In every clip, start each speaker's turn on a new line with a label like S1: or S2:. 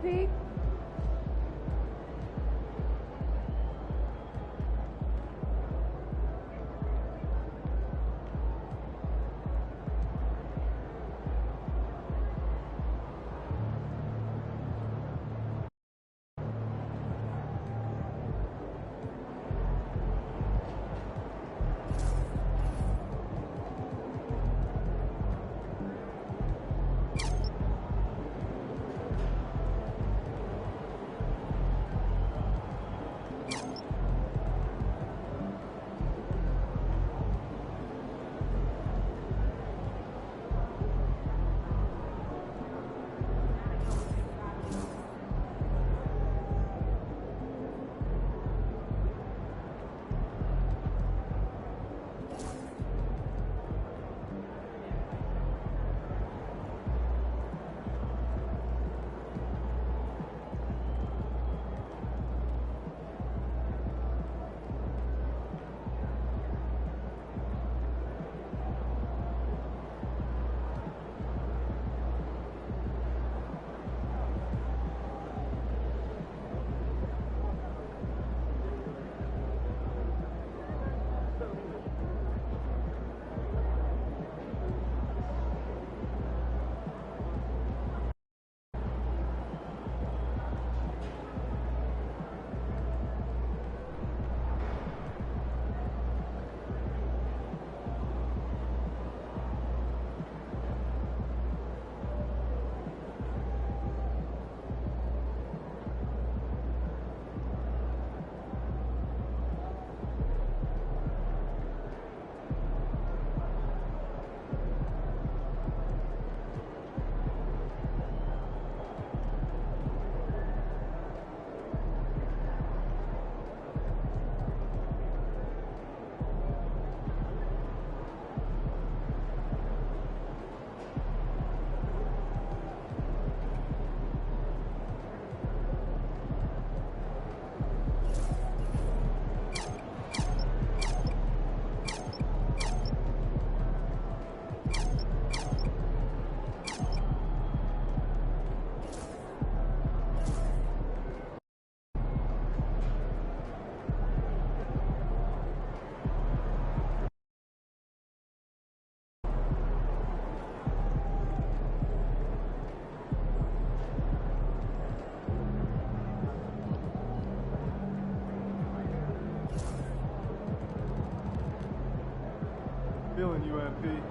S1: UMP?
S2: Feeling UMP.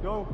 S2: go.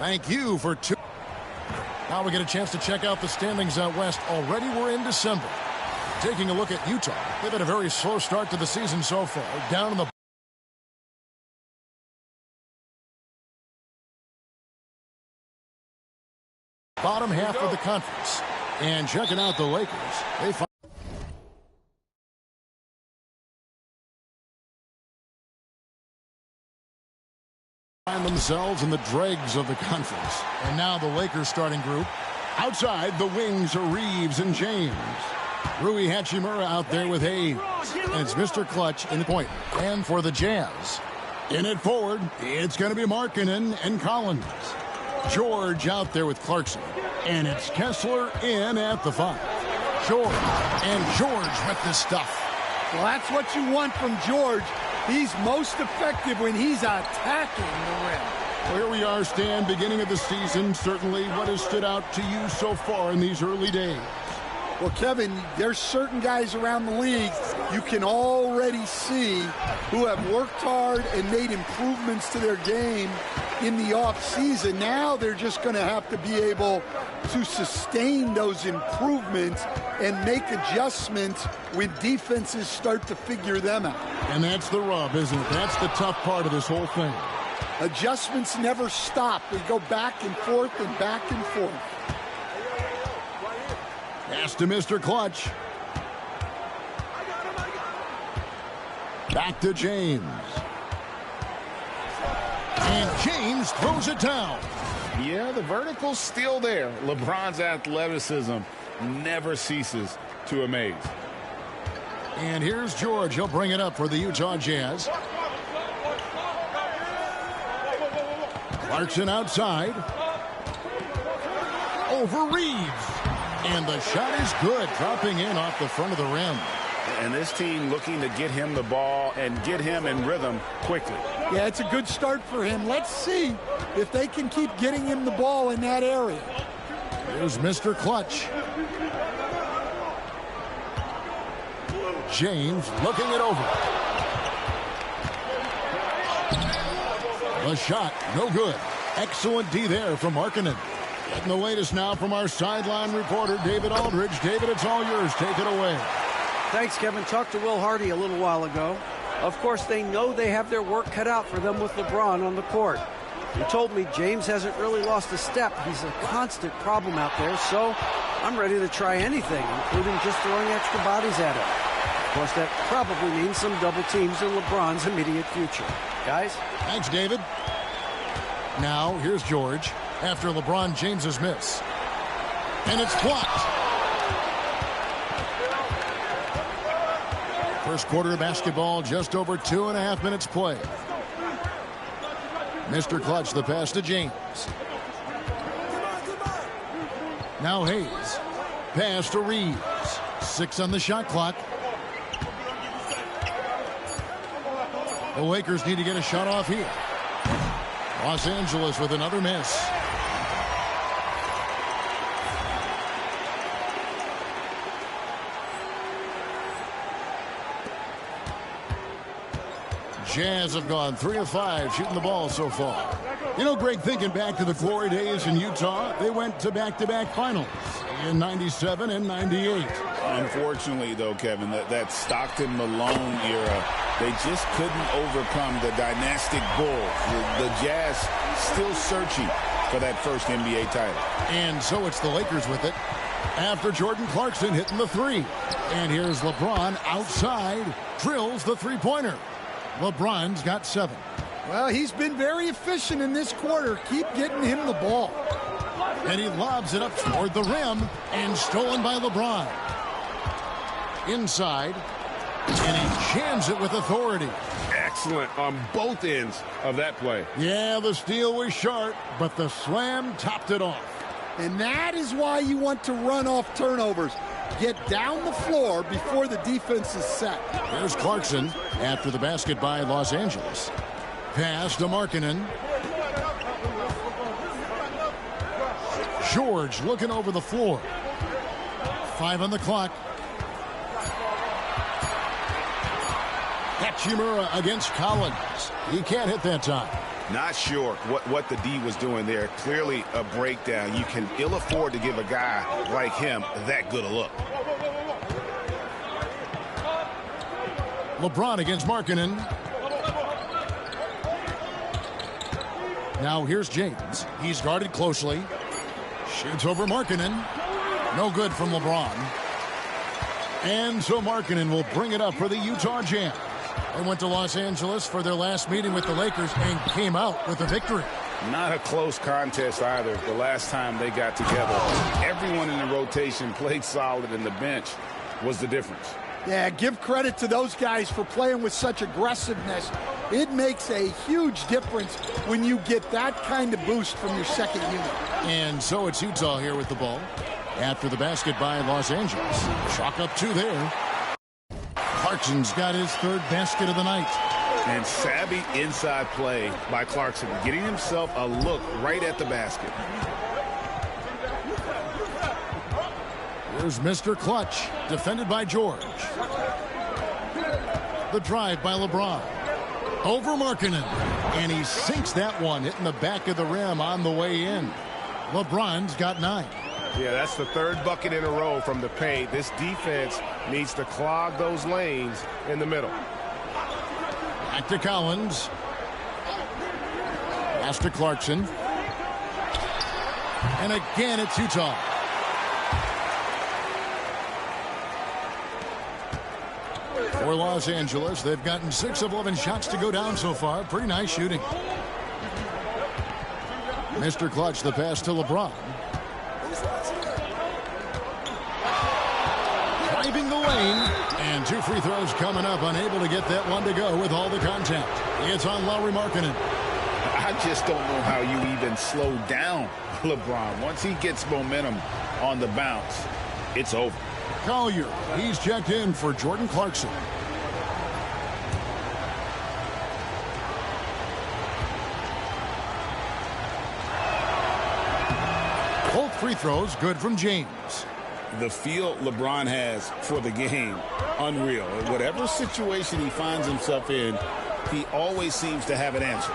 S1: Thank you for two. Now we get a chance to check out the standings out west. Already we're in December. Taking a look at Utah. They've had a very slow start to the season so far. Down in the bottom half of the conference. And checking out the Lakers. They find themselves in the dregs of the conference. And now the Lakers starting group. Outside, the wings are Reeves and James. Rui Hachimura out there with Hayes. And it's Mr. Clutch in the point. And for the Jazz. In it forward, it's going to be Markkanen and Collins. George out there with Clarkson. And it's Kessler in at the 5. George. And George with this stuff.
S2: Well, that's what you want from George. He's most effective when he's attacking the rim.
S1: Well, here we are, Stan, beginning of the season. Certainly, what has stood out to you so far in these early days?
S2: Well, Kevin, there's certain guys around the league you can already see who have worked hard and made improvements to their game in the offseason. Now they're just going to have to be able to sustain those improvements and make adjustments when defenses start to figure them out.
S1: And that's the rub, isn't it? That's the tough part of this whole thing.
S2: Adjustments never stop. They go back and forth and back and forth.
S1: Pass to Mr. Clutch. Back to James. And James throws it down.
S3: Yeah, the vertical's still there. LeBron's athleticism never ceases to amaze.
S1: And here's George. He'll bring it up for the Utah Jazz. Clarkson outside. Over Reeves. And the shot is good, dropping in off the front of the rim.
S3: And this team looking to get him the ball and get him in rhythm quickly.
S2: Yeah, it's a good start for him. Let's see if they can keep getting him the ball in that area.
S1: Here's Mr. Clutch. James looking it over. The shot, no good. Excellent D there from Markkanen. Getting the latest now from our sideline reporter, David Aldridge. David, it's all yours. Take it away.
S4: Thanks, Kevin. Talked to Will Hardy a little while ago. Of course, they know they have their work cut out for them with LeBron on the court. He told me James hasn't really lost a step. He's a constant problem out there, so I'm ready to try anything, including just throwing extra bodies at him. Of course, that probably means some double teams in LeBron's immediate future. Guys?
S1: Thanks, David. Now, here's George after LeBron James's miss. And it's blocked. First quarter of basketball, just over 2.5 minutes play. Mr. Clutch, the pass to James. Now Hayes. Pass to Reeves. 6 on the shot clock. The Lakers need to get a shot off here. Los Angeles with another miss. Jazz have gone 3 of 5 shooting the ball so far. You know, Greg, thinking back to the glory days in Utah, they went to back-to-back finals in 97 and 98.
S3: Unfortunately, though, Kevin, that Stockton-Malone era, they just couldn't overcome the dynastic Bulls. The Jazz still searching for that first NBA title.
S1: And so it's the Lakers with it after Jordan Clarkson hitting the 3. And here's LeBron outside, drills the three-pointer. LeBron's got 7.
S2: Well, he's been very efficient in this quarter. Keep getting him the ball.
S1: And he lobs it up toward the rim and stolen by LeBron. Inside, and he jams it with authority.
S5: Excellent on both ends of that play.
S1: Yeah, the steal was short, but the slam topped it off.
S2: And that is why you want to run off turnovers. Get down the floor before the defense is set.
S1: There's Clarkson after the basket by Los Angeles. Pass to Markkanen. George looking over the floor. 5 on the clock. Hachimura against Collins. He can't hit that time.
S5: Not sure what the D was doing there. Clearly a breakdown. You can ill afford to give a guy like him that good a look.
S1: LeBron against Markkanen. Now here's James. He's guarded closely. Shoots over Markkanen. No good from LeBron. And so Markkanen will bring it up for the Utah Jazz. They went to Los Angeles for their last meeting with the Lakers and came out with a victory.
S3: Not a close contest either. The last time they got together, everyone in the rotation played solid, and the bench was the difference.
S2: Yeah, give credit to those guys for playing with such aggressiveness. It makes a huge difference when you get that kind of boost from your second unit.
S1: And so it's Utah here with the ball. After the basket by Los Angeles. Chalk up 2 there. Clarkson's got his 3rd basket of the night.
S3: And savvy inside play by Clarkson, getting himself a look right at the basket.
S1: Here's Mr. Clutch, defended by George. The drive by LeBron. Over Markkanen. And he sinks that one, hitting the back of the rim on the way in. LeBron's got 9.
S5: Yeah, that's the 3rd bucket in a row from the paint. This defense needs to clog those lanes in the middle.
S1: Back to Collins. Pass to Clarkson. And again, it's Utah. For Los Angeles, they've gotten 6 of 11 shots to go down so far. Pretty nice shooting. Mr. Clutch, the pass to LeBron. Driving the lane. And 2 free throws coming up. Unable to get that one to go with all the contact. It's on Lauri Markkanen.
S3: I just don't know how you even slow down LeBron. Once he gets momentum on the bounce, it's over.
S1: Collier, he's checked in for Jordan Clarkson. Both free throws good from James.
S3: The feel LeBron has for the game, unreal. Whatever situation he finds himself in, he always seems to have an answer.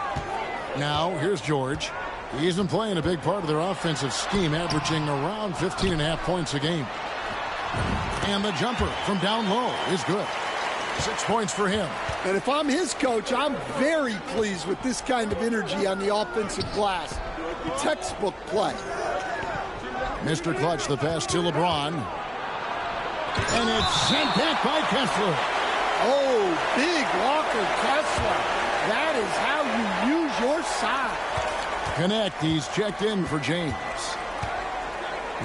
S1: Now, here's George. He's been playing a big part of their offensive scheme, averaging around 15.5 points a game. And the jumper from down low is good. 6 points for him.
S2: And if I'm his coach, I'm very pleased with this kind of energy on the offensive glass. Textbook play.
S1: Mr. Clutch, the pass to LeBron. And it's sent back by Kessler.
S2: Oh, big Walker Kessler. That is how you use your side.
S1: Connect, he's checked in for James.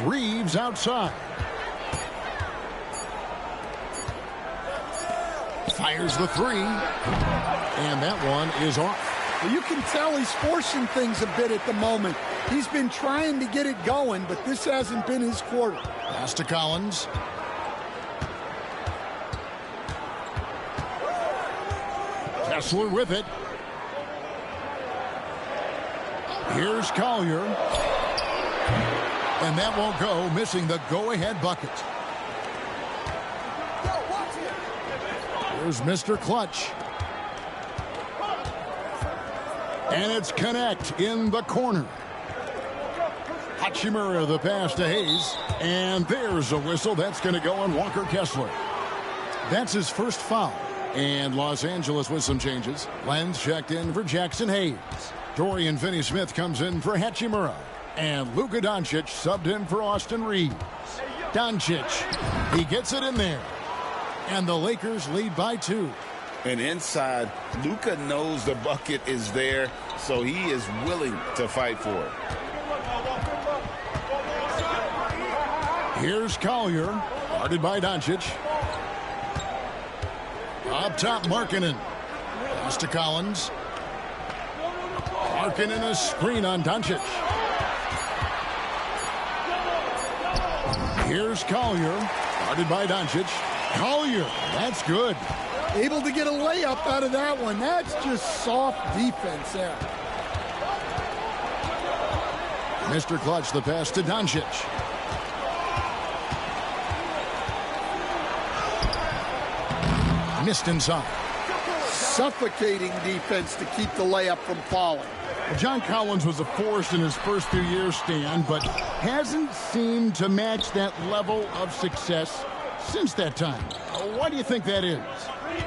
S1: Reeves outside. Fires the 3. And that one is off.
S2: Well, you can tell he's forcing things a bit at the moment. He's been trying to get it going, but this hasn't been his quarter.
S1: Pass to Collins. Kessler with it. Here's Collier. And that won't go, missing the go-ahead bucket. Here's Mr. Clutch. And it's Connect in the corner. Hachimura the pass to Hayes. And there's a whistle. That's going to go on Walker Kessler. That's his first foul. And Los Angeles with some changes. Lenz checked in for Jackson Hayes. Dorian Finney-Smith comes in for Hachimura. And Luka Doncic subbed in for Austin Reeves. Doncic, he gets it in there. And the Lakers lead by 2.
S3: And inside, Luka knows the bucket is there, so he is willing to fight for it.
S1: Here's Collier, guarded by Doncic. Up top, Markkanen. Pass to Collins. Markkanen a screen on Doncic. Here's Collier, guarded by Doncic. Collier, that's good.
S2: Able to get a layup out of that one. That's just soft defense there.
S1: Mr. Clutch, the pass to Doncic. Missed inside.
S2: suffocating defense to keep the layup from falling.
S1: John Collins was a force in his first few years, Stan, but hasn't seemed to match that level of success since that time. Why do you think that is?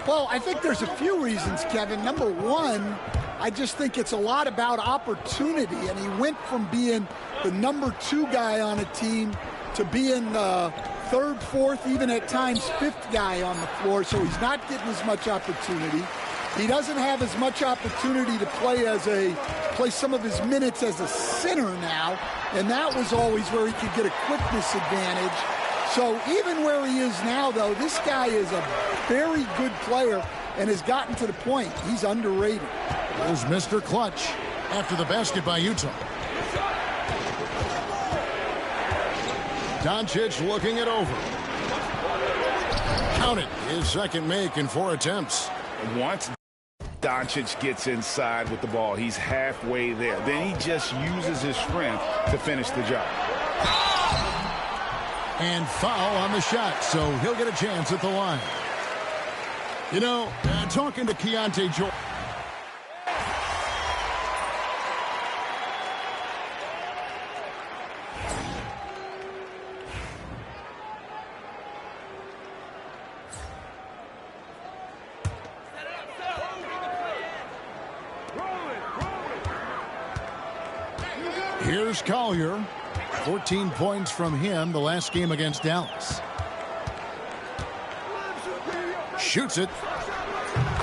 S2: Well, I think there's a few reasons, Kevin. Number one, I just think it's a lot about opportunity, and he went from being the number 2 guy on a team to being the 3rd, 4th, even at times 5th guy on the floor, so he's not getting as much opportunity. He doesn't have as much opportunity to play some of his minutes as a center now, and that was always where he could get a quickness advantage. So even where he is now, though, this guy is a very good player and has gotten to the point he's underrated.
S1: There's Mr. Clutch after the basket by Utah. Doncic looking it over. Count it. His second make in 4 attempts.
S5: Once Doncic gets inside with the ball, he's halfway there. Then he just uses his strength to finish the job.
S1: And foul on the shot, so he'll get a chance at the line. You know, talking to Keontae George. Here's Collier. 14 points from him the last game against Dallas. Shoots it.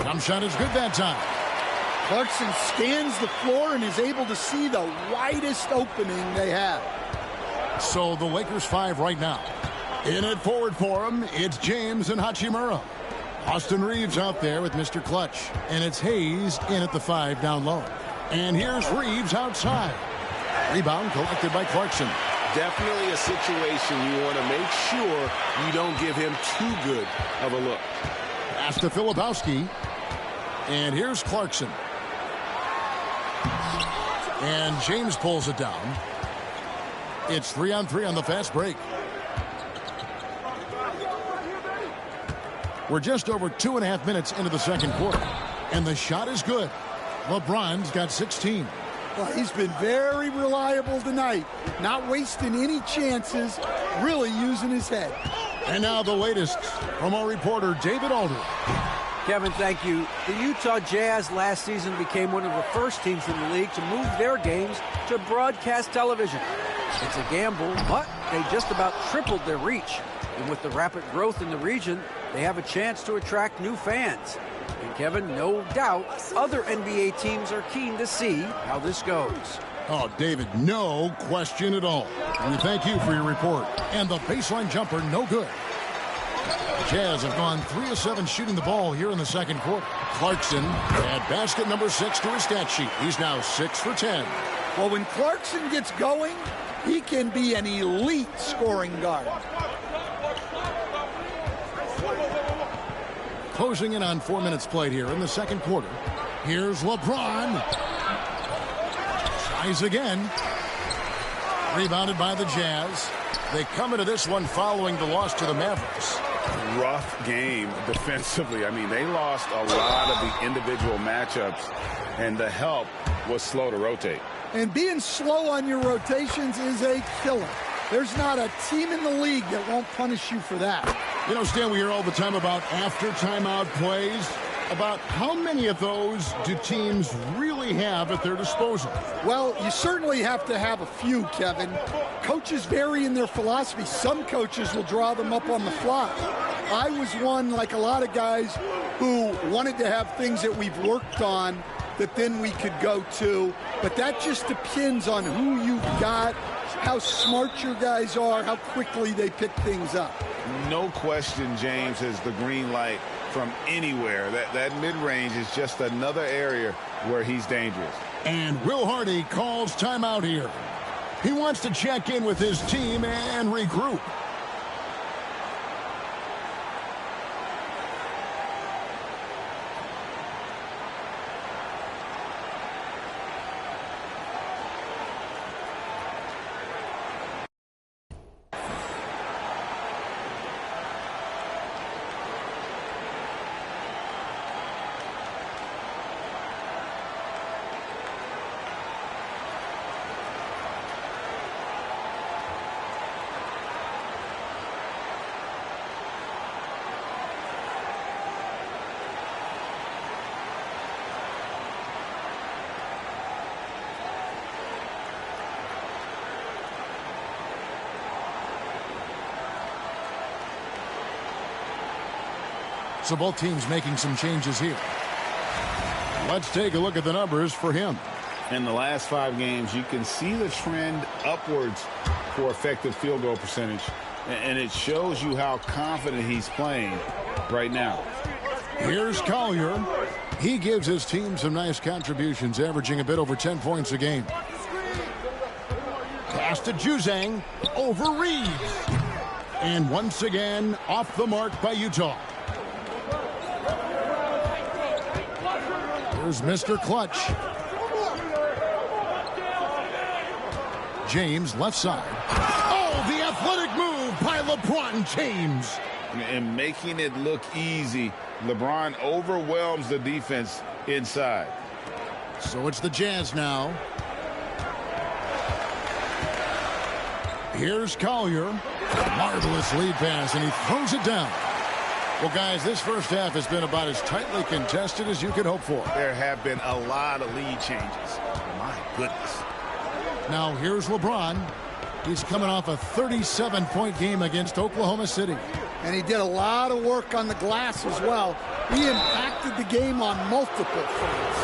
S1: Jump shot is good that time.
S2: Clarkson scans the floor and is able to see the widest opening they have.
S1: So the Lakers 5 right now. In it forward for him, it's James and Hachimura. Austin Reeves out there with Mr. Clutch. And it's Hayes in at the 5 down low. And here's Reeves outside. Rebound collected by Clarkson.
S5: Definitely a situation you want to make sure you don't give him too good of a look.
S1: Pass to Filipowski. And here's Clarkson. And James pulls it down. It's 3-on-3 on the fast break. We're just over 2.5 minutes into the second quarter. And the shot is good. LeBron's got 16.
S2: Well, he's been very reliable tonight. Not wasting any chances, really using his head.
S1: And now the latest from our reporter, David Aldridge.
S4: Kevin, thank you. The Utah Jazz last season became one of the first teams in the league to move their games to broadcast television. It's a gamble, but they just about tripled their reach. And with the rapid growth in the region, they have a chance to attract new fans. And Kevin, no doubt, other NBA teams are keen to see how this goes.
S1: Oh, David, no question at all. And we thank you for your report. And the baseline jumper, no good. The Jazz have gone 3 of 7 shooting the ball here in the second quarter. Clarkson had basket number 6 to his stat sheet. He's now 6 for 10.
S2: Well, when Clarkson gets going, he can be an elite scoring guard.
S1: Closing in on 4 minutes played here in the second quarter. Here's LeBron. Tries again. Rebounded by the Jazz. They come into this one following the loss to the Mavericks.
S5: Rough game defensively. I mean, they lost a lot of the individual matchups, and the help was slow to rotate.
S2: And being slow on your rotations is a killer. There's not a team in the league that won't punish you for that.
S1: You know, Stan, we hear all the time about after timeout plays. About how many of those do teams really have at their disposal?
S2: Well, you certainly have to have a few, Kevin. Coaches vary in their philosophy. Some coaches will draw them up on the fly. I was one, like a lot of guys, who wanted to have things that we've worked on that then we could go to. But that just depends on who you've got, how smart your guys are, how quickly they pick things up.
S5: No question James has the green light from anywhere. That mid-range is just another area where he's dangerous.
S1: And Will Hardy calls timeout here. He wants to check in with his team and regroup. So both teams making some changes here. Let's take a look at the numbers for him.
S3: In the last 5 games, you can see the trend upwards for effective field goal percentage. And it shows you how confident he's playing right now.
S1: Here's Collier. He gives his team some nice contributions, averaging a bit over 10 points a game. Pass to Juzang, over Reeves. And once again, off the mark by Utah. Here's Mr. Clutch. James, left side. Oh, the athletic move by LeBron James.
S3: And making it look easy, LeBron overwhelms the defense inside.
S1: So it's the Jazz now. Here's Collier. Marvelous lead pass, and he throws it down. Well, guys, this first half has been about as tightly contested as you could hope for.
S5: There have been a lot of lead changes. My goodness.
S1: Now, here's LeBron. He's coming off a 37-point game against Oklahoma City.
S2: And he did a lot of work on the glass as well. He impacted the game on multiple fronts.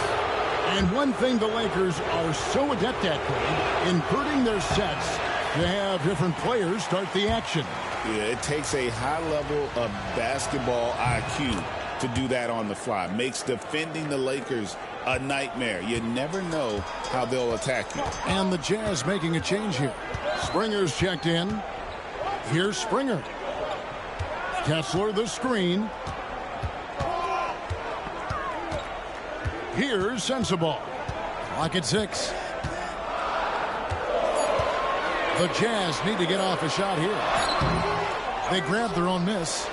S1: And one thing the Lakers are so adept at, Craig, inverting their sets to have different players start the action.
S3: Yeah, it takes a high level of basketball IQ to do that on the fly. Makes defending the Lakers a nightmare. You never know how they'll attack you.
S1: And the Jazz making a change here. Springer's checked in. Here's Springer. Kessler the screen. Here's Sensabaugh. Clock at 6. The Jazz need to get off a shot here. They grab their own miss.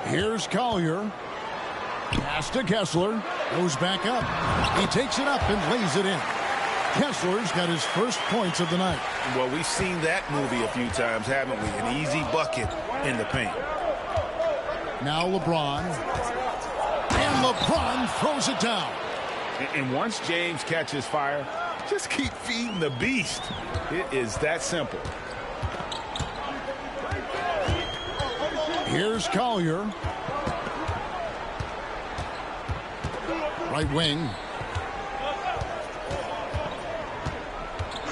S1: Here's Collier. Pass to Kessler. Goes back up. He takes it up and lays it in. Kessler's got his first points of the night.
S5: Well, we've seen that movie a few times, haven't we? An easy bucket in the paint.
S1: Now LeBron. And LeBron throws it down.
S5: And once James catches fire, just keep feeding the beast. It is that simple.
S1: Here's Collier. Right wing.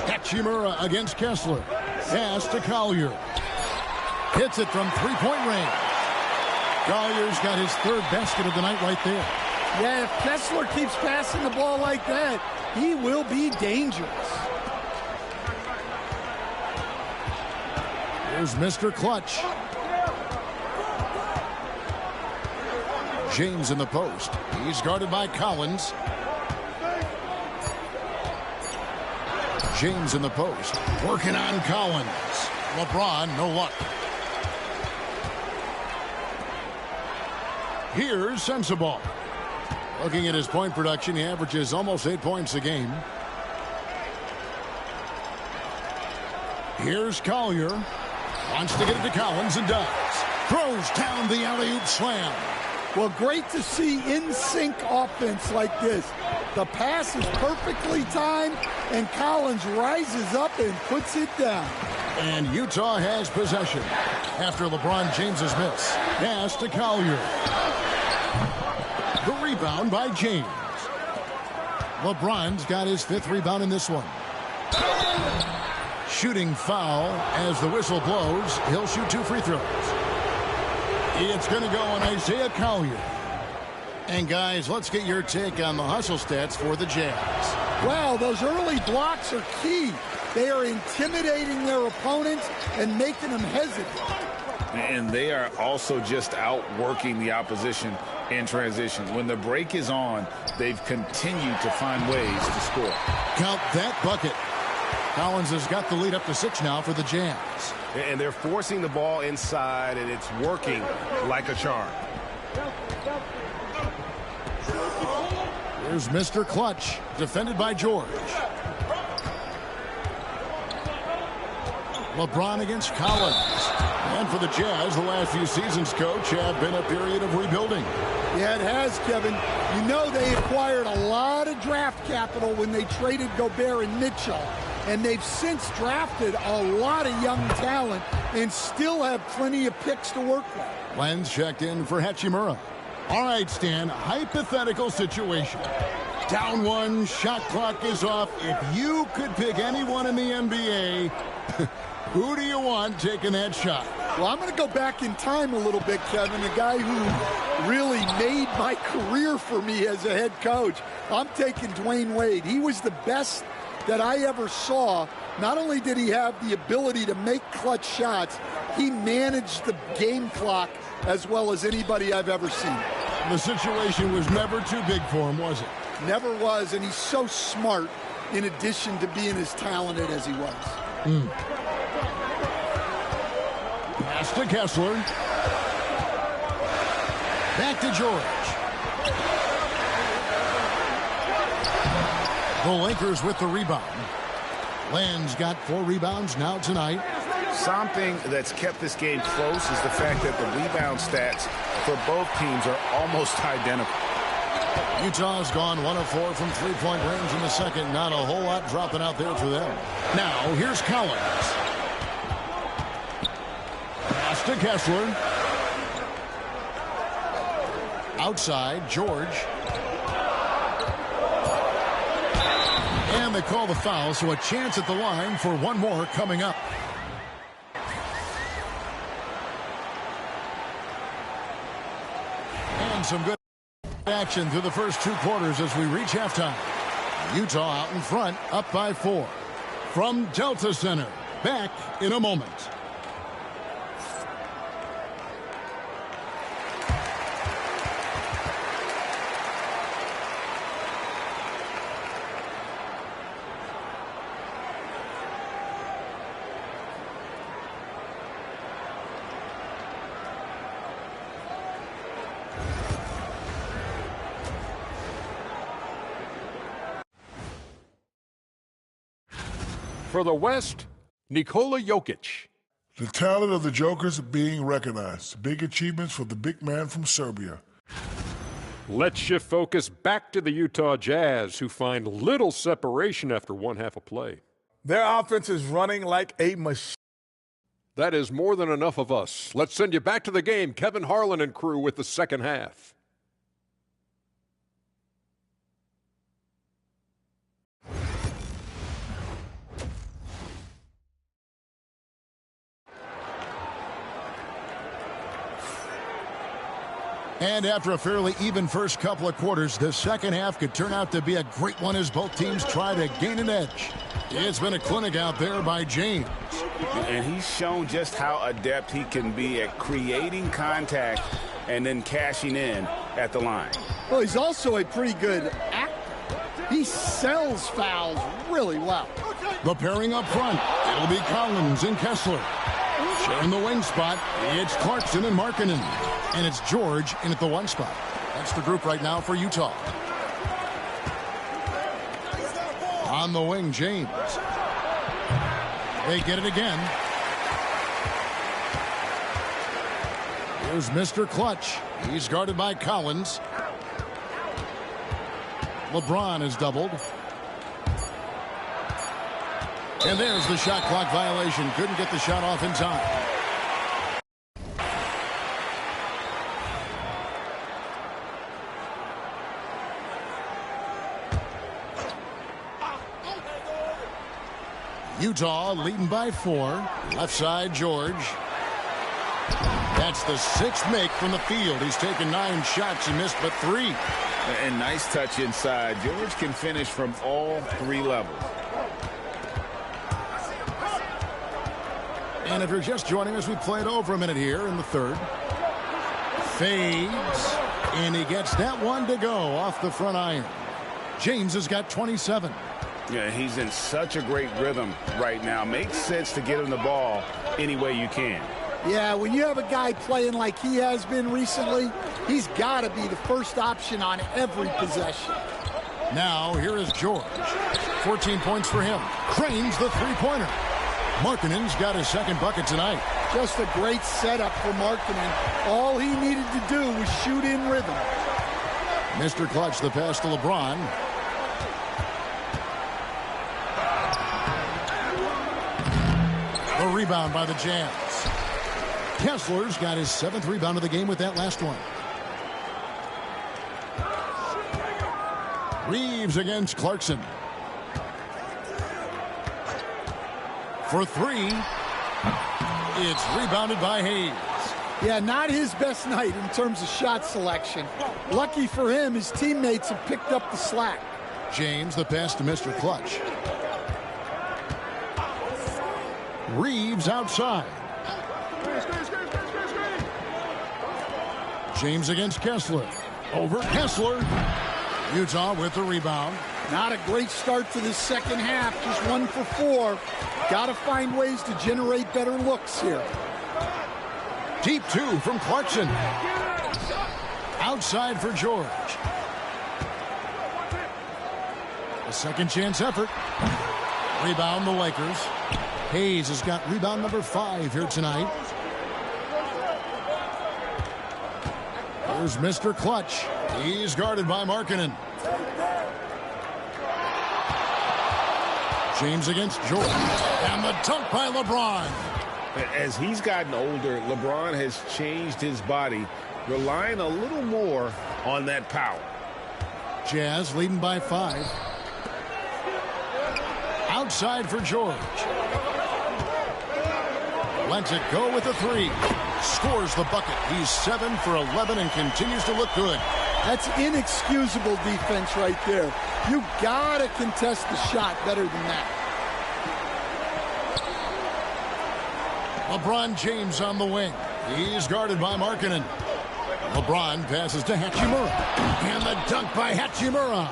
S1: Hachimura against Kessler. Pass to Collier. Hits it from three-point range. Collier's got his third basket of the night right there.
S2: Yeah, if Kessler keeps passing the ball like that, he will be dangerous.
S1: Here's Mr. Clutch. James in the post. He's guarded by Collins. James in the post. Working on Collins. LeBron, no luck. Here's Sensabaugh. Looking at his point production, he averages almost 8 points a game. Here's Collier. Wants to get it to Collins and does. Throws down the alley-oop slam.
S2: Well, great to see in-sync offense like this. The pass is perfectly timed, and Collins rises up and puts it down.
S1: And Utah has possession after LeBron James's miss. Pass to Collier. The rebound by James. LeBron's got his 5th rebound in this one. Shooting foul as the whistle blows. He'll shoot 2 free throws. It's going to go on Isaiah Collier. And guys, let's get your take on the hustle stats for the Jazz.
S2: Well, those early blocks are key. They are intimidating their opponents and making them hesitate.
S3: And they are also just outworking the opposition in transition. When the break is on, they've continued to find ways to score.
S1: Count that bucket. Collins has got the lead up to 6 now for the Jazz.
S5: And they're forcing the ball inside, and it's working like a charm.
S1: Here's Mr. Clutch, defended by George. LeBron against Collins. And for the Jazz, the last few seasons, Coach, have been a period of rebuilding.
S2: Yeah, it has, Kevin. You know they acquired a lot of draft capital when they traded Gobert and Mitchell. And they've since drafted a lot of young talent and still have plenty of picks to work with.
S1: Lenz checked in for Hachimura. All right, Stan, hypothetical situation. Down one, shot clock is off. If you could pick anyone in the NBA, who do you want taking that shot?
S2: Well, I'm going to go back in time a little bit, Kevin. The guy who really made my career for me as a head coach. I'm taking Dwayne Wade. He was the best that I ever saw. Not only did he have the ability to make clutch shots, he managed the game clock as well as anybody I've ever seen.
S1: The situation was never too big for him, was it?
S2: Never was, and he's so smart in addition to being as talented as he was.
S1: Pass to Kessler. Back to George. The Lakers with the rebound. Lenz got 4 rebounds now tonight.
S3: Something that's kept this game close is the fact that the rebound stats for both teams are almost identical.
S1: Utah's gone 1 of 4 from three-point range in the second. Not a whole lot dropping out there for them. Now, here's Collins. Pass to Kessler. Outside, George. And they call the foul, so a chance at the line for one more coming up. And some good action through the first 2 quarters as we reach halftime. Utah out in front, up by 4. From Delta Center, back in a moment.
S6: For the West, Nikola Jokic.
S7: The talent of the Jokers being recognized. Big achievements for the big man from Serbia.
S6: Let's shift focus back to the Utah Jazz, who find little separation after one half of play.
S8: Their offense is running like a machine.
S6: That is more than enough of us. Let's send you back to the game. Kevin Harlan and crew with the second half.
S1: And after a fairly even first couple of quarters, the second half could turn out to be a great one as both teams try to gain an edge. It's been a clinic out there by James.
S3: And he's shown just how adept he can be at creating contact and then cashing in at the line.
S2: Well, he's also a pretty good actor. He sells fouls really well.
S1: The pairing up front, it'll be Collins and Kessler. Sharing the wing spot, it's Clarkson and Markkanen. And it's George in at the 1 spot. That's the group right now for Utah. On the wing, James. They get it again. Here's Mr. Clutch. He's guarded by Collins. LeBron is doubled. And there's the shot clock violation. Couldn't get the shot off in time. Utah leading by 4. Left side, George. That's the 6th make from the field. He's taken 9 shots. He missed but 3.
S3: And nice touch inside. George can finish from all 3 levels.
S1: And if you're just joining us, we played over a minute here in the third. Fades. And he gets that one to go off the front iron. James has got 27.
S3: Yeah, he's in such a great rhythm right now. Makes sense to get him the ball any way you can.
S2: Yeah, when you have a guy playing like he has been recently, he's got to be the first option on every possession.
S1: Now, here is George. 14 points for him. Cranes the three-pointer. Markkanen's got his second bucket tonight.
S2: Just a great setup for Markkanen. All he needed to do was shoot in rhythm.
S1: Mr. Clutch, the pass to LeBron. rebound by the Jazz. Kessler's got his 7th rebound of the game with that last one. Reeves against Clarkson. For 3. It's rebounded by Hayes.
S2: Yeah, not his best night in terms of shot selection. Lucky for him, his teammates have picked up the slack.
S1: James, the pass to Mr. Clutch. Reeves outside. James against Kessler. Over Kessler. Utah with the rebound.
S2: Not a great start to this second half. Just 1 for 4. Got to find ways to generate better looks here.
S1: Deep 2 from Clarkson. Outside for George. A second chance effort. Rebound the Lakers. Hayes has got rebound number 5 here tonight. Here's Mr. Clutch. He's guarded by Markkanen. James against Jordan. And the dunk by LeBron.
S5: As he's gotten older, LeBron has changed his body, relying a little more on that power.
S1: Jazz leading by 5. Outside for George. Lets it go with a 3. Scores the bucket. He's 7 for 11 and continues to look good.
S2: That's inexcusable defense right there. You gotta contest the shot better than that.
S1: LeBron James on the wing. He's guarded by Markkanen. LeBron passes to Hachimura. And the dunk by Hachimura.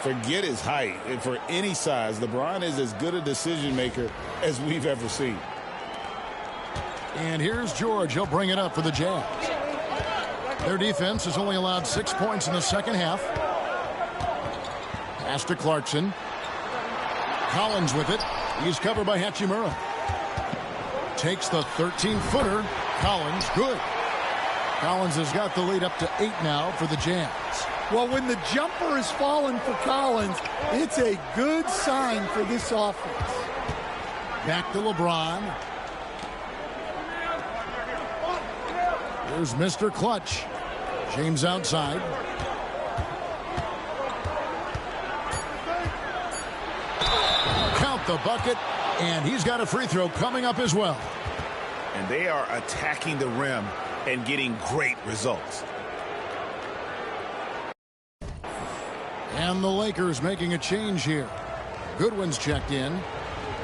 S3: Forget his height. And for any size, LeBron is as good a decision maker as we've ever seen.
S1: And here's George. He'll bring it up for the Jazz. Their defense has only allowed 6 points in the second half. Pass to Clarkson. Collins with it. He's covered by Hachimura. Takes the 13-footer. Collins, good. Collins has got the lead up to 8 now for the Jazz.
S2: Well, when the jumper is falling for Collins, it's a good sign for this offense.
S1: Back to LeBron. Here's Mr. Clutch. James outside. Count the bucket, and he's got a free throw coming up as well.
S3: And they are attacking the rim and getting great results.
S1: And the Lakers making a change here. Goodwin's checked in.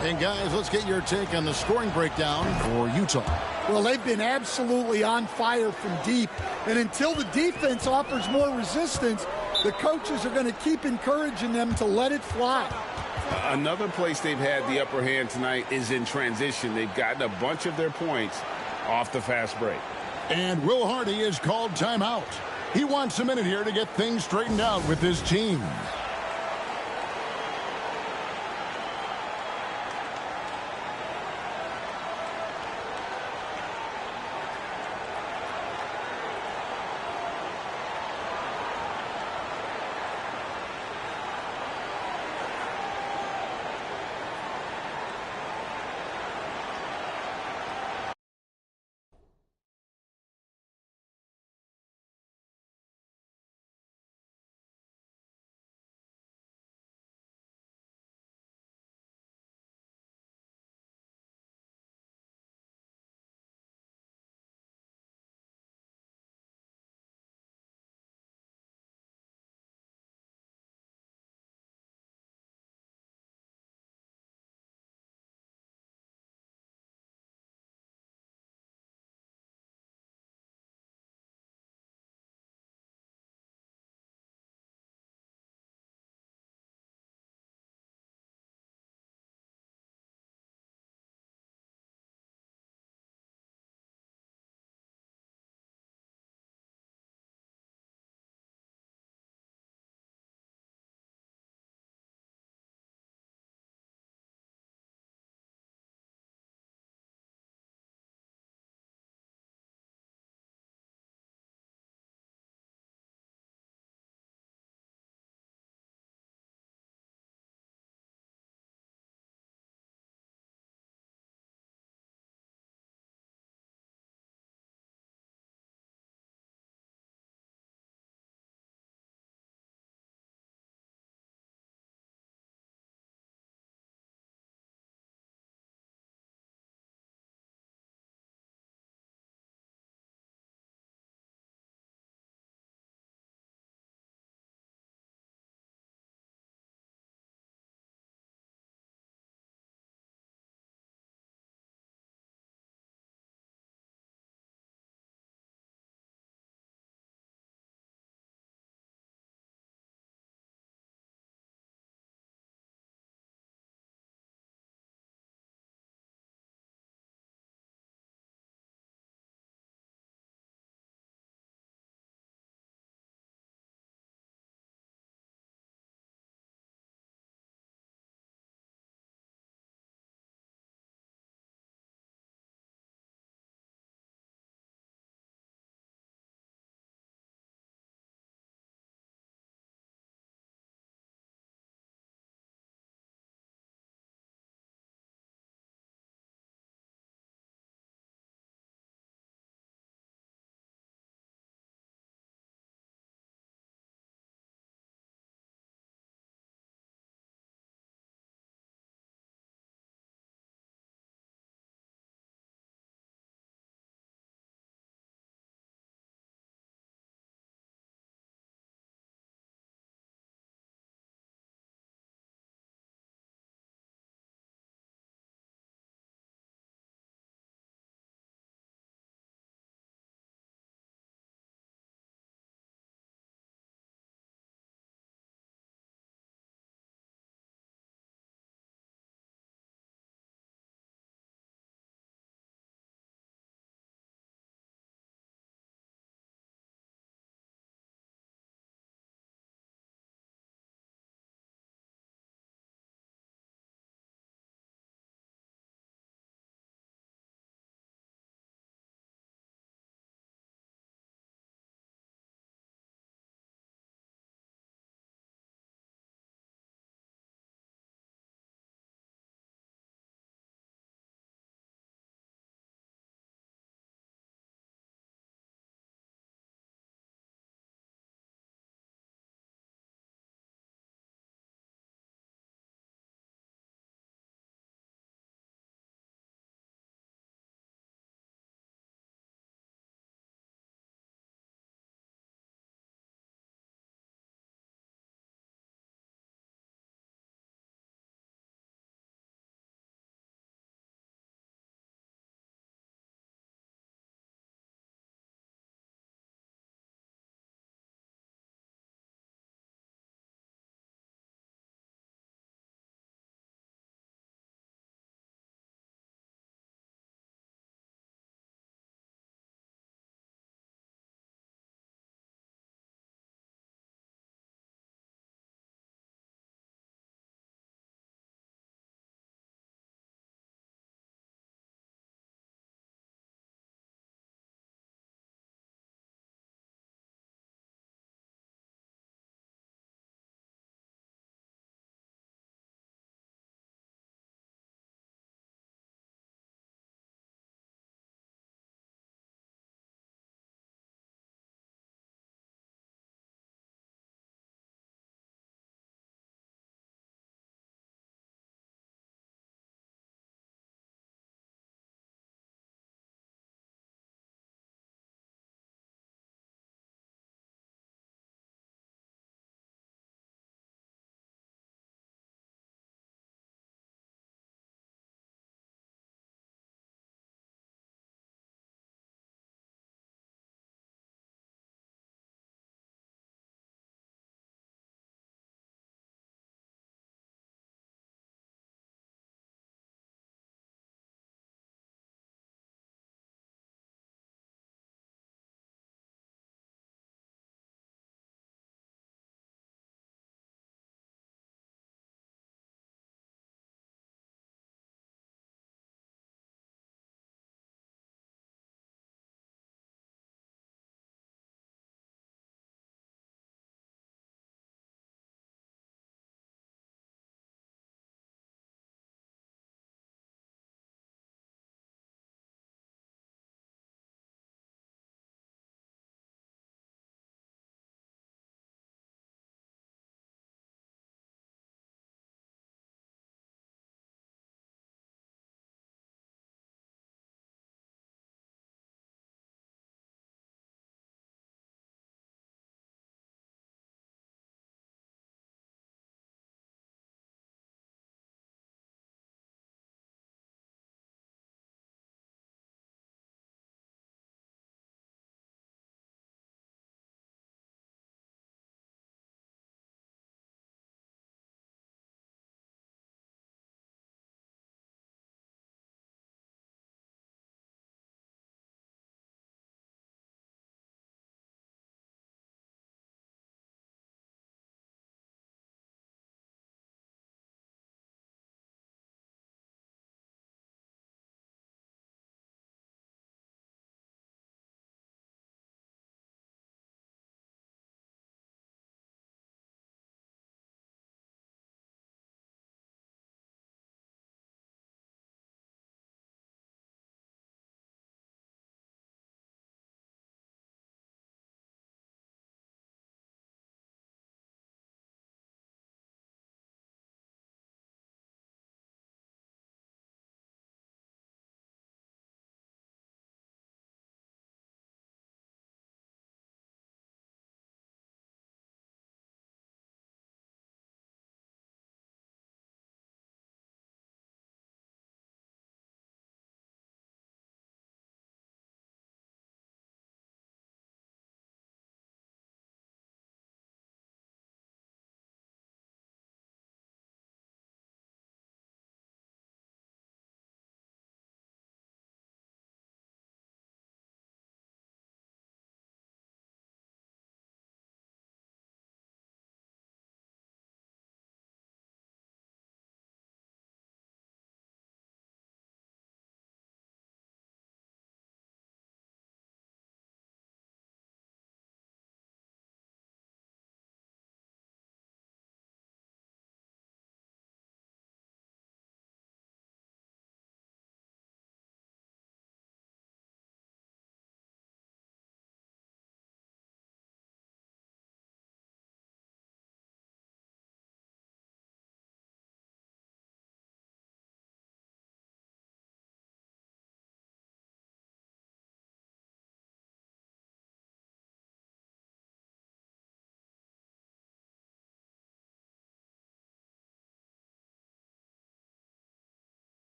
S1: And guys, let's get your take on the scoring breakdown for Utah.
S2: Well, they've been absolutely on fire from deep. And until the defense offers more resistance, the coaches are going to keep encouraging them to let it fly.
S5: Another place they've had the upper hand tonight is in transition. They've gotten a bunch of their points off the fast break.
S1: And Will Hardy is called timeout. He wants a minute here to get things straightened out with his team.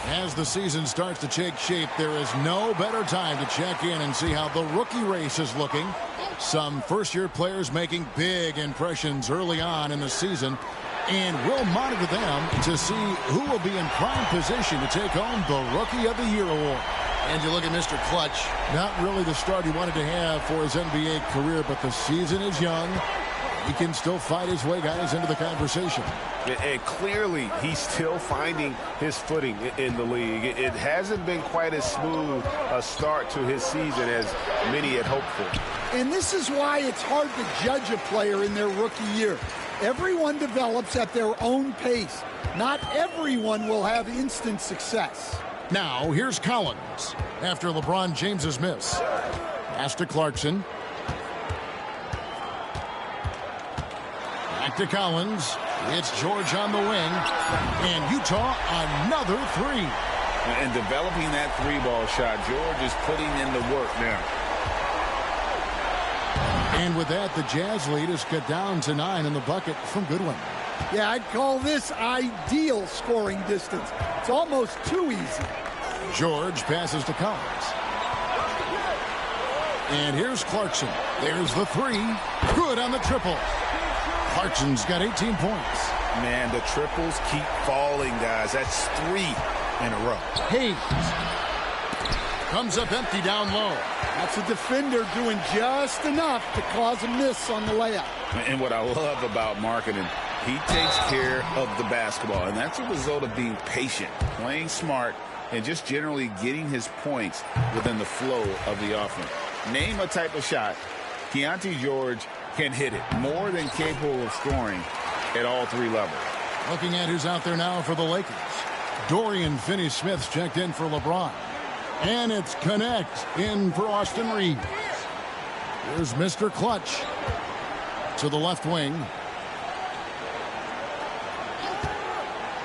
S1: As the season starts to take shape, there is no better time to check in and see how the rookie race is looking. Some first-year players making big impressions early on in the season, and we'll monitor them to see who will be in prime position to take home the Rookie of the Year award.
S9: And you look at Mr. Clutch.
S1: Not really the start he wanted to have for his NBA career, but the season is young. He can still fight his way, guys, into the conversation.
S5: And clearly, he's still finding his footing in the league. It hasn't been quite as smooth a start to his season as many had hoped for.
S2: And this is why it's hard to judge a player in their rookie year. Everyone develops at their own pace. Not everyone will have instant success.
S1: Now, here's Collins after LeBron James's miss. Pass to Clarkson. Back to Collins. It's George on the wing. And Utah, another three.
S3: And developing that three-ball shot, George is putting in the work now.
S1: And with that, the Jazz lead is cut down to 9 in the bucket from Goodwin.
S2: Yeah, I'd call this ideal scoring distance. It's almost too easy.
S1: George passes to Collins. And here's Clarkson. There's the three. Good on the triple. Clarkson's got 18 points.
S3: Man, the triples keep falling, guys. That's 3 in a row.
S1: Hayes comes up empty down low.
S2: That's a defender doing just enough to cause a miss on the layup.
S3: And what I love about marketing, he takes care of the basketball, and that's a result of being patient, playing smart, and just generally getting his points within the flow of the offense. Name a type of shot, Keontae George can hit it, more than capable of scoring at all 3 levels.
S1: Looking at who's out there now for the Lakers. Dorian Finney-Smith's checked in for LeBron. And it's Connect in for Austin Reeves. Here's Mr. Clutch to the left wing.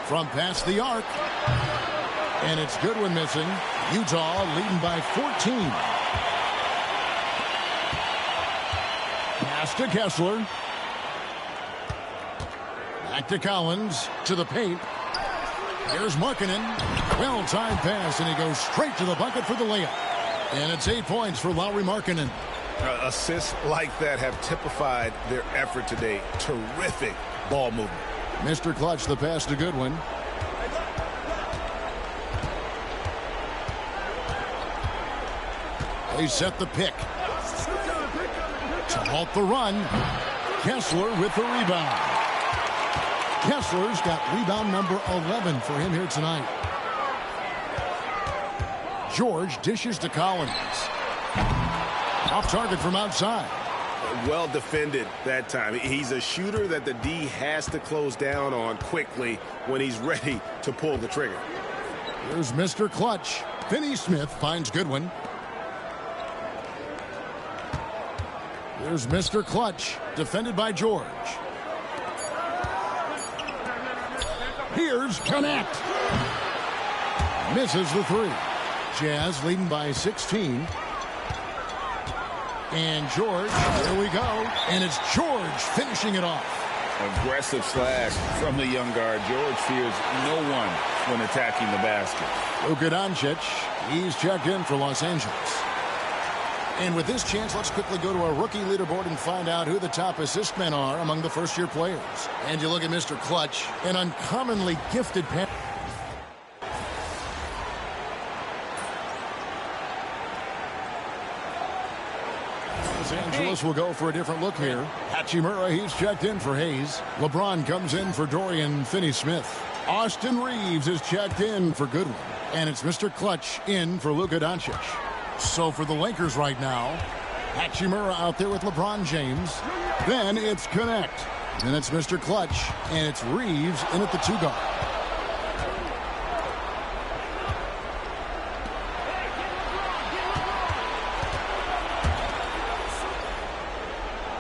S1: From past the arc. And it's Goodwin missing. Utah leading by 14. Pass to Kessler. Back to Collins. To the paint. Here's Markkanen. Well-timed pass, and he goes straight to the bucket for the layup. And it's 8 points for Lauri Markkanen.
S3: Assists like that have typified their effort today. Terrific ball movement.
S1: Mr. Clutch, the pass to Goodwin. They set the pick. To halt the run. Kessler with the rebound. Kessler's got rebound number 11 for him here tonight. George dishes to Collins. Off target from outside.
S5: Well defended that time. He's a shooter that the D has to close down on quickly when he's ready to pull the trigger.
S1: Here's Mr. Clutch. Finney-Smith finds Goodwin. Here's Mr. Clutch, defended by George. Here's Connect. Misses the three. Jazz leading by 16. And George, here we go. And it's George finishing it off.
S3: Aggressive slash from the young guard. George fears no one when attacking the basket.
S1: Luka Doncic, he's checked in for Los Angeles. And with this chance, let's quickly go to our rookie leaderboard and find out who the top assist men are among the first-year players.
S9: And you look at Mr. Clutch.
S1: An uncommonly gifted pass. Los Angeles will go for a different look here. Hachimura, he's checked in for Hayes. LeBron comes in for Dorian Finney-Smith. Austin Reeves is checked in for Goodwin. And it's Mr. Clutch in for Luka Doncic. So for the Lakers right now, Hachimura out there with LeBron James. Then it's Connect. Then it's Mr. Clutch. And it's Reeves in at the 2 guard.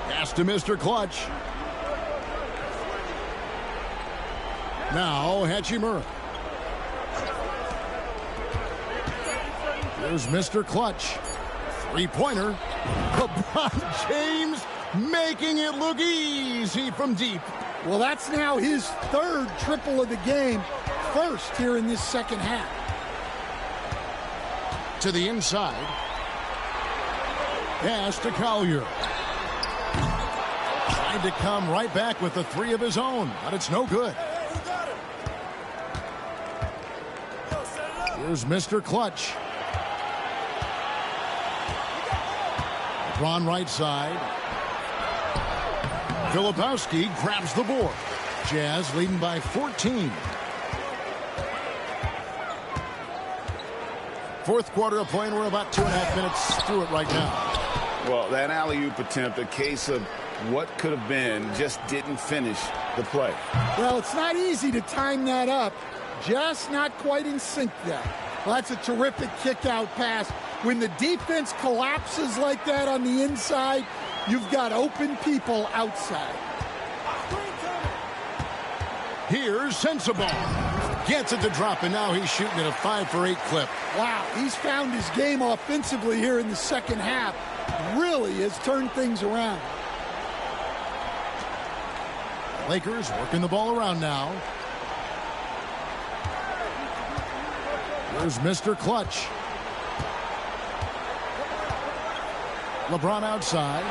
S1: Pass to Mr. Clutch. Now Hachimura. There's Mr. Clutch. Three-pointer. LeBron James making it look easy from deep.
S2: Well, that's now his third triple of the game. First here in this second half.
S1: To the inside. Pass to Collier. Tried to come right back with the three of his own, but it's no good. Here's Mr. Clutch. LeBron right side. Filipowski grabs the board. Jazz leading by 14. Fourth quarter of play, and we're about 2.5 minutes through it right now.
S3: Well, that alley-oop attempt, a case of what could have been, just didn't finish the play.
S2: Well, it's not easy to time that up. Just not quite in sync there. Well, that's a terrific kick-out pass. When the defense collapses like that on the inside, you've got open people outside.
S1: Here's Sensabaugh. Gets it to drop, and now he's shooting at a 5 for 8 clip.
S2: Wow, he's found his game offensively here in the second half. Really has turned things around.
S1: Lakers working the ball around now. Here's Mr. Clutch. LeBron outside.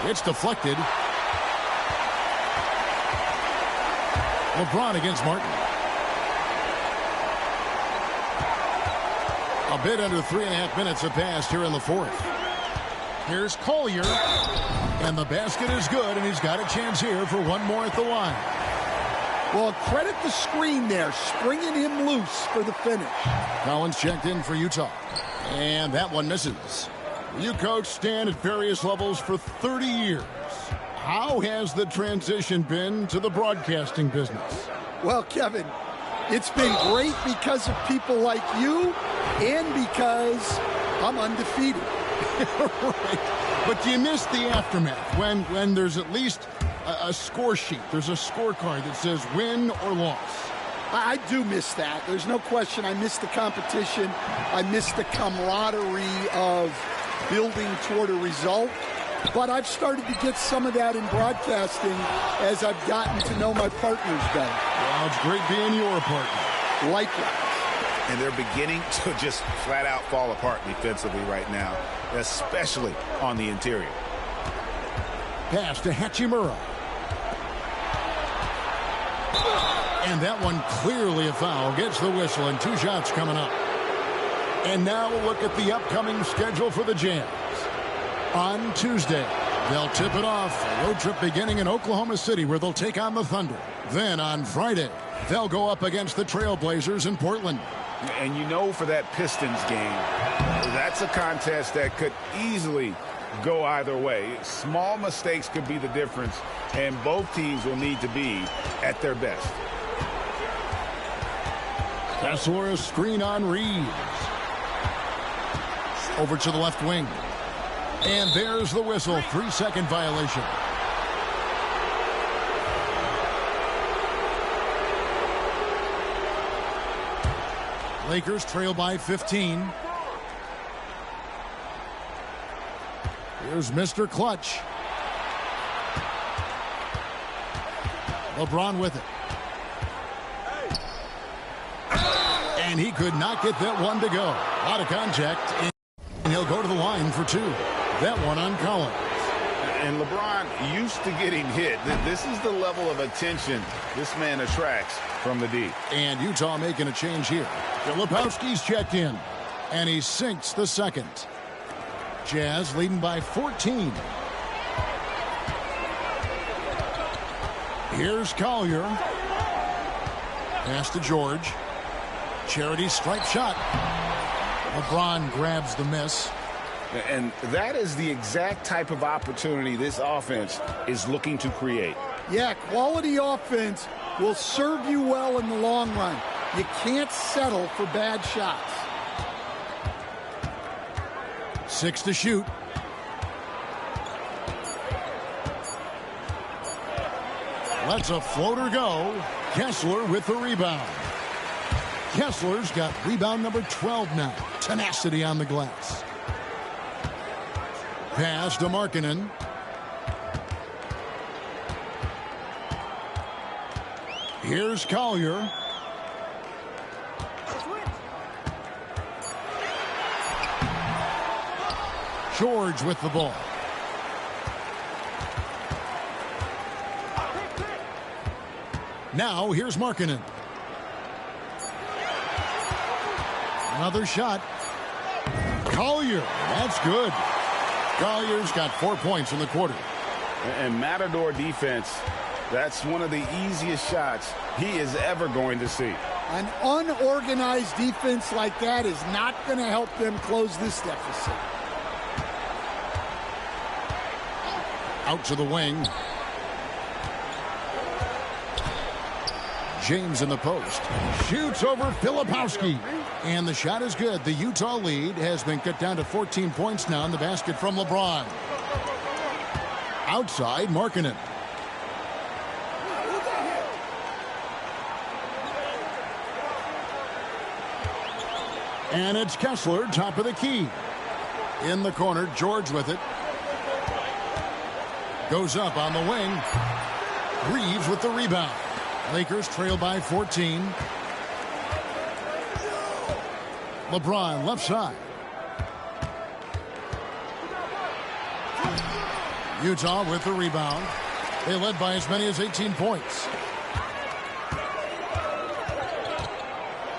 S1: It's deflected. LeBron against Martin. A bit under 3.5 minutes have passed here in the fourth. Here's Collier. And the basket is good, and he's got a chance here for one more at the line.
S2: Well, credit the screen there, springing him loose for the finish.
S1: Collins checked in for Utah. And that one misses. You coach Stan at various levels for 30 years. How has the transition been to the broadcasting business?
S2: Well, Kevin, it's been great because of people like you and because I'm undefeated.
S1: Right. But do you miss the aftermath when there's at least a score sheet? There's a scorecard that says win or loss.
S2: I do miss that. There's no question. I miss the competition. I miss the camaraderie of building toward a result. But I've started to get some of that in broadcasting as I've gotten to know my partners better.
S1: Well, it's great being your partner.
S2: Likewise.
S3: And they're beginning to just flat out fall apart defensively right now, especially on the interior.
S1: Pass to Hachimura. And that one clearly a foul. Gets the whistle, and 2 shots coming up. And now we'll look at the upcoming schedule for the Jazz. On Tuesday, they'll tip it off. A road trip beginning in Oklahoma City where they'll take on the Thunder. Then on Friday, they'll go up against the Trailblazers in Portland.
S3: And you know, for that Pistons game, that's a contest that could easily go either way. Small mistakes could be the difference, and both teams will need to be at their best.
S1: Kessler, a screen on Reeves. Over to the left wing. And there's the whistle. 3-second violation. Lakers trail by 15. Here's Mr. Clutch. LeBron with it. And he could not get that one to go. A lot of contact. And he'll go to the line for 2. That one on Collins.
S3: And LeBron used to getting hit. This is the level of attention this man attracts from the D.
S1: And Utah making a change here. Filipowski's checked in. And he sinks the second. Jazz leading by 14. Here's Collier. Pass to George. Charity stripe shot. LeBron grabs the miss.
S3: And that is the exact type of opportunity this offense is looking to create.
S2: Yeah, quality offense will serve you well in the long run. You can't settle for bad shots.
S1: 6 to shoot. Lets a floater go. Kessler with the rebound. Kessler's got rebound number 12 now. Tenacity on the glass. Pass to Markkanen. Here's Collier. George with the ball. Now here's Markkanen. Another shot. Collier. That's good. Collier's got 4 points in the quarter.
S3: And Matador defense, that's one of the easiest shots he is ever going to see.
S2: An unorganized defense like that is not going to help them close this deficit.
S1: Out to the wing. James in the post. Shoots over Filipowski. And the shot is good. The Utah lead has been cut down to 14 points now in the basket from LeBron. Outside, Markkanen. And it's Kessler, top of the key. In the corner, George with it. Goes up on the wing. Reeves with the rebound. Lakers trail by 14. LeBron left side. Utah with the rebound. They led by as many as 18 points.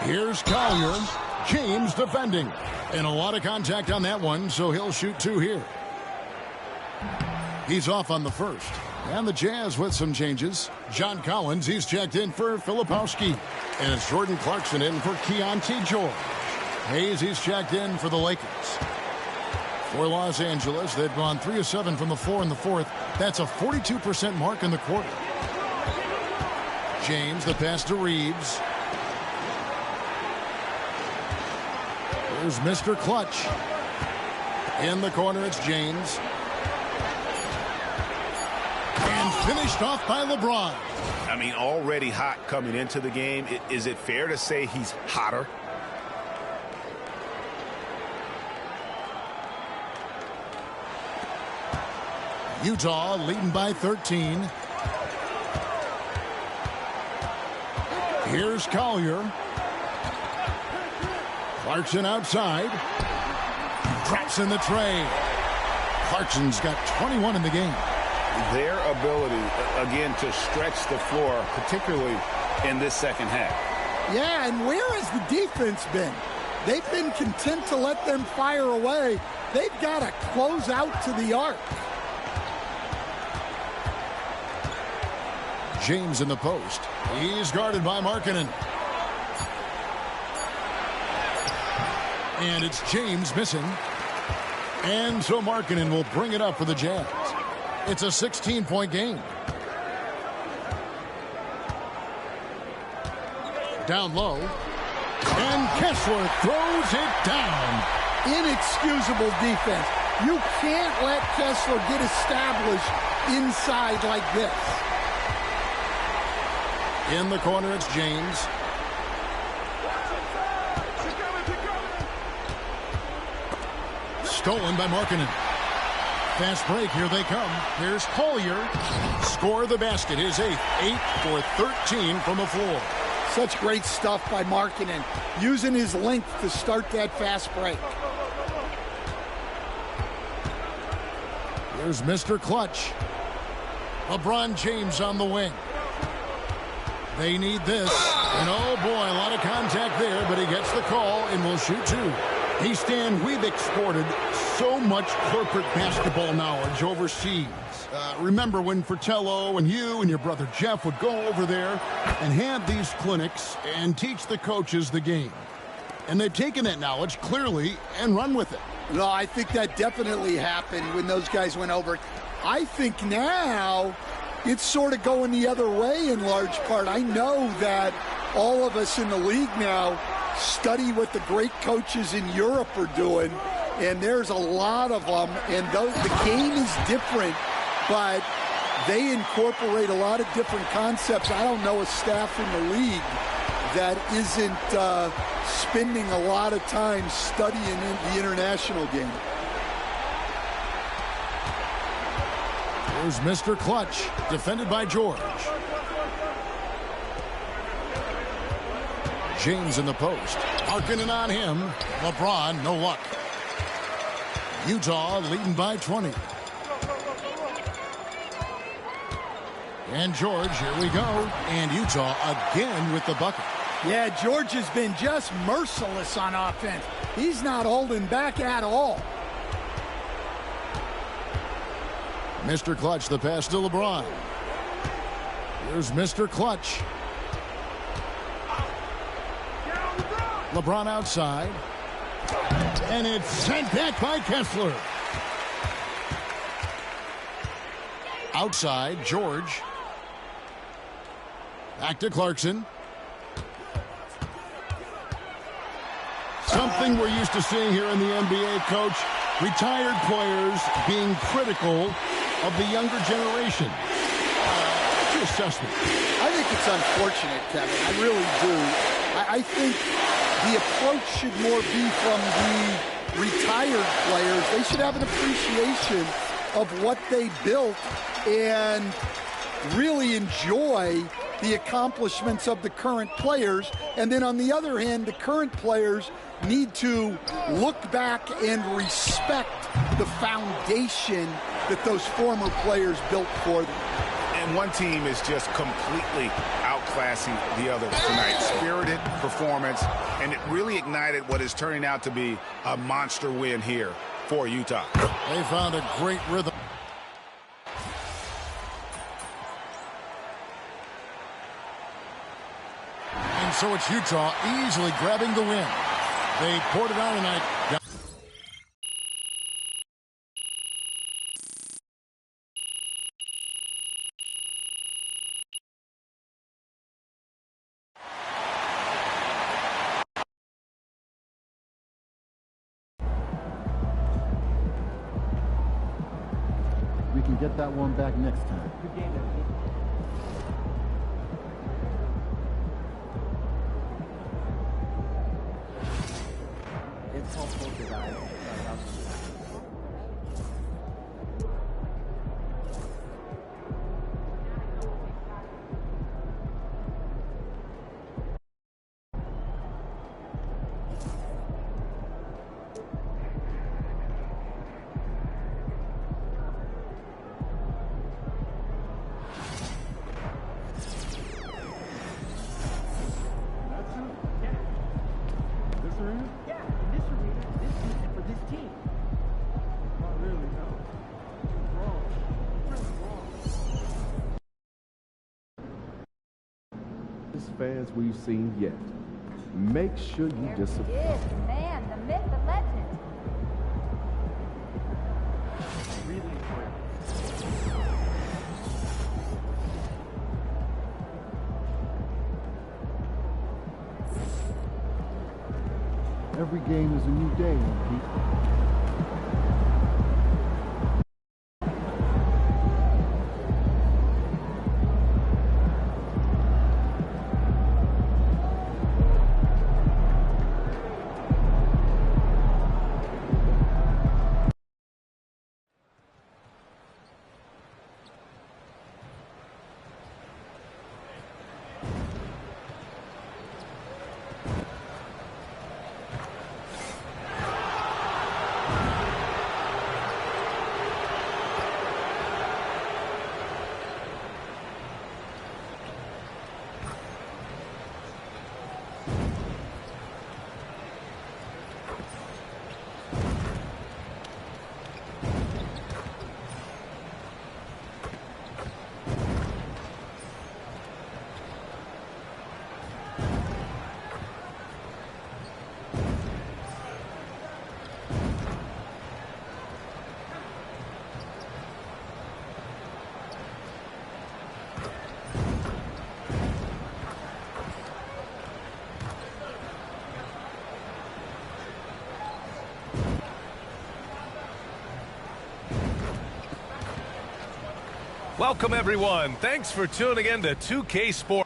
S1: Here's Collier. James defending. And a lot of contact on that one, so he'll shoot 2 here. He's off on the first. And the Jazz with some changes. John Collins, he's checked in for Filipowski. And it's Jordan Clarkson in for Keontae George. Hayes, he's checked in for the Lakers. For Los Angeles, they've gone 3 of 7 from the floor in the fourth. That's a 42% mark in the quarter. James, the pass to Reeves. Here's Mr. Clutch. In the corner, it's James. And finished off by LeBron.
S5: I mean, already hot coming into the game. Is it fair to say he's hotter?
S1: Utah leading by 13. Here's Collier. Clarkson outside. Drops in the tray. Clarkson's got 21 in the game.
S3: Their ability, again, to stretch the floor, particularly in this second half.
S2: Yeah, and where has the defense been? They've been content to let them fire away. They've got to close out to the arc.
S1: James in the post. He's guarded by Markkanen. And it's James missing. And so Markkanen will bring it up for the Jazz. It's a 16-point game. Down low. And Kessler throws it down.
S2: Inexcusable defense. You can't let Kessler get established inside like this.
S1: In the corner, it's James. Stolen by Markkanen. Fast break, here they come. Here's Collier. Score the basket, his 8th. 8 for 13 from the floor.
S2: Such great stuff by Markkanen, using his length to start that fast break.
S1: Here's Mr. Clutch. LeBron James on the wing. They need this. And oh boy, a lot of contact there, but he gets the call and will shoot 2. Hey Stan, we've exported so much corporate basketball knowledge overseas. Remember when Fratello and you and your brother Jeff would go over there and have these clinics and teach the coaches the game. And they've taken that knowledge clearly and run with it.
S2: No, I think that definitely happened when those guys went over. I think now it's sort of going the other way in large part. I know that all of us in the league now study what the great coaches in Europe are doing, and there's a lot of them, and the game is different, but they incorporate a lot of different concepts. I don't know a staff in the league that isn't spending a lot of time studying the international game.
S1: Here's Mr. Clutch, defended by George. James in the post. Markkanen on him. LeBron, no luck. Utah leading by 20. And George, here we go. And Utah again with the bucket.
S2: Yeah, George has been just merciless on offense. He's not holding back at all.
S1: Mr. Clutch, the pass to LeBron. Here's Mr. Clutch. LeBron outside. And it's sent back by Kessler. Outside, George. Back to Clarkson. Something we're used to seeing here in the NBA, Coach. Retired players being critical of the younger generation. What's your assessment?
S2: I think it's unfortunate, Kevin. I really do. I think the approach should more be from the retired players. They should have an appreciation of what they built and really enjoy the accomplishments of the current players. And then on the other hand, the current players need to look back and respect the foundation that those former players built for them.
S3: And one team is just completely outclassing the other tonight. Spirited performance, and it really ignited what is turning out to be a monster win here for Utah.
S1: They found a great rhythm. And so it's Utah easily grabbing the win. They poured it on tonight.
S10: We can get that one back next time. Good game, it's helpful to guys.
S11: Fans we've seen yet. Make sure you disappoint.
S12: Yes, the man, the myth, the legend.
S11: Really important.
S10: Every game is a new day, Pete.
S13: Welcome, everyone. Thanks for tuning in to 2K Sport.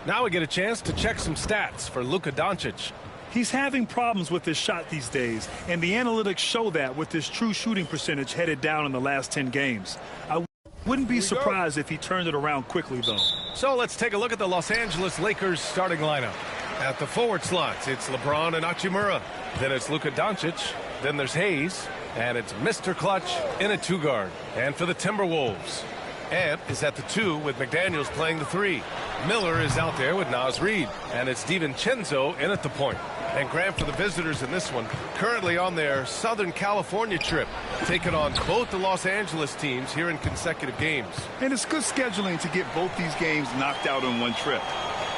S13: Now we get a chance to check some stats for Luka Doncic.
S14: He's having problems with his shot these days, and the analytics show that with his true shooting percentage headed down in the last 10 games. I wouldn't be surprised if he turned it around quickly, though.
S13: So let's take a look at the Los Angeles Lakers starting lineup. At the forward slots, it's LeBron and Hachimura. Then it's Luka Doncic. Then there's Hayes, and it's Mr. Clutch in a 2-guard. And for the Timberwolves, Ant is at the 2 with McDaniels playing the 3. Miller is out there with Naz Reid, and it's DiVincenzo in at the point. And Grant, for the visitors in this one, currently on their Southern California trip, taking on both the Los Angeles teams here in consecutive games.
S14: And it's good scheduling to get both these games knocked out on one trip.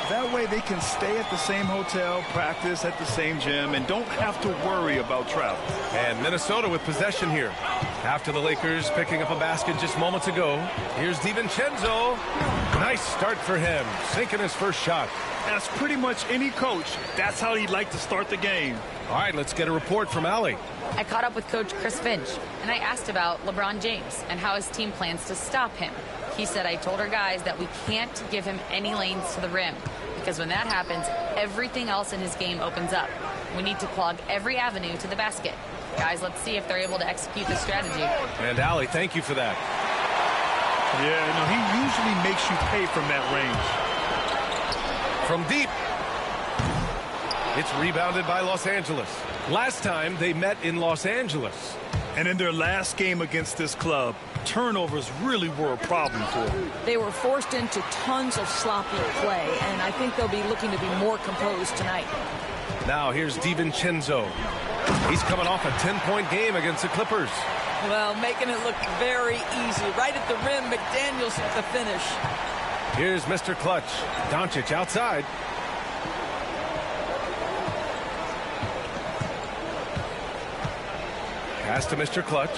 S14: That way they can stay at the same hotel, practice at the same gym, and don't have to worry about travel.
S13: And Minnesota with possession here. After the Lakers picking up a basket just moments ago, here's DiVincenzo. Nice start for him, sinking his first shot.
S14: That's pretty much any coach. That's how he'd like to start the game.
S13: All right, let's get a report from Allie.
S15: I caught up with Coach Chris Finch, and I asked about LeBron James and how his team plans to stop him. He said, I told our guys that we can't give him any lanes to the rim, because when that happens, everything else in his game opens up. We need to clog every avenue to the basket. Guys, let's see if they're able to execute this strategy.
S13: And Allie, thank you for that.
S14: Yeah, no, he usually makes you pay from that range.
S13: From deep. It's rebounded by Los Angeles. Last time they met in Los Angeles.
S14: And in their last game against this club, turnovers really were a problem for them.
S16: They were forced into tons of sloppy play, and I think they'll be looking to be more composed tonight.
S13: Now here's DiVincenzo. He's coming off a 10-point game against the Clippers.
S16: Well, making it look very easy. Right at the rim, McDaniels with the finish.
S13: Here's Mr. Clutch. Doncic outside. Pass to Mr. Clutch.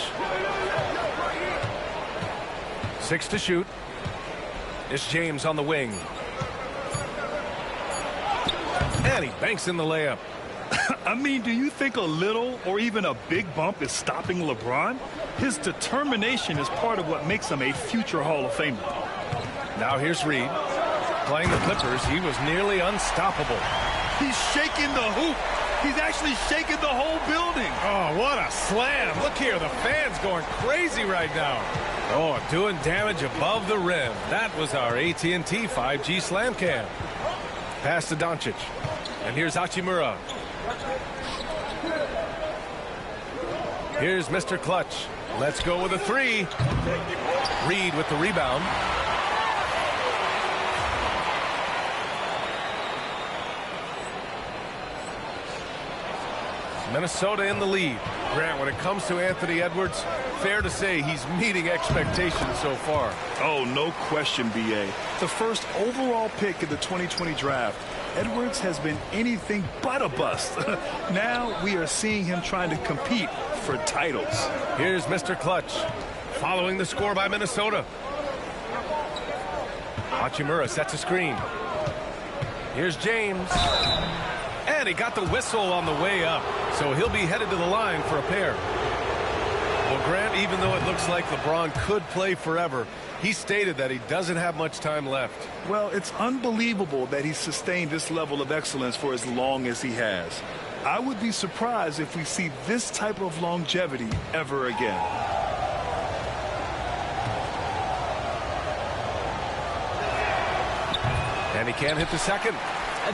S13: 6 to shoot. It's James on the wing. And he banks in the layup.
S14: I mean, do you think a little or even a big bump is stopping LeBron? His determination is part of what makes him a future Hall of Famer.
S13: Now here's Reid. Playing the Clippers, he was nearly unstoppable.
S14: He's shaking the hoop. He's actually shaking the whole building.
S13: Oh, what a slam. Look here, the fans going crazy right now. Oh, doing damage above the rim. That was our AT&T 5G slam cam. Pass to Doncic. And here's Hachimura. Here's Mr. Clutch. Let's go with a 3. Reid with the rebound. Minnesota in the lead. Grant, when it comes to Anthony Edwards, fair to say he's meeting expectations so far.
S14: Oh, no question, B.A. The first overall pick in the 2020 draft, Edwards has been anything but a bust. Now we are seeing him trying to compete for titles.
S13: Here's Mr. Clutch, following the score by Minnesota. Hachimura sets a screen. Here's James. And he got the whistle on the way up, so he'll be headed to the line for a pair. Well, Grant, even though it looks like LeBron could play forever, he stated that he doesn't have much time left.
S14: Well, it's unbelievable that he's sustained this level of excellence for as long as he has. I would be surprised if we see this type of longevity ever again.
S13: And he can't hit the second.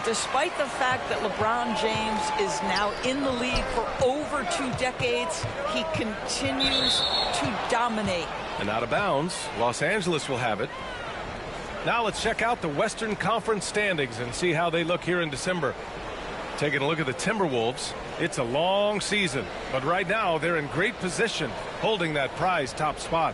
S16: Despite the fact that LeBron James is now in the league for over 2 decades, he continues to dominate.
S13: And out of bounds, Los Angeles will have it. Now let's check out the Western Conference standings and see how they look here in December. Taking a look at the Timberwolves, it's a long season, but right now they're in great position, holding that prize top spot.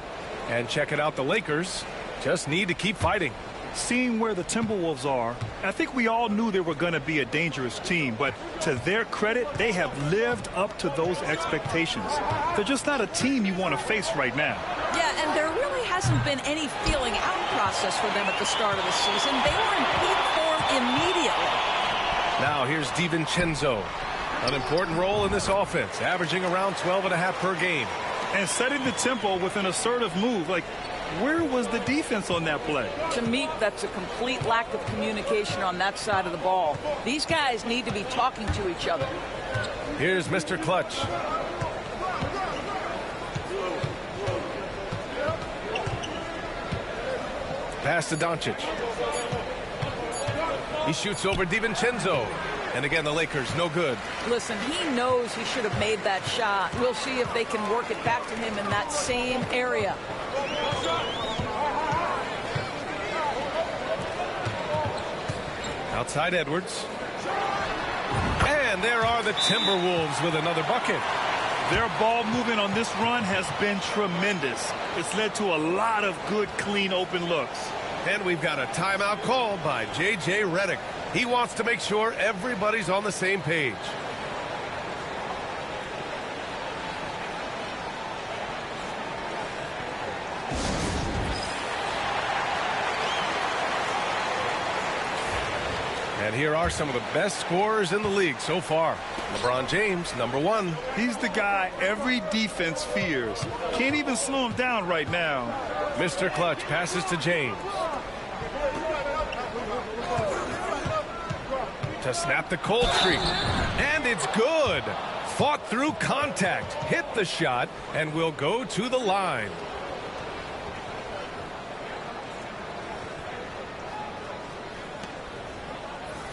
S13: And checking out the Lakers, just need to keep fighting.
S14: Seeing where the Timberwolves are, I think we all knew they were going to be a dangerous team, but to their credit, they have lived up to those expectations. They're just not a team you want to face right now.
S16: Yeah, and there really hasn't been any feeling out process for them at the start of the season. They were in peak form immediately.
S13: Now here's DiVincenzo. An important role in this offense, averaging around 12.5 per game.
S14: And setting the tempo with an assertive move. Like, where was the defense on that play?
S16: To me, that's a complete lack of communication on that side of the ball. These guys need to be talking to each other.
S13: Here's Mr. Clutch. Pass to Doncic. He shoots over DiVincenzo. And again, the Lakers, no good.
S16: Listen, he knows he should have made that shot. We'll see if they can work it back to him in that same area.
S13: Outside Edwards. And there are the Timberwolves with another bucket.
S14: Their ball movement on this run has been tremendous. It's led to a lot of good, clean, open looks.
S13: And we've got a timeout called by J.J. Redick. He wants to make sure everybody's on the same page. And here are some of the best scorers in the league so far. LeBron James, number 1.
S14: He's the guy every defense fears. Can't even slow him down right now.
S13: Mr. Clutch passes to James. To snap the cold streak. And it's good. Fought through contact. Hit the shot and will go to the line.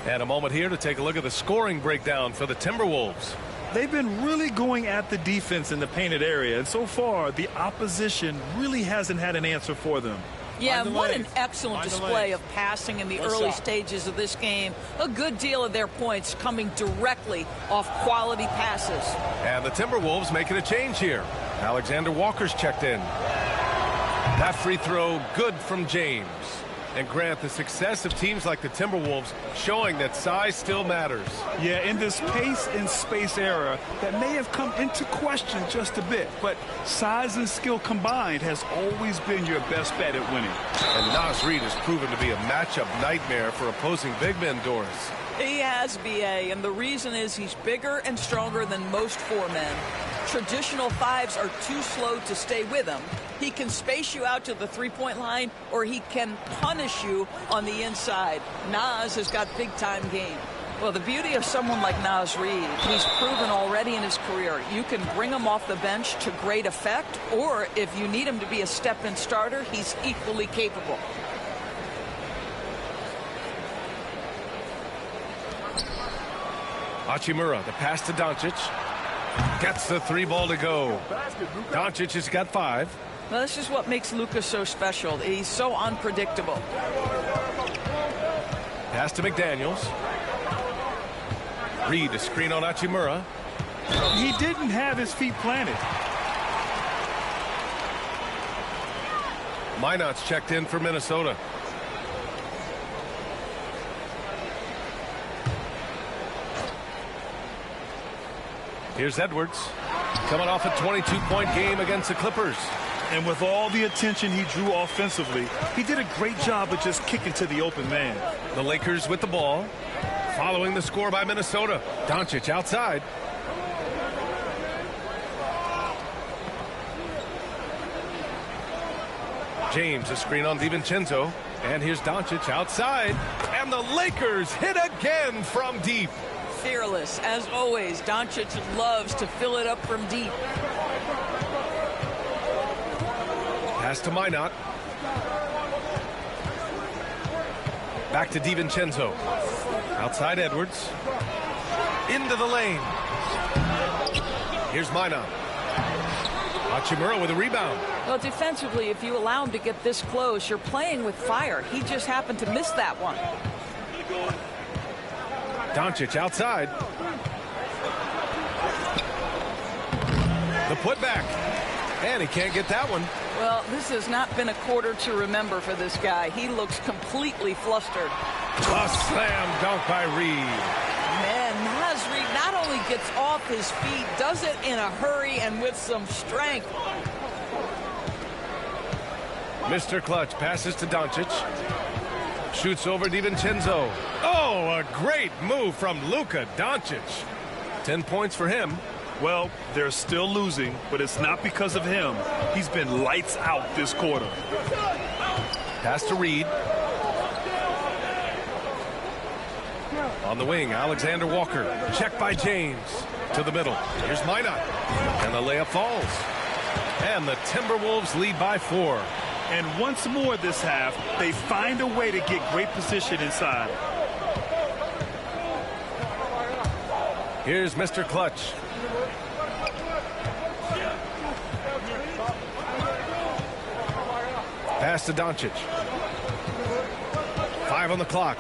S13: And a moment here to take a look at the scoring breakdown for the Timberwolves.
S14: They've been really going at the defense in the painted area, and so far the opposition really hasn't had an answer for them.
S16: Yeah, what an excellent display of passing in the early stages of this game. A good deal of their points coming directly off quality passes.
S13: And the Timberwolves making a change here. Alexander Walker's checked in. That free throw good from James. And Grant, the success of teams like the Timberwolves showing that size still matters.
S14: Yeah, in this pace and space era that may have come into question just a bit, but size and skill combined has always been your best bet at winning.
S13: And Naz Reid has proven to be a matchup nightmare for opposing big men, Doris.
S16: He has, B.A., and the reason is he's bigger and stronger than most 4 men. Traditional 5s are too slow to stay with him. He can space you out to the three-point line, or he can punish you on the inside. Naz has got big-time game. Well, the beauty of someone like Naz Reid, he's proven already in his career, you can bring him off the bench to great effect, or if you need him to be a step-in starter, he's equally capable.
S13: Hachimura, the pass to Doncic. Gets the 3 ball to go. Doncic has got 5.
S16: Well, this is what makes Luka so special. He's so unpredictable.
S13: Pass to McDaniels. Reid, a screen on Hachimura.
S14: He didn't have his feet planted.
S13: Minot's checked in for Minnesota. Here's Edwards, coming off a 22-point game against the Clippers.
S14: And with all the attention he drew offensively, he did a great job of just kicking to the open man.
S13: The Lakers with the ball, following the score by Minnesota. Doncic outside. James, a screen on DiVincenzo. And here's Doncic outside. And the Lakers hit again from deep.
S16: Fearless, as always. Doncic loves to fill it up from deep.
S13: Pass to Minot. Back to DiVincenzo. Outside Edwards. Into the lane. Here's Minot. Hachimura with a rebound.
S16: Well, defensively, if you allow him to get this close, you're playing with fire. He just happened to miss that one.
S13: Doncic outside. The putback. And he can't get that one.
S16: Well, this has not been a quarter to remember for this guy. He looks completely flustered.
S13: A slam dunk by Reid.
S16: Man, Naz Reid not only gets off his feet, does it in a hurry and with some strength.
S13: Mr. Clutch passes to Doncic. Shoots over DiVincenzo. Oh, a great move from Luka Doncic. 10 points for him.
S14: Well, they're still losing, but it's not because of him. He's been lights out this quarter.
S13: Pass to Reid. On the wing, Alexander Walker. Checked by James. To the middle. Here's Minot. And the layup falls. And the Timberwolves lead by 4.
S14: And once more this half, they find a way to get great position inside.
S13: Here's Mr. Clutch. Pass to Doncic. 5 on the clock.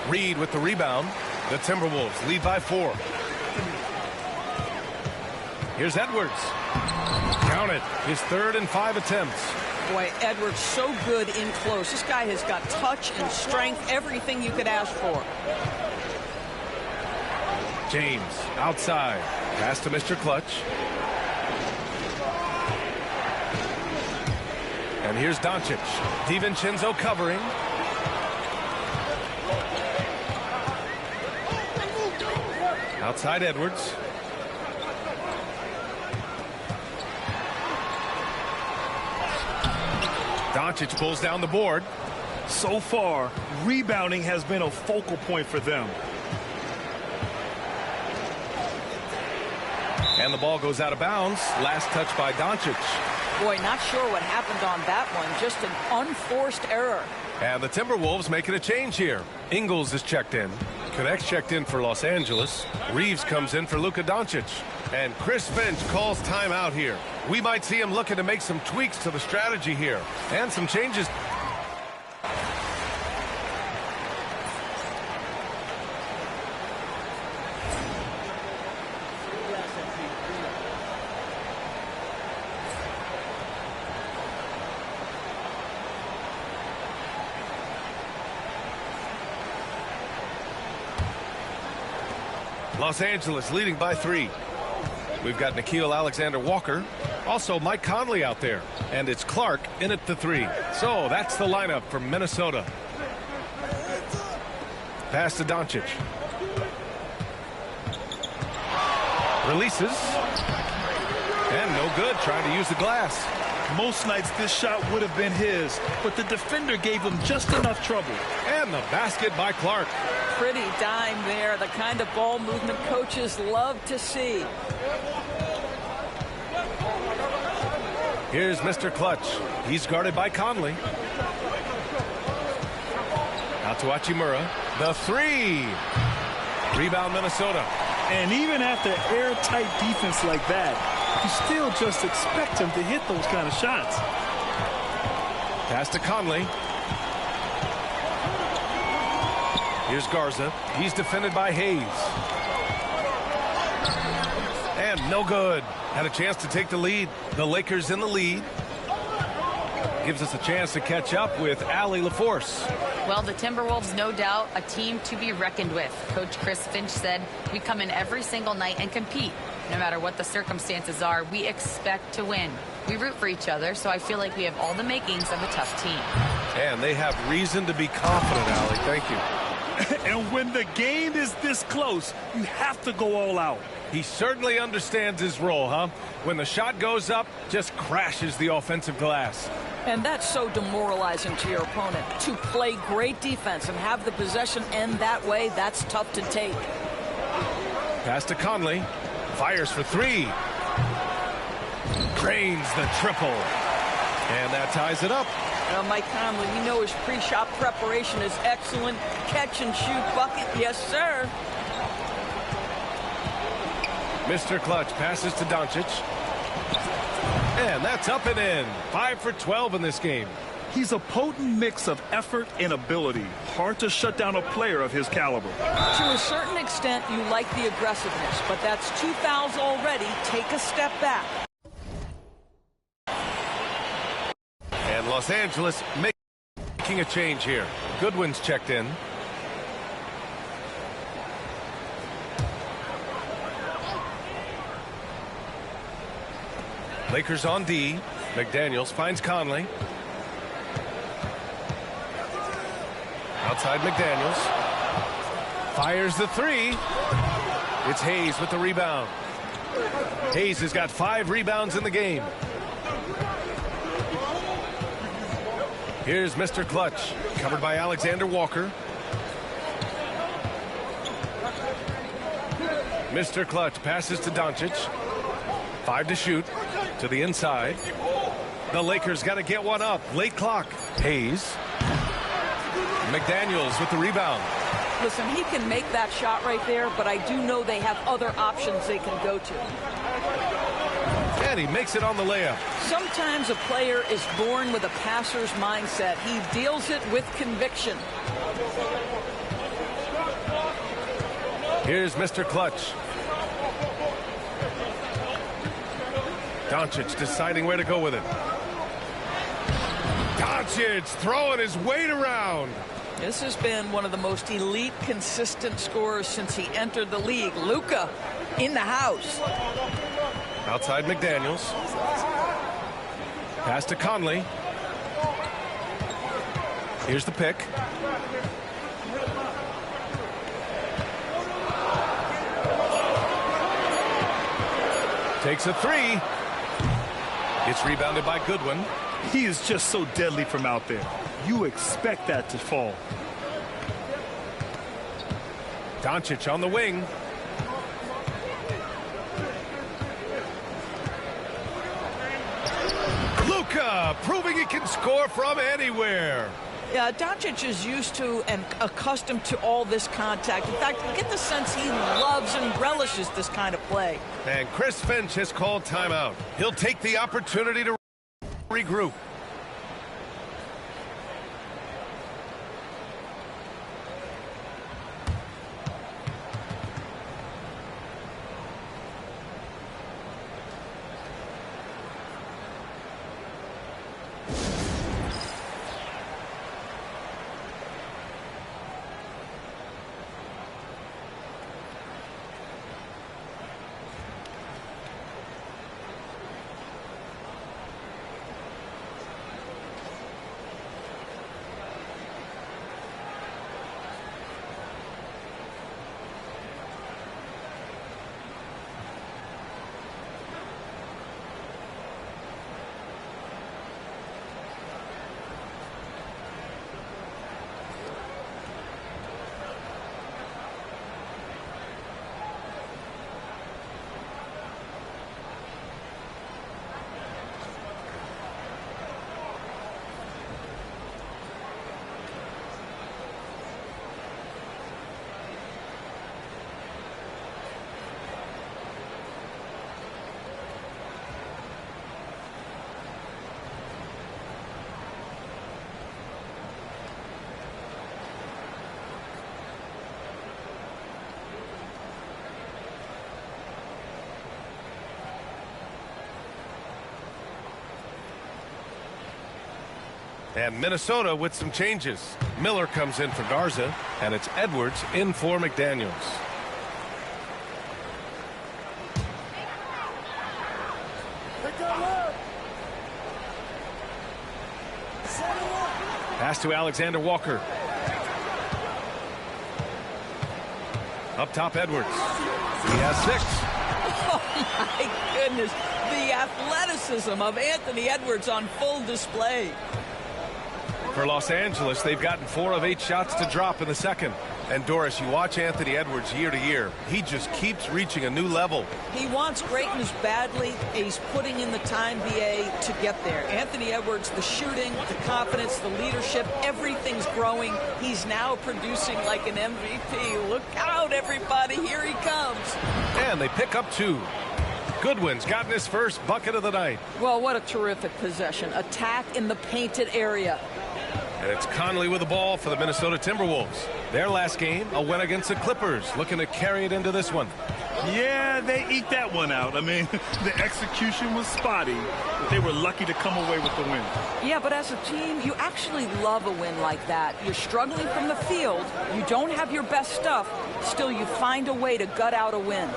S13: Reed with the rebound. The Timberwolves lead by 4. Here's Edwards. Count it. His 3rd and 5 attempts.
S16: Boy, Edwards so good in close. This guy has got touch and strength, everything you could ask for.
S13: James outside. Pass to Mr. Clutch. And here's Doncic. DiVincenzo covering. Outside Edwards. Doncic pulls down the board.
S14: So far, rebounding has been a focal point for them.
S13: And the ball goes out of bounds. Last touch by Doncic.
S16: Boy, not sure what happened on that one. Just an unforced error.
S13: And the Timberwolves making a change here. Ingles is checked in. Connects checked in for Los Angeles. Reeves comes in for Luka Doncic. And Chris Finch calls timeout here. We might see him looking to make some tweaks to the strategy here. And some changes. Los Angeles leading by 3. We've got Nickeil Alexander-Walker. Also Mike Conley out there. And it's Clark in at the 3. So that's the lineup for Minnesota. Pass to Doncic. Releases. And no good, trying to use the glass.
S14: Most nights this shot would have been his, but the defender gave him just enough trouble.
S13: And the basket by Clark.
S16: Pretty dime there, the kind of ball movement coaches love to see.
S13: Here's Mr. Clutch. He's guarded by Conley. Out to Hachimura. The 3. Rebound Minnesota.
S14: And even after airtight defense like that, you still just expect him to hit those kind of shots.
S13: Pass to Conley. Here's Garza. He's defended by Hayes. And no good. Had a chance to take the lead. The Lakers in the lead. Gives us a chance to catch up with Allie LaForce.
S15: Well, the Timberwolves, no doubt, a team to be reckoned with. Coach Chris Finch said, we come in every single night and compete. No matter what the circumstances are, we expect to win. We root for each other, so I feel like we have all the makings of a tough team.
S13: And they have reason to be confident, Allie. Thank you.
S14: And when the game is this close, you have to go all out.
S13: He certainly understands his role, huh? When the shot goes up, just crashes the offensive glass.
S16: And that's so demoralizing to your opponent. To play great defense and have the possession end that way, that's tough to take.
S13: Pass to Conley. Fires for 3. Drains the triple. And that ties it up.
S16: Now, Mike Conley, we know his pre-shot preparation is excellent. Catch and shoot bucket, yes, sir.
S13: Mr. Clutch passes to Doncic. And that's up and in. 5 for 12 in this game.
S14: He's a potent mix of effort and ability. Hard to shut down a player of his caliber.
S16: To a certain extent, you like the aggressiveness, but that's 2 fouls already. Take a step back.
S13: And Los Angeles making a change here. Goodwin's checked in. Lakers on D. McDaniels finds Conley. Outside McDaniels. Fires the 3. It's Hayes with the rebound. Hayes has got 5 rebounds in the game. Here's Mr. Clutch, covered by Alexander Walker. Mr. Clutch passes to Doncic. 5 to shoot. To the inside. The Lakers got to get one up. Late clock. Hayes. McDaniels with the rebound.
S16: Listen, he can make that shot right there, but I do know they have other options they can go to.
S13: And he makes it on the layup.
S16: Sometimes a player is born with a passer's mindset. He deals it with conviction.
S13: Here's Mr. Clutch. Doncic deciding where to go with it. Doncic throwing his weight around.
S16: This has been one of the most elite, consistent scorers since he entered the league. Luka in the house.
S13: Outside McDaniels. Pass to Conley. Here's the pick. Takes a three. It's rebounded by Goodwin.
S14: He is just so deadly from out there. You expect that to fall.
S13: Doncic on the wing. Luka proving he can score from anywhere.
S16: Yeah, Doncic is used to and accustomed to all this contact. In fact, you get the sense he loves and relishes this kind of play.
S13: And Chris Finch has called timeout. He'll take the opportunity to regroup. And Minnesota with some changes. Miller comes in for Garza, and it's Edwards in for McDaniels. Pass to Alexander Walker. Up top, Edwards. He has 6.
S16: Oh, my goodness. The athleticism of Anthony Edwards on full display.
S13: For Los Angeles, they've gotten 4 of 8 shots to drop in the second. And Doris, you watch Anthony Edwards year to year. He just keeps reaching a new level.
S16: He wants greatness badly. He's putting in the time, BA, to get there. Anthony Edwards, the shooting, the confidence, the leadership, everything's growing. He's now producing like an MVP. Look out, everybody. Here he comes.
S13: And they pick up 2. Goodwin's gotten his first bucket of the night.
S16: Well, what a terrific possession. Attack in the painted area.
S13: And it's Conley with the ball for the Minnesota Timberwolves. Their last game, a win against the Clippers, looking to carry it into this one.
S14: Yeah, they eke that one out. I mean, the execution was spotty, but they were lucky to come away with the win.
S16: Yeah, but as a team, you actually love a win like that. You're struggling from the field. You don't have your best stuff. Still, you find a way to gut out a win.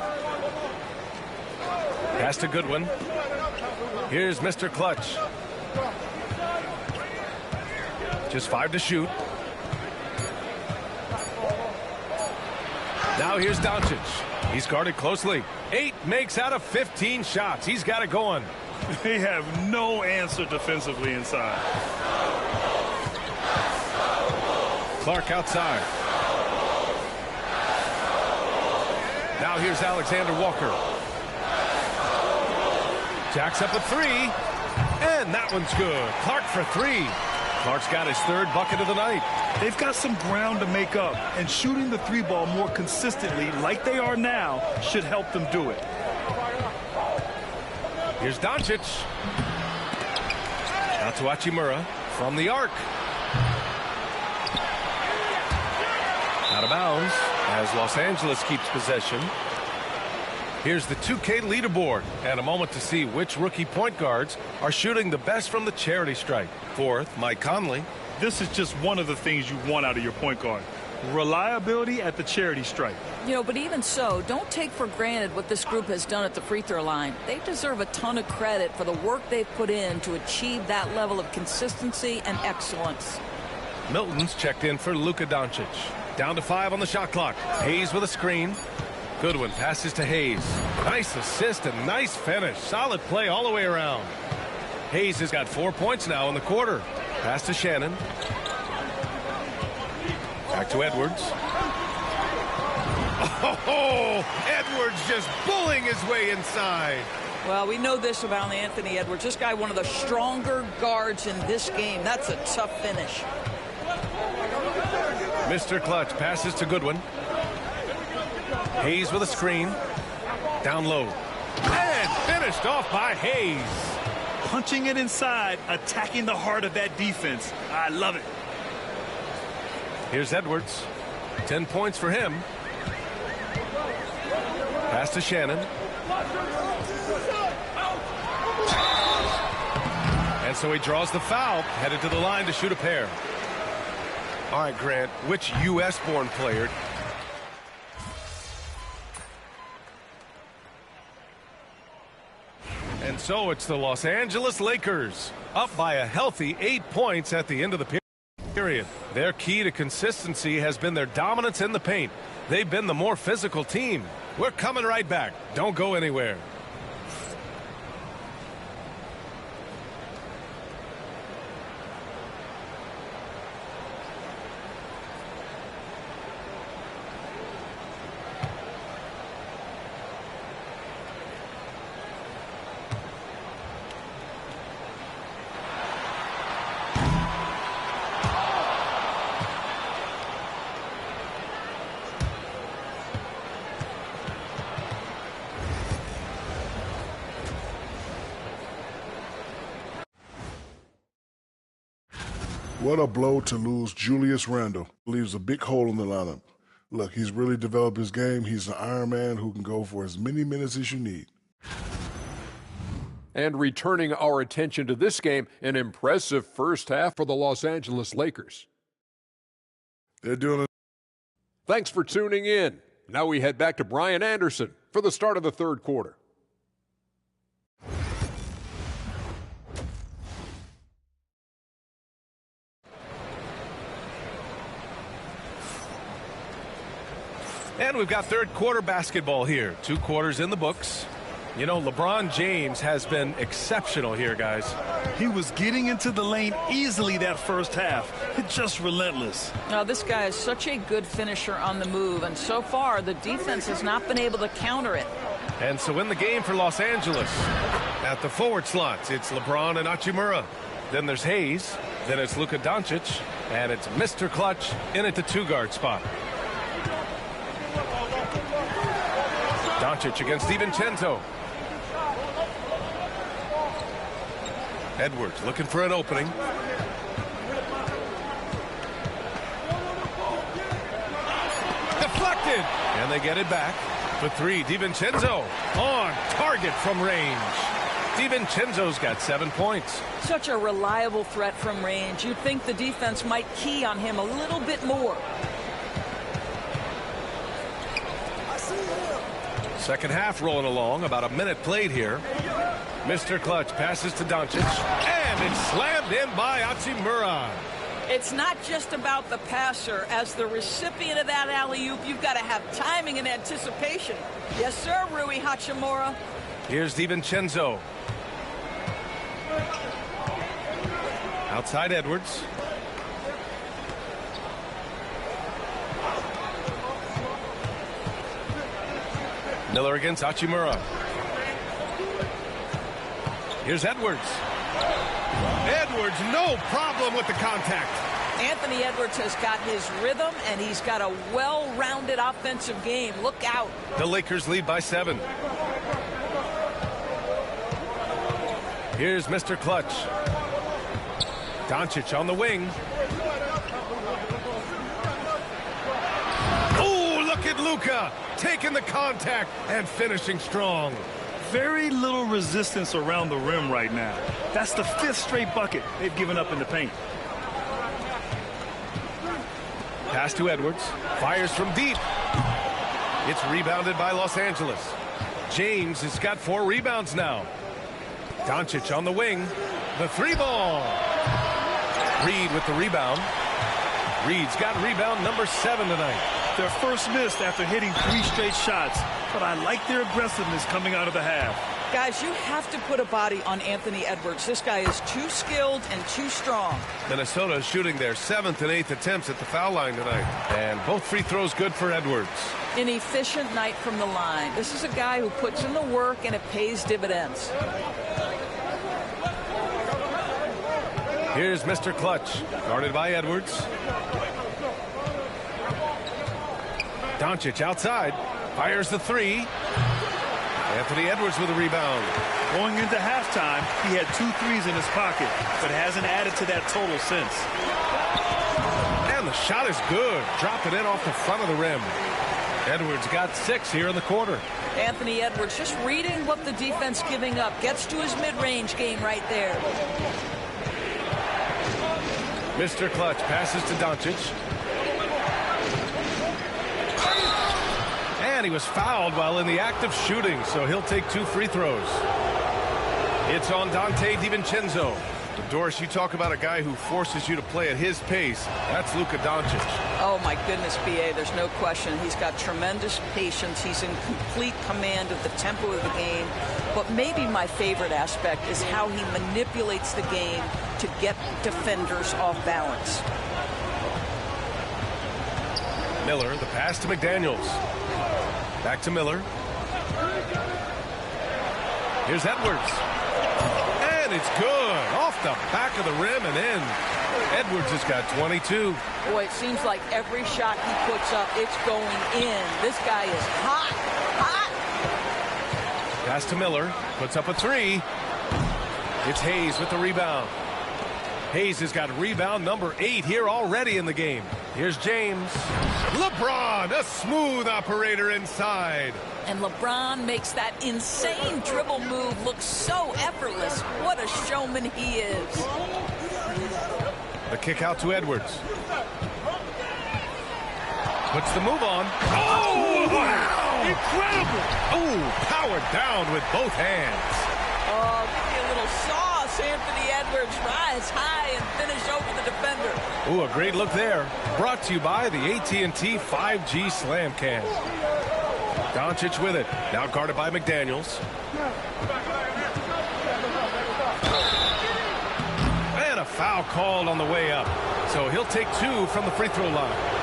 S13: Pass to Goodwin. Here's Mr. Clutch. Just 5 to shoot. Now here's Doncic. He's guarded closely. 8 makes out of 15 shots. He's got it going.
S14: They have no answer defensively inside.
S13: Clark outside. Now here's Alexander Walker. Jacks up a 3. And that one's good. Clark for 3. Clark's got his third bucket of the night.
S14: They've got some ground to make up, and shooting the three ball more consistently like they are now should help them do it.
S13: Here's Doncic. Out to Hachimura from the arc. Out of bounds as Los Angeles keeps possession. Here's the 2K leaderboard and a moment to see which rookie point guards are shooting the best from the charity stripe. Fourth, Mike Conley.
S14: This is just one of the things you want out of your point guard. Reliability at the charity stripe.
S16: You know, but even so, don't take for granted what this group has done at the free throw line. They deserve a ton of credit for the work they've put in to achieve that level of consistency and excellence.
S13: Milton's checked in for Luka Doncic. Down to 5 on the shot clock. Hayes with a screen. Goodwin passes to Hayes. Nice assist and nice finish. Solid play all the way around. Hayes has got 4 points now in the quarter. Pass to Shannon. Back to Edwards. Oh, Edwards just bullying his way inside.
S16: Well, we know this about Anthony Edwards. This guy, one of the stronger guards in this game. That's a tough finish.
S13: Mr. Clutch passes to Goodwin. Hayes with a screen. Down low. And finished off by Hayes.
S14: Punching it inside, attacking the heart of that defense. I love it.
S13: Here's Edwards. 10 points for him. Pass to Shannon. And so he draws the foul, headed to the line to shoot a pair. All right, Grant, which U.S.-born player? And so it's the Los Angeles Lakers, up by a healthy 8 points at the end of the period. Their key to consistency has been their dominance in the paint. They've been the more physical team. We're coming right back. Don't go anywhere.
S7: What a blow to lose Julius Randle. Leaves a big hole in the lineup. Look, he's really developed his game. He's an Iron Man who can go for as many minutes as you need.
S6: And returning our attention to this game, an impressive first half for the Los Angeles Lakers.
S7: They're doing it.
S6: Thanks for tuning in. Now we head back to Brian Anderson for the start of the third quarter.
S13: And we've got third quarter basketball here. 2 quarters in the books. You know, LeBron James has been exceptional here, guys.
S14: He was getting into the lane easily that first half. Just relentless.
S16: Now, this guy is such a good finisher on the move, and so far the defense has not been able to counter it.
S13: And so in the game for Los Angeles, at the forward slots, it's LeBron and Hachimura. Then there's Hayes. Then it's Luka Doncic. And it's Mr. Clutch in at the 2-guard spot. Doncic against DiVincenzo. Edwards looking for an opening. Deflected. And they get it back. For 3, DiVincenzo on target from range. DiVincenzo's got 7 points.
S16: Such a reliable threat from range. You'd think the defense might key on him a little bit more.
S13: Second half rolling along, about a minute played here. Mr. Clutch passes to Doncic, and it's slammed in by Hachimura.
S16: It's not just about the passer. As the recipient of that alley-oop, you've got to have timing and anticipation. Yes, sir, Rui Hachimura.
S13: Here's DiVincenzo. Outside Edwards. Miller against Hachimura. Here's Edwards. Edwards, no problem with the contact.
S16: Anthony Edwards has got his rhythm, and he's got a well-rounded offensive game. Look out.
S13: The Lakers lead by 7. Here's Mr. Clutch. Doncic on the wing. Oh, look at Luka taking the contact and finishing strong.
S14: Very little resistance around the rim right now. That's the 5th straight bucket they've given up in the paint.
S13: Pass to Edwards. Fires from deep. It's rebounded by Los Angeles. James has got 4 rebounds now. Doncic on the wing. The 3-ball. Reed with the rebound. Reed's got rebound number 7 tonight.
S14: Their first miss after hitting 3 straight shots, but I like their aggressiveness coming out of the half.
S16: Guys, you have to put a body on Anthony Edwards. This guy is too skilled and too strong.
S13: Minnesota is shooting their 7th and 8th attempts at the foul line tonight. And both free throws good for Edwards.
S16: An efficient night from the line. This is a guy who puts in the work and it pays dividends.
S13: Here's Mr. Clutch, guarded by Edwards. Doncic outside, fires the 3. Anthony Edwards with a rebound.
S14: Going into halftime, he had 2 threes in his pocket, but hasn't added to that total since.
S13: And the shot is good. Dropping in off the front of the rim. Edwards got 6 here in the quarter.
S16: Anthony Edwards just reading what the defense giving up. Gets to his mid-range game right there.
S13: Mr. Clutch passes to Doncic. And he was fouled while in the act of shooting, so he'll take 2 free throws. It's on Dante DiVincenzo. Doris, you talk about a guy who forces you to play at his pace. That's Luka Doncic.
S16: Oh, my goodness, B.A., there's no question. He's got tremendous patience. He's in complete command of the tempo of the game. But maybe my favorite aspect is how he manipulates the game to get defenders off balance.
S13: Miller, the pass to McDaniels. Back to Miller. Here's Edwards. And it's good. Off the back of the rim and in. Edwards has got 22.
S16: Boy, it seems like every shot he puts up, it's going in. This guy is hot, hot.
S13: Pass to Miller. Puts up a 3. It's Hayes with the rebound. Hayes has got rebound number 8 here already in the game. Here's James. LeBron, a smooth operator inside.
S16: And LeBron makes that insane dribble move look so effortless. What a showman he is.
S13: The kick out to Edwards. Puts the move on. Oh, wow! Incredible! Oh, powered down with both hands.
S16: Oh, give me a little sauce, Anthony Edwards. Rise high and finish over the defender.
S13: Ooh, a great look there. Brought to you by the AT&T 5G Slam Can. Doncic with it. Now guarded by McDaniels. And a foul called on the way up. So he'll take 2 from the free throw line.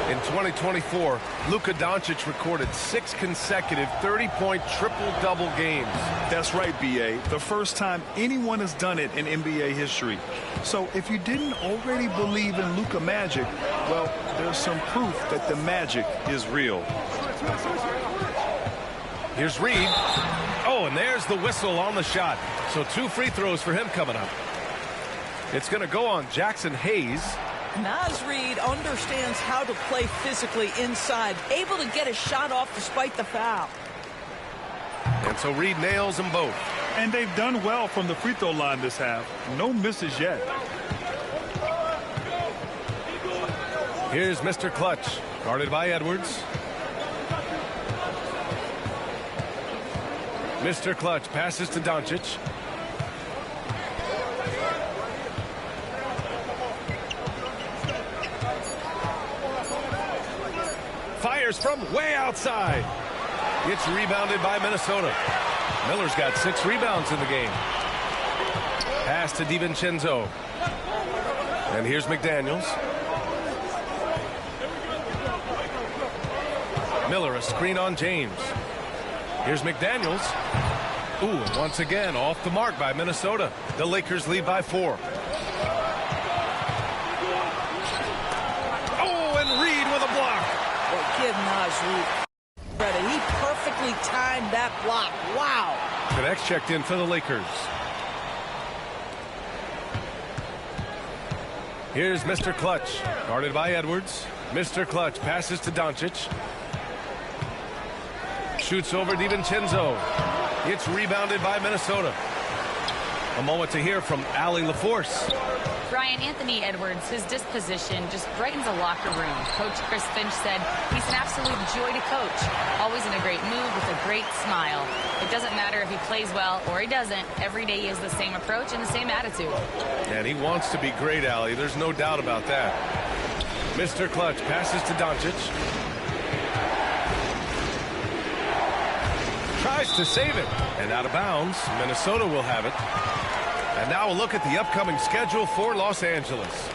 S13: In 2024, Luka Doncic recorded 6 consecutive 30-point triple-double games.
S14: That's right, B.A. The first time anyone has done it in NBA history. So if you didn't already believe in Luka magic, well, there's some proof that the magic is real.
S13: Here's Reed. Oh, and there's the whistle on the shot. So 2 free throws for him coming up. It's going to go on Jackson Hayes.
S16: Naz Reid understands how to play physically inside, able to get a shot off despite the foul.
S13: And so Reed nails them both.
S14: And they've done well from the free throw line this half. No misses yet.
S13: Here's Mr. Clutch, guarded by Edwards. Mr. Clutch passes to Doncic. Fires from way outside. It's rebounded by Minnesota. Miller's got 6 rebounds in the game. Pass to DiVincenzo. And here's McDaniels. Miller, a screen on James. Here's McDaniels. Ooh, and once again, off the mark by Minnesota. The Lakers lead by 4. Oh, and Reed with a block.
S16: Well, give Naz Reed credit. He perfectly timed that block. Wow.
S13: Connects checked in for the Lakers. Here's Mr. Clutch, guarded by Edwards. Mr. Clutch passes to Doncic. Shoots over DiVincenzo. It's rebounded by Minnesota. A moment to hear from Allie LaForce.
S15: Brian, Anthony Edwards, his disposition just brightens a locker room. Coach Chris Finch said he's an absolute joy to coach. Always in a great mood with a great smile. It doesn't matter if he plays well or he doesn't. Every day he has the same approach and the same attitude.
S13: And he wants to be great, Allie. There's no doubt about that. Mr. Clutch passes to Doncic. Tries to save it. And out of bounds. Minnesota will have it. And now a look at the upcoming schedule for Los Angeles.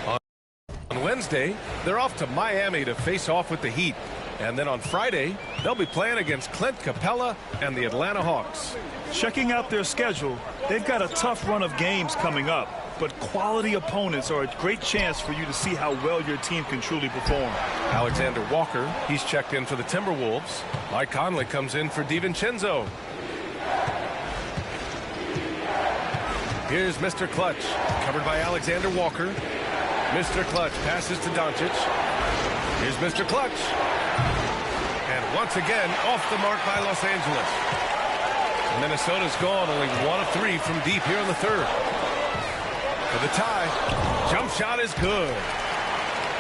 S13: On Wednesday, they're off to Miami to face off with the Heat. And then on Friday, they'll be playing against Clint Capella and the Atlanta Hawks.
S14: Checking out their schedule, they've got a tough run of games coming up. But quality opponents are a great chance for you to see how well your team can truly perform.
S13: Alexander Walker, he's checked in for the Timberwolves. Mike Conley comes in for DiVincenzo. Here's Mr. Clutch, covered by Alexander Walker. Mr. Clutch passes to Doncic. Here's Mr. Clutch. And once again, off the mark by Los Angeles. Minnesota's gone only 1 of 3 from deep here in the third. For the tie, jump shot is good.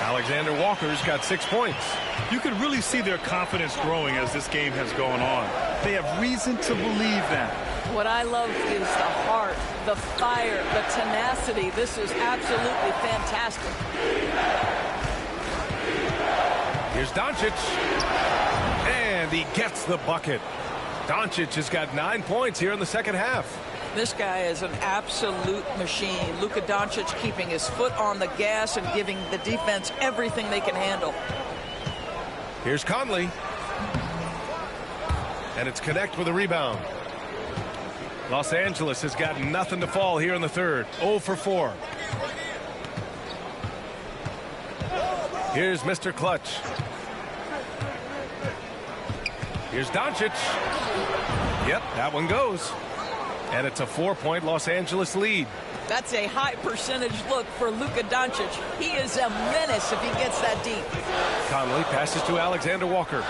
S13: Alexander Walker's got 6 points.
S14: You can really see their confidence growing as this game has gone on. They have reason to believe that.
S16: What I love is the heart, the fire, the tenacity. This is absolutely fantastic.
S13: Here's Doncic. And he gets the bucket. Doncic has got 9 points here in the second half.
S16: This guy is an absolute machine. Luka Doncic keeping his foot on the gas and giving the defense everything they can handle.
S13: Here's Conley. And it's Connect with a rebound. Los Angeles has got nothing to fall here in the third. 0 for 4. Here's Mr. Clutch. Here's Doncic. Yep, that one goes. And it's a 4-point Los Angeles lead.
S16: That's a high percentage look for Luka Doncic. He is a menace if he gets that deep.
S13: Conley passes to Alexander Walker.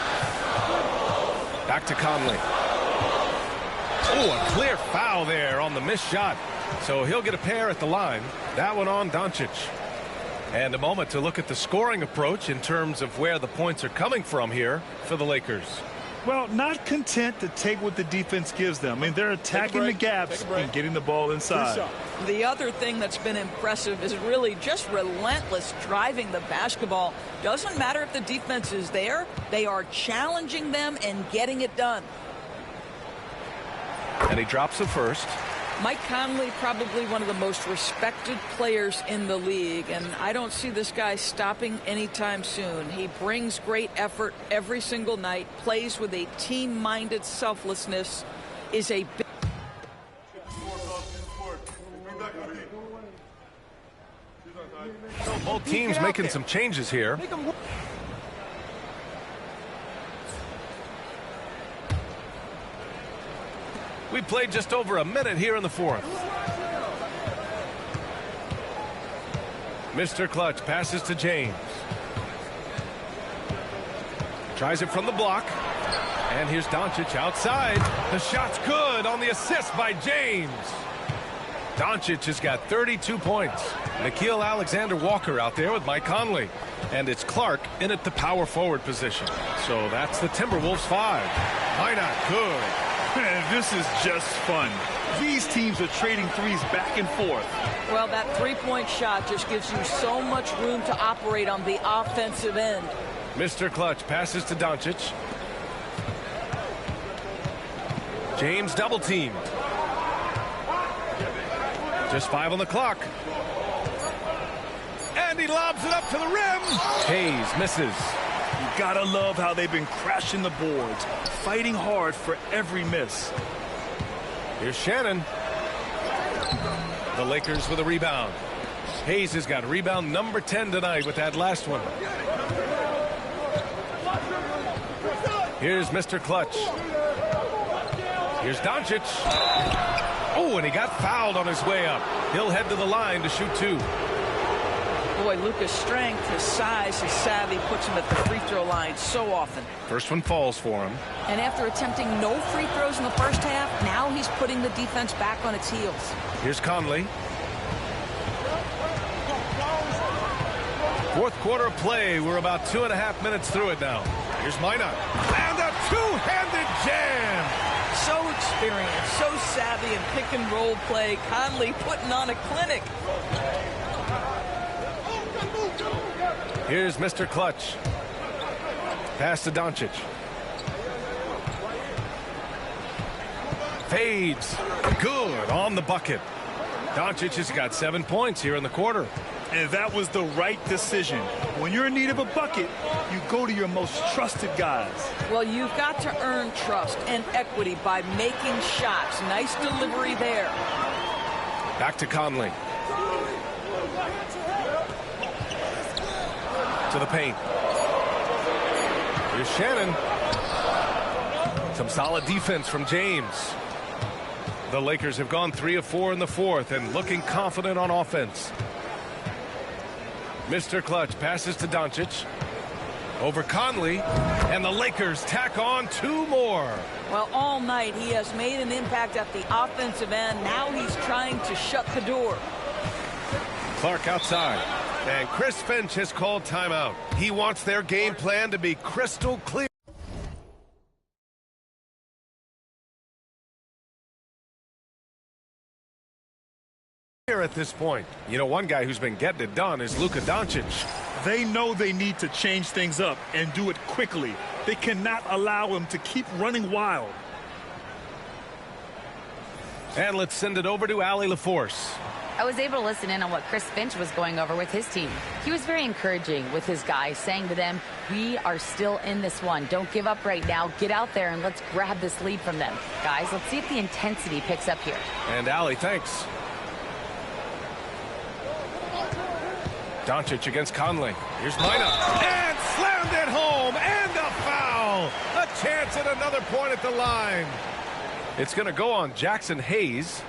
S13: Back to Conley. Oh, a clear foul there on the missed shot. So he'll get a pair at the line. That one on Doncic. And a moment to look at the scoring approach in terms of where the points are coming from here for the Lakers.
S14: Well, not content to take what the defense gives them. I mean, they're attacking the gaps and getting the ball inside.
S16: The other thing that's been impressive is really just relentless driving the basketball. Doesn't matter if the defense is there. They are challenging them and getting it done.
S13: And he drops the first.
S16: Mike Conley, probably one of the most respected players in the league, and I don't see this guy stopping anytime soon. He brings great effort every single night, plays with a team-minded selflessness, is a big...
S13: Both teams making some changes here. We played just over a minute here in the fourth. Mr. Clutch passes to James. Tries it from the block. And here's Doncic outside. The shot's good on the assist by James. Doncic has got 32 points. Nickeil Alexander-Walker out there with Mike Conley. And it's Clark in at the power forward position. So that's the Timberwolves 5. Why not? Good.
S14: Man, this is just fun. These teams are trading threes back and forth.
S16: Well, that three-point shot just gives you so much room to operate on the offensive end.
S13: Mr. Clutch passes to Doncic. James double teamed. Just 5 on the clock. And he lobs it up to the rim. Hayes misses.
S14: You gotta love how they've been crashing the boards, fighting hard for every miss.
S13: Here's Shannon. The Lakers with a rebound. Hayes has got rebound number 10 tonight with that last one. Here's Mr. Clutch. Here's Doncic. Oh, and he got fouled on his way up. He'll head to the line to shoot 2.
S16: Boy, Luka's strength, his size, his savvy puts him at the free throw line so often.
S13: First one falls for him.
S16: And after attempting no free throws in the first half, now he's putting the defense back on its heels.
S13: Here's Conley. Fourth quarter play. We're about 2.5 minutes through it now. Here's Minot. And a two-handed jam.
S16: So experienced, so savvy in pick and roll play. Conley putting on a clinic.
S13: Here's Mr. Clutch. Pass to Doncic. Fades. Good on the bucket. Doncic has got 7 points here in the quarter.
S14: And that was the right decision. When you're in need of a bucket, you go to your most trusted guys.
S16: Well, you've got to earn trust and equity by making shots. Nice delivery there.
S13: Back to Conley. To the paint. Here's Shannon. Some solid defense from James. The Lakers have gone 3 of 4 in the fourth and looking confident on offense. Mr. Clutch passes to Doncic. Over Conley. And the Lakers tack on 2 more.
S16: Well, all night he has made an impact at the offensive end. Now he's trying to shut the door.
S13: Clark outside. And Chris Finch has called timeout. He wants their game plan to be crystal clear. At this point, you know, one guy who's been getting it done is Luka Doncic.
S14: They know they need to change things up and do it quickly. They cannot allow him to keep running wild.
S13: And let's send it over to Allie LaForce.
S15: I was able to listen in on what Chris Finch was going over with his team. He was very encouraging with his guys, saying to them, we are still in this one. Don't give up right now. Get out there and let's grab this lead from them. Guys, let's see if the intensity picks up here.
S13: And Allie, thanks. Doncic against Conley. Here's Minot. And slammed it home. And a foul. A chance at another point at the line. It's going to go on Jackson Hayes.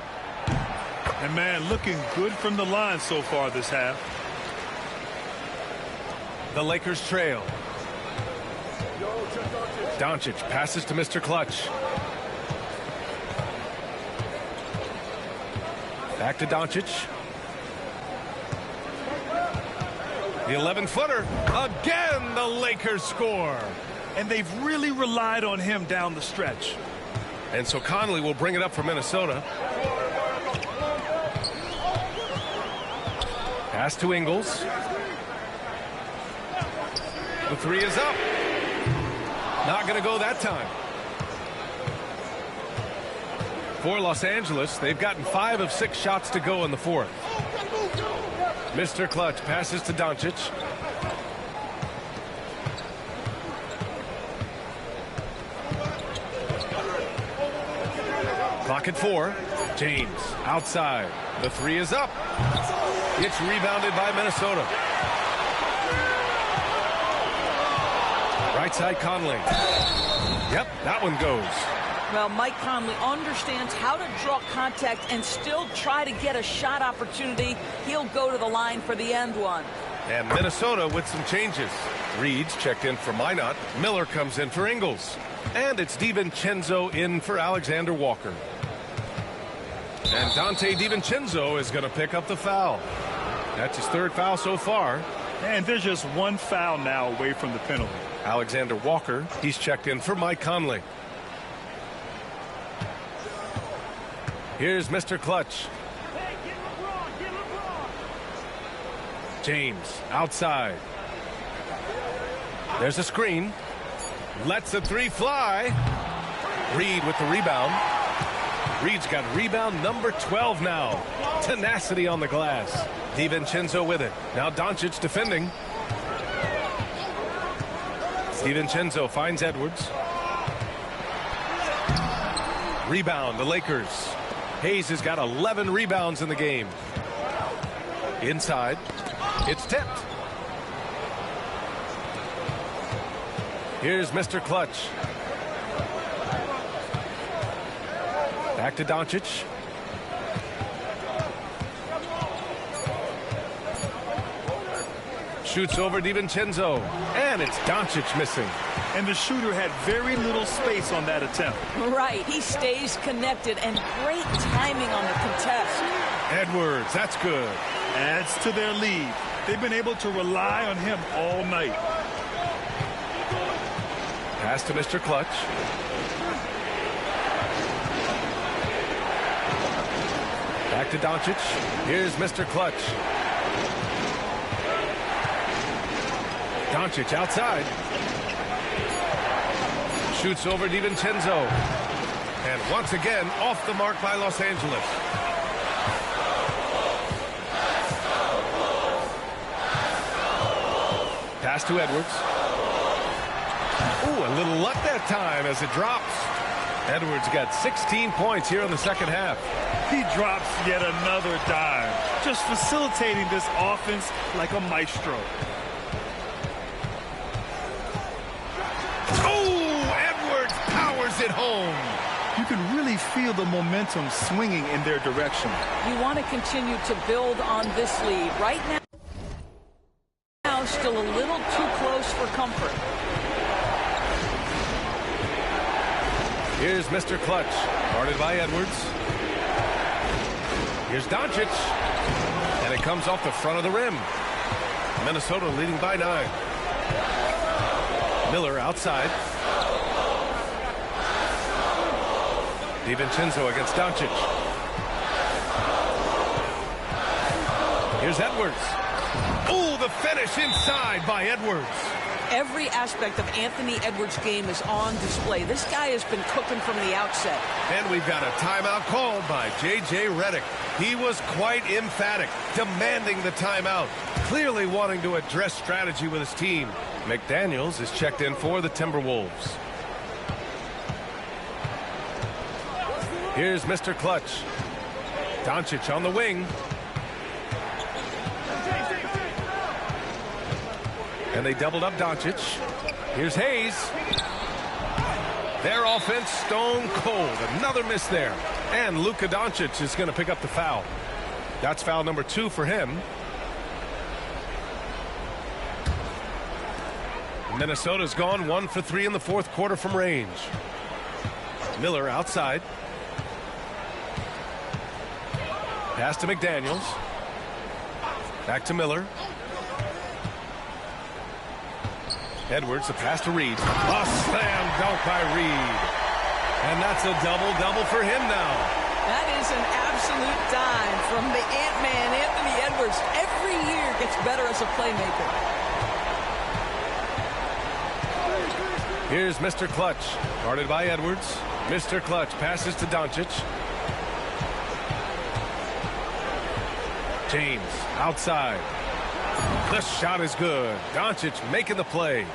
S14: And, man, looking good from the line so far this half.
S13: The Lakers trail. Doncic passes to Mr. Clutch. Back to Doncic. The 11-footer. Again, the Lakers score.
S14: And they've really relied on him down the stretch.
S13: And so Conley will bring it up for Minnesota. Pass to Ingles. The 3 is up. Not going to go that time. For Los Angeles, they've gotten 5 of 6 shots to go in the fourth. Mr. Clutch passes to Doncic. Clock at 4. James outside. The 3 is up. It's rebounded by Minnesota. Right side Conley. Yep, that one goes.
S16: Well, Mike Conley understands how to draw contact and still try to get a shot opportunity. He'll go to the line for the end one.
S13: And Minnesota with some changes. Reed's checked in for Minot. Miller comes in for Ingles. And it's DiVincenzo in for Alexander Walker. And Dante DiVincenzo is going to pick up the foul. That's his 3rd foul so far.
S14: And there's just 1 foul now away from the penalty.
S13: Alexander Walker, he's checked in for Mike Conley. Here's Mr. Clutch. James outside. There's a screen. Lets the 3 fly. Reed with the rebound. Reed's got rebound number 12 now. Tenacity on the glass. DiVincenzo with it. Now Doncic defending. DiVincenzo finds Edwards. Rebound, the Lakers. Hayes has got 11 rebounds in the game. Inside. It's tipped. Here's Mr. Clutch. Back to Doncic. Shoots over DiVincenzo. And it's Doncic missing.
S14: And the shooter had very little space on that attempt.
S16: Right. He stays connected, and great timing on the contest.
S13: Edwards, that's good.
S14: Adds to their lead. They've been able to rely on him all night.
S13: Pass to Mr. Clutch. Back to Doncic. Here's Mr. Clutch. Doncic outside. Shoots over DiVincenzo. And once again, off the mark by Los Angeles. Pass to Edwards. Ooh, a little luck that time as it drops. Edwards got 16 points here in the second half.
S14: He drops yet another dime, just facilitating this offense like a maestro.
S13: It home.
S14: You can really feel the momentum swinging in their direction.
S16: You want to continue to build on this lead. Right now, still a little too close for comfort.
S13: Here's Mr. Clutch, guarded by Edwards. Here's Doncic. And it comes off the front of the rim. Minnesota leading by 9. Miller outside. DiVincenzo against Doncic. Here's Edwards. Ooh, the finish inside by Edwards.
S16: Every aspect of Anthony Edwards' game is on display. This guy has been cooking from the outset.
S13: And we've got a timeout called by J.J. Redick. He was quite emphatic, demanding the timeout, clearly wanting to address strategy with his team. McDaniels is checked in for the Timberwolves. Here's Mr. Clutch. Doncic on the wing. And they doubled up Doncic. Here's Hayes. Their offense stone cold. Another miss there. And Luka Doncic is going to pick up the foul. That's foul number 2 for him. Minnesota's gone 1 for 3 in the fourth quarter from range. Miller outside. Pass to McDaniels. Back to Miller. Edwards, the pass to Reed. A slam dunk by Reed. And that's a double-double for him now.
S16: That is an absolute dime from the Ant-Man, Anthony Edwards. Every year gets better as a playmaker.
S13: Here's Mr. Clutch, guarded by Edwards. Mr. Clutch passes to Doncic. James outside. The shot is good. Doncic making the play.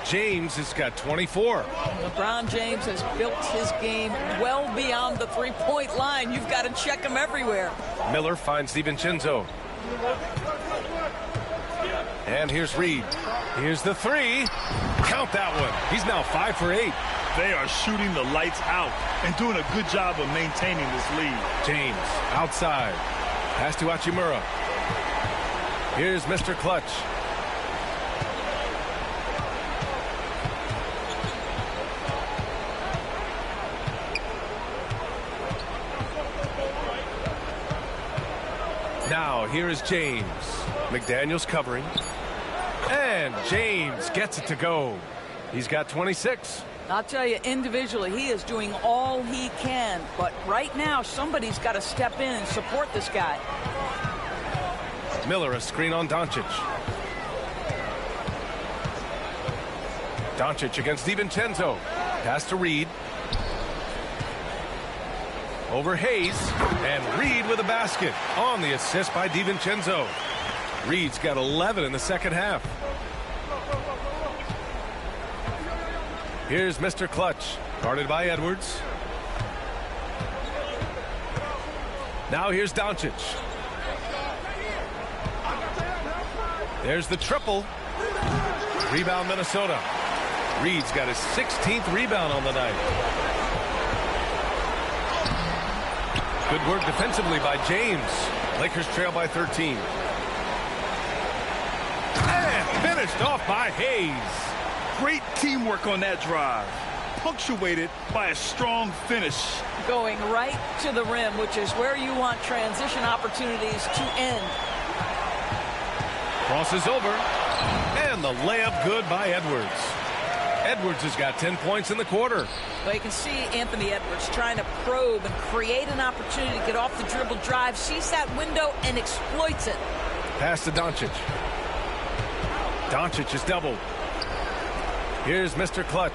S13: James has got 24.
S16: LeBron James has built his game well beyond the three-point line. You've got to check him everywhere.
S13: Miller finds DiVincenzo. And here's Reed. Here's the 3. Count that one. He's now 5 for 8.
S14: They are shooting the lights out and doing a good job of maintaining this lead.
S13: James outside. Pass to Hachimura. Here's Mr. Clutch. Now, here is James. McDaniels covering. And James gets it to go. He's got 26.
S16: I'll tell you, individually, he is doing all he can. But right now, somebody's got to step in and support this guy.
S13: Miller, a screen on Doncic. Doncic against DiVincenzo. Pass to Reed. Over Hayes. And Reed with a basket on the assist by DiVincenzo. Reed's got 11 in the second half. Here's Mr. Clutch, guarded by Edwards. Now here's Doncic. There's the triple. Rebound Minnesota. Reed's got his 16th rebound on the night. Good work defensively by James. Lakers trail by 13. And finished off by Hayes.
S14: Great teamwork on that drive, punctuated by a strong finish.
S16: Going right to the rim, which is where you want transition opportunities to end.
S13: Crosses over. And the layup good by Edwards. Edwards has got 10 points in the quarter.
S16: Well, you can see Anthony Edwards trying to probe and create an opportunity to get off the dribble drive, sees that window and exploits it.
S13: Pass to Doncic. Doncic is doubled. Here's Mr. Clutch.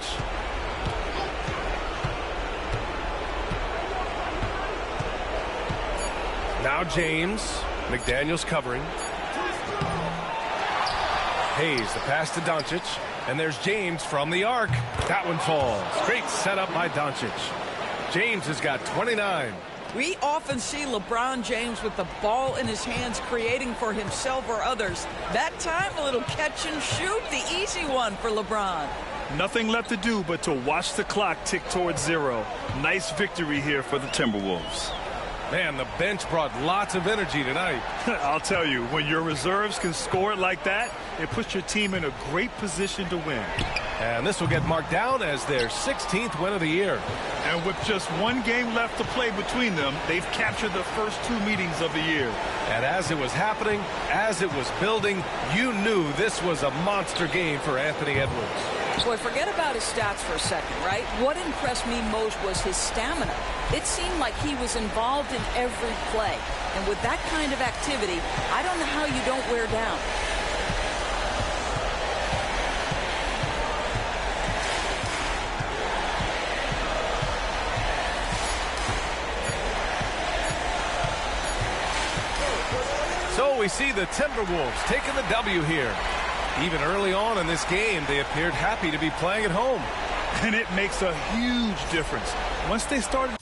S13: Now James. McDaniels covering. Hayes, the pass to Doncic. And there's James from the arc. That one falls. Great setup by Doncic. James has got 29.
S16: We often see LeBron James with the ball in his hands, creating for himself or others. That time, a little catch and shoot, the easy one for LeBron.
S14: Nothing left to do but to watch the clock tick towards 0. Nice victory here for the Timberwolves.
S13: Man, the bench brought lots of energy tonight.
S14: I'll tell you, when your reserves can score it like that, it puts your team in a great position to win.
S13: And this will get marked down as their 16th win of the year.
S14: And with just one game left to play between them, they've captured the first 2 meetings of the year.
S13: And as it was happening, as it was building, you knew this was a monster game for Anthony Edwards.
S16: Boy, forget about his stats for a second, right? What impressed me most was his stamina. It seemed like he was involved in every play. And with that kind of activity, I don't know how you don't wear down.
S13: So we see the Timberwolves taking the W here. Even early on in this game, they appeared happy to be playing at home.
S14: And it makes a huge difference. Once they started...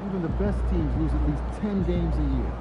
S10: Even the best teams lose at least 10 games a year.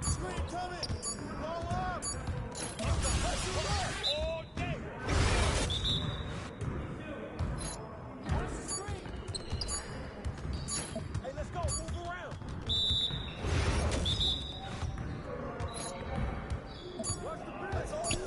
S17: Screen coming. Blow up. All day. Watch the screen. Hey, let's go. Move around. Watch the ball. That's all you.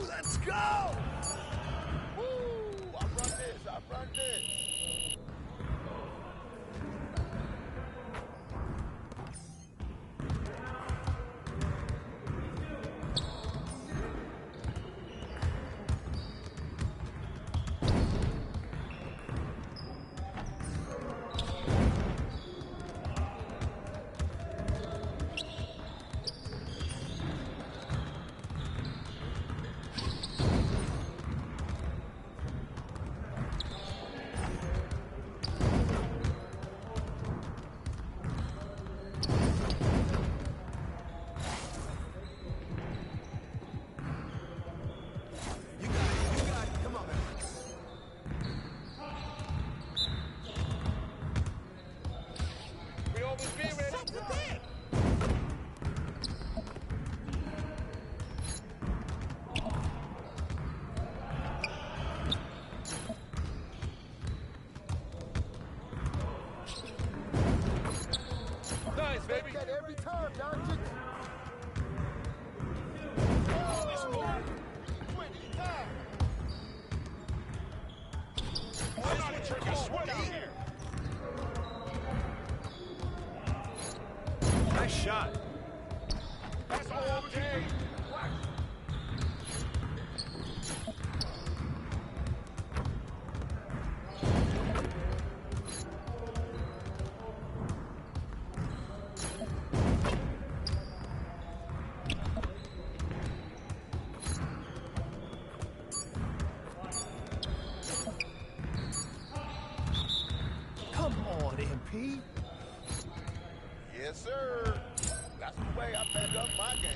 S17: Let's go! Woo! I run this, I run this. Nice, baby.
S10: That every time, Doncic.
S17: Nice shot. That's all day.
S10: Come on, MP.
S17: Yes, sir. That's the way I back up my game.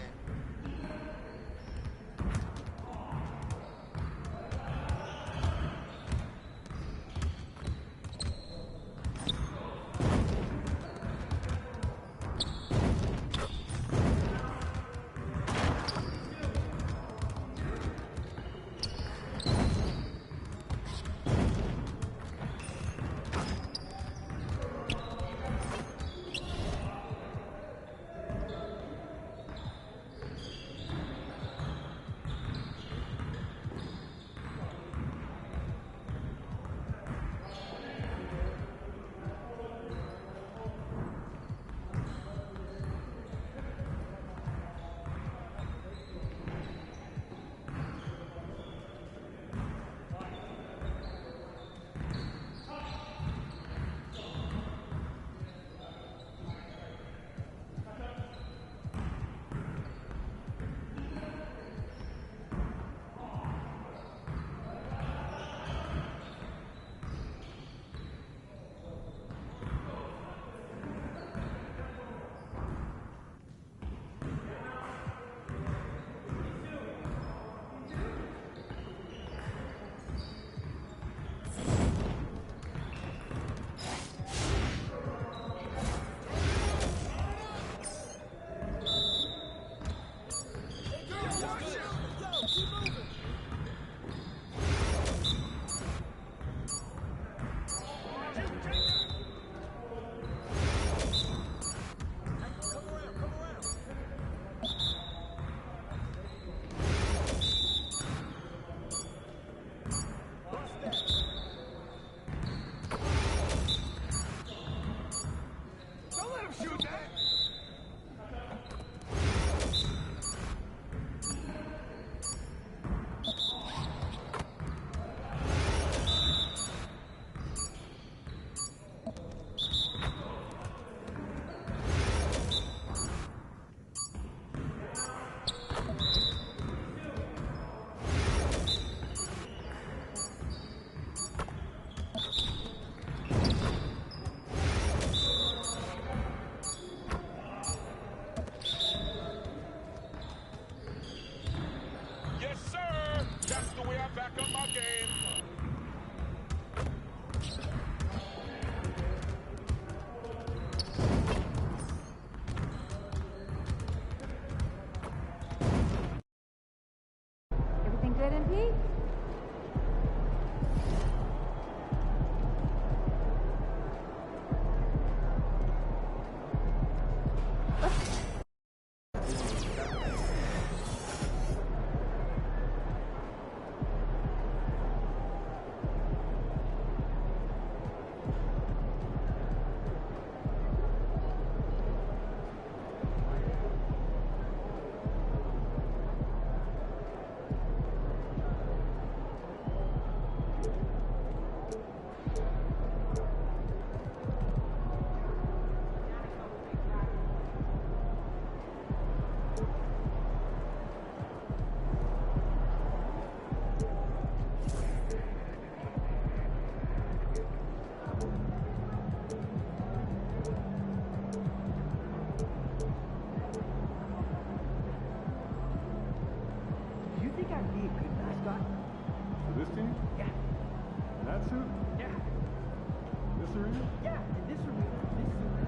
S10: arena? Yeah, in this arena, this team.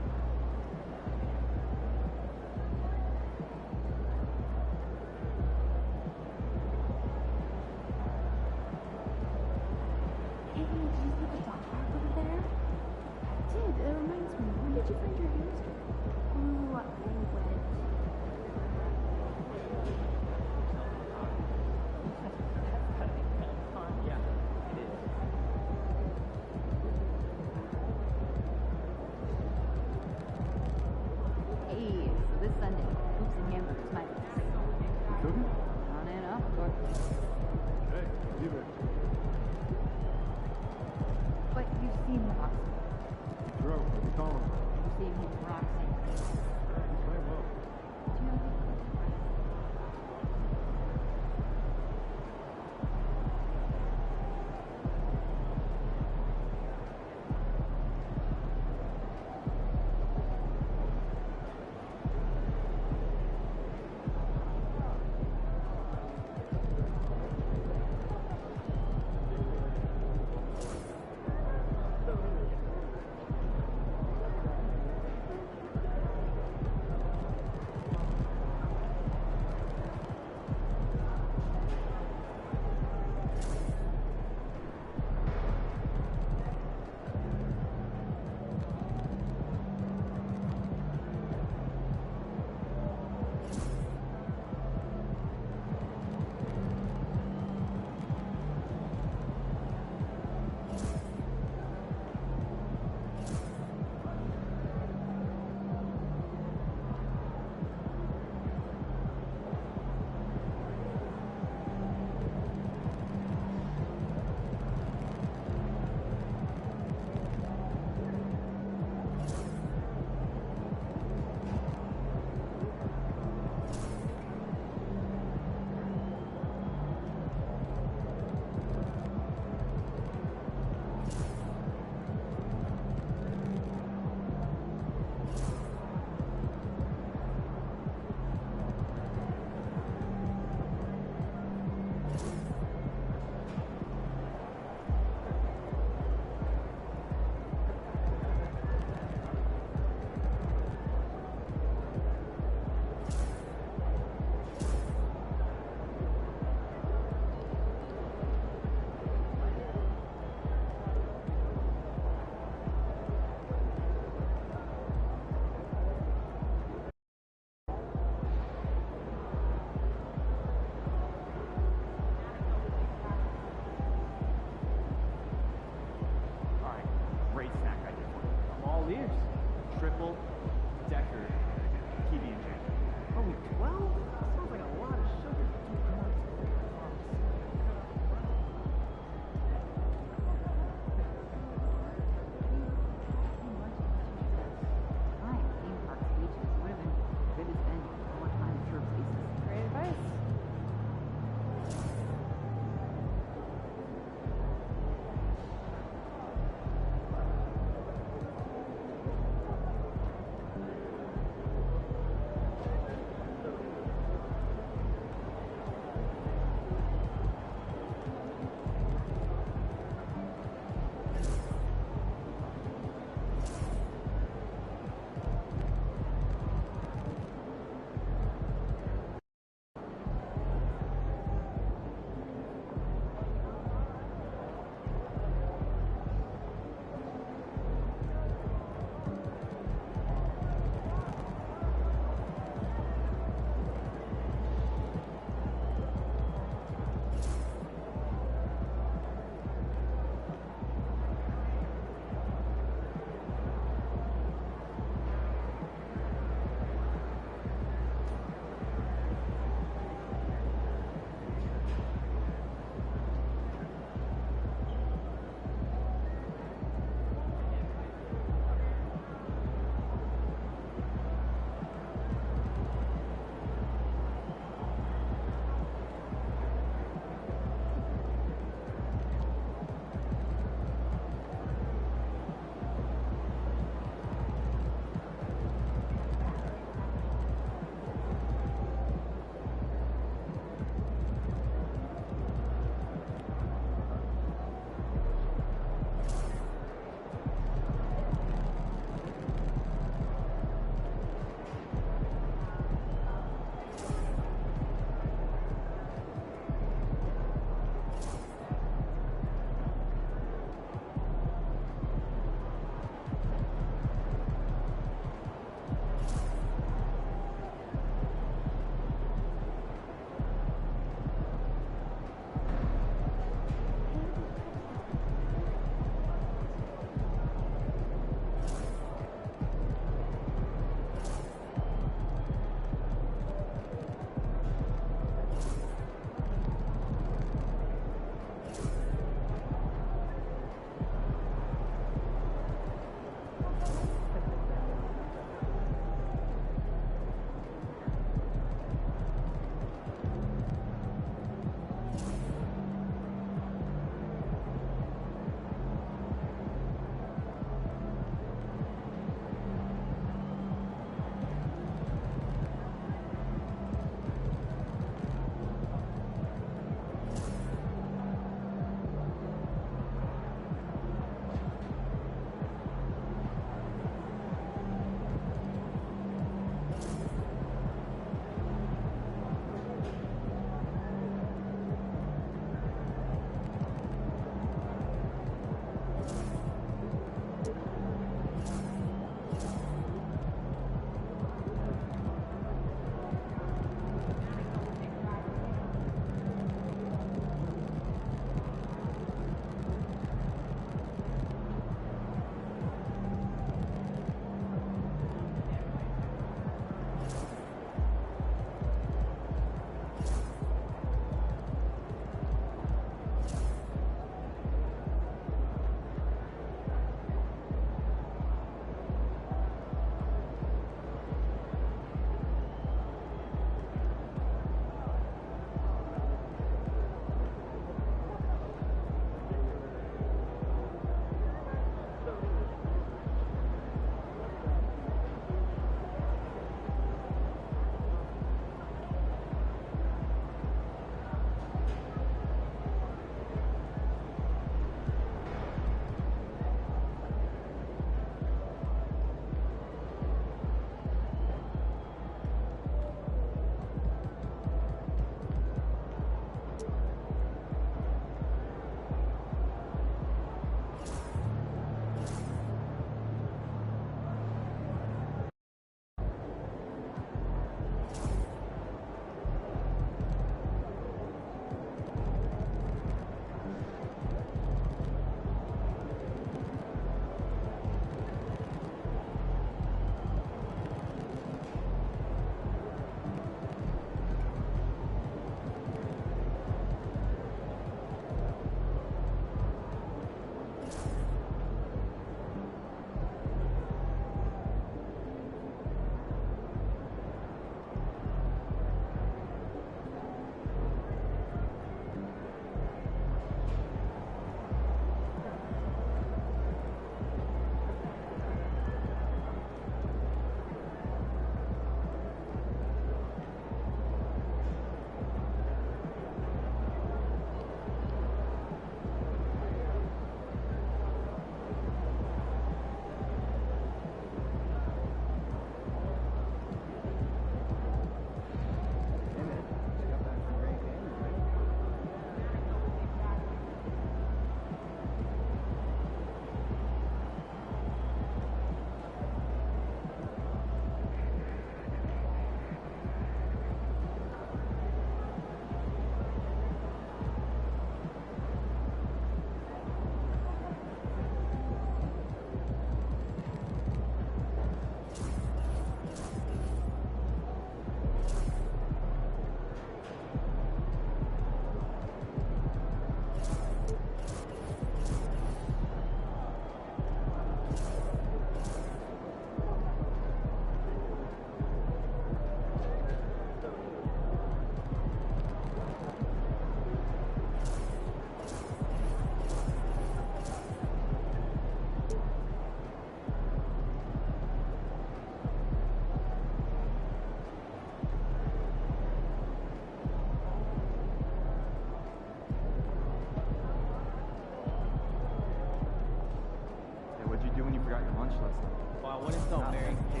S18: When it's done, Mary. She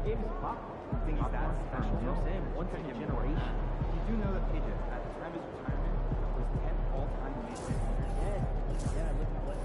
S18: gave us popcorn. You think he's that special? You know what I'm saying? Once in a generation. You do know that PJ, at the time of his retirement, was 10th all-time in major league hitters. Yeah, look at what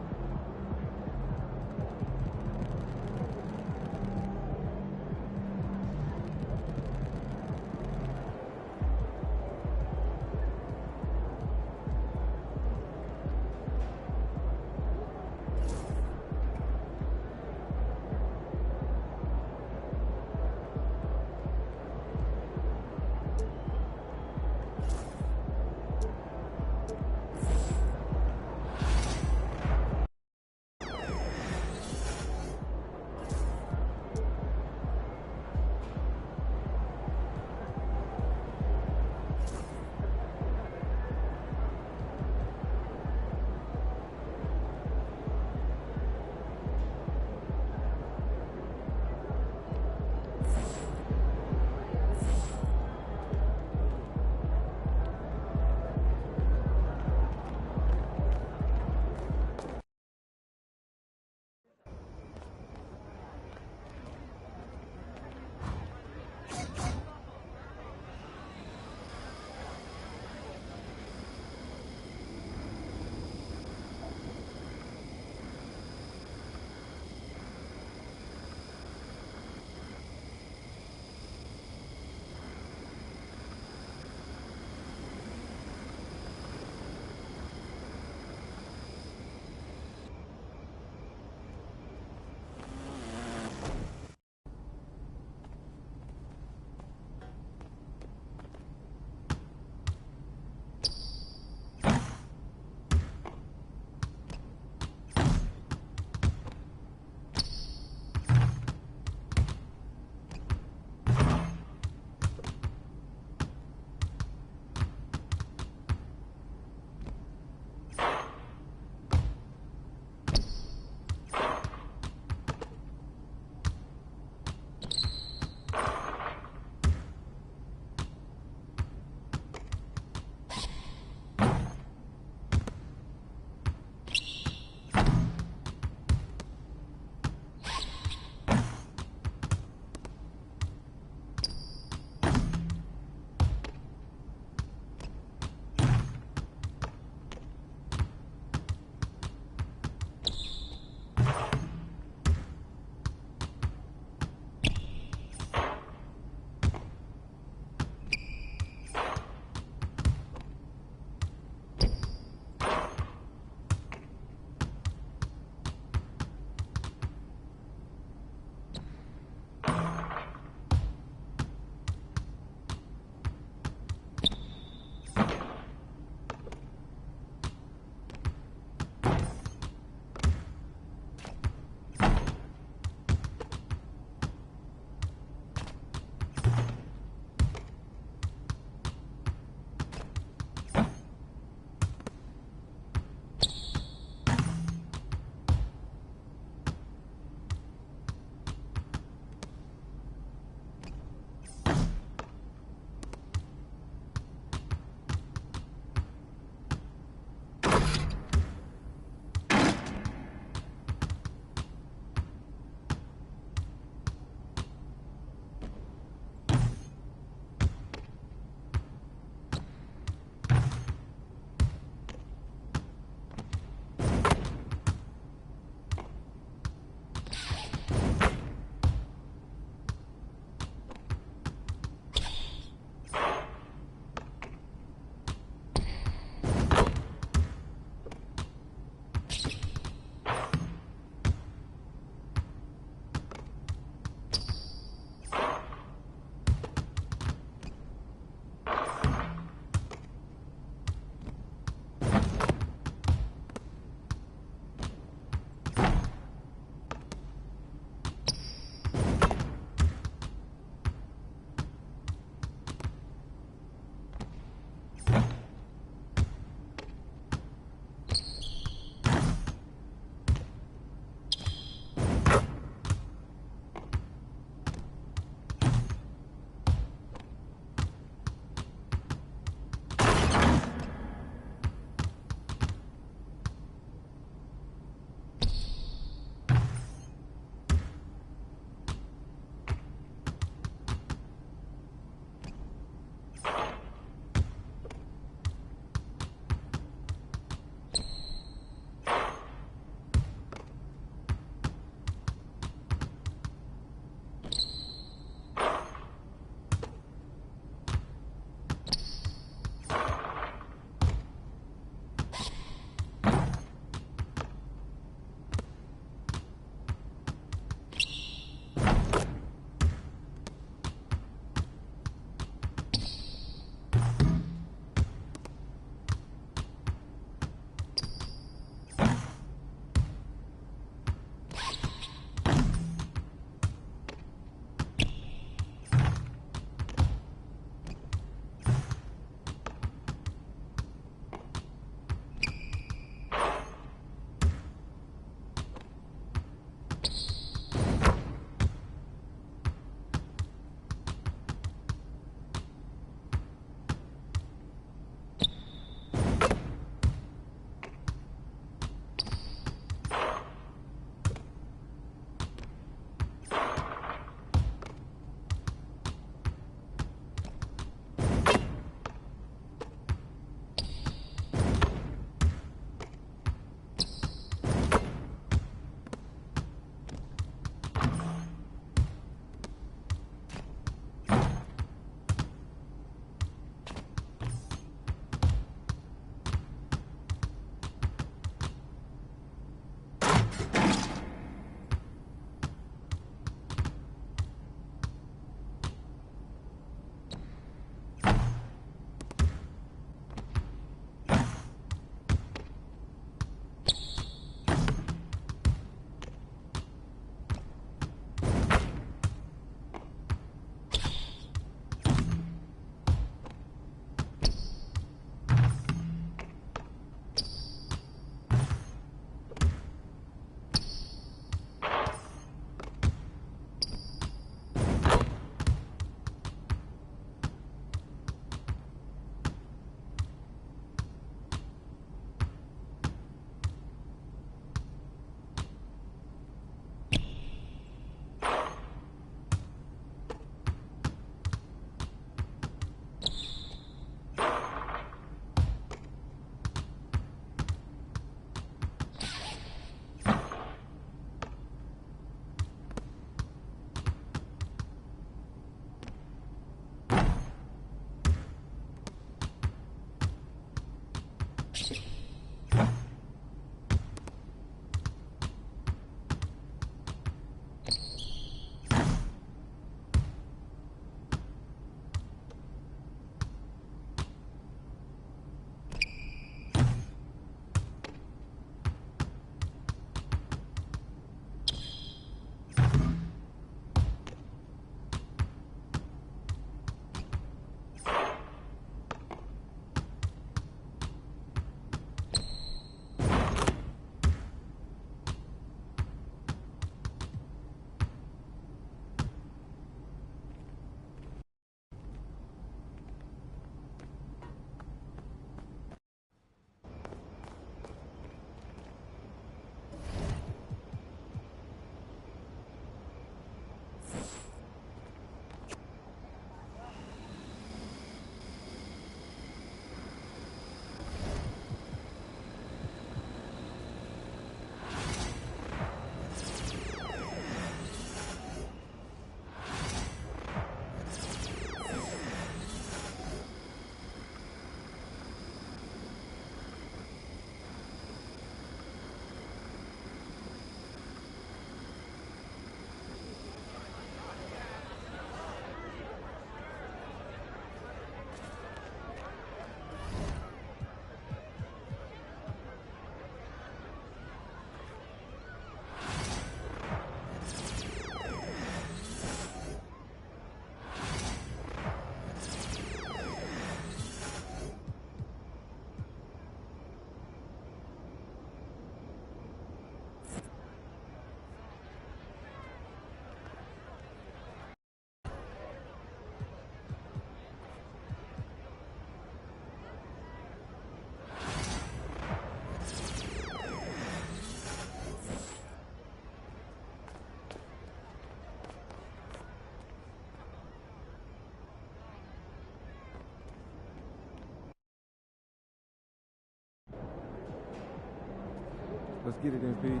S10: get it, MP.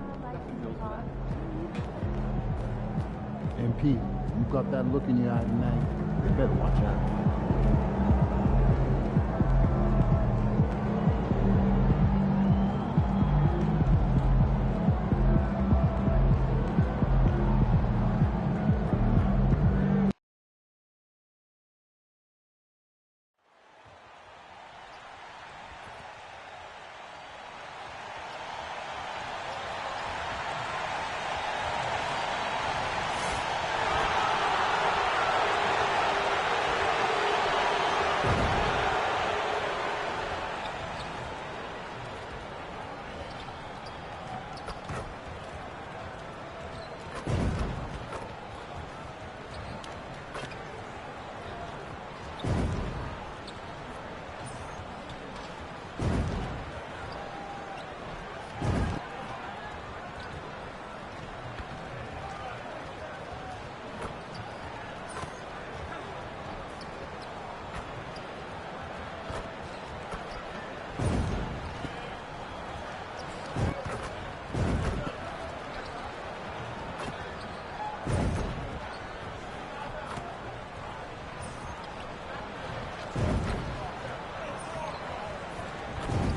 S10: MP, you got that look in your eye tonight. You better watch out.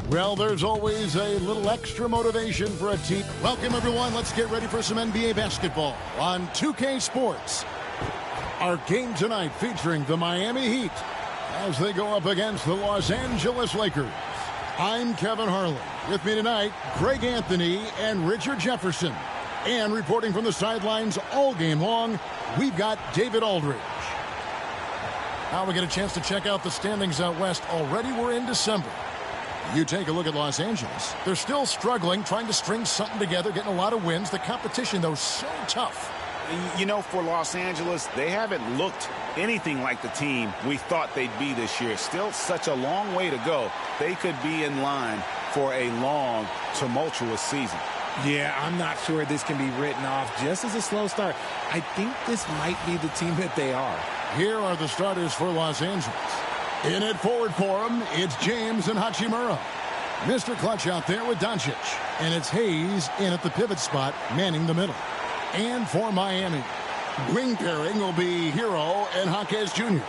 S1: Well, there's always a little extra motivation for a team. Welcome, everyone. Let's get ready for some NBA basketball on 2K Sports. Our game tonight featuring the Miami Heat as they go up against the Los Angeles Lakers. I'm Kevin Harlan. With me tonight, Greg Anthony and Richard Jefferson. And reporting from the sidelines all game long, we've got David Aldridge. Now we get a chance to check out the standings out west. Already we're in December. You take a look at Los Angeles. They're still struggling, trying to string something together, getting a lot of wins. The competition, though, so tough.
S3: You know, for Los Angeles, they haven't looked anything like the team we thought they'd be this year. Still such a long way to go. They could be in line for a long, tumultuous season.
S19: Yeah, I'm not sure this can be written off just as a slow start. I think this might be the team that they are.
S1: Here are the starters for Los Angeles. In at forward for him, it's James and Hachimura. Mr. Clutch out there with Doncic. And it's Hayes in at the pivot spot, manning the middle. And for Miami, wing pairing will be Hero and Jaquez Jr.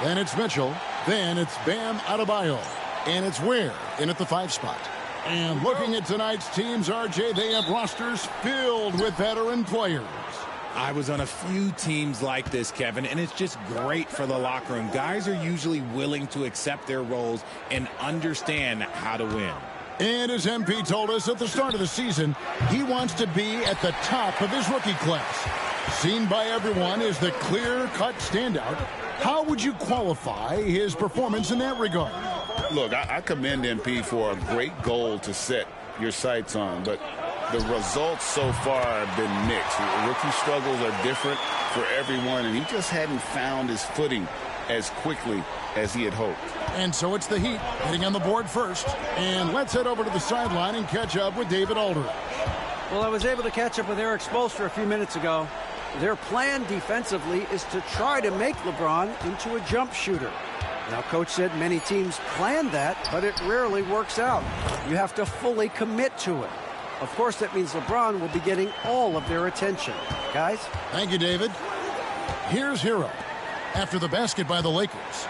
S1: Then it's Mitchell. Then it's Bam Adebayo. And it's Ware in at the 5 spot. And looking at tonight's teams, RJ, they have rosters filled with veteran players.
S19: I was on a few teams like this, Kevin, and it's just great for the locker room. Guys are usually willing to accept their roles and understand how to win.
S1: And as MP told us at the start of the season, he wants to be at the top of his rookie class. Seen by everyone as the clear-cut standout. How would you qualify his performance in that regard?
S3: Look, I commend MP for a great goal to set your sights on, but the results so far have been mixed. Rookie struggles are different for everyone, and he just hadn't found his footing as quickly as he had hoped.
S1: And so it's the Heat getting on the board first. And let's head over to the sideline and catch up with David Aldridge.
S4: Well, I was able to catch up with Eric Spoelstra a few minutes ago. Their plan defensively is to try to make LeBron into a jump shooter. Now, Coach said many teams plan that, but it rarely works out. You have to fully commit to it. Of course, that means LeBron will be getting all of their attention. Guys?
S1: Thank you, David. Here's Hero after the basket by the Lakers.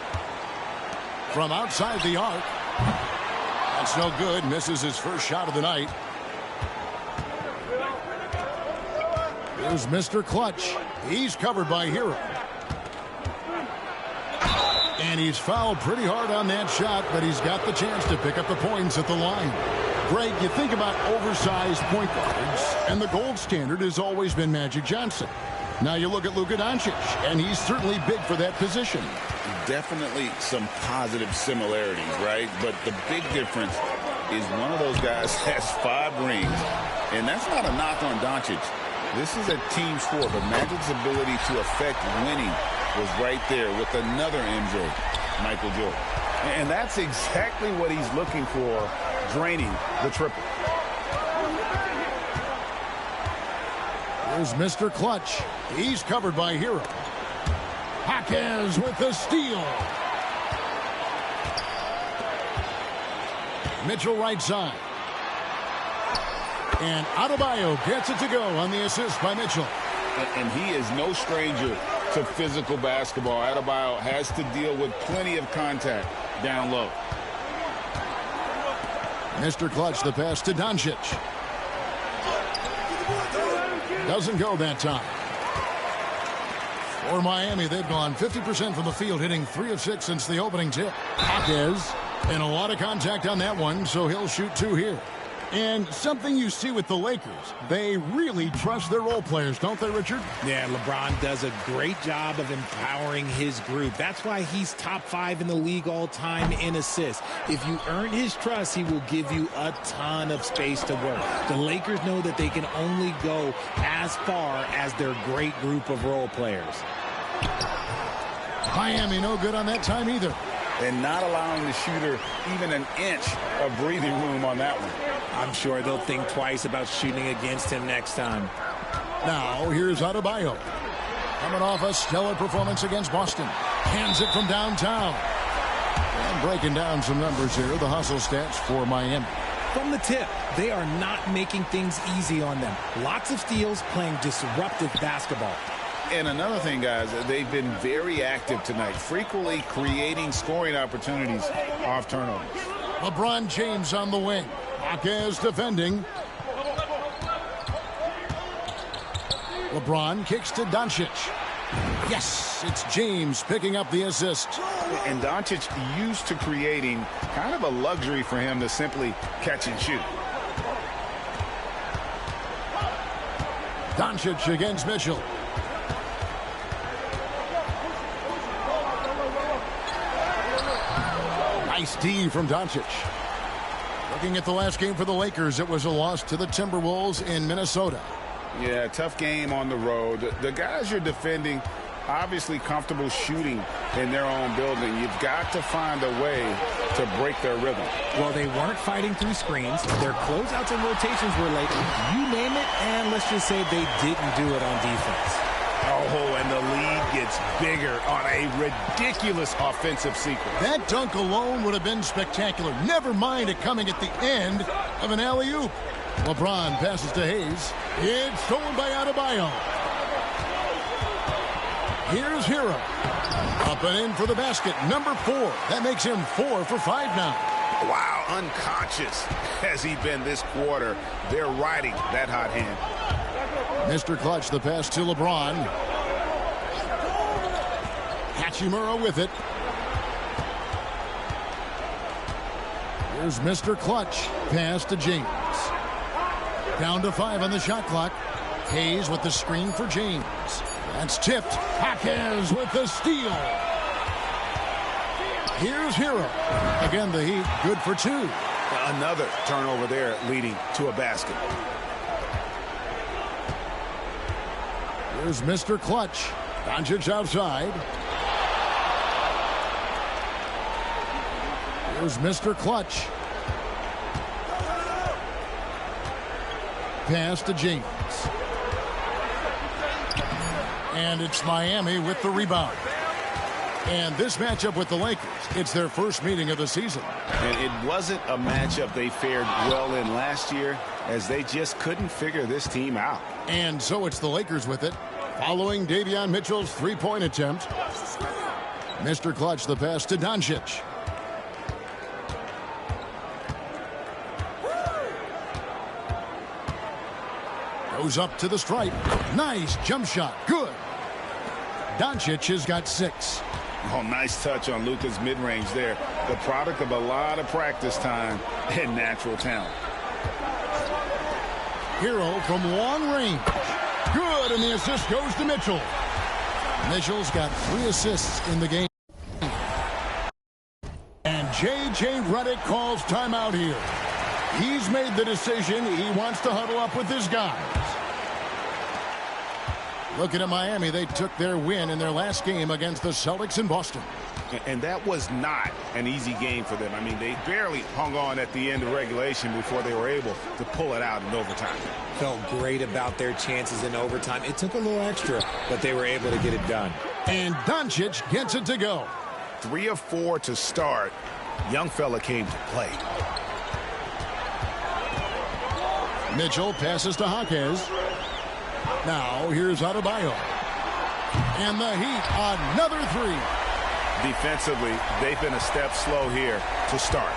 S1: From outside the arc. That's no good. Misses his first shot of the night. Here's Mr. Clutch. He's covered by Hero. And he's fouled pretty hard on that shot, but he's got the chance to pick up the points at the line. Greg, you think about oversized point guards, and the gold standard has always been Magic Johnson. Now you look at Luka Doncic, and he's certainly big for that position.
S3: Definitely some positive similarities, right? But the big difference is one of those guys has 5 rings, and that's not a knock on Doncic. This is a team sport, but Magic's ability to affect winning was right there with another MJ, Michael Jordan. And that's exactly what he's looking for, draining the triple.
S1: Here's Mr. Clutch. He's covered by Hero. Jaquez with the steal. Mitchell right side. And Adebayo gets it to go on the assist by Mitchell.
S3: And he is no stranger to physical basketball. Adebayo has to deal with plenty of contact down low.
S1: Mr. Clutch, the pass to Doncic. Doesn't go that time. For Miami, they've gone 50% from the field, hitting 3 of 6 since the opening tip. Hawkes, and a lot of contact on that one, so he'll shoot 2 here. And something you see with the Lakers, they really trust their role players, don't they, Richard?
S19: Yeah, LeBron does a great job of empowering his group. That's why he's top 5 in the league all time in assists. If you earn his trust, he will give you a ton of space to work. The Lakers know that they can only go as far as their great group of role players.
S1: Miami no good on that time either.
S3: And not allowing the shooter even an inch of breathing room on that one.
S19: I'm sure they'll think twice about shooting against him next time.
S1: Now, here's Adebayo. Coming off a stellar performance against Boston. Hands it from downtown. And breaking down some numbers here, the hustle stats for Miami.
S19: From the tip, they are not making things easy on them. Lots of steals, playing disruptive basketball.
S3: And another thing, guys, they've been very active tonight, frequently creating scoring opportunities off turnovers.
S1: LeBron James on the wing. Hawkes defending. LeBron kicks to Doncic. Yes, it's James picking up the assist.
S3: And Doncic used to creating kind of a luxury for him to simply catch and shoot.
S1: Doncic against Mitchell. Nice D from Doncic. Looking at the last game for the Lakers, it was a loss to the Timberwolves in Minnesota.
S3: Yeah, tough game on the road. The guys you're defending, obviously comfortable shooting in their own building. You've got to find a way to break their rhythm.
S19: Well, they weren't fighting through screens. Their closeouts and rotations were late. You name it, and let's just say they didn't do it on defense.
S3: Oh, and the lead gets bigger on a ridiculous offensive sequence.
S1: That dunk alone would have been spectacular. Never mind it coming at the end of an alley-oop. LeBron passes to Hayes. It's stolen by Adebayo. Here's Hero. Up and in for the basket. Number 4. That makes him 4 for 5 now.
S3: Wow, unconscious has he been this quarter. They're riding that hot hand.
S1: Mr. Clutch, the pass to LeBron. Hachimura with it. Here's Mr. Clutch. Pass to James. Down to 5 on the shot clock. Hayes with the screen for James. That's tipped. Hawkes with the steal. Here's Hero. Again, the Heat good for 2.
S3: Another turnover there leading to a basket.
S1: Here's Mr. Clutch. Doncic outside. Here's Mr. Clutch. Pass to James. And it's Miami with the rebound. And this matchup with the Lakers, it's their first meeting of the season.
S3: And it wasn't a matchup they fared well in last year, as they just couldn't figure this team out.
S1: And so it's the Lakers with it, following Davion Mitchell's three-point attempt. Mr. Clutch, the pass to Doncic. Goes up to the stripe. Nice jump shot. Good. Doncic has got 6.
S3: Oh, nice touch on Luka's mid-range there. The product of a lot of practice time and natural talent.
S1: Hero from long range. Good, and the assist goes to Mitchell. Mitchell's got 3 assists in the game. And J.J. Redick calls timeout here. He's made the decision. He wants to huddle up with his guys. Looking at Miami, they took their win in their last game against the Celtics in Boston.
S3: And that was not an easy game for them. I mean, they barely hung on at the end of regulation before they were able to pull it out in overtime.
S19: Felt great about their chances in overtime. It took a little extra, but they were able to get it done.
S1: And Doncic gets it to go.
S3: 3 of 4 to start. Young fella came to play.
S1: Mitchell passes to Jaquez. Now here's Adebayo. And the Heat, another three.
S5: Defensively, they've been a step slow here to start.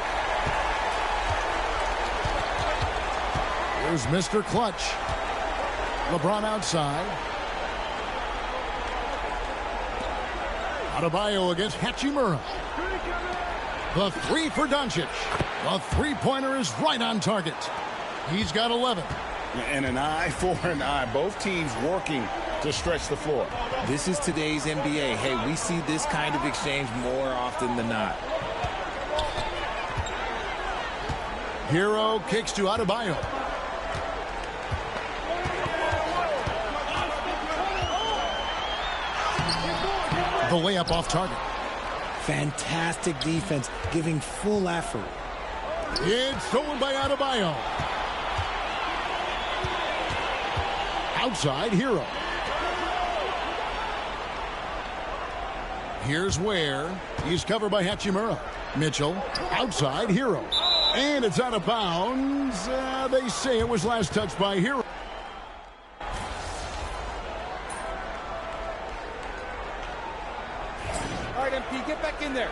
S1: Here's Mr. Clutch. LeBron outside. Adebayo against Hachimura. The three for Doncic. The three-pointer is right on target. He's got 11.
S3: And an eye for an eye. Both teams working to stretch the floor.
S19: This is today's NBA. Hey, we see this kind of exchange more often than not.
S1: Hero kicks to Adebayo. The layup off target.
S19: Fantastic defense, giving full effort.
S1: It's stolen by Adebayo. Outside, Hero. Here's Ware. He's covered by Hachimura. Mitchell, outside, Hero. And it's out of bounds. They say it was last touched by Hero.
S17: All right, MP, get back in there.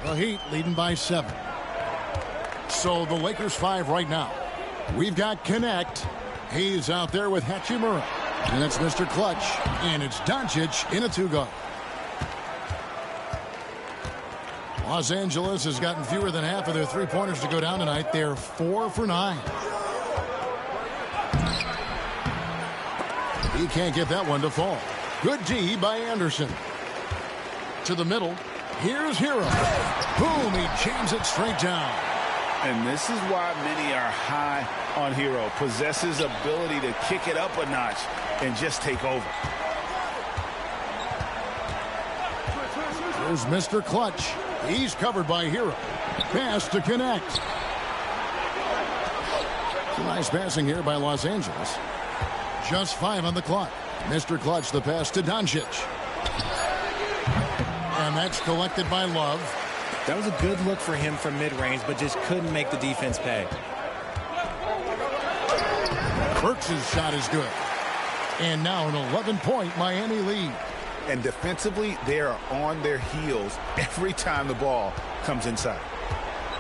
S1: The Heat leading by 7. So the Lakers 5 right now. We've got Connect. He's out there with Hachimura. And it's Mr. Clutch. And it's Doncic in a two-guard. Los Angeles has gotten fewer than half of their three-pointers to go down tonight. They're 4 for 9. He can't get that one to fall. Good D by Anderson. To the middle. Here's Hero. Boom, he jams it straight down.
S3: And this is why many are high on Hero. Possesses ability to kick it up a notch and just take over.
S1: Here's Mr. Clutch. He's covered by Hero. Pass to Connect. It's a nice passing here by Los Angeles. Just 5 on the clock. Mr. Clutch, the pass to Doncic. And that's collected by Love.
S19: That was a good look for him from mid-range, but just couldn't make the defense pay.
S1: Burks' shot is good. And now an 11-point Miami lead.
S3: And defensively, they are on their heels every time the ball comes inside.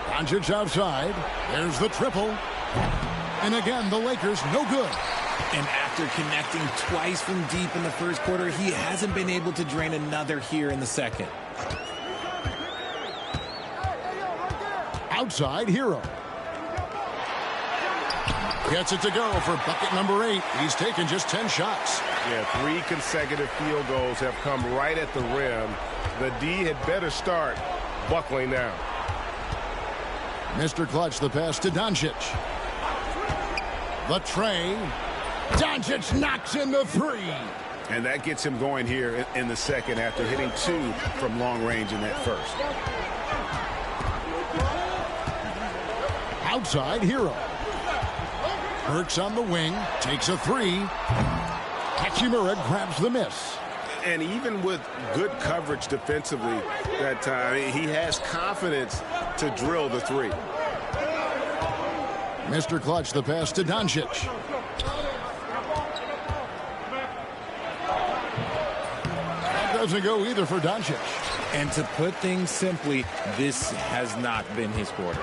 S1: Doncic outside. There's the triple. And again, the Lakers no good.
S19: And after connecting twice from deep in the first quarter, he hasn't been able to drain another here in the second.
S1: Outside, Hero. Gets it to go for bucket number 8. He's taken just 10 shots.
S5: Yeah, 3 consecutive field goals have come right at the rim. The D had better start buckling down.
S1: Mr. Clutch, the pass to Doncic. The tray. Doncic knocks in the 3.
S5: And that gets him going here in the second after hitting 2 from long range in that first.
S1: Outside, Hero. Burks on the wing, takes a 3. Hachimura grabs the miss.
S5: And even with good coverage defensively that time, he has confidence to drill the 3.
S1: Mr. Clutch, the pass to Doncic. That doesn't go either for Doncic.
S19: And to put things simply, this has not been his quarter.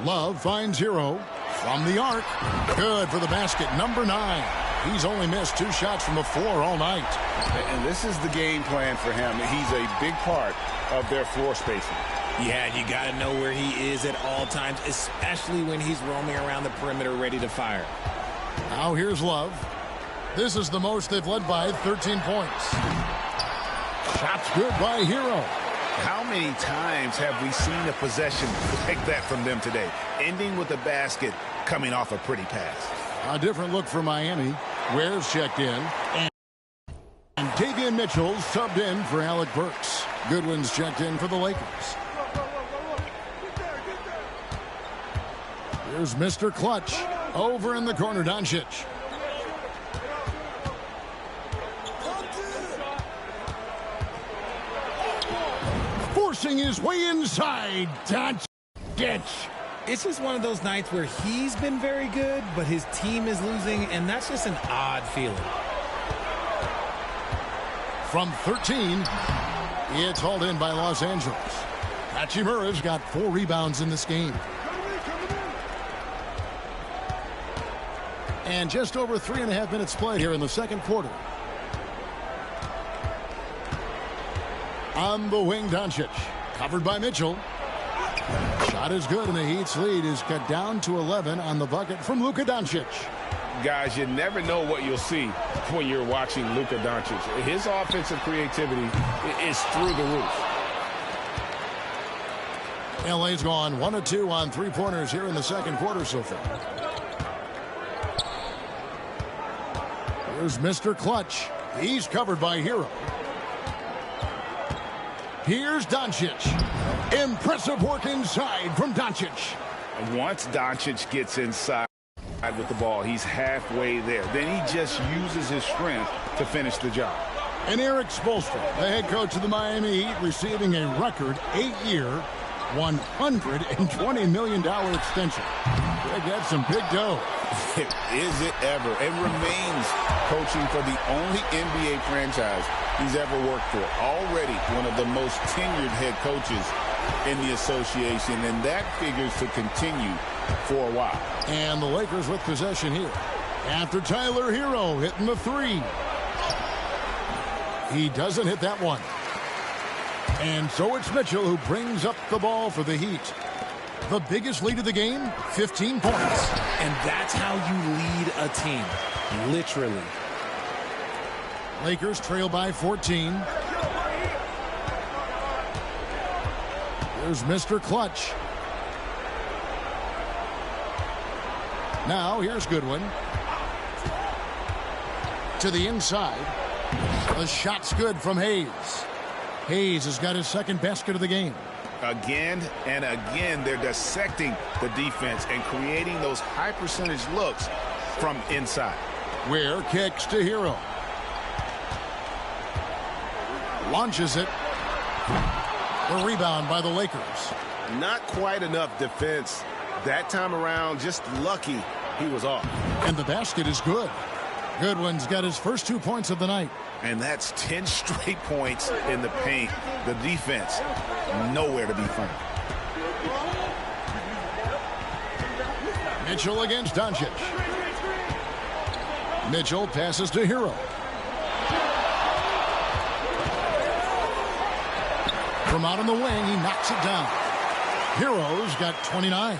S1: Love finds Hero from the arc. Good for the basket, number 9. He's only missed 2 shots from the floor all night.
S3: And this is the game plan for him. He's a big part of their floor spacing.
S19: Yeah, you got to know where he is at all times, especially when he's roaming around the perimeter ready to fire.
S1: Now here's Love. This is the most they've led by 13 points. Shots good by Hero.
S3: How many times have we seen a possession like that from them today? Ending with a basket, coming off a pretty pass.
S1: A different look for Miami. Ware's checked in. And Davion Mitchell subbed in for Alec Burks. Goodwin's checked in for the Lakers. Here's Mr. Clutch. Over in the corner, Doncic. forcing his way inside. Doncic.
S19: It's just one of those nights where he's been very good, but his team is losing, and that's just an odd feeling.
S1: From 13, it's hauled in by Los Angeles. Hachimura's got 4 rebounds in this game. And just over 3.5 minutes played here in the second quarter. On the wing, Doncic. Covered by Mitchell. Shot is good, and the Heat's lead is cut down to 11 on the bucket from Luka Doncic.
S5: Guys, you never know what you'll see when you're watching Luka Doncic. His offensive creativity is through the roof.
S1: LA's gone 1 of 2 on 3-pointers here in the second quarter so far. Here's Mr. Clutch. He's covered by Hero. Here's Doncic. Impressive work inside from Doncic.
S3: Once Doncic gets inside with the ball, he's halfway there. Then he just uses his strength to finish the job.
S1: And Eric Spoelstra, the head coach of the Miami Heat, receiving a record 8-year, $120 million extension. Greg, that's some big dough.
S3: Is it ever? And remains coaching for the only NBA franchise he's ever worked for. Already one of the most tenured head coaches in the association, and that figures to continue for a while.
S1: And the Lakers with possession here. After Tyler Hero hitting the 3. He doesn't hit that one. And so it's Mitchell who brings up the ball for the Heat. The biggest lead of the game, 15 points.
S19: And that's how you lead a team, literally.
S1: Lakers trail by 14. Here's Mr. Clutch. Now here's Goodwin. To the inside. The shot's good from Hayes. Hayes has got his second basket of the game.
S3: Again and again, they're dissecting the defense and creating those high percentage looks from inside.
S1: Ware kicks to Hero. Launches it. The rebound by the Lakers.
S5: Not quite enough defense that time around. Just lucky he was off.
S1: And the basket is good. Goodwin's got his first 2 points of the night.
S3: And that's 10 straight points in the paint. The defense, nowhere to be found.
S1: Mitchell against Doncic. Mitchell passes to Hero. From out on the wing, he knocks it down. Hero's got 29.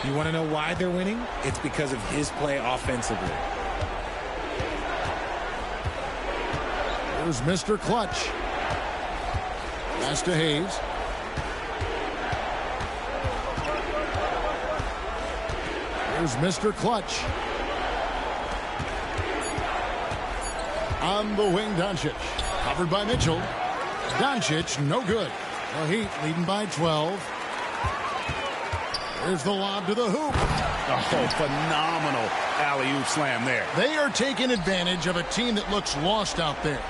S19: You want to know why they're winning? It's because of his play offensively.
S1: Here's Mr. Clutch. Pass to Hayes. Here's Mr. Clutch. On the wing, Doncic. Covered by Mitchell. Doncic, no good. The Heat leading by 12. Here's the lob to the hoop.
S3: Oh, phenomenal alley-oop slam there.
S1: They are taking advantage of a team that looks lost out there.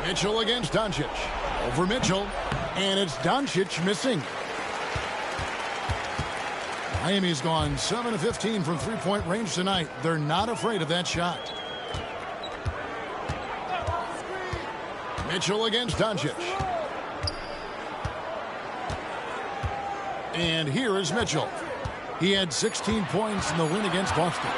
S1: Mitchell against Doncic. Over Mitchell. And it's Doncic missing. Miami's gone 7 of 15 from three-point range tonight. They're not afraid of that shot. Mitchell against Doncic. And here is Mitchell. He had 16 points in the win against Boston.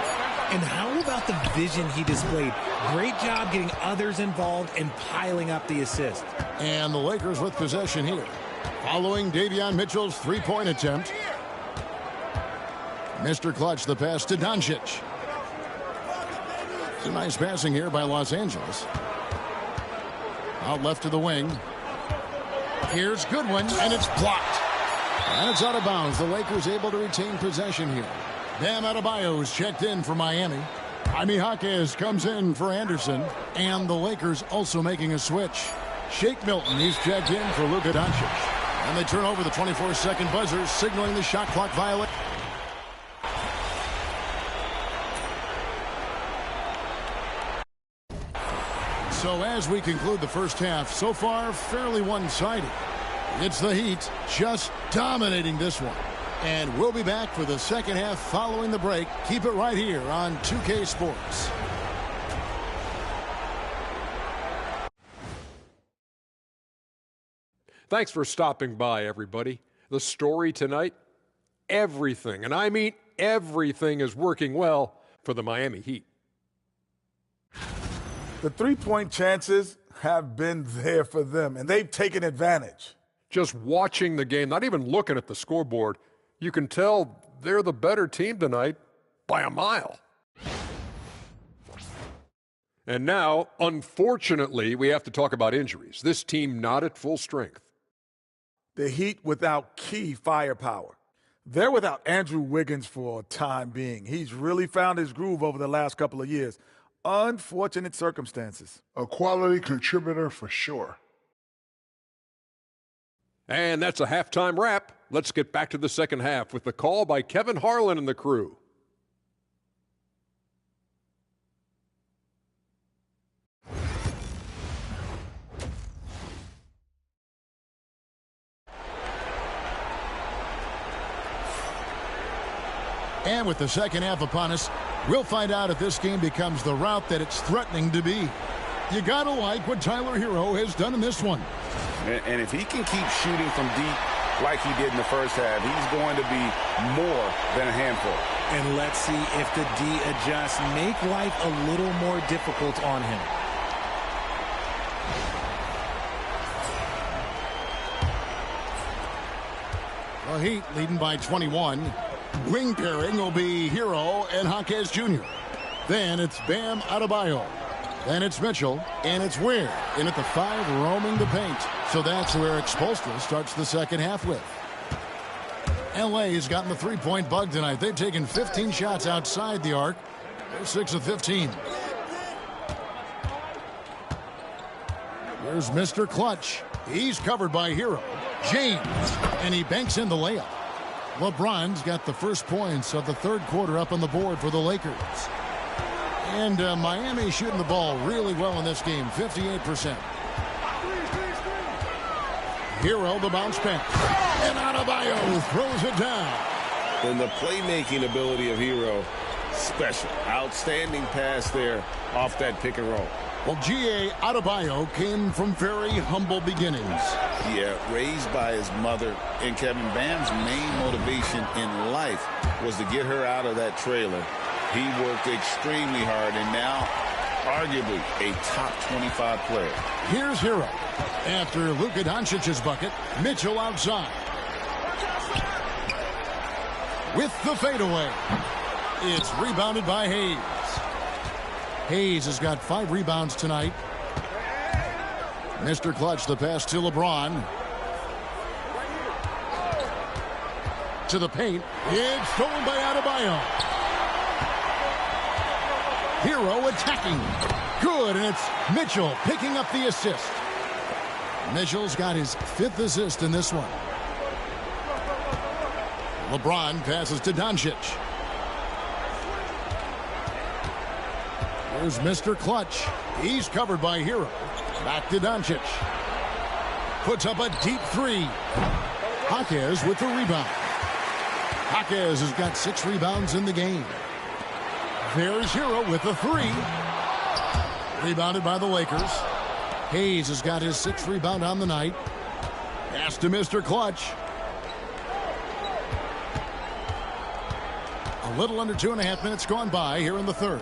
S19: And how about the vision he displayed? Great job getting others involved and piling up the assist.
S1: And the Lakers with possession here. Following Davion Mitchell's three-point attempt. Mr. Clutch, the pass to Doncic. Some nice passing here by Los Angeles. Out left to the wing. Here's Goodwin, and it's blocked. And it's out of bounds. The Lakers able to retain possession here. Bam Adebayo is checked in for Miami. Jaime Jaquez comes in for Anderson. And the Lakers also making a switch. Shake Milton, he's checked in for Luka Doncic. And they turn over the 24-second buzzer, signaling the shot clock violation. So as we conclude the first half, so far fairly one-sided. It's the Heat just dominating this one. And we'll be back for the second half following the break. Keep it right here on 2K Sports.
S6: Thanks for stopping by, everybody. The story tonight, everything, and I mean everything, is working well for the Miami Heat.
S8: The three-point chances have been there for them, and they've taken advantage.
S6: Just watching the game, not even looking at the scoreboard, you can tell they're the better team tonight by a mile. And now, unfortunately, we have to talk about injuries. This team not at full strength.
S8: The Heat without key firepower. They're without Andrew Wiggins for a time being. He's really found his groove over the last couple of years. Unfortunate circumstances.
S7: A quality contributor for sure.
S6: And that's a halftime wrap. Let's get back to the second half with the call by Kevin Harlan and the crew.
S1: And with the second half upon us, we'll find out if this game becomes the route that it's threatening to be. You gotta like what Tyler Hero has done in this one.
S3: And if he can keep shooting from deep like he did in the first half, he's going to be more than a handful.
S19: And let's see if the D adjusts, make life a little more difficult on him.
S1: The Heat leading by 21. Wing pairing will be Hero and Jaquez Jr. Then it's Bam Adebayo. Then it's Mitchell, and it's Weir in at the 5, roaming the paint. So that's where Expulstra starts the second half with. L.A. has gotten the three-point bug tonight. They've taken 15 shots outside the arc. They're 6 of 15. Here's Mr. Clutch. He's covered by Hero. James, and he banks in the layup. LeBron's got the first points of the third quarter up on the board for the Lakers. And Miami shooting the ball really well in this game, 58%. Hero the bounce pass. And Adebayo throws it down.
S3: And the playmaking ability of Hero, special. Outstanding pass there off that pick and roll.
S1: Well, G.A. Adebayo came from very humble beginnings.
S3: Yeah, raised by his mother. And Kevin, Bam's main motivation in life was to get her out of that trailer. He worked extremely hard and now arguably a top 25 player.
S1: Here's Hero. After Luka Doncic's bucket, Mitchell outside. With the fadeaway. It's rebounded by Hayes. Hayes has got 5 rebounds tonight. Mr. Clutch, the pass to LeBron. To the paint. It's stolen by Adebayo. Hero attacking. Good, and it's Mitchell picking up the assist. Mitchell's got his 5th assist in this one. LeBron passes to Doncic. Here's Mr. Clutch. He's covered by Hero. Back to Doncic. Puts up a deep 3. Jaquez with the rebound. Jaquez has got 6 rebounds in the game. There's Hero with the 3. Rebounded by the Lakers. Hayes has got his 6th rebound on the night. Pass to Mr. Clutch. A little under 2.5 minutes gone by here in the third.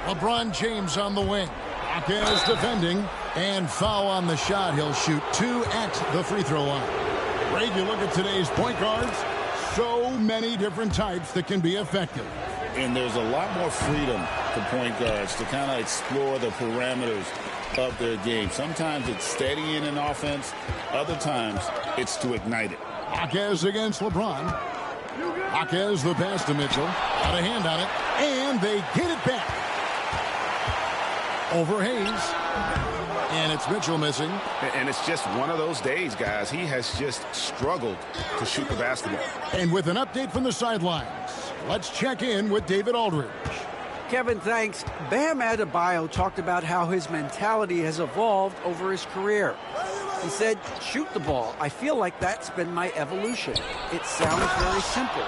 S1: LeBron James on the wing. Jaquez defending. And foul on the shot. He'll shoot 2 at the free throw line. Ray, you look at today's point guards. So many different types that can be effective.
S3: And there's a lot more freedom for point guards to kind of explore the parameters of their game. Sometimes it's steadying an offense. Other times it's to ignite it.
S1: Jaquez against LeBron. Jaquez the pass to Mitchell. Got a hand on it. And they get it back. Over Hayes. And it's Mitchell missing.
S5: And it's just one of those days, guys. He has just struggled to shoot the basketball.
S1: And with an update from the sidelines, let's check in with David Aldridge.
S4: Kevin, thanks. Bam Adebayo talked about how his mentality has evolved over his career. He said, shoot the ball. I feel like that's been my evolution. It sounds very simple,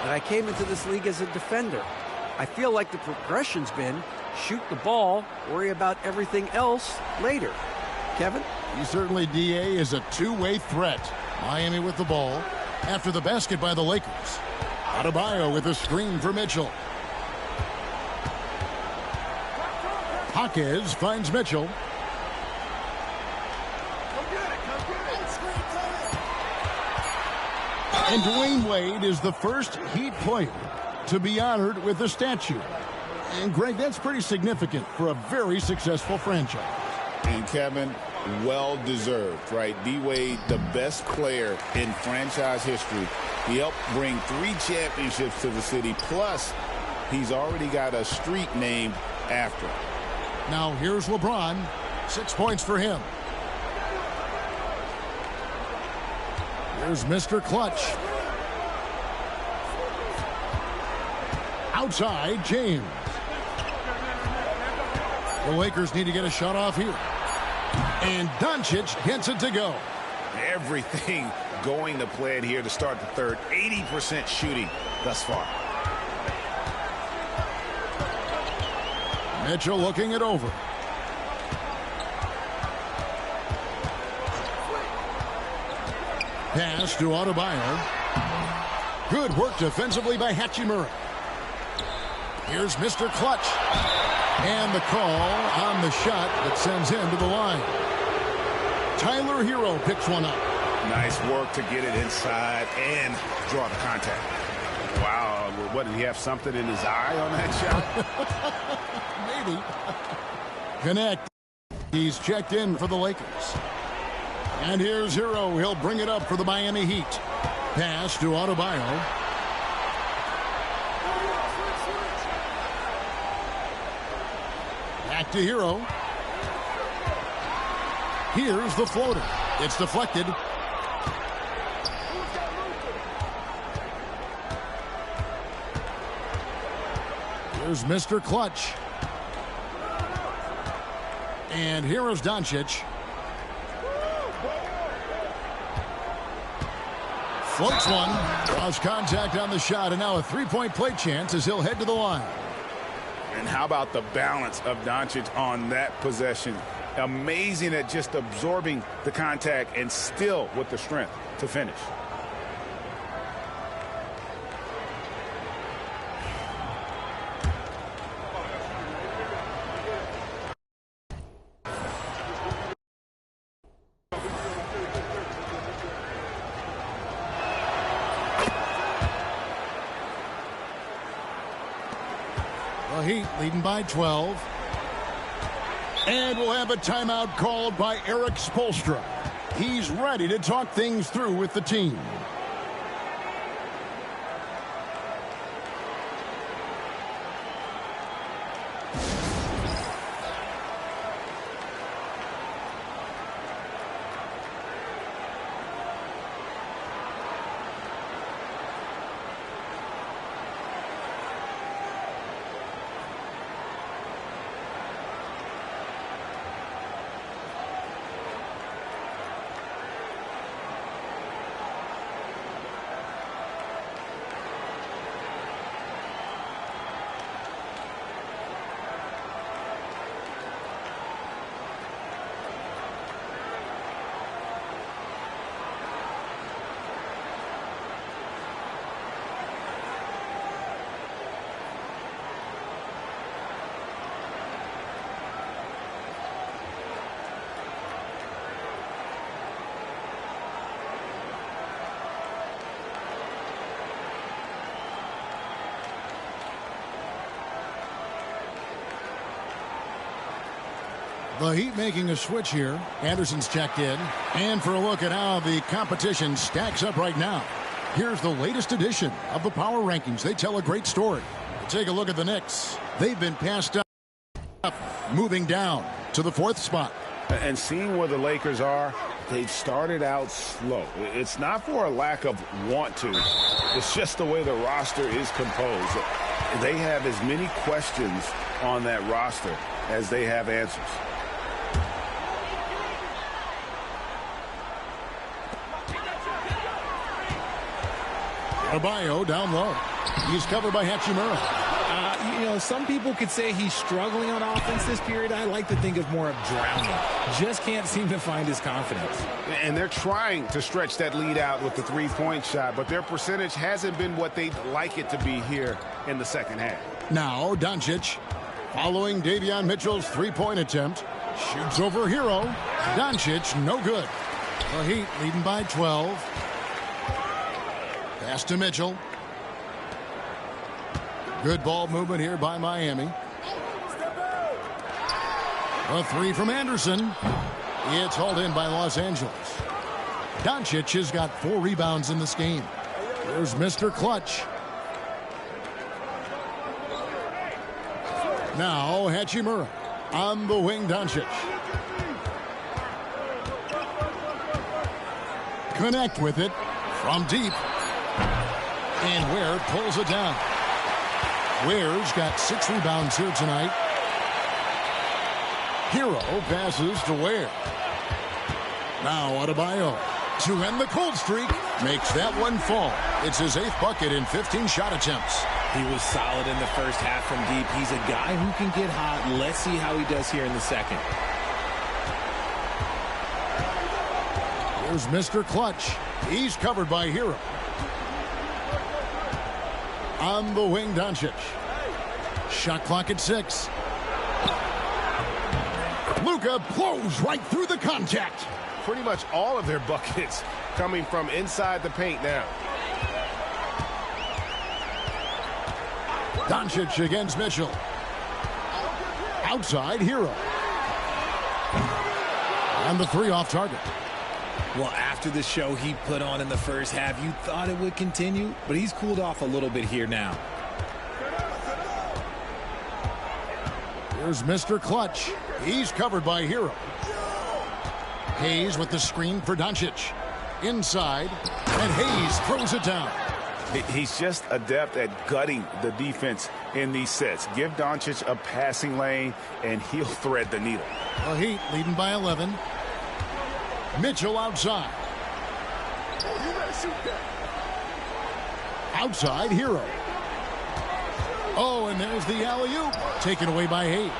S4: but I came into this league as a defender. I feel like the progression's been shoot the ball, worry about everything else later. Kevin?
S1: He certainly, DA, is a two-way threat. Miami with the ball after the basket by the Lakers. Adebayo with a screen for Mitchell. Jaquez finds Mitchell. And Dwayne Wade is the first Heat player to be honored with a statue. And, Greg, that's pretty significant for a very successful franchise.
S3: And, Kevin, well-deserved, right? D-Wade, the best player in franchise history. He helped bring 3 championships to the city, plus he's already got a street named after him.
S1: Now here's LeBron. 6 points for him. Here's Mr. Clutch. Outside, James. The Lakers need to get a shot off here. And Doncic gets it to go.
S5: Everything going to plan here to start the third. 80% shooting thus far.
S1: Mitchell looking it over. Pass to Adebayo. Good work defensively by Hachimura. Here's Mr. Clutch. And the call on the shot that sends him to the line. Tyler Hero picks one up.
S5: Nice work to get it inside and draw the contact. Wow, what, did he have something in his eye on that shot?
S1: Maybe. Connect. He's checked in for the Lakers. And here's Hero. He'll bring it up for the Miami Heat. Pass to Adebayo. Back to Hero. Here's the floater. It's deflected. Here's Mr. Clutch. And here is Doncic. Floats one. Lost contact on the shot, and now a three-point play chance as he'll head to the line.
S5: And how about the balance of Doncic on that possession? Amazing at just absorbing the contact and still with the strength to finish.
S1: The Heat leading by 12. And we'll have a timeout called by Eric Spoelstra. He's ready to talk things through with the team. The Heat making a switch here. Anderson's checked in. And for a look at how the competition stacks up right now, here's the latest edition of the Power Rankings. They tell a great story. Take a look at the Knicks. They've been passed up, moving down to the 4th spot.
S5: And seeing where the Lakers are,
S3: they've started out slow. It's not for a lack of want to. It's just the way the roster is composed. They have as many questions on that roster as they have answers.
S1: Adebayo down low. He's covered by Hachimura.
S19: Some people could say he's struggling on offense this period. I like to think of more of drowning. Just can't seem to find his confidence.
S5: And they're trying to stretch that lead out with the three-point shot, but their percentage hasn't been what they'd like it to be here in the second half.
S1: Now Doncic, following Davion Mitchell's three-point attempt, shoots over Hero. Doncic, no good. The Heat leading by 12. Pass to Mitchell. Good ball movement here by Miami. A three from Anderson. It's hauled in by Los Angeles. Doncic has got 4 rebounds in this game. Here's Mr. Clutch. Now Hachimura on the wing. Doncic. Connect with it from deep. And Ware pulls it down. Ware's got 6 rebounds here tonight. Hero passes to Ware. Now Adebayo to end the cold streak. Makes that one fall. It's his 8th bucket in 15 shot attempts.
S19: He was solid in the first half from deep. He's a guy who can get hot. Let's see how he does here in the second.
S1: Here's Mr. Clutch. He's covered by Hero. On the wing, Doncic. Shot clock at 6. Luka blows right through the contact.
S5: Pretty much all of their buckets coming from inside the paint now.
S1: Doncic against Mitchell. Outside, Hero. And the 3 off target.
S19: Well, after the show he put on in the first half, you thought it would continue, but he's cooled off a little bit here now.
S1: Here's Mr. Clutch. He's covered by Hero. Hayes with the screen for Doncic. Inside, and Hayes throws it down.
S3: He's just adept at gutting the defense in these sets. Give Doncic a passing lane, and he'll thread the needle.
S1: The Heat leading by 11. Mitchell outside. Outside, Hero. Oh, and there's the alley-oop. Taken away by Hayes.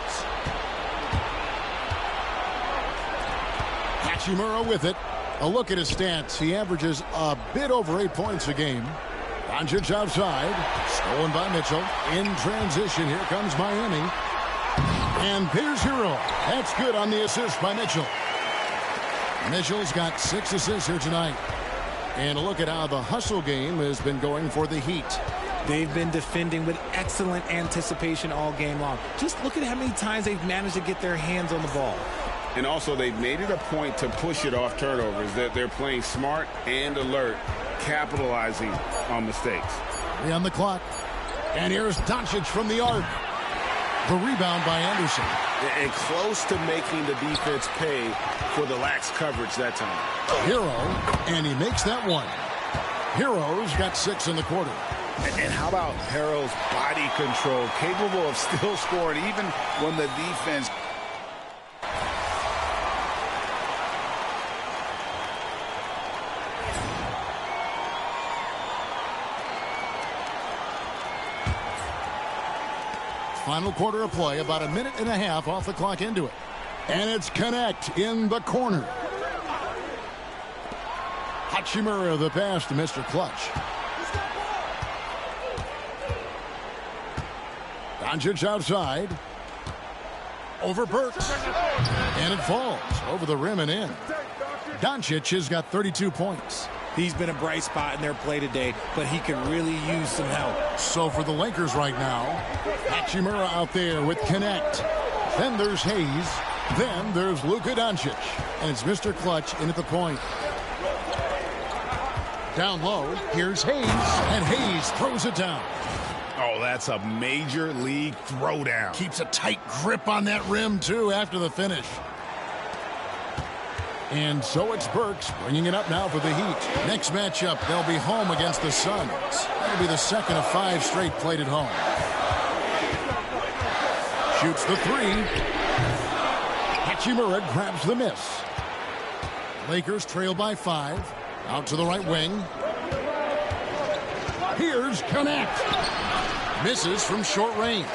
S1: Hachimura with it. A look at his stats. He averages a bit over 8 points a game. Doncic outside. Stolen by Mitchell. In transition, here comes Miami. And here's Hero. That's good on the assist by Mitchell. Mitchell's got 6 assists here tonight. And a look at how the hustle game has been going for the Heat.
S19: They've been defending with excellent anticipation all game long. Just look at how many times they've managed to get their hands on the ball.
S3: And also, they've made it a point to push it off turnovers. That they're playing smart and alert, capitalizing on mistakes.
S1: 3 on the clock. And here's Doncic from the arc. The rebound by Anderson.
S5: And close to making the defense pay for the lax coverage that time.
S1: Hero, and he makes that one. Hero's got 6 in the quarter.
S3: And how about Hero's body control, capable of still scoring even when the defense...
S1: Final quarter of play, about 1.5 minutes off the clock into it. And it's Connect in the corner. Hachimura the pass to Mr. Clutch. Doncic outside. Over Burks. And it falls over the rim and in. Doncic has got 32 points.
S19: He's been a bright spot in their play today, but he could really use some help.
S1: So for the Lakers right now, Hachimura out there with Connect. Then there's Hayes. Then there's Luka Doncic. And it's Mr. Clutch in at the point. Down low, here's Hayes. And Hayes throws it down.
S3: Oh, that's a major league throwdown.
S1: Keeps a tight grip on that rim, too, after the finish. And so it's Burks bringing it up now for the Heat. Next matchup, they'll be home against the Suns. That'll be the second of 5 straight played at home. Shoots the 3. Hachimura grabs the miss. Lakers trail by 5. Out to the right wing. Here's Connect. Misses from short range.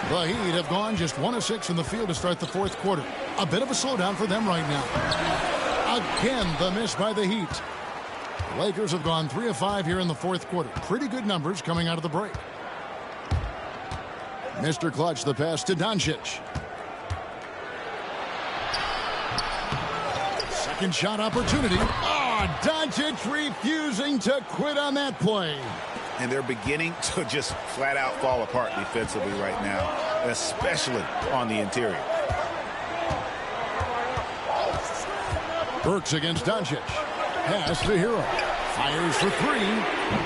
S1: The Heat have gone just 1 of 6 from the field to start the 4th quarter. A bit of a slowdown for them right now. Again, the miss by the Heat. The Lakers have gone 3 of 5 here in the 4th quarter. Pretty good numbers coming out of the break. Mr. Clutch, the pass to Doncic. Second shot opportunity. Oh, Doncic refusing to quit on that play.
S3: And they're beginning to just flat out fall apart defensively right now, especially on the interior.
S1: Burks against Doncic. Pass to Hero. Fires for 3.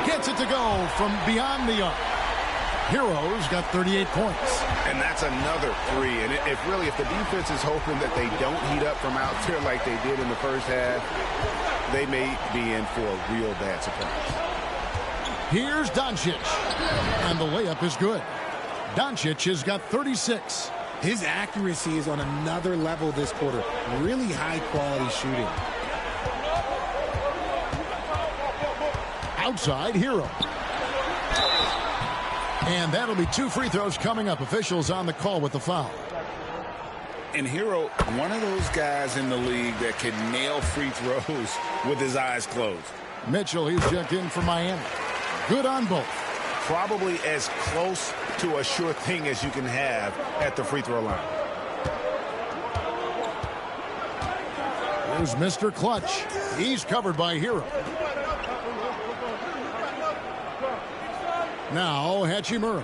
S1: Gets it to go from beyond the arc. Hero's got 38 points.
S5: And that's another 3. And if the defense is hoping that they don't heat up from out there like they did in the first half, they may be in for a real bad surprise.
S1: Here's Doncic. And the layup is good. Doncic has got 36.
S19: His accuracy is on another level this quarter. Really high-quality shooting.
S1: Outside, Hero. And that'll be 2 free throws coming up. Officials on the call with the foul.
S3: And Hero, one of those guys in the league that can nail free throws with his eyes closed.
S1: Mitchell, he's checked in for Miami. Good on both.
S5: Probably as close to a sure thing as you can have at the free throw line.
S1: Here's Mr. Clutch. He's covered by Hero. Now Hachimura.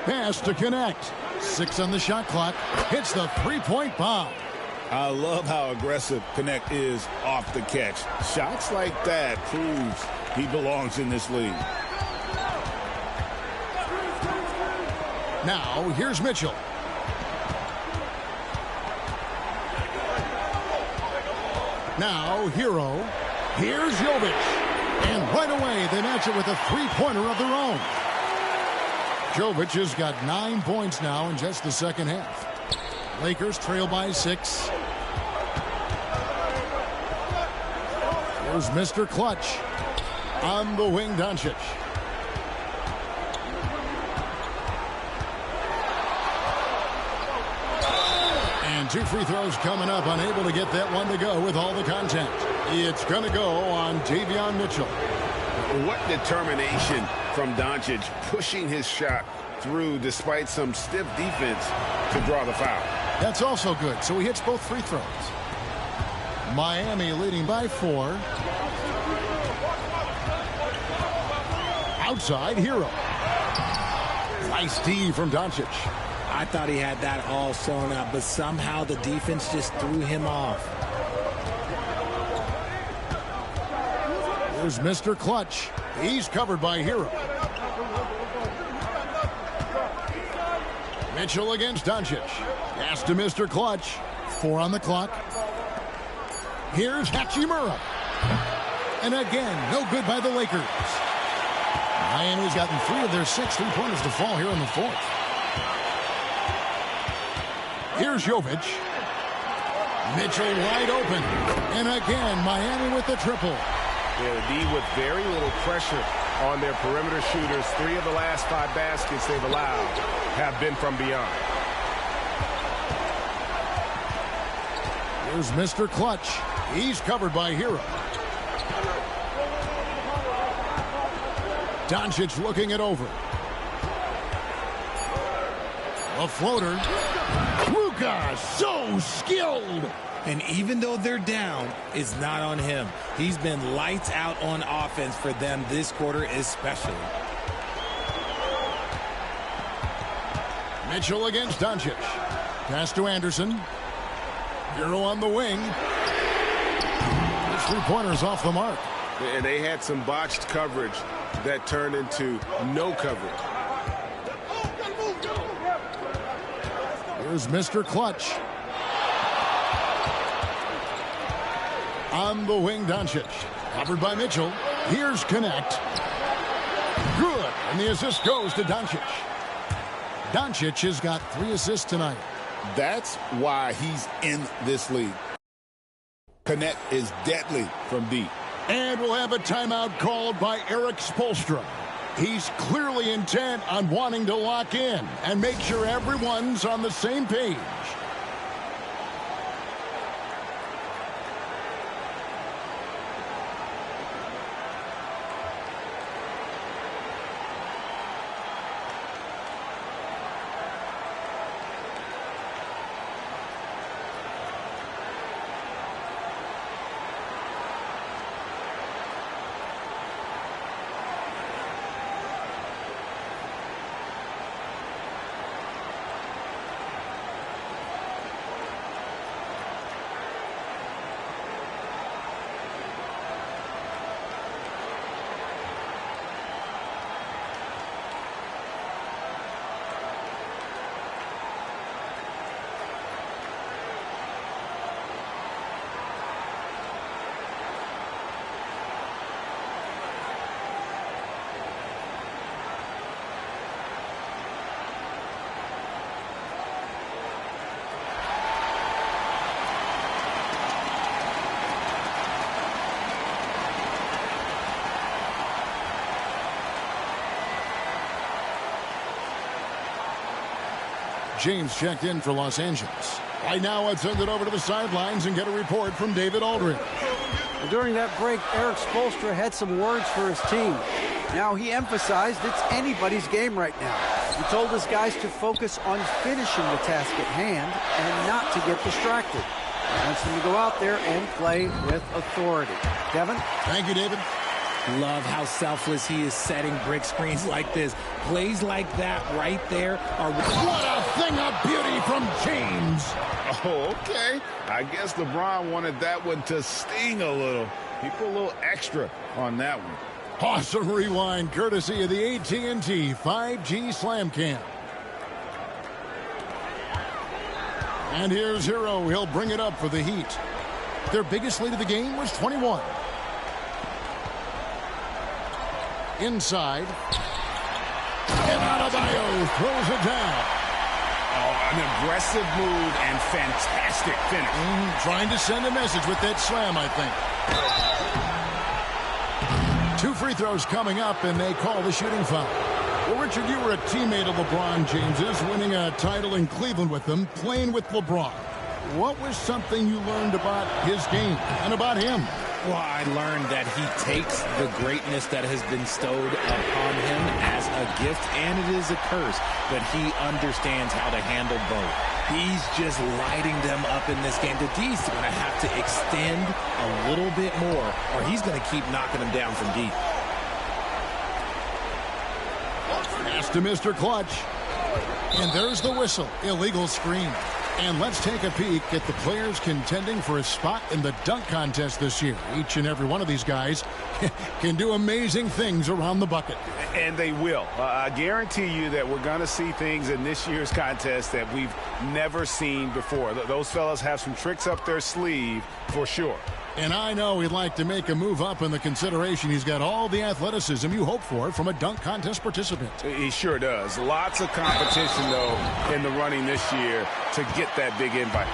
S1: Pass to Connect. 6 on the shot clock. Hits the 3-point bomb.
S3: I love how aggressive Connect is off the catch. Shots like that proves he belongs in this league.
S1: Now, here's Mitchell. Now, Hero. Here's Jovic. And right away, they match it with a 3-pointer of their own. Jovic has got 9 points now in just the second half. Lakers trail by 6. Here's Mr. Clutch. On the wing, Doncic. And 2 free throws coming up. Unable to get that one to go with all the contact. It's going to go on Davion Mitchell.
S5: What determination from Doncic, pushing his shot through despite some stiff defense to draw the foul.
S1: That's also good. So he hits both free throws. Miami leading by 4. Outside, Hero. Nice D from Doncic.
S19: I thought he had that all sewn up, but somehow the defense just threw him off.
S1: Here's Mr. Clutch. He's covered by Hero. Mitchell against Doncic. Pass to Mr. Clutch. 4 on the clock. Here's Hachimura. And again, no good by the Lakers. Miami's gotten 3 of their 6 3-pointers to fall here in the 4th. Here's Jovic. Mitchell wide open. And again, Miami with the triple.
S5: Yeah, the D with very little pressure on their perimeter shooters. 3 of the last 5 baskets they've allowed have been from beyond.
S1: Here's Mr. Clutch. He's covered by Hero. Doncic looking it over. A floater. Luka, so skilled.
S19: And even though they're down, it's not on him. He's been lights out on offense for them this quarter especially.
S1: Mitchell against Doncic. Pass to Anderson. Hero on the wing. His 3-pointer's off the mark.
S5: And they had some botched coverage that turned into no coverage.
S1: Here's Mr. Clutch. On the wing, Doncic. Covered by Mitchell. Here's Connect. Good. And the assist goes to Doncic. Doncic has got 3 assists tonight.
S3: That's why he's in this league. Connect is deadly from deep.
S1: And we'll have a timeout called by Eric Spoelstra. He's clearly intent on wanting to lock in and make sure everyone's on the same page. James checked in for Los Angeles. Right now, let's send it over to the sidelines and get a report from David Aldridge.
S4: During that break, Eric Spoelstra had some words for his team. Now, he emphasized it's anybody's game right now. He told his guys to focus on finishing the task at hand and not to get distracted. He wants them to go out there and play with authority. Kevin?
S1: Thank you, David.
S19: Love how selfless he is setting brick screens like this. Plays like that right there are...
S1: What a thing of beauty from James.
S3: Oh, okay. I guess LeBron wanted that one to sting a little. He put a little extra on that one.
S1: Awesome rewind courtesy of the AT&T 5G Slam Cam. And here's Hero. He'll bring it up for the Heat. Their biggest lead of the game was 21. Inside. And Adebayo throws it down.
S3: Oh, an aggressive move and fantastic finish.
S1: Trying to send a message with that slam, I think. 2 free throws coming up, and they call the shooting foul. Well, Richard, you were a teammate of LeBron James's, winning a title in Cleveland with him, playing with LeBron. What was something you learned about his game and about him?
S19: Well, I learned that he takes the greatness that has been bestowed upon him as a gift, and it is a curse, but he understands how to handle both. He's just lighting them up in this game. The D's going to have to extend a little bit more, or he's going to keep knocking them down from deep.
S1: Pass to Mr. Clutch. And there's the whistle. Illegal screen. And let's take a peek at the players contending for a spot in the dunk contest this year. Each and every one of these guys can do amazing things around the bucket.
S5: And they will. I guarantee you that we're going to see things in this year's contest that we've never seen before. Those fellas have some tricks up their sleeve for sure.
S1: And I know he'd like to make a move up in the consideration. He's got all the athleticism you hope for from a dunk contest participant.
S5: He sure does. Lots of competition, though, in the running this year to get that big invite.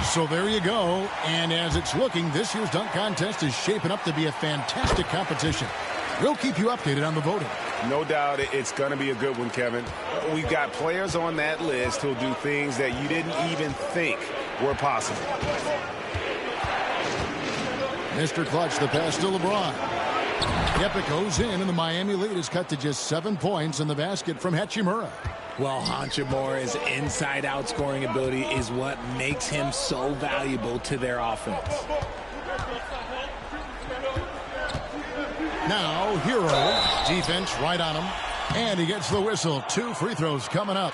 S1: So there you go. And as it's looking, this year's dunk contest is shaping up to be a fantastic competition. We'll keep you updated on the voting.
S5: No doubt it's going to be a good one, Kevin. We've got players on that list who'll do things that you didn't even think were possible.
S1: Mr. Clutch, the pass to LeBron. Yep, it goes in, and the Miami lead is cut to just 7 points in the basket from Hachimura.
S19: Well, Hachimura's inside-out scoring ability is what makes him so valuable to their offense.
S1: Now, Hero. Defense right on him. And he gets the whistle. 2 free throws coming up.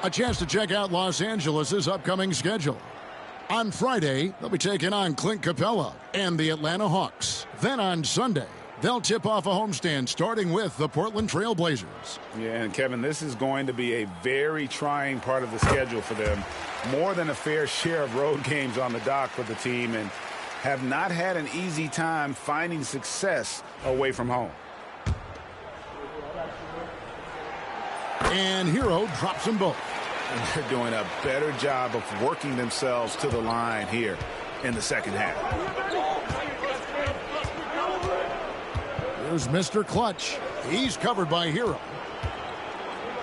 S1: A chance to check out Los Angeles' upcoming schedule. On Friday, they'll be taking on Clint Capella and the Atlanta Hawks. Then on Sunday, They'll tip off a homestand, starting with the Portland Trail Blazers.
S3: Yeah, and Kevin, this is going to be a very trying part of the schedule for them. More than a fair share of road games on the dock for the team, and have not had an easy time finding success away from home.
S1: And Hero drops them both.
S3: And they're doing a better job of working themselves to the line here in the second half.
S1: Here's Mr. Clutch. He's covered by Hero.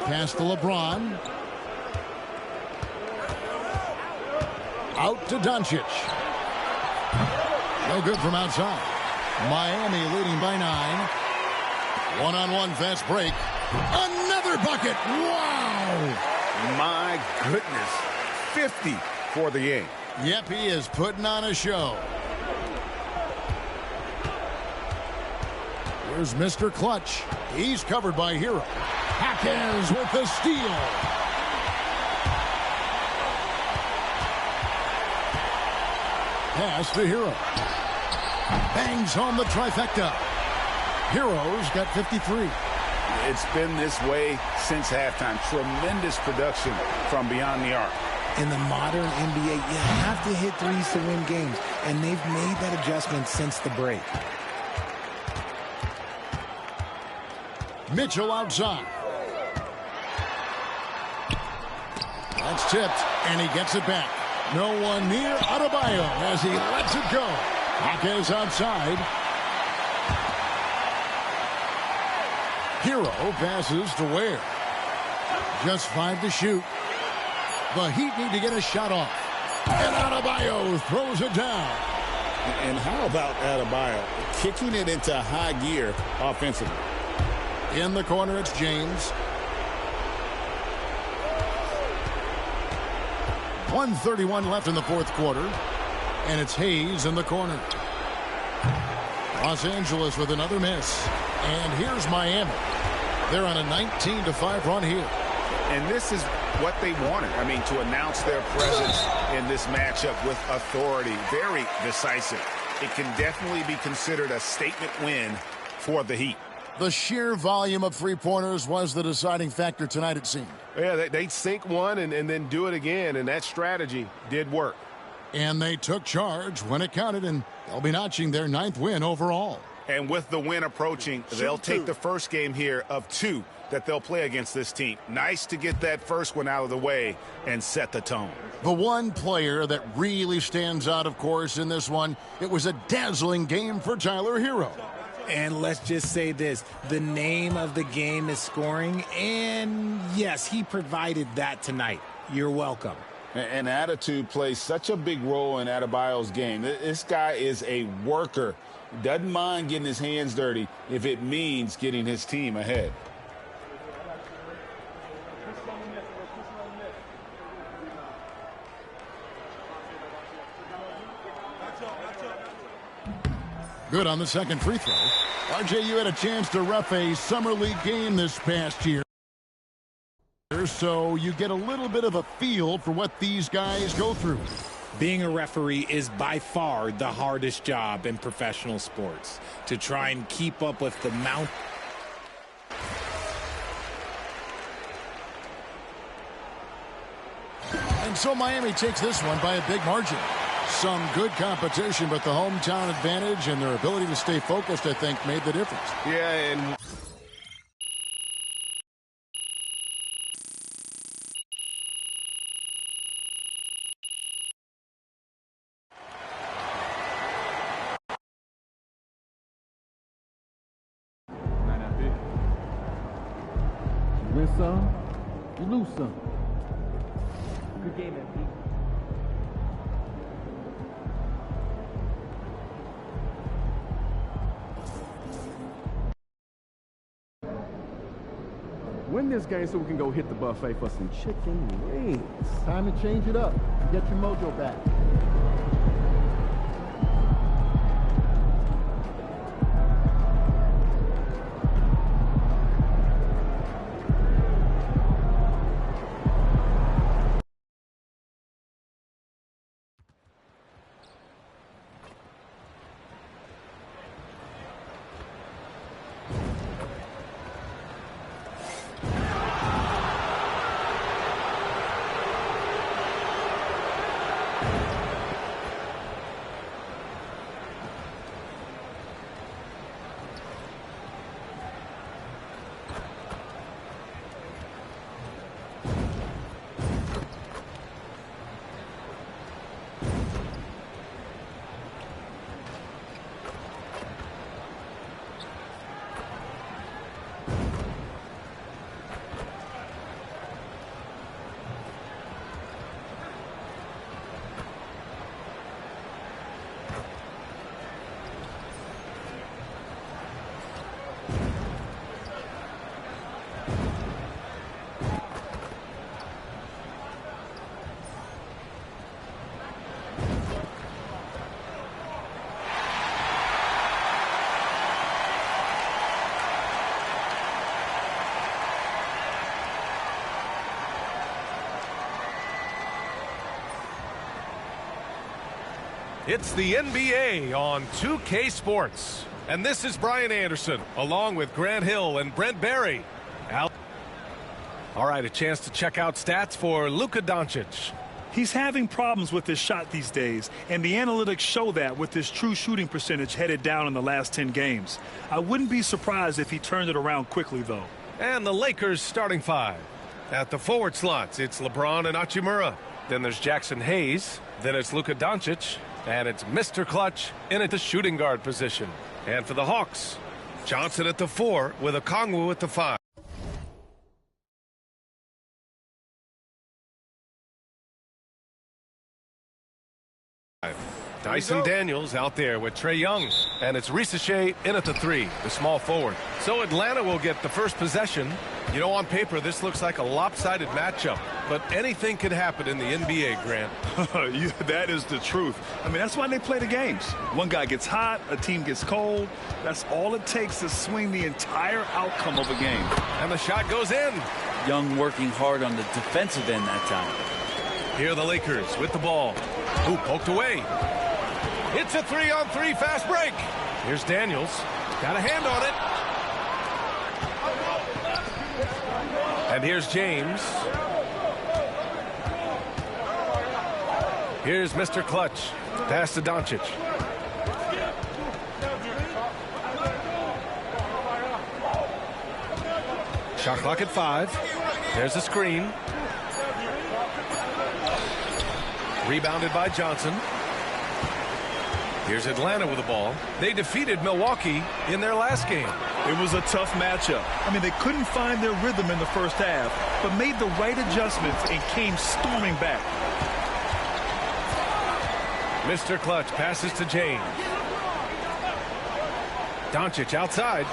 S1: Pass to LeBron. Out to Doncic. No good from outside. Miami leading by 9. One-on-one fast break. Another bucket. Wow.
S3: My goodness. 50 for the game.
S1: Yep, he is putting on a show. Here's Mr. Clutch. He's covered by Hero. Hackers with the steal. Pass to Hero. Bangs home the trifecta. Hero's got 53.
S3: It's been this way since halftime. Tremendous production from beyond the arc.
S19: In the modern NBA, you have to hit threes to win games, and they've made that adjustment since the break.
S1: Mitchell outside. That's tipped, and he gets it back. No one near Adebayo as he lets it go. Hawkins outside. Hero passes to Ware. Just 5 to shoot. The Heat need to get a shot off. And Adebayo throws it down.
S3: And how about Adebayo kicking it into high gear offensively?
S1: In the corner, it's James. 1:31 left in the fourth quarter. And it's Hayes in the corner. Los Angeles with another miss. And here's Miami. They're on a 19-5 run here.
S3: And this is what they wanted. I mean, to announce their presence in this matchup with authority. Very decisive. It can definitely be considered a statement win for the Heat.
S1: The sheer volume of three-pointers was the deciding factor tonight, it seemed.
S5: Yeah, they sink one and then do it again, and that strategy did work.
S1: And they took charge when it counted, and they'll be notching their 9th win overall.
S3: And with the win approaching, they'll take the first game here of 2 that they'll play against this team. Nice to get that first one out of the way and set the tone.
S1: The one player that really stands out, of course, in this one, it was a dazzling game for Tyler Hero.
S19: And let's just say this, the name of the game is scoring, and yes, he provided that tonight. You're welcome.
S3: And attitude plays such a big role in Adebayo's game. This guy is a worker. Doesn't mind getting his hands dirty if it means getting his team ahead.
S1: Good on the second free throw. RJ, you had a chance to ref a summer league game this past year, so you get a little bit of a feel for what these guys go through.
S19: Being a referee is by far the hardest job in professional sports. To try and keep up with the mount.
S1: And so Miami takes this one by a big margin. Some good competition, but the hometown advantage and their ability to stay focused, I think, made the difference.
S5: Yeah, and
S11: you win some, you lose some.
S18: Good game, MP.
S11: Win this game so we can go hit the buffet for some chicken wings.
S10: Time to change it up. Get your mojo back.
S13: It's the NBA on 2K Sports. And this is Brian Anderson, along with Grant Hill and Brent Barry. All right, a chance to check out stats for Luka Doncic.
S14: He's having problems with his shot these days, and the analytics show that with his true shooting percentage headed down in the last 10 games. I wouldn't be surprised if he turned it around quickly, though.
S13: And the Lakers starting five. At the forward slots, it's LeBron and Hachimura. Then there's Jackson Hayes. Then it's Luka Doncic. And it's Mr. Clutch in at the shooting guard position. And for the Hawks, Johnson at the 4 with Okongwu at the 5. Dyson Daniels out there with Trae Young. And it's Risache in at the 3, the small forward. So Atlanta will get the first possession. You know, on paper, this looks like a lopsided matchup. But anything could happen in the NBA, Grant.
S14: That is the truth. I mean, that's why they play the games. One guy gets hot, a team gets cold. That's all it takes to swing the entire outcome of a game.
S13: And the shot goes in.
S20: Young working hard on the defensive end that time.
S13: Here are the Lakers with the ball. Ooh, poked away. It's a 3-on-3 fast break. Here's Daniels. Got a hand on it. And here's James. Here's Mr. Clutch. Pass to Doncic. Shot clock at 5. There's a screen. Rebounded by Johnson. Here's Atlanta with the ball. They defeated Milwaukee in their last game.
S14: It was a tough matchup. I mean, they couldn't find their rhythm in the first half, but made the right adjustments and came storming back.
S13: Mr. Clutch passes to James. Doncic outside.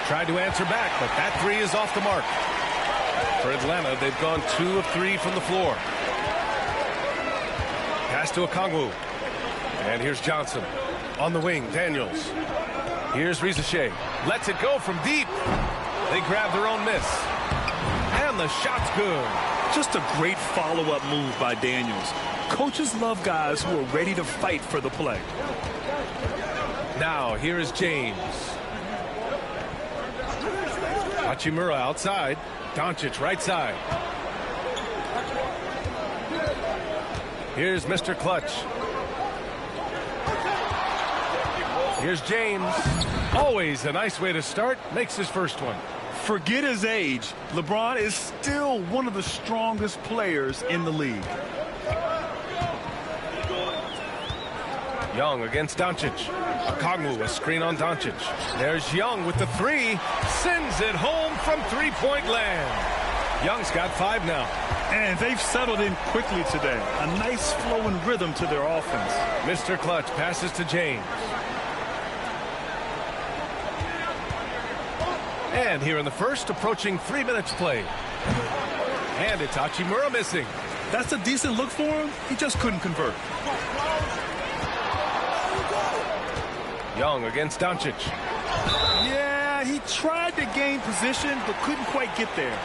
S13: Tried to answer back, but that 3 is off the mark. For Atlanta, they've gone 2 of 3 from the floor. Pass to Okongwu. And here's Johnson. On the wing, Daniels. Here's Risache. Lets it go from deep. They grab their own miss. And the shot's good.
S14: Just a great follow-up move by Daniels. Coaches love guys who are ready to fight for the play.
S13: Now, here is James. Hachimura outside. Doncic right side. Here's Mr. Clutch. Here's James. Always a nice way to start. Makes his first one.
S14: Forget his age. LeBron is still one of the strongest players in the league.
S13: Young against Doncic. Okongwu, a screen on Doncic. There's Young with the 3. Sends it home from three-point land. Young's got 5 now.
S14: And they've settled in quickly today. A nice flowing rhythm to their offense.
S13: Mr. Clutch passes to James. And here in the first, approaching 3 minutes played. And it's Hachimura missing.
S14: That's a decent look for him. He just couldn't convert.
S13: Young against Doncic.
S14: Yeah, he tried to gain position, but couldn't quite get there.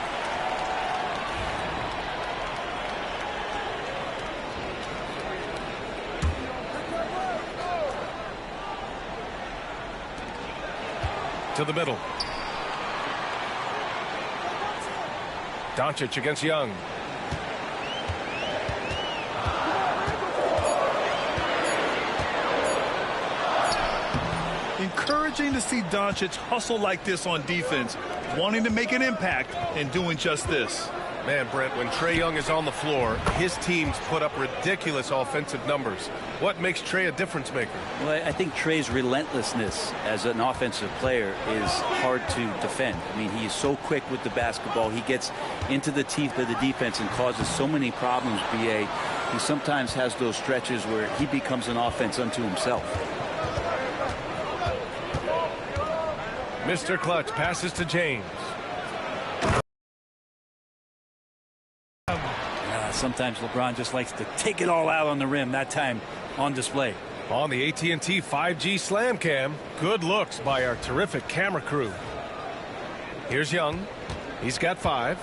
S13: To the middle. Doncic against Young.
S14: Encouraging to see Doncic hustle like this on defense, wanting to make an impact and doing just this.
S13: Man, Brent, when Trae Young is on the floor, his teams put up ridiculous offensive numbers. What makes Trae a difference maker?
S20: Well, I think Trae's relentlessness as an offensive player is hard to defend. I mean, he is so quick with the basketball. He gets into the teeth of the defense and causes so many problems, B.A. He sometimes has those stretches where he becomes an offense unto himself.
S13: Mr. Clutch passes to James.
S20: Sometimes LeBron just likes to take it all out on the rim, that time on display.
S13: On the AT&T 5G Slam Cam, good looks by our terrific camera crew. Here's Young. He's got 5.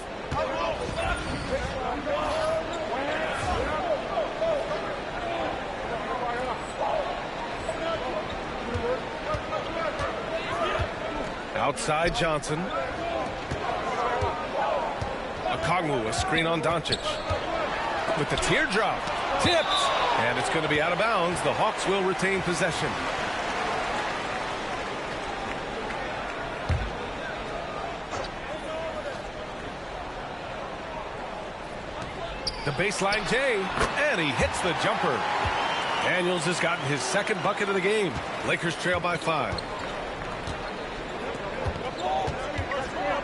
S13: Outside Johnson. Okongwu, a screen on Doncic. With the teardrop. Tipped. And it's going to be out of bounds. The Hawks will retain possession. The baseline J, and he hits the jumper. Daniels has gotten his second bucket of the game. Lakers trail by 5.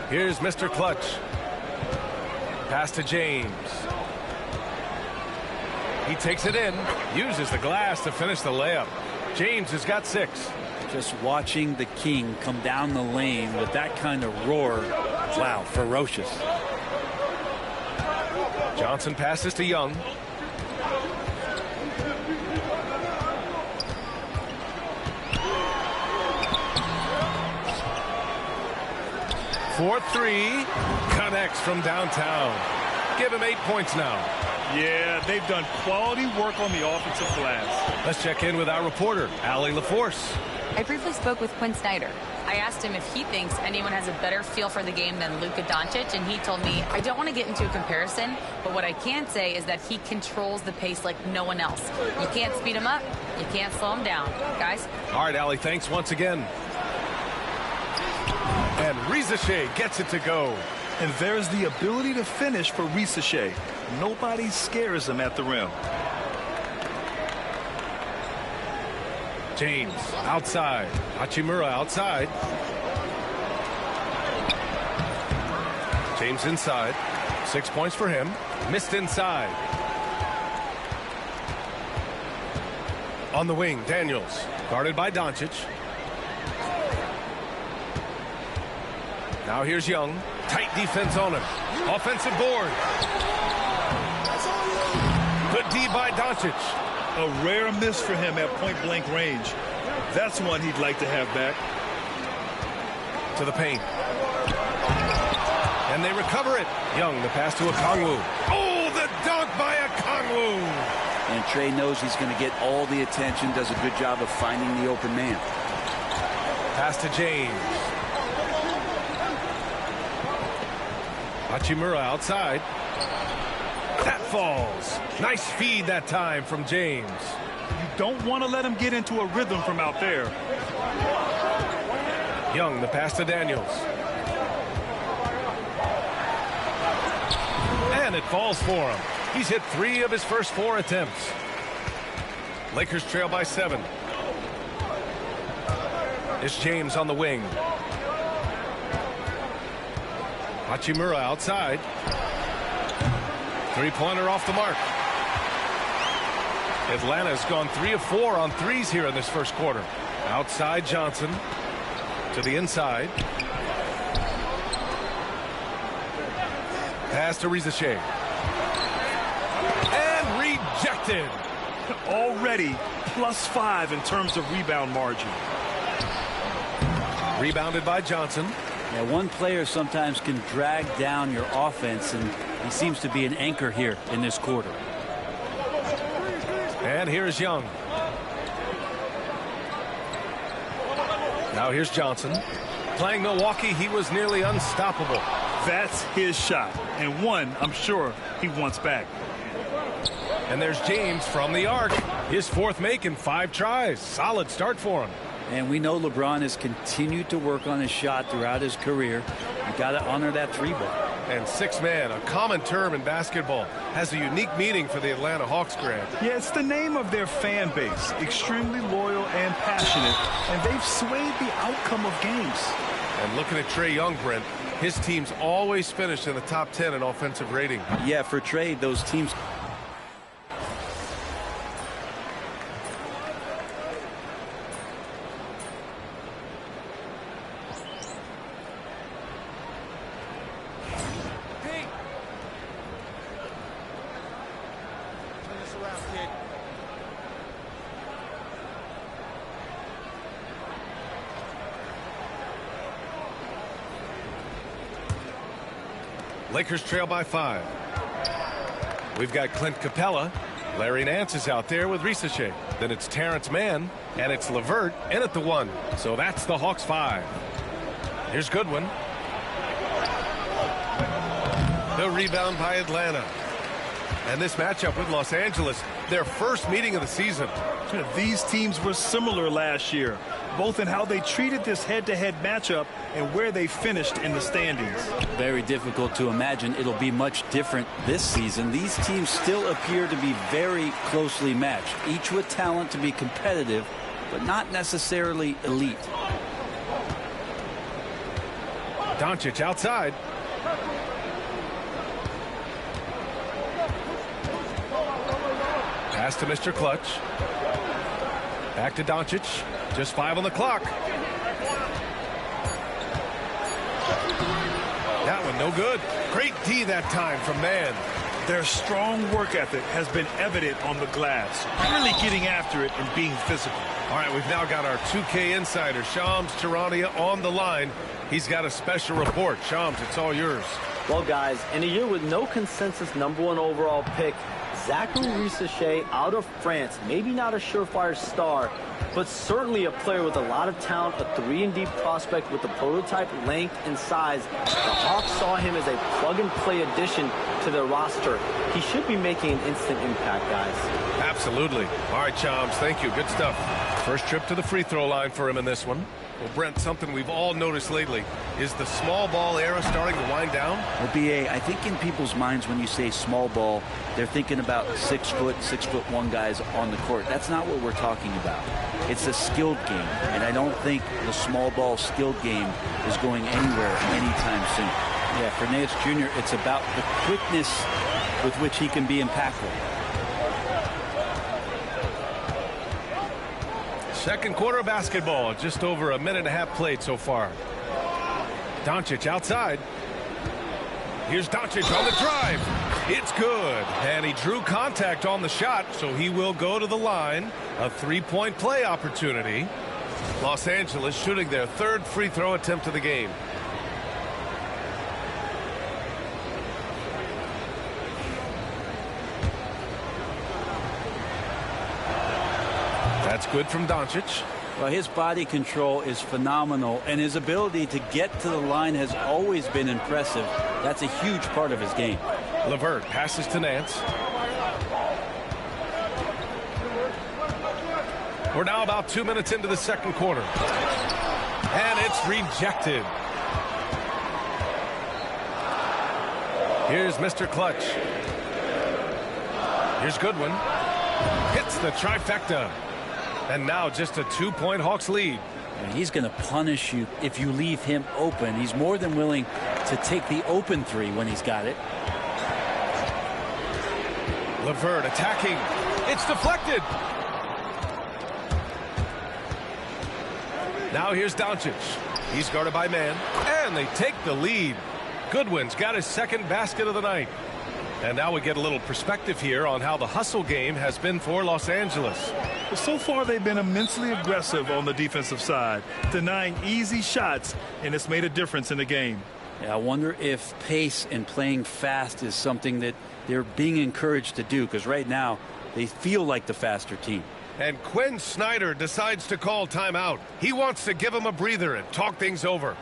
S13: Here's Mr. Clutch. Pass to James. He takes it in, uses the glass to finish the layup. James has got 6.
S20: Just watching the King come down the lane with that kind of roar. Wow, ferocious.
S13: Johnson passes to Young. For 3, connects from downtown. Give him 8 points now.
S14: Yeah, they've done quality work on the offensive glass.
S13: Let's check in with our reporter, Allie LaForce.
S15: I briefly spoke with Quinn Snyder. I asked him if he thinks anyone has a better feel for the game than Luka Doncic, and he told me, I don't want to get into a comparison, but what I can say is that he controls the pace like no one else. You can't speed him up, you can't slow him down. Guys?
S13: All right, Allie, thanks once again. And Risache gets it to go.
S14: And there's the ability to finish for Risache. Nobody scares him at the rim.
S13: James outside. Hachimura outside. James inside. 6 points for him. Missed inside. On the wing, Daniels. Guarded by Doncic. Now here's Young. Tight defense on him. Offensive board. Good D by Doncic.
S14: A rare miss for him at point-blank range. That's one he'd like to have back.
S13: To the paint. And they recover it. Young, the pass to Okongwu. Oh, the dunk by Okongwu.
S20: And Trey knows he's going to get all the attention, does a good job of finding the open man.
S13: Pass to James. Hachimura outside. That falls. Nice feed that time from James.
S14: You don't want to let him get into a rhythm from out there.
S13: Young, the pass to Daniels. And it falls for him. He's hit 3 of his first 4 attempts. Lakers trail by 7. It's James on the wing. Hachimura outside. 3-pointer off the mark. Atlanta's gone 3 of 4 on threes here in this first quarter. Outside Johnson. To the inside. Pass to Risache. And rejected.
S14: Already +5 in terms of rebound margin.
S13: Rebounded by Johnson.
S20: Yeah, one player sometimes can drag down your offense, and he seems to be an anchor here in this quarter.
S13: And here's Young. Now here's Johnson. Playing Milwaukee, he was nearly unstoppable.
S14: That's his shot, and one I'm sure he wants back.
S13: And there's James from the arc. His 4th make in 5 tries. Solid start for him.
S20: And we know LeBron has continued to work on his shot throughout his career. You got to honor that 3-ball.
S13: And 6-man, a common term in basketball, has a unique meaning for the Atlanta Hawks, Grant.
S14: Yeah, it's the name of their fan base. Extremely loyal and passionate, and they've swayed the outcome of games.
S13: And looking at Trey Young, Brent, his teams always finish in the top 10 in offensive rating.
S20: Yeah, for Trey, those teams...
S13: Lakers trail by 5. We've got Clint Capella. Larry Nance is out there with Risache. Then it's Terrence Mann, and it's LeVert in at the 1. So that's the Hawks 5. Here's Goodwin. The rebound by Atlanta. And this matchup with Los Angeles, their first meeting of the season.
S14: These teams were similar last year, both in how they treated this head-to-head matchup and where they finished in the standings.
S20: Very difficult to imagine it'll be much different this season. These teams still appear to be very closely matched, each with talent to be competitive, but not necessarily elite.
S13: Doncic outside. Pass to Mr. Clutch. Back to Doncic. Just 5 on the clock. That one no good. Great D that time from Mann.
S14: Their strong work ethic has been evident on the glass, really getting after it and being physical.
S13: All right, we've now got our 2K insider, Shams Charania, on the line. He's got a special report. Shams, it's all yours.
S21: Well, guys, in a year with no consensus #1 overall pick, Zachary Risacher out of France, maybe not a surefire star, but certainly a player with a lot of talent, a 3-and-D prospect with the prototype length and size. The Hawks saw him as a plug-and-play addition to their roster. He should be making an instant impact, guys.
S13: Absolutely. All right, Shams, thank you. Good stuff. First trip to the free throw line for him in this one. Well, Brent, something we've all noticed lately is the small ball era starting to wind down.
S20: Well, BA, I think in people's minds when you say small ball, they're thinking about 6 foot, 6'1" guys on the court. That's not what we're talking about. It's a skilled game, and I don't think the small ball skilled game is going anywhere anytime soon. Yeah, for Nance Jr., it's about the quickness with which he can be impactful.
S13: Second quarter of basketball, just over a minute and a half played so far. Doncic outside. Here's Doncic on the drive. It's good. And he drew contact on the shot, so he will go to the line. A 3-point play opportunity. Los Angeles shooting their 3rd free throw attempt of the game. That's good from Doncic.
S20: Well, his body control is phenomenal, and his ability to get to the line has always been impressive. That's a huge part of his game.
S13: LeVert passes to Nance. We're now about 2 minutes into the second quarter. And it's rejected. Here's Mr. Clutch. Here's Goodwin. Hits the trifecta. And now just a 2-point Hawks lead.
S20: And he's going to punish you if you leave him open. He's more than willing to take the open 3 when he's got it.
S13: LeVert attacking. It's deflected. Now here's Doncic. He's guarded by Mann. And they take the lead. Goodwin's got his 2nd basket of the night. And now we get a little perspective here on how the hustle game has been for Los Angeles.
S14: So far, they've been immensely aggressive on the defensive side, denying easy shots, and it's made a difference in the game.
S20: Yeah, I wonder if pace and playing fast is something that they're being encouraged to do, because right now they feel like the faster team.
S13: And Quinn Snyder decides to call timeout. He wants to give him a breather and talk things over.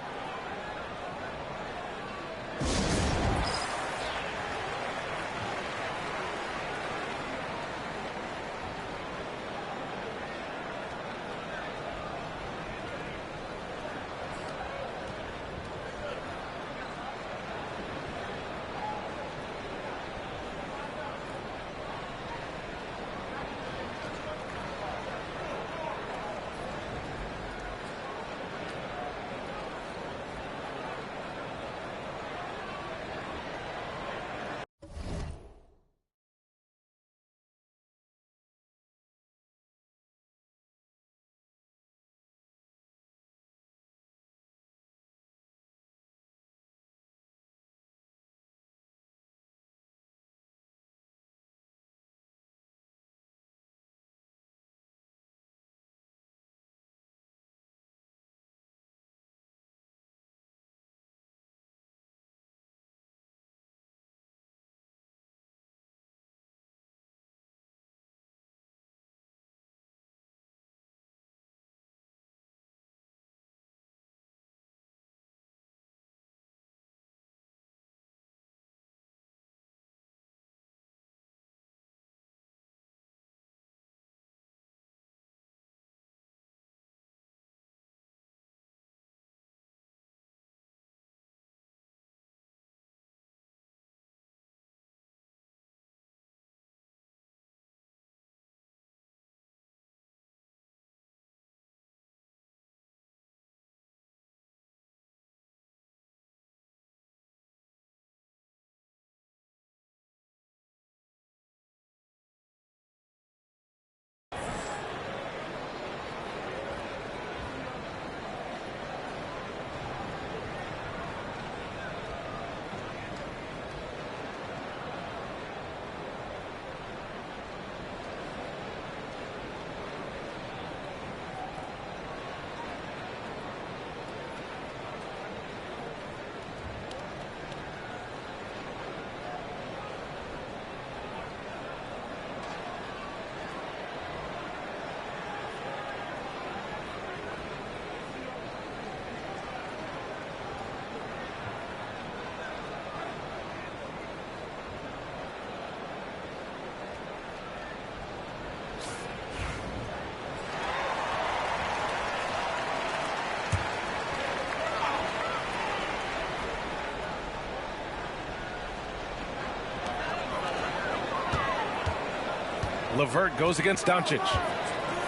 S13: LeVert goes against Doncic.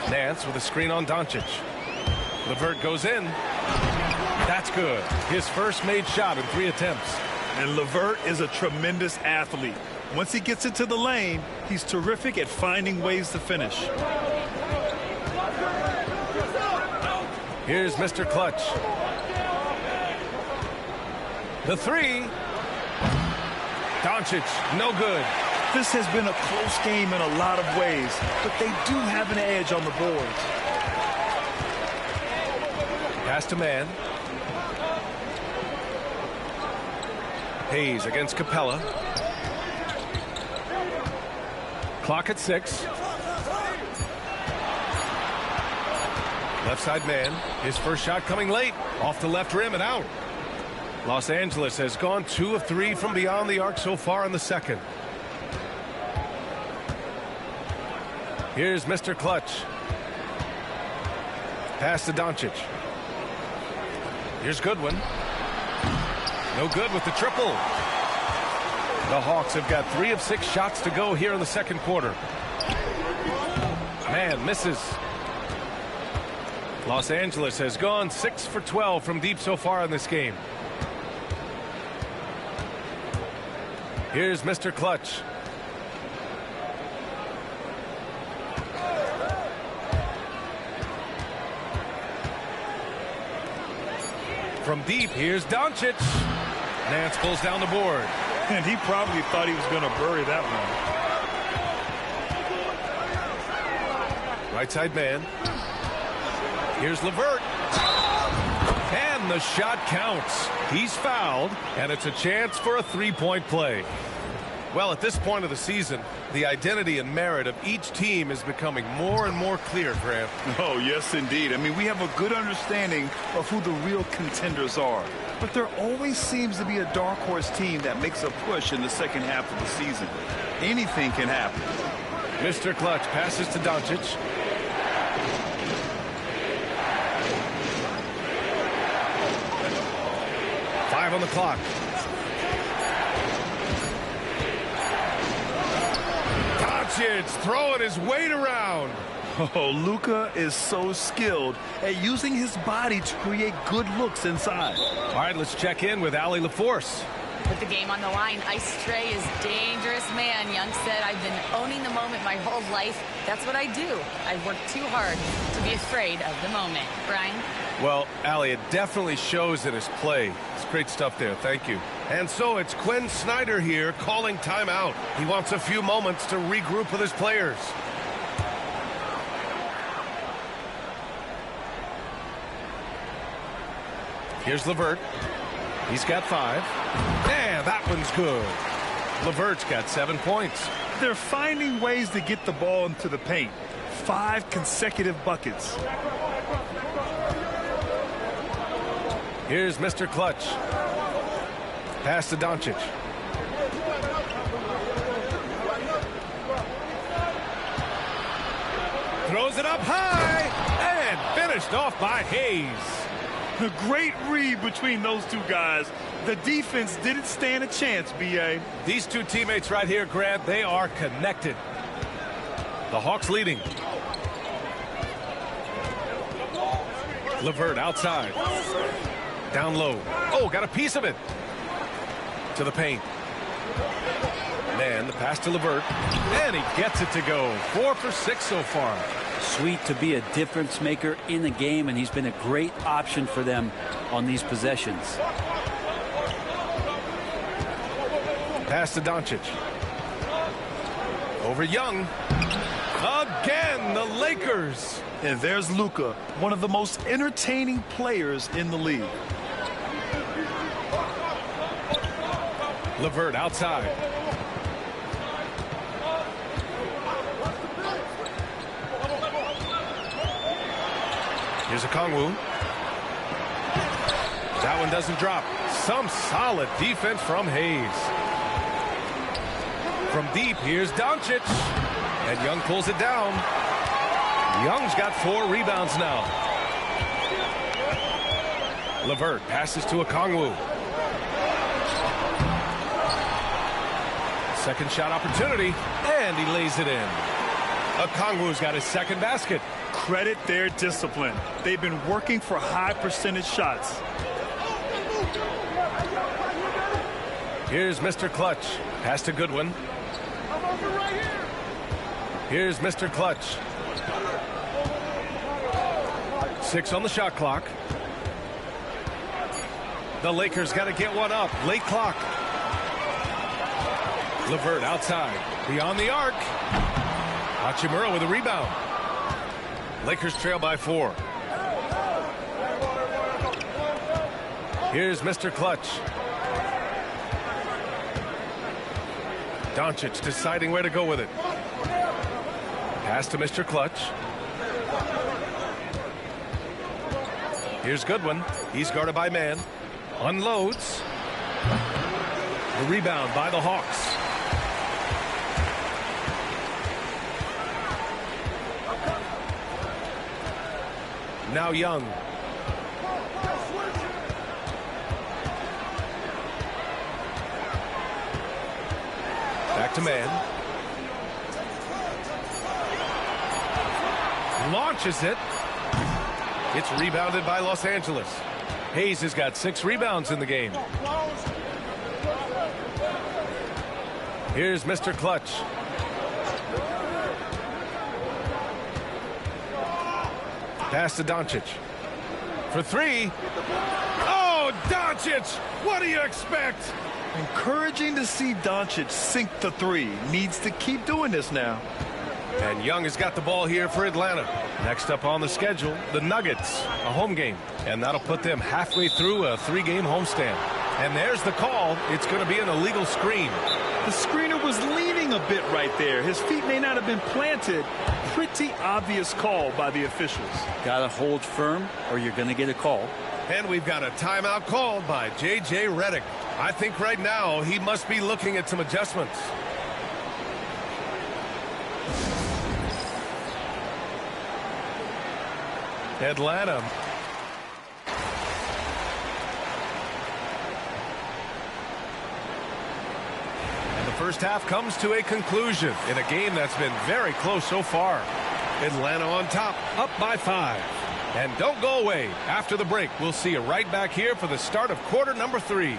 S13: Nance with a screen on Doncic. LeVert goes in. That's good. His first made shot in 3 attempts.
S14: And LeVert is a tremendous athlete. Once he gets into the lane, he's terrific at finding ways to finish.
S13: Here's Mr. Clutch. The 3. Doncic, no good.
S14: This has been a close game in a lot of ways, but they do have an edge on the boards.
S13: Pass to man. Hayes against Capella. Clock at 6. Left side man. His first shot coming late. Off the left rim and out. Los Angeles has gone 2 of 3 from beyond the arc so far in the second. Here's Mr. Clutch. Pass to Doncic. Here's Goodwin. No good with the triple. The Hawks have got 3 of 6 shots to go here in the second quarter. Man misses. Los Angeles has gone 6 for 12 from deep so far in this game. Here's Mr. Clutch. From deep, here's Doncic. Nance pulls down the board.
S14: And he probably thought he was going to bury that one.
S13: Right side man. Here's LeVert. And the shot counts. He's fouled, and it's a chance for a 3-point play. Well, at this point of the season, the identity and merit of each team is becoming more and more clear, Grant.
S14: Oh, yes, indeed. I mean, we have a good understanding of who the real contenders are. But there always seems to be a dark horse team that makes a push in the second half of the season. Anything can happen.
S13: Mr. Clutch passes to Doncic. Five on the clock. Doncic throwing his weight around.
S14: Oh, Luka is so skilled at using his body to create good looks inside.
S13: All right, let's check in with Allie LaForce.
S15: With the game on the line, Ice Trey is dangerous man. Young said, I've been owning the moment my whole life. That's what I do. I've worked too hard to be afraid of the moment. Brian?
S13: Well, Allie, it definitely shows in his play. It's great stuff there. Thank you. And so it's Quinn Snyder here calling timeout. He wants a few moments to regroup with his players. Here's LeVert. He's got 5. And that one's good. LeVert's got 7 points.
S14: They're finding ways to get the ball into the paint. 5 consecutive buckets.
S13: Here's Mr. Clutch. Pass to Doncic. Throws it up high and finished off by Hayes.
S14: A great read between those two guys. The defense didn't stand a chance, B.A.
S13: These two teammates right here, Grant, they are connected. The Hawks leading. LeVert outside. Down low. Oh, got a piece of it. To the paint. Man, the pass to LeVert. And he gets it to go. 4 for 6 so far.
S20: Sweet to be a difference maker in the game, and he's been a great option for them on these possessions.
S13: Pass to Doncic. Over Young. Again, the Lakers.
S14: And there's Luka, one of the most entertaining players in the league.
S13: LeVert outside. Here's a Kongwu. That one doesn't drop. Some solid defense from Hayes. From deep, here's Doncic. And Young pulls it down. Young's got 4 rebounds now. LeVert passes to a Kongwu. Second shot opportunity, and he lays it in. Okongwu's got his second basket.
S14: Credit their discipline. They've been working for high percentage shots.
S13: Here's Mr. Clutch. Pass to Goodwin. Here's Mr. Clutch. 6 on the shot clock. The Lakers got to get one up. Late clock. LeVert outside. Beyond the arc. Hachimura with a rebound. Lakers trail by 4. Here's Mr. Clutch. Doncic deciding where to go with it. Pass to Mr. Clutch. Here's Goodwin. He's guarded by man. Unloads. The rebound by the Hawks. Now Young. Back to man. Launches it. It's rebounded by Los Angeles. Hayes has got 6 rebounds in the game. Here's Mr. Clutch. Pass to Doncic. For 3. Oh, Doncic! What do you expect?
S14: Encouraging to see Doncic sink the 3. Needs to keep doing this now.
S13: And Young has got the ball here for Atlanta. Next up on the schedule, the Nuggets, a home game. And that'll put them halfway through a 3-game homestand. And there's the call. It's going to be an illegal screen.
S14: The screener was leaning a bit right there. His feet may not have been planted. Pretty obvious call by the officials.
S20: Got to hold firm or you're going to get a call.
S13: And we've got a timeout called by J.J. Redick. I think right now he must be looking at some adjustments. Atlanta. And the first half comes to a conclusion in a game that's been very close so far. Atlanta on top, up by 5. And don't go away. After the break, we'll see you right back here for the start of quarter number 3.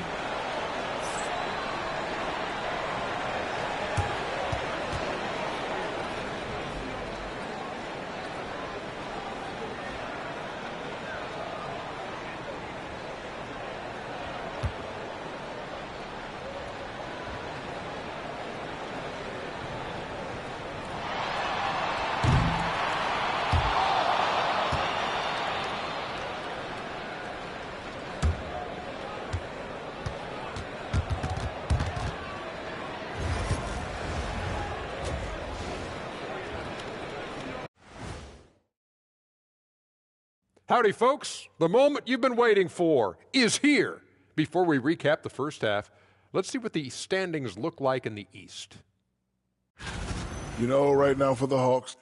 S13: Howdy, folks. The moment you've been waiting for is here. Before we recap the first half, let's see what the standings look like in the East.
S7: You know, right now for the Hawks,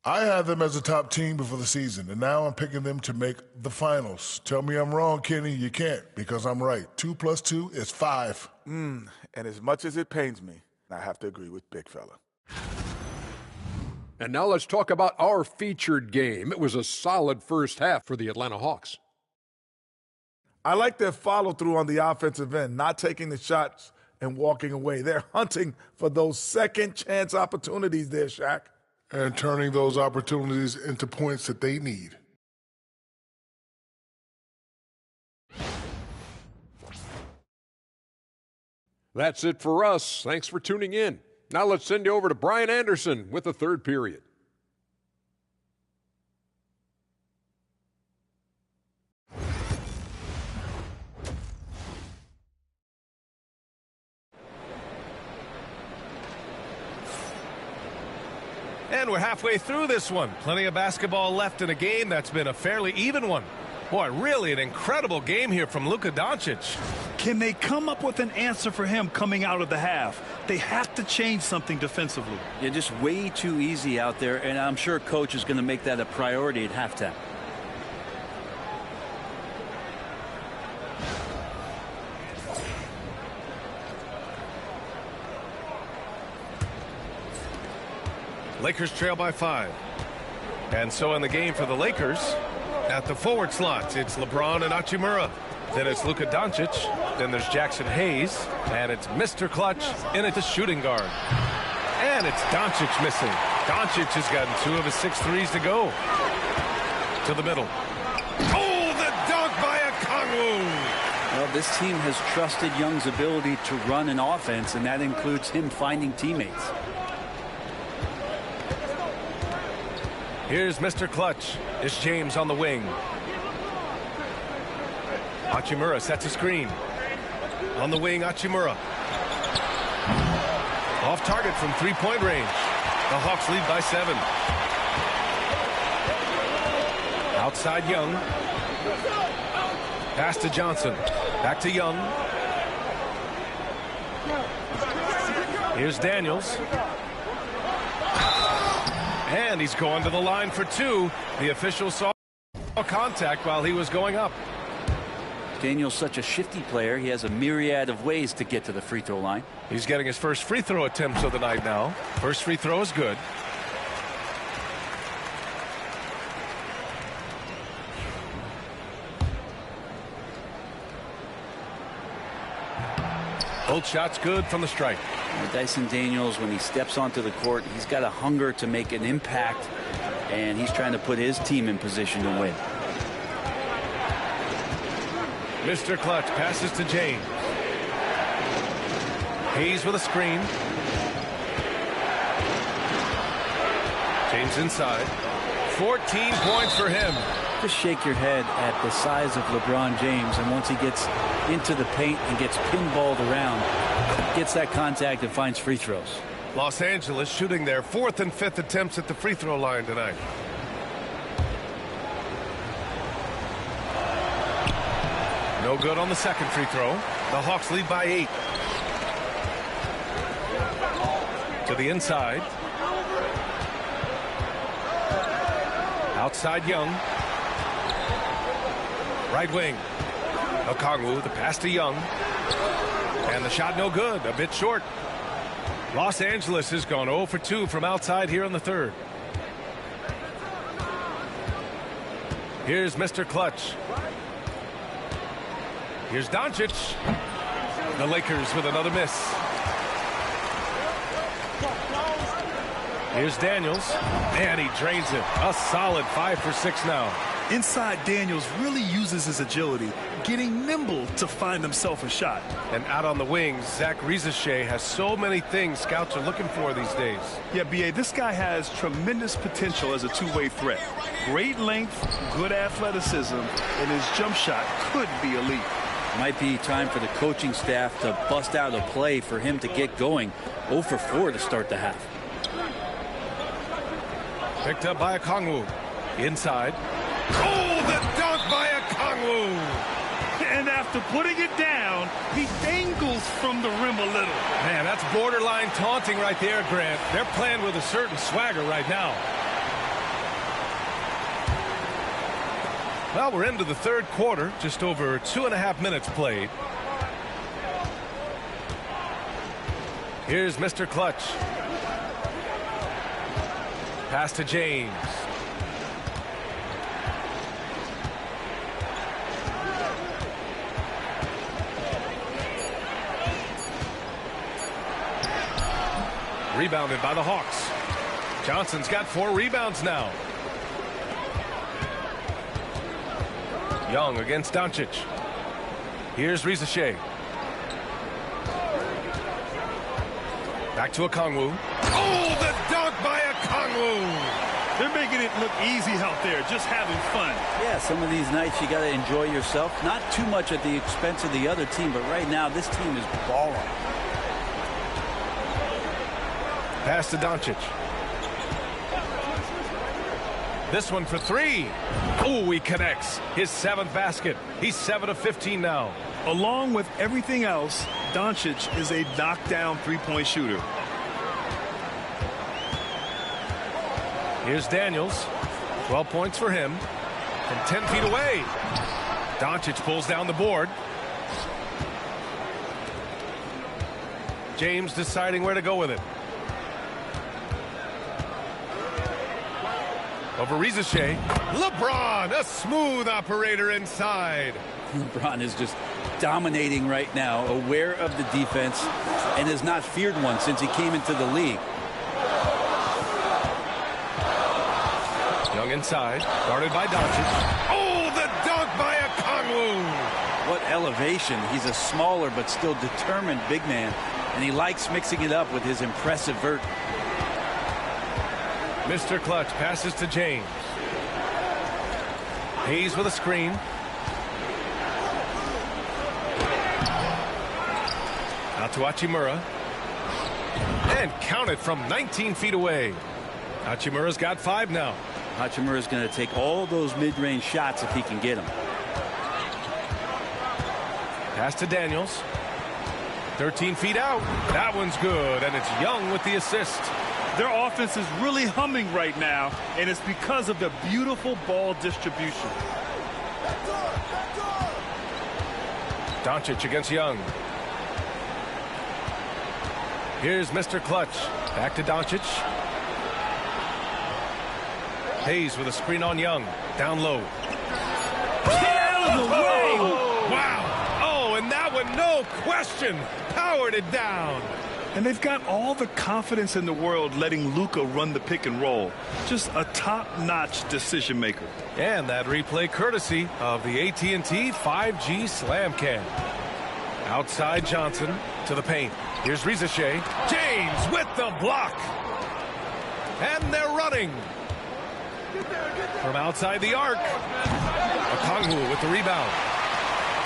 S7: I had them as a top team before the season, and now I'm picking them to make the finals. Tell me I'm wrong, Kenny. You can't, because I'm right. 2 + 2 is 5.
S8: And as much as it pains me, I have to agree with Big Fella.
S6: And now let's talk about our featured game. It was a solid first half for the Atlanta Hawks.
S8: I like their follow-through on the offensive end, not taking the shots and walking away. They're hunting for those second-chance opportunities there, Shaq.
S7: And turning those opportunities into points that they need.
S6: That's it for us. Thanks for tuning in. Now let's send you over to Brian Anderson with the third period.
S13: And we're halfway through this one. Plenty of basketball left in a game that's been a fairly even one. Boy, really an incredible game here from Luka Doncic.
S14: Can they come up with an answer for him coming out of the half? They have to change something defensively.
S20: Yeah, just way too easy out there, and I'm sure coach is going to make that a priority at halftime.
S13: Lakers trail by 5. And so in the game for the Lakers, at the forward slots, it's LeBron and Hachimura. Then it's Luka Doncic. Then there's Jackson Hayes. And it's Mr. Clutch in at the shooting guard. And it's Doncic missing. Doncic has gotten 2 of his 6 threes to go. To the middle. Oh, the dunk by Okongwu.
S20: Well, this team has trusted Young's ability to run an offense, and that includes him finding teammates.
S13: Here's Mr. Clutch. It's James on the wing. Hachimura sets a screen. On the wing, Hachimura. Off target from 3-point range. The Hawks lead by 7. Outside Young. Pass to Johnson. Back to Young. Here's Daniels. And he's going to the line for 2. The official saw contact while he was going up.
S20: Daniel's such a shifty player. He has a myriad of ways to get to the free throw line.
S13: He's getting his first free throw attempts of the night now. First free throw is good. Both shots good from the strike.
S20: Dyson Daniels, when he steps onto the court, he's got a hunger to make an impact, and he's trying to put his team in position to win.
S13: Mr. Clutch passes to James. Hayes with a screen. James inside. 14 points for him.
S20: Just shake your head at the size of LeBron James, and once he gets into the paint and gets pinballed around, gets that contact and finds free throws.
S13: Los Angeles shooting their 4th and 5th attempts at the free throw line tonight. No good on the second free throw. The Hawks lead by 8. To the inside. Outside Young. Right wing. Okongwu, the pass to Young. And the shot no good, a bit short. Los Angeles has gone 0 for 2 from outside here in the third. Here's Mr. Clutch. Here's Doncic. The Lakers with another miss. Here's Daniels. And he drains it. A solid 5 for 6 now.
S14: Inside, Daniels really uses his agility, getting nimble to find himself a shot.
S13: And out on the wings, Zach Rizachet has so many things scouts are looking for these days.
S14: Yeah, B.A., this guy has tremendous potential as a two-way threat. Great length, good athleticism, and his jump shot could be elite.
S20: Might be time for the coaching staff to bust out a play for him to get going. 0 for 4 to start the half.
S13: Picked up by Okongwu. Inside. Oh, the dunk by Okongwu!
S14: And after putting it down, he dangles from the rim a little.
S13: Man, that's borderline taunting right there, Grant. They're playing with a certain swagger right now. Well, we're into the third quarter. Just over 2.5 minutes played. Here's Mr. Clutch. Pass to James. Rebounded by the Hawks. Johnson's got 4 rebounds now. Young against Doncic. Here's Rizachet. Back to Okongwu. Oh, the dunk by Okongwu!
S14: They're making it look easy out there, just having fun.
S20: Yeah, some of these nights you got to enjoy yourself. Not too much at the expense of the other team, but right now this team is balling.
S13: Pass to Doncic. This one for 3. Oh, he connects. His 7th basket. He's 7 of 15 now.
S14: Along with everything else, Doncic is a knockdown three-point shooter.
S13: Here's Daniels. 12 points for him. From 10 feet away. Doncic pulls down the board. James deciding where to go with it. Over Rizachet. LeBron, a smooth operator inside.
S20: LeBron is just dominating right now, aware of the defense, and has not feared one since he came into the league.
S13: Young inside, guarded by Doncic. Oh, the dunk by Okongwu.
S20: What elevation. He's a smaller but still determined big man, and he likes mixing it up with his impressive vert.
S13: Mr. Clutch passes to James. Hayes with a screen. Out to Hachimura. And counted from 19 feet away. Hachimura's got 5 now.
S20: Hachimura's going to take all those mid-range shots if he can get them.
S13: Pass to Daniels. 13 feet out. That one's good, and it's Young with the assist.
S14: Their offense is really humming right now, and it's because of the beautiful ball distribution.
S13: Doncic against Young. Here's Mr. Clutch. Back to Doncic. Hayes with a screen on Young. Down low.
S14: Get out of the way!
S13: Wow. Oh, and that one, no question, powered it down.
S14: And they've got all the confidence in the world letting Luka run the pick and roll. Just a top-notch decision maker.
S13: And that replay courtesy of the AT&T 5G Slam Cam. Outside Johnson to the paint. Here's Rizachet. James with the block. And they're running. From outside the arc. Okongwu with the rebound.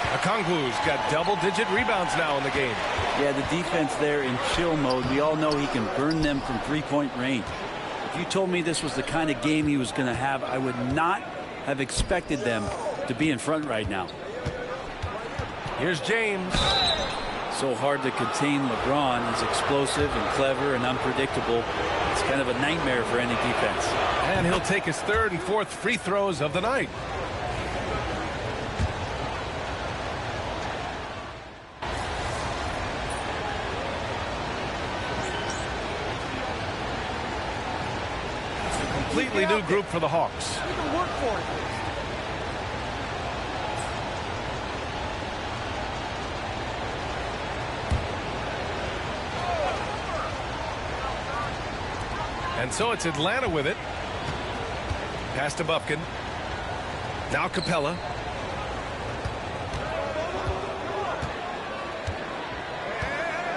S13: Okongwu's got double-digit rebounds now in the game.
S20: Yeah, the defense there in chill mode. We all know he can burn them from three-point range. If you told me this was the kind of game he was going to have, I would not have expected them to be in front right now.
S13: Here's James.
S20: So hard to contain LeBron. He's explosive and clever and unpredictable. It's kind of a nightmare for any defense.
S13: And he'll take his 3rd and 4th free throws of the night. Completely new group for the Hawks.
S4: We can work for it.
S13: And so it's Atlanta with it. Pass to Bufkin. Now Capella.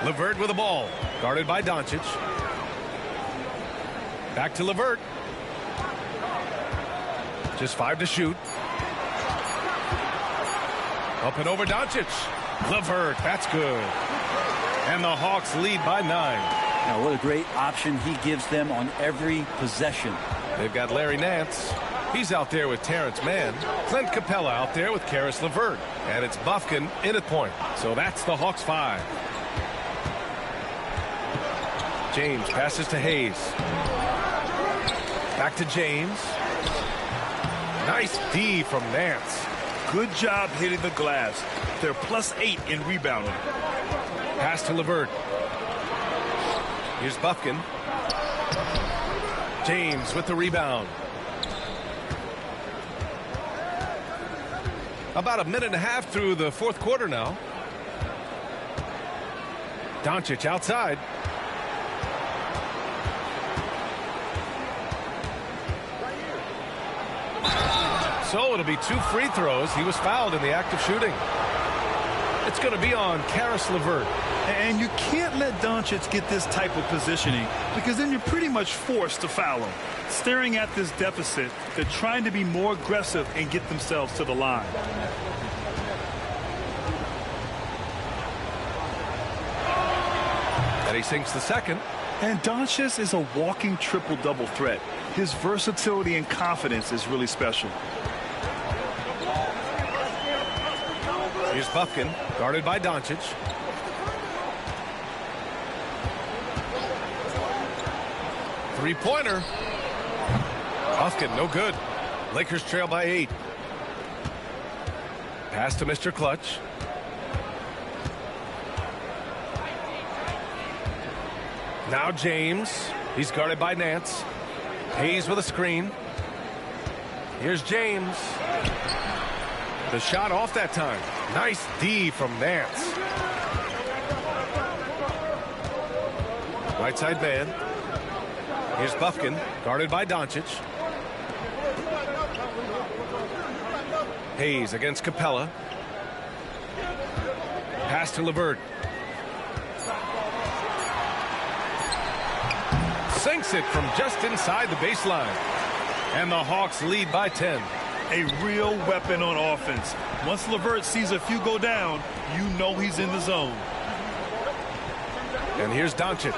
S13: LeVert with the ball. Guarded by Doncic. Back to LeVert. Just 5 to shoot. Up and over Doncic. LeVert, that's good. And the Hawks lead by 9.
S20: Now, what a great option he gives them on every possession.
S13: They've got Larry Nance. He's out there with Terrence Mann. Clint Capella out there with Karis LeVert. And it's Bufkin in at point. So that's the Hawks 5. James passes to Hayes. Back to James. Nice D from Nance.
S14: Good job hitting the glass. They're +8 in rebounding.
S13: Pass to LeVert. Here's Bufkin. James with the rebound. About a minute and a half through the 4th quarter now. Doncic outside. So it'll be 2 free throws. He was fouled in the act of shooting. It's going to be on Karis LeVert.
S14: And you can't let Doncic get this type of positioning because then you're pretty much forced to foul him. Staring at this deficit, they're trying to be more aggressive and get themselves to the line.
S13: And he sinks the second.
S14: And Doncic is a walking triple-double threat. His versatility and confidence is really special.
S13: Here's Bufkin, guarded by Doncic. Three-pointer. Bufkin, no good. Lakers trail by 8. Pass to Mr. Clutch. Now James. He's guarded by Nance. Hayes with a screen. Here's James. The shot off that time. Nice D from Nance. Right side man. Here's Bufkin, guarded by Doncic. Hayes against Capella. Pass to LeVert. Sinks it from just inside the baseline. And the Hawks lead by 10.
S14: A real weapon on offense. Once LeVert sees a few go down, you know he's in the zone.
S13: And here's Doncic.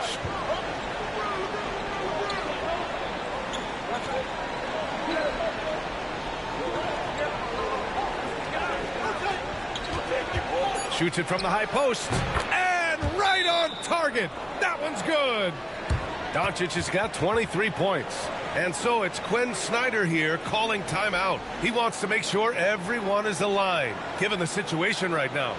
S13: Shoots it from the high post. And right on target. That one's good. Doncic has got 23 points. And so it's Quinn Snyder here calling timeout. He wants to make sure everyone is aligned, given the situation right now.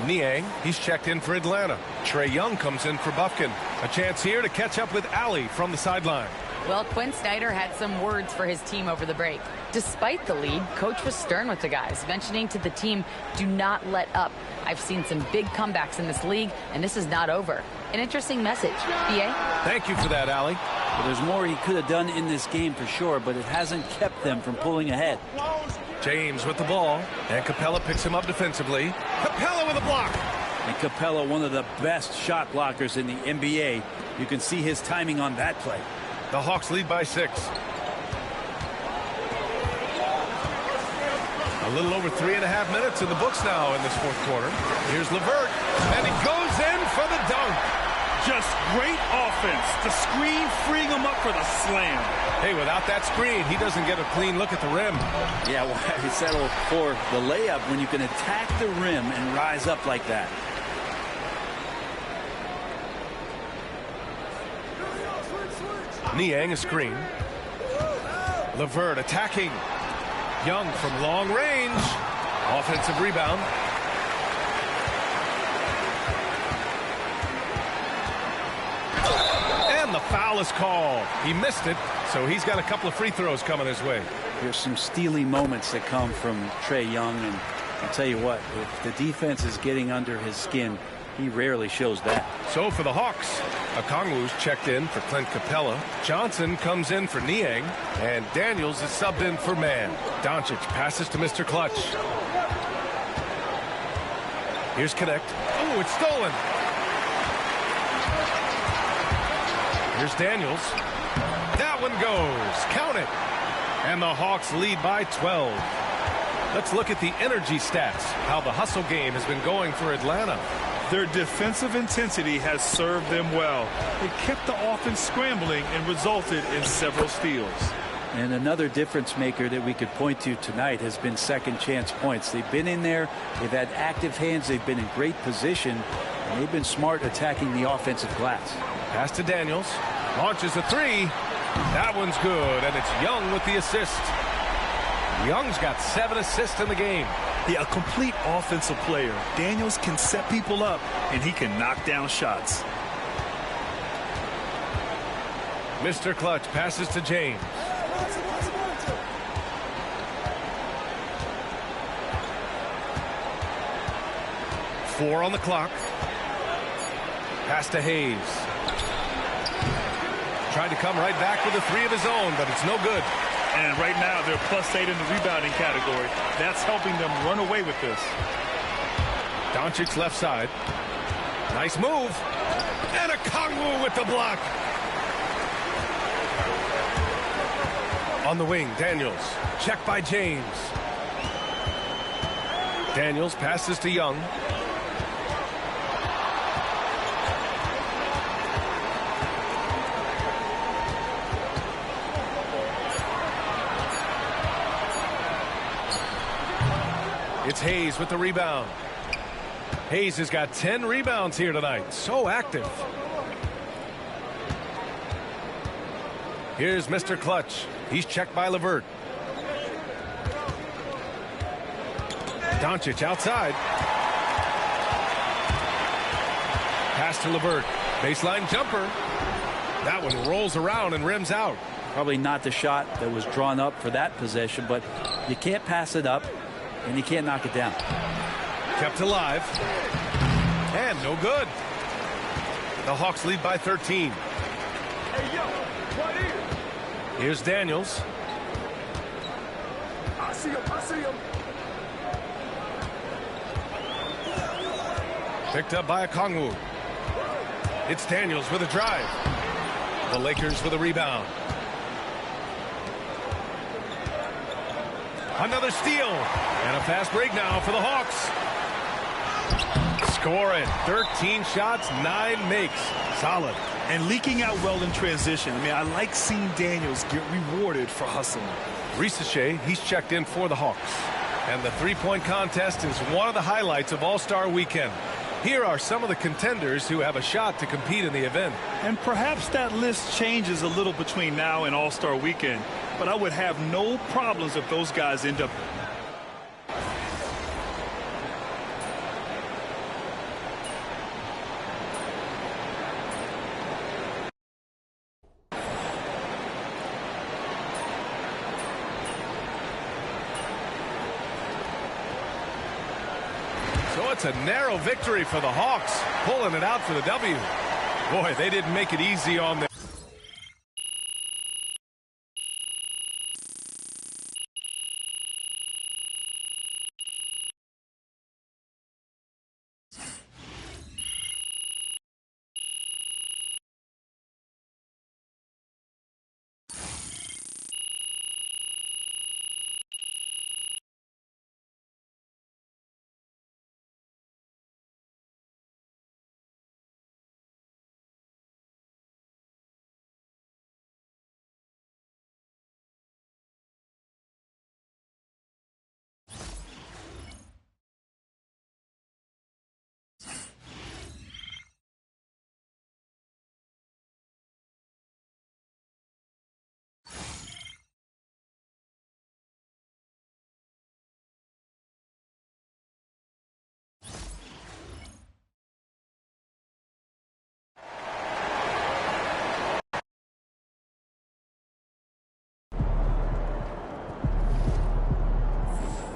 S13: Niang, he's checked in for Atlanta. Trae Young comes in for Bufkin. A chance here to catch up with Ali from the sideline.
S15: Well, Quinn Snyder had some words for his team over the break. Despite the lead, coach was stern with the guys, mentioning to the team, do not let up. I've seen some big comebacks in this league, and this is not over. An interesting message. B.A.?
S13: Thank you for that, Ali.
S20: Well, there's more he could have done in this game for sure, but it hasn't kept them from pulling ahead.
S13: James with the ball, and Capella picks him up defensively. Capella with a block.
S20: And Capella, one of the best shot blockers in the NBA. You can see his timing on that play.
S13: The Hawks lead by 6. A little over 3.5 minutes in the books now in this fourth quarter. Here's LeVert, and he goes in for the dunk.
S14: Just great offense. The screen freeing him up for the slam.
S13: Hey, without that screen, he doesn't get a clean look at the rim.
S20: Yeah, why settle for the layup when you can attack the rim and rise up like that?
S13: Niang a screen. LeVert attacking. Young from long range. Offensive rebound. And the foul is called. He missed it, so he's got a couple of free throws coming his way.
S20: There's some steely moments that come from Trae Young, and I'll tell you what, if the defense is getting under his skin, he rarely shows that.
S13: So for the Hawks, Okongwu's checked in for Clint Capella. Johnson comes in for Niang, and Daniels is subbed in for Mann. Doncic passes to Mr. Clutch. Here's Connect. Oh, it's stolen. Here's Daniels. That one goes. Count it. And the Hawks lead by 12. Let's look at the energy stats, how the hustle game has been going for Atlanta.
S14: Their defensive intensity has served them well. It kept the offense scrambling and resulted in several steals.
S20: And another difference maker that we could point to tonight has been second chance points. They've been in there. They've had active hands. They've been in great position. And they've been smart attacking the offensive glass.
S13: Pass to Daniels. Launches a three. That one's good. And it's Young with the assist. Young's got 7 assists in the game.
S14: Yeah, a complete offensive player. Daniels can set people up, and he can knock down shots.
S13: Mr. Clutch passes to James. 4 on the clock. Pass to Hayes. Tried to come right back with a 3 of his own, but it's no good.
S14: And right now, they're +8 in the rebounding category. That's helping them run away with this.
S13: Doncic left side. Nice move. And a Kongwu with the block. On the wing, Daniels. Check by James. Daniels passes to Young. It's Hayes with the rebound. Hayes has got 10 rebounds here tonight. So active. Here's Mr. Clutch. He's checked by LeVert. Doncic outside. Pass to LeVert. Baseline jumper. That one rolls around and rims out.
S20: Probably not the shot that was drawn up for that possession, but you can't pass it up and you can't knock it down.
S13: Kept alive. And no good. The Hawks lead by 13.
S17: Hey, yo, what is?
S13: Here's Daniels.
S17: I see him. I see him.
S13: Picked up by a Kongwu. It's Daniels with a drive. The Lakers with a rebound. Another steal. And a fast break now for the Hawks. Scoring. 13 shots, 9 makes. Solid.
S14: And leaking out well in transition. I mean, I like seeing Daniels get rewarded for hustling.
S13: Risache, he's checked in for the Hawks. And the three-point contest is one of the highlights of All-Star Weekend. Here are some of the contenders who have a shot to compete in the event.
S14: And perhaps that list changes a little between now and All-Star Weekend. But I would have no problems if those guys end up.
S13: So it's a narrow victory for the Hawks, pulling it out for the W. Boy, they didn't make it easy on them.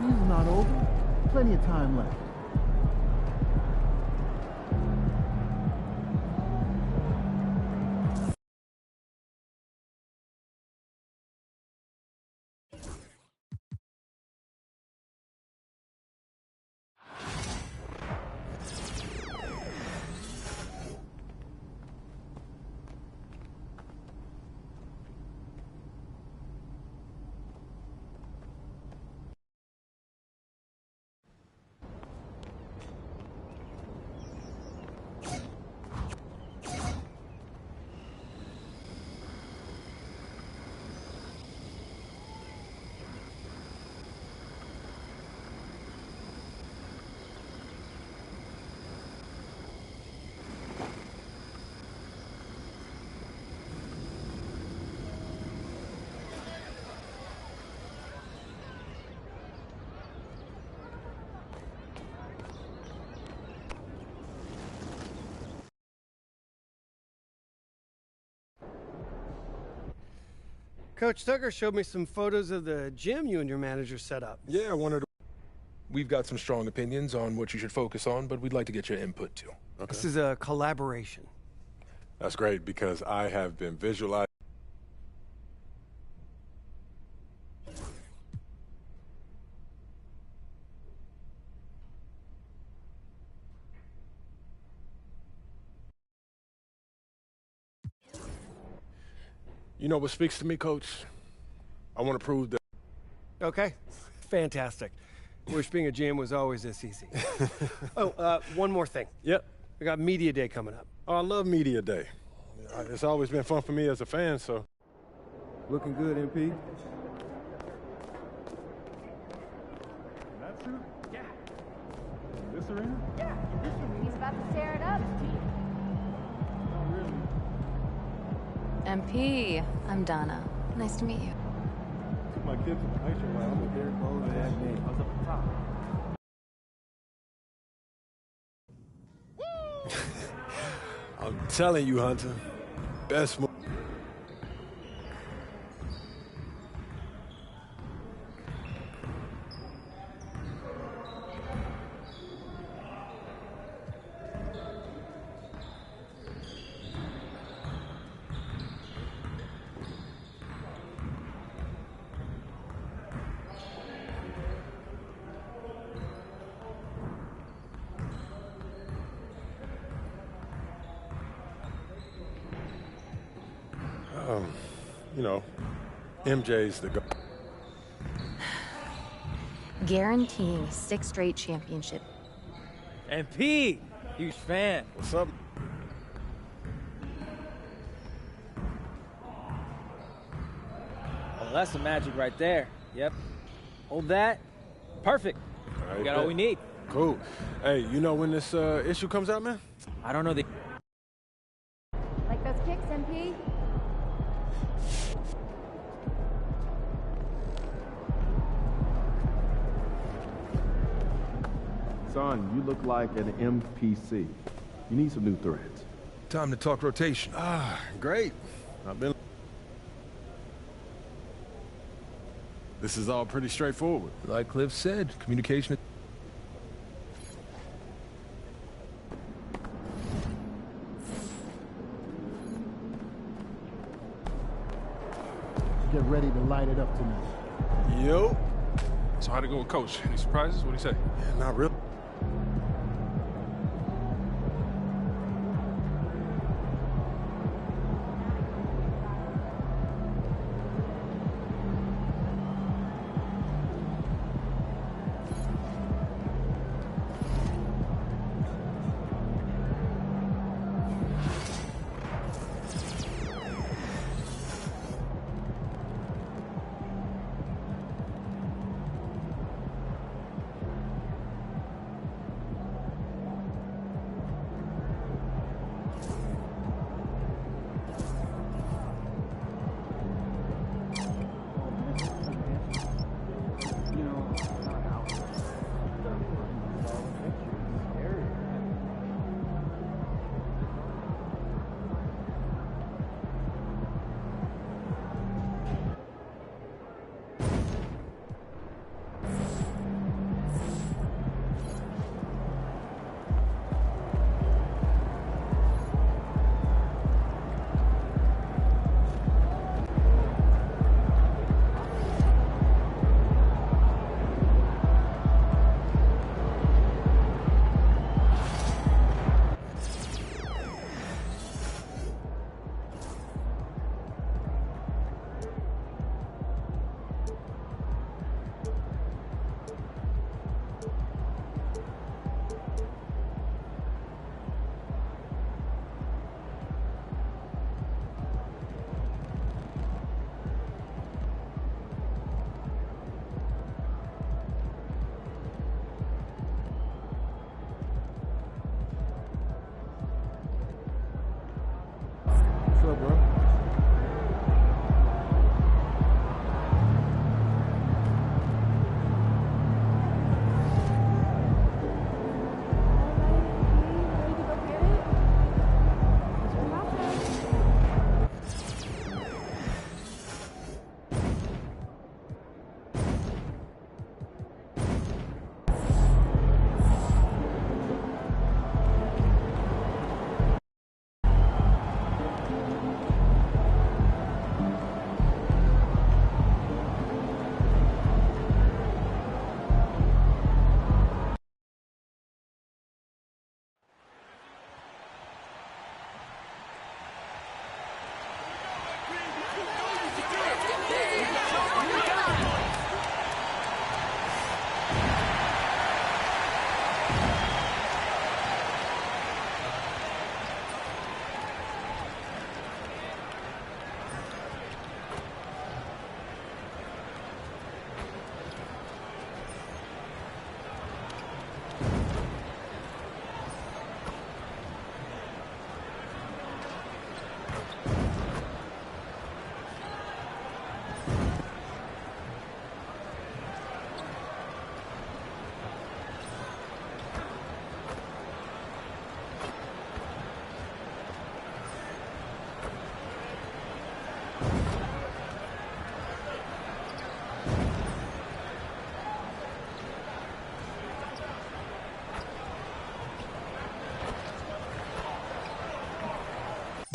S10: Season's not over. Plenty of time left.
S9: Coach Tucker showed me some photos of the gym you and your manager set up.
S6: Yeah,
S9: we've got some strong opinions on what you should focus on, but we'd like to get your input too.
S22: Okay. This is a collaboration.
S23: That's great because I have been visualizing.
S9: You know what speaks to me, Coach? I want to prove that.
S22: Okay, fantastic. Wish being a GM was always this easy. Oh, one more thing.
S23: Yep.
S22: We got Media Day coming up.
S23: Oh, I love Media Day. It's always been fun for me as a fan, so.
S11: Looking good, MP.
S12: That's who? Yeah. This arena? Yeah, this arena. He's about to tear it up.
S24: MP, I'm Donna. Nice to meet you.
S11: My kids in the high school. I'm with Derek Bowles. I was up at the top.
S23: I'm telling you, Hunter, best move. You know, MJ's the guy.
S24: Guaranteeing 6 straight championship.
S21: MP, huge fan.
S23: What's up?
S21: Oh, that's the magic right there. Yep. Hold that. Perfect.
S23: All right,
S21: We got all we need.
S23: Cool. Hey, you know when this issue comes out, man?
S21: I don't know the.
S12: Like those kicks, MP?
S11: Son, you look like an MPC. You need some new threads.
S9: Time to talk rotation.
S23: Ah, great. I've been. This is all pretty straightforward.
S9: Like Cliff said, communication.
S10: Get ready to light it up tonight.
S23: Yo.
S25: So how'd it go with Coach? Any surprises? What'd he say?
S23: Yeah, not really.
S11: What's up, bro?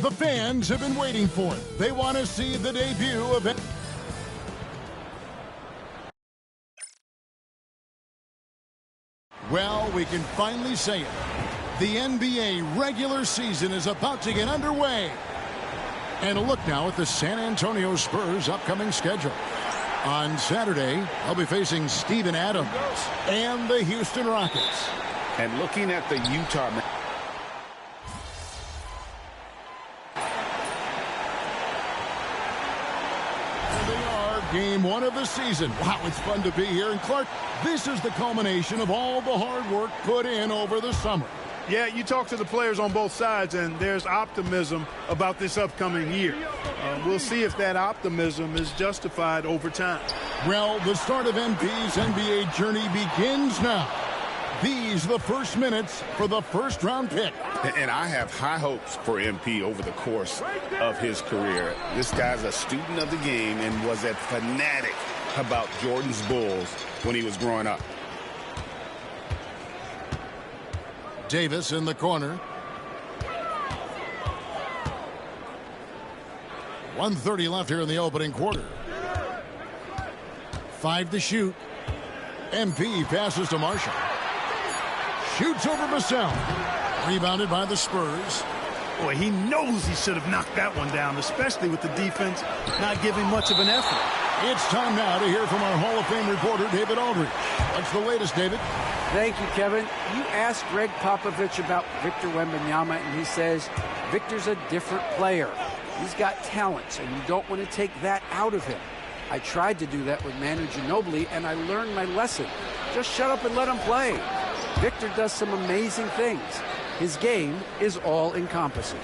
S1: The fans have been waiting for it. They want to see the debut of it. Well, we can finally say it. The NBA regular season is about to get underway. And a look now at the San Antonio Spurs' upcoming schedule. On Saturday, they'll be facing Steven Adams and the Houston Rockets.
S5: And looking at the Utah...
S1: Game 1 of the season. Wow, it's fun to be here. And Clark, this is the culmination of all the hard work put in over the summer.
S2: Yeah, you talk to the players on both sides, and there's optimism about this upcoming year. We'll see if that optimism is justified over time.
S1: Well, the start of MP's NBA journey begins now. These are the first minutes for the first-round pick.
S5: And I have high hopes for MP over the course of his career. This guy's a student of the game and was a fanatic about Jordan's Bulls when he was growing up.
S1: Davis in the corner. 1:30 left here in the opening quarter. 5 to shoot. MP passes to Marshall. Shoots over Vassell. Rebounded by the Spurs.
S2: Boy, he knows he should have knocked that one down, especially with the defense not giving much of an effort.
S1: It's time now to hear from our Hall of Fame reporter, David Aldridge. What's the latest, David?
S4: Thank you, Kevin. You asked Greg Popovich about Victor Wembanyama, and he says Victor's a different player. He's got talent, so you don't want to take that out of him. I tried to do that with Manu Ginobili, and I learned my lesson. Just shut up and let him play. Victor does some amazing things. His game is all-encompassing.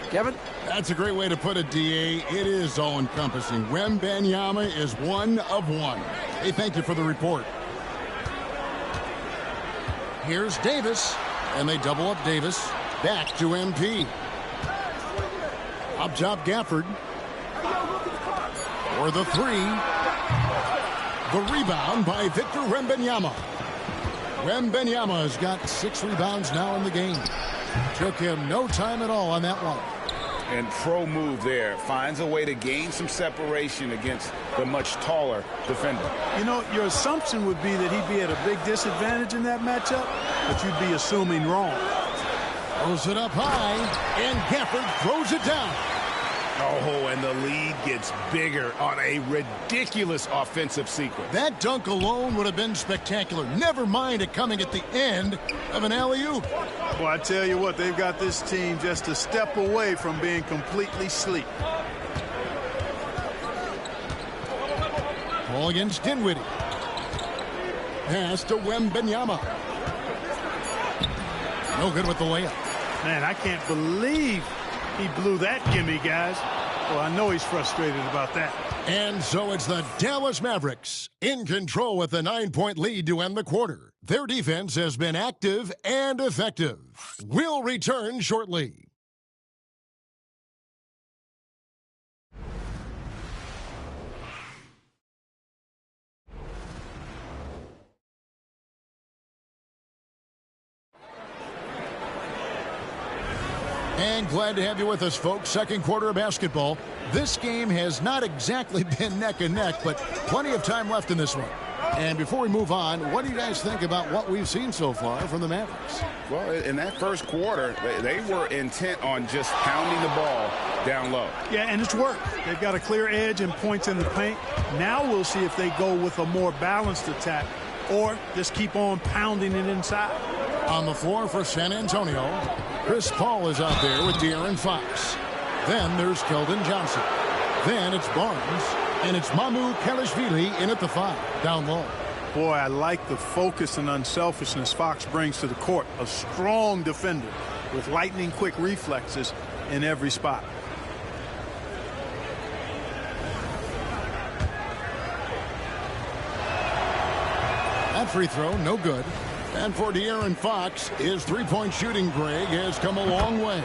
S4: Kevin?
S1: That's a great way to put it, D.A. It is all-encompassing. Wembanyama is one of one. Hey, thank you for the report. Here's Davis, and they double up Davis. Back to MP. Up top, Gafford. For the three. The rebound by Victor Wembanyama. Wembanyama has got 6 rebounds now in the game. Took him no time at all on that one.
S5: And pro move there. Finds a way to gain some separation against the much taller defender.
S2: You know, your assumption would be that he'd be at a big disadvantage in that matchup, but you'd be assuming wrong.
S1: Throws it up high, and Gafford throws it down.
S5: Oh, and the lead gets bigger on a ridiculous offensive sequence.
S1: That dunk alone would have been spectacular. Never mind it coming at the end of an alley-oop.
S2: Well, I tell you what, they've got this team just a step away from being completely asleep.
S1: Ball against Dinwiddie. Pass to Wembanyama. No good with the layup.
S2: Man, I can't believe he blew that gimme, guys. Well, I know he's frustrated about that.
S1: And so it's the Dallas Mavericks in control with a 9-point lead to end the quarter. Their defense has been active and effective. We'll return shortly. And glad to have you with us, folks. Second quarter of basketball. This game has not exactly been neck and neck, but plenty of time left in this one. And before we move on, what do you guys think about what we've seen so far from the Mavericks?
S5: Well, in that first quarter, they were intent on just pounding the ball down low.
S2: Yeah, and it's worked. They've got a clear edge and points in the paint. Now we'll see if they go with a more balanced attack or just keep on pounding it inside.
S1: On the floor for San Antonio, Chris Paul is out there with De'Aaron Fox. Then there's Keldon Johnson. Then it's Barnes. And it's Mamu Kelishvili in at the 5, down low.
S2: Boy, I like the focus and unselfishness Fox brings to the court. A strong defender with lightning-quick reflexes in every spot.
S1: That free throw, no good. And for De'Aaron Fox, his three-point shooting, Greg, has come a long way.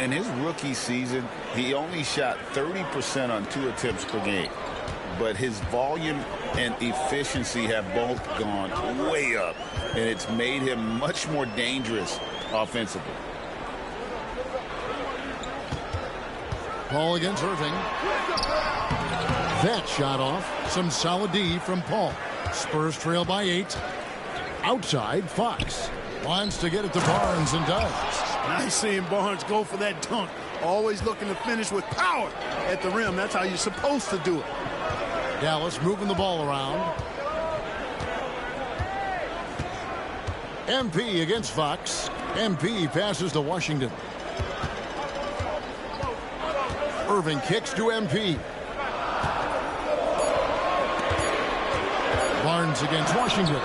S5: In his rookie season, he only shot 30% on 2 attempts per game. But his volume and efficiency have both gone way up. And it's made him much more dangerous offensively.
S1: Paul against Irving. That shot off. Some solid D from Paul. Spurs trail by 8. Outside, Fox wants to get it to Barnes and does.
S2: Nice seeing Barnes go for that dunk. Always looking to finish with power at the rim. That's how you're supposed to do it.
S1: Dallas moving the ball around. MP against Fox. MP passes to Washington. Irving kicks to MP. Barnes against Washington.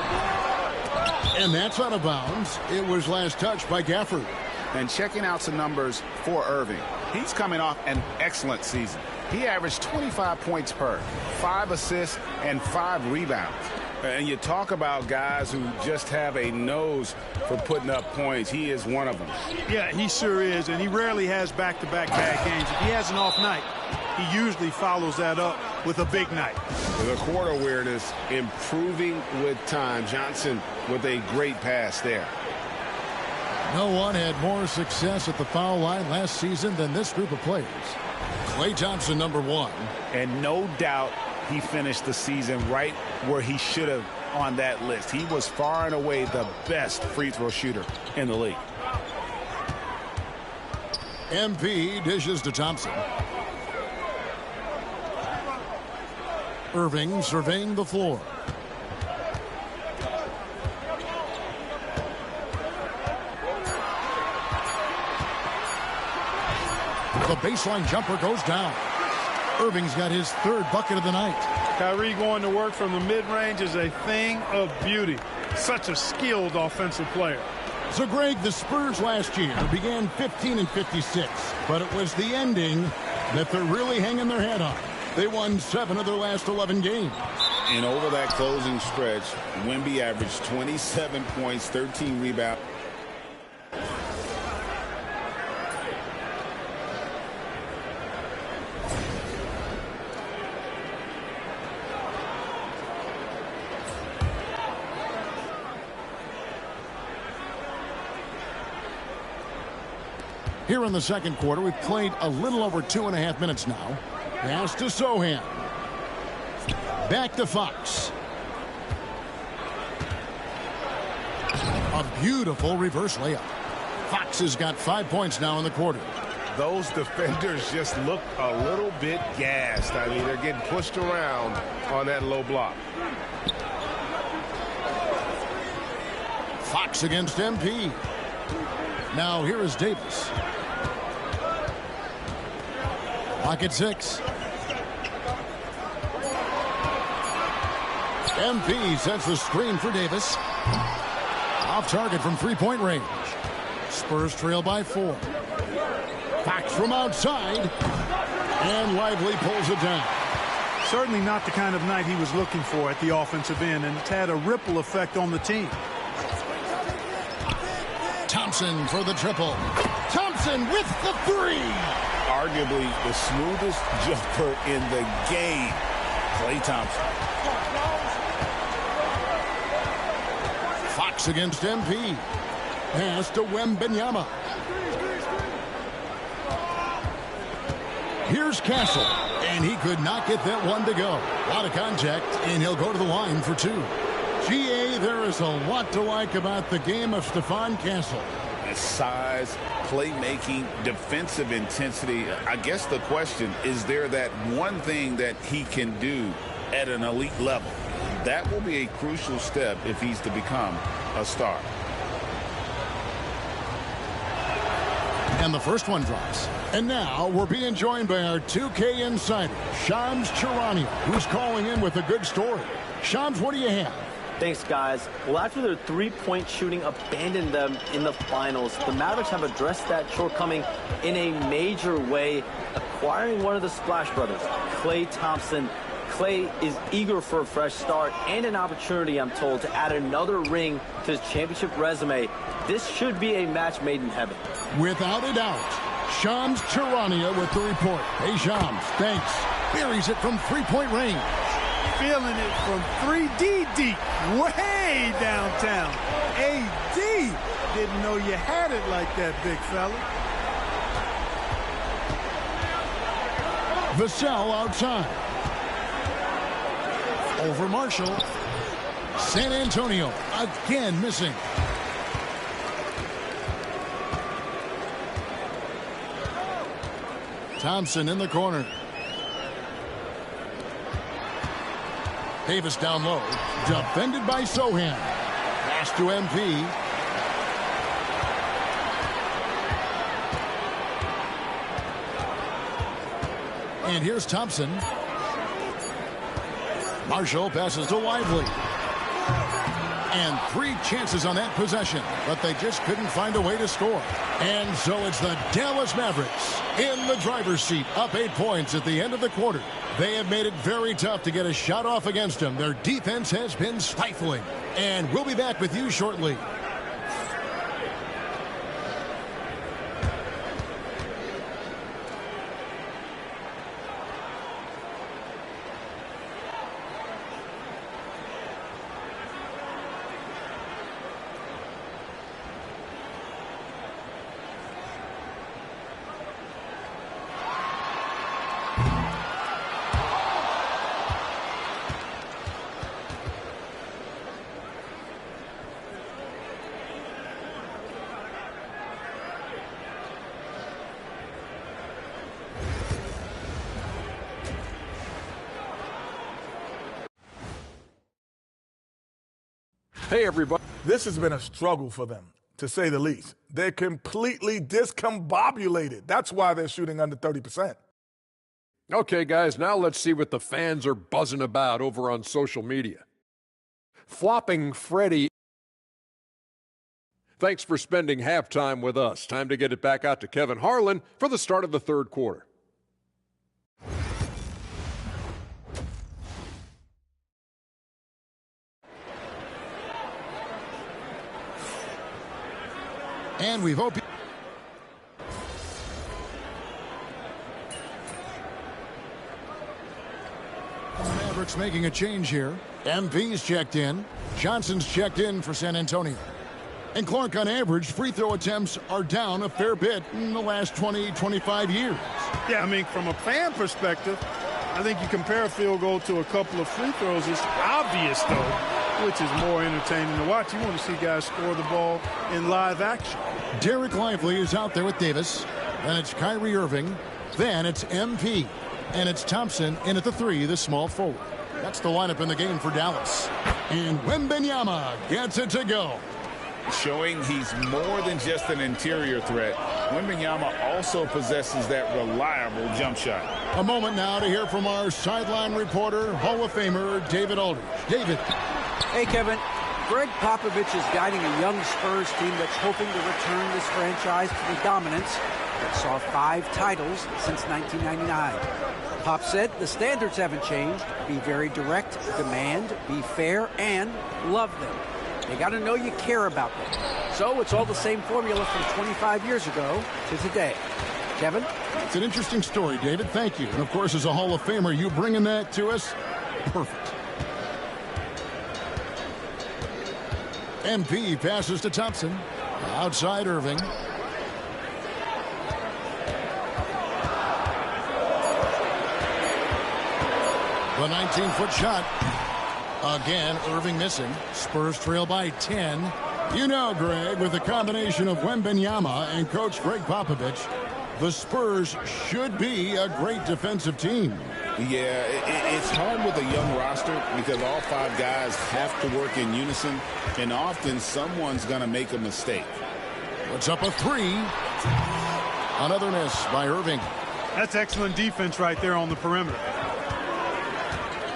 S1: And that's out of bounds. It was last touched by Gafford.
S5: And checking out some numbers for Irving. He's coming off an excellent season. He averaged 25 points per, 5 assists, and 5 rebounds. And you talk about guys who just have a nose for putting up points. He is one of them.
S2: Yeah, he sure is, and he rarely has back-to-back bad games. If he has an off night, he usually follows that up with a big night.
S13: The court awareness improving with time. Johnson with a great pass there.
S1: No one had more success at the foul line last season than this group of players. Klay Thompson, number 1.
S5: And no doubt he finished the season right where he should have on that list. He was far and away the best free throw shooter in the league.
S1: MP dishes to Thompson. Irving surveying the floor. The baseline jumper goes down. Irving's got his 3rd bucket of the night.
S2: Kyrie going to work from the mid-range is a thing of beauty. Such a skilled offensive player.
S1: So, Greg, the Spurs last year began 15-56, but it was the ending that they're really hanging their head on. They won 7 of their last 11 games.
S5: And over that closing stretch, Wemby averaged 27 points, 13 rebounds.
S1: Here in the second quarter, we've played a little over 2.5 minutes now. Pass to Sohan. Back to Fox. A beautiful reverse layup. Fox has got 5 points now in the quarter.
S13: Those defenders just look a little bit gassed. I mean, they're getting pushed around on that low block.
S1: Fox against MP. Now here is Davis. Lock at 6. MP sets the screen for Davis. Off target from 3-point range. Spurs trail by 4. Fox from outside. And Lively pulls it down.
S2: Certainly not the kind of night he was looking for at the offensive end, and it's had a ripple effect on the team.
S1: Thompson for the triple. Thompson with the 3.
S5: Arguably the smoothest jumper in the game. Klay Thompson.
S1: Fox against MP. Pass to Wembanyama. Here's Castle, and he could not get that one to go. A lot of contact, and he'll go to the line for 2. GA, there is a lot to like about the game of Stephon Castle.
S5: Size, playmaking, defensive intensity. I guess the question, is there that one thing that he can do at an elite level? That will be a crucial step if he's to become a star.
S1: And the first one drops. And now we're being joined by our 2K insider, Shams Charania, who's calling in with a good story. Shams, what do you have?
S21: Thanks, guys. Well, after their three-point shooting abandoned them in the finals, the Mavericks have addressed that shortcoming in a major way, acquiring one of the Splash Brothers, Klay Thompson. Klay is eager for a fresh start and an opportunity, I'm told, to add another ring to his championship resume. This should be a match made in heaven.
S1: Without a doubt. Shams Charania with the report. Hey, Shams, thanks. Buries it from three-point range.
S2: Feeling it from 3D deep, way downtown. AD didn't know you had it like that, big fella.
S1: Vassell outside. Over Marshall. San Antonio again missing. Thompson in the corner. Davis down low. Defended by Sohan. Pass to MP. And here's Thompson. Marshall passes to Lively. And 3 chances on that possession, but they just couldn't find a way to score. And so it's the Dallas Mavericks in the driver's seat, up 8 points at the end of the quarter. They have made it very tough to get a shot off against them. Their defense has been stifling. And we'll be back with you shortly.
S6: Hey, everybody.
S3: This has been a struggle for them, to say the least. They're completely discombobulated. That's why they're shooting under 30%.
S6: Okay, guys, now let's see what the fans are buzzing about over on social media. Flopping Freddie. Thanks for spending halftime with us. Time to get it back out to Kevin Harlan for the start of the third quarter.
S1: And we've opened. Mavericks making a change here. MP's checked in. Johnson's checked in for San Antonio. And Clark, on average, free throw attempts are down a fair bit in the last 20, 25 years.
S2: Yeah, I mean, from a fan perspective, I think you compare a field goal to a couple of free throws. It's obvious, though, which is more entertaining to watch. You want to see guys score the ball in live action.
S1: Derek Lively is out there with Davis. Then it's Kyrie Irving. Then it's MP. And it's Thompson in at the 3, the small forward. That's the lineup in the game for Dallas. And Wembanyama gets it to go.
S5: Showing he's more than just an interior threat. Wembanyama also possesses that reliable jump shot.
S1: A moment now to hear from our sideline reporter, Hall of Famer David Aldridge. David.
S4: Hey, Kevin. Greg Popovich is guiding a young Spurs team that's hoping to return this franchise to the dominance that saw 5 titles since 1999. Pop said the standards haven't changed. Be very direct, demand, be fair, and love them. They got to know you care about them. So it's all the same formula from 25 years ago to today. Kevin?
S1: It's an interesting story, David. Thank you. And, of course, as a Hall of Famer, you bringing that to us? Perfect. MP passes to Thompson. Outside Irving. The 19-foot shot. Again, Irving missing. Spurs trail by 10. You know, Greg, with the combination of Wembanyama and Coach Greg Popovich, the Spurs should be a great defensive team.
S5: Yeah, it's hard with a young roster because all 5 guys have to work in unison, and often someone's going to make a mistake.
S1: Puts up a 3. Another miss by Irving.
S2: That's excellent defense right there on the perimeter.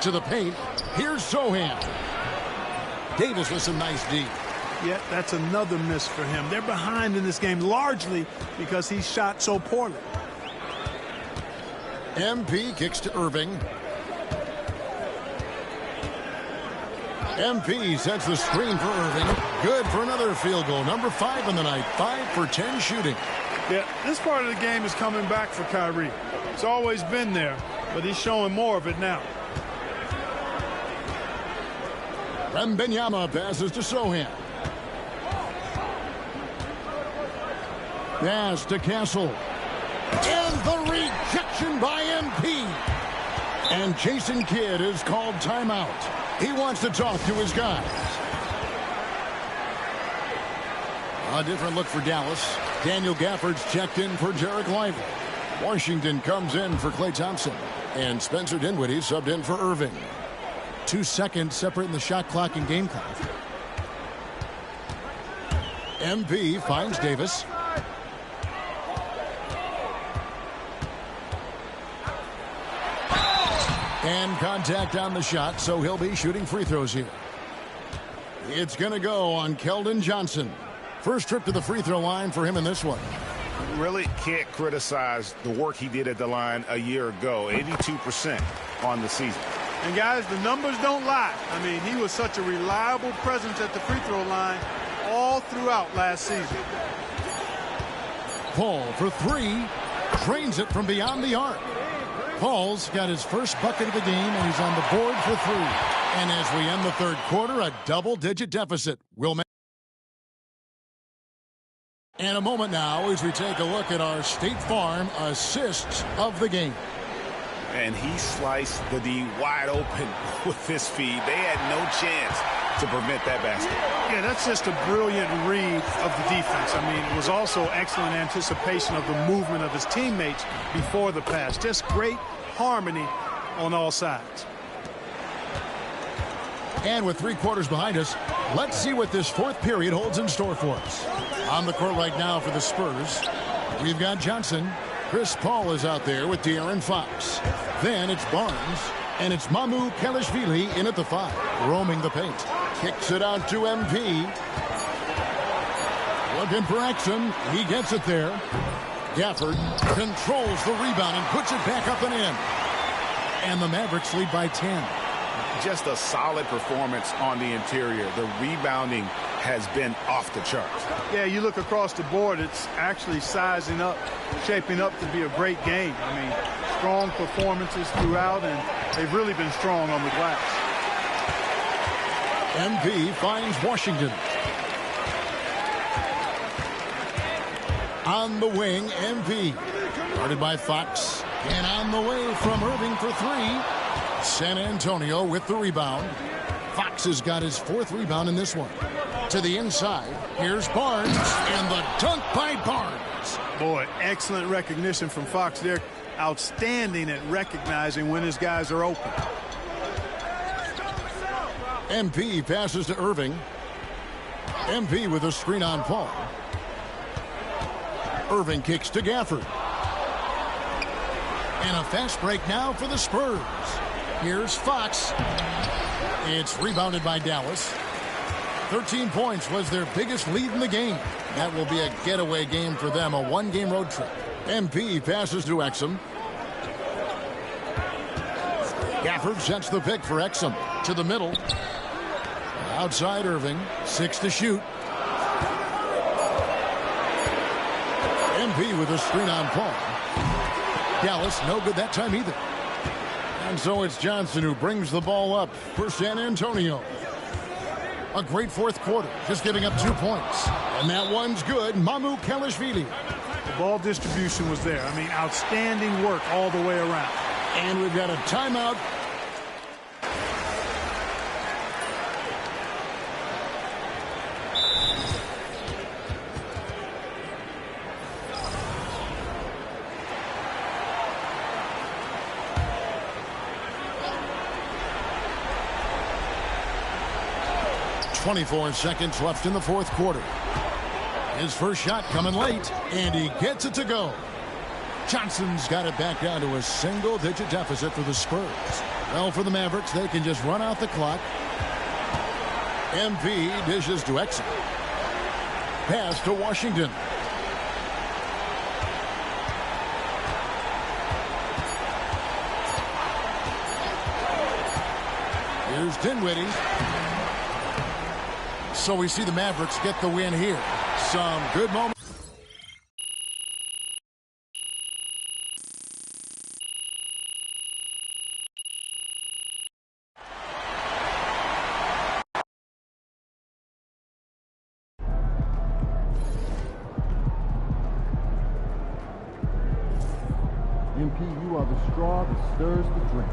S1: To the paint. Here's Sohan. Davis with some nice D.
S2: Yeah, that's another miss for him. They're behind in this game largely because he shot so poorly.
S1: MP kicks to Irving. MP sets the screen for Irving. Good for another field goal. Number 5 in the night. 5 for 10 shooting.
S2: Yeah, this part of the game is coming back for Kyrie. It's always been there, but he's showing more of it now.
S1: Wembanyama passes to Sohan. Pass to Castle. And the rejection by MP. And Jason Kidd is called timeout. He wants to talk to his guys. A different look for Dallas. Daniel Gafford's checked in for Jarek Lively. Washington comes in for Klay Thompson. And Spencer Dinwiddie subbed in for Irving. 2 seconds separating the shot clock and game clock. MP finds Davis. And contact on the shot, so he'll be shooting free throws here. It's going to go on Keldon Johnson. First trip to the free throw line for him in this one.
S5: Really can't criticize the work he did at the line a year ago. 82% on the season.
S2: And guys, the numbers don't lie. I mean, he was such a reliable presence at the free throw line all throughout last season.
S1: Paul for three. Drains it from beyond the arc. Paul's got his first bucket of the game, and he's on the board for three. And as we end the third quarter, a double-digit deficit will make. And a moment now as we take a look at our State Farm assists of the game.
S5: And he sliced the D wide open with his feed. They had no chance to prevent that basket.
S2: Yeah, that's just a brilliant read of the defense. I mean, it was also excellent anticipation of the movement of his teammates before the pass. Just great harmony on all sides.
S1: And with 3 quarters behind us, let's see what this fourth period holds in store for us. On the court right now for the Spurs, we've got Johnson. Chris Paul is out there with De'Aaron Fox. Then it's Barnes, and it's Mamu Kelishvili in at the 5, roaming the paint. Kicks it out to MP. Looking for Exum. He gets it there. Gafford controls the rebound and puts it back up and in. And the Mavericks lead by 10.
S5: Just a solid performance on the interior. The rebounding has been off the charts.
S2: Yeah, you look across the board, it's actually sizing up, shaping up to be a great game. I mean, strong performances throughout, and they've really been strong on the glass.
S1: MP finds Washington. On the wing, MP. Guarded by Fox. And on the way from Irving for 3. San Antonio with the rebound. Fox has got his 4th rebound in this one. To the inside, here's Barnes, and the dunk by Barnes.
S2: Boy, excellent recognition from Fox there. Outstanding at recognizing when his guys are open.
S1: MP passes to Irving. MP with a screen on Paul. Irving kicks to Gafford. And a fast break now for the Spurs. Here's Fox. It's rebounded by Dallas. 13 points was their biggest lead in the game. That will be a getaway game for them, a 1-game road trip. MP passes to Exum. Gafford sets the pick for Exum. To the middle. Outside Irving. 6 to shoot. MP with a screen on Paul. Dallas no good that time either. And so it's Johnson who brings the ball up for San Antonio. A great fourth quarter, just giving up 2 points. And that one's good. Mamu Kelishvili.
S2: The ball distribution was there. I mean, outstanding work all the way around.
S1: And we've got a timeout. .24 seconds left in the fourth quarter. His first shot coming late, and he gets it to go. Johnson's got it back down to a single-digit deficit for the Spurs. Well, for the Mavericks, they can just run out the clock. MP dishes to Exum. Pass to Washington. Here's Dinwiddie. So we see the Mavericks get the win here. Some good moments.
S10: AMP, you are the straw that stirs the drink.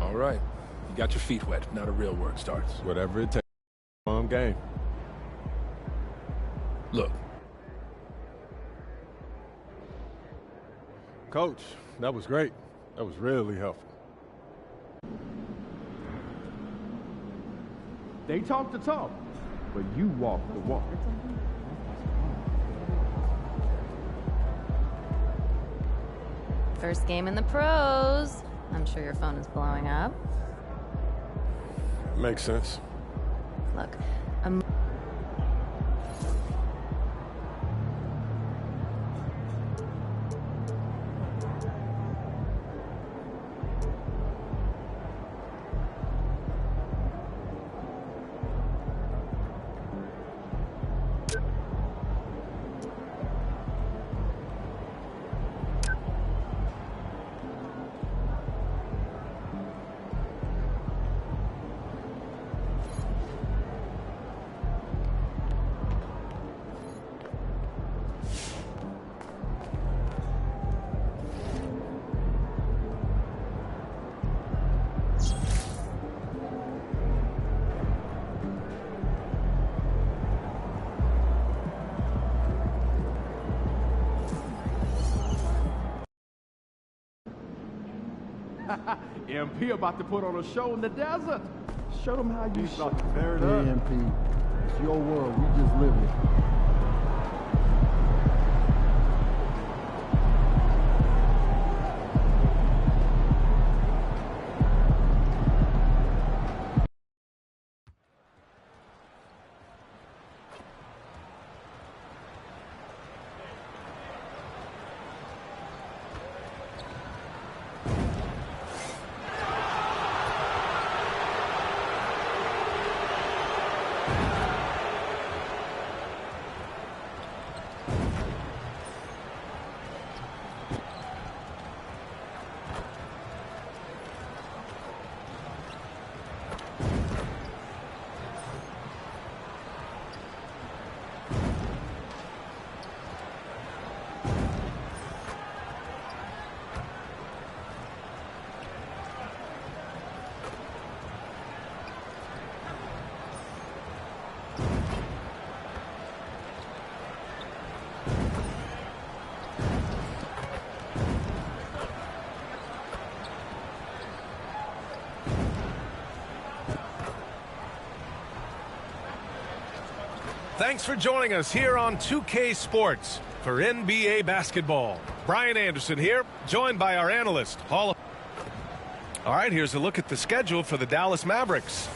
S23: All right. You got your feet wet. Now the real work starts.
S9: Whatever it takes. Long game.
S23: Look.
S9: Coach, that was great. That was really helpful.
S11: They talk the talk, but you walk the walk.
S24: First game in the pros. I'm sure your phone is blowing up.
S9: Makes sense.
S24: Look,
S11: MP about to put on a show in the desert. Show them how you shot.
S10: Hey, AMP, it's your world. We just live it.
S13: Thanks for joining us here on 2K Sports for NBA basketball. Brian Anderson here, joined by our analyst, All right, here's a look at the schedule for the Dallas Mavericks.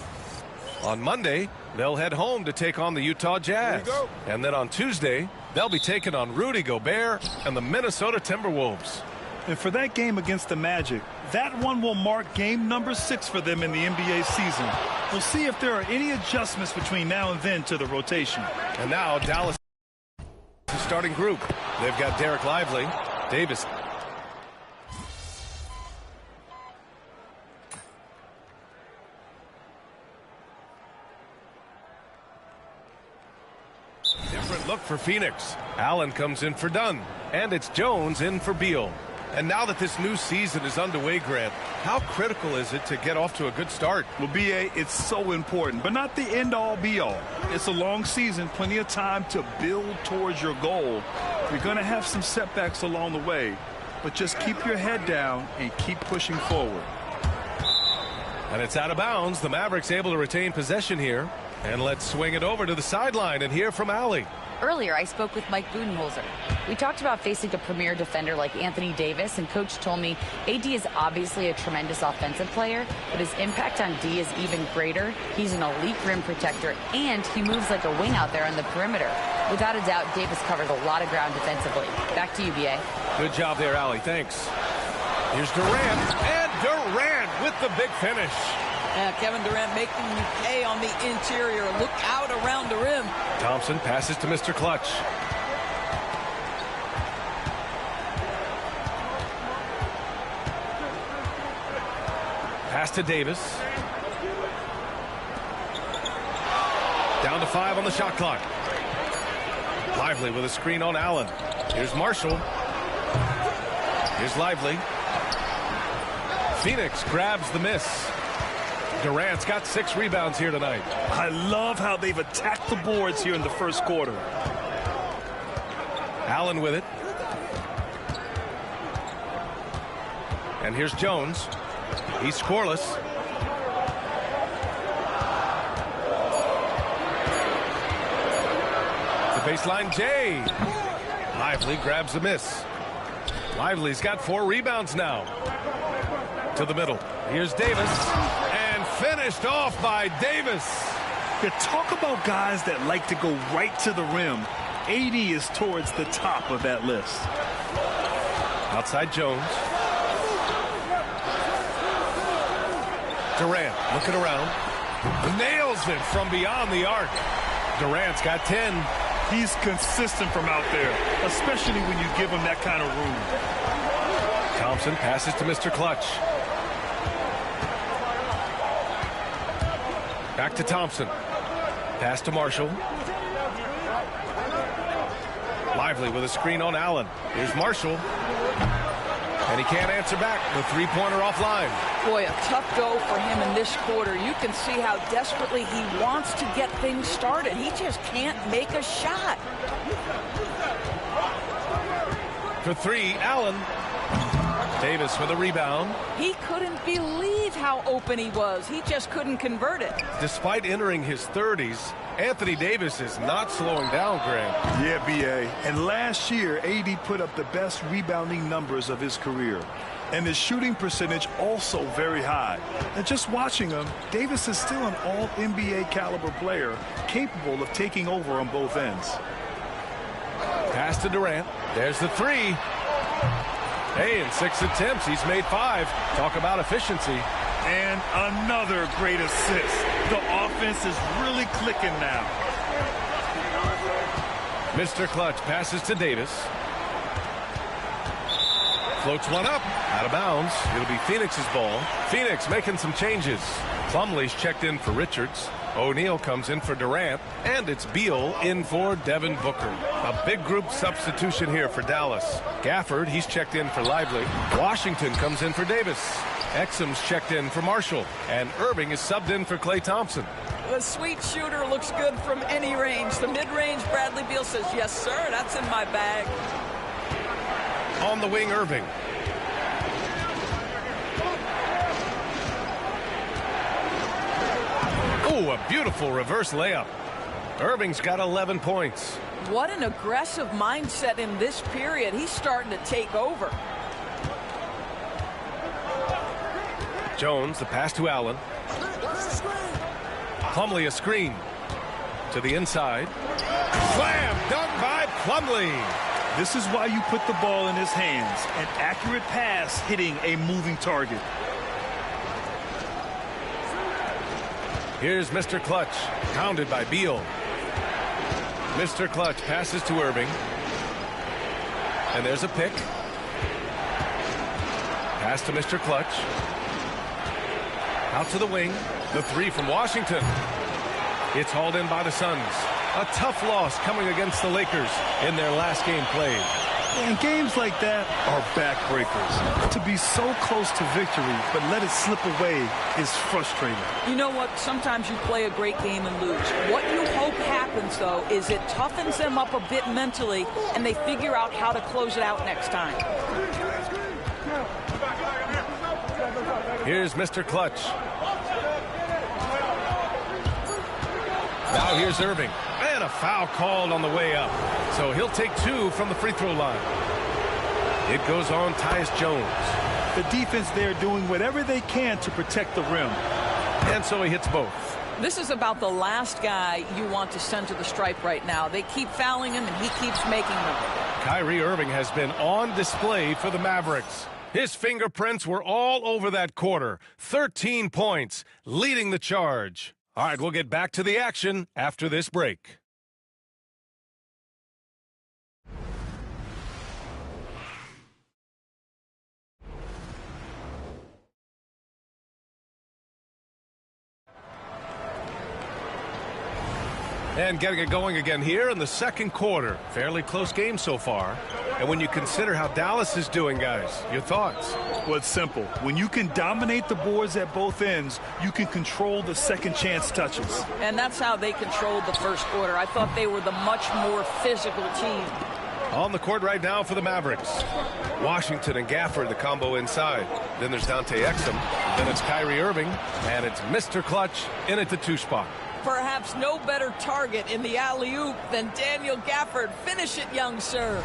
S13: On Monday, they'll head home to take on the Utah Jazz. And then on Tuesday, they'll be taking on Rudy Gobert and the Minnesota Timberwolves.
S14: And for that game against the Magic, that one will mark game number 6 for them in the NBA season. We'll see if there are any adjustments between now and then to the rotation.
S13: And now Dallas starting group. They've got Derek Lively, Davis, different look for Phoenix. Allen comes in for Dunn, and it's Jones in for Beal. And now that this new season is underway, Grant, how critical is it to get off to a good start?
S14: Well, B.A., it's so important, but not the end-all, be-all. It's a long season, plenty of time to build towards your goal. You're going to have some setbacks along the way, but just keep your head down and keep pushing forward.
S13: And it's out of bounds. The Mavericks able to retain possession here. And let's swing it over to the sideline and hear from Allie.
S15: Earlier, I spoke with Mike Budenholzer. We talked about facing a premier defender like Anthony Davis, and Coach told me AD is obviously a tremendous offensive player, but his impact on D is even greater. He's an elite rim protector, and he moves like a wing out there on the perimeter. Without a doubt, Davis covers a lot of ground defensively. Back to you, B.A.
S13: Good job there, Allie. Thanks. Here's Durant, and Durant with the big finish.
S7: Kevin Durant making you pay on the interior. Look out around the rim.
S13: Thompson passes to Mr. Clutch. Pass to Davis. Down to 5 on the shot clock. Lively with a screen on Allen. Here's Marshall. Here's Lively. Phoenix grabs the miss. Durant's got 6 rebounds here tonight.
S14: I love how they've attacked the boards here in the first quarter.
S13: Allen with it. And here's Jones. He's scoreless. The baseline, Jay. Lively grabs the miss. Lively's got 4 rebounds now. To the middle. Here's Davis. And finished off by Davis.
S14: You talk about guys that like to go right to the rim. AD is towards the top of that list.
S13: Outside Jones. Durant looking around. Nails it from beyond the arc. Durant's got 10.
S14: He's consistent from out there, especially when you give him that kind of room.
S13: Thompson passes to Mr. Clutch. Back to Thompson. Pass to Marshall. Lively with a screen on Allen. Here's Marshall. And he can't answer back. The three-pointer offline.
S7: Boy, a tough go for him in this quarter. You can see how desperately he wants to get things started. He just can't make a shot.
S13: For 3, Allen. Davis with a rebound.
S7: He couldn't believe how open he was. He just couldn't convert it.
S13: Despite entering his 30s, Anthony Davis is not slowing down, Grant.
S14: Yeah, B.A. And last year, AD put up the best rebounding numbers of his career. And his shooting percentage also very high. And just watching him, Davis is still an all-NBA caliber player, capable of taking over on both ends.
S13: Pass to Durant. There's the 3. Hey, in 6 attempts, he's made 5. Talk about efficiency.
S14: And another great assist. The offense is really clicking now.
S13: Mr. Clutch passes to Davis. Floats one up. Out of bounds. It'll be Phoenix's ball. Phoenix making some changes. Plumlee's checked in for Richards. O'Neal comes in for Durant. And it's Beal in for Devin Booker. A big group substitution here for Dallas. Gafford, he's checked in for Lively. Washington comes in for Davis. Exum's checked in for Marshall. And Irving is subbed in for Klay Thompson.
S7: The sweet shooter looks good from any range. The mid-range, Bradley Beal says, yes, sir, that's in my bag.
S13: On the wing, Irving. Oh, a beautiful reverse layup. Irving's got 11 points.
S7: What an aggressive mindset in this period. He's starting to take over.
S13: Jones, the pass to Allen. Plumlee a screen. To the inside. Slam dunk by Plumlee.
S14: This is why you put the ball in his hands. An accurate pass hitting a moving target.
S13: Here's Mr. Clutch, pounded by Beal. Mr. Clutch passes to Irving. And there's a pick. Pass to Mr. Clutch. Out to the wing. The 3 from Washington. It's hauled in by the Suns. A tough loss coming against the Lakers in their last game played.
S14: And games like that are backbreakers. To be so close to victory, but let it slip away is frustrating.
S7: You know what? Sometimes you play a great game and lose. What you hope happens, though, is it toughens them up a bit mentally, and they figure out how to close it out next time.
S13: Here's Mr. Clutch. Now here's Irving. And a foul called on the way up. So he'll take 2 from the free throw line. It goes on Tyus Jones.
S14: The defense there doing whatever they can to protect the rim.
S13: And so he hits both.
S7: This is about the last guy you want to send to the stripe right now. They keep fouling him, and he keeps making them.
S13: Kyrie Irving has been on display for the Mavericks. His fingerprints were all over that quarter. 13 points, leading the charge. All right, we'll get back to the action after this break. And getting it going again here in the second quarter. Fairly close game so far. And when you consider how Dallas is doing, guys, your thoughts?
S14: Well, it's simple. When you can dominate the boards at both ends, you can control the second chance touches.
S7: And that's how they controlled the first quarter. I thought they were the much more physical team.
S13: On the court right now for the Mavericks. Washington and Gafford, the combo inside. Then there's Dante Exum. Then it's Kyrie Irving. And it's Mr. Clutch in at the 2 spot.
S7: Perhaps no better target in the alley-oop than Daniel Gafford. Finish it, young sir.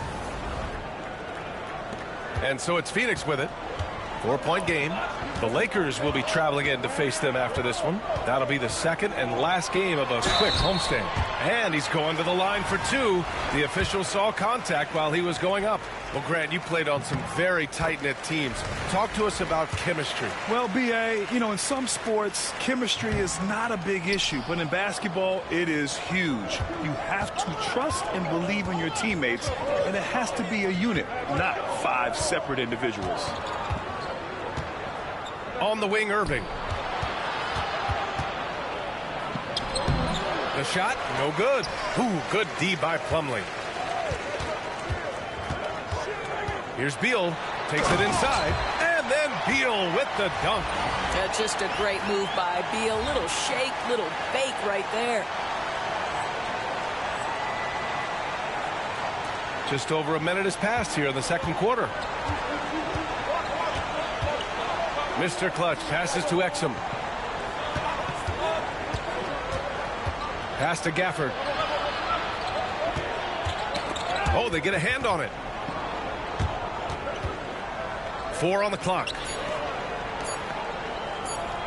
S13: And so it's Phoenix with it. 4-point game. The Lakers will be traveling in to face them after this one. That'll be the second and last game of a quick homestand. And he's going to the line for 2. The official saw contact while he was going up. Well, Grant, you played on some very tight-knit teams. Talk to us about chemistry.
S14: Well, B.A., you know, in some sports, chemistry is not a big issue. But in basketball, it is huge. You have to trust and believe in your teammates, and it has to be a unit, not 5 separate individuals.
S13: On the wing, Irving. The shot, no good. Ooh, good D by Plumlee. Here's Beal, takes it inside, and then Beal with the dunk.
S7: That's just a great move by Beal. Little shake, little bake right there.
S13: Just over a minute has passed here in the second quarter. Mr. Clutch passes to Exum. Pass to Gafford. Oh, they get a hand on it. 4 on the clock.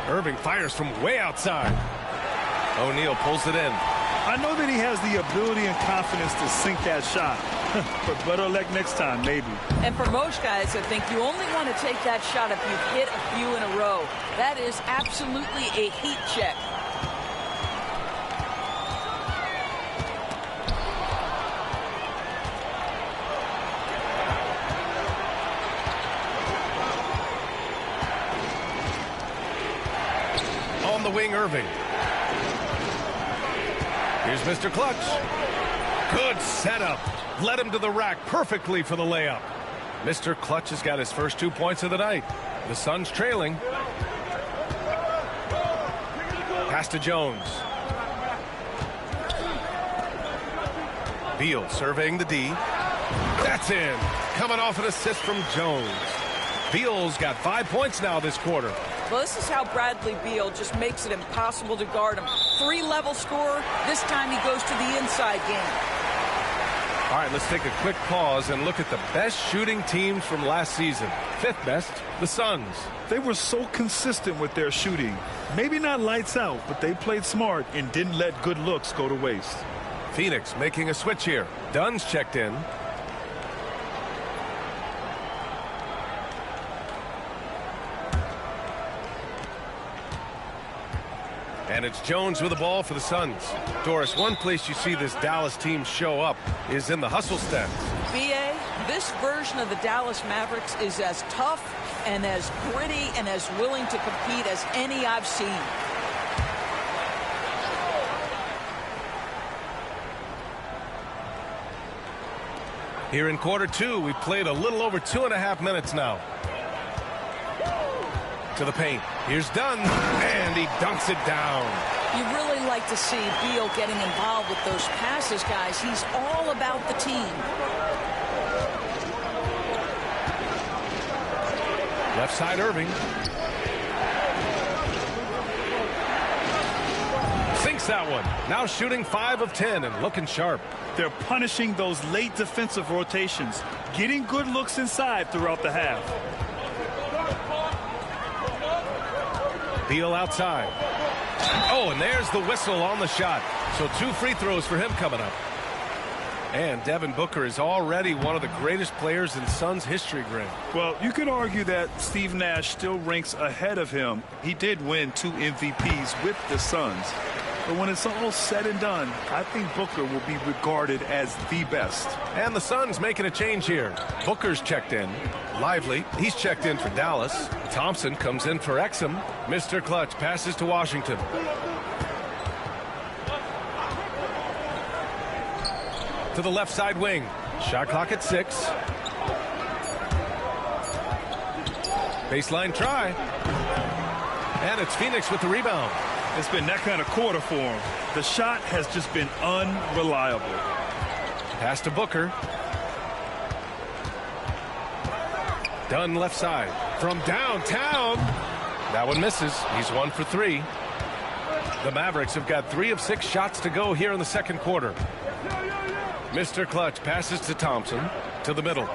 S13: Irving fires from way outside. O'Neal pulls it in.
S14: I know that he has the ability and confidence to sink that shot. But better luck next time, maybe.
S7: And for most guys, I think you only want to take that shot if you've hit a few in a row. That is absolutely a heat check.
S13: On the wing, Irving. Here's Mr. Clutch. Good setup. Led him to the rack perfectly for the layup. Mr. Clutch has got his first 2 points of the night. The Suns trailing. Pass to Jones. Beal surveying the D. That's in. Coming off an assist from Jones. Beal's got 5 points now this quarter.
S7: Well, this is how Bradley Beal just makes it impossible to guard him. 3-level scorer. This time he goes to the inside game.
S13: All right, let's take a quick pause and look at the best shooting teams from last season. 5th best, the Suns.
S14: They were so consistent with their shooting. Maybe not lights out, but they played smart and didn't let good looks go to waste.
S13: Phoenix making a switch here. Dunn's checked in. And it's Jones with the ball for the Suns. Doris, one place you see this Dallas team show up is in the hustle stats.
S7: B.A., this version of the Dallas Mavericks is as tough and as gritty and as willing to compete as any I've seen.
S13: Here in quarter two, we've played a little over 2.5 minutes now. To the paint. Here's Dunn, and he dunks it down.
S7: You really like to see Beal getting involved with those passes, guys. He's all about the team.
S13: Left side, Irving. Sinks that one. Now shooting 5 of 10 and looking sharp.
S14: They're punishing those late defensive rotations, getting good looks inside throughout the half.
S13: Beal outside. Oh, and there's the whistle on the shot. So 2 free throws for him coming up. And Devin Booker is already one of the greatest players in Suns history, Greg.
S14: Well, you could argue that Steve Nash still ranks ahead of him. He did win 2 MVPs with the Suns. But when it's all said and done, I think Booker will be regarded as the best.
S13: And the Suns making a change here. Booker's checked in. Lively, he's checked in for Dallas. Thompson comes in for Exum. Mr. Clutch passes to Washington. To the left side wing. Shot clock at 6. Baseline try. And it's Phoenix with the rebound.
S14: It's been that kind of quarter for him. The shot has just been unreliable.
S13: Pass to Booker. Dunn left side. From downtown. That one misses. He's 1 for 3. The Mavericks have got 3 of 6 shots to go here in the second quarter. Mr. Clutch passes to Thompson. To the middle.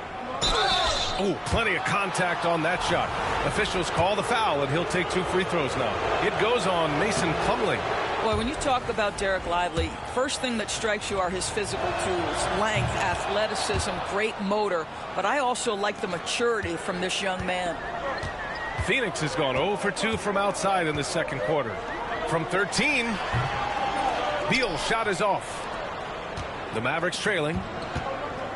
S13: Oh, plenty of contact on that shot. Officials call the foul, and he'll take 2 free throws now. It goes on Mason Plumlee.
S7: Boy, when you talk about Derek Lively, first thing that strikes you are his physical tools. Length, athleticism, great motor. But I also like the maturity from this young man.
S13: Phoenix has gone 0 for 2 from outside in the second quarter. From 13, Beal's shot is off. The Mavericks trailing.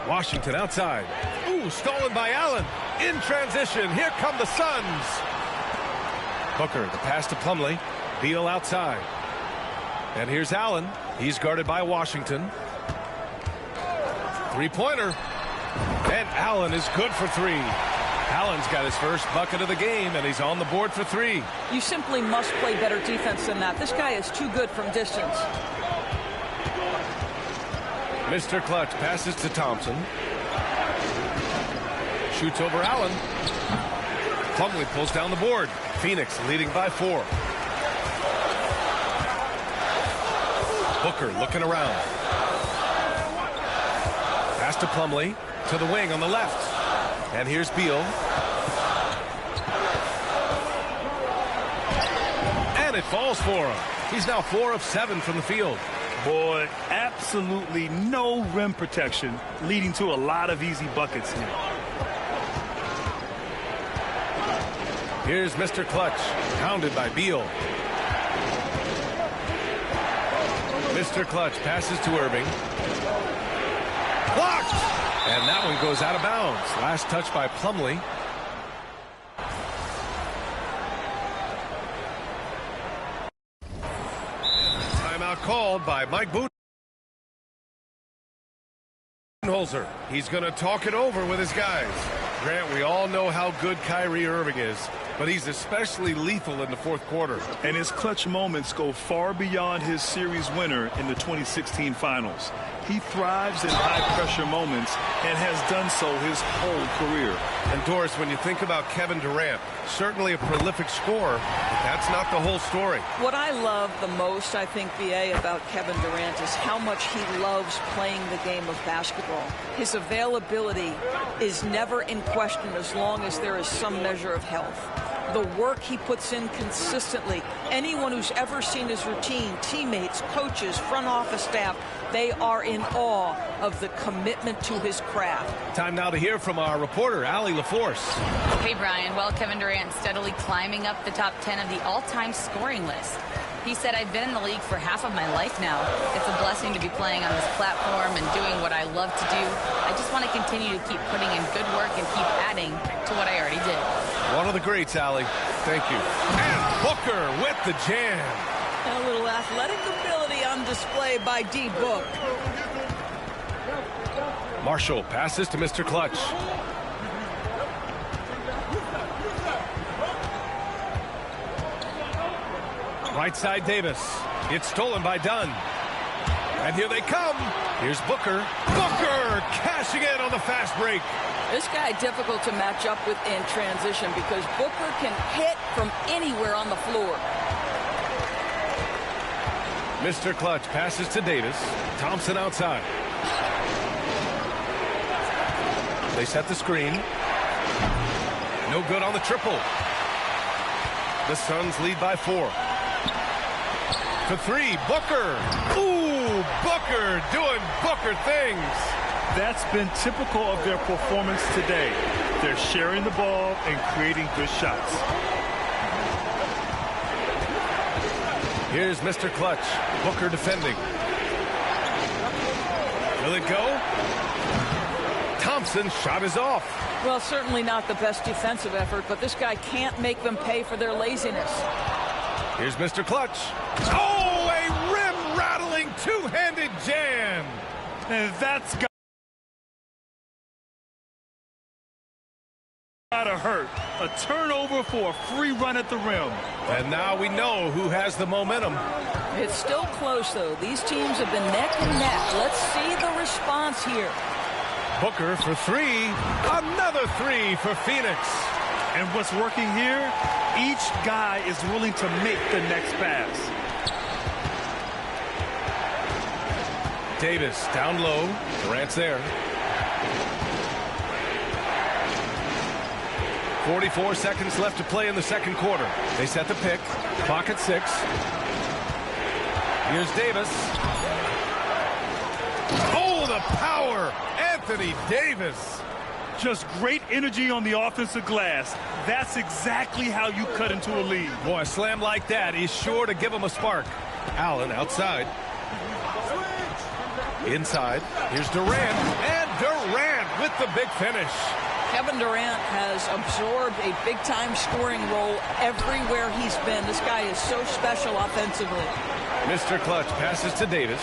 S13: Washington outside. Ooh, stolen by Allen. In transition, here come the Suns. Booker, the pass to Plumlee. Beal outside. And here's Allen. He's guarded by Washington. 3-pointer. And Allen is good for 3. Allen's got his first bucket of the game, and he's on the board for 3.
S7: You simply must play better defense than that. This guy is too good from distance.
S13: Mr. Clutch passes to Thompson. Shoots over Allen. Plumlee pulls down the board. Phoenix leading by 4. Booker looking around. Pass to Plumlee. To the wing on the left. And here's Beal. And it falls for him. He's now 4 of 7 from the field.
S14: Boy, absolutely no rim protection, leading to a lot of easy buckets here.
S13: Here's Mr. Clutch, hounded by Beal. Mr. Clutch passes to Irving. Blocked! And that one goes out of bounds. Last touch by Plumlee. Timeout called by Mike Budenholzer. He's going to talk it over with his guys. Grant, we all know how good Kyrie Irving is, but he's especially lethal in the fourth quarter.
S14: And his clutch moments go far beyond his series winner in the 2016 finals. He thrives in high-pressure moments and has done so his whole career.
S13: And Doris, when you think about Kevin Durant, certainly a prolific scorer, but that's not the whole story.
S7: What I love the most, I think, VA, about Kevin Durant is how much he loves playing the game of basketball. His availability is never in question as long as there is some measure of health. The work he puts in consistently. Anyone who's ever seen his routine, teammates, coaches, front office staff, they are in awe of the commitment to his craft.
S13: Time now to hear from our reporter, Allie LaForce.
S15: Hey, Brian. Well, Kevin Durant steadily climbing up the top 10 of the all-time scoring list. He said, I've been in the league for half of my life now. It's a blessing to be playing on this platform and doing what I love to do. I just want to continue to keep putting in good work and keep adding to what I already did.
S13: One of the greats, Allie. Thank you. And Booker with the jam.
S7: And a little athletic ability on display by D. Book.
S13: Marshall passes to Mr. Clutch. Right side Davis. It's stolen by Dunn. And here they come. Here's Booker. Booker cashing in on the fast break.
S7: This guy difficult to match up with in transition because Booker can hit from anywhere on the floor.
S13: Mr. Clutch passes to Davis. Thompson outside. They set the screen. No good on the triple. The Suns lead by 4. For 3, Booker. Ooh, Booker doing Booker things.
S14: That's been typical of their performance today. They're sharing the ball and creating good shots.
S13: Here's Mr. Clutch. Booker defending. Will it go? Thompson's shot is off.
S7: Well, certainly not the best defensive effort, but this guy can't make them pay for their laziness.
S13: Here's Mr. Clutch. Oh, a rim-rattling two-handed jam.
S14: And that's gotta hurt. A turnover for a free run at the rim.
S13: And now we know who has the momentum.
S7: It's still close, though. These teams have been neck and neck. Let's see the response here.
S13: Booker for 3. Another 3 for Phoenix.
S14: And what's working here, each guy is willing to make the next pass.
S13: Davis down low. Durant's there. 44 seconds left to play in the second quarter. They set the pick. Clock at 6. Here's Davis. Oh, the power. Anthony Davis.
S14: Just great energy on the offensive glass. That's exactly how you cut into a lead.
S13: Boy, a slam like that is sure to give him a spark. Allen outside. Inside. Here's Durant. And Durant with the big finish.
S7: Kevin Durant has absorbed a big-time scoring role everywhere he's been. This guy is so special offensively.
S13: Mr. Clutch passes to Davis.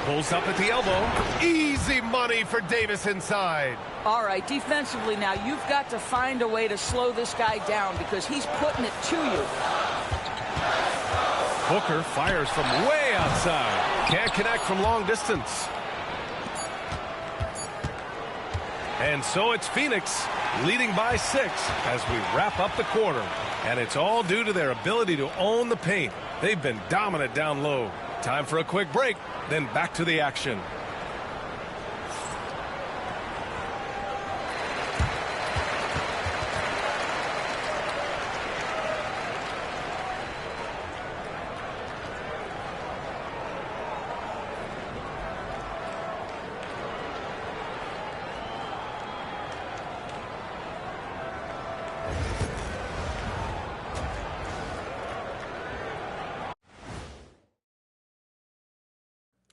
S13: Pulls up at the elbow. Easy money for Davis inside.
S7: All right, defensively now, you've got to find a way to slow this guy down because he's putting it to you.
S13: Booker fires from way outside. Can't connect from long distance. And so it's Phoenix leading by 6 as we wrap up the quarter. And it's all due to their ability to own the paint. They've been dominant down low. Time for a quick break, then back to the action.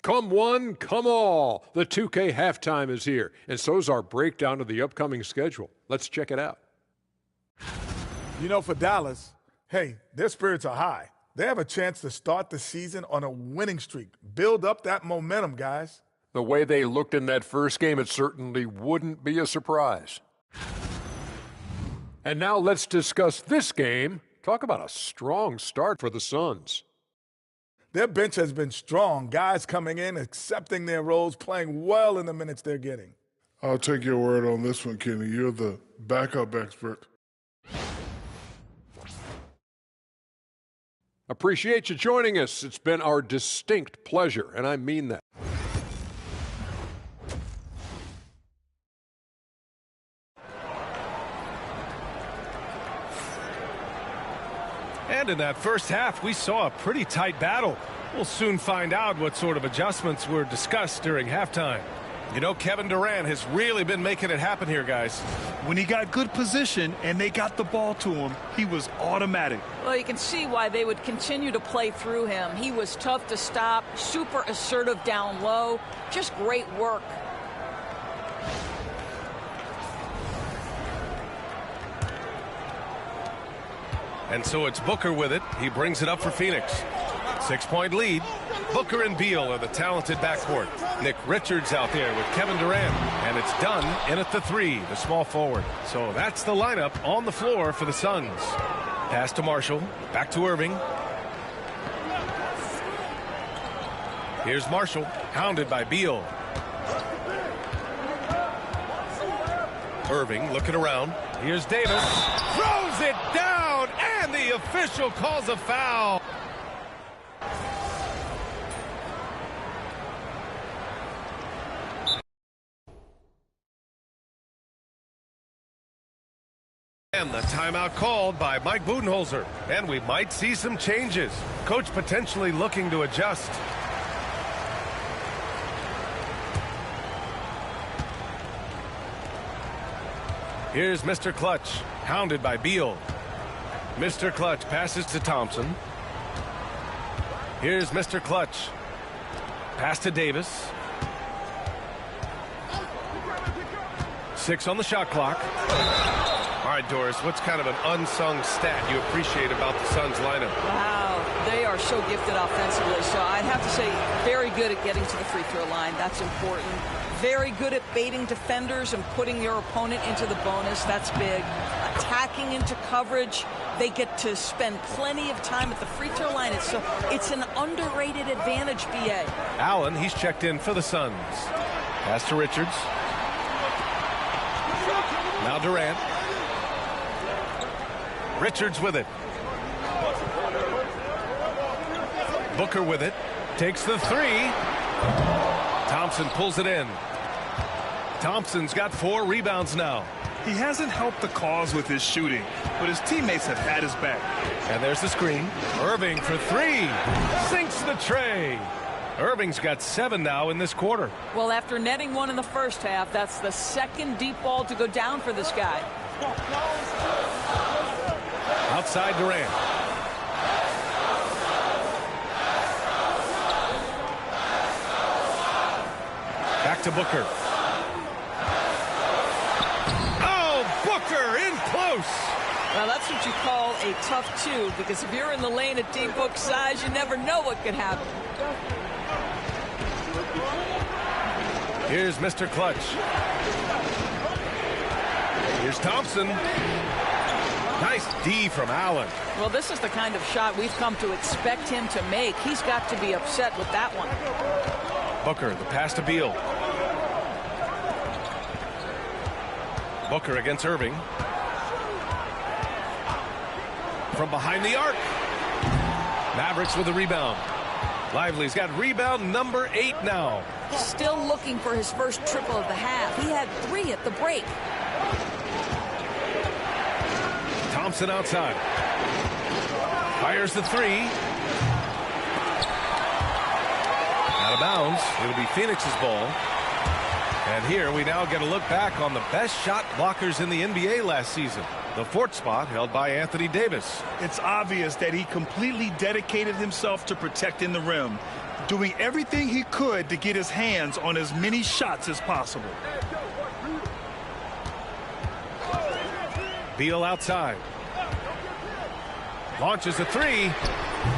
S6: Come one, come all. The 2K halftime is here, and so's our breakdown of the upcoming schedule. Let's check it out.
S3: You know, for Dallas, hey, their spirits are high. They have a chance to start the season on a winning streak. Build up that momentum, guys.
S6: The way they looked in that first game, it certainly wouldn't be a surprise. And now let's discuss this game. Talk about a strong start for the Suns.
S3: Their bench has been strong. Guys coming in, accepting their roles, playing well in the minutes they're getting.
S8: I'll take your word on this one, Kenny. You're the backup expert.
S6: Appreciate you joining us. It's been our distinct pleasure, and I mean that.
S13: And in that first half, we saw a pretty tight battle. We'll soon find out what sort of adjustments were discussed during halftime. You know, Kevin Durant has really been making it happen here, guys.
S14: When he got good position and they got the ball to him, he was automatic.
S7: Well, you can see why they would continue to play through him. He was tough to stop, super assertive down low, just great work.
S13: And so it's Booker with it. He brings it up for Phoenix. 6-point lead. Booker and Beal are the talented backcourt. Nick Richards out there with Kevin Durant. And it's done in at the 3, the small forward. So that's the lineup on the floor for the Suns. Pass to Marshall. Back to Irving. Here's Marshall, hounded by Beal. Irving looking around. Here's Davis. Throws it down, and the official calls a foul. And the timeout called by Mike Budenholzer. And we might see some changes. Coach potentially looking to adjust. Here's Mr. Clutch, hounded by Beal. Mr. Clutch passes to Thompson. Here's Mr. Clutch. Pass to Davis. 6 on the shot clock. All right, Doris, what's kind of an unsung stat you appreciate about the Suns lineup?
S7: Wow, they are so gifted offensively. So I'd have to say very good at getting to the free throw line. That's important. Very good at baiting defenders and putting your opponent into the bonus. That's big. Attacking into coverage. They get to spend plenty of time at the free throw line. It's an underrated advantage, B.A.
S13: Allen, he's checked in for the Suns. Pass to Richards. Now Durant. Richards with it. Booker with it. Takes the 3. Thompson pulls it in. Thompson's got 4 rebounds now.
S14: He hasn't helped the cause with his shooting, but his teammates have had his back.
S13: And there's the screen. Irving for 3. Sinks the tray. Irving's got 7 now in this quarter.
S7: Well, after netting 1 in the first half, that's the second deep ball to go down for this guy.
S13: Outside Durant. Back to Booker. Oh, Booker in close.
S7: Well, that's what you call a tough 2, because if you're in the lane at D-Book size, you never know what could happen.
S13: Here's Mr. Clutch. Here's Thompson. Nice D from Allen.
S7: Well, this is the kind of shot we've come to expect him to make. He's got to be upset with that one.
S13: Booker, the pass to Beal. Booker against Irving. From behind the arc. Mavericks with the rebound. Lively's got rebound number 8 now.
S7: Still looking for his first triple of the half. He had 3 at the break.
S13: Thompson outside. Fires the 3. Out of bounds. It'll be Phoenix's ball. And here we now get a look back on the best shot blockers in the NBA last season. The 4th spot held by Anthony Davis.
S14: It's obvious that he completely dedicated himself to protecting the rim, doing everything he could to get his hands on as many shots as possible.
S13: Beal outside. Launches a 3.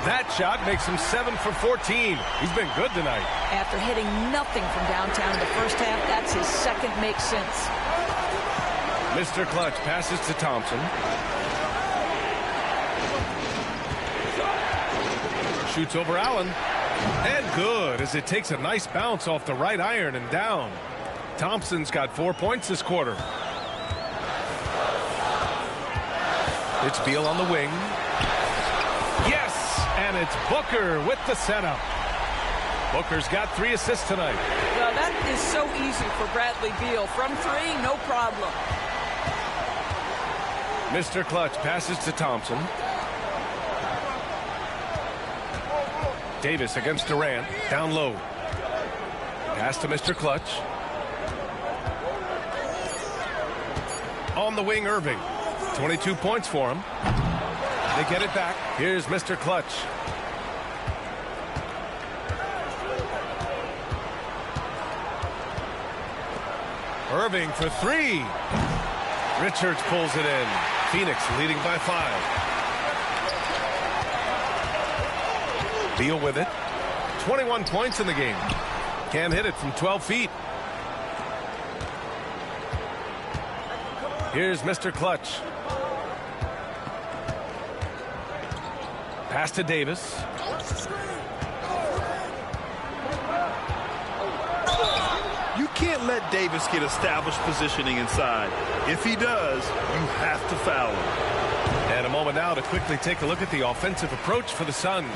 S13: That shot makes him 7 for 14. He's been good tonight.
S7: After hitting nothing from downtown in the first half, that's his second make since.
S13: Mr. Clutch passes to Thompson. Shoots over Allen. And good, as it takes a nice bounce off the right iron and down. Thompson's got 4 points this quarter. It's Beal on the wing. Yes, and it's Booker with the setup. Booker's got 3 assists tonight.
S7: Well, that is so easy for Bradley Beal. From 3, no problem.
S13: Mr. Clutch passes to Thompson. Davis against Durant, down low. Pass to Mr. Clutch. On the wing, Irving. 22 points for him. They get it back. Here's Mr. Clutch. Irving for 3. Richards pulls it in. Phoenix leading by 5. Beal with it. 21 points in the game. Can't hit it from 12 feet. Here's Mr. Clutch. Pass to Davis.
S14: You can't let Davis get established positioning inside. If he does, you have to foul him.
S13: And a moment now to quickly take a look at the offensive approach for the Suns.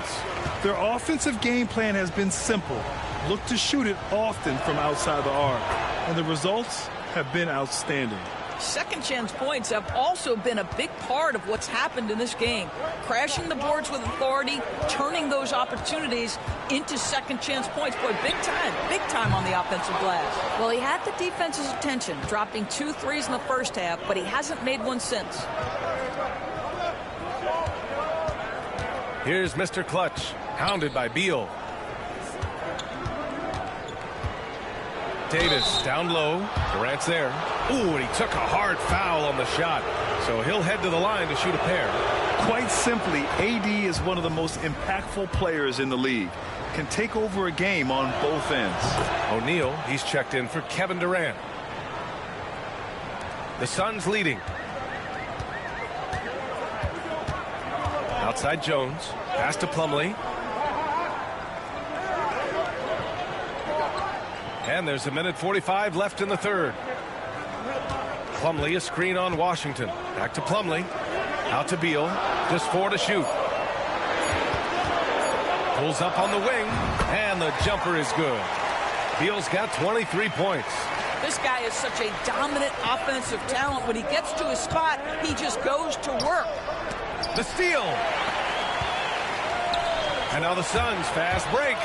S14: Their offensive game plan has been simple. Look to shoot it often from outside the arc. And the results have been outstanding.
S7: Second chance points have also been a big part of what's happened in this game. Crashing the boards with authority, turning those opportunities into second chance points. Boy, big time on the offensive glass. Well, he had the defense's attention, dropping 2 threes in the first half, but he hasn't made one since.
S13: Here's Mr. Clutch, hounded by Beal. Davis down low. Durant's there. Ooh, and he took a hard foul on the shot. So he'll head to the line to shoot a pair.
S14: Quite simply, AD is one of the most impactful players in the league. Can take over a game on both ends.
S13: O'Neal, he's checked in for Kevin Durant. The Suns leading. Outside Jones. Pass to Plumlee. And there's 1:45 left in the third. Plumlee, a screen on Washington. Back to Plumlee. Out to Beal. Just 4 to shoot. Pulls up on the wing. And the jumper is good. Beal's got 23 points.
S7: This guy is such a dominant offensive talent. When he gets to his spot, he just goes to work.
S13: The steal. And now the Suns fast break.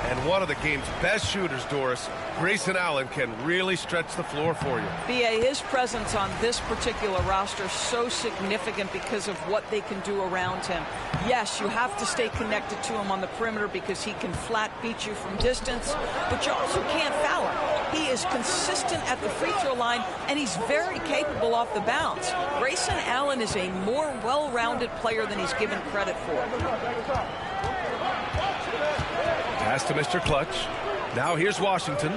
S13: And one of the game's best shooters, Doris, Grayson Allen, can really stretch the floor for you.
S7: B.A., his presence on this particular roster is so significant because of what they can do around him. Yes, you have to stay connected to him on the perimeter because he can flat beat you from distance, but you also can't foul him. He is consistent at the free throw line, and he's very capable off the bounce. Grayson Allen is a more well-rounded player than he's given credit for.
S13: Pass to Mr. Clutch. Now here's Washington.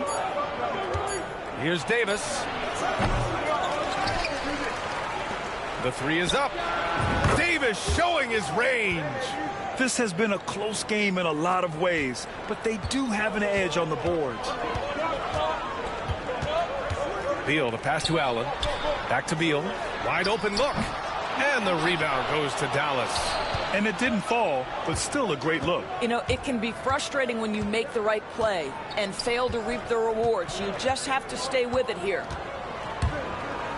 S13: Here's Davis. The three is up. Davis showing his range.
S14: This has been a close game in a lot of ways, but they do have an edge on the boards.
S13: Beal, the pass to Allen. Back to Beal. Wide open look. And the rebound goes to Dallas.
S14: And it didn't fall, but still a great look.
S7: You know, it can be frustrating when you make the right play and fail to reap the rewards. You just have to stay with it here.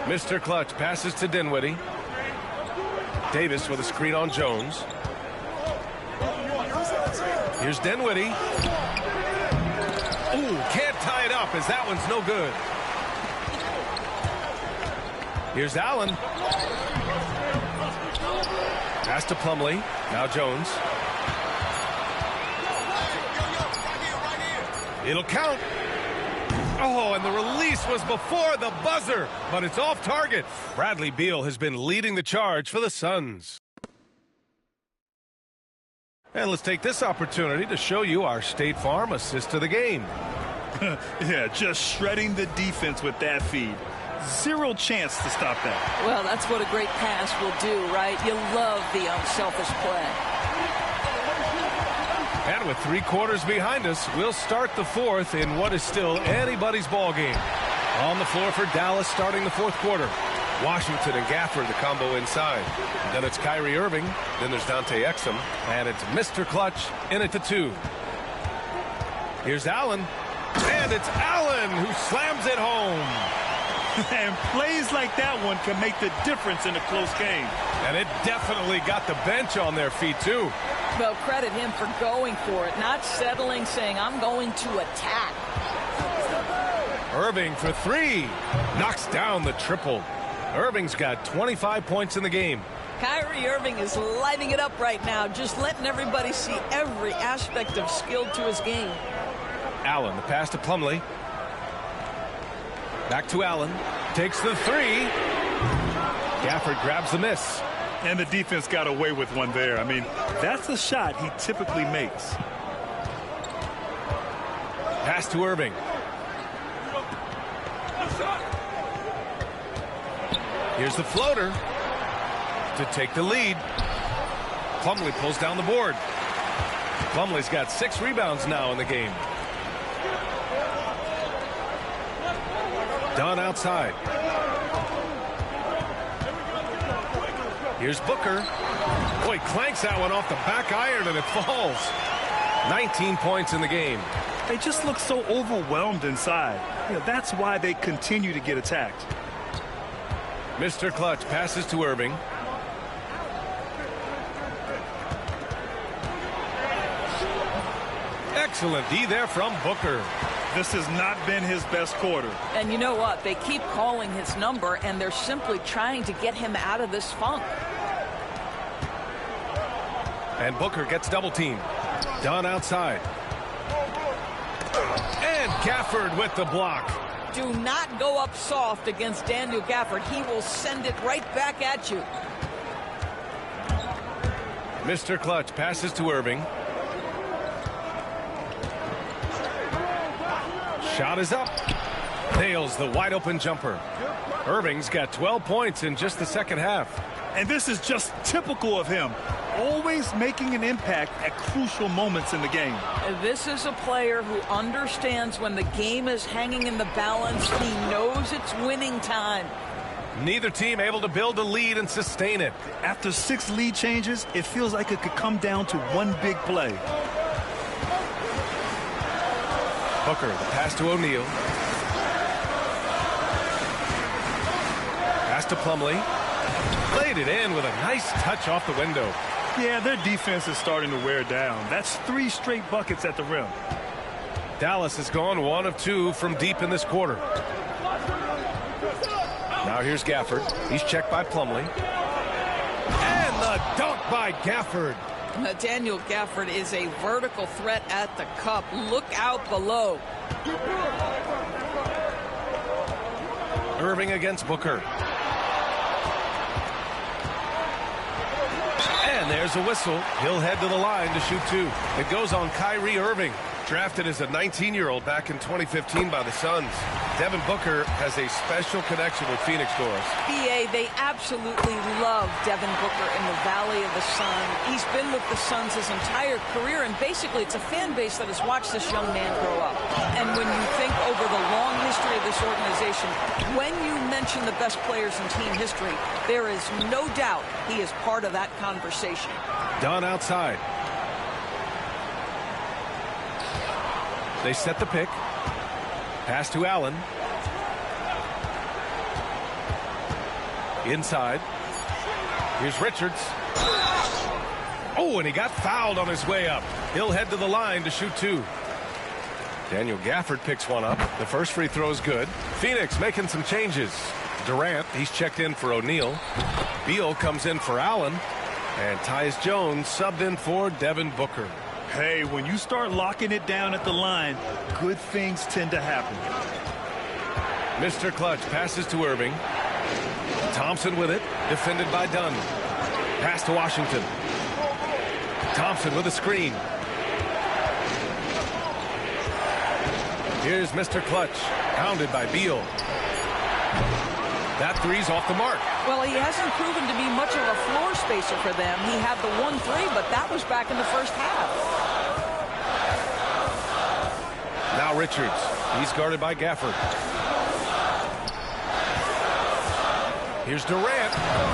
S13: Mr. Clutch passes to Dinwiddie. Davis with a screen on Jones. Here's Dinwiddie. Ooh, can't tie it up as that one's no good. Here's Allen. Pass to Plumlee. Now Jones. It'll count. Oh, and the release was before the buzzer, but it's off target. Bradley Beal has been leading the charge for the Suns. And let's take this opportunity to show you our State Farm assist to the game.
S14: Yeah, just shredding the defense with that feed. Zero chance to stop that.
S7: Well, that's what a great pass will do, right? You love the unselfish play.
S13: And with 3 quarters behind us, we'll start the fourth in what is still anybody's ball game. On the floor for Dallas starting the fourth quarter. Washington and Gafford, the combo inside. Then it's Kyrie Irving. Then there's Dante Exum. And it's Mr. Clutch in it to 2. Here's Allen. And it's Allen who slams it home.
S14: And plays like that one can make the difference in a close game.
S13: And it definitely got the bench on their feet, too.
S7: Well, credit him for going for it, not settling, saying, I'm going to attack.
S13: Irving for 3. Knocks down the triple. Irving's got 25 points in the game.
S7: Kyrie Irving is lighting it up right now, just letting everybody see every aspect of skill to his game.
S13: Allen, the pass to Plumlee. Back to Allen. Takes the 3. Gafford grabs the miss.
S14: And the defense got away with one there. I mean, that's a shot he typically makes.
S13: Pass to Irving. Here's the floater to take the lead. Plumlee pulls down the board. Plumlee's got 6 rebounds now in the game. Dunn outside. Here's Booker. Boy, clanks that one off the back iron and it falls. 19 points in the game.
S14: They just look so overwhelmed inside. That's why they continue to get attacked.
S13: Mr. Clutch passes to Irving. Excellent D there from Booker.
S14: This has not been his best quarter.
S7: And you know what? They keep calling his number, and they're simply trying to get him out of this funk.
S13: And Booker gets double teamed. Dunn outside. And Gafford with the block.
S7: Do not go up soft against Daniel Gafford. He will send it right back at you.
S13: Mr. Clutch passes to Irving. Shot is up. Nails the wide open jumper. Irving's got 12 points in just the second half.
S14: And this is just typical of him. Always making an impact at crucial moments in the game.
S7: This is a player who understands when the game is hanging in the balance. He knows it's winning time.
S13: Neither team able to build a lead and sustain it.
S14: After 6 lead changes, it feels like it could come down to one big play.
S13: Booker, the pass to O'Neal. Pass to Plumlee. Played it in with a nice touch off the window.
S14: Yeah, their defense is starting to wear down. That's 3 straight buckets at the rim.
S13: Dallas has gone 1 of 2 from deep in this quarter. Now here's Gafford. He's checked by Plumlee. And the dunk by Gafford.
S7: Daniel Gafford is a vertical threat at the cup. Look out below.
S13: Irving against Booker. And there's a whistle. He'll head to the line to shoot 2. It goes on Kyrie Irving, drafted as a 19-year-old back in 2015 by the Suns. Devin Booker has a special connection with Phoenix, Doris.
S7: BA, they absolutely love Devin Booker in the Valley of the Sun. He's been with the Suns his entire career, and basically it's a fan base that has watched this young man grow up. And when you think over the long history of this organization, when you mention the best players in team history, there is no doubt he is part of that conversation.
S13: Dunn outside. They set the pick. Pass to Allen. Inside. Here's Richards. Oh, and he got fouled on his way up. He'll head to the line to shoot 2. Daniel Gafford picks one up. The first free throw is good. Phoenix making some changes. Durant, he's checked in for O'Neal. Beal comes in for Allen. And Tyus Jones subbed in for Devin Booker.
S14: Hey, when you start locking it down at the line, good things tend to happen.
S13: Mr. Clutch passes to Irving. Thompson with it, defended by Dunn. Pass to Washington. Thompson with a screen. Here's Mr. Clutch, pounded by Beal. That three's off the mark.
S7: Well, he hasn't proven to be much of a floor spacer for them. He had the 1-3, but that was back in the first half.
S13: Now Richards. He's guarded by Gafford. Here's Durant.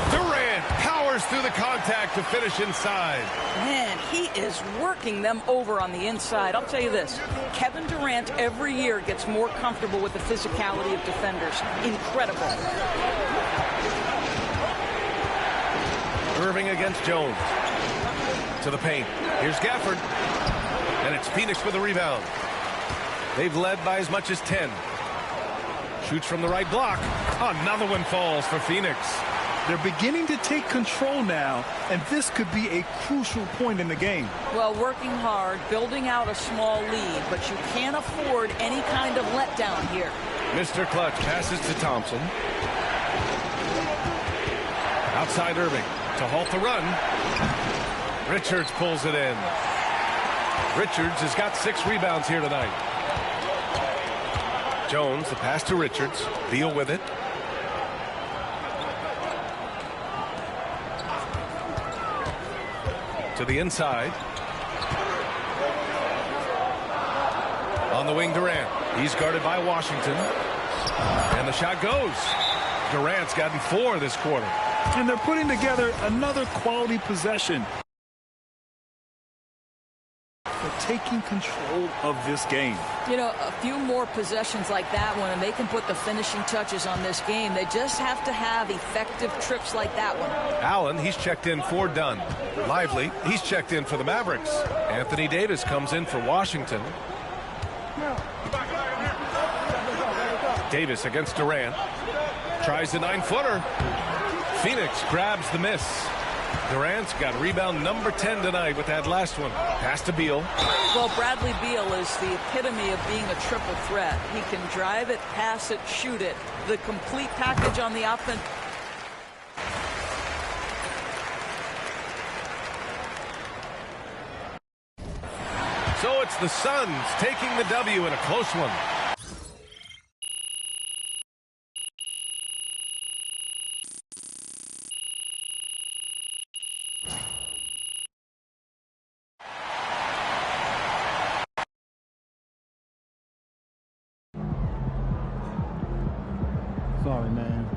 S13: Durant powers through the contact to finish inside.
S7: Man, he is working them over on the inside. I'll tell you this. Kevin Durant every year gets more comfortable with the physicality of defenders. Incredible.
S13: Irving against Jones. To the paint. Here's Gafford. And it's Phoenix with the rebound. They've led by as much as 10. Shoots from the right block. Another one falls for Phoenix.
S14: They're beginning to take control now, and this could be a crucial point in the game.
S7: Well, working hard, building out a small lead, but you can't afford any kind of letdown here.
S13: Mr. Clutch passes to Thompson. Outside Irving to halt the run. Richards pulls it in. Richards has got 6 rebounds here tonight. Jones, the pass to Richards. Beal with it. To the inside. On the wing, Durant. He's guarded by Washington. And the shot goes. Durant's gotten 4 this quarter.
S14: And they're putting together another quality possession. They're taking control of this game.
S7: You know, a few more possessions like that one, and they can put the finishing touches on this game. They just have to have effective trips like that one.
S13: Allen, he's checked in for Dunn. Lively, he's checked in for the Mavericks. Anthony Davis comes in for Washington. Davis against Durant. Tries the 9-footer. Phoenix grabs the miss. Durant's got rebound number 10 tonight with that last one. Pass to Beal.
S7: Well, Bradley Beal is the epitome of being a triple threat. He can drive it, pass it, shoot it. The complete package on the offense.
S13: So it's the Suns taking the W in a close one.
S10: Sorry, man.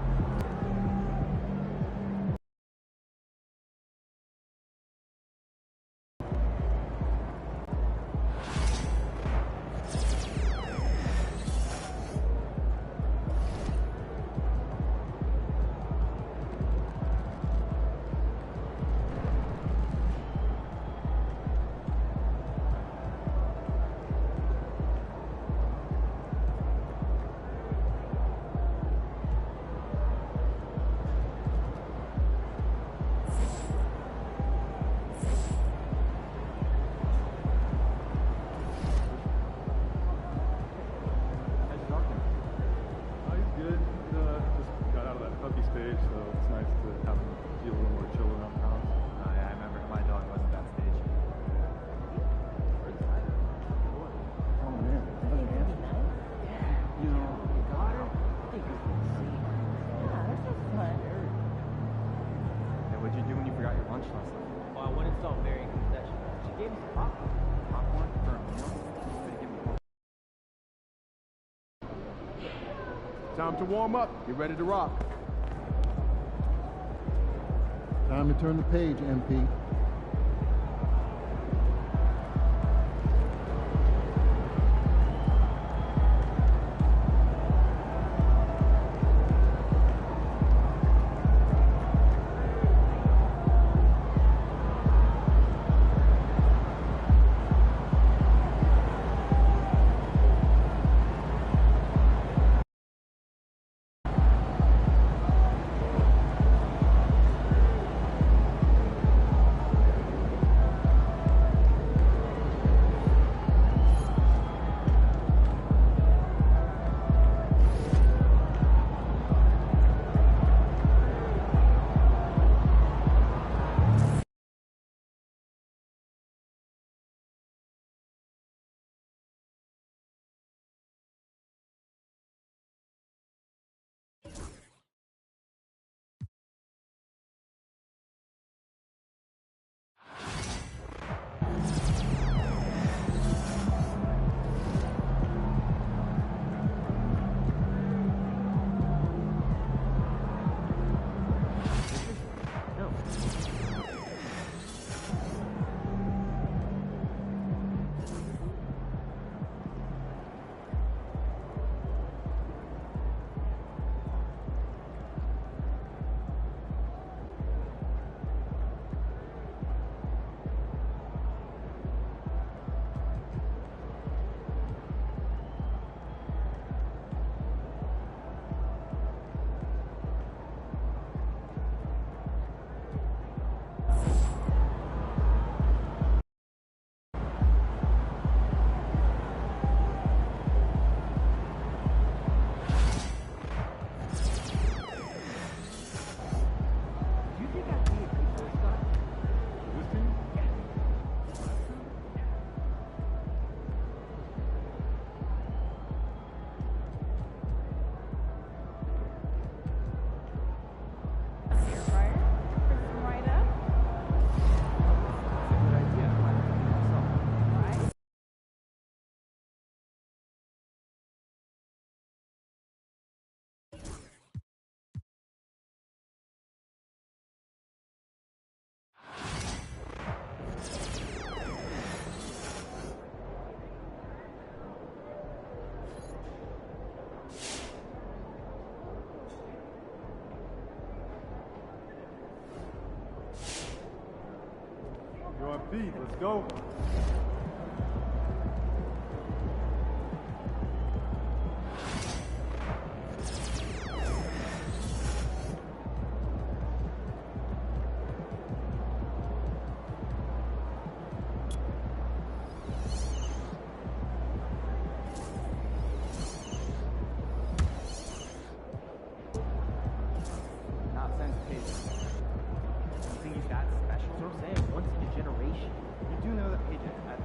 S11: Time to warm up. Get ready to rock.
S10: Time to turn the page, MP.
S16: my feet. Let's go.
S17: Not since Paige. You think he's that special? That's what I'm saying. Once in a generation. You do know that Paige, at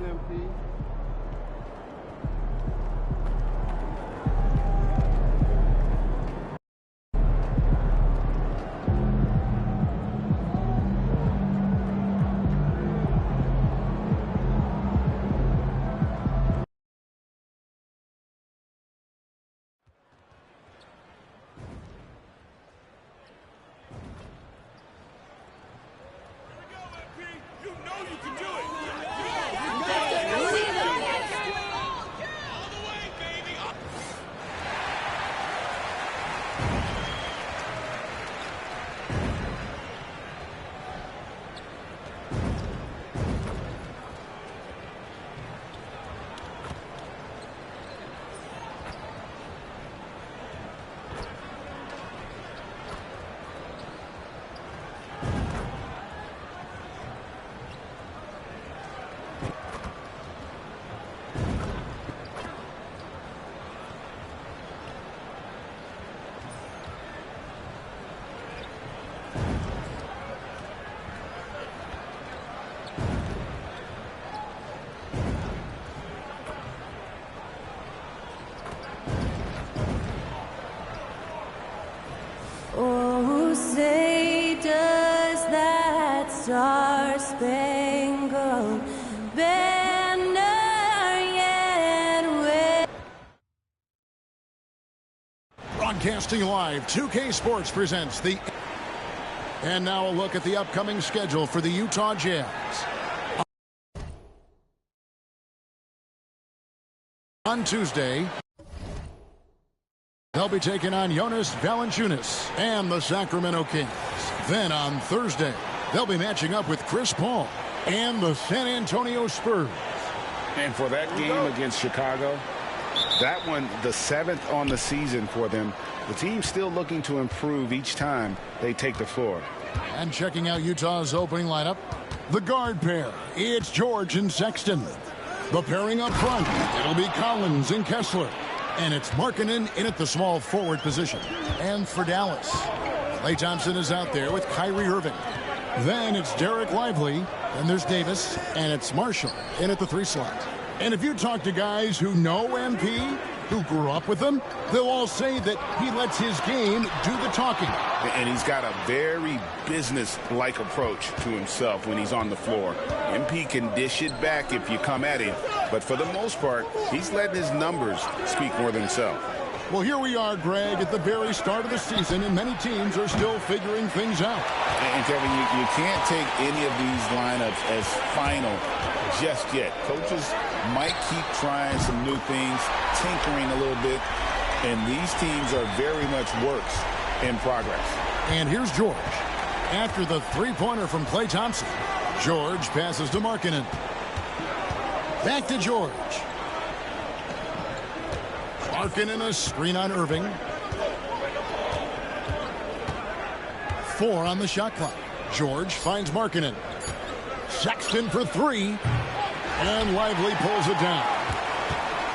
S4: MP.
S16: Oh, say does that star-spangled banner yet wave?
S1: Broadcasting live, 2K Sports presents the... And now a look at the upcoming schedule for the Utah Jazz. On Tuesday, they'll be taking on Jonas Valanciunas and the Sacramento Kings. Then on Thursday, they'll be matching up with Chris Paul and the San Antonio Spurs.
S5: And for that game against Chicago, that one, the 7th on the season for them, the team's still looking to improve each time they take the floor.
S1: And checking out Utah's opening lineup, the guard pair, it's George and Sexton. The pairing up front, it'll be Collins and Kessler. And it's Markkanen in at the small forward position. And for Dallas, Klay Thompson is out there with Kyrie Irving. Then it's Derek Lively, and there's Davis, and it's Marshall in at the 3 slot. And if you talk to guys who know MP, who grew up with him, they'll all say that he lets his game do the talking.
S5: And he's got a very business-like approach to himself when he's on the floor. MP can dish it back if you come at him, but for the most part, he's letting his numbers speak for themselves.
S1: Well, here we are, Greg, at the very start of the season, and many teams are still figuring things out.
S5: And Kevin, you can't take any of these lineups as final just yet. Coaches might keep trying some new things, tinkering a little bit, and these teams are very much works in progress.
S1: And here's George. After the three-pointer from Klay Thompson, George passes to Markkanen. Back to George. Markkanen, a screen on Irving. 4 on the shot clock. George finds Markkanen. Sexton for 3. And Lively pulls it down.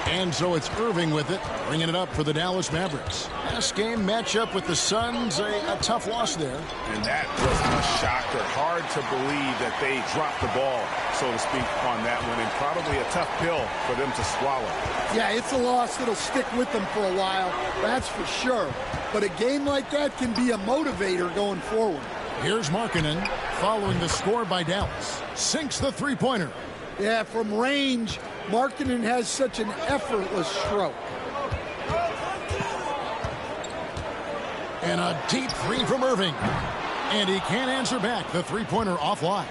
S1: And so it's Irving with it, bringing it up for the Dallas Mavericks. Last game matchup with the Suns, a tough loss there.
S5: And that was a shocker. Hard to believe that they dropped the ball, so to speak, on that one. And probably a tough pill for them to swallow.
S18: Yeah, it's a loss that'll stick with them for a while, that's for sure. But a game like that can be a motivator going forward.
S1: Here's Markkanen, following the score by Dallas. Sinks the three-pointer.
S18: Yeah, from range, Markkanen has such an effortless stroke.
S1: And a deep 3 from Irving. And he can't answer back. The three-pointer offline.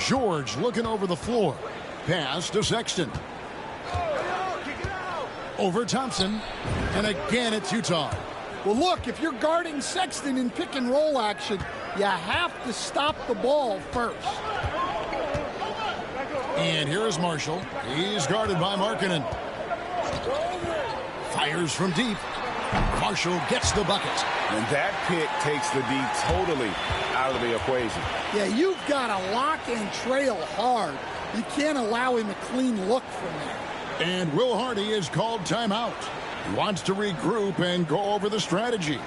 S1: George looking over the floor. Pass to Sexton. Over Thompson. And again it's Utah.
S18: Well, look, if you're guarding Sexton in pick-and-roll action, you have to stop the ball first.
S1: And here is Marshall. He's guarded by Markkanen. Fires from deep. Marshall gets the bucket.
S5: And that pick takes the D totally out of the equation.
S18: Yeah, you've got to lock and trail hard. You can't allow him a clean look from there.
S1: And Will Hardy is called timeout. He wants to regroup and go over the strategy.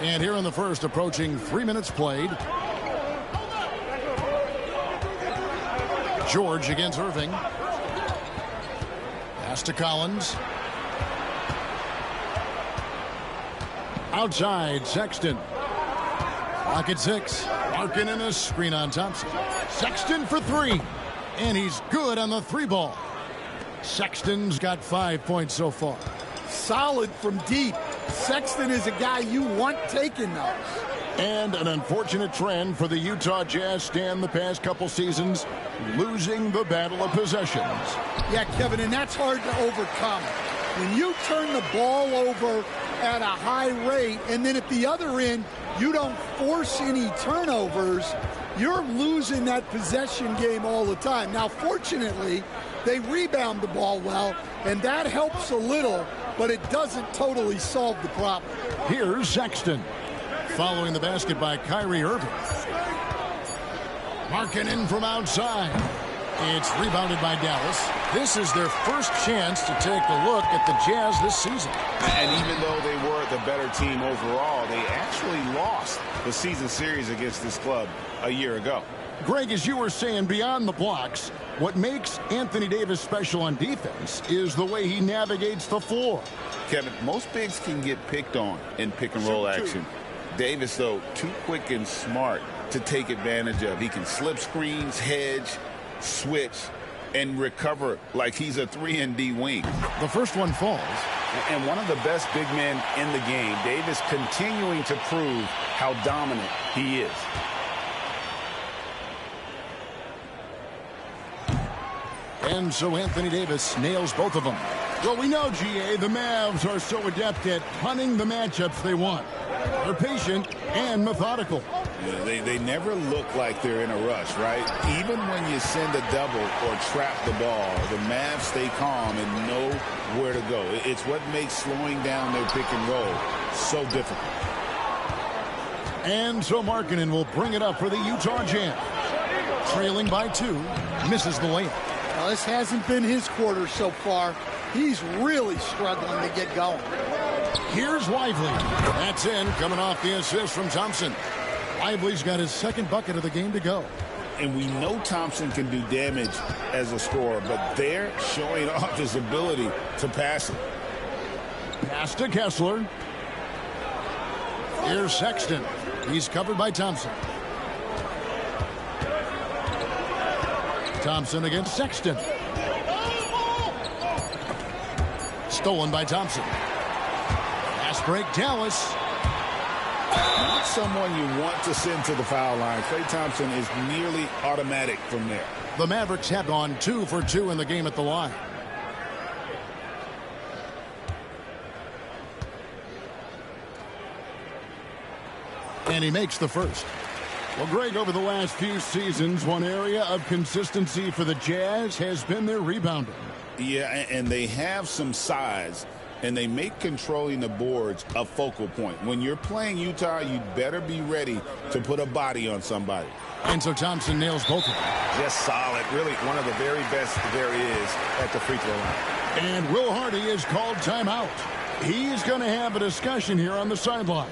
S1: And here in the first, approaching 3 minutes played. George against Irving. Pass to Collins. Outside, Sexton. Clock at 6. Larkin in a screen on Thompson. Sexton for 3. And he's good on the 3 ball. Sexton's got 5 points so far.
S18: Solid from deep. Sexton is a guy you want taking those.
S1: And an unfortunate trend for the Utah Jazz stand the past couple seasons, losing the battle of possessions.
S18: Yeah, Kevin, and that's hard to overcome. When you turn the ball over at a high rate, and then at the other end, you don't force any turnovers, you're losing that possession game all the time. Now, fortunately, they rebound the ball well, and that helps a little, but it doesn't totally solve the problem.
S1: Here's Sexton. Following the basket by Kyrie Irving. Markkanen from outside. It's rebounded by Dallas. This is their first chance to take a look at the Jazz this season.
S5: And even though they were the better team overall, they actually lost the season series against this club a year ago.
S1: Greg, as you were saying, beyond the blocks, what makes Anthony Davis special on defense is the way he navigates the floor.
S5: Kevin, most bigs can get picked on in pick-and-roll action. Davis, though, too quick and smart to take advantage of. He can slip screens, hedge, switch, and recover like he's a 3-and-D wing.
S1: The first one falls.
S5: And one of the best big men in the game, Davis continuing to prove how dominant he is.
S1: And so Anthony Davis nails both of them. Well, we know, GA, the Mavs are so adept at punting the matchups they want. They're patient and methodical.
S5: Yeah, they never look like they're in a rush, right? Even when you send a double or trap the ball, the Mavs stay calm and know where to go. It's what makes slowing down their pick and roll so difficult.
S1: And so Markkanen will bring it up for the Utah Jazz. Trailing by 2, misses the layup.
S18: Well, this hasn't been his quarter so far. He's really struggling to get going.
S1: Here's Lively. That's in, coming off the assist from Thompson. Lively's got his second bucket of the game to go.
S5: And we know Thompson can do damage as a scorer, but they're showing off his ability to pass it.
S1: Pass to Kessler. Here's Sexton. He's covered by Thompson. Thompson against Sexton. Stolen by Thompson. Fast break, Dallas.
S5: Not someone you want to send to the foul line. Klay Thompson is nearly automatic from there.
S1: The Mavericks have gone 2 for 2 in the game at the line. And he makes the first. Well, Greg, over the last few seasons, one area of consistency for the Jazz has been their rebounding.
S5: Yeah, and they have some size, and they make controlling the boards a focal point. When you're playing Utah, you'd better be ready to put a body on somebody.
S1: And so Thompson nails both of them.
S5: Just solid. Really one of the very best there is at the free throw line.
S1: And Will Hardy is called timeout. He's going to have a discussion here on the sideline.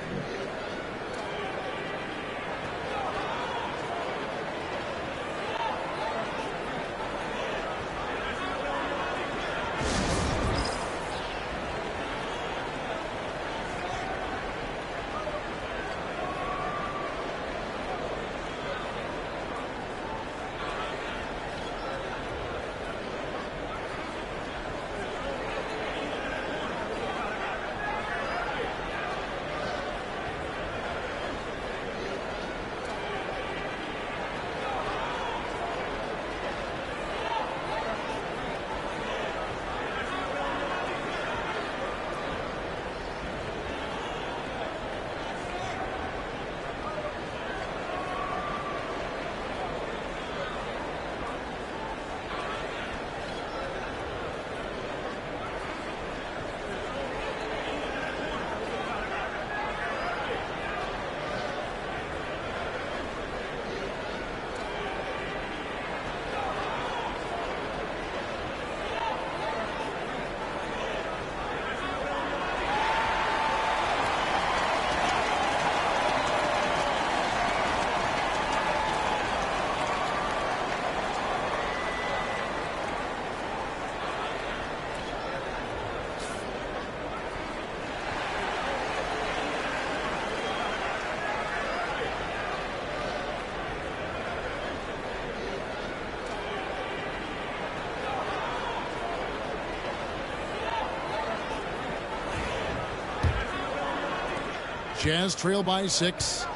S1: Jazz trail by 6.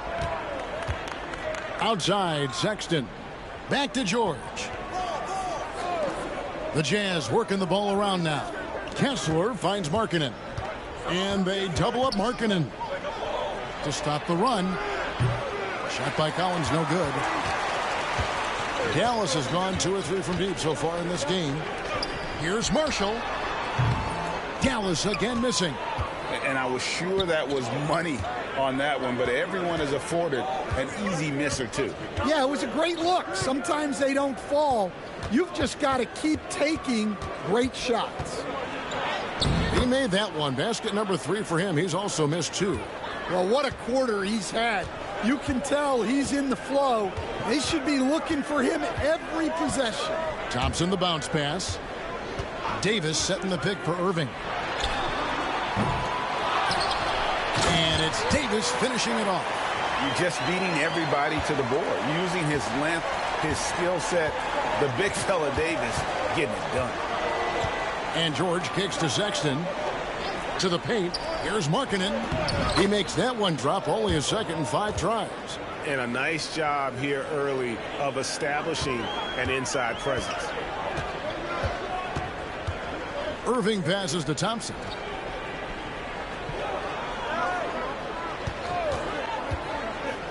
S1: Outside, Sexton. Back to George. The Jazz working the ball around now. Kessler finds Markkanen. And they double up Markkanen to stop the run. Shot by Collins, no good. Dallas has gone 2 or 3 from deep so far in this game. Here's Marshall. Dallas again missing.
S5: And I was sure that was money on that one, but everyone has afforded an easy miss or two.
S18: Yeah, it was a great look. Sometimes they don't fall. You've just got to keep taking great shots.
S1: He made that one. Basket number 3 for him. He's also missed 2.
S18: Well, what a quarter he's had. You can tell he's in the flow. They should be looking for him every possession.
S1: Thompson the bounce pass. Davis setting the pick for Irving. And it's Davis finishing it off.
S5: You're just beating everybody to the board, using his length, his skill set. The big fella Davis getting it done.
S1: And George kicks to Sexton. To the paint. Here's Markkanen. He makes that one drop, only a second and 5 tries.
S13: And a nice job here early of establishing an inside presence.
S1: Irving passes to Thompson.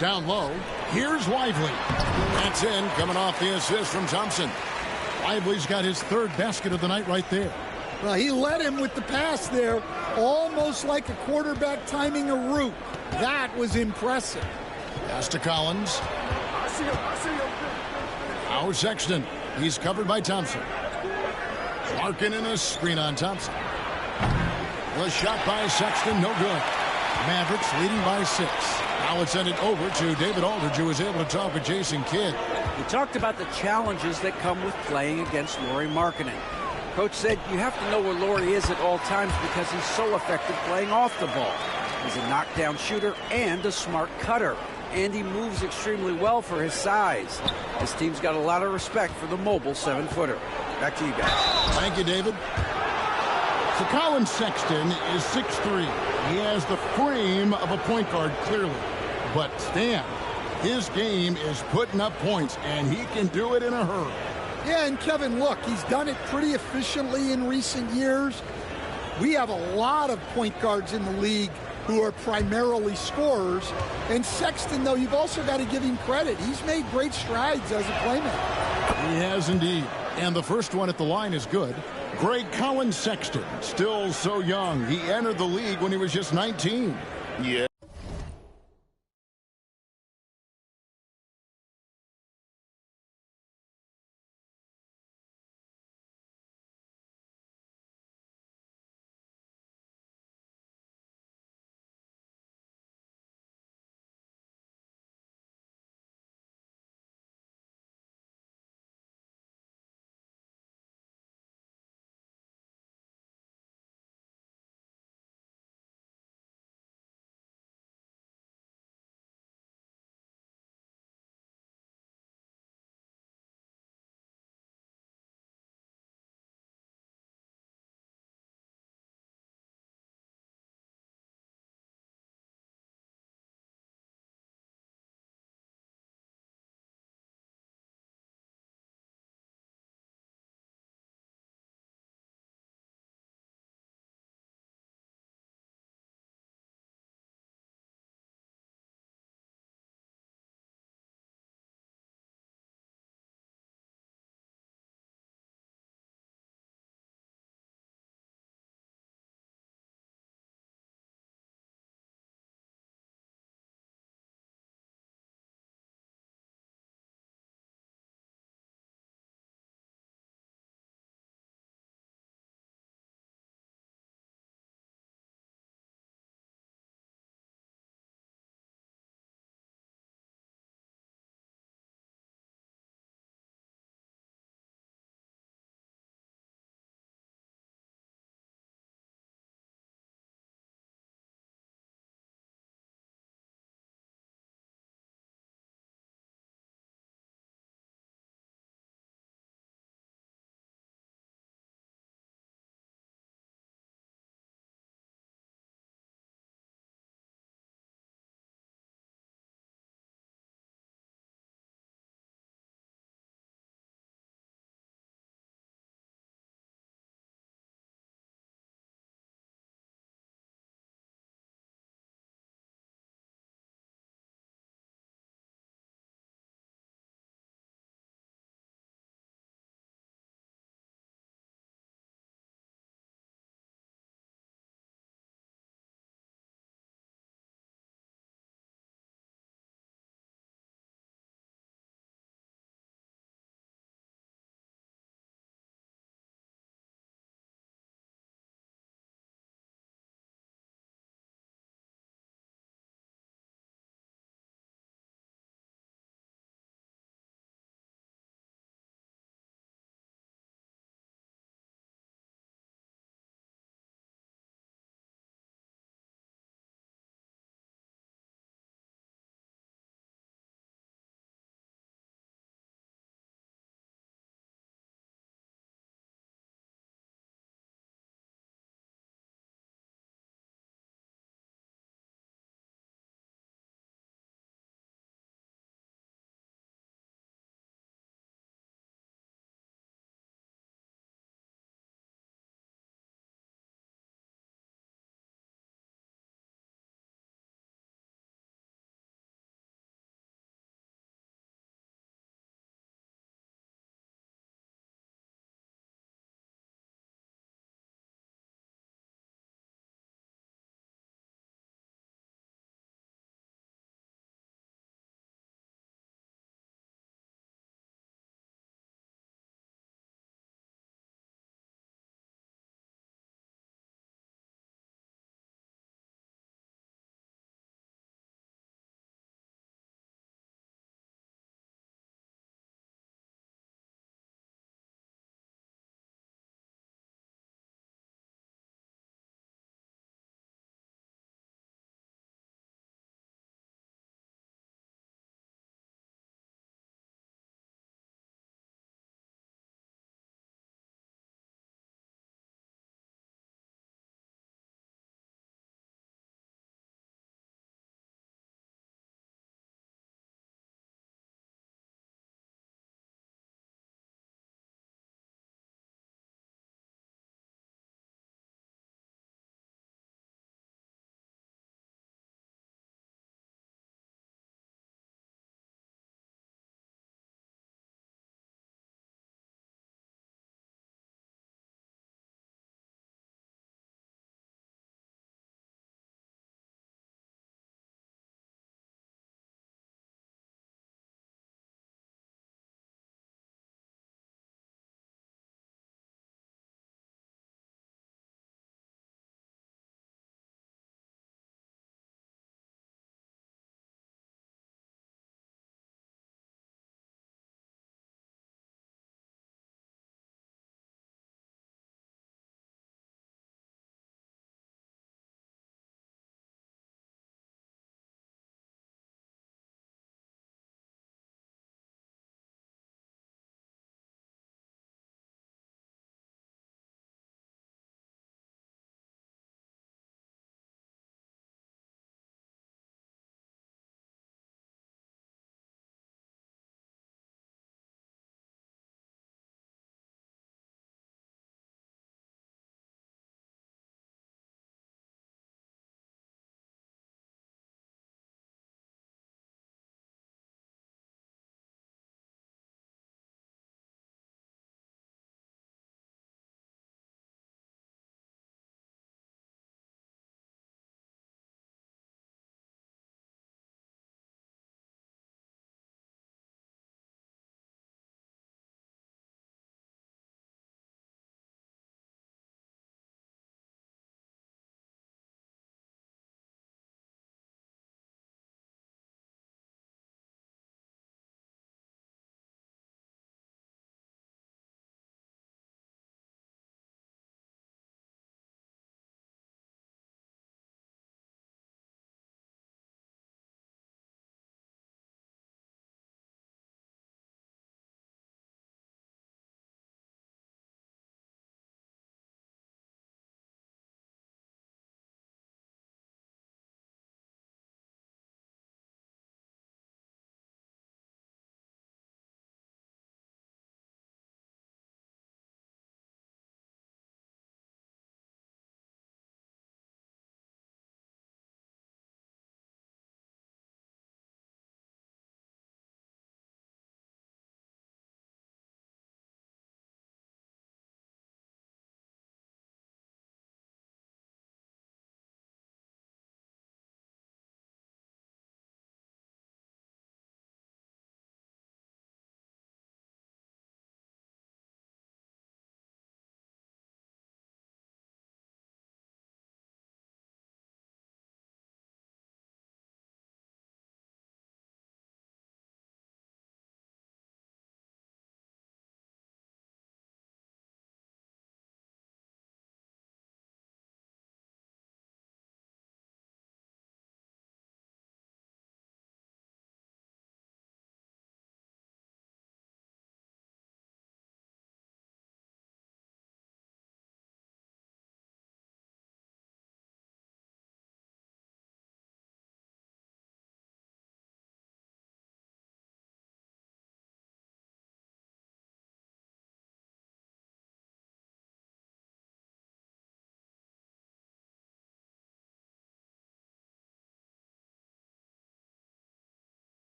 S1: Down low. Here's Lively. That's in, coming off the assist from Thompson. Lively's got his 3rd basket of the night right there.
S18: Well, he led him with the pass there, almost like a quarterback timing a route. That was impressive.
S1: Pass to Collins. Now Sexton. He's covered by Thompson. Markkanen a screen on Thompson. The shot by Sexton, no good. Mavericks leading by 6. Now it's sent it over to David Aldridge, who was able to talk with Jason Kidd.
S4: We talked about the challenges that come with playing against Lauri Markkanen. Coach said you have to know where Lauri is at all times because he's so effective playing off the ball. He's a knockdown shooter and a smart cutter. And he moves extremely well for his size. His team's got a lot of respect for the mobile 7-footer. Back to you guys.
S1: Thank you, David. So Colin Sexton is 6'3". He has the frame of a point guard, clearly. But Stan, his game is putting up points, and he can do it in a hurry.
S18: Yeah, and Kevin, look, he's done it pretty efficiently in recent years. We have a lot of point guards in the league who are primarily scorers. And Sexton, though, you've also got to give him credit. He's made great strides as a playmaker.
S1: He has indeed. And the first one at the line is good. Greg Collins Sexton, still so young. He entered the league when he was just 19.
S5: Yeah.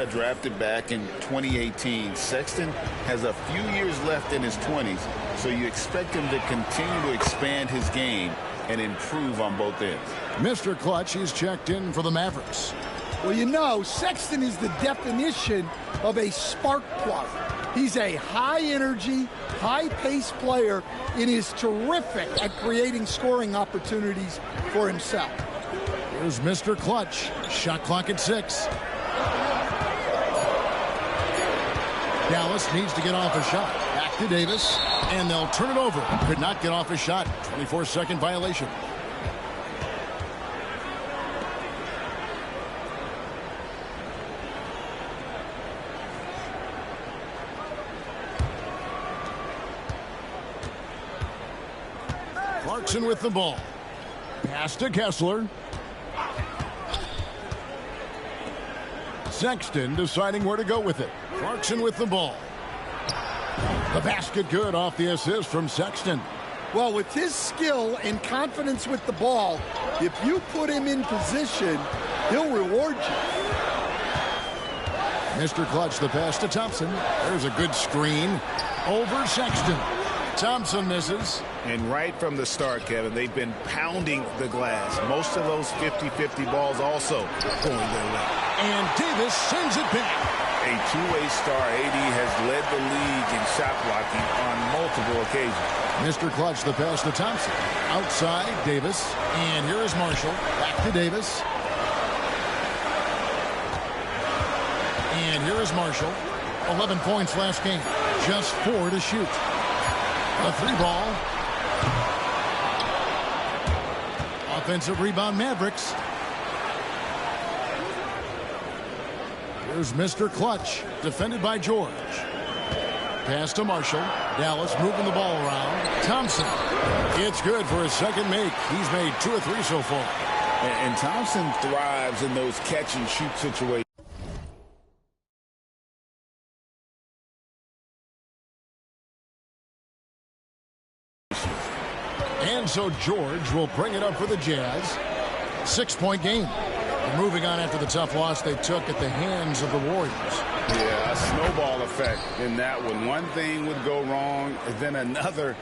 S5: Drafted back in 2018. Sexton has a few years left in his 20s, so you expect him to continue to expand his game and improve on both ends.
S1: Mr. Clutch is checked in for the Mavericks.
S18: Well, you know, Sexton is the definition of a spark plug. He's a high-energy, high-paced player and is terrific at creating scoring opportunities for himself.
S1: Here's Mr. Clutch. Shot clock at 6. Dallas needs to get off a shot. Back to Davis, and they'll turn it over. Could not get off a shot. 24-second violation. Clarkson with the ball. Pass to Kessler. Sexton deciding where to go with it. Clarkson with the ball. The basket good off the assist from Sexton.
S18: Well, with his skill and confidence with the ball, if you put him in position, he'll reward you.
S1: Mr. Clutch, the pass to Thompson. There's a good screen over Sexton. Thompson misses.
S5: And right from the start, Kevin, they've been pounding the glass. Most of those 50-50 balls also going their way.
S1: And Davis sends it back.
S5: A two-way star, AD has led the league in shot blocking on multiple occasions.
S1: Mr. Clutch, the pass to Thompson. Outside, Davis. And here is Marshall. Back to Davis. And here is Marshall. 11 points last game. Just 4 to shoot. A 3-ball. Offensive rebound, Mavericks. Here's Mr. Clutch, defended by George. Pass to Marshall. Dallas moving the ball around. Thompson. It's good for his second make. He's made 2 or 3 so far.
S5: And Thompson thrives in those catch-and-shoot situations.
S1: And so George will bring it up for the Jazz. 6-point game. They're moving on after the tough loss they took at the hands of the Warriors.
S5: Yeah, a snowball effect in that one. One thing would go wrong, then another,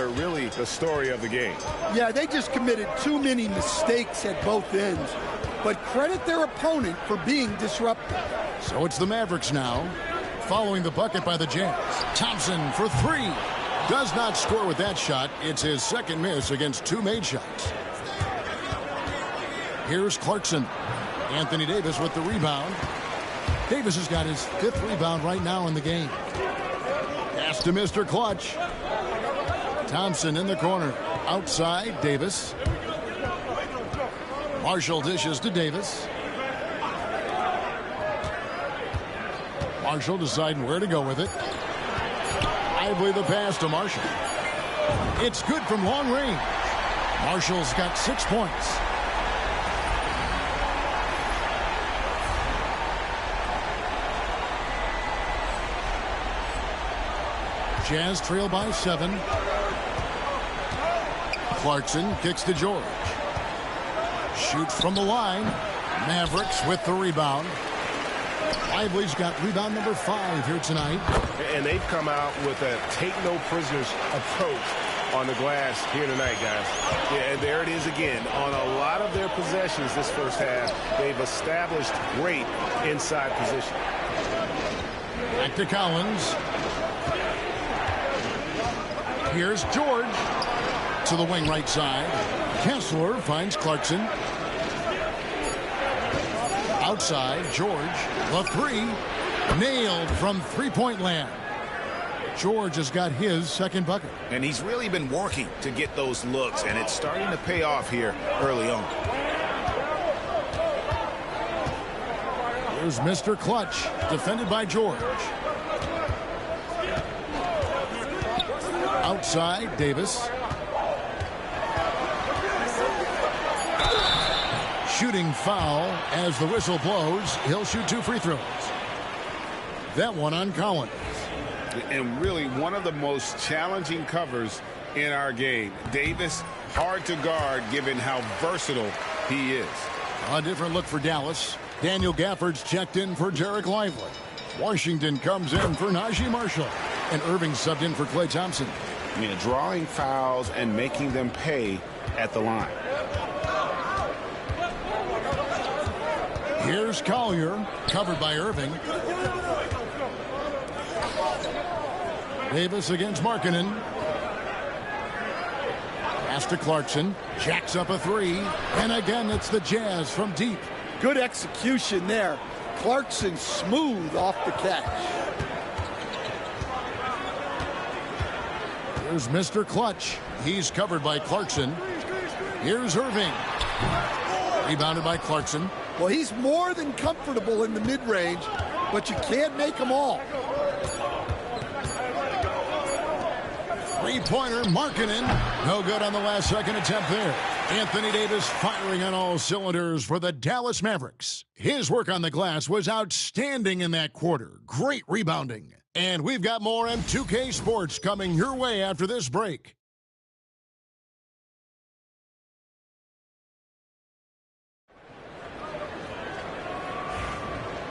S5: really the story of the game.
S18: Yeah, they just committed too many mistakes at both ends. But credit their opponent for being disruptive.
S1: So it's the Mavericks now, following the bucket by the Jazz. Thompson for 3. Does not score with that shot. It's his second miss against 2 made shots. Here's Clarkson. Anthony Davis with the rebound. Davis has got his 5th rebound right now in the game. Pass to Mr. Clutch. Thompson in the corner. Outside, Davis. Marshall dishes to Davis. Marshall deciding where to go with it. Lively the pass to Marshall. It's good from long range. Marshall's got 6 points. Jazz trail by 7. Clarkson kicks to George. Shoots from the line. Mavericks with the rebound. Lively's got rebound number 5 here tonight.
S9: And they've come out with a take-no-prisoners approach on the glass here tonight, guys. Yeah, and there it is again. On a lot of their possessions this first half, they've established great inside position.
S1: Back to Collins. Here's George to the wing right side. Kessler finds Clarkson. Outside, George, the 3, nailed from three-point land. George has got his second bucket.
S5: And he's really been working to get those looks, and it's starting to pay off here early on.
S1: Here's Mr. Clutch, defended by George. Outside, Davis. Shooting foul as the whistle blows. He'll shoot 2 free throws. That one on Collins.
S5: And really one of the most challenging covers in our game. Davis, hard to guard given how versatile he is.
S1: A different look for Dallas. Daniel Gafford's checked in for Derek Lively. Washington comes in for Najee Marshall. And Irving subbed in for Klay Thompson.
S9: Drawing fouls and making them pay at the line.
S1: Here's Collier, covered by Irving. Davis against Markkanen. Pass to Clarkson. Jacks up a three. And again, it's the Jazz from deep.
S18: Good execution there. Clarkson smooth off the catch.
S1: Here's Mr. Clutch. He's covered by Clarkson. Here's Irving. Rebounded by Clarkson.
S18: Well, he's more than comfortable in the mid-range, but you can't make them all.
S1: Three-pointer, Markkanen. No good on the last second attempt there. Anthony Davis firing on all cylinders for the Dallas Mavericks. His work on the glass was outstanding in that quarter. Great rebounding. And we've got more M2K Sports coming your way after this break.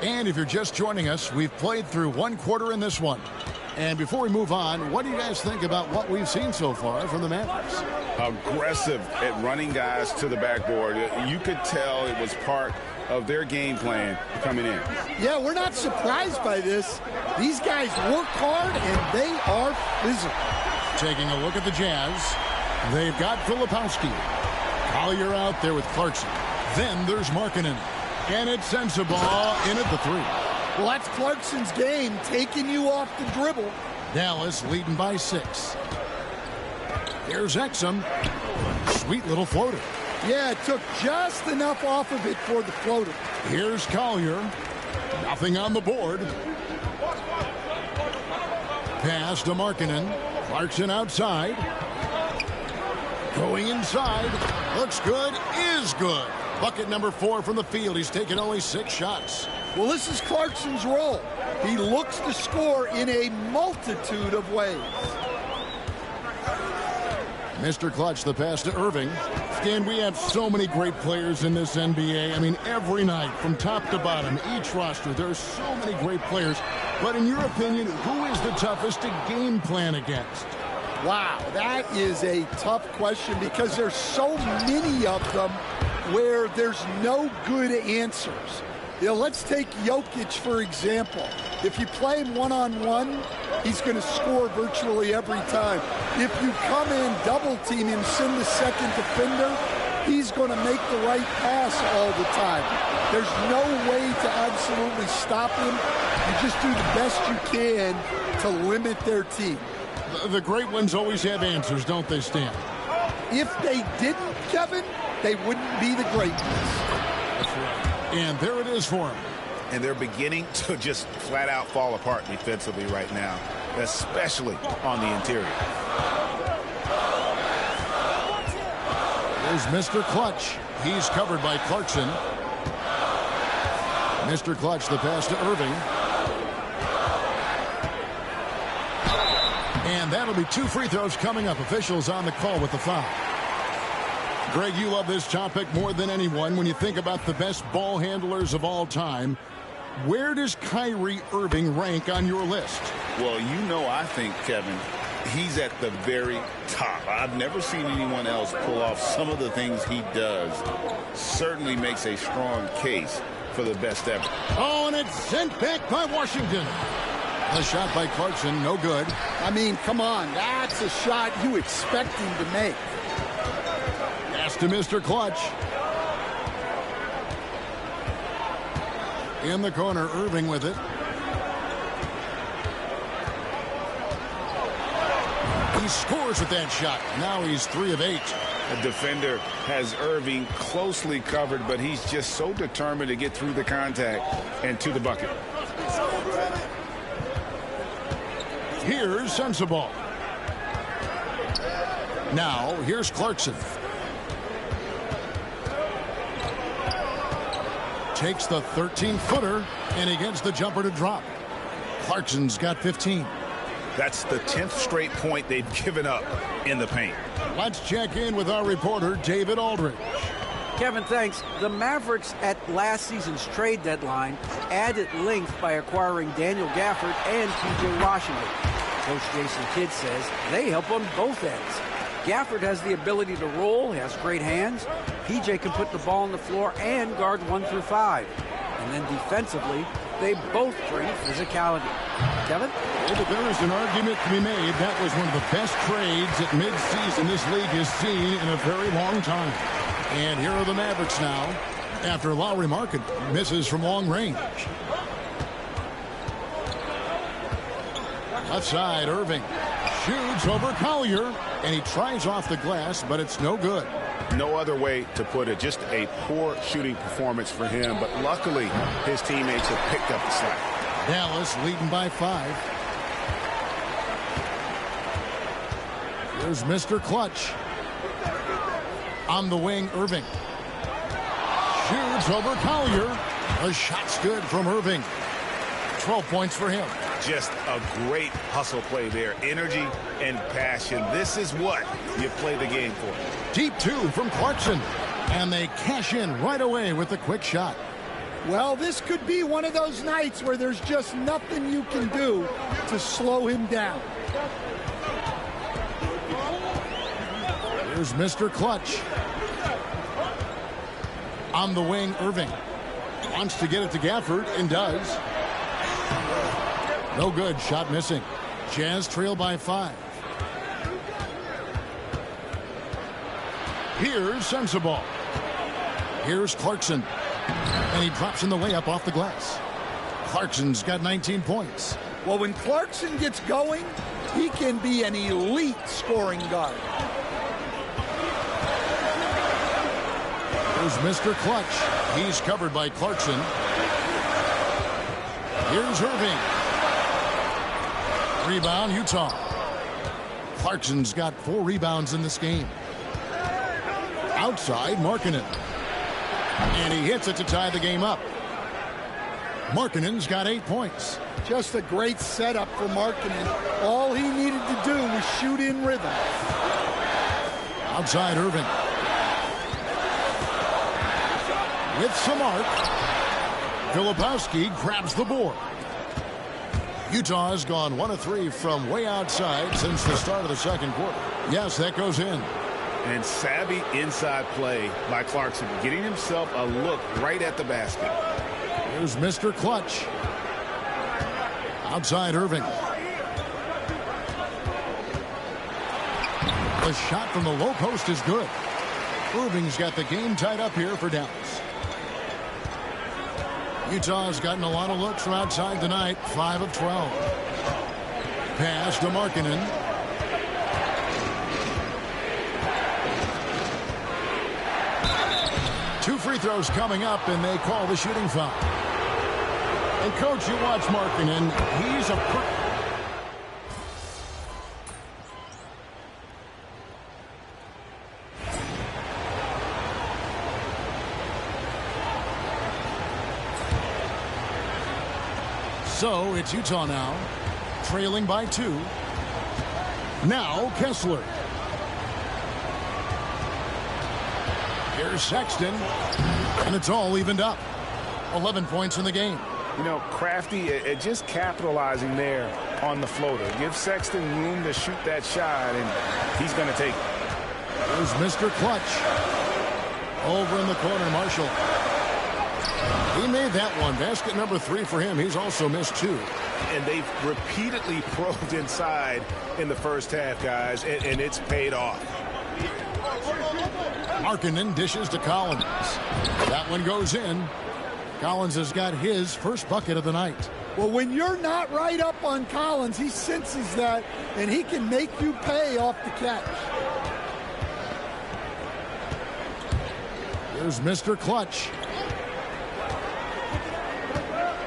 S1: And if you're just joining us, we've played through one quarter in this one. And before we move on, what do you guys think about what we've seen so far from the Mavericks?
S9: Aggressive at running guys to the backboard. You could tell it was part of their game plan coming in.
S18: Yeah, we're not surprised by this. These guys work hard and they are physical.
S1: Taking a look at the Jazz, they've got Filipowski. Collier out there with Clarkson. Then there's Markkanen. And it's Sensabaugh in at the three.
S18: Well, that's Clarkson's game, taking you off the dribble.
S1: Dallas leading by 6. Here's Exum. Sweet little floater.
S18: Yeah, it took just enough off of it for the floater.
S1: Here's Collier. Nothing on the board. Pass to Markkanen. Clarkson outside. Going inside. Looks good. Is good. Bucket number 4 from the field. He's taken only 6 shots.
S18: Well, this is Clarkson's role. He looks to score in a multitude of ways.
S1: Mr. Clutch, the pass to Irving. Stan, we have so many great players in this NBA. I mean, every night, from top to bottom, each roster, there are so many great players. But in your opinion, who is the toughest to game plan against?
S18: Wow, that is a tough question because there's so many of them where there's no good answers. You know, let's take Jokic, for example. If you play him one-on-one, he's going to score virtually every time. If you come in, double-team him, send the second defender, he's going to make the right pass all the time. There's no way to absolutely stop him. You just do the best you can to limit their team.
S1: The great ones always have answers, don't they, Stan?
S18: If they didn't, Kevin, they wouldn't be the great ones.
S1: That's right. And there it is for him.
S9: And they're beginning to just flat out fall apart defensively right now, especially on the interior.
S1: There's Mr. Clutch. He's covered by Clarkson. Mr. Clutch, the pass to Irving. And that'll be 2 free throws coming up. Officials on the call with the foul. Greg, you love this topic more than anyone. When you think about the best ball handlers of all time, where does Kyrie Irving rank on your list?
S5: Well, you know, I think, Kevin, he's at the very top. I've never seen anyone else pull off some of the things he does. Certainly makes a strong case for the best ever.
S1: Oh, and it's sent back by Washington. The shot by Clarkson, no good.
S18: I mean, come on, that's a shot you expect him to make.
S1: Pass to Mr. Clutch. In the corner, Irving with it. He scores with that shot. Now he's 3 of 8.
S5: The defender has Irving closely covered, but he's just so determined to get through the contact and to the bucket.
S1: Here's Sensabaugh. Now, here's Clarkson. Takes the 13-footer, and he gets the jumper to drop. Clarkson's got 15.
S5: That's the 10th straight point they've given up in the paint.
S1: Let's check in with our reporter, David Aldridge.
S4: Kevin, thanks. The Mavericks at last season's trade deadline added length by acquiring Daniel Gafford and P.J. Washington. Coach Jason Kidd says they help on both ends. Gafford has the ability to roll, has great hands. P.J. can put the ball on the floor and guard 1 through 5. And then defensively, they both bring physicality. Kevin?
S1: Well, there is an argument to be made. That was one of the best trades at midseason this league has seen in a very long time. And here are the Mavericks now after Lauri Markkanen misses from long range. Left side, Irving shoots over Collier, and he tries off the glass, but it's no good.
S9: No other way to put it. Just a poor shooting performance for him, but luckily his teammates have picked up the slack.
S1: Dallas leading by 5. Here's Mr. Clutch. On the wing, Irving. Shoots over Collier. A shot's good from Irving. 12 points for him.
S9: Just a great hustle play there. Energy and passion. This is what you play the game for.
S1: Deep 2 from Clarkson. And they cash in right away with a quick shot.
S18: Well, this could be one of those nights where there's just nothing you can do to slow him down.
S1: Here's Mr. Clutch. On the wing, Irving. Wants to get it to Gafford and does. No good. Shot missing. Jazz trail by 5. Here's Sensabaugh. Here's Clarkson. And he drops in the layup off the glass. Clarkson's got 19 points.
S18: Well, when Clarkson gets going, he can be an elite scoring guard.
S1: Here's Mr. Clutch. He's covered by Clarkson. Here's Irving. Rebound, Utah. Clarkson's got 4 rebounds in this game. Outside, Markkanen. And he hits it to tie the game up. Markkanen's got 8 points.
S18: Just a great setup for Markkanen. All he needed to do was shoot in rhythm.
S1: Outside, Irving. With some arc, Filipowski grabs the board. Utah has gone 1 of 3 from way outside since the start of the second quarter. Yes, that goes in.
S9: And savvy inside play by Clarkson, getting himself a look right at the basket.
S1: Here's Mr. Clutch. Outside, Irving. The shot from the low post is good. Irving's got the game tied up here for Dallas. Utah's gotten a lot of looks from outside tonight. 5 of 12. Pass to Markkanen. Two free throws coming up, and they call the shooting foul. And, Coach, you watch Markkanen. He's a... So it's Utah now, trailing by 2. Now Kessler. Here's Sexton, and it's all evened up. 11 points in the game.
S9: You know, Crafty just capitalizing there on the floater. Give Sexton room to shoot that shot, and he's going to take it.
S1: Here's Mr. Clutch. Over in the corner, Marshall. He made that one. Basket number 3 for him. He's also missed 2.
S9: And they've repeatedly probed inside in the first half, guys, and it's paid off.
S1: Markkanen dishes to Collins. That one goes in. Collins has got his first bucket of the night.
S18: Well, when you're not right up on Collins, he senses that, and he can make you pay off the catch.
S1: Here's Mr. Clutch.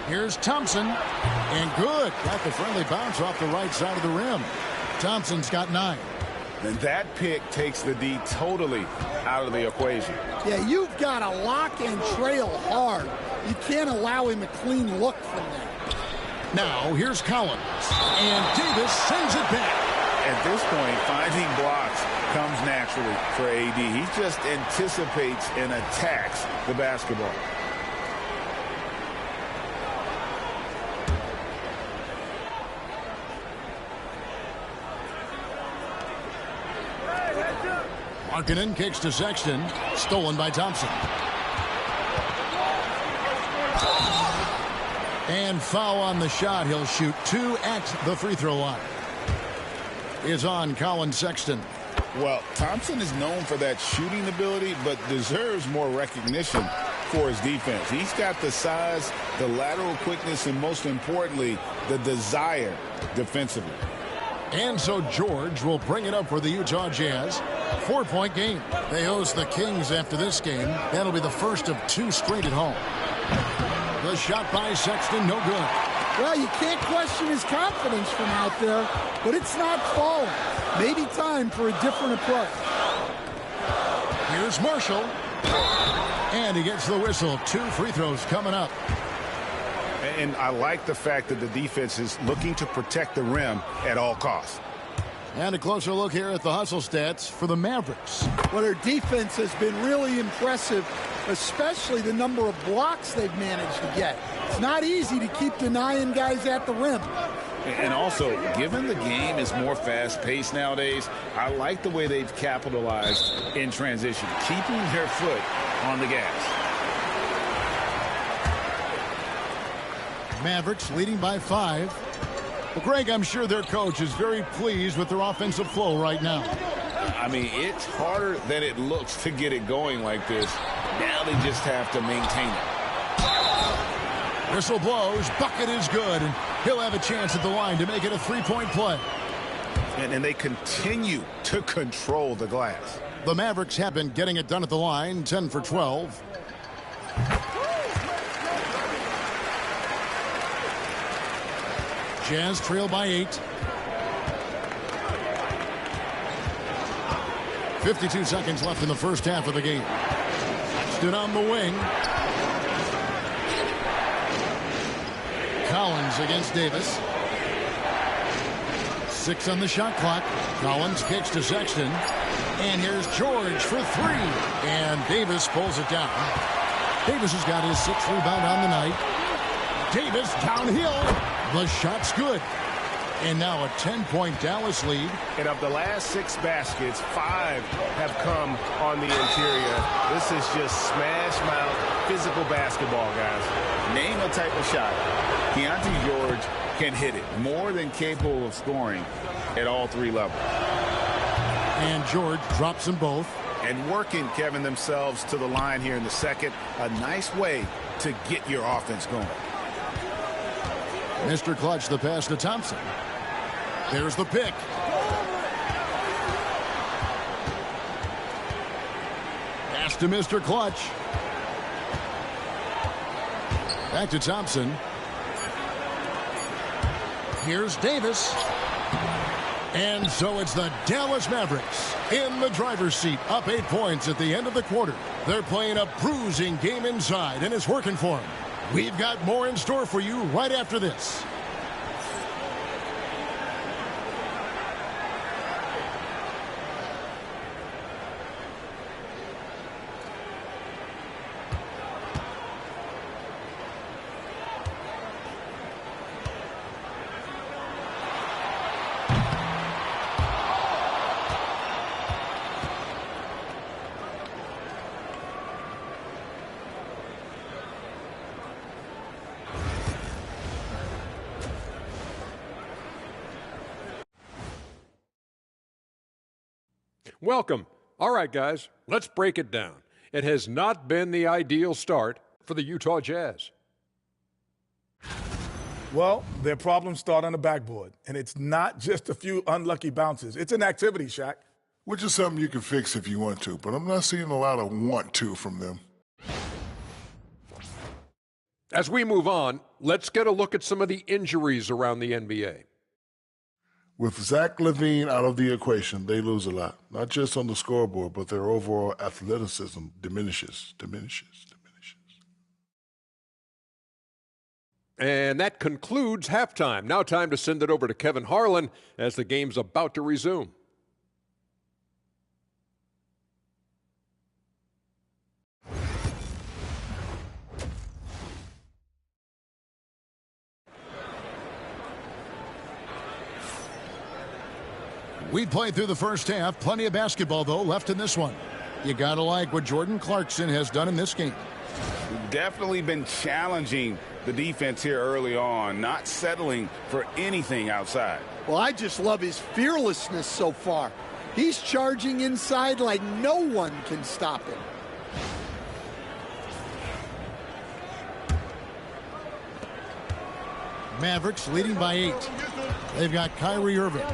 S1: Here's Thompson, and good. Got the friendly bounce off the right side of the rim. Thompson's got 9.
S9: And that pick takes the D totally out of the equation.
S18: Yeah, you've got to lock and trail hard. You can't allow him a clean look from that.
S1: Now, here's Collins, and Davis sends it back.
S9: At this point, finding blocks
S5: comes naturally for AD. He just anticipates and attacks the basketball.
S1: Markkanen kicks to Sexton. Stolen by Thompson. And foul on the shot. He'll shoot 2 at the free throw line. Is on Colin Sexton.
S5: Well, Thompson is known for that shooting ability, but deserves more recognition for his defense. He's got the size, the lateral quickness, and most importantly, the desire defensively.
S1: And so George will bring it up for the Utah Jazz. 4-point game. They host the Kings after this game. That'll be the first of 2 straight at home. The shot by Sexton, no good.
S18: Well, you can't question his confidence from out there, but it's not falling. Maybe time for a different approach.
S1: Here's Marshall. And he gets the whistle. 2 free throws coming up.
S9: And I like the fact that the defense is looking to protect the rim at all costs.
S1: And a closer look here at the hustle stats for the Mavericks.
S18: Well, their defense has been really impressive, especially the number of blocks they've managed to get. It's not easy to keep denying guys at the rim.
S5: And also, given the game is more fast-paced nowadays, I like the way they've capitalized in transition, keeping their foot on the gas.
S1: Mavericks leading by 5. Well, Greg, I'm sure their coach is very pleased with their offensive flow right now.
S5: I mean, it's harder than it looks to get it going like this. Now they just have to maintain it.
S1: Whistle blows. Bucket is good. And he'll have a chance at the line to make it a 3-point play.
S9: And they continue to control the glass.
S1: The Mavericks have been getting it done at the line. 10 for 12. Jazz trail by 8. 52 seconds left in the first half of the game. Stood on the wing. Collins against Davis. 6 on the shot clock. Collins kicks to Sexton. And here's George for 3. And Davis pulls it down. Davis has got his 6th rebound on the night. Davis downhill. The shot's good. And now a 10-point Dallas lead.
S9: And of the last 6 baskets, 5 have come on the interior. This is just smash mouth physical basketball, guys.
S5: Name a type of shot. Keontae George can hit it. More than capable of scoring at all 3 levels.
S1: And George drops them both.
S9: And working, Kevin, themselves to the line here in the second. A nice way to get your offense going.
S1: Mr. Clutch, the pass to Thompson. There's the pick. Pass to Mr. Clutch. Back to Thompson. Here's Davis. And so it's the Dallas Mavericks in the driver's seat, up 8 points at the end of the quarter. They're playing a bruising game inside, and it's working for them. We've got more in store for you right after this.
S6: Welcome. All right, guys, let's break it down. It has not been the ideal start for the Utah Jazz.
S3: Well, their problems start on the backboard, and it's not just a few unlucky bounces. It's an activity, Shaq.
S8: Which is something you can fix if you want to, but I'm not seeing a lot of want to from them.
S6: As we move on, let's get a look at some of the injuries around the NBA.
S8: With Zach LaVine out of the equation, they lose a lot. Not just on the scoreboard, but their overall athleticism diminishes.
S6: And that concludes halftime. Now time to send it over to Kevin Harlan as the game's about to resume.
S1: We played through the first half. Plenty of basketball, though, left in this one. You got to like what Jordan Clarkson has done in this game.
S5: Definitely been challenging the defense here early on, not settling for anything outside.
S18: Well, I just love his fearlessness so far. He's charging inside like no one can stop him.
S1: Mavericks leading by 8. They've got Kyrie Irving.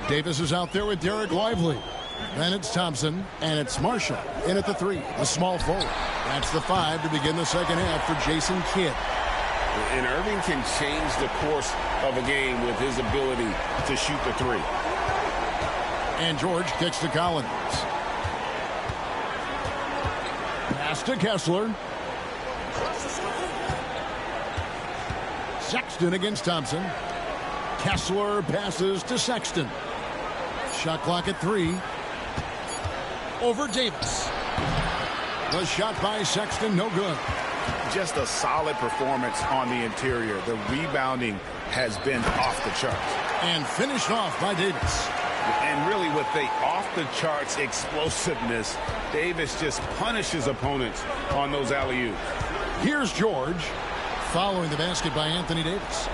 S1: Davis is out there with Derek Lively. Then it's Thompson, and it's Marshall in at the 3, the small forward. That's the 5 to begin the second half for Jason Kidd.
S5: And Irving can change the course of a game with his ability to shoot the 3.
S1: And George kicks to Collins. Pass to Kessler. Sexton against Thompson. Kessler passes to Sexton. Shot clock at 3. Over Davis. The shot by Sexton, no good.
S5: Just a solid performance on the interior. The rebounding has been off the charts.
S1: And finished off by Davis.
S5: And really with the off-the-charts explosiveness, Davis just punishes opponents on those alley-oops.
S1: Here's George following the basket by Anthony Davis.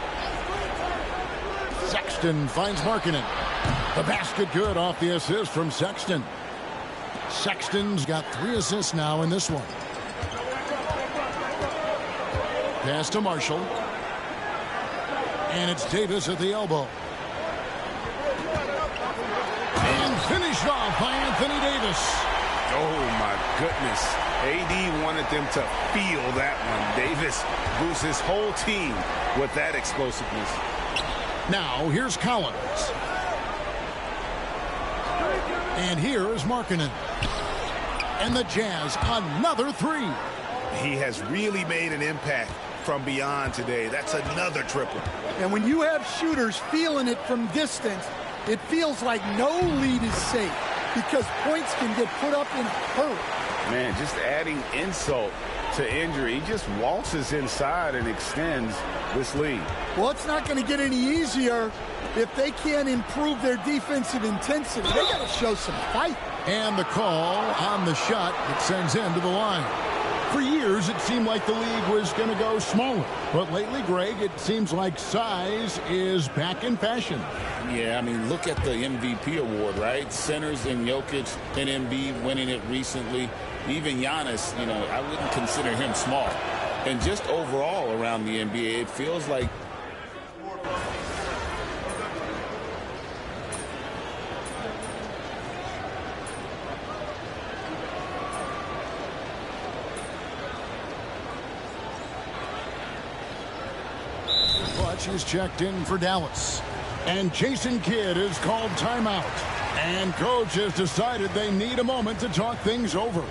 S1: Sexton finds Markkanen. The basket good off the assist from Sexton. Sexton's got 3 assists now in this one. Pass to Marshall. And it's Davis at the elbow. And finished off by Anthony Davis.
S5: Oh, my goodness. AD wanted them to feel that one. Davis boosts his whole team with that explosiveness.
S1: Now, here's Collins. And here is Markkanen. And the Jazz, another 3.
S5: He has really made an impact from beyond today. That's another triple.
S18: And when you have shooters feeling it from distance, it feels like no lead is safe because points can get put up in a hurry.
S5: Man, just adding insult to injury. He just waltzes inside and extends this lead.
S18: Well, it's not going to get any easier if they can't improve their defensive intensity. They got to show some fight.
S1: And the call on the shot that sends him to the line. For years, it seemed like the league was going to go smaller. But lately, Greg, it seems like size is back in fashion.
S5: Yeah, I mean, look at the MVP award, right? Centers and Jokic and Embiid winning it recently. Even Giannis, you know, I wouldn't consider him small. And just overall around the NBA, it feels like
S1: Clutch is checked in for Dallas. And Jason Kidd is called timeout. And coach has decided they need a moment to talk things over.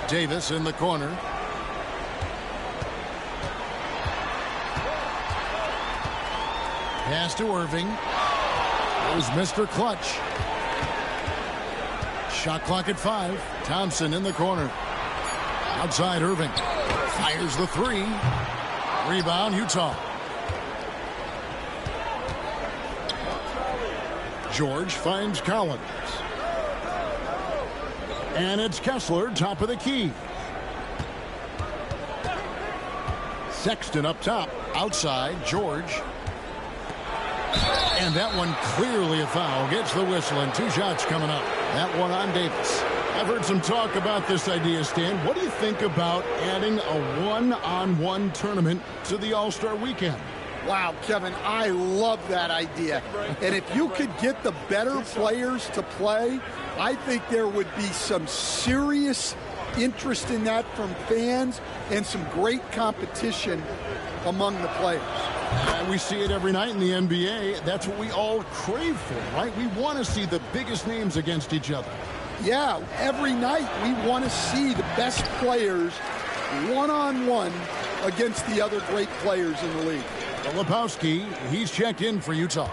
S1: Davis in the corner. Pass to Irving. There's Mr. Clutch. Shot clock at 5. Thompson in the corner. Outside Irving. Fires the 3. Rebound Utah. George finds Collins. And it's Kessler, top of the key. Sexton up top. Outside, George. And that one clearly a foul. Gets the whistle and 2 shots coming up. That one on Davis. I've heard some talk about this idea, Stan. What do you think about adding a one-on-one tournament to the All-Star weekend?
S18: Wow, Kevin, I love that idea. And if you could get the better players to play, I think there would be some serious interest in that from fans and some great competition among the players.
S1: We see it every night in the NBA. That's what we all crave for, right? We want to see the biggest names against each other.
S18: Yeah, every night we want to see the best players one-on-one against the other great players in the league.
S1: Lepowski, he's checked in for Utah.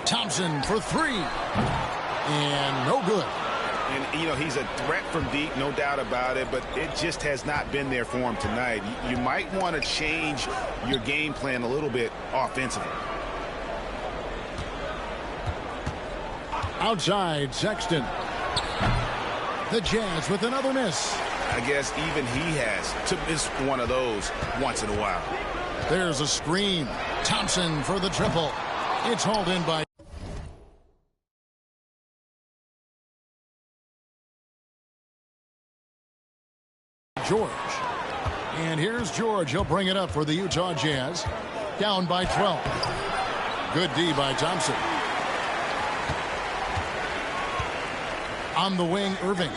S1: Thompson for three. And no good.
S9: And, you know, he's a threat from deep, no doubt about it, but it just has not been there for him tonight. You might want to change your game plan a little bit offensively.
S1: Outside, Sexton. The Jazz with another miss.
S9: I guess even he has to miss one of those once in a while.
S1: There's a screen. Thompson for the triple. It's hauled in by George. And here's George. He'll bring it up for the Utah Jazz. Down by 12. Good D by Thompson. On the wing, Irving.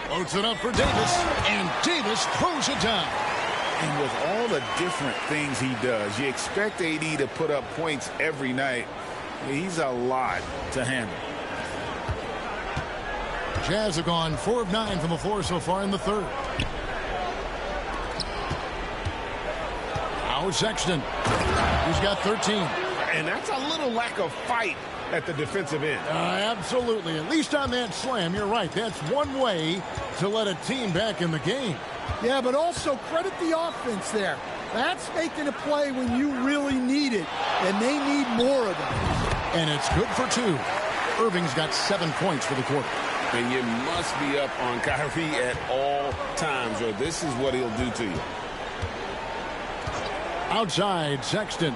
S1: Loads it up for Davis. And Davis throws it down.
S9: And with all the different things he does, you expect AD to put up points every night. He's a lot to handle.
S1: Jazz have gone 4 of 9 from the floor so far in the third. Now Sexton. He's got 13.
S9: And that's a little lack of fight at the defensive end.
S1: Absolutely. At least on that slam, you're right. That's one way to let a team back in the game.
S18: Yeah, but also credit the offense there. That's making a play when you really need it, and they need more of them.
S1: And it's good for 2. Irving's got 7 points for the quarter.
S5: And you must be up on Kyrie at all times, or this is what he'll do to you.
S1: Outside, Sexton.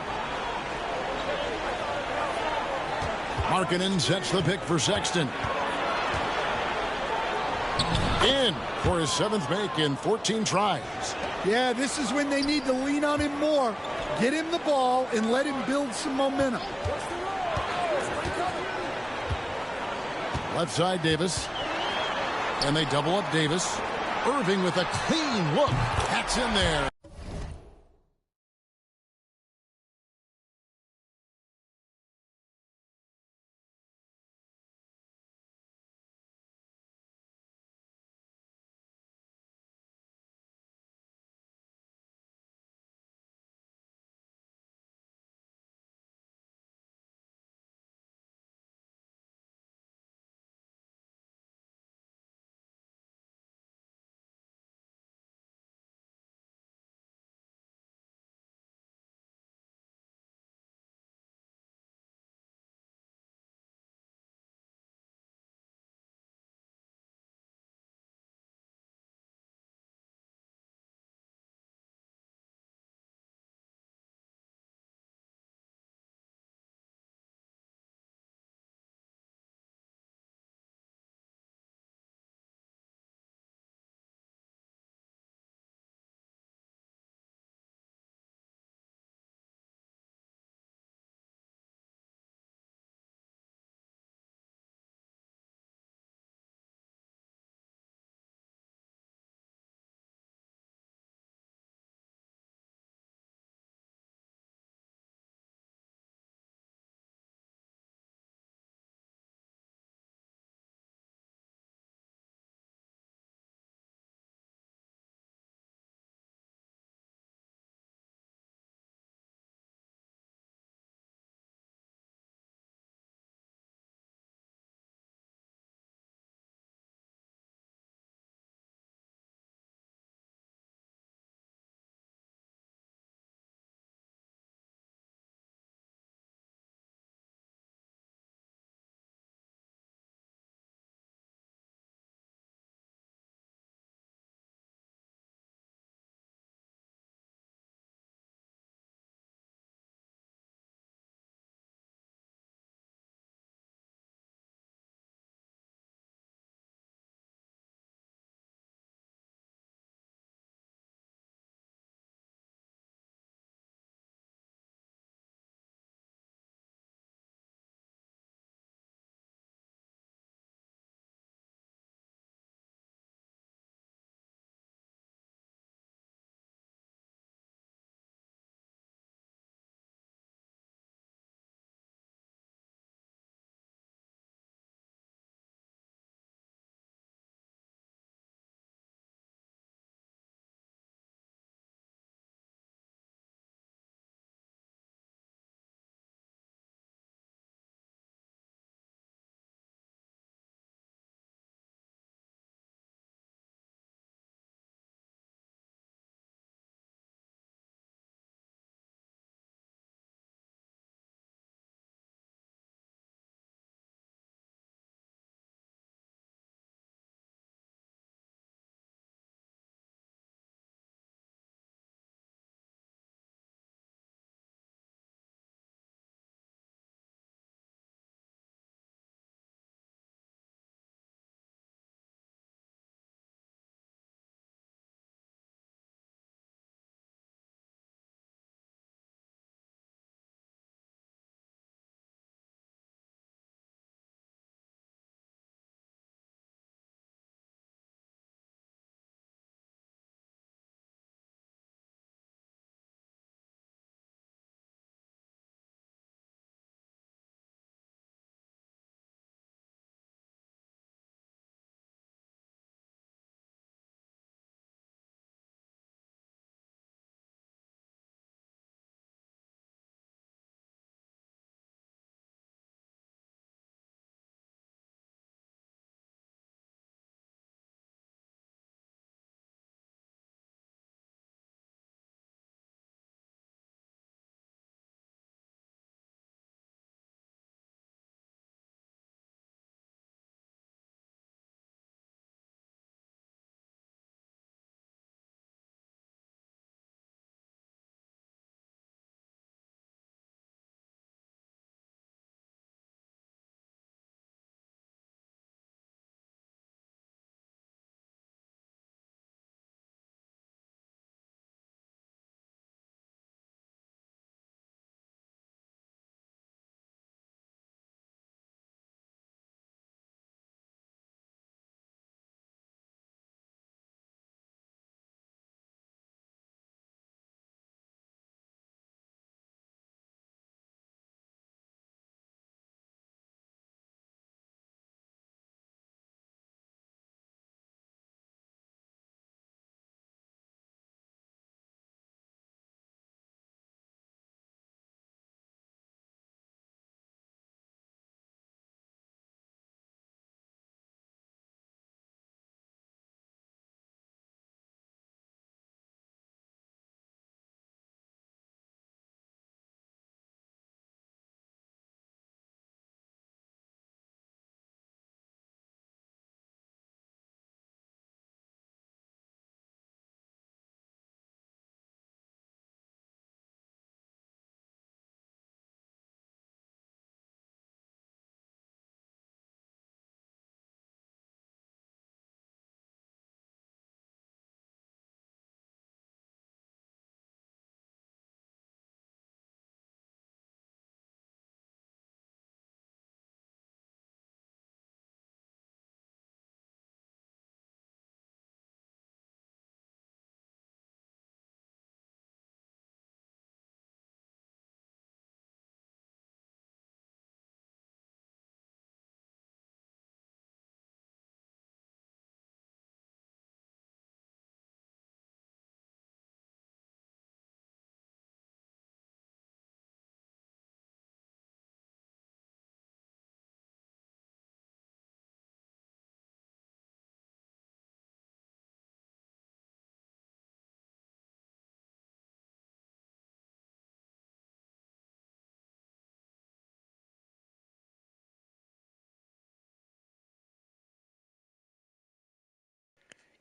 S1: Markkanen sets the pick for Sexton. In for his 7th make in 14 tries.
S18: Yeah, this is when they need to lean on him more. Get him the ball and let him build some momentum.
S1: Left side, Davis. And they double up Davis. Irving with a clean look. That's in there.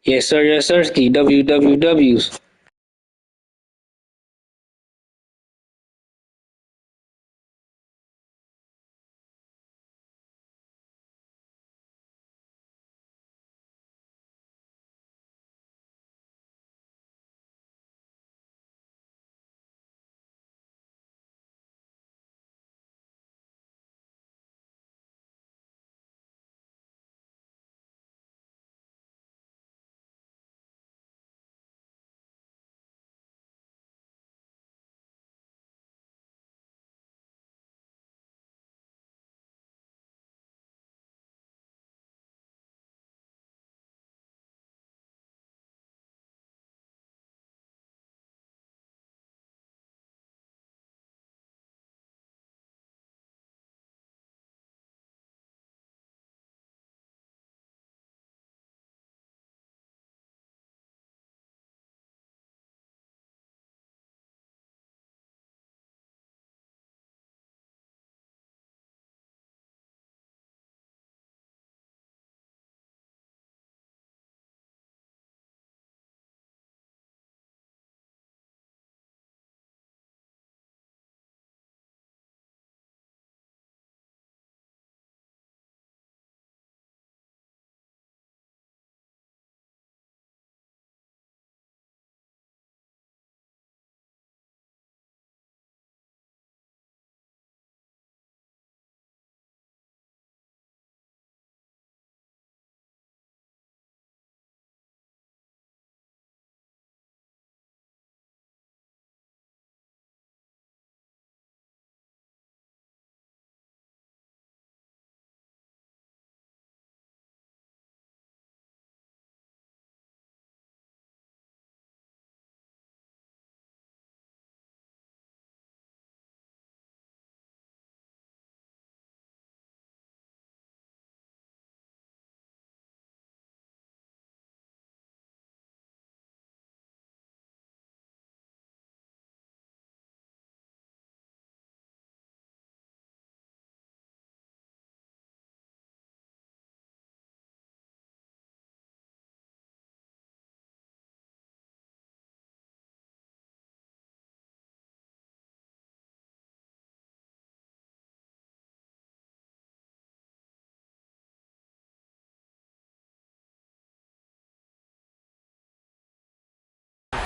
S12: Yes, sir. Yes, sir. Ski WWWs.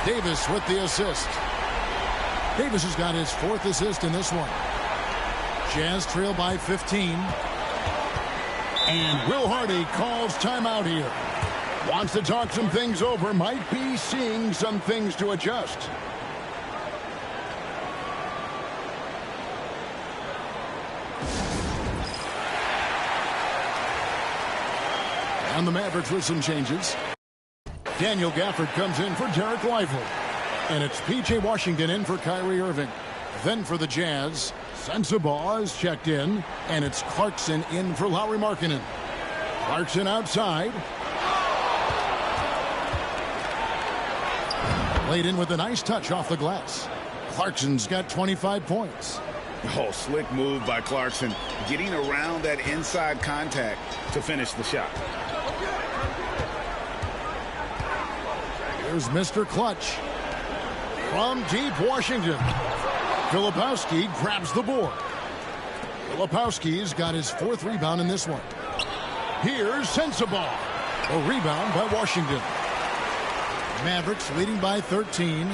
S1: Davis with the assist. Davis has got his 4th assist in this one. Jazz trail by 15. And Will Hardy calls timeout here. Wants to talk some things over. Might be seeing some things to adjust. And the Mavericks with some changes. Daniel Gafford comes in for Derek Lively. And it's P.J. Washington in for Kyrie Irving. Then for the Jazz, Sensabaugh is checked in. And it's Clarkson in for Lauri Markkanen. Clarkson outside. Played in with a nice touch off the glass. Clarkson's got 25 points.
S5: Oh, slick move by Clarkson, getting around that inside contact to finish the shot.
S1: Here's Mr. Clutch. From deep Washington. Filipowski grabs the board. Filipowski's got his 4th rebound in this one. Here's Sensabaugh. A rebound by Washington. Mavericks leading by 13.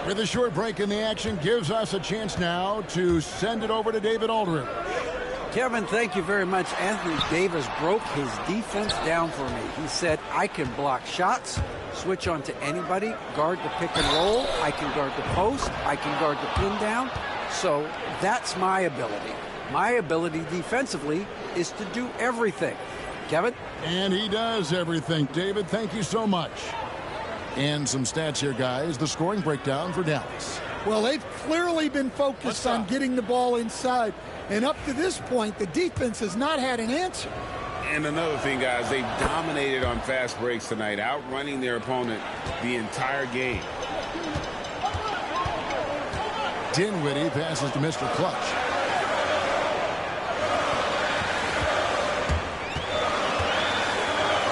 S1: With a short break in the action, gives us a chance now to send it over to David Aldridge.
S4: Kevin, thank you very much. Anthony Davis broke his defense down for me. He said, I can block shots, switch on to anybody, guard the pick and roll, I can guard the post, I can guard the pin down. So that's my ability. My ability defensively is to do everything. Kevin?
S1: And he does everything. David, thank you so much. And some stats here, guys. The scoring breakdown for Dallas.
S18: Well, they've clearly been focused on getting the ball inside. And up to this point, the defense has not had an answer.
S5: And another thing, guys, they've dominated on fast breaks tonight, outrunning their opponent the entire game.
S1: Dinwiddie passes to Mr. Clutch.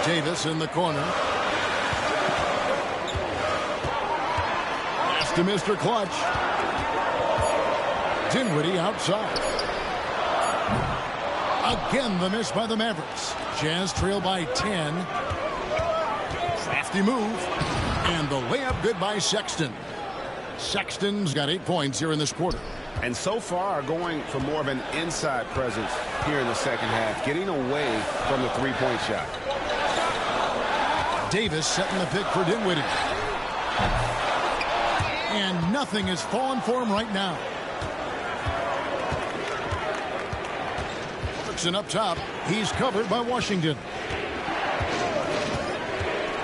S1: Davis in the corner. Pitch to Mr. Clutch. Dinwiddie outside. Again, the miss by the Mavericks. Jazz trail by 10. Crafty move. And the layup good by Sexton. Sexton's got 8 points here in this quarter.
S9: And so far going for more of an inside presence here in the second half, getting away from the three-point shot.
S1: Davis setting the pick for Dinwiddie. And nothing has fallen for him right now. Clarkson up top. He's covered by Washington.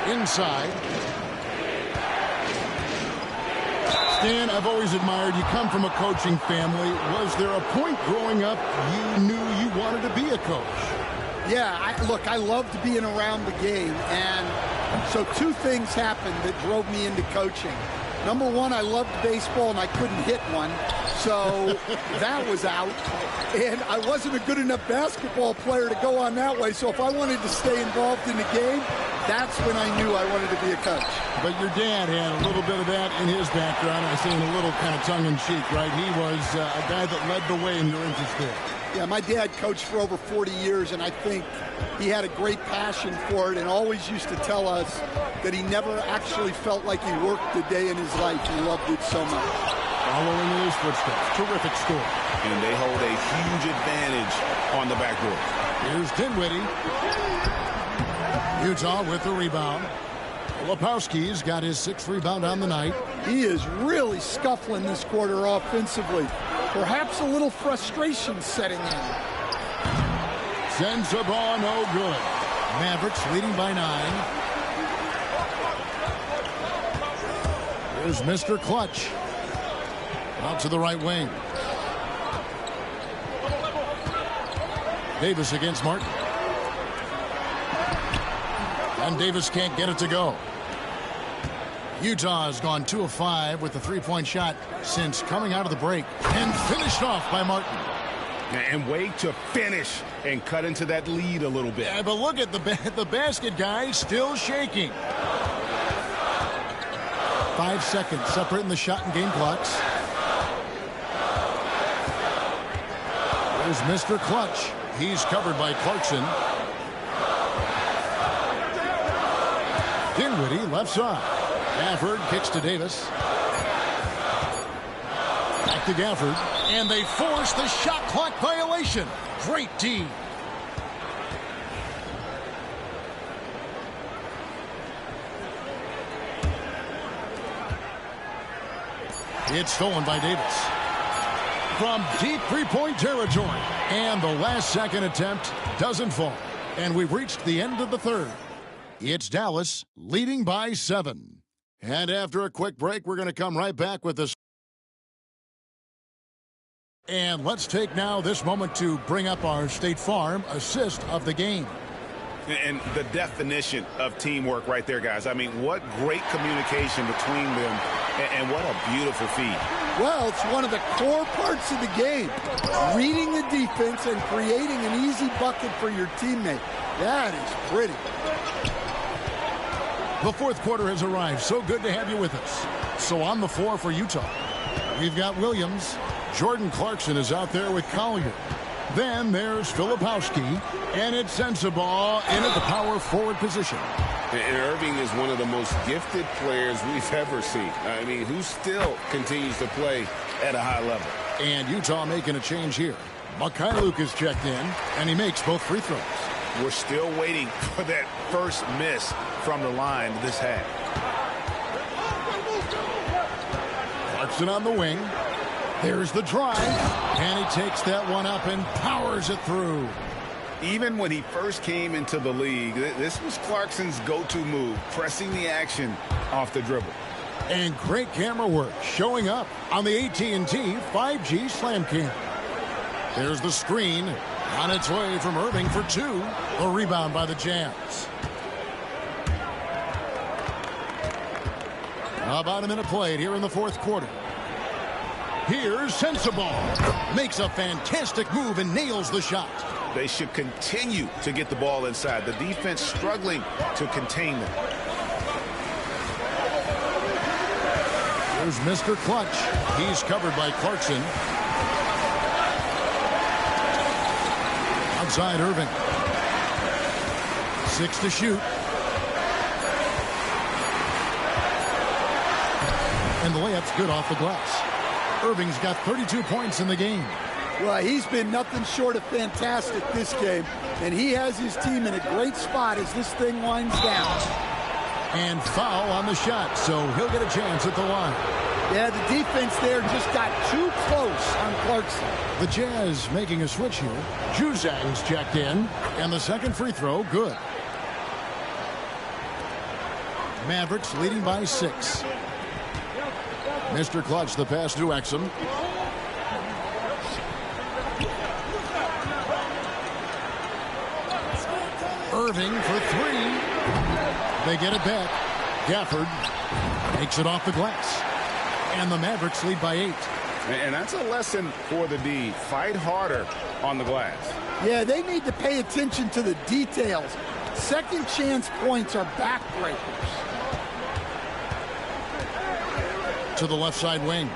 S1: Inside. Stan, I've always admired you. Come from a coaching family. Was there a point growing up you knew you wanted to be a coach?
S18: Yeah, look, I loved being around the game. And so 2 things happened that drove me into coaching. Number one, I loved baseball and I couldn't hit one. So that was out. And I wasn't a good enough basketball player to go on that way. So if I wanted to stay involved in the game, that's when I knew I wanted to be a coach.
S1: But your dad had a little bit of that in his background. I say in a little kind of tongue-in-cheek, right? He was a guy that led the way in your interest there.
S18: Yeah, my dad coached for over 40 years, and I think he had a great passion for it and always used to tell us that he never actually felt like he worked a day in his life. He loved it so much.
S1: Following in his footsteps. Terrific score.
S9: And they hold a huge advantage on the backboard.
S1: Here's Dinwiddie. Utah with the rebound. Lepowski's got his 6th rebound on the night.
S18: He is really scuffling this quarter offensively. Perhaps a little frustration setting in.
S1: Sends the ball, no good. Mavericks leading by 9. Here's Mr. Clutch. Out to the right wing. Davis against Martin. And Davis can't get it to go. Utah has gone 2 of 5 with the 3-point shot since coming out of the break. And finished off by Martin.
S9: And wait to finish and cut into that lead a little bit.
S1: Yeah, but look at the basket guy still shaking. 5 seconds separating the shot and game clocks. There's Mr. Clutch. He's covered by Clarkson. Dinwiddie left side. Gafford kicks to Davis. Back to Gafford. And they force the shot clock violation. Great D. It's stolen by Davis. From deep 3-point territory. And the last second attempt doesn't fall. And we've reached the end of the third. It's Dallas leading by 7. And after a quick break, we're going to come right back with this. And let's take now this moment to bring up our State Farm assist of the game.
S9: And the definition of teamwork right there, guys. I mean, what great communication between them, and what a beautiful feed.
S18: Well, it's one of the core parts of the game. Reading the defense and creating an easy bucket for your teammate. That is pretty.
S1: The fourth quarter has arrived. So good to have you with us. So on the floor for Utah, we've got Williams. Jordan Clarkson is out there with Collier. Then there's Filipowski, and it's Sensabaugh in at the power forward position.
S9: And Irving is one of the most gifted players we've ever seen. I mean, who still continues to play at a high level.
S1: And Utah making a change here. Mikhailuk is checked in, and he makes both free throws.
S9: We're still waiting for that first miss from the line this half.
S1: Clarkson on the wing. There's the drive, and he takes that one up and powers it through.
S9: Even when he first came into the league, this was Clarkson's go-to move, pressing the action off the dribble.
S1: And great camera work showing up on the AT&T 5G Slam Cam. There's the screen on its way from Irving for 2. A rebound by the Jazz. About a minute played here in the fourth quarter. Here's Sensabaugh. Makes a fantastic move and nails the shot.
S9: They should continue to get the ball inside. The defense struggling to contain them.
S1: There's Mr. Clutch. He's covered by Clarkson. Outside Irving. 6 to shoot. And the layup's good off the glass. Irving's got 32 points in the game.
S18: Well, he's been nothing short of fantastic this game, and he has his team in a great spot as this thing winds down.
S1: And foul on the shot, so he'll get a chance at the line.
S18: Yeah, the defense there just got too close on Clarkson.
S1: The Jazz making a switch here. Juzang's checked in, and the second free throw, good. Mavericks leading by 6. Mr. Clutch, the pass to Exum. Irving for 3. They get it back. Gafford makes it off the glass. And the Mavericks lead by 8.
S9: And that's a lesson for the D. Fight harder on the glass.
S18: Yeah, they need to pay attention to the details. Second chance points are backbreakers.
S1: To the left side wing.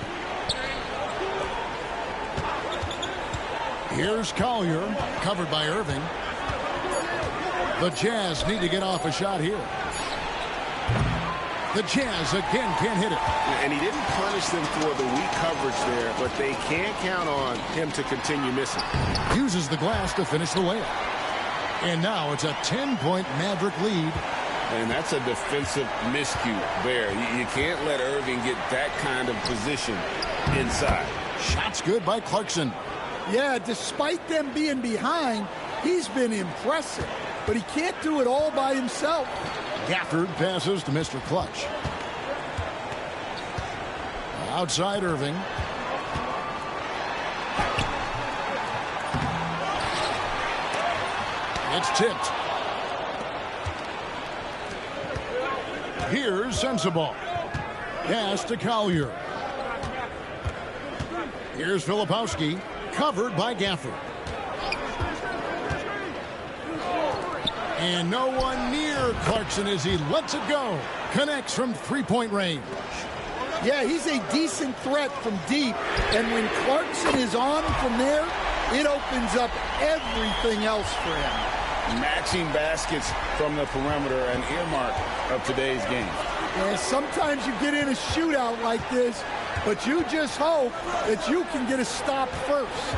S1: Here's Collier, covered by Irving. The Jazz need to get off a shot here. The Jazz again can't hit it.
S9: And he didn't punish them for the weak coverage there, but they can't count on him to continue missing.
S1: Uses the glass to finish the layup. And now it's a 10-point Maverick lead.
S9: And that's a defensive miscue there. You can't let Irving get that kind of position inside.
S1: Shots good by Clarkson.
S18: Yeah, despite them being behind, he's been impressive. But he can't do it all by himself.
S1: Gafford passes to Mr. Clutch. Outside Irving. It's tipped. Here's Sensabaugh. Pass to Collier. Here's Filipowski, covered by Gafford. And no one near Clarkson as he lets it go. Connects from three-point range.
S18: Yeah, he's a decent threat from deep. And when Clarkson is on from there, it opens up everything else for him.
S9: Matching baskets from the perimeter, an earmark of today's game.
S18: Yeah, sometimes you get in a shootout like this, but you just hope that you can get a stop first.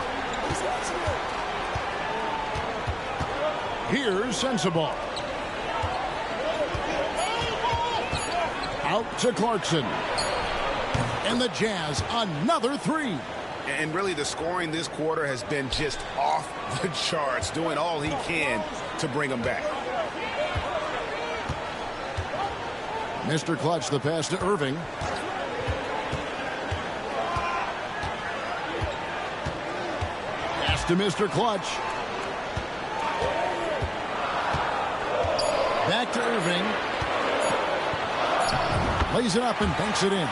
S1: Here's Sensabaugh. Out to Clarkson. And the Jazz, another 3.
S9: And really the scoring this quarter has been just off the charts, doing all he can to bring them back.
S1: Mr. Clutch, the pass to Irving. Pass to Mr. Clutch. Back to Irving. Lays it up and banks it in.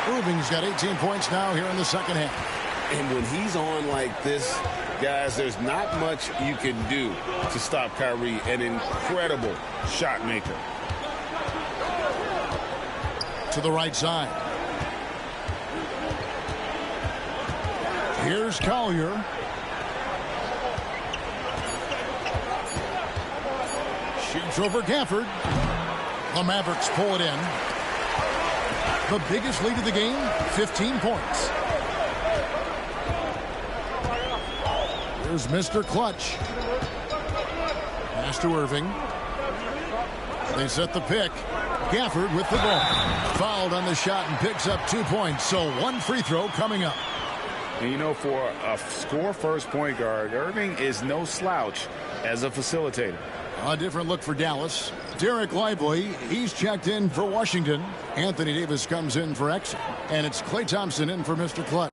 S1: Irving's got 18 points now here in the second half.
S9: And when he's on like this, guys, there's not much you can do to stop Kyrie, an incredible shot maker.
S1: To the right side. Here's Collier. Shoots over Gafford. The Mavericks pull it in. The biggest lead of the game, 15 points. Here's Mr. Clutch. Pass to Irving. They set the pick. Gafford with the ball. Fouled on the shot and picks up 2 points. So one free throw coming up.
S9: And you know, for a score-first point guard, Irving is no slouch as a facilitator.
S1: A different look for Dallas. Derek Lively, he's checked in for Washington. Anthony Davis comes in for Exum. And it's Klay Thompson in for Mr. Clutch.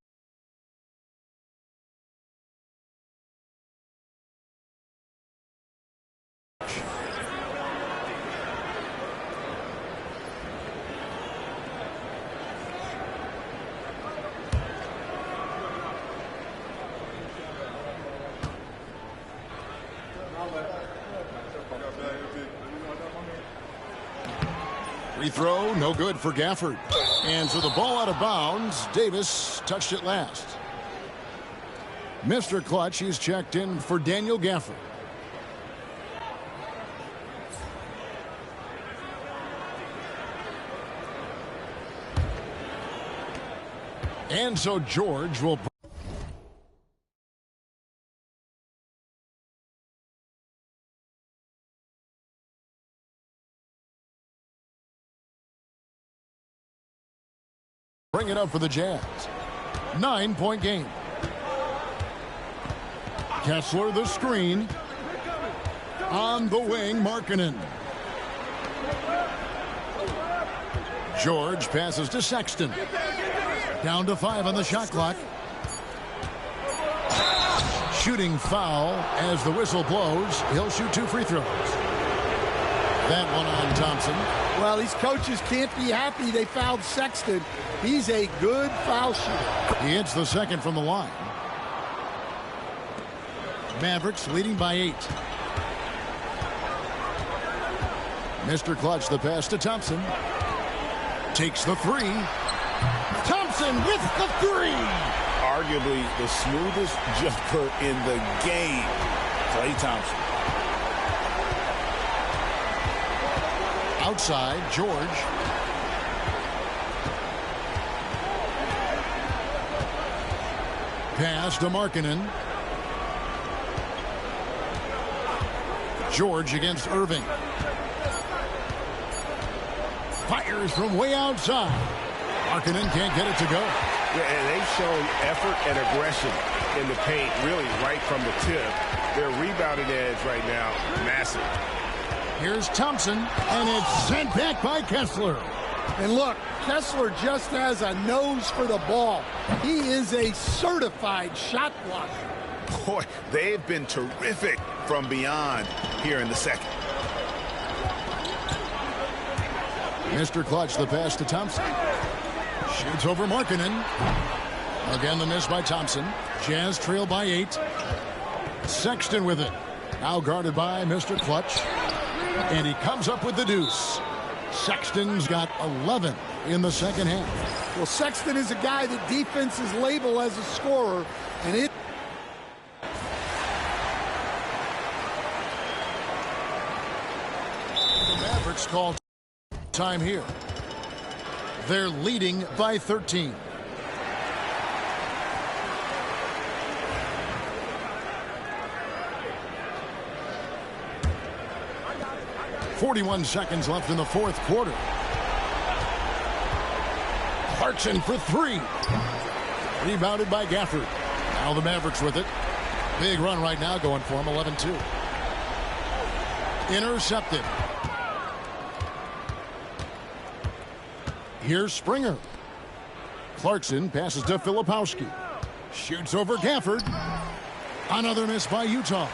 S1: Free throw, no good for Gafford. And so the ball out of bounds. Davis touched it last. Mr. Clutch, he's checked in for Daniel Gafford. And so George will bring it up for the Jazz. 9-point game. Kessler the screen. On the wing, Markkanen. George passes to Sexton. Down to 5 on the shot clock. Shooting foul as the whistle blows. He'll shoot 2 free throws. That one on Thompson.
S18: Well, these coaches can't be happy they fouled Sexton. He's a good foul shooter.
S1: He hits the second from the line. Mavericks leading by 8. Mr. Clutch, the pass to Thompson. Takes the 3. Thompson with the 3.
S5: Arguably the smoothest jumper in the game. Klay Thompson.
S1: Outside, George. Pass to Markkanen. George against Irving. Fires from way outside. Markkanen can't get it to go.
S9: Yeah, and they've shown effort and aggression in the paint, really right from the tip. Their rebounding edge right now, massive.
S1: Here's Thompson, and it's sent back by Kessler.
S18: And look, Kessler just has a nose for the ball. He is a certified shot blocker.
S5: Boy, they've been terrific from beyond here in the second.
S1: Mr. Clutch, the pass to Thompson. Shoots over Markkanen. Again, the miss by Thompson. Jazz trail by 8. Sexton with it. Now guarded by Mr. Clutch. And he comes up with the deuce. Sexton's got 11 in the second half.
S18: Well, Sexton is a guy that defenses label as a scorer, and it.
S1: The Mavericks call time here. They're leading by 13. .41 seconds left in the fourth quarter. Clarkson for 3. Rebounded by Gafford. Now the Mavericks with it. Big run right now going for him, 11-2. Intercepted. Here's Springer. Clarkson passes to Filipowski. Shoots over Gafford. Another miss by Utah.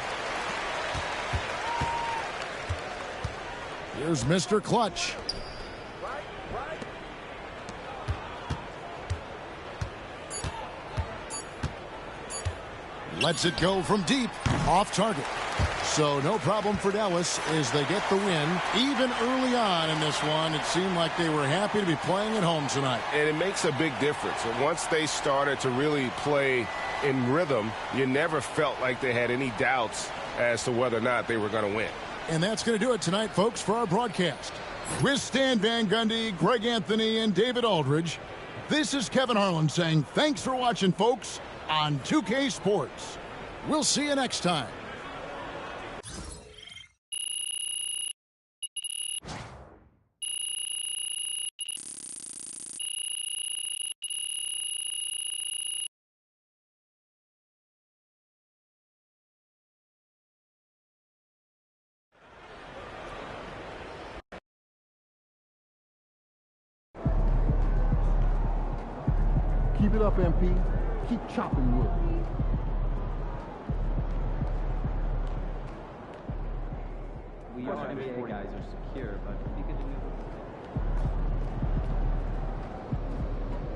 S1: Here's Mr. Clutch. Lets it go from deep. Off target. So no problem for Dallas as they get the win. Even early on in this one, it seemed like they were happy to be playing at home tonight.
S9: And it makes a big difference. Once they started to really play in rhythm, you never felt like they had any doubts as to whether or not they were going to win.
S1: And that's going to do it tonight, folks, for our broadcast. With Stan Van Gundy, Greg Anthony, and David Aldridge, this is Kevin Harlan saying thanks for watching, folks, on 2K Sports. We'll see you next time.
S10: Keep it up, MP. Keep chopping wood.
S17: We are NBA guys are secure, but if you could do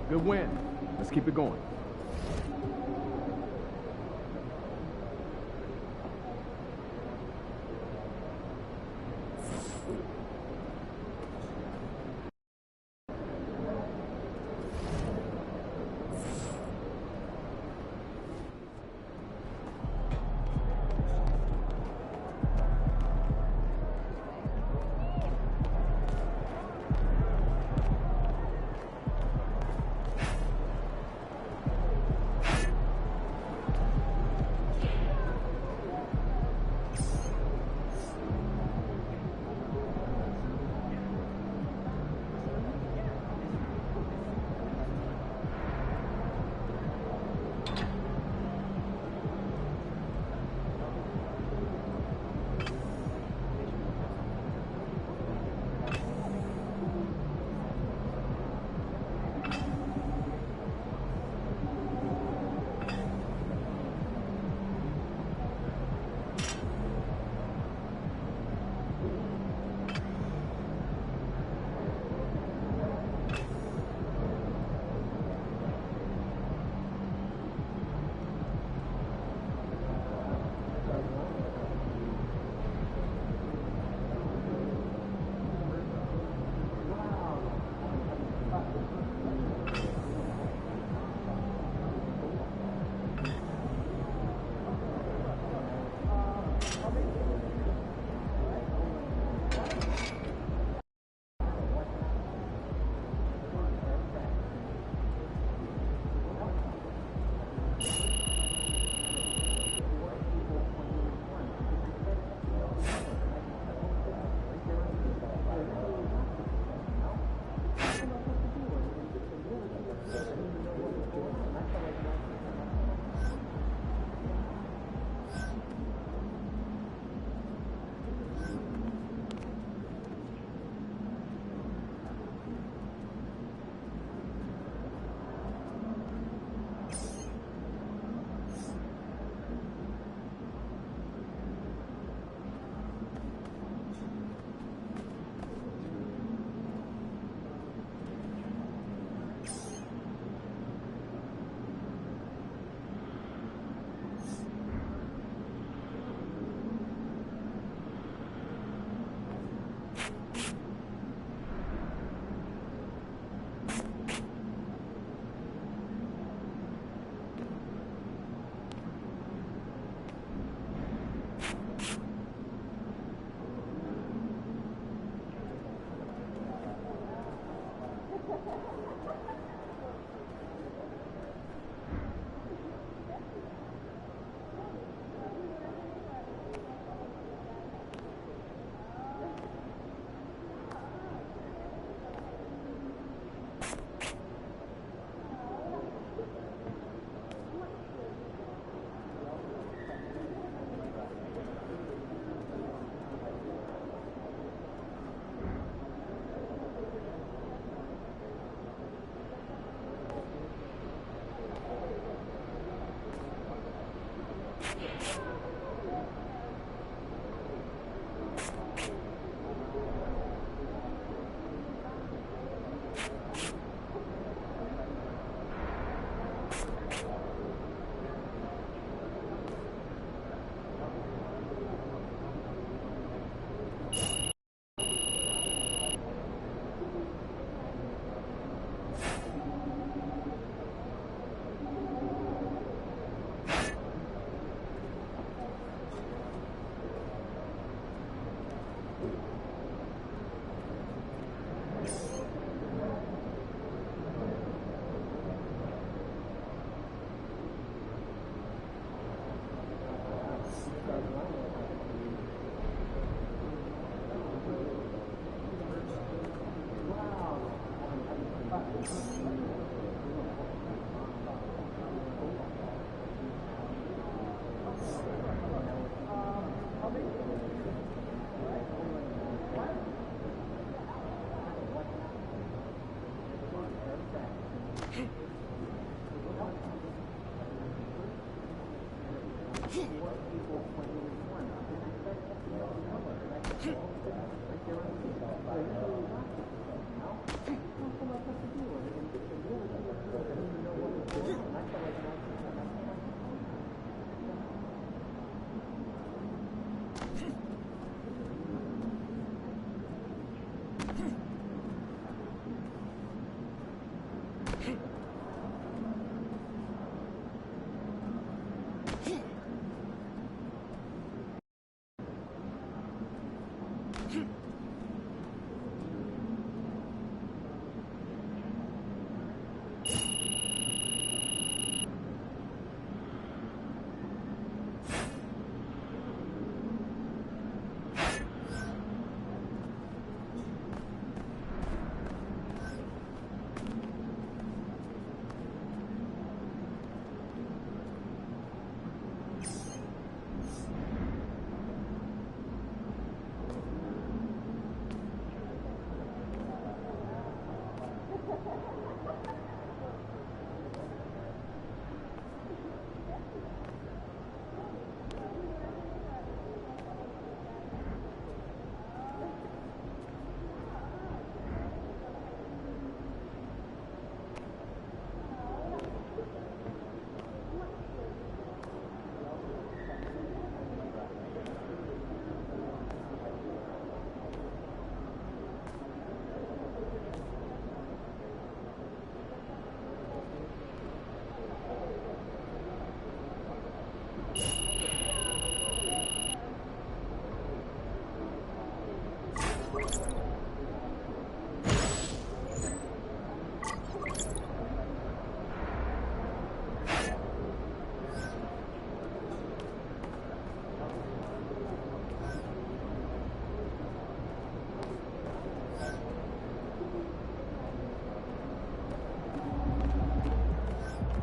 S11: Good win. Let's keep it going.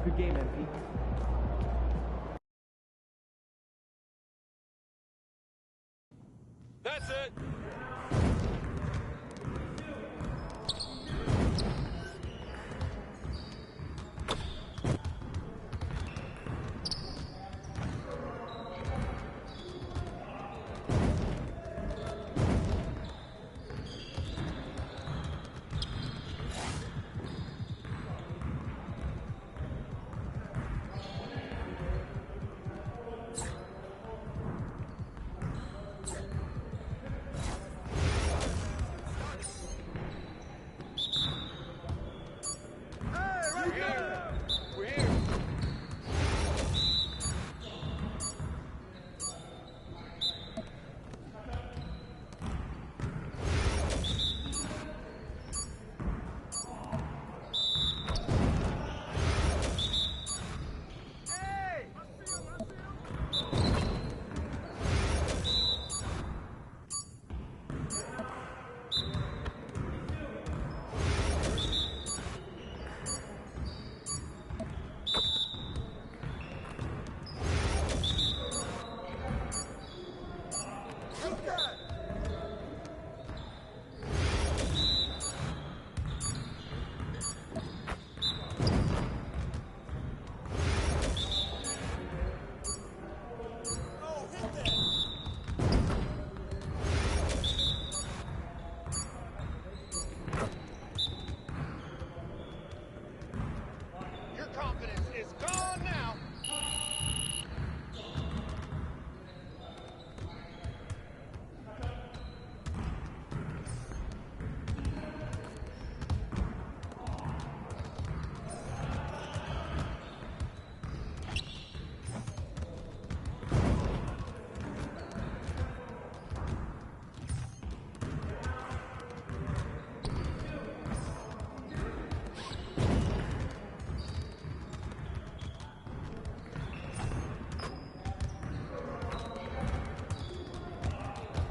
S17: Good game, MP.
S13: That's it.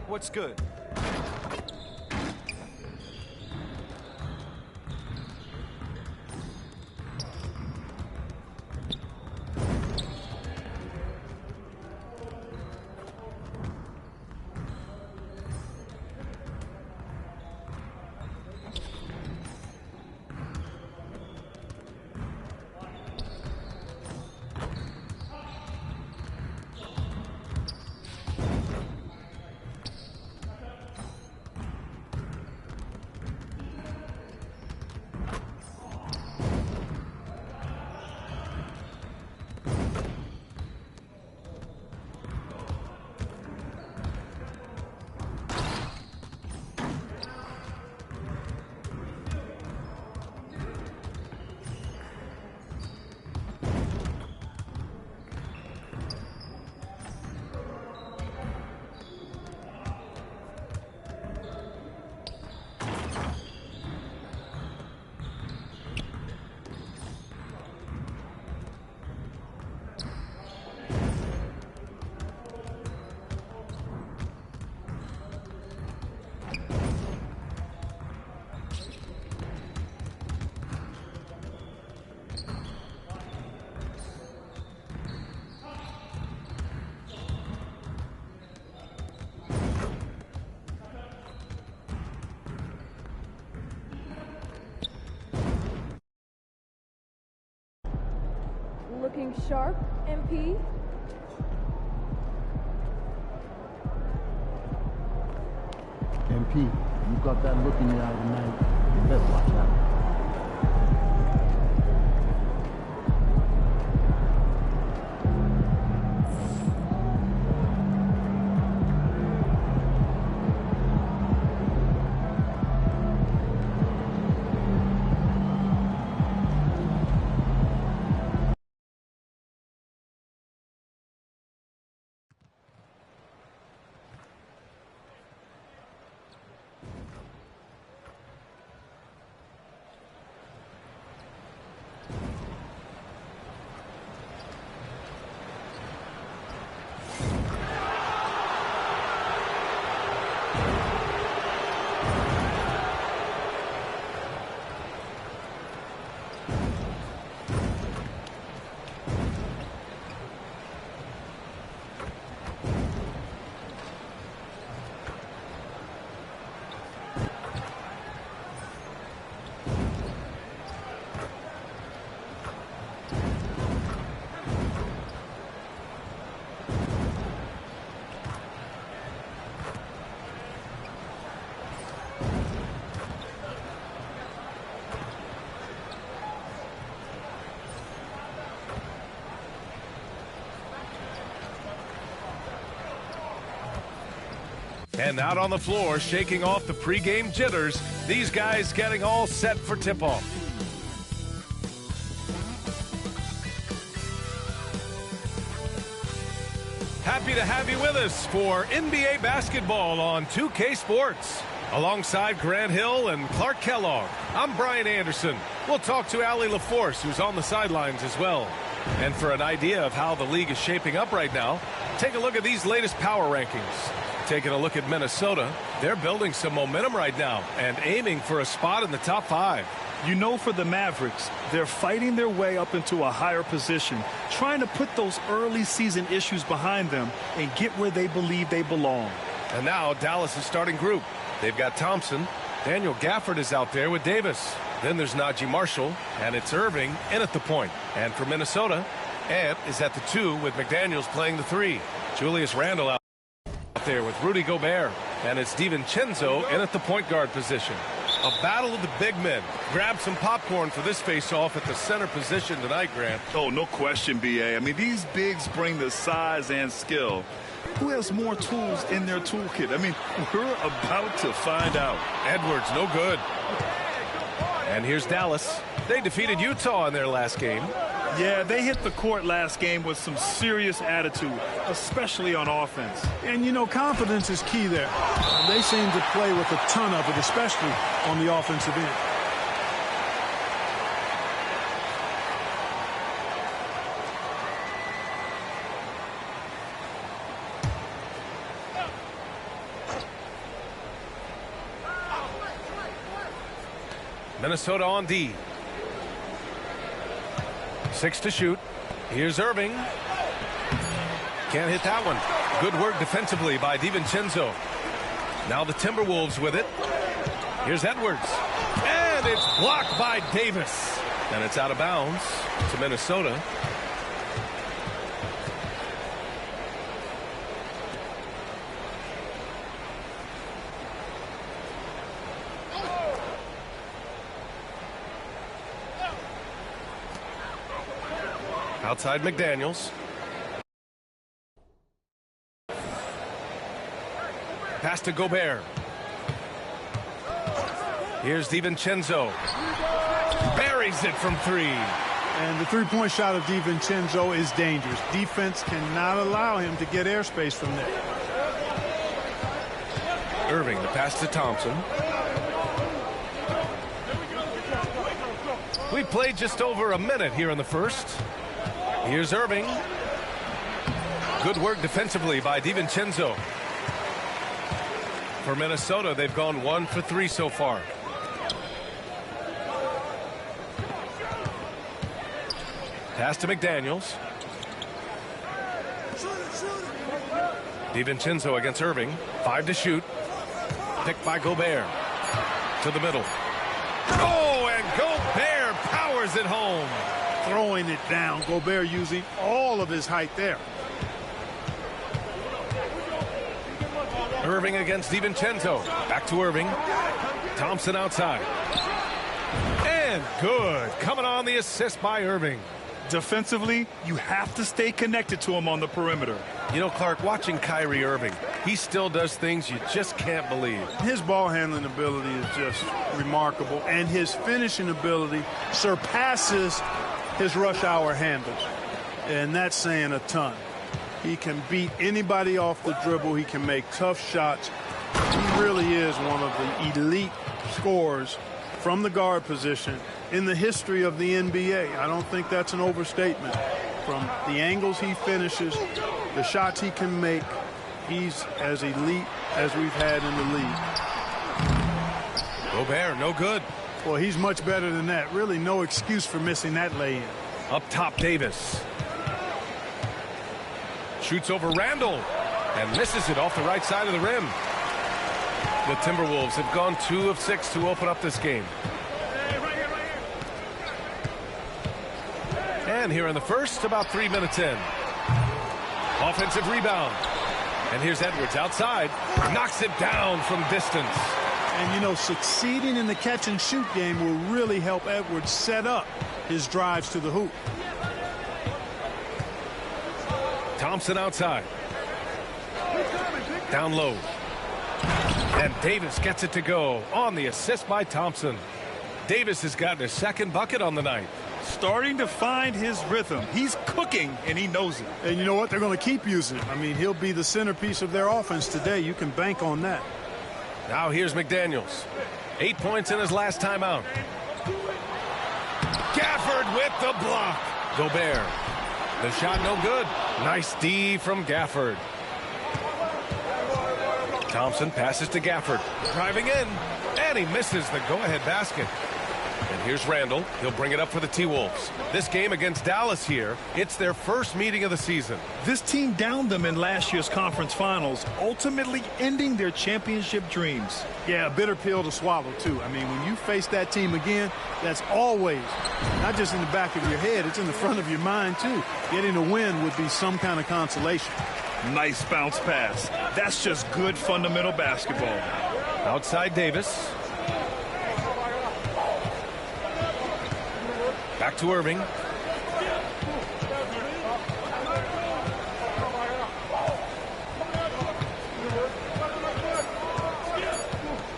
S19: What's good?
S16: Looking sharp, MP.
S10: MP, you got that look in your eye tonight. You better watch out.
S13: And out on the floor, shaking off the pregame jitters, these guys getting all set for tip-off. Happy to have you with us for NBA basketball on 2K Sports. Alongside Grant Hill and Clark Kellogg, I'm Brian Anderson. We'll talk to Allie LaForce, who's on the sidelines as well. And for an idea of how the league is shaping up right now, take a look at these latest power rankings. Taking a look at Minnesota, they're building some momentum right now and aiming for a spot in the top 5.
S14: You know, for the Mavericks, they're fighting their way up into a higher position, trying to put those early season issues behind them and get where they believe they belong.
S13: And now Dallas' starting group. They've got Thompson. Daniel Gafford is out there with Davis. Then there's Najee Marshall, and it's Irving in at the point. And for Minnesota, Ant is at the 2 with McDaniels playing the 3. Julius Randle out there with Rudy Gobert. And it's DiVincenzo in at the point guard position. A battle of the big men. Grab some popcorn for this face-off at the center position tonight, Grant.
S14: Oh, no question, B.A. I mean, these bigs bring the size and skill. Who has more tools in their toolkit? I mean, we're about to find out.
S13: Edwards, no good. And here's Dallas. They defeated Utah in their last game.
S14: Yeah, they hit the court last game with some serious attitude, especially on offense.
S2: And, you know, confidence is key there. They seem to play with a ton of it, especially on the offensive end.
S13: Minnesota on D. 6 to shoot. Here's Irving. Can't hit that one. Good work defensively by DiVincenzo. Now the Timberwolves with it. Here's Edwards. And it's blocked by Davis. And it's out of bounds to Minnesota. Outside McDaniels. Pass to Gobert. Here's DiVincenzo. Buries it from 3.
S2: And the three-point shot of DiVincenzo is dangerous. Defense cannot allow him to get airspace from there.
S13: Irving, the pass to Thompson. We played just over a minute here in the first. Here's Irving. Good work defensively by DiVincenzo. For Minnesota, they've gone 1 for 3 so far. Pass to McDaniels. DiVincenzo against Irving. 5 to shoot. Picked by Gobert. To the middle. Oh, and Gobert powers it home.
S2: Throwing it down. Gobert using all of his height there.
S13: Irving against DiVincenzo. Back to Irving. Thompson outside. And good. Coming on the assist by Irving.
S14: Defensively, you have to stay connected to him on the perimeter.
S13: You know, Clark, watching Kyrie Irving, he still does things you just can't believe.
S2: His ball handling ability is just remarkable, and his finishing ability surpasses his rush hour handles, and that's saying a ton. He can beat anybody off the dribble. He can make tough shots. He really is one of the elite scorers from the guard position in the history of the NBA. I don't think that's an overstatement. From the angles he finishes, the shots he can make, he's as elite as we've had in the league.
S13: Gobert, no good.
S2: Well, he's much better than that. Really no excuse for missing that lay-in.
S13: Up top, Davis. Shoots over Randle and misses it off the right side of the rim. The Timberwolves have gone 2 of 6 to open up this game. And here in the first, about 3 minutes in. Offensive rebound. And here's Edwards outside. Knocks it down from distance.
S2: And, you know, succeeding in the catch-and-shoot game will really help Edwards set up his drives to the hoop.
S13: Thompson outside. Down low. And Davis gets it to go on the assist by Thompson. Davis has gotten his second bucket on the night.
S14: Starting to find his rhythm. He's cooking, and he knows it.
S2: And you know what? They're going to keep using him. I mean, he'll be the centerpiece of their offense today. You can bank on that.
S13: Now here's McDaniels. 8 points in his last timeout. Gafford with the block. Gobert. The shot no good. Nice D from Gafford. Thompson passes to Gafford. Driving in. And he misses the go-ahead basket. And here's Randall. He'll bring it up for the T-Wolves. This game against Dallas here, it's their first meeting of the season.
S14: This team downed them in last year's conference finals, ultimately ending their championship dreams.
S2: Yeah, a bitter pill to swallow, too. I mean, when you face that team again, that's always, not just in the back of your head, it's in the front of your mind, too. Getting a win would be some kind of consolation.
S14: Nice bounce pass. That's just good fundamental basketball.
S13: Outside Davis. Back to Irving.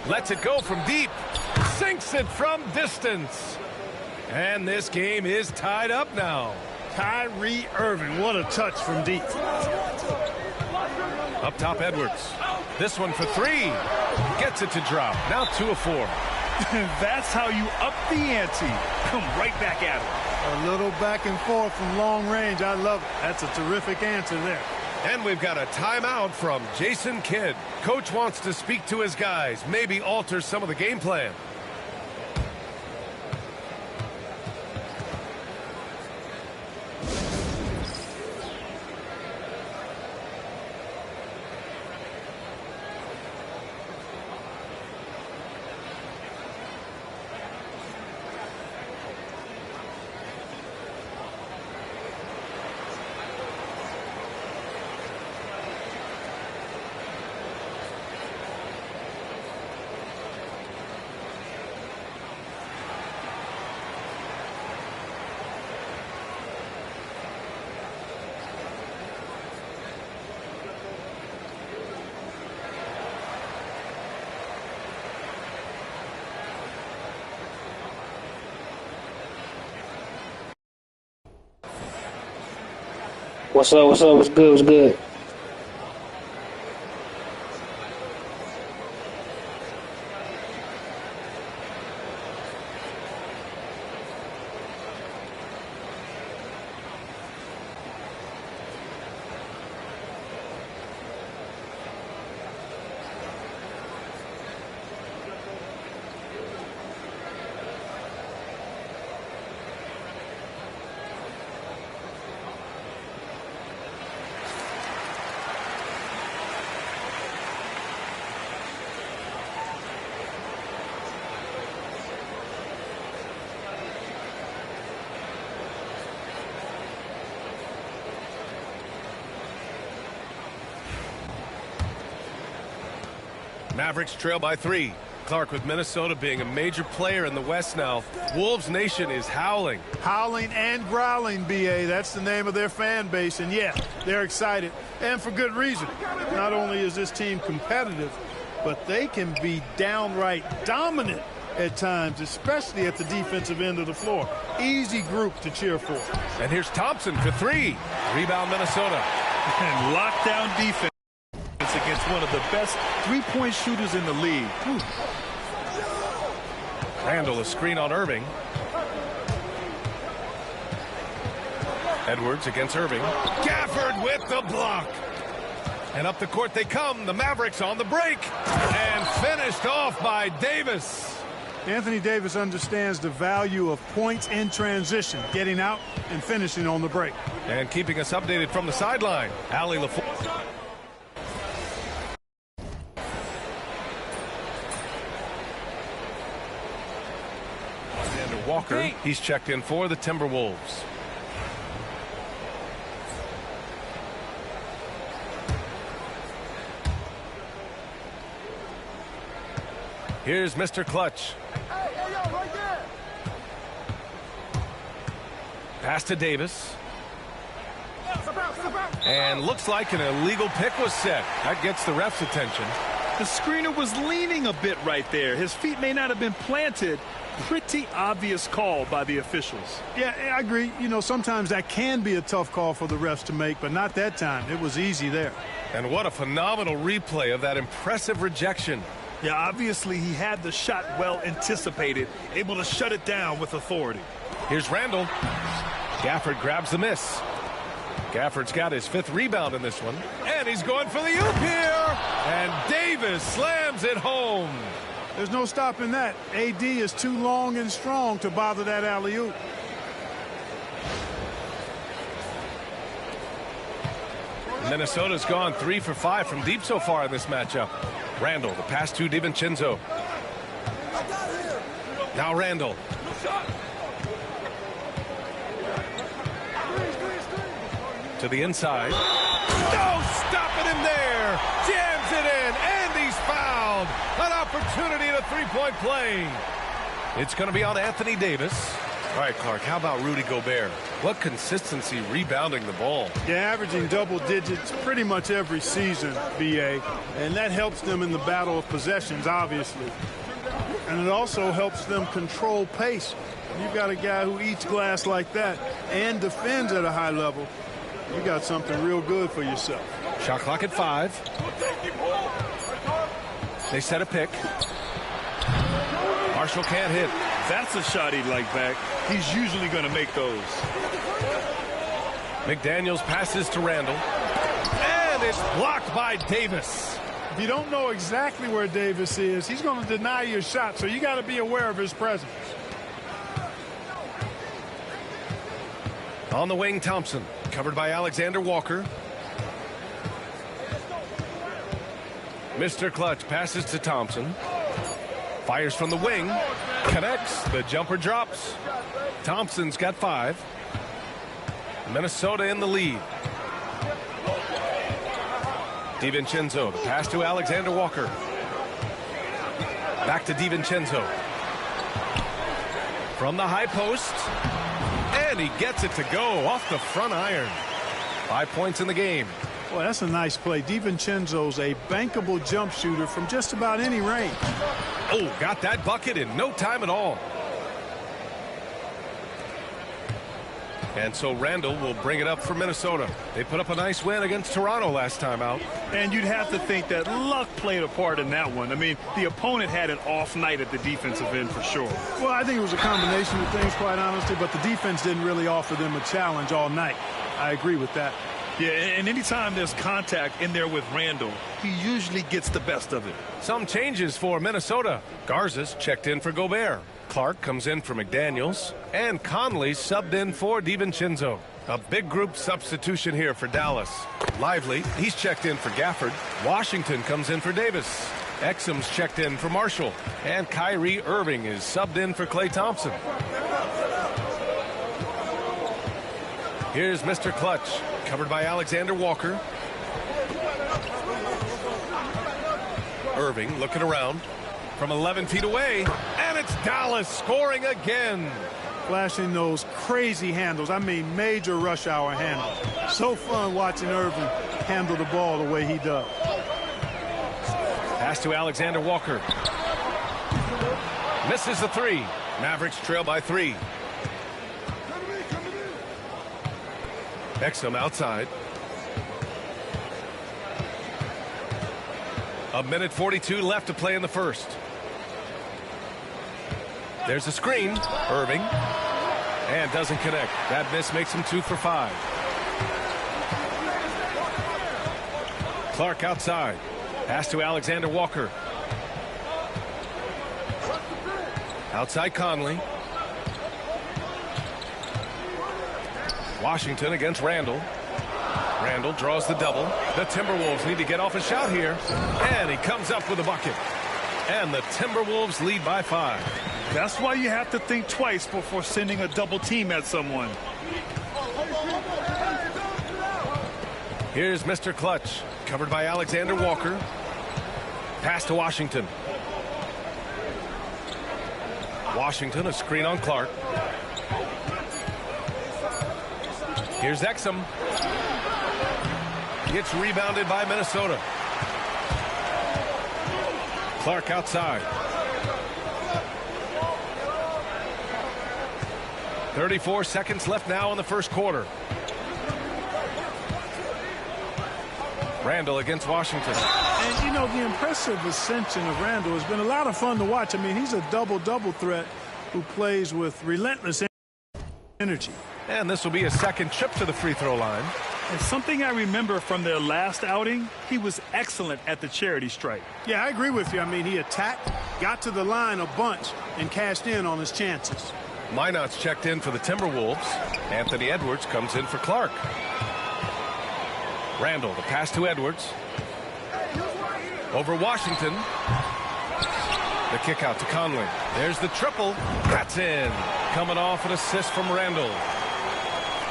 S13: Lets it go from deep. Sinks it from distance. And this game is tied up now.
S2: Kyrie Irving, what a touch from deep.
S13: Up top, Edwards. This one for three. Gets it to drop. Now 2 of 4.
S14: That's how you up the ante. Come right back at it.
S2: A little back and forth from long range. I love it. That's a terrific answer there.
S13: And we've got a timeout from Jason Kidd. Coach wants to speak to his guys, maybe alter some of the game plan.
S12: What's up? What's up? What's good? What's good?
S13: Mavericks trail by 3. Clark, with Minnesota being a major player in the West now, Wolves Nation is howling.
S2: Howling and growling, B.A. That's the name of their fan base. And, yeah, they're excited. And for good reason. Not only is this team competitive, but they can be downright dominant at times, especially at the defensive end of the floor. Easy group to cheer for.
S13: And here's Thompson for 3. Rebound Minnesota.
S14: And lockdown defense against one of the best three-point shooters in the league.
S13: Randall, a screen on Irving. Edwards against Irving. Gafford with the block. And up the court they come. The Mavericks on the break. And finished off by Davis.
S2: Anthony Davis understands the value of points in transition, getting out and finishing on the break.
S13: And keeping us updated from the sideline, Allie LaFleur. Walker, he's checked in for the Timberwolves. Here's Mr. Clutch. Pass to Davis. And looks like an illegal pick was set. That gets the ref's attention.
S14: The screener was leaning a bit right there. His feet may not have been planted. Pretty obvious call by the officials.
S2: Yeah, I agree. You know, sometimes that can be a tough call for the refs to make, but not that time. It was easy there.
S13: And what a phenomenal replay of that impressive rejection.
S14: Yeah, obviously he had the shot well anticipated, able to shut it down with authority.
S13: Here's Randall. Gafford grabs the miss. Gafford's got his 5th rebound in this one. And he's going for the oop here. And Davis slams it home.
S2: There's no stopping that. AD is too long and strong to bother that alley-oop.
S13: Minnesota's gone 3 for 5 from deep so far in this matchup. Randall, the pass to DiVincenzo. Now Randall. To the inside. No stopping him there. Jams it in, and he's fouled. An opportunity at a three-point play. It's going to be on Anthony Davis. All right, Clark, how about Rudy Gobert? What consistency rebounding the ball.
S2: Yeah, averaging double digits pretty much every season, BA. And that helps them in the battle of possessions, obviously. And it also helps them control pace. You've got a guy who eats glass like that and defends at a high level. You got something real good for yourself.
S13: Shot clock at 5. They set a pick. Marshall can't hit.
S14: That's a shot he'd like back. He's usually going to make those.
S13: McDaniels passes to Randall. And it's blocked by Davis.
S2: If you don't know exactly where Davis is, he's going to deny your shot, so you got to be aware of his presence.
S13: On the wing, Thompson. Covered by Alexander Walker. Mr. Clutch passes to Thompson. Fires from the wing. Connects. The jumper drops. Thompson's got 5. Minnesota in the lead. DiVincenzo. The pass to Alexander Walker. Back to DiVincenzo. From the high post. And he gets it to go off the front iron. 5 points in the game.
S2: Boy, that's a nice play. DiVincenzo's a bankable jump shooter from just about any range.
S13: Oh, got that bucket in no time at all. And so Randall will bring it up for Minnesota. They put up a nice win against Toronto last time out.
S14: And you'd have to think that luck played a part in that one. I mean, the opponent had an off night at the defensive end for sure.
S2: Well, I think it was a combination of things, quite honestly, but the defense didn't really offer them a challenge all night. I agree with that.
S14: Yeah, and anytime there's contact in there with Randall, he usually gets the best of it.
S13: Some changes for Minnesota. Garza's checked in for Gobert. Clark comes in for McDaniels. And Conley subbed in for DiVincenzo. A big group substitution here for Dallas. Lively, he's checked in for Gafford. Washington comes in for Davis. Exum's checked in for Marshall. And Kyrie Irving is subbed in for Klay Thompson. Here's Mr. Clutch, covered by Alexander Walker. Irving looking around from 11 feet away. And it's Dallas scoring again.
S2: Flashing those crazy handles. I mean, major rush hour handles. So fun watching Irving handle the ball the way he does.
S13: Pass to Alexander Walker. Misses the 3. Mavericks trail by 3. Exum outside. A minute 42 left to play in the first. There's a screen. Irving. And doesn't connect. That miss makes him 2 for 5. Clark outside. Pass to Alexander Walker. Outside Conley. Washington against Randall. Randall draws the double. The Timberwolves need to get off a shot here. And he comes up with a bucket. And the Timberwolves lead by 5.
S14: That's why you have to think twice before sending a double team at someone.
S13: Here's Mr. Clutch, covered by Alexander Walker. Pass to Washington. Washington, a screen on Clark. Here's Exum. Gets rebounded by Minnesota. Clark outside. 34 seconds left now in the first quarter. Randall against Washington.
S2: And, you know, the impressive ascension of Randall has been a lot of fun to watch. I mean, he's a double-double threat who plays with relentless energy.
S13: And this will be a second trip to the free throw line.
S14: And something I remember from their last outing, he was excellent at the charity stripe.
S2: Yeah, I agree with you. I mean, he attacked, got to the line a bunch, and cashed in on his chances.
S13: Minot's checked in for the Timberwolves. Anthony Edwards comes in for Clark. Randall, the pass to Edwards. Over Washington. The kick out to Conley. There's the triple. That's in. Coming off an assist from Randall.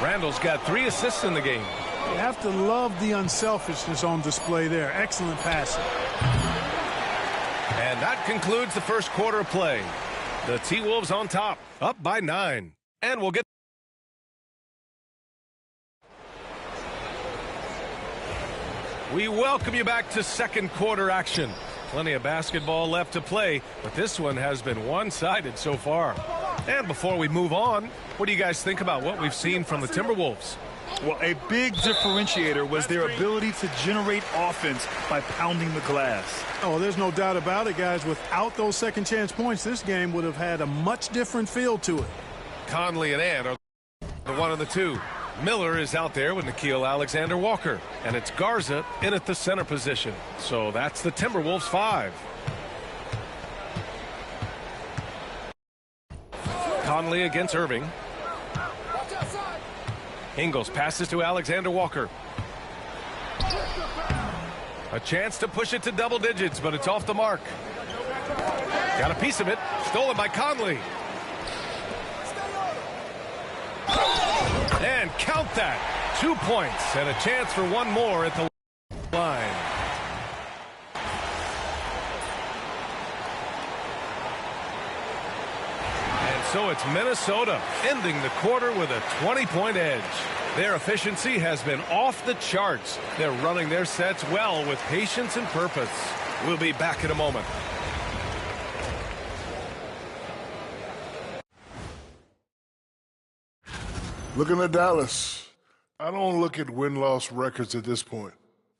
S13: Randall's got 3 assists in the game.
S2: You have to love the unselfishness on display there. Excellent passing.
S13: And that concludes the first quarter of play. The T-Wolves on top, up by 9. And we'll get... We welcome you back to second quarter action. Plenty of basketball left to play, but this one has been one-sided so far. And before we move on, what do you guys think about what we've seen from the Timberwolves?
S14: Well, a big differentiator was their ability to generate offense by pounding the glass.
S2: Oh, there's no doubt about it, guys. Without those second chance points, this game would have had a much different feel to it.
S13: Conley and Ant are the 1 and the 2. Miller is out there with Nickeil Alexander-Walker, and it's Garza in at the center position. So that's the Timberwolves 5. Conley against Irving. Ingles passes to Alexander-Walker. A chance to push it to double digits, but it's off the mark. Got a piece of it. Stolen by Conley. And count that. 2 points and a chance for one more at the line. And so it's Minnesota ending the quarter with a 20-point edge. Their efficiency has been off the charts. They're running their sets well with patience and purpose. We'll be back in a moment.
S8: Looking at Dallas, I don't look at win-loss records at this point.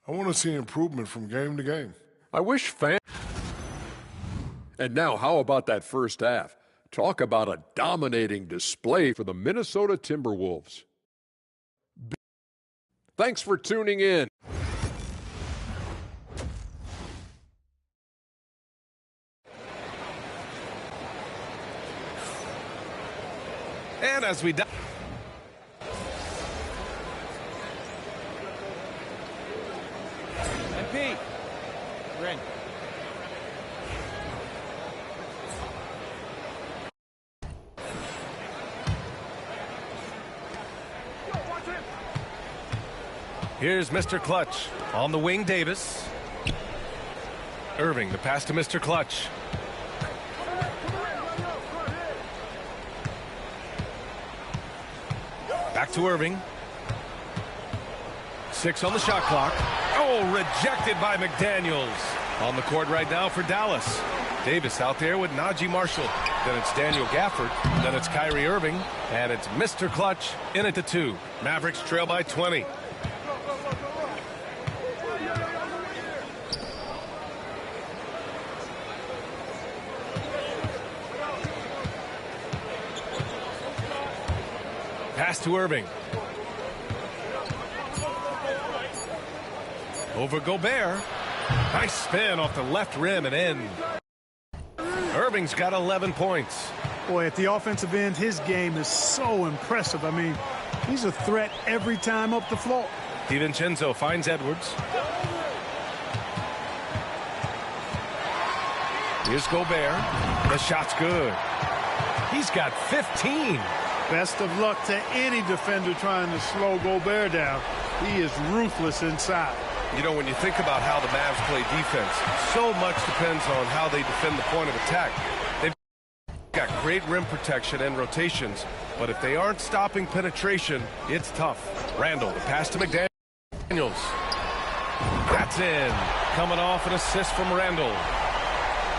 S8: I want to see improvement from game to game.
S6: I wish fans... And now, how about that first half? Talk about a dominating display for the Minnesota Timberwolves. Thanks for tuning in.
S13: And as we...
S19: Pete, we're in.
S13: Here's Mr. Clutch on the wing. Davis. Irving, the pass to Mr. Clutch. Back to Irving. 6 on the shot clock. Oh, rejected by McDaniels. On the court right now for Dallas. Davis out there with Najee Marshall. Then it's Daniel Gafford. Then it's Kyrie Irving. And it's Mr. Clutch in at the 2. Mavericks trail by 20. Pass to Irving. Over Gobert. Nice spin off the left rim and in. Irving's got 11 points.
S2: Boy, at the offensive end, his game is so impressive. I mean, he's a threat every time up the floor.
S13: DiVincenzo finds Edwards. Here's Gobert. The shot's good. He's got 15.
S2: Best of luck to any defender trying to slow Gobert down. He is ruthless inside.
S13: You know, when you think about how the Mavs play defense, so much depends on how they defend the point of attack. They've got great rim protection and rotations, but if they aren't stopping penetration, it's tough. Randall, the pass to McDaniels. That's in. Coming off an assist from Randall.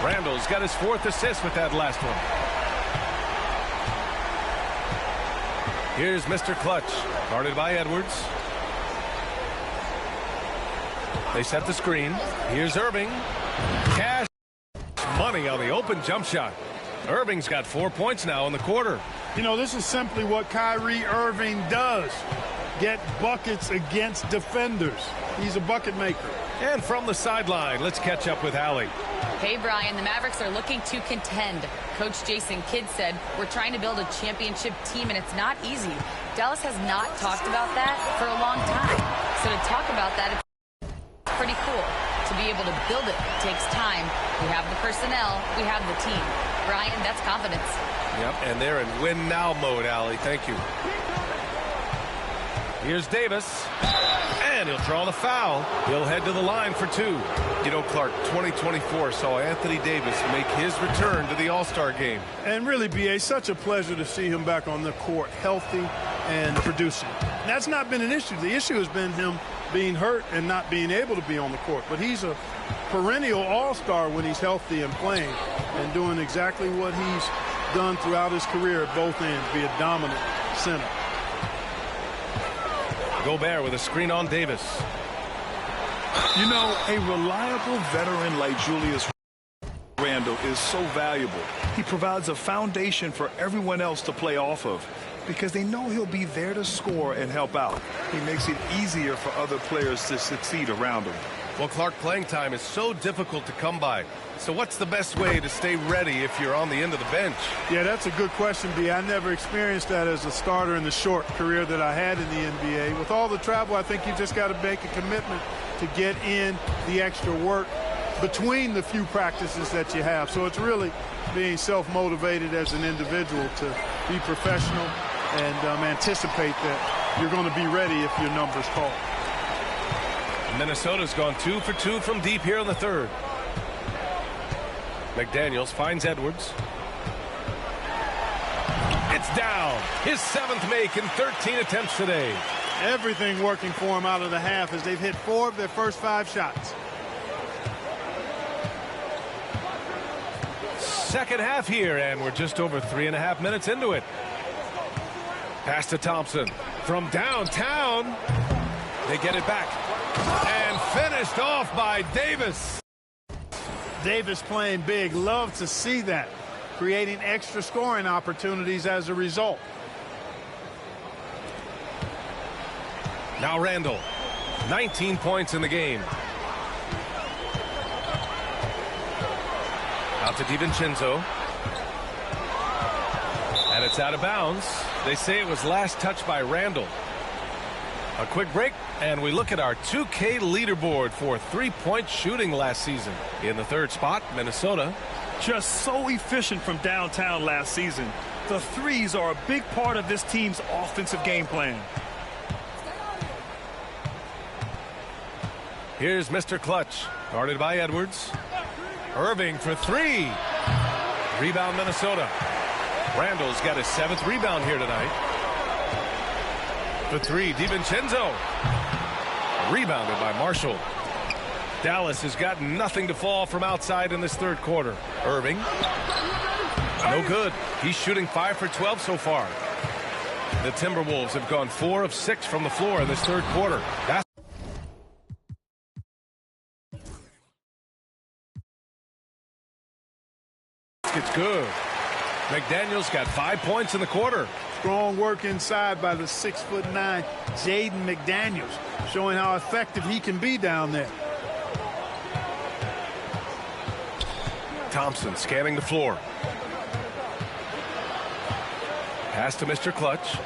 S13: Randall's got his 4th assist with that last one. Here's Mr. Clutch, guarded by Edwards. They set the screen. Here's Irving. Cash money on the open jump shot. Irving's got 4 points now in the quarter.
S2: You know, this is simply what Kyrie Irving does. Get buckets against defenders. He's a bucket maker.
S13: And from the sideline, let's catch up with Allie.
S15: Hey, Brian, the Mavericks are looking to contend. Coach Jason Kidd said, we're trying to build a championship team, and it's not easy. Dallas has not talked about that for a long time. So to talk about that, it's pretty cool. To be able to build it takes time. We have the personnel. We have the team. Brian, that's confidence.
S13: Yep, and they're in win-now mode, Allie. Thank you. Here's Davis. And he'll draw the foul. He'll head to the line for 2. You know, Clark, 2024 saw Anthony Davis make his return to the All-Star game.
S2: And really, B.A., such a pleasure to see him back on the court, healthy and producing. That's not been an issue. The issue has been him being hurt and not being able to be on the court. But he's a perennial all-star when he's healthy and playing and doing exactly what he's done throughout his career at both ends, be a dominant center.
S13: Gobert with a screen on Davis.
S14: You know, a reliable veteran like Julius Randle is so valuable. He provides a foundation for everyone else to play off of because they know he'll be there to score and help out. He makes it easier for other players to succeed around him.
S13: Well, Clark, playing time is so difficult to come by. So what's the best way to stay ready if you're on the end of the bench?
S2: Yeah, that's a good question, B. I never experienced that as a starter in the short career that I had in the NBA. With all the travel, I think you just got to make a commitment to get in the extra work between the few practices that you have. So it's really being self-motivated as an individual to be professional and anticipate that you're going to be ready if your number's called.
S13: Minnesota's gone 2 for 2 from deep here in the third. McDaniels finds Edwards. It's down. His 7th make in 13 attempts today.
S2: Everything working for him out of the half as they've hit 4 of their first 5 shots.
S13: Second half here, and we're just over 3.5 minutes into it. Pass to Thompson from downtown. They get it back. And finished off by Davis.
S2: Davis playing big. Love to see that. Creating extra scoring opportunities as a result.
S13: Now Randall. 19 points in the game. Out to DiVincenzo. And it's out of bounds. They say it was last touched by Randall. A quick break, and we look at our 2K leaderboard for three-point shooting last season. In the third spot, Minnesota.
S14: Just so efficient from downtown last season. The threes are a big part of this team's offensive game plan.
S13: Here's Mr. Clutch, guarded by Edwards. Irving for 3. Rebound, Minnesota. Randall's got his 7th rebound here tonight. The 3, DiVincenzo. Rebounded by Marshall. Dallas has got nothing to fall from outside in this third quarter. Irving. No good. He's shooting 5 for 12 so far. The Timberwolves have gone 4 of 6 from the floor in this third quarter. That's it's good. McDaniels got 5 points in the quarter.
S2: Strong work inside by the 6'9" Jaden McDaniels, showing how effective he can be down there.
S13: Thompson scanning the floor. Pass to Mr. Clutch.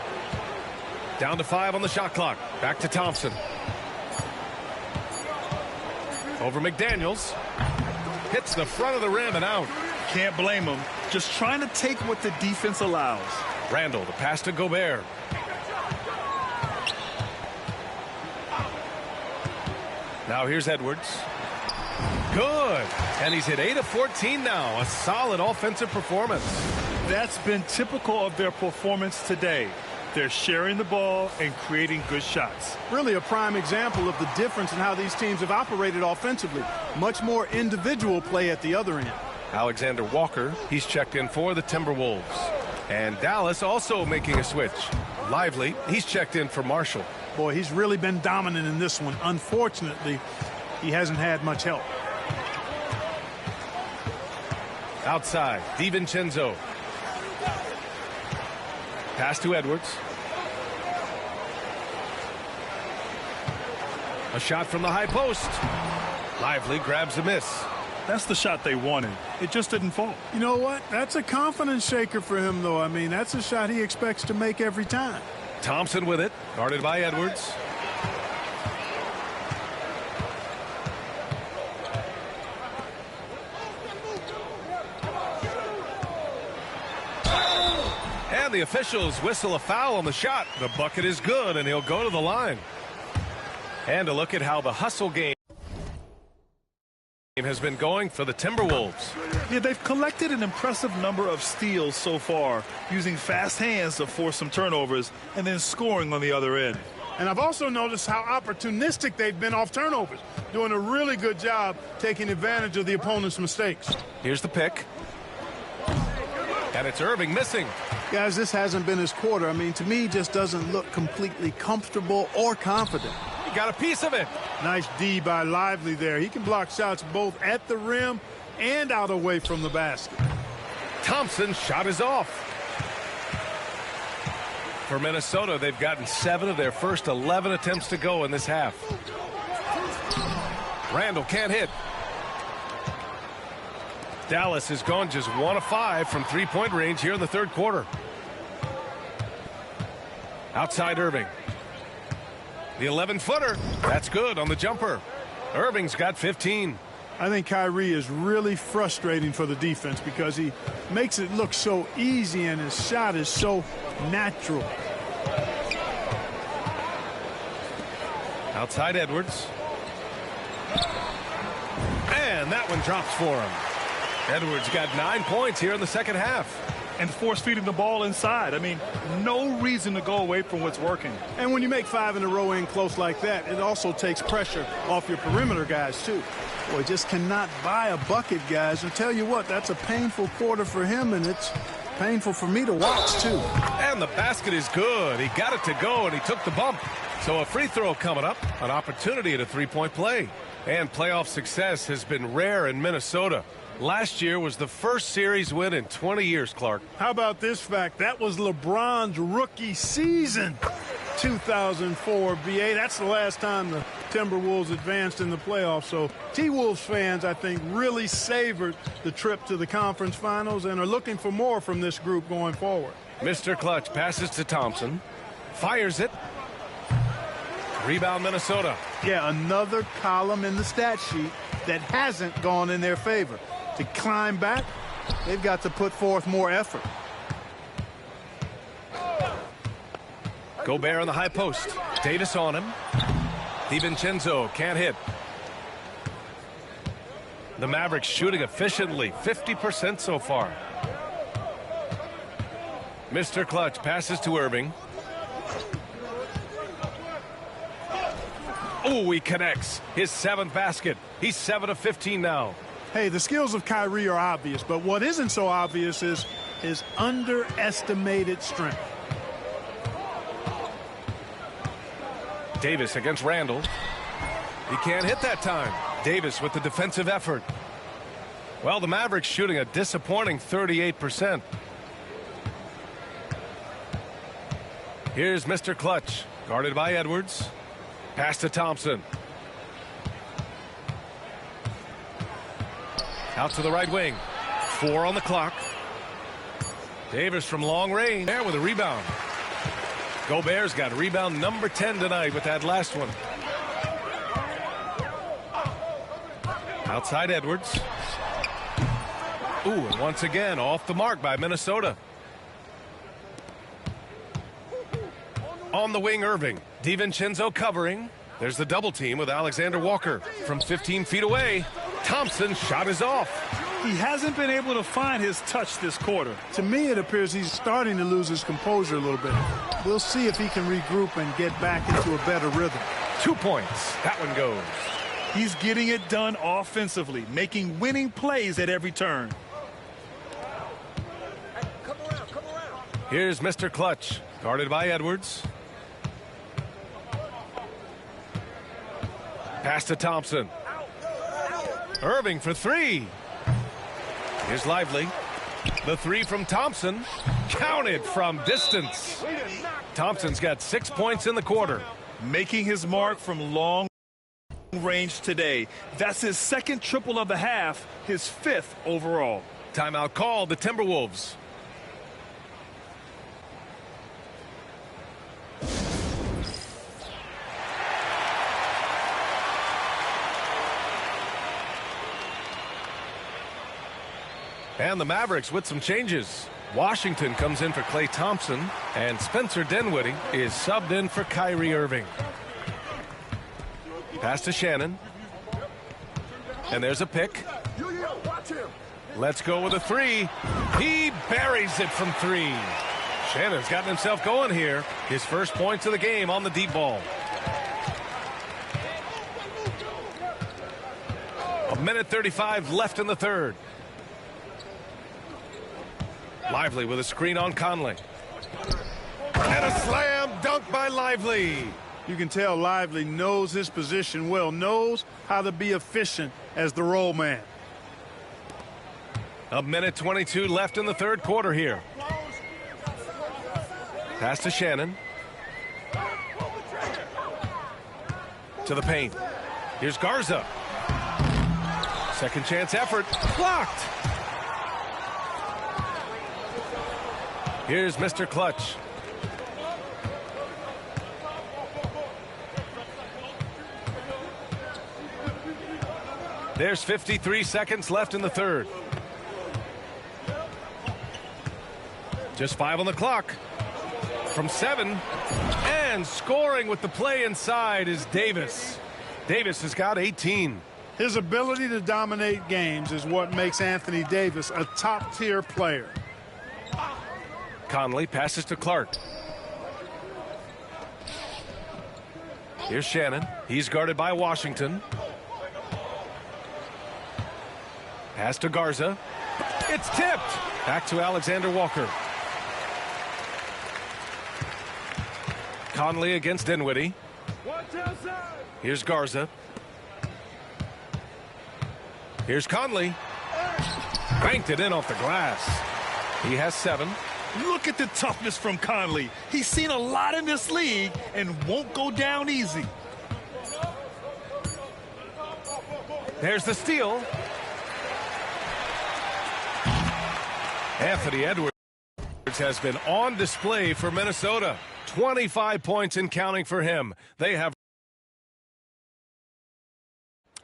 S13: Down to 5 on the shot clock. Back to Thompson. Over McDaniels. Hits the front of the rim and out.
S14: Can't blame him. Just trying to take what the defense allows.
S13: Randall, the pass to Gobert. Now here's Edwards. Good. And he's hit 8 of 14 now. A solid offensive performance.
S14: That's been typical of their performance today. They're sharing the ball and creating good shots.
S2: Really a prime example of the difference in how these teams have operated offensively. Much more individual play at the other end.
S13: Alexander Walker, he's checked in for the Timberwolves. And Dallas also making a switch. Lively, he's checked in for Marshall.
S2: Boy, he's really been dominant in this one. Unfortunately, he hasn't had much help.
S13: Outside, DiVincenzo. Pass to Edwards. A shot from the high post. Lively grabs a miss.
S14: That's the shot they wanted. It just didn't fall.
S2: You know what? That's a confidence shaker for him, though. I mean, that's a shot he expects to make every time.
S13: Thompson with it, guarded by Edwards. And the officials whistle a foul on the shot. The bucket is good, and he'll go to the line. And a look at how the hustle game has been going for the Timberwolves.
S14: Yeah, they've collected an impressive number of steals so far, using fast hands to force some turnovers and then scoring on the other end.
S2: And I've also noticed how opportunistic they've been off turnovers, doing a really good job taking advantage of the opponent's mistakes.
S13: Here's the pick. And it's Irving missing.
S2: Guys, this hasn't been his quarter. I mean, to me, he just doesn't look completely comfortable or confident.
S13: He got a piece of it.
S2: Nice D by Lively there. He can block shots both at the rim and out away from the basket.
S13: Thompson's shot is off. For Minnesota, they've gotten 7 of their first 11 attempts to go in this half. Randall can't hit. Dallas has gone just 1 of 5 from three-point range here in the third quarter. Outside Irving. The 11-footer. That's good on the jumper. Irving's got 15.
S2: I think Kyrie is really frustrating for the defense because he makes it look so easy and his shot is so natural.
S13: Outside Edwards. And that one drops for him. Edwards got 9 points here in the second half.
S14: And force-feeding the ball inside. I mean, no reason to go away from what's working.
S2: And when you make 5 in a row in close like that, it also takes pressure off your perimeter guys, too. Boy, just cannot buy a bucket, guys. And tell you what, that's a painful quarter for him, and it's painful for me to watch, too.
S13: And the basket is good. He got it to go, and he took the bump. So a free throw coming up, an opportunity at a three-point play. And playoff success has been rare in Minnesota. Last year was the first series win in 20 years, Clark.
S2: How about this fact? That was LeBron's rookie season, 2004, BA. That's the last time the Timberwolves advanced in the playoffs. So T-Wolves fans, I think, really savored the trip to the conference finals and are looking for more from this group going forward.
S13: Mr. Clutch passes to Thompson. Fires it. Rebound Minnesota.
S2: Yeah, another column in the stat sheet that hasn't gone in their favor. To climb back, they've got to put forth more effort.
S13: Gobert on the high post. Davis on him. DiVincenzo can't hit. The Mavericks shooting efficiently, 50% so far. Mr. Clutch passes to Irving. Oh, he connects. His 7th basket. He's 7 of 15 now.
S2: Hey, the skills of Kyrie are obvious, but what isn't so obvious is his underestimated strength.
S13: Davis against Randall. He can't hit that time. Davis with the defensive effort. Well, the Mavericks shooting a disappointing 38%. Here's Mr. Clutch, guarded by Edwards. Pass to Thompson. Out to the right wing. 4 on the clock. Davis from long range there with a rebound. Gobert's got rebound number 10 tonight with that last one. Outside Edwards. Ooh, and once again off the mark by Minnesota. On the wing, Irving. DiVincenzo covering. There's the double team with Alexander Walker. From 15 feet away, Thompson's shot is off.
S14: He hasn't been able to find his touch this quarter.
S2: To me, it appears he's starting to lose his composure a little bit. We'll see if he can regroup and get back into a better rhythm.
S13: 2 points. That one goes.
S14: He's getting it done offensively, making winning plays at every turn.
S13: Here's Mr. Clutch, guarded by Edwards. Pass to Thompson. Irving for three. Here's Lively. The three from Thompson. Counted from distance. Thompson's got 6 points in the quarter.
S14: Making his mark from long range today. That's his second triple of the half, his fifth overall.
S13: Timeout called, the Timberwolves. And the Mavericks with some changes. Washington comes in for Klay Thompson, and Spencer Dinwiddie is subbed in for Kyrie Irving. Pass to Shannon. And there's a pick. Let's go with a three. He buries it from three. Shannon's gotten himself going here. His first points of the game on the deep ball. A minute 35 left in the third. Lively with a screen on Conley. And a slam dunk by Lively.
S2: You can tell Lively knows his position well, knows how to be efficient as the roll man.
S13: A minute 22 left in the third quarter here. Pass to Shannon. To the paint. Here's Garza. Second chance effort. Blocked. Here's Mr. Clutch. There's 53 seconds left in the third. Just 5 on the clock. From 7. And scoring with the play inside is Davis. Davis has got 18.
S2: His ability to dominate games is what makes Anthony Davis a top-tier player.
S13: Conley passes to Clark. Here's Shannon. He's guarded by Washington. Pass to Garza. It's tipped. Back to Alexander Walker. Conley against Dinwiddie. Here's Garza. Here's Conley. Banked it in off the glass. He has 7.
S14: Look at the toughness from Conley. He's seen a lot in this league and won't go down easy.
S13: There's the steal. Anthony Edwards has been on display for Minnesota. 25 points and counting for him. They have.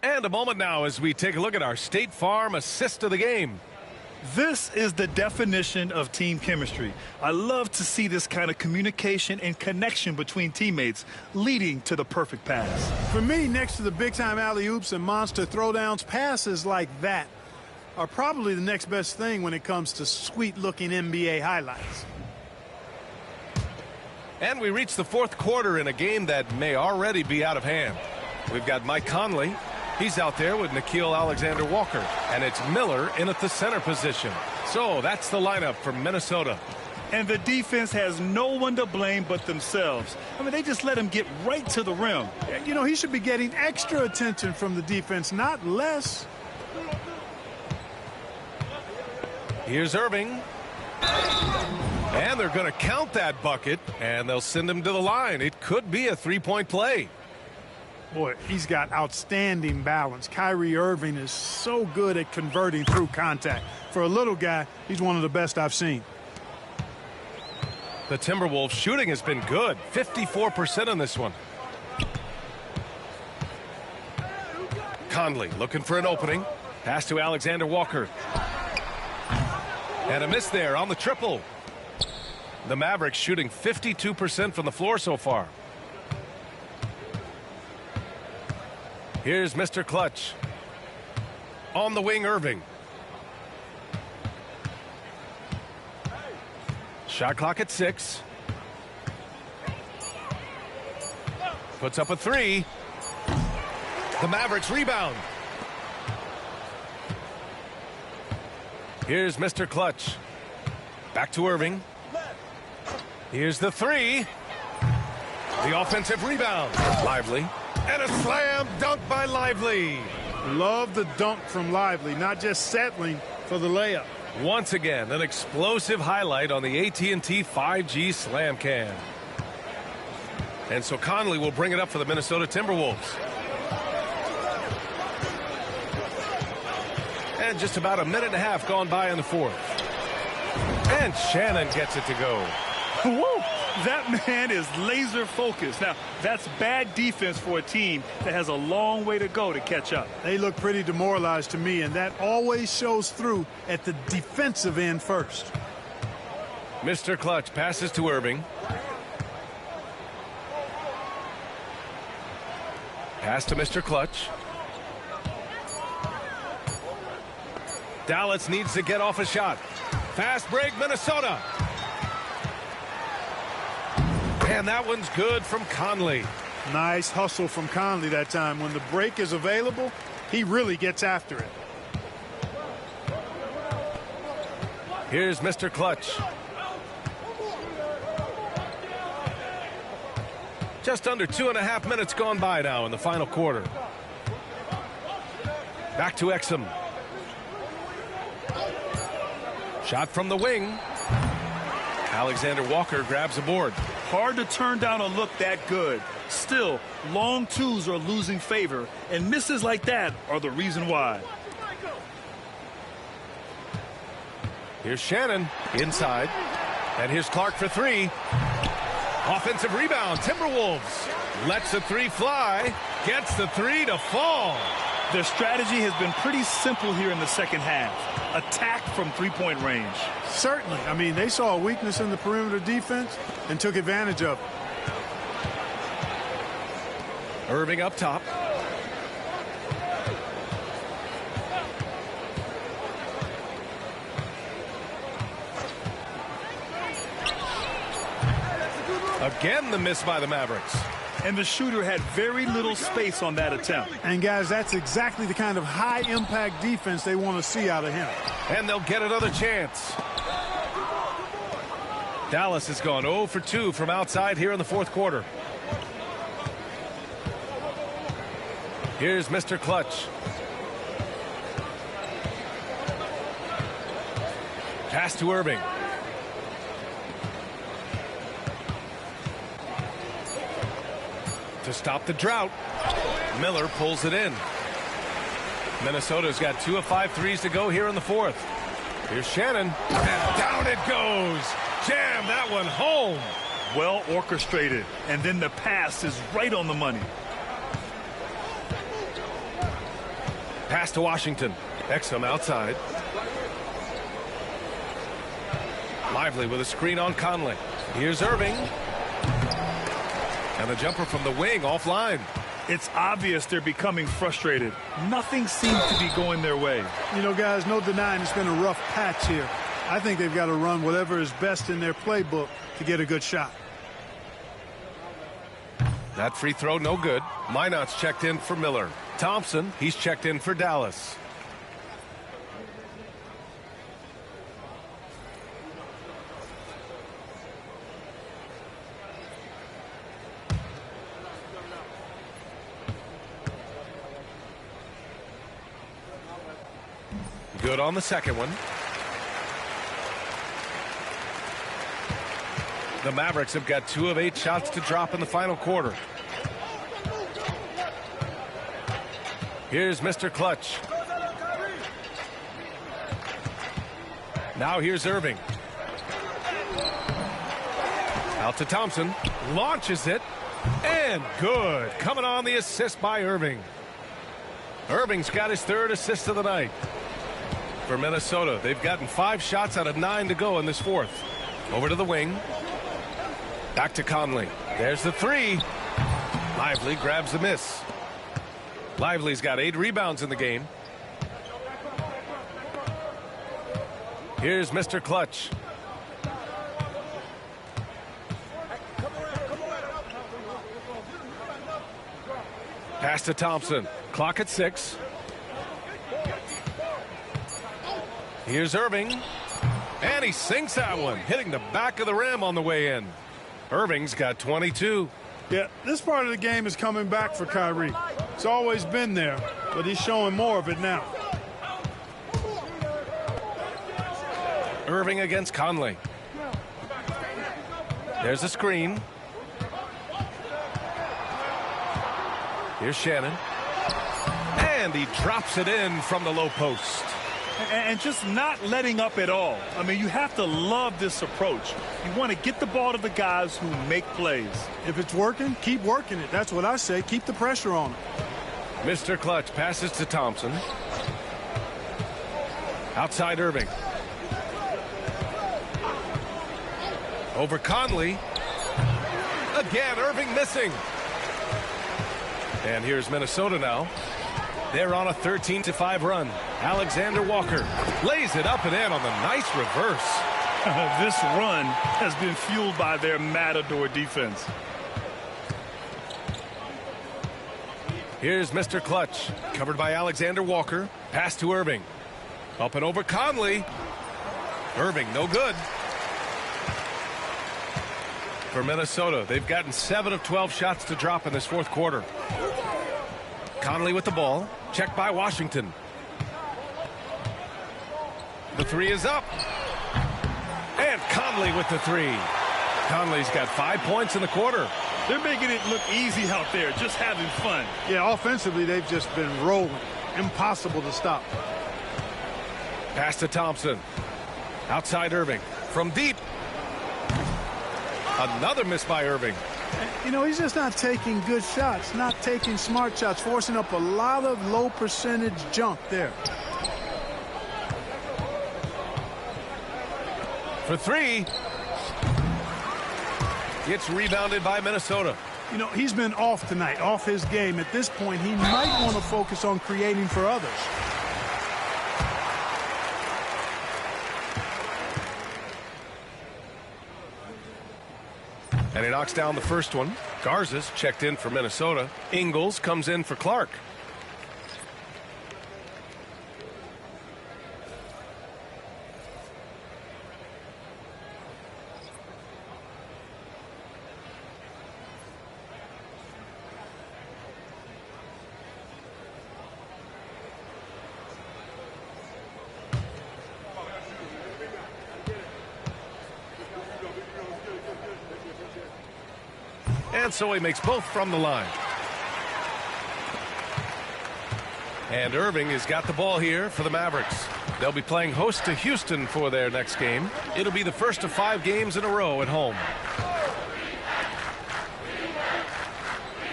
S13: And a moment now as we take a look at our State Farm assist of the game.
S14: This is the definition of team chemistry. I love to see this kind of communication and connection between teammates leading to the perfect pass.
S2: For me, next to the big-time alley-oops and monster throwdowns, passes like that are probably the next best thing when it comes to sweet-looking NBA highlights.
S13: And we reach the fourth quarter in a game that may already be out of hand. We've got Mike Conley. He's out there with Nickeil Alexander-Walker. And it's Miller in at the center position. So that's the lineup for Minnesota.
S14: And the defense has no one to blame but themselves. I mean, they just let him get right to the rim.
S2: You know, he should be getting extra attention from the defense, not less.
S13: Here's Irving. And they're going to count that bucket, and they'll send him to the line. It could be a three-point play.
S2: Boy, he's got outstanding balance. Kyrie Irving is so good at converting through contact. For a little guy, he's one of the best I've seen.
S13: The Timberwolves shooting has been good. 54% on this one. Conley looking for an opening. Pass to Alexander Walker. And a miss there on the triple. The Mavericks shooting 52% from the floor so far. Here's Mr. Clutch. On the wing, Irving. Shot clock at 6. Puts up a 3. The Mavericks rebound. Here's Mr. Clutch. Back to Irving. Here's the three. The offensive rebound. Lively. And a slam dunk by Lively.
S2: Love the dunk from Lively, not just settling for the layup.
S13: Once again, an explosive highlight on the AT&T 5G Slam Cam. And so Conley will bring it up for the Minnesota Timberwolves. And just about a minute and a half gone by in the fourth. And Shannon gets it to go.
S14: Woo! That man is laser focused. Now, that's bad defense for a team that has a long way to go to catch up.
S2: They look pretty demoralized to me, and that always shows through at the defensive end first.
S13: Mr. Clutch passes to Irving. Pass to Mr. Clutch. Dallas needs to get off a shot. Fast break, Minnesota. And that one's good from Conley.
S2: Nice hustle from Conley that time. When the break is available, he really gets after it.
S13: Here's Mr. Clutch. Just under 2.5 minutes gone by now in the final quarter. Back to Exum. Shot from the wing. Alexander Walker grabs the board.
S14: Hard to turn down a look that good. Still, long twos are losing favor, and misses like that are the reason why.
S13: Here's Shannon inside. And here's Clark for three. Offensive rebound. Timberwolves lets the three fly. Gets the three to fall.
S14: Their strategy has been pretty simple here in the second half. Attack from three-point range.
S2: Certainly. I mean, they saw a weakness in the perimeter defense and took advantage of it.
S13: Irving up top. Again, the miss by the Mavericks.
S14: And the shooter had very little space on that attempt.
S2: And, guys, that's exactly the kind of high-impact defense they want to see out of him.
S13: And they'll get another chance. Dallas has gone 0 for 2 from outside here in the fourth quarter. Here's Mr. Clutch. Pass to Irving. To stop the drought, Miller pulls it in. Minnesota's got 2 of 5 threes to go here in the fourth. Here's Shannon, and down it goes. Jam that one home.
S14: Well orchestrated, and then the pass is right on the money.
S13: Pass to Washington. Exum outside. Lively with a screen on Conley. Here's Irving. And the jumper from the wing offline.
S14: It's obvious they're becoming frustrated. Nothing seems to be going their way.
S2: You know, guys, no denying it's been a rough patch here. I think they've got to run whatever is best in their playbook to get a good shot.
S13: That free throw no good. Minot's checked in for Miller. Thompson, he's checked in for Dallas. Good on the second one. The Mavericks have got 2 of 8 shots to drop in the final quarter. Here's Mr. Clutch. Now here's Irving. Out to Thompson. Launches it. And good. Coming on the assist by Irving. Irving's got his 3rd assist of the night. For Minnesota, they've gotten 5 shots out of 9 to go in this fourth. Over to the wing. Back to Conley. There's the 3. Lively grabs the miss. Lively's got 8 rebounds in the game. Here's Mr. Clutch. Pass to Thompson. Clock at 6. Here's Irving. And he sinks that one, hitting the back of the rim on the way in. Irving's got 22.
S2: Yeah, this part of the game is coming back for Kyrie. It's always been there, but he's showing more of it now.
S13: Irving against Conley. There's a screen. Here's Shannon. And he drops it in from the low post.
S14: And just not letting up at all. I mean, you have to love this approach. You want to get the ball to the guys who make plays.
S2: If it's working, keep working it. That's what I say. Keep the pressure on him.
S13: Mr. Clutch passes to Thompson. Outside Irving. Over Conley. Again, Irving missing. And here's Minnesota now. They're on a 13-5 run. Alexander Walker lays it up and in on the nice reverse.
S14: This run has been fueled by their Matador defense.
S13: Here's Mr. Clutch, covered by Alexander Walker. Pass to Irving. Up and over Conley. Irving, no good. For Minnesota, they've gotten 7 of 12 shots to drop in this fourth quarter. Conley with the ball. Checked by Washington. The three is up. And Conley with the three. Conley's got 5 points in the quarter.
S14: They're making it look easy out there, just having fun.
S2: Yeah, offensively, they've just been rolling. Impossible to stop.
S13: Pass to Thompson. Outside Irving. From deep. Another miss by Irving.
S2: You know, he's just not taking good shots, not taking smart shots, forcing up a lot of low percentage junk there.
S13: For three. It's rebounded by Minnesota.
S2: You know, he's been off tonight, off his game. At this point, he might want to focus on creating for others.
S13: And he knocks down the first one. Garza's checked in for Minnesota. Ingles comes in for Clark. And so he makes both from the line. And Irving has got the ball here for the Mavericks. They'll be playing host to Houston for their next game. It'll be the first of 5 games in a row at home.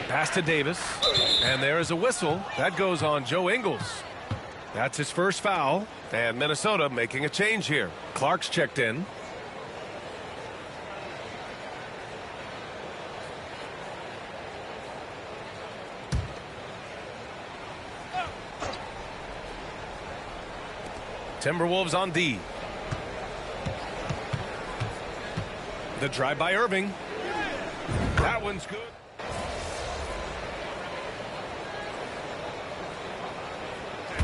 S13: Pass to Davis. And there is a whistle. That goes on Joe Ingles. That's his first foul. And Minnesota making a change here. Clark's checked in. Timberwolves on D. The drive by Irving. That one's good.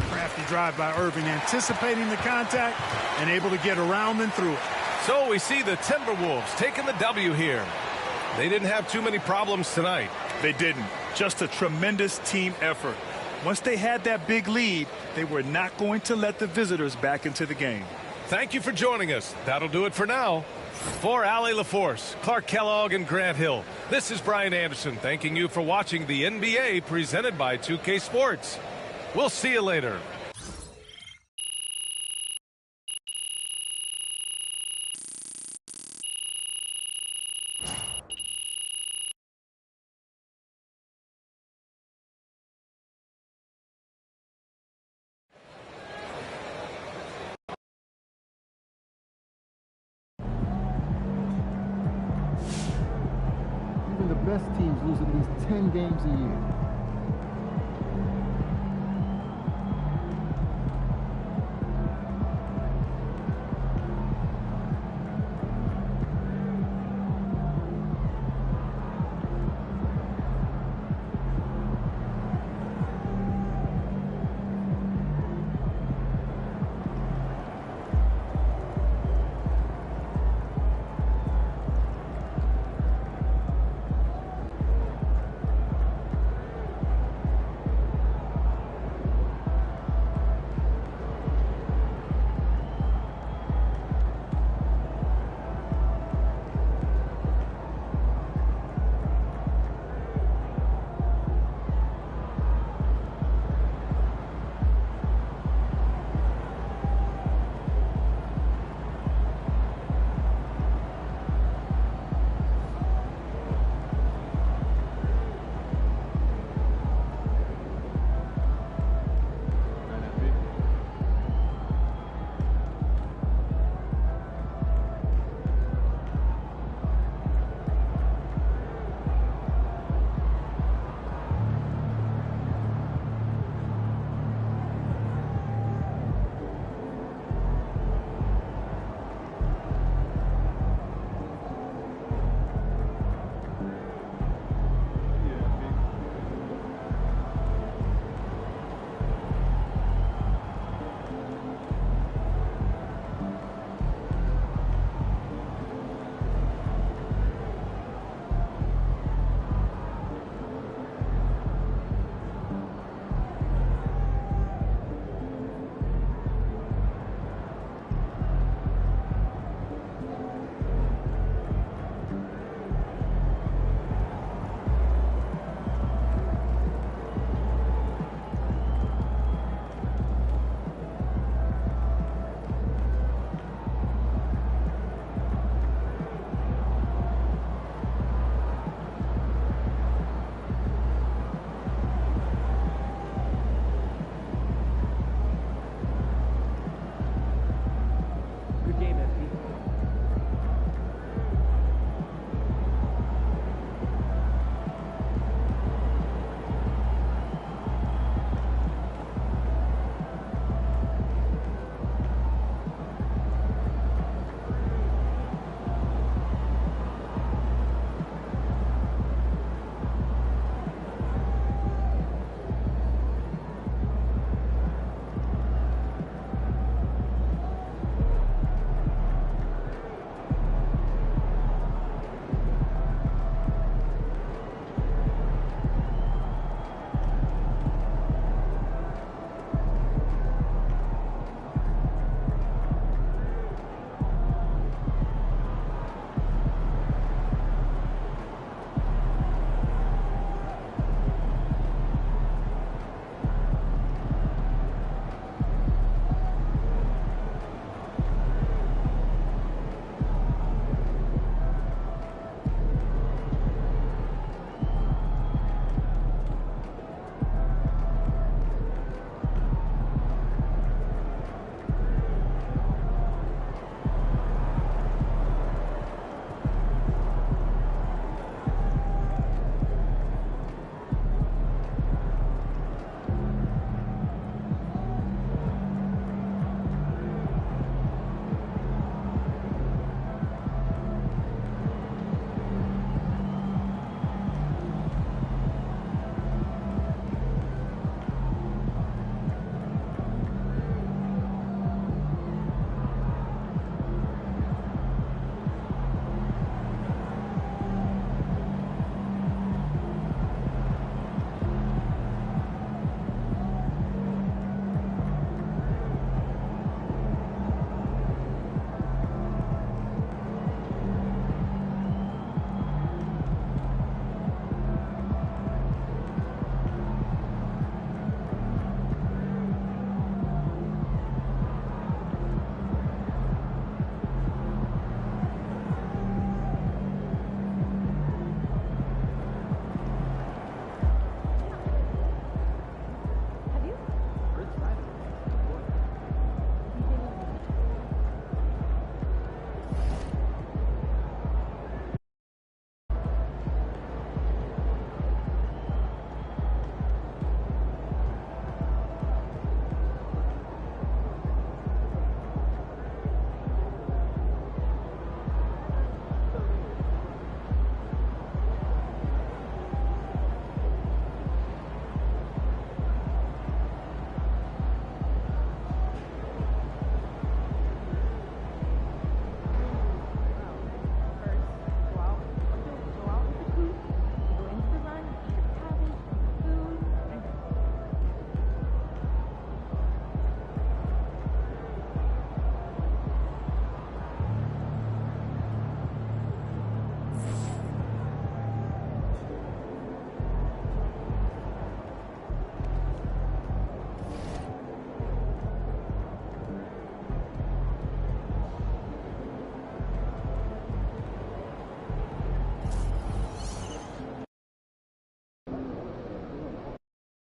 S2: Crafty drive by Irving, anticipating the contact and able to get around and through it.
S13: So we see the Timberwolves taking the W here. They didn't have too many problems tonight.
S14: They didn't. Just a tremendous team effort. Once they had that big lead, they were not going to let the visitors back into the game.
S13: Thank you for joining us. That'll do it for now. For Allie LaForce, Clark Kellogg, and Grant Hill, this is Brian Anderson thanking you for watching the NBA presented by 2K Sports. We'll see you later.
S10: Even the best teams lose at least 10 games a year.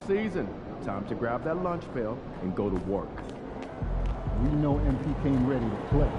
S11: season. Time to grab that lunch pail and go to work.
S10: We know MP came ready to play.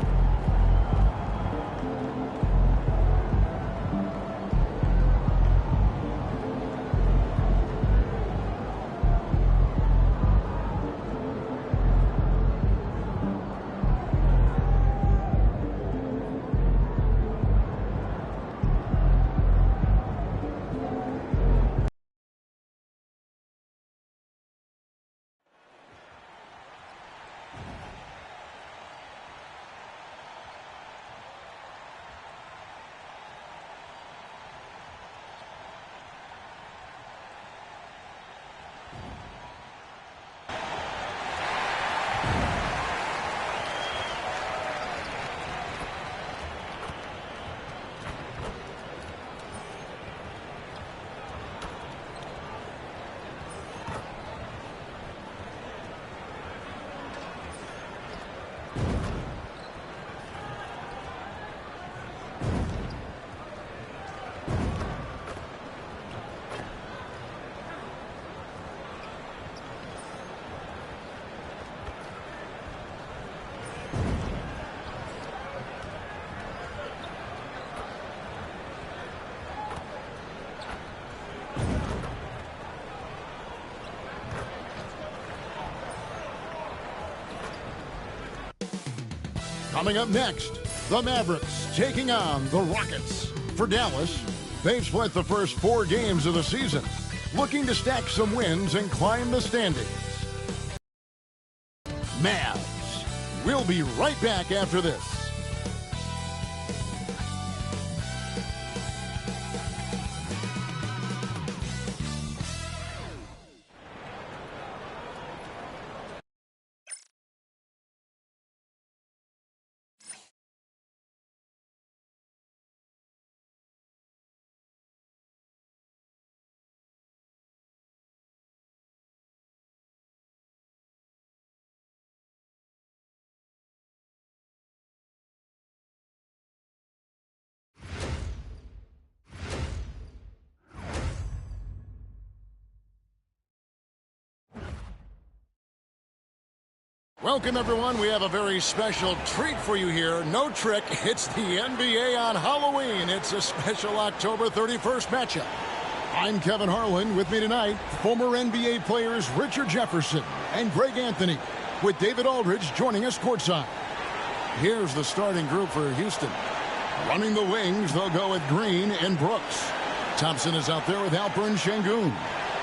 S1: Coming up next, the Mavericks taking on the Rockets. For Dallas, they've split the first 4 games of the season, looking to stack some wins and climb the standings. Mavs. We'll be right back after this. Welcome, everyone. We have a very special treat for you here. No trick. It's the NBA on Halloween. It's a special October 31st matchup. I'm Kevin Harlan. With me tonight, former NBA players Richard Jefferson and Greg Anthony, with David Aldridge joining us courtside. Here's the starting group for Houston. Running the wings, they'll go with Green and Brooks. Thompson is out there with Alperen Şengün.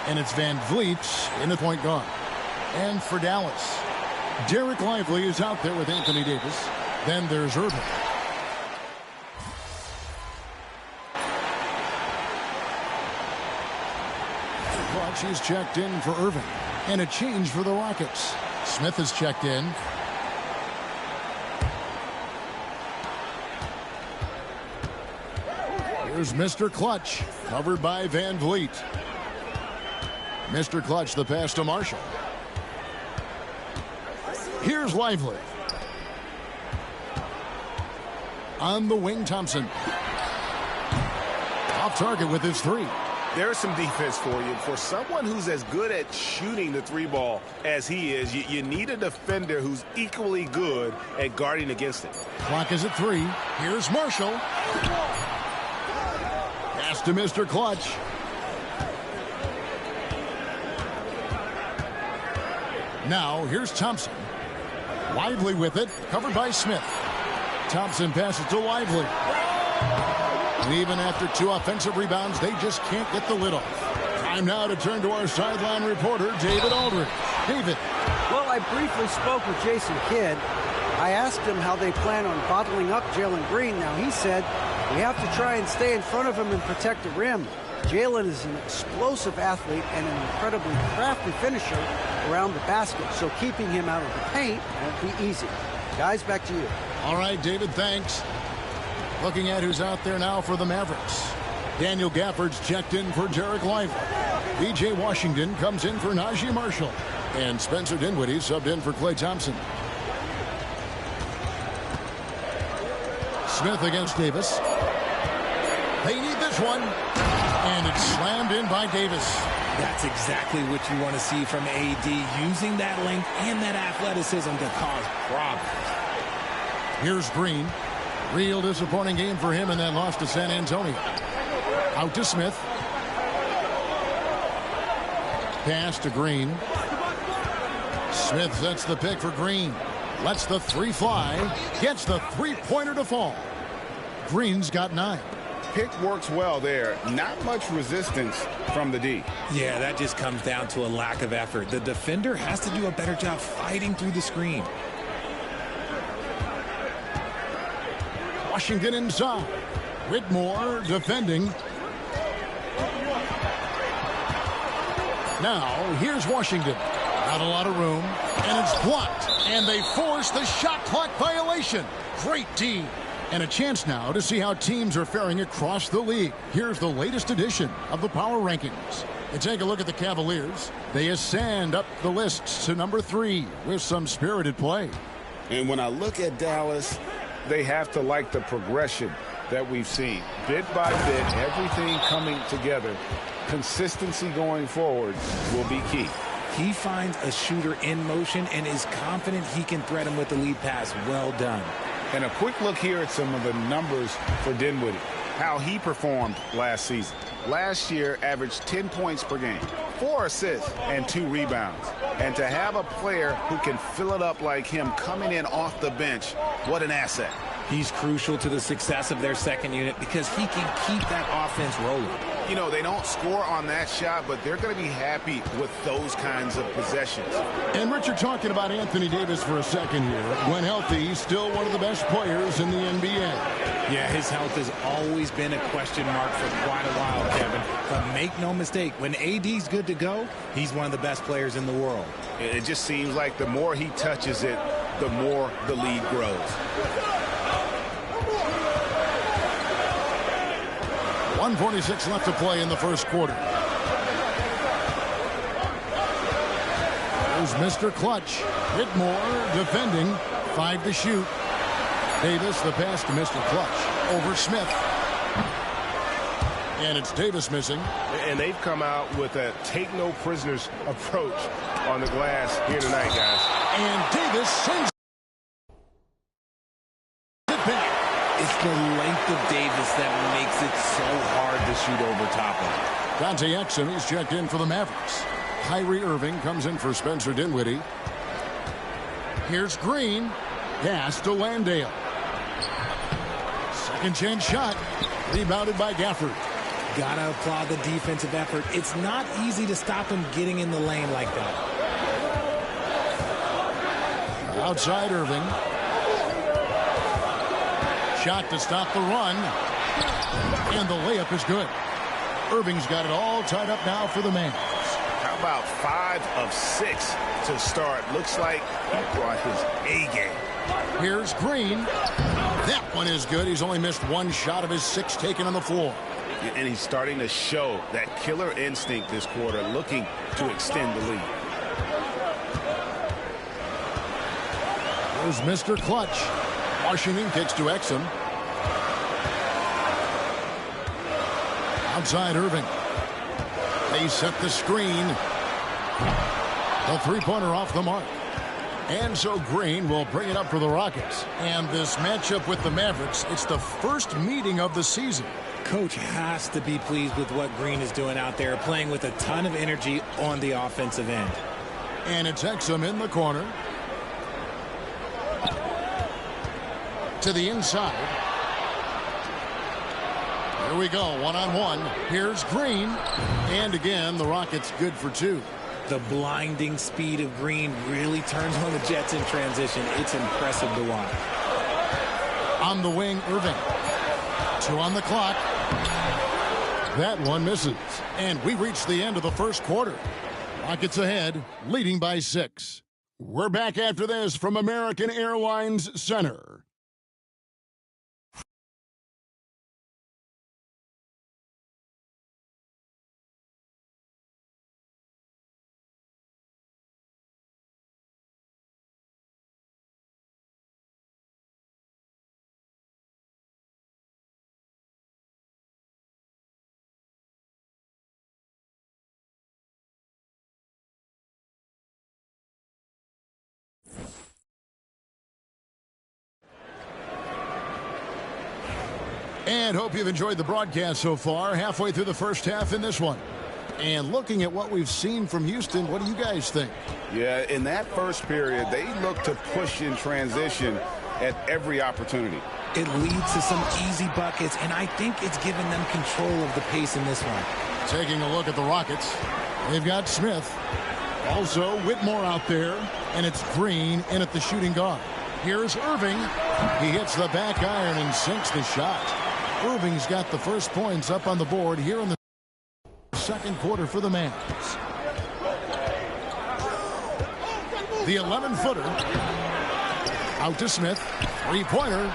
S1: And it's Van Vliet in the point guard. And for Dallas, Derek Lively is out there with Anthony Davis. Then there's Irving. Clutch is checked in for Irving. And a change for the Rockets. Smith is checked in. Here's Mr. Clutch, covered by Van Vliet. Mr. Clutch, the pass to Marshall. Here's Lively. On the wing, Thompson. Off target with his 3.
S9: There's some defense for you. For someone who's as good at shooting the 3 ball as he is, you need a defender who's equally good at guarding against it.
S1: Clock is at 3. Here's Marshall. Pass to Mr. Clutch. Now, here's Thompson. Lively with it, covered by Smith. Thompson passes to Lively. And even after 2 offensive rebounds, they just can't get the lid off. Time now to turn to our sideline reporter, David Aldridge. David.
S4: Well, I briefly spoke with Jason Kidd. I asked him how they plan on bottling up Jalen Green. Now, he said, we have to try and stay in front of him and protect the rim. Jalen is an explosive athlete and an incredibly crafty finisher around the basket, so keeping him out of the paint won't be easy. Guys, back to you.
S1: All right, David, thanks. Looking at who's out there now for the Mavericks. Daniel Gafford's checked in for Derek Lively. B.J. Washington comes in for Najee Marshall. And Spencer Dinwiddie subbed in for Klay Thompson. Smith against Davis. They need this one. And it's slammed in by Davis.
S20: That's exactly what you want to see from AD, using that length and that athleticism to cause problems.
S1: Here's Green. Real disappointing game for him in that loss to San Antonio. Out to Smith. Pass to Green. Smith sets the pick for Green. Lets the three fly. Gets the three-pointer to fall. Green's got 9.
S5: Pick works well there. Not much resistance from the D.
S20: Yeah, that just comes down to a lack of effort. The defender has to do a better job fighting through the screen.
S1: Washington inside. Whitmore defending. Now, here's Washington. Not a lot of room, and it's blocked. And they force the shot clock violation. Great D. And a chance now to see how teams are faring across the league. Here's the latest edition of the Power Rankings. And take a look at the Cavaliers. They ascend up the list to number 3 with some spirited play.
S5: And when I look at Dallas, they have to like the progression that we've seen. Bit by bit, everything coming together. Consistency going forward will be key.
S20: He finds a shooter in motion and is confident he can thread him with the lead pass. Well done.
S5: And a quick look here at some of the numbers for Dinwiddie, how he performed last season. Last year, averaged 10 points per game, 4 assists, and 2 rebounds. And to have a player who can fill it up like him coming in off the bench, what an asset.
S20: He's crucial to the success of their second unit because he can keep that offense rolling.
S5: You know, they don't score on that shot, but they're going to be happy with those kinds of possessions.
S1: And Richard, talking about Anthony Davis for a second here. When healthy, he's still one of the best players in the NBA.
S20: Yeah, his health has always been a question mark for quite a while, Kevin. But make no mistake, when AD's good to go, he's one of the best players in the world.
S5: It just seems like the more he touches it, the more the lead grows.
S1: 1:46 left to play in the first quarter. There's Mr. Clutch. Whitmore defending. 5 to shoot. Davis, the pass to Mr. Clutch. Over Smith. And it's Davis missing.
S9: And they've come out with a take-no-prisoners approach on the glass here tonight, guys.
S1: And Davis sends it back.
S20: It's the length of Davis that makes it so hard to shoot over top of him.
S1: Dante Exum, he's checked in for the Mavericks. Kyrie Irving comes in for Spencer Dinwiddie. Here's Green. Pass to Landale. Second chance shot. Rebounded by Gafford.
S20: Gotta applaud the defensive effort. It's not easy to stop him getting in the lane like that.
S1: Outside Irving. Shot to stop the run. And the layup is good. Irving's got it all tied up now for the Mavs.
S5: How about 5 of 6 to start? Looks like he brought his A game.
S1: Here's Green. That one is good. He's only missed 1 shot of his 6 taken on the floor.
S5: And he's starting to show that killer instinct this quarter, looking to extend the lead.
S1: There's Mr. Clutch. Washington kicks to Exum. Outside Irving. They set the screen. The three-pointer off the mark. And so Green will bring it up for the Rockets. And this matchup with the Mavericks, it's the first meeting of the season.
S20: Coach has to be pleased with what Green is doing out there, playing with a ton of energy on the offensive end.
S1: And it's Exum in the corner. To the inside. Here we go, one-on-one. Here's Green. And again, the Rockets good for 2.
S20: The blinding speed of Green really turns on the Jets in transition. It's impressive to watch.
S1: On the wing, Irving. 2 on the clock. That one misses. And we reach the end of the first quarter. Rockets ahead, leading by 6. We're back after this from American Airlines Center. And hope you've enjoyed the broadcast so far. Halfway through the first half in this one. And looking at what we've seen from Houston, what do you guys think?
S9: Yeah, in that first period, they looked to push in transition at every opportunity.
S20: It leads to some easy buckets, and I think it's given them control of the pace in this one.
S1: Taking a look at the Rockets, they've got Smith. Also, Whitmore out there, and it's Green in at the shooting guard. Here's Irving. He hits the back iron and sinks the shot. Irving's got the first points up on the board here in the second quarter for the Mavs. The 11-footer out to Smith. Three-pointer.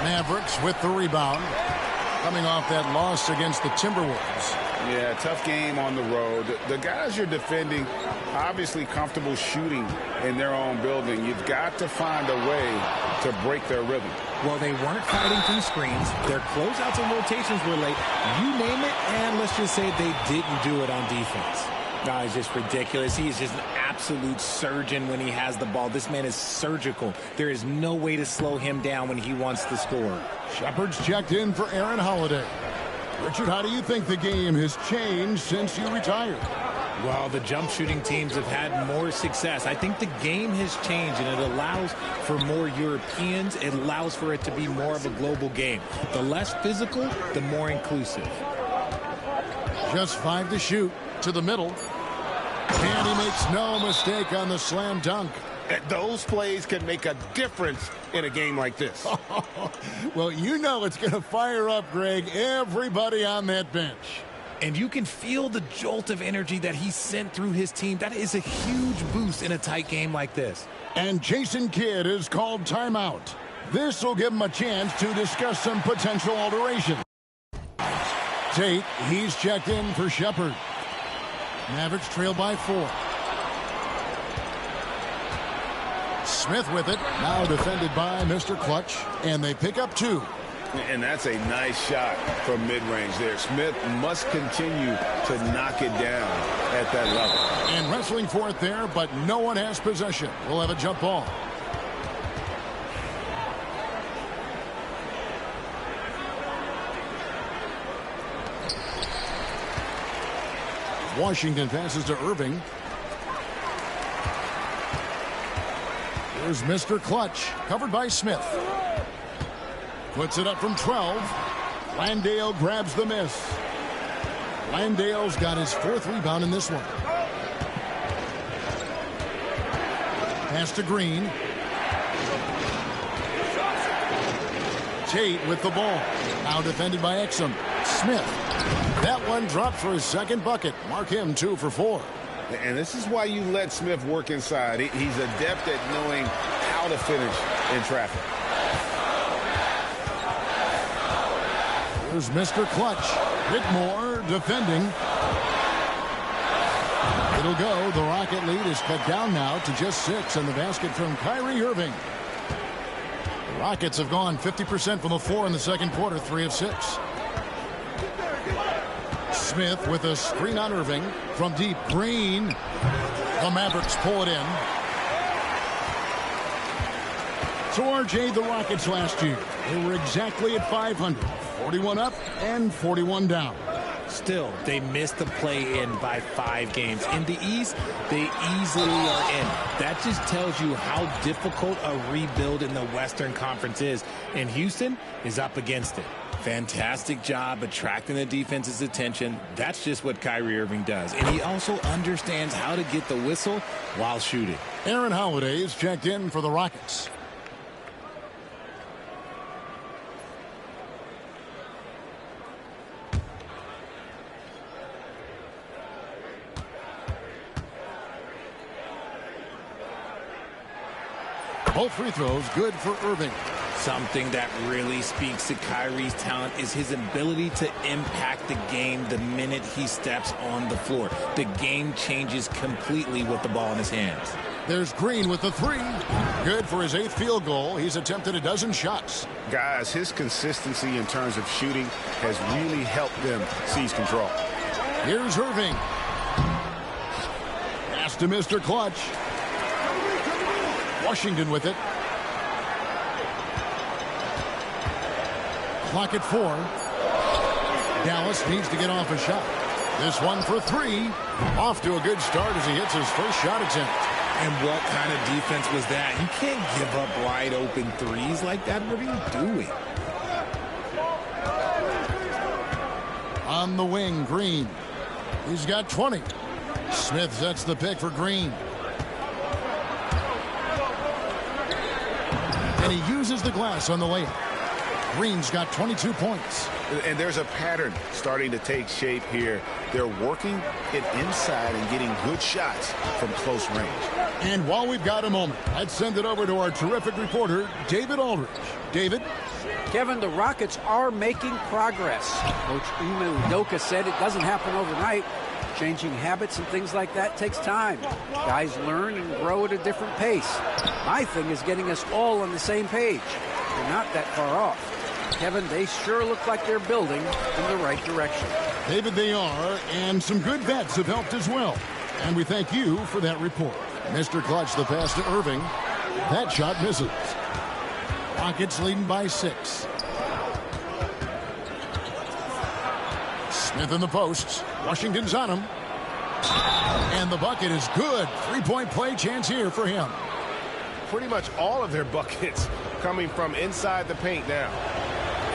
S1: Mavericks with the rebound. Coming off that loss against the Timberwolves.
S9: Yeah, tough game on the road. The guys you're defending, obviously comfortable shooting in their own building. You've got to find a way to break their rhythm.
S20: Well, they weren't fighting through screens. Their closeouts and rotations were late. You name it, and let's just say they didn't do it on defense. No, it's just ridiculous. He is just an absolute surgeon when he has the ball. This man is surgical. There is no way to slow him down when he wants to score.
S1: Shepard's checked in for Aaron Holiday. Richard, how do you think the game has changed since you retired?
S20: Well, the jump shooting teams have had more success. I think the game has changed, and it allows for more Europeans. It allows for it to be more of a global game. The less physical, the more inclusive.
S1: Just 5 to shoot to the middle. And he makes no mistake on the slam dunk.
S9: Those plays can make a difference in a game like this.
S1: Well, you know it's going to fire up, Greg, everybody on that bench.
S20: And you can feel the jolt of energy that he sent through his team. That is a huge boost in a tight game like this.
S1: And Jason Kidd is called timeout. This will give him a chance to discuss some potential alteration. Tate, he's checked in for Shepard. Mavericks trail by 4. Smith with it, now defended by Mr. Clutch, and they pick up 2.
S9: And that's a nice shot from mid-range there. Smith must continue to knock it down at that level.
S1: And wrestling for it there, but no one has possession. We'll have a jump ball. Washington passes to Irving. Here's Mr. Clutch, covered by Smith. Puts it up from 12. Landale grabs the miss. Landale's got his 4th rebound in this one. Pass to Green. Tate with the ball. Now defended by Exum. Smith. That one dropped for his 2nd bucket. Mark him 2 for 4.
S9: And this is why you let Smith work inside. He's adept at knowing how to finish in traffic.
S1: Here's Mr. Clutch. Whitmore defending. It'll go. The Rocket lead is cut down now to just 6, and the basket from Kyrie Irving. The Rockets have gone 50% from the floor in the second quarter, 3 of 6. Smith with a screen on Irving from deep. Green. The Mavericks pull it in. So RJ, the Rockets last year, they were exactly at 500. 41 up and 41 down.
S20: Still, they missed the play-in by 5 games. In the East, they easily are in. That just tells you how difficult a rebuild in the Western Conference is. And Houston is up against it. Fantastic job attracting the defense's attention. That's just what Kyrie Irving does. And he also understands how to get the whistle while shooting.
S1: Aaron Holiday is checked in for the Rockets. Both free throws good for Irving.
S20: Something that really speaks to Kyrie's talent is his ability to impact the game the minute he steps on the floor. The game changes completely with the ball in his hands.
S1: There's Green with the 3. Good for his 8th field goal. He's attempted a dozen shots.
S9: Guys, his consistency in terms of shooting has really helped them seize control.
S1: Here's Irving. Pass to Mr. Clutch. Washington with it. Clock at 4. Dallas needs to get off a shot. This one for 3. Off to a good start as he hits his first shot attempt.
S20: And what kind of defense was that? You can't give up wide open threes like that. What are you doing?
S1: On the wing, Green. He's got 20. Smith sets the pick for Green. And he uses the glass on the layup. Green's got 22 points.
S5: And there's a pattern starting to take shape here. They're working it inside and getting good shots from close range.
S1: And while we've got a moment, let's send it over to our terrific reporter, David Aldridge. David?
S4: Kevin, the Rockets are making progress. Coach Ime Udoka said it doesn't happen overnight. Changing habits and things like that takes time. Guys learn and grow at a different pace. My thing is getting us all on the same page. We're not that far off. Kevin, they sure look like they're building in the right direction.
S1: David, they are, and some good vets have helped as well. And we thank you for that report. Mr. Clutch, the pass to Irving. That shot misses. Rockets leading by 6. Smith in the posts. Washington's on him. And the bucket is good. 3-point play chance here for him.
S9: Pretty much all of their buckets coming from inside the paint now.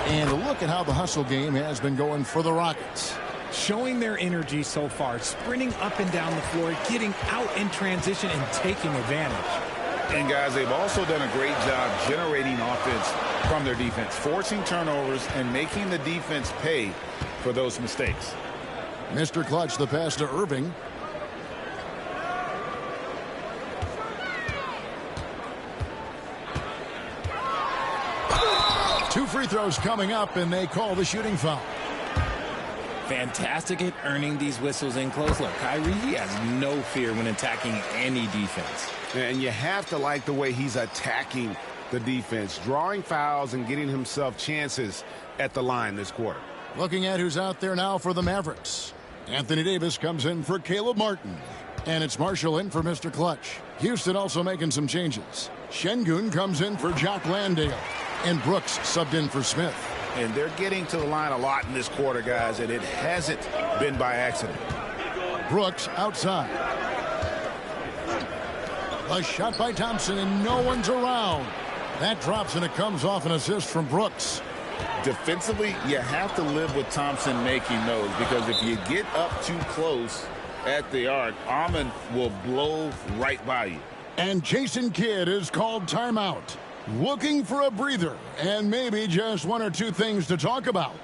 S1: And look at how the hustle game has been going for the Rockets.
S20: Showing their energy so far, sprinting up and down the floor, getting out in transition and taking advantage.
S5: And guys, they've also done a great job generating offense from their defense, forcing turnovers and making the defense pay for those mistakes.
S1: Mr. Clutch, the pass to Irving. Two free throws coming up, and they call the shooting foul.
S20: Fantastic at earning these whistles in close. Look, Kyrie, he has no fear when attacking any defense.
S9: And you have to like the way he's attacking the defense, drawing fouls and getting himself chances at the line this quarter.
S1: Looking at who's out there now for the Mavericks. Anthony Davis comes in for Caleb Martin. And it's Marshall in for Mr. Clutch. Houston also making some changes. Şengün comes in for Jock Landale. And Brooks subbed in for Smith.
S5: And they're getting to the line a lot in this quarter, guys, and it hasn't been by accident.
S1: Brooks outside. A shot by Thompson, and no one's around. That drops, and it comes off an assist from Brooks.
S5: Defensively, you have to live with Thompson making those, because if you get up too close at the arc, Ahmed will blow right by you.
S1: And Jason Kidd is called timeout. Looking for a breather and maybe just one or two things to talk about.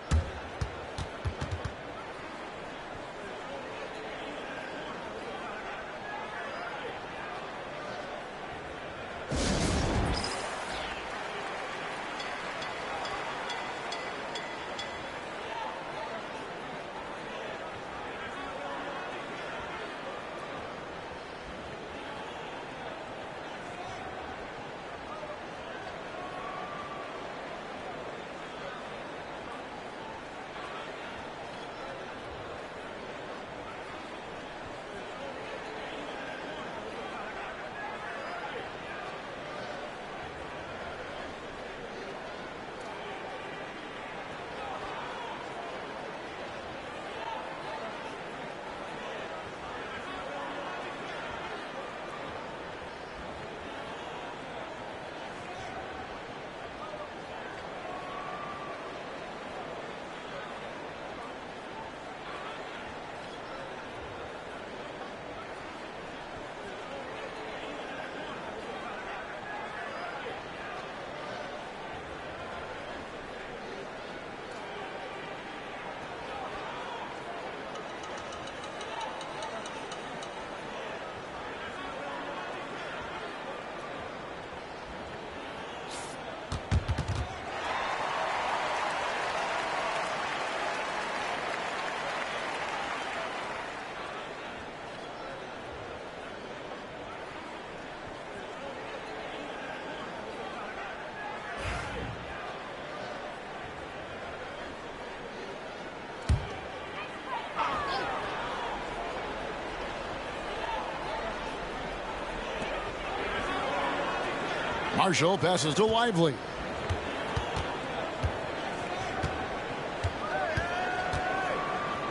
S1: Marshall passes to Lively.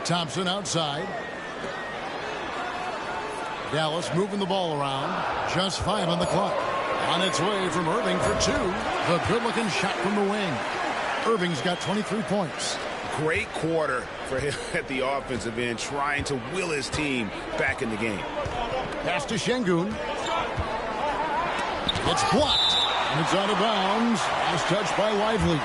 S1: Thompson outside. Dallas moving the ball around. Just 5 on the clock. On its way from Irving for 2. The good-looking shot from the wing. Irving's got 23 points.
S9: Great quarter for him at the offensive end, trying to will his team back in the game.
S1: Pass to Şengün. It's blocked. And it's out of bounds. Last touch by Lively.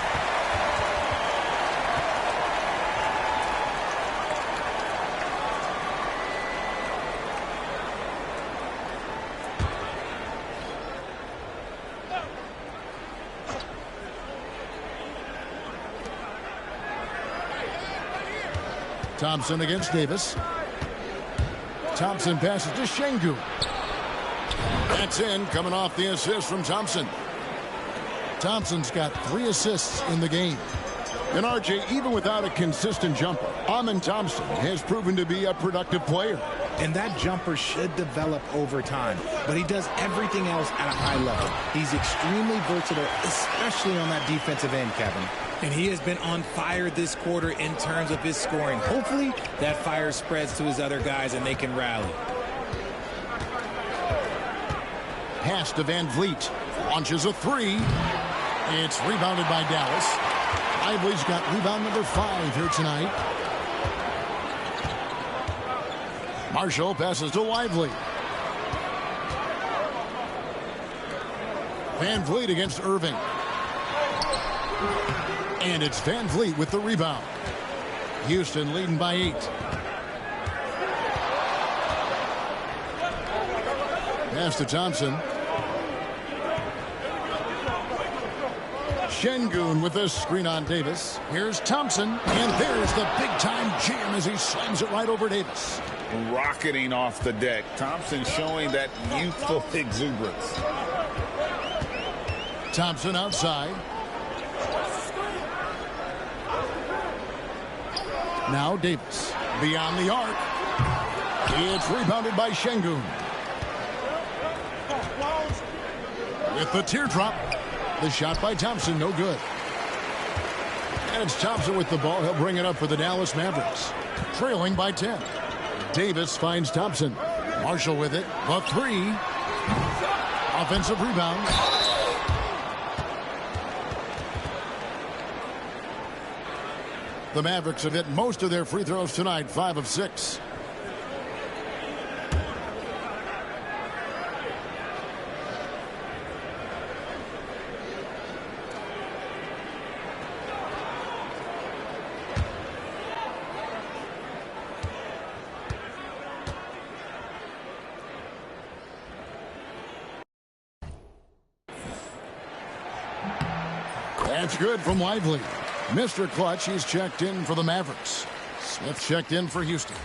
S1: Thompson against Davis. Thompson passes to Şengün. That's in, coming off the assist from Thompson. Thompson's got 3 assists in the game. And RJ, even without a consistent jumper, Amen Thompson has proven to be a productive player.
S20: And that jumper should develop over time. But he does everything else at a high level. He's extremely versatile, especially on that defensive end, Kevin. And he has been on fire this quarter in terms of his scoring. Hopefully, that fire spreads to his other guys and they can rally.
S1: Pass to Van Vliet. Launches a 3. It's rebounded by Dallas. Lively's got rebound number 5 here tonight. Marshall passes to Lively. Van Vliet against Irving. And it's Van Vliet with the rebound. Houston leading by 8. Pass to Thompson. Şengün with a screen on Davis. Here's Thompson. And there's the big-time jam as he slams it right over Davis.
S5: Rocketing off the deck. Thompson showing that youthful exuberance.
S1: Thompson outside. Now Davis beyond the arc. It's rebounded by Şengün. With the teardrop. The shot by Thompson, no good. And it's Thompson with the ball. He'll bring it up for the Dallas Mavericks. Trailing by 10. Davis finds Thompson. Marshall with it. The 3. Offensive rebound. The Mavericks have hit most of their free throws tonight, 5 of 6. That's good from Lively. Mr. Clutch, he's checked in for the Mavericks. Smith checked in for Houston.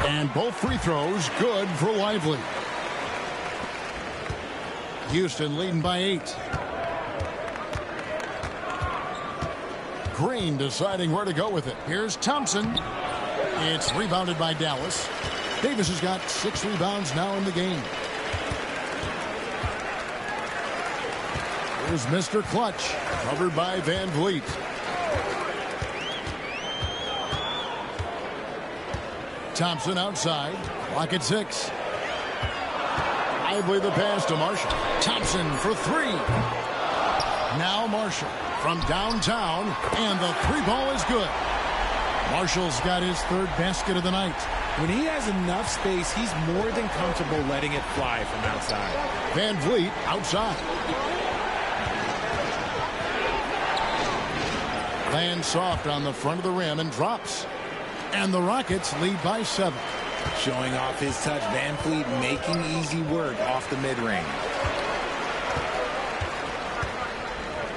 S1: And both free throws good for Lively. Houston leading by 8. Green deciding where to go with it. Here's Thompson. It's rebounded by Dallas. Davis has got 6 rebounds now in the game. Here's Mr. Clutch, covered by Van Vliet. Thompson outside. Clock at 6. Lively the pass to Marshall. Thompson for 3. Now Marshall from downtown, and the 3 ball is good. Marshall's got his 3rd basket of the night.
S20: When he has enough space, he's more than comfortable letting it fly from outside.
S1: Van Vliet outside. Lands soft on the front of the rim and drops. And the Rockets lead by 7.
S20: Showing off his touch, Van Vliet making easy work off the mid-range.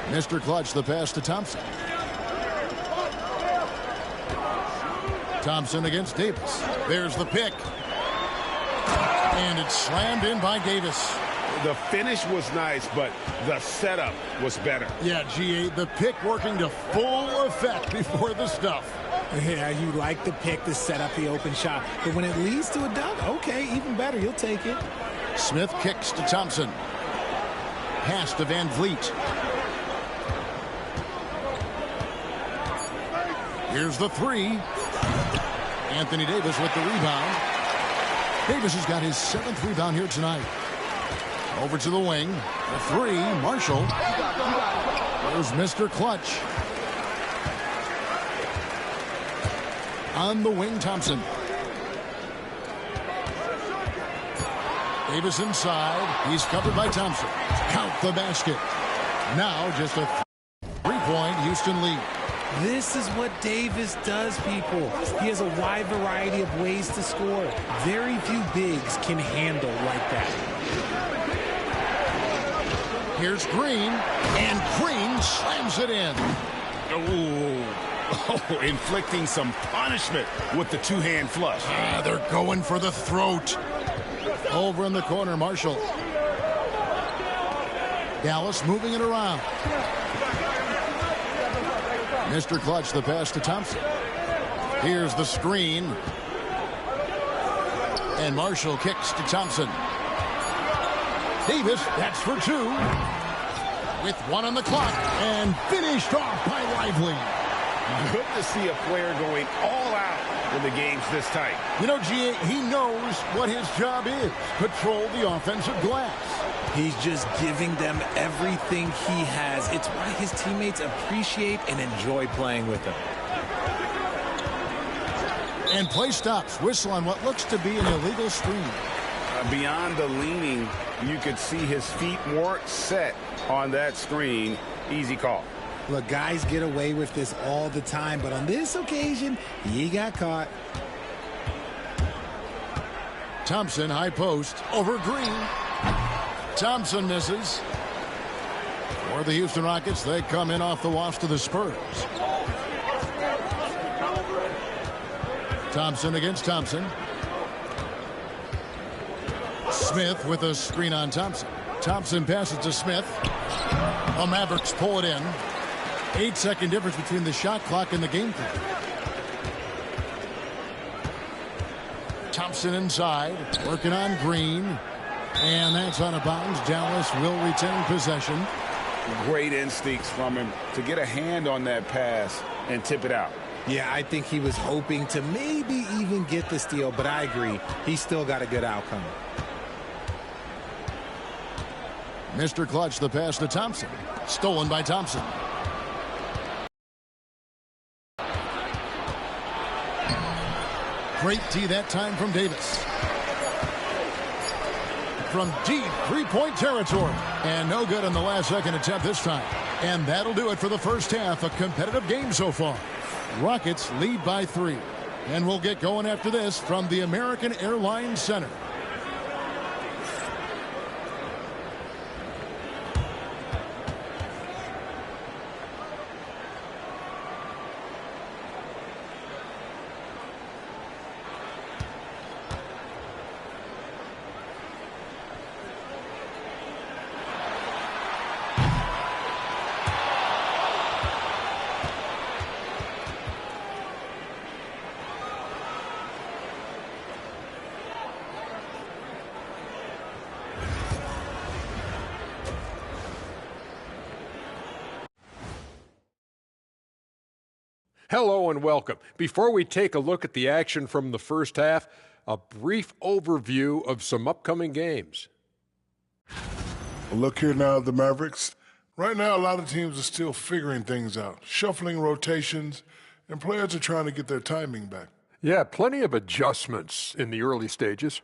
S1: Mr. Clutch, the pass to Thompson. Thompson against Davis. There's the pick. And it's slammed in by Davis.
S9: The finish was nice, but the setup was better.
S1: Yeah, GA, the pick working to full effect before the stuff.
S20: Yeah, you like the pick to set up the open shot. But when it leads to a dunk, okay, even better. You'll take it.
S1: Smith kicks to Thompson. Pass to Van Vliet. Here's the 3. Anthony Davis with the rebound. Davis has got his 7th rebound here tonight. Over to the wing. The 3. Marshall. There's Mr. Clutch. On the wing, Thompson. Davis inside. He's covered by Thompson. Count the basket. Now just a 3-point Houston lead.
S20: This is what Davis does, people. He has a wide variety of ways to score. Very few bigs can handle like that.
S1: Here's Green, and Green slams it in.
S5: Oh, inflicting some punishment with the 2-hand flush.
S1: They're going for the throat. Over in the corner, Marshall. Dallas moving it around. Mr. Clutch, the pass to Thompson. Here's the screen. And Marshall kicks to Thompson. Davis, that's for 2. With 1 on the clock. And finished off by Lively.
S9: Good to see a player going all out when the game's this tight.
S1: You know, GA, he knows what his job is. Patrol the offensive glass.
S20: He's just giving them everything he has. It's why his teammates appreciate and enjoy playing with him.
S1: And play stops. Whistle on what looks to be an illegal screen.
S9: Beyond the leaning, you could see his feet weren't set on that screen. Easy call.
S20: Look, guys get away with this all the time, but on this occasion, he got caught.
S1: Thompson, high post, over Green. Thompson misses. For the Houston Rockets, they come in off the wash to the Spurs. Thompson against Thompson. Smith with a screen on Thompson. Thompson passes to Smith. The Mavericks pull it in. 8-second difference between the shot clock and the game clock. Thompson inside, working on Green. And that's out of bounds. Dallas will retain possession.
S9: Great instincts from him to get a hand on that pass and tip it out.
S20: Yeah, I think he was hoping to maybe even get the steal, but I agree. He still got a good outcome.
S1: Mr. Clutch, the pass to Thompson. Stolen by Thompson. Great tee that time from Davis. From deep three-point territory. And no good on the last second attempt this time. And that'll do it for the first half. A competitive game so far. Rockets lead by 3. And we'll get going after this from the American Airlines Center.
S6: Hello and welcome. Before we take a look at the action from the first half, a brief overview of some upcoming games.
S8: Look here now at the Mavericks. Right now, a lot of teams are still figuring things out, shuffling rotations, and players are trying to get their timing back.
S6: Yeah, plenty of adjustments in the early stages.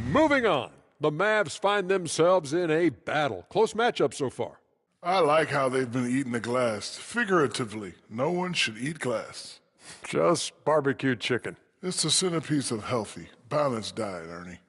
S6: Moving on, the Mavs find themselves in a battle. Close matchup so far.
S8: I like how they've been eating the glass. Figuratively, no one should eat glass.
S6: Just barbecued chicken.
S8: It's the centerpiece of healthy, balanced diet, Ernie.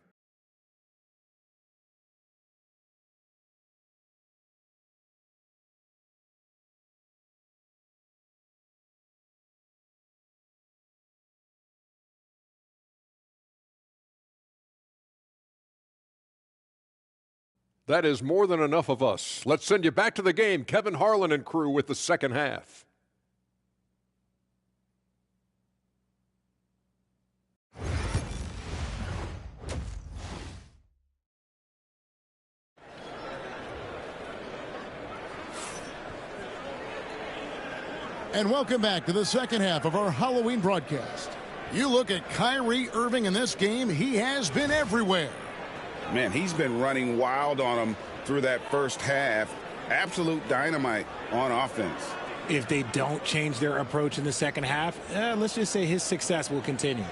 S6: That is more than enough of us. Let's send you back to the game. Kevin Harlan and crew with the second half.
S1: And welcome back to the second half of our Halloween broadcast. You look at Kyrie Irving in this game, he has been everywhere.
S5: Man, he's been running wild on them through that first half. Absolute dynamite on offense.
S20: If they don't change their approach in the second half, let's just say his success will continue.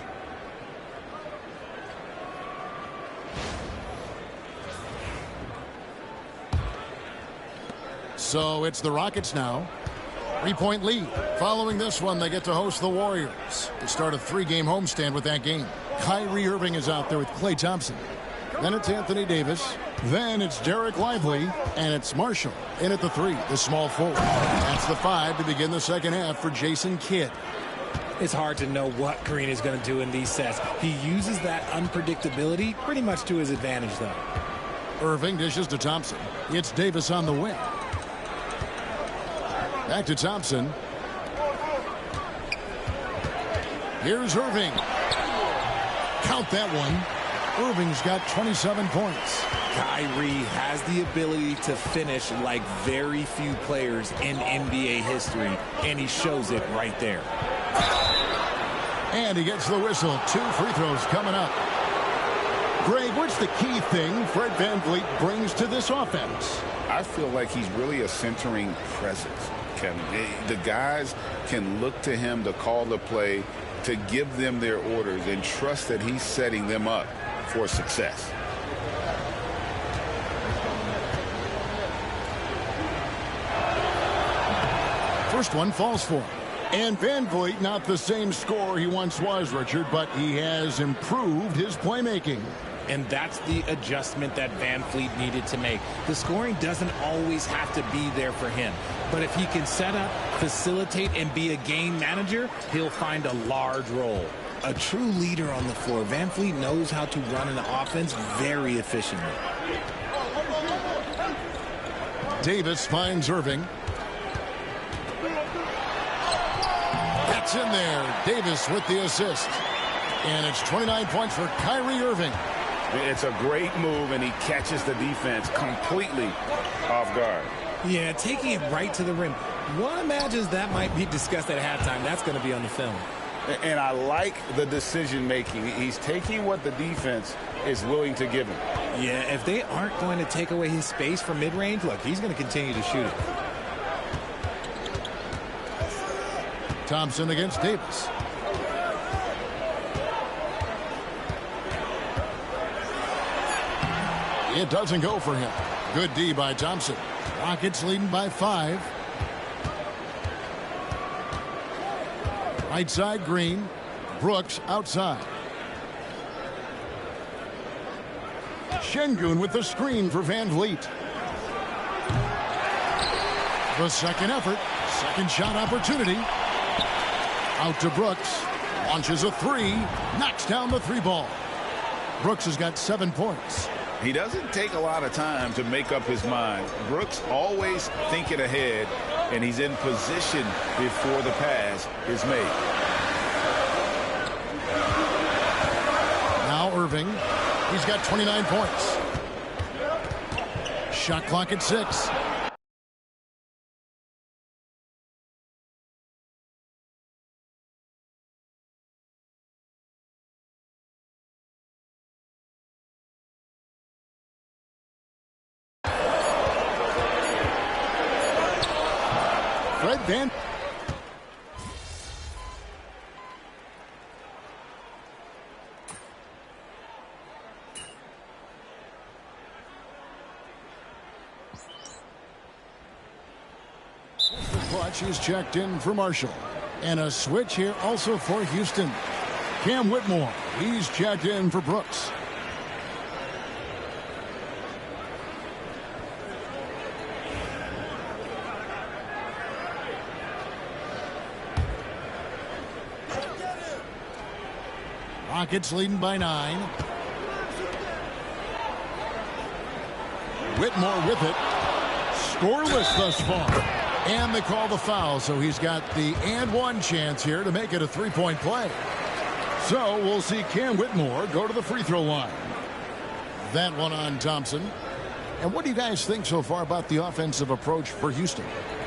S1: So it's the Rockets now. 3-point lead. Following this one, they get to host the Warriors. They start a 3-game homestand with that game. Kyrie Irving is out there with Klay Thompson. Then it's Anthony Davis. Then it's Derek Lively. And it's Marshall in at the 3, the small forward. That's the 5 to begin the second half for Jason Kidd.
S20: It's hard to know what Kareem is going to do in these sets. He uses that unpredictability pretty much to his advantage, though.
S1: Irving dishes to Thompson. It's Davis on the wing. Back to Thompson. Here's Irving. Count that one. Irving's got 27 points.
S20: Kyrie has the ability to finish like very few players in NBA history, and he shows it right there.
S1: And he gets the whistle. 2 free throws coming up. Greg, what's the key thing Fred VanVleet brings to this offense?
S5: I feel like he's really a centering presence, Kevin. The guys can look to him to call the play, to give them their orders, and trust that he's setting them up for success.
S1: First one falls for him. And VanVleet, not the same scorer he once was, Richard, but he has improved his playmaking.
S20: And that's the adjustment that VanVleet needed to make. The scoring doesn't always have to be there for him. But if he can set up, facilitate, and be a game manager, he'll find a large role. A true leader on the floor, VanVleet knows how to run an offense very efficiently.
S1: Davis finds Irving. That's in there. Davis with the assist. And it's 29 points for Kyrie Irving.
S5: It's a great move, and he catches the defense completely off guard.
S20: Yeah, taking it right to the rim. One imagines that might be discussed at halftime. That's going to be on the film.
S5: And I like the decision-making. He's taking what the defense is willing to give him.
S20: Yeah, if they aren't going to take away his space from mid-range, look, he's going to continue to shoot it.
S1: Thompson against Davis. It doesn't go for him. Good D by Thompson. Rockets leading by 5. Right side Green. Brooks outside. Şengün with the screen for VanVleet. The second effort. Second shot opportunity. Out to Brooks. Launches a 3. Knocks down the 3 ball. Brooks has got 7 points.
S5: He doesn't take a lot of time to make up his mind. Brooks always thinking ahead, and he's in position before the pass is made.
S1: Now Irving. He's got 29 points. Shot clock at 6. Fred Van. Clutch is checked in for Marshall. And a switch here also for Houston. Cam Whitmore, he's checked in for Brooks. Rockets leading by 9. Whitmore with it. Scoreless thus far. And they call the foul, so he's got the and one chance here to make it a three-point play. So we'll see Cam Whitmore go to the free throw line. That one on Thompson. And what do you guys think so far about the offensive approach for Houston?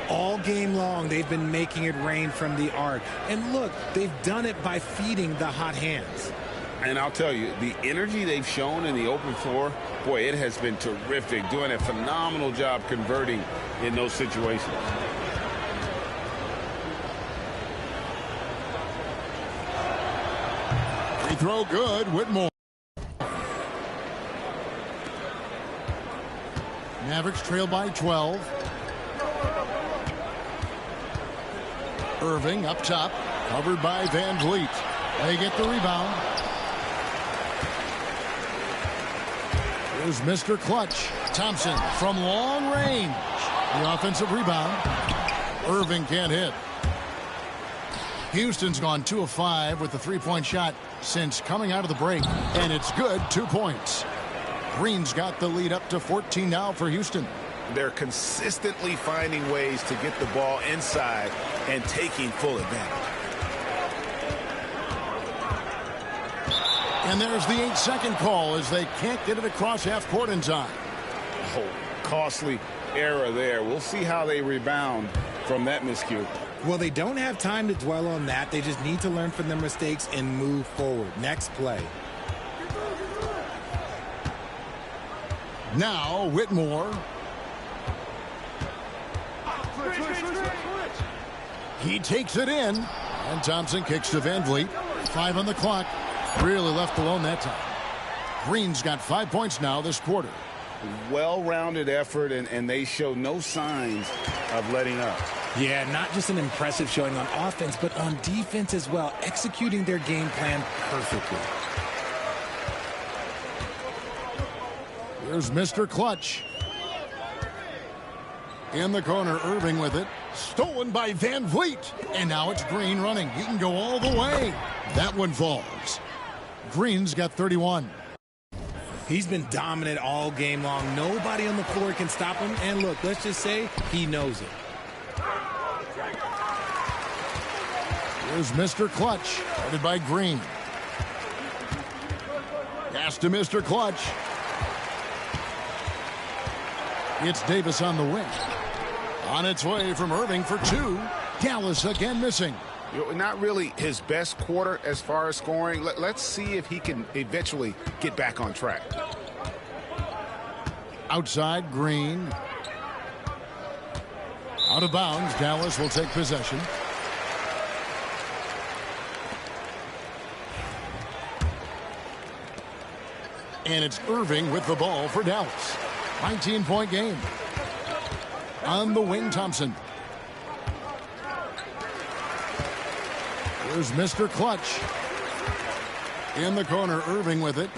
S20: All game long, they've been making it rain from the arc. And look, they've done it by feeding the hot hands.
S5: And I'll tell you, the energy they've shown in the open floor, boy, it has been terrific. Doing a phenomenal job converting in those situations.
S1: Free throw good. Whitmore. Mavericks trail by 12. Irving up top. Covered by Van Vliet. They get the rebound. Here's Mr. Clutch. Thompson from long range. The offensive rebound. Irving can't hit. Houston's gone 2 of 5 with the three-point shot since coming out of the break. And it's good, 2 points. Green's got the lead up to 14 now for Houston.
S9: They're consistently finding ways to get the ball inside and taking full advantage.
S1: And there's the 8-second call as they can't get it across half court in time.
S5: Oh, costly error there. We'll see how they rebound from that miscue.
S20: Well, they don't have time to dwell on that. They just need to learn from their mistakes and move forward. Next play.
S1: Now Whitmore. He takes it in. And Thompson kicks to Van Vliet. 5 on the clock. Really left alone that time. Green's got 5 points now this quarter.
S5: Well-rounded effort, and they show no signs of letting up.
S20: Yeah, not just an impressive showing on offense, but on defense as well, executing their game plan perfectly.
S1: Here's Mr. Clutch. In the corner, Irving with it. Stolen by Van Vliet. And now it's Green running. He can go all the way. That one falls. Green's got 31.
S20: He's been dominant all game long. Nobody on the floor can stop him. And look, let's just say he knows it.
S1: Here's Mr. Clutch, headed by Green. Pass to Mr. Clutch. It's Davis on the wing. On its way from Irving for 2. Dallas again missing.
S9: Not really his best quarter as far as scoring. Let's see if he can eventually get back on track.
S1: Outside, Green. Out of bounds. Dallas will take possession. And it's Irving with the ball for Dallas. 19-point game. On the wing, Thompson. Here's Mr. Clutch. In the corner, Irving with it.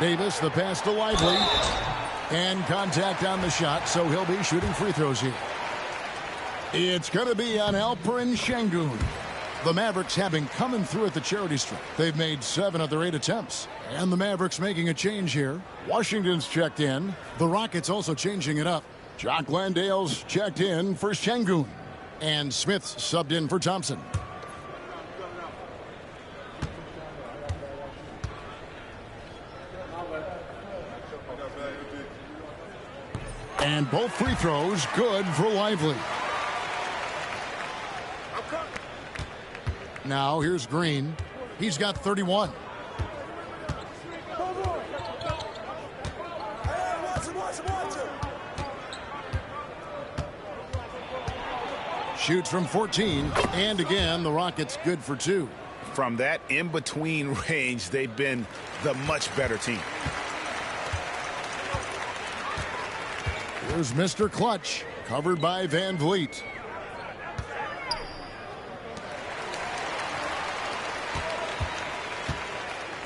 S1: Davis, the pass to Lively. And contact on the shot, so he'll be shooting free throws here. It's going to be on Alperen Şengün. The Mavericks having coming through at the charity stripe. They've made 7 of their 8 attempts. And the Mavericks making a change here. Washington's checked in. The Rockets also changing it up. Jock Landale's checked in for Şengün. And Smith's subbed in for Thompson. And both free throws good for Lively. Now here's Green. He's got 31. shoots from 14, and again, the Rockets good for 2.
S5: From that in-between range, they've been the much better team.
S1: Here's Mr. Clutch, covered by Van Vliet.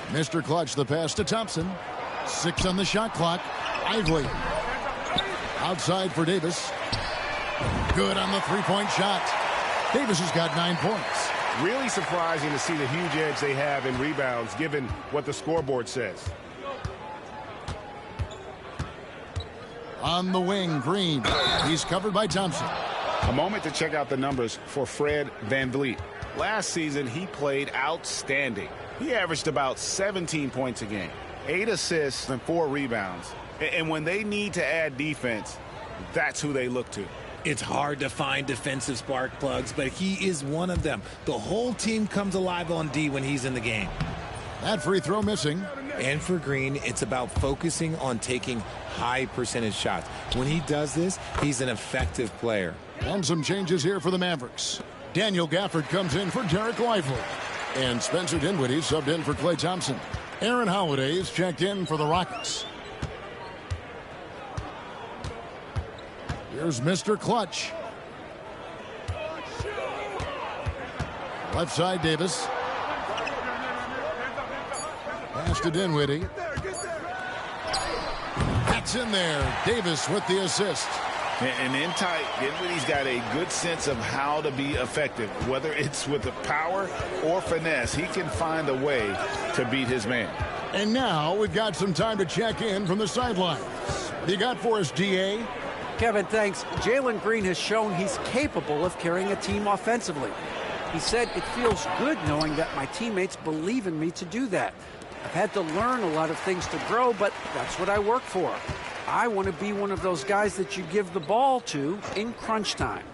S1: Mr. Clutch, the pass to Thompson. 6 on the shot clock. Ively. Outside for Davis. Good on the three-point shot. Davis has got 9 points.
S9: Really surprising to see the huge edge they have in rebounds, given what the scoreboard says.
S1: On the wing, Green. He's covered by Thompson.
S5: A moment to check out the numbers for Fred VanVleet. Last season, he played outstanding. He averaged about 17 points a game, 8 assists and 4 rebounds. And when they need to add defense, that's who they look to.
S20: It's hard to find defensive spark plugs, but he is one of them. The whole team comes alive on D when he's in the game.
S1: That free throw missing.
S20: And for Green, it's about focusing on taking high percentage shots. When he does this, he's an effective player.
S1: And some changes here for the Mavericks. Daniel Gafford comes in for Derek Lively. And Spencer Dinwiddie subbed in for Klay Thompson. Aaron Holiday's checked in for the Rockets. Here's Mr. Clutch. Left side, Davis. Pass to Dinwiddie. That's in there. Davis with the assist.
S5: And in tight, Dinwiddie's got a good sense of how to be effective. Whether it's with the power or finesse, he can find a way to beat his man.
S1: And now we've got some time to check in from the sidelines. You got for us, DA?
S4: Kevin, thanks. Jalen Green has shown he's capable of carrying a team offensively. He said, "It feels good knowing that my teammates believe in me to do that. I've had to learn a lot of things to grow, but that's what I work for. I want to be one of those guys that you give the ball to in crunch time."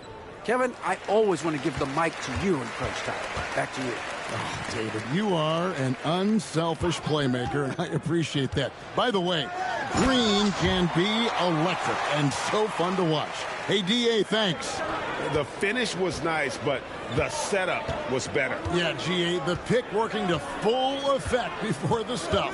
S4: Kevin, I always want to give the mic to you in crunch time. Back to you.
S1: Oh, David, you are an unselfish playmaker, and I appreciate that. By the way, Green can be electric and so fun to watch. Hey, DA, thanks.
S9: The finish was nice, but the setup was better.
S1: Yeah, GA, the pick working to full effect before the stuff.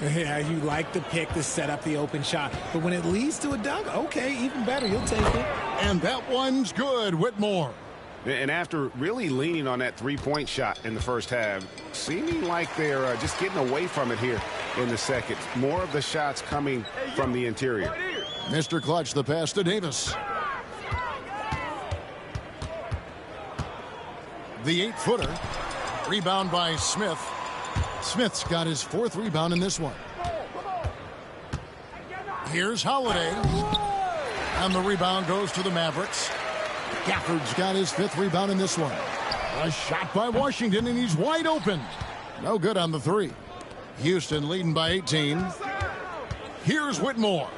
S20: Yeah, you like the pick to set up the open shot. But when it leads to a dunk, okay, even better. You'll take it.
S1: And that one's good, Whitmore.
S9: And after really leaning on that three-point shot in the first half, seeming like they're just getting away from it here in the second. More of the shots coming from the interior.
S1: Mr. Clutch, the pass to Davis. The 8-footer. Rebound by Smith. Smith's got his 4th rebound in this one. Here's Holiday. And the rebound goes to the Mavericks. Gafford's got his 5th rebound in this one. A shot by Washington, and he's wide open. No good on the 3. Houston leading by 18. Here's Whitmore.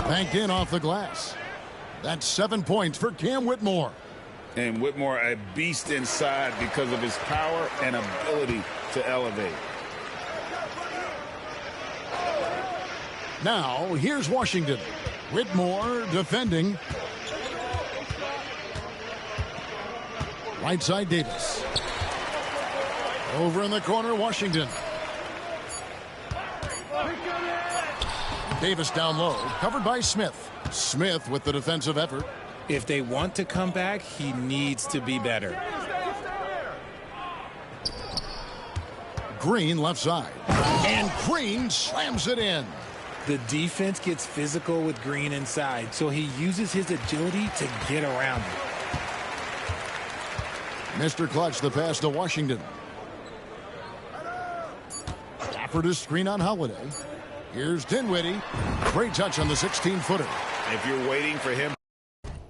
S1: Banked in off the glass. That's 7 points for Cam Whitmore.
S5: And Whitmore, a beast inside because of his power and ability to elevate.
S1: Now, here's Washington. Whitmore defending. Right side, Davis. Over in the corner, Washington. Davis down low, covered by Smith. Smith with the defensive effort.
S20: If they want to come back, he needs to be better.
S1: Green left side. And Green slams it in.
S20: The defense gets physical with Green inside, so he uses his agility to get around it.
S1: Mr. Clutch, the pass to Washington. Stafford is screen on Holiday. Here's Dinwiddie. Great touch on the 16-footer.
S5: If you're waiting for him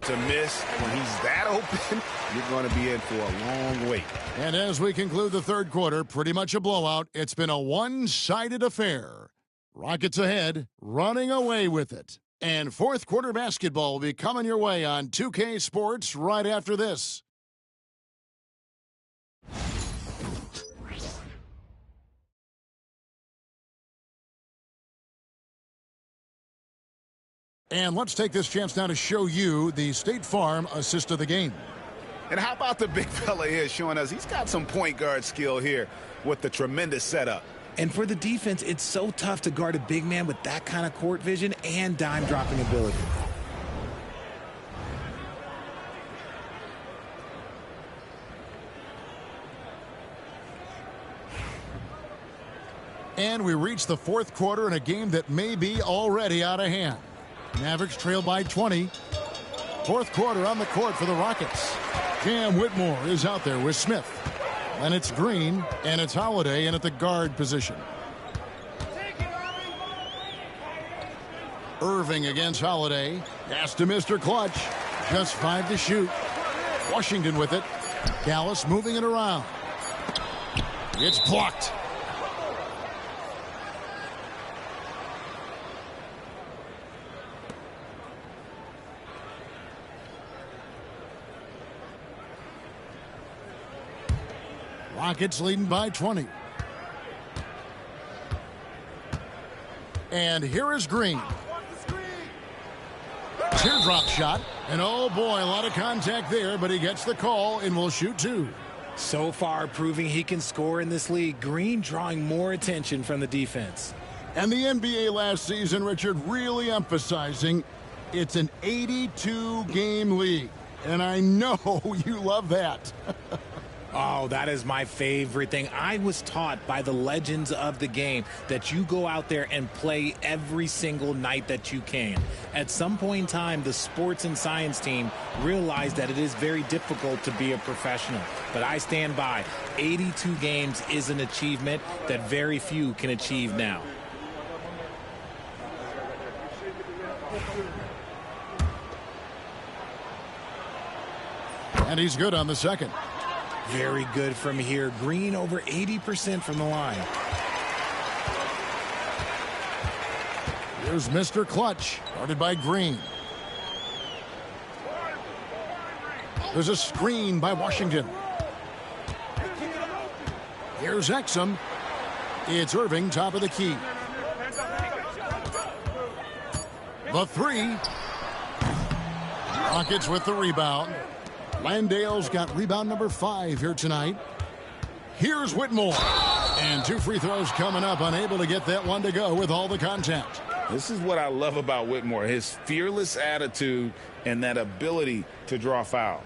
S5: to miss when he's that open, you're going to be in for a long wait.
S1: And as we conclude the third quarter, pretty much a blowout. It's been a one-sided affair. Rockets ahead, running away with it. And fourth quarter basketball will be coming your way on 2K Sports right after this. And let's take this chance now to show you the State Farm assist of the game.
S5: And how about the big fella here showing us he's got some point guard skill here with the tremendous setup.
S20: And for the defense, it's so tough to guard a big man with that kind of court vision and dime dropping ability.
S1: And we reach the fourth quarter in a game that may be already out of hand. Mavericks trail by 20. Fourth quarter on the court for the Rockets. Cam Whitmore is out there with Smith. And it's Green, and it's Holiday in at the guard position. Irving against Holiday. Pass to Mr. Clutch. Just 5 to shoot. Washington with it. Dallas moving it around. It's blocked. Rockets leading by 20. And here is Green. Teardrop shot. And oh boy, a lot of contact there, but he gets the call and will shoot 2.
S20: So far proving he can score in this league. Green drawing more attention from the defense.
S1: And the NBA last season, Richard, really emphasizing it's an 82-game league. And I know you love that.
S20: Oh, that is my favorite thing. I was taught by the legends of the game that you go out there and play every single night that you can. At some point in time, the sports and science team realized that it is very difficult to be a professional. But I stand by. 82 games is an achievement that very few can achieve now.
S1: And he's good on the second.
S20: Very good from here. Green over 80% from the line.
S1: Here's Mr. Clutch, guarded by Green. There's a screen by Washington. Here's Exum. It's Irving, top of the key. The 3. Rockets with the rebound. Landale's got rebound number 5 here tonight. Here's Whitmore. And 2 free throws coming up, unable to get that one to go with all the contact.
S5: This is what I love about Whitmore, his fearless attitude and that ability to draw fouls.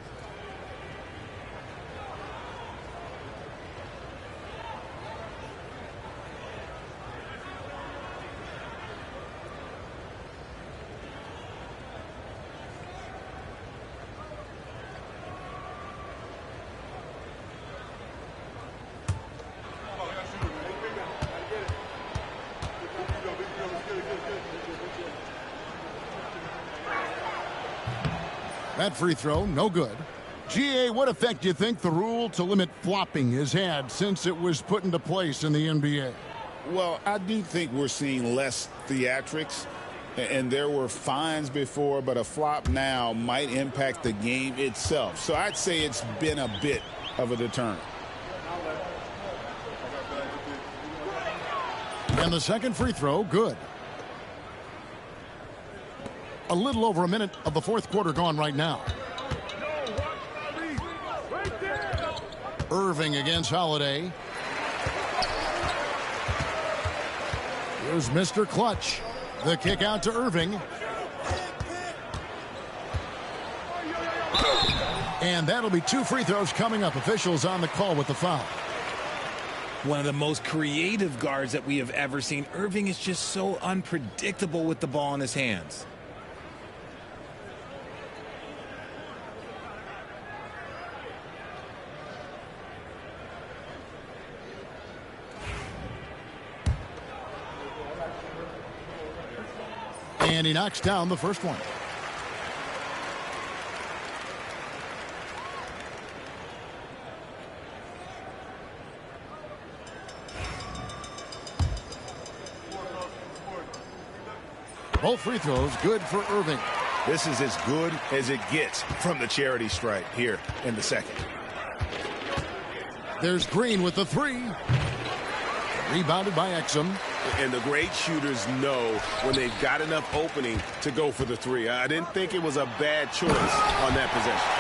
S1: That free throw, no good. GA, what effect do you think the rule to limit flopping has had since it was put into place in the NBA?
S5: Well, I do think we're seeing less theatrics, and there were fines before, but a flop now might impact the game itself. So I'd say it's been a bit of a deterrent.
S1: And the second free throw, good. A little over a minute of the fourth quarter gone right now. Irving against Holiday. Here's Mr. Clutch. The kick out to Irving. And that'll be 2 free throws coming up. Officials on the call with the foul.
S20: One of the most creative guards that we have ever seen. Irving is just so unpredictable with the ball in his hands.
S1: And he knocks down the first one. Both free throws good for Irving.
S5: This is as good as it gets from the charity stripe here in the second.
S1: There's Green with the 3. Rebounded by Exum.
S9: And the great shooters know when they've got enough opening to go for the three. I didn't think it was a bad choice on that possession.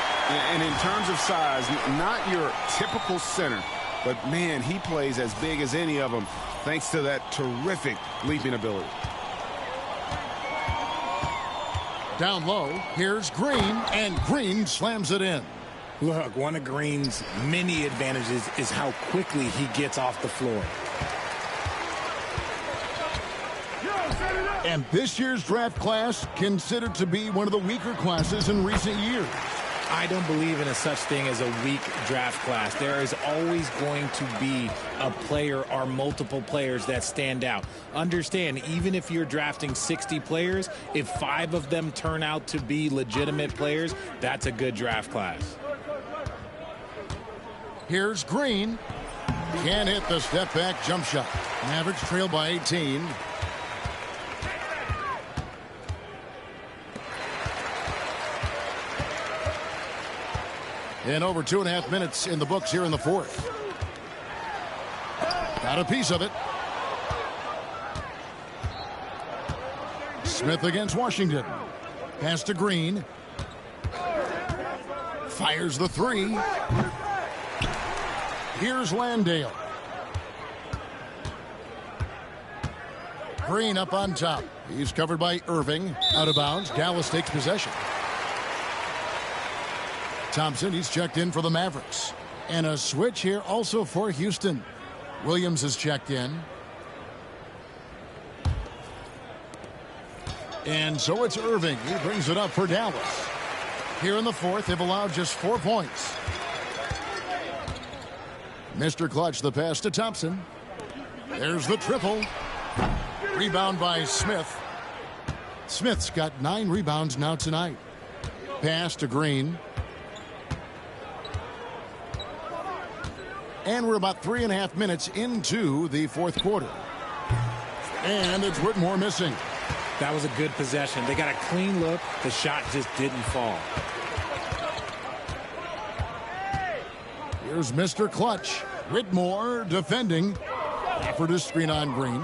S2: And in terms of size, not your typical center, but, man, he plays as big as any of them thanks to that terrific leaping ability.
S1: Down low, here's Green, and Green slams it in.
S20: Look, one of Green's many advantages is how quickly he gets off the floor.
S1: And this year's draft class considered to be one of the weaker classes in recent years.
S20: I don't believe in a such thing as a weak draft class. There is always going to be a player or multiple players that stand out. Understand, even if you're drafting 60 players, if 5 of them turn out to be legitimate players, that's a good draft class.
S1: Here's Green. Can't hit the step-back jump shot. Mavericks trail by 18. And over 2.5 minutes in the books here in the fourth. Got a piece of it. Smith against Washington. Pass to Green. Fires the three. Here's Landale. Green up on top. He's covered by Irving. Out of bounds. Dallas takes possession. Thompson, he's checked in for the Mavericks. And a switch here also for Houston. Williams is checked in. And so it's Irving. He brings it up for Dallas. Here in the fourth, they've allowed just 4 points. Mr. Clutch, the pass to Thompson. There's the triple. Rebound by Smith. Smith's got 9 rebounds now tonight. Pass to Green. And we're about 3.5 minutes into the fourth quarter. And it's Whitmore missing.
S20: That was a good possession. They got a clean look. The shot just didn't fall.
S1: Here's Mr. Clutch. Whitmore defending. Effort to screen on Green.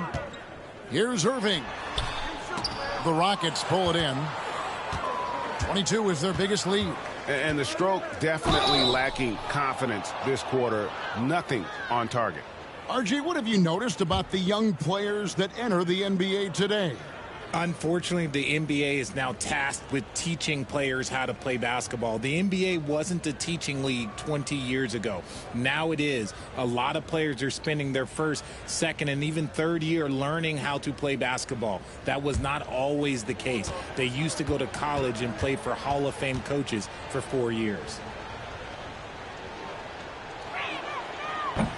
S1: Here's Irving. The Rockets pull it in. 22 is their biggest lead.
S2: And the stroke definitely lacking confidence this quarter. Nothing on target.
S1: RG, what have you noticed about the young players that enter the NBA today?
S20: Unfortunately, the NBA is now tasked with teaching players how to play basketball. The NBA wasn't a teaching league 20 years ago. Now it is. A lot of players are spending their first, second, and even third year learning how to play basketball. That was not always the case. They used to go to college and play for Hall of Fame coaches for 4 years.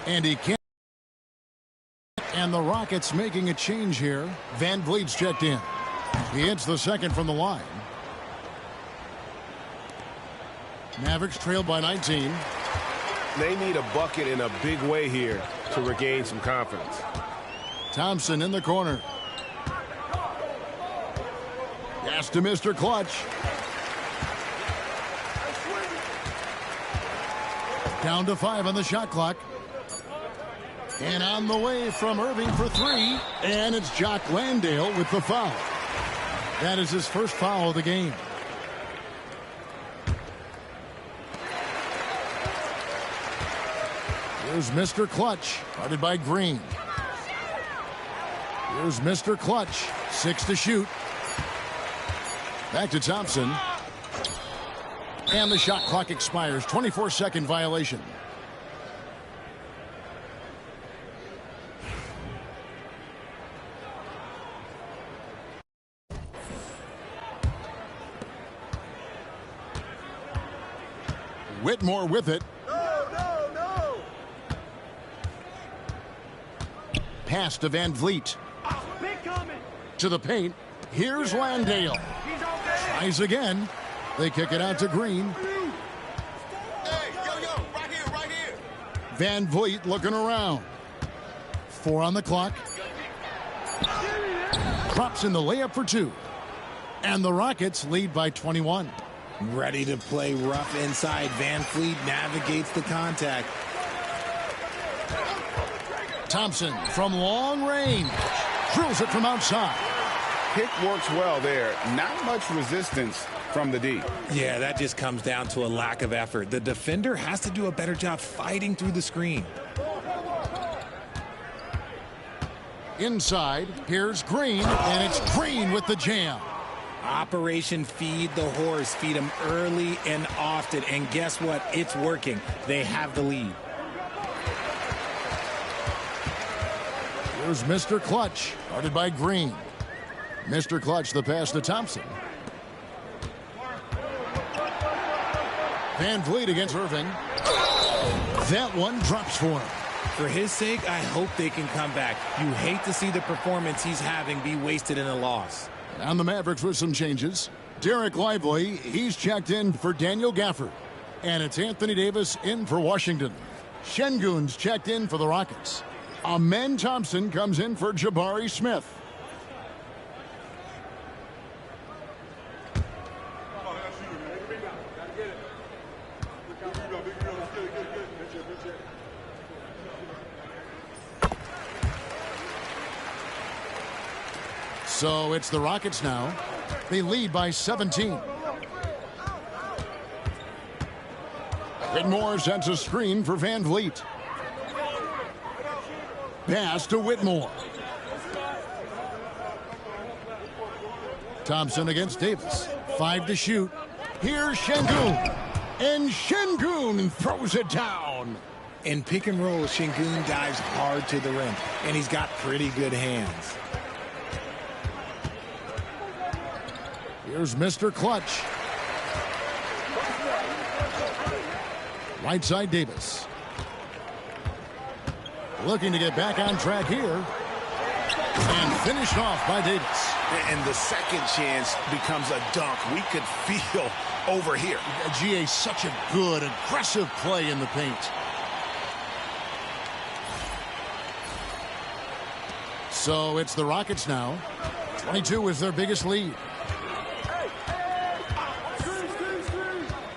S1: And he can't. And the Rockets making a change here. Van Vliet's checked in. He hits the second from the line. Mavericks trailed by 19.
S9: They need a bucket in a big way here to regain some confidence.
S1: Thompson in the corner. Pass to Mr. Clutch. Down to 5 on the shot clock. And on the way from Irving for 3. And it's Jock Landale with the foul. That is his first foul of the game. Here's Mr. Clutch, guarded by Green. Here's Mr. Clutch, 6 to shoot. Back to Thompson. And the shot clock expires. 24-second violation. Whitmore with it. No. Pass to Van Vliet. To the paint. Here's Landale. Tries again. They kick it out to Green.
S9: Right here.
S1: Van Vliet looking around. 4 on the clock. Drops in the layup for 2. And the Rockets lead by 21.
S20: Ready to play rough inside. Van Vliet navigates the contact.
S1: Thompson from long range. drills it from outside.
S5: Pick works well there. Not much resistance from the D.
S20: Yeah, that just comes down to a lack of effort. The defender has to do a better job fighting through the screen.
S1: Inside, here's Green, and it's Green with the jam.
S20: Operation Feed the Horse. Feed him early and often. And guess what? It's working. They have the lead.
S1: Here's Mr. Clutch, guarded by Green. Mr. Clutch, the pass to Thompson. Van Vliet against Irving. That one drops for him.
S20: For his sake, I hope they can come back. You hate to see the performance he's having be wasted in a loss.
S1: On the Mavericks with some changes. Derek Lively, he's checked in for Daniel Gafford. And it's Anthony Davis in for Washington. Şengün's checked in for the Rockets. Amen Thompson comes in for Jabari Smith. So it's the Rockets now. They lead by 17. Whitmore sends a screen for Van Vliet. Pass to Whitmore. Thompson against Davis. 5 to shoot. Here's Şengün. And Şengün throws it down.
S20: In pick and roll, Şengün dives hard to the rim. And he's got pretty good hands.
S1: Here's Mr. Clutch. Right side Davis. Looking to get back on track here. And finished off by Davis.
S9: And the second chance becomes a dunk. We could feel over here.
S1: GA, such a good, aggressive play in the paint. So it's the Rockets now. 22 is their biggest lead.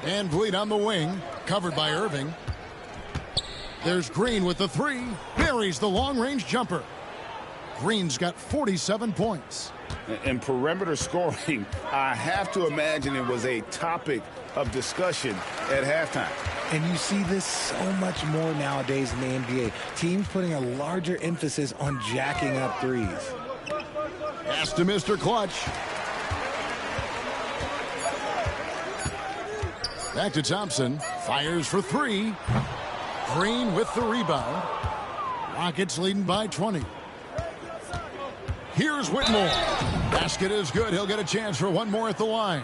S1: Van Vliet on the wing, covered by Irving. There's Green with the three, buries the long-range jumper. Green's got 47 points.
S5: In perimeter scoring, I have to imagine it was a topic of discussion at halftime.
S20: And you see this so much more nowadays in the NBA. Teams putting a larger emphasis on jacking up threes.
S1: Pass to Mr. Clutch. Back to Thompson. Fires for three. Green with the rebound. Rockets leading by 20. Here's Whitmore. Basket is good. He'll get a chance for one more at the line.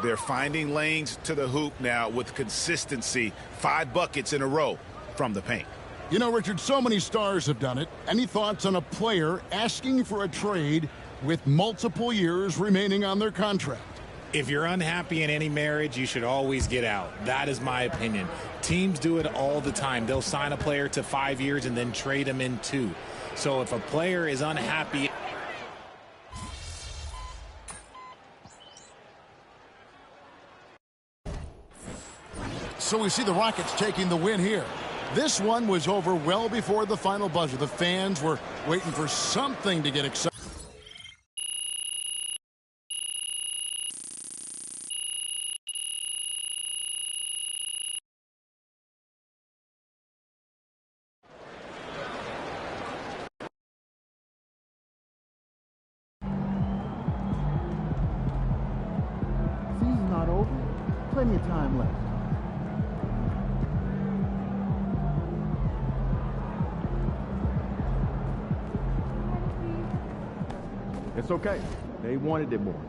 S5: They're finding lanes to the hoop now with consistency. 5 buckets in a row from the paint.
S1: You know, Richard, so many stars have done it. Any thoughts on a player asking for a trade with multiple years remaining on their contract?
S20: If you're unhappy in any marriage, you should always get out. That is my opinion. Teams do it all the time. They'll sign a player to 5 years and then trade him in 2. So if a player is unhappy...
S1: So we see the Rockets taking the win here. This one was over well before the final buzzer. The fans were waiting for something to get excited.
S10: Season's not over. Plenty of time left.
S11: It's okay. They wanted it more.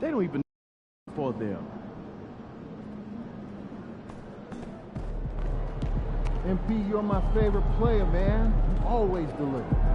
S11: They don't even know for them.
S10: MP, you're my favorite player, man. You always deliver.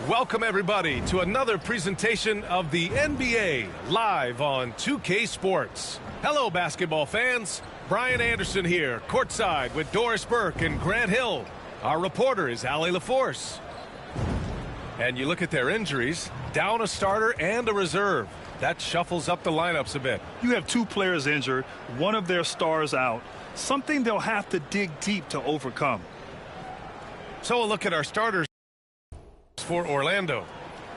S13: Welcome, everybody, to another presentation of the NBA live on 2K Sports. Hello, basketball fans. Brian Anderson here, courtside with Doris Burke and Grant Hill. Our reporter is Allie LaForce. And you look at their injuries, down a starter and a reserve. That shuffles up the lineups a bit.
S14: You have two players injured, one of their stars out, something they'll have to dig deep to overcome.
S13: So we'll look at our starters for Orlando.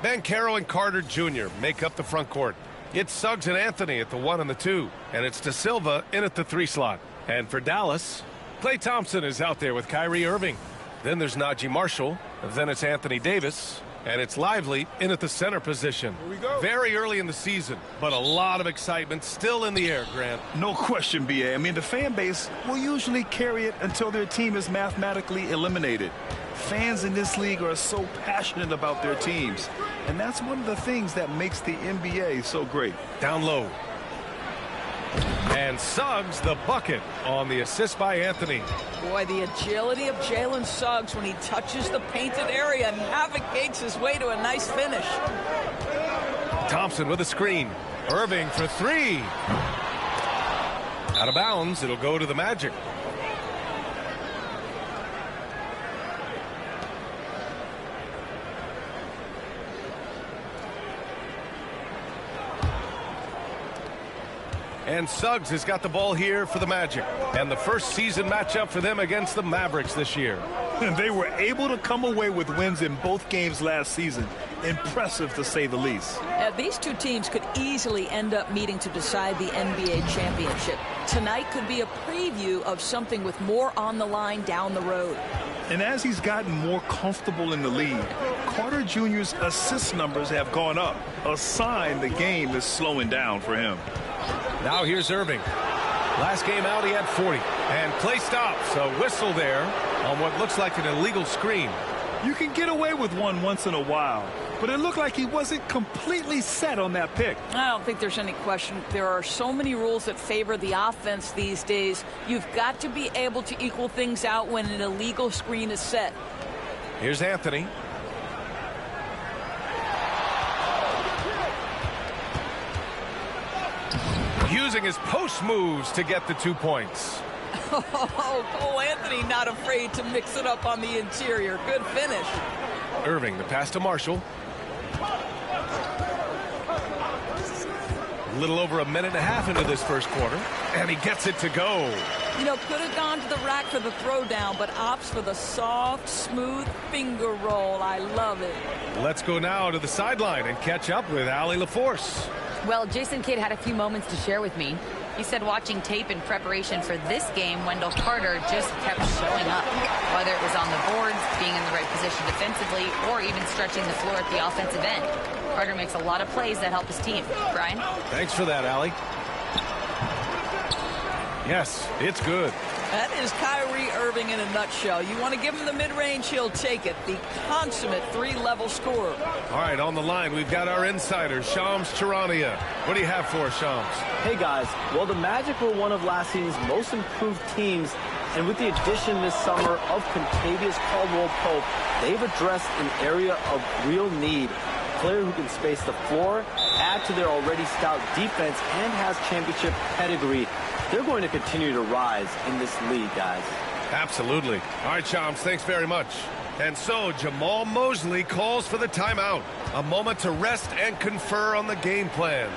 S13: Banchero and Carter Jr. make up the front court. It's Suggs and Anthony at the 1 and the 2, and it's De Silva in at the 3 slot. And for Dallas, Klay Thompson is out there with Kyrie Irving. Then there's Najee Marshall, then it's Anthony Davis, and it's Lively in at the center position.
S3: Here we go.
S13: Very early in the season, but a lot of excitement still in the air, Grant.
S14: No question, BA. I mean, the fan base will usually carry it until their team is mathematically eliminated. Fans in this league are so passionate about their teams, and that's one of the things that makes the NBA so great.
S13: Down low. And Suggs the bucket on the assist by Anthony.
S7: Boy, the agility of Jalen Suggs when he touches the painted area and navigates his way to a nice finish.
S13: Thompson with a screen. Irving for 3. Out of bounds, it'll go to the Magic. And Suggs has got the ball here for the Magic. And the first season matchup for them against the Mavericks this year.
S14: And they were able to come away with wins in both games last season. Impressive, to say the least.
S7: These two teams could easily end up meeting to decide the NBA championship. Tonight could be a preview of something with more on the line down the road.
S14: And as he's gotten more comfortable in the league, Carter Jr.'s assist numbers have gone up, a sign the game is slowing down for him.
S13: Now here's Irving. Last game out, he had 40. And Klay stops. A whistle there on what looks like an illegal screen.
S14: You can get away with one once in a while, but it looked like he wasn't completely set on that pick.
S7: I don't think there's any question. There are so many rules that favor the offense these days. You've got to be able to equal things out when an illegal screen is set.
S13: Here's Anthony. Using his post moves to get the 2 points.
S7: Oh, Cole Anthony not afraid to mix it up on the interior. Good finish.
S13: Irving, the pass to Marshall. A little over a minute and a half into this first quarter, and he gets it to go.
S7: You know, could have gone to the rack for the throwdown, but opts for the soft, smooth finger roll. I love it.
S13: Let's go now to the sideline and catch up with Allie LaForce.
S15: Well, Jason Kidd had a few moments to share with me. He said watching tape in preparation for this game, Wendell Carter just kept showing up. Whether it was on the boards, being in the right position defensively, or even stretching the floor at the offensive end. Carter makes a lot of plays that help his team. Brian?
S13: Thanks for that, Allie. Yes, it's good.
S7: That is Kyrie Irving in a nutshell. You want to give him the mid-range, he'll take it. The consummate three-level scorer.
S13: All right, on the line, we've got our insider, Shams Charania. What do you have for us, Shams?
S21: Hey, guys. Well, the Magic were one of last season's most improved teams, and with the addition this summer of Kentavious Caldwell-Pope, they've addressed an area of real need. A player who can space the floor, add to their already stout defense, and has championship pedigree. They're going to continue to rise in this league, guys.
S13: Absolutely. All right, Shams, thanks very much. And so Jamal Mosley calls for the timeout. A moment to rest and confer on the game plan.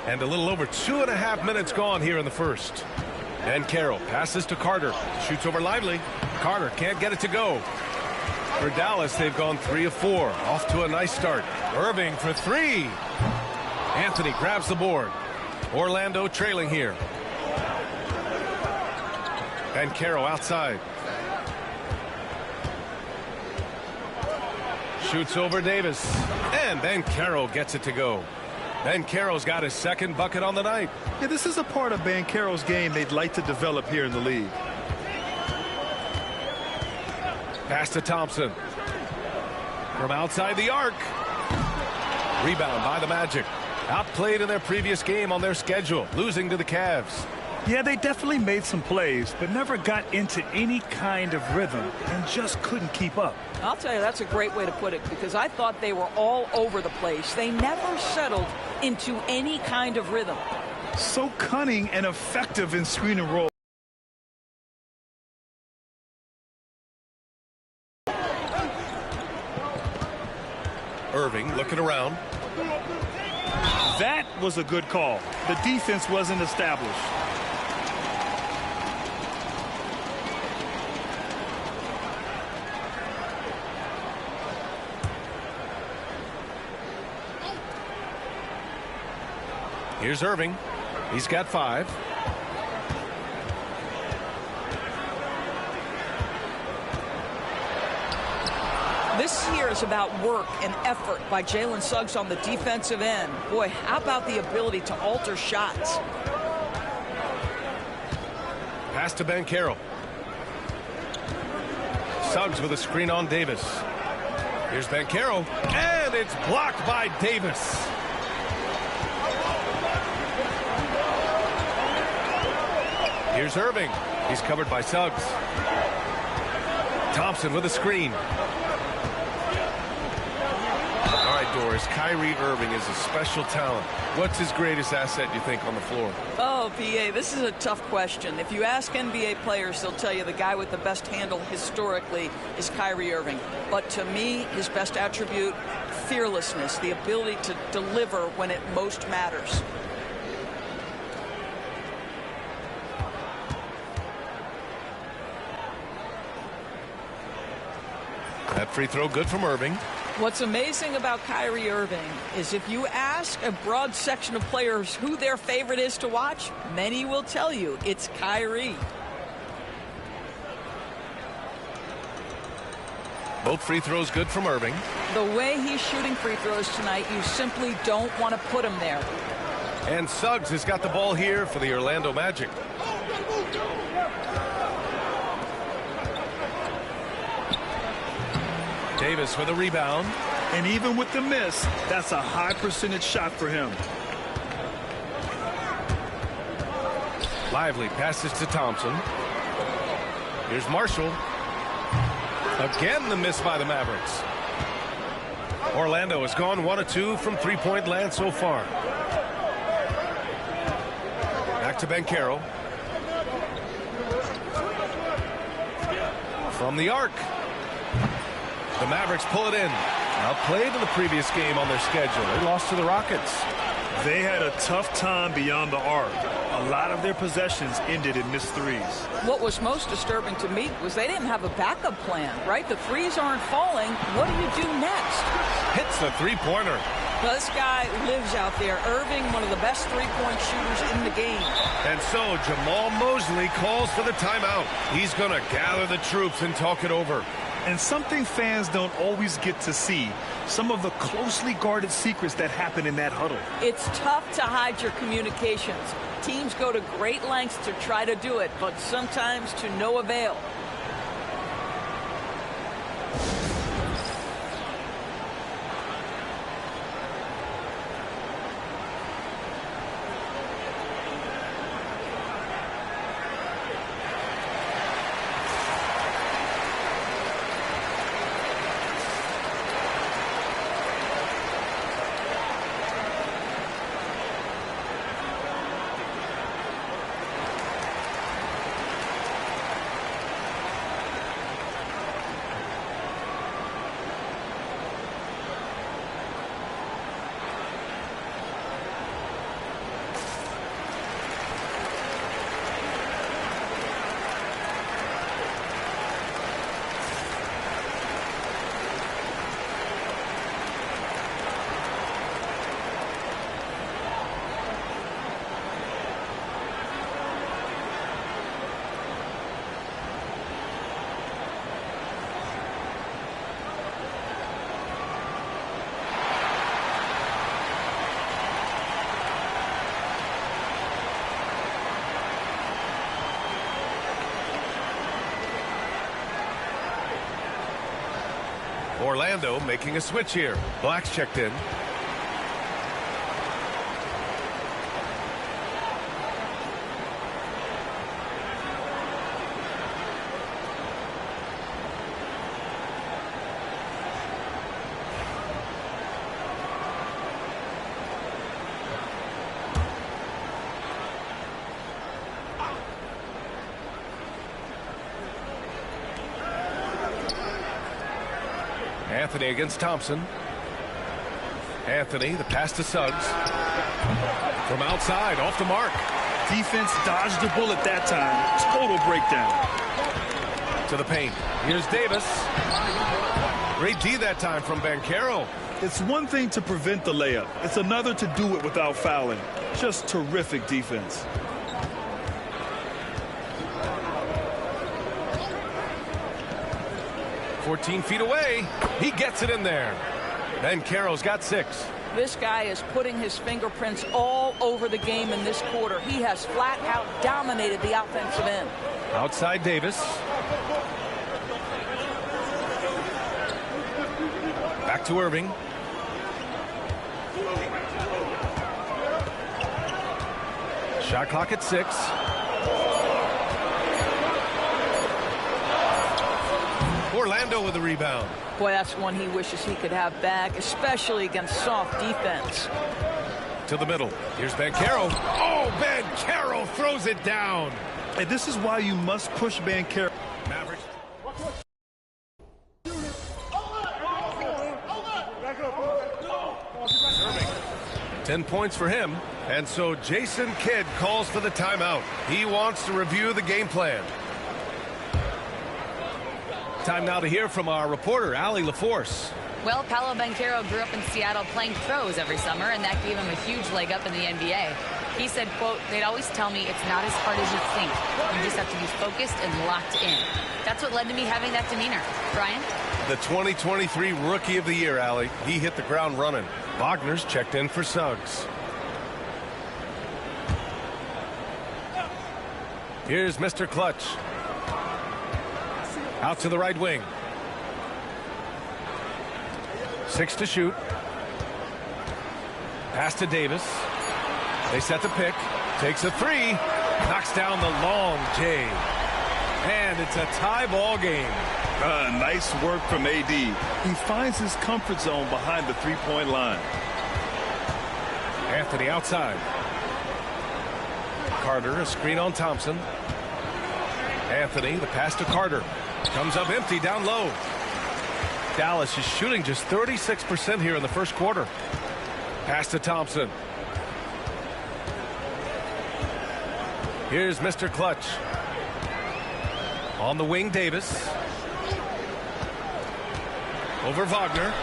S13: And a little over 2.5 minutes gone here in the first. And Carroll passes to Carter. Shoots over Lively. Carter can't get it to go. For Dallas, they've gone 3 of 4. Off to a nice start. Irving for 3. Anthony grabs the board. Orlando trailing here. And Carroll outside. Shoots over Davis. And then Carroll gets it to go. Banchero's got his second bucket on the night.
S14: Yeah, this is a part of Banchero's game they'd like to develop here in the league.
S13: Pass to Thompson. From outside the arc. Rebound by the Magic. Outplayed in their previous game on their schedule, losing to the Cavs.
S14: Yeah, they definitely made some plays, but never got into any kind of rhythm and just couldn't keep up.
S7: I'll tell you, that's a great way to put it, because I thought they were all over the place. They never settled into any kind of rhythm.
S14: So cunning and effective in screen and roll.
S13: Irving looking around.
S14: That was a good call. The defense wasn't established.
S13: Here's Irving. He's got 5.
S7: This here is about work and effort by Jalen Suggs on the defensive end. Boy, how about the ability to alter shots?
S13: Pass to Banchero. Suggs with a screen on Davis. Here's Banchero, and it's blocked by Davis. Here's Irving. He's covered by Suggs. Thompson with a screen. All right, Doris, Kyrie Irving is a special talent. What's his greatest asset, you think, on the floor?
S7: Oh, B.A., this is a tough question. If you ask NBA players, they'll tell you the guy with the best handle historically is Kyrie Irving. But to me, his best attribute, fearlessness, the ability to deliver when it most matters.
S13: That free throw good from Irving.
S7: What's amazing about Kyrie Irving is if you ask a broad section of players who their favorite is to watch, many will tell you it's Kyrie.
S13: Both free throws good from Irving.
S7: The way he's shooting free throws tonight, you simply don't want to put him there.
S13: And Suggs has got the ball here for the Orlando Magic. Davis with a rebound.
S14: And even with the miss, that's a high percentage shot for him.
S13: Lively passes to Thompson. Here's Marshall. Again, the miss by the Mavericks. Orlando has gone 1 of 2 from three-point land so far. Back to Banchero. From the arc. The Mavericks pull it in. Outplayed in the previous game on their schedule. They lost to the Rockets.
S14: They had a tough time beyond the arc. A lot of their possessions ended in missed threes.
S7: What was most disturbing to me was they didn't have a backup plan, right? The threes aren't falling. What do you do next?
S13: Hits the three-pointer.
S7: Well, this guy lives out there. Irving, one of the best three-point shooters in the game.
S13: And so Jamal Mosley calls for the timeout. He's going to gather the troops and talk it over.
S14: And something fans don't always get to see, some of the closely guarded secrets that happen in that huddle.
S7: It's tough to hide your communications. Teams go to great lengths to try to do it, but sometimes to no avail.
S13: Orlando making a switch here. Black's checked in. Anthony against Thompson. Anthony, the pass to Suggs. From outside, off the mark.
S14: Defense dodged the bullet that time. Total breakdown.
S13: To the paint. Here's Davis. Great D that time from Banchero.
S14: It's one thing to prevent the layup. It's another to do it without fouling. Just terrific defense.
S13: "14 feet away. He gets it in there. Banchero's got 6.
S7: This guy is putting his fingerprints all over the game in this quarter. He has flat out dominated the offensive end.
S13: Outside Davis. Back to Irving. Shot clock at 6. Orlando with the rebound.
S7: Boy, that's one he wishes he could have back, especially against soft defense.
S13: To the middle. Here's Banchero. Oh, Banchero throws it down.
S14: And this is why you must push Banchero.
S13: Mavericks. 10 points for him. And so Jason Kidd calls for the timeout. He wants to review the game plan. Time now to hear from our reporter, Allie LaForce.
S15: Well, Paolo Banchero grew up in Seattle playing pros every summer, and that gave him a huge leg up in the NBA. He said, quote, "They'd always tell me it's not as hard as you think. You just have to be focused and locked in." That's what led to me having that demeanor. Brian?
S13: The 2023 Rookie of the Year, Allie. He hit the ground running. Wagner's checked in for Suggs. Here's Mr. Clutch. Out to the right wing. 6 to shoot. Pass to Davis. They set the pick. Takes a 3. Knocks down the long J. And it's a tie ball game.
S14: Nice work from AD. He finds his comfort zone behind the three-point line.
S13: Anthony outside. Carter, a screen on Thompson. Anthony, the pass to Carter. Comes up empty down low. Dallas is shooting just 36% here in the first quarter. Pass to Thompson. Here's Mr. Clutch. On the wing, Davis. Over Wagner.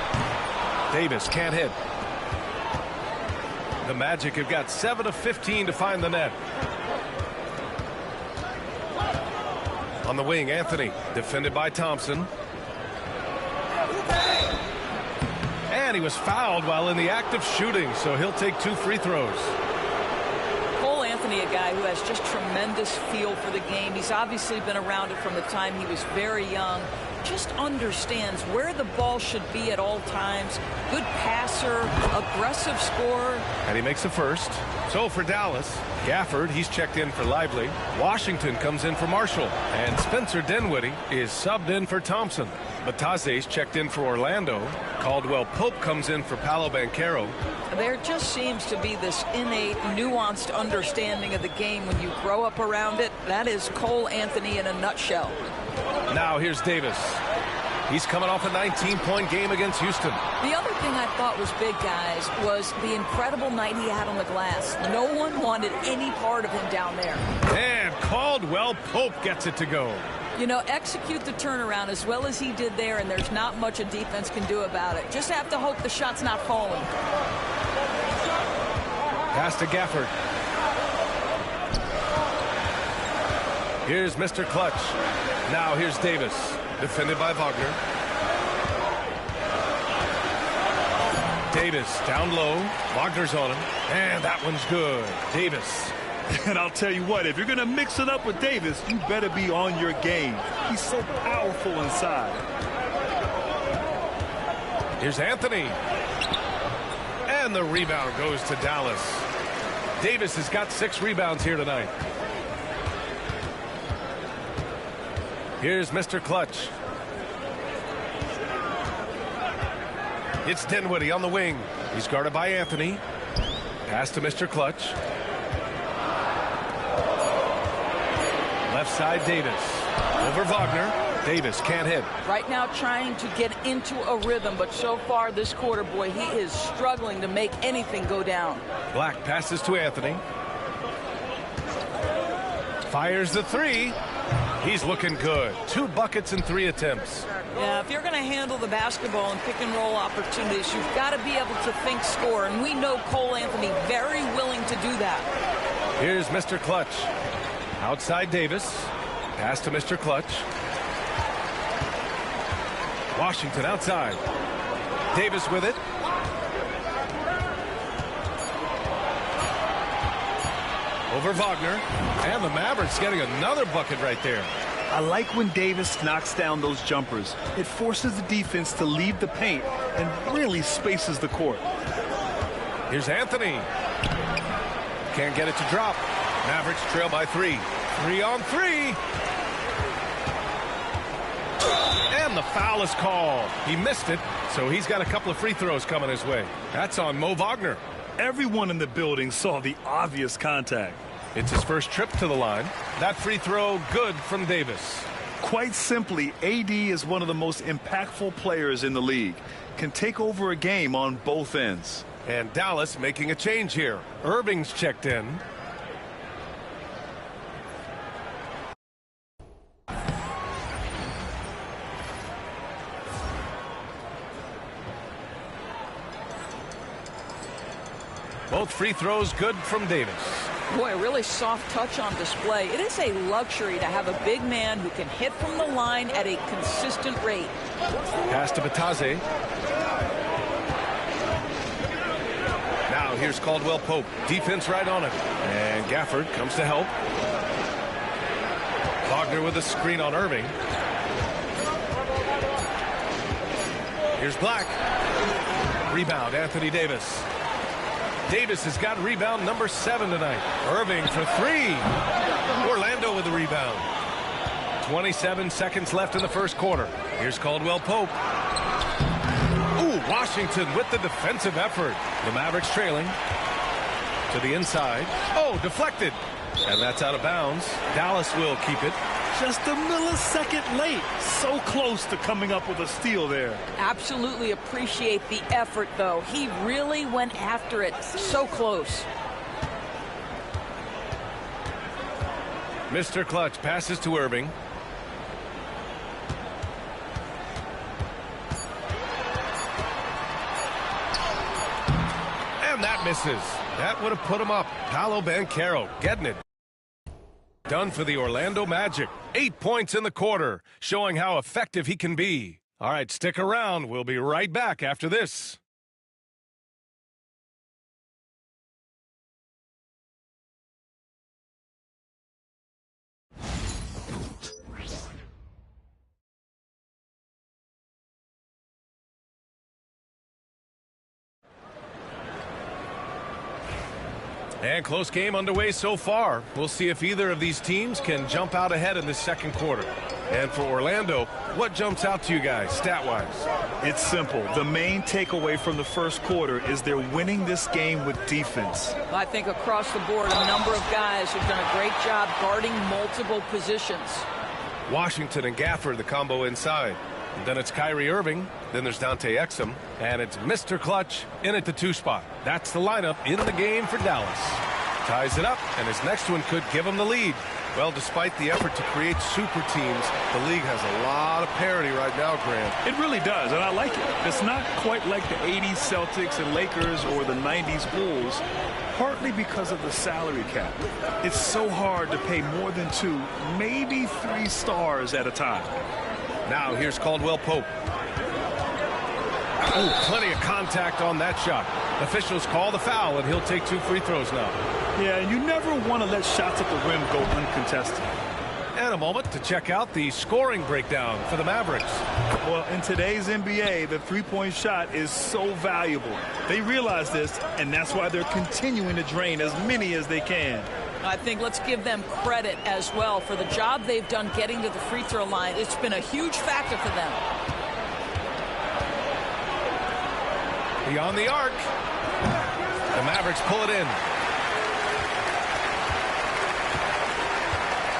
S13: Davis can't hit. The Magic have got 7 of 15 to find the net. On the wing, Anthony, defended by Thompson. And he was fouled while in the act of shooting, so he'll take 2 free throws.
S7: Cole Anthony, a guy who has just tremendous feel for the game. He's obviously been around it from the time he was very young. Just understands where the ball should be at all times. Good passer, aggressive scorer.
S13: And he makes the first. So for Dallas, Gafford, he's checked in for Lively. Washington comes in for Marshall. And Spencer Dinwiddie is subbed in for Thompson. Batase's checked in for Orlando. Caldwell Pope comes in for Paolo Banchero.
S7: There just seems to be this innate, nuanced understanding of the game when you grow up around it. That is Cole Anthony in a nutshell.
S13: Now here's Davis. He's coming off a 19-point game against Houston.
S7: The other thing I thought was big, guys, was the incredible night he had on the glass. No one wanted any part of him down there.
S13: And Caldwell Pope gets it to go.
S7: You know, execute the turnaround as well as he did there, and there's not much a defense can do about it. Just have to hope the shot's not falling.
S13: Pass to Gafford. Here's Mr. Clutch. Now here's Davis, defended by Wagner. Davis down low. Wagner's on him. And that one's good. Davis.
S14: And I'll tell you what, if you're going to mix it up with Davis, you better be on your game. He's so powerful inside.
S13: Here's Anthony. And the rebound goes to Dallas. Davis has got 6 rebounds here tonight. Here's Mr. Clutch. It's Dinwiddie on the wing. He's guarded by Anthony. Pass to Mr. Clutch. Left side, Davis. Over Wagner. Davis can't hit.
S7: Right now trying to get into a rhythm, but so far this quarter, boy, he is struggling to make anything go down.
S13: Black passes to Anthony. Fires the 3. He's looking good. 2 buckets and 3 attempts.
S7: Yeah, if you're going to handle the basketball and pick and roll opportunities, you've got to be able to think score, and we know Cole Anthony very willing to do that.
S13: Here's Mr. Clutch. Outside Davis. Pass to Mr. Clutch. Washington outside. Davis with it. Over Wagner. And the Mavericks getting another bucket right there.
S14: I like when Davis knocks down those jumpers. It forces the defense to leave the paint and really spaces the court.
S13: Here's Anthony. Can't get it to drop. Mavericks trail by 3. 3 on 3. And the foul is called. He missed it, so he's got a couple of free throws coming his way. That's on Mo Wagner.
S14: Everyone in the building saw the obvious contact.
S13: It's his first trip to the line. That free throw good from Davis.
S14: Quite simply, AD is one of the most impactful players in the league. Can take over a game on both ends.
S13: And Dallas making a change here. Irving's checked in. Both free throws good from Davis.
S7: Boy, a really soft touch on display. It is a luxury to have a big man who can hit from the line at a consistent rate.
S13: Pass to Bataze. Now here's Caldwell Pope. Defense right on it. And Gafford comes to help. Wagner with a screen on Irving. Here's Black. Rebound, Anthony Davis. Davis has got rebound number 7 tonight. Irving for 3. Orlando with the rebound. 27 seconds left in the first quarter. Here's Caldwell Pope. Ooh, Washington with the defensive effort. The Mavericks trailing to the inside. Oh, deflected. And that's out of bounds. Dallas will keep it.
S14: Just a millisecond late. So close to coming up with a steal there.
S7: Absolutely appreciate the effort, though. He really went after it. So close.
S13: Mr. Clutch passes to Irving. And that misses. That would have put him up. Paolo Banchero getting it. Done for the Orlando Magic. 8 points in the quarter, showing how effective he can be. All right, stick around. We'll be right back after this. And close game underway so far. We'll see if either of these teams can jump out ahead in this second quarter. And for Orlando, what jumps out to you guys, stat-wise?
S14: It's simple. The main takeaway from the first quarter is they're winning this game with defense.
S7: I think across the board, a number of guys have done a great job guarding multiple positions.
S13: Washington and Gafford, the combo inside. Then it's Kyrie Irving. Then there's Dante Exum. And it's Mr. Clutch in at the 2 spot. That's the lineup in the game for Dallas. Ties it up, and his next one could give him the lead. Well, despite the effort to create super teams, the league has a lot of parity right now, Grant.
S14: It really does, and I like it. It's not quite like the 80s Celtics and Lakers or the 90s Bulls, partly because of the salary cap. It's so hard to pay more than 2, maybe 3 stars at a time.
S13: Now here's Caldwell Pope. Ooh, plenty of contact on that shot. Officials call the foul, and he'll take 2 free throws now.
S14: Yeah, and you never want to let shots at the rim go uncontested.
S13: And a moment to check out the scoring breakdown for the Mavericks.
S14: Well, in today's NBA, the three-point shot is so valuable. They realize this, and that's why they're continuing to drain as many as they can.
S7: I think let's give them credit as well for the job they've done getting to the free throw line. It's been a huge factor for them.
S13: Beyond the arc. The Mavericks pull it in.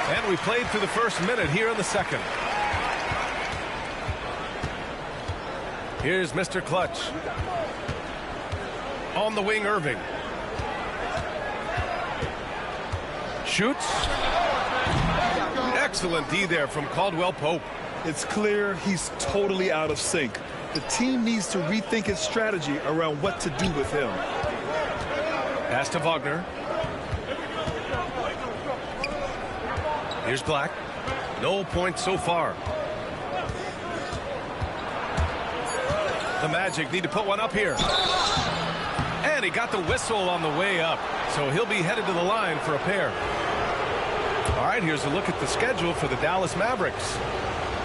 S13: And we played through the first minute here in the second. Here's Mr. Clutch. On the wing, Irving. Shoots. Excellent D there from Caldwell Pope.
S14: It's clear he's totally out of sync. The team needs to rethink its strategy around what to do with him.
S13: Pass to Wagner. Here's Black. No points so far. The Magic need to put one up here. And he got the whistle on the way up. So he'll be headed to the line for a pair. All right, here's a look at the schedule for the Dallas Mavericks.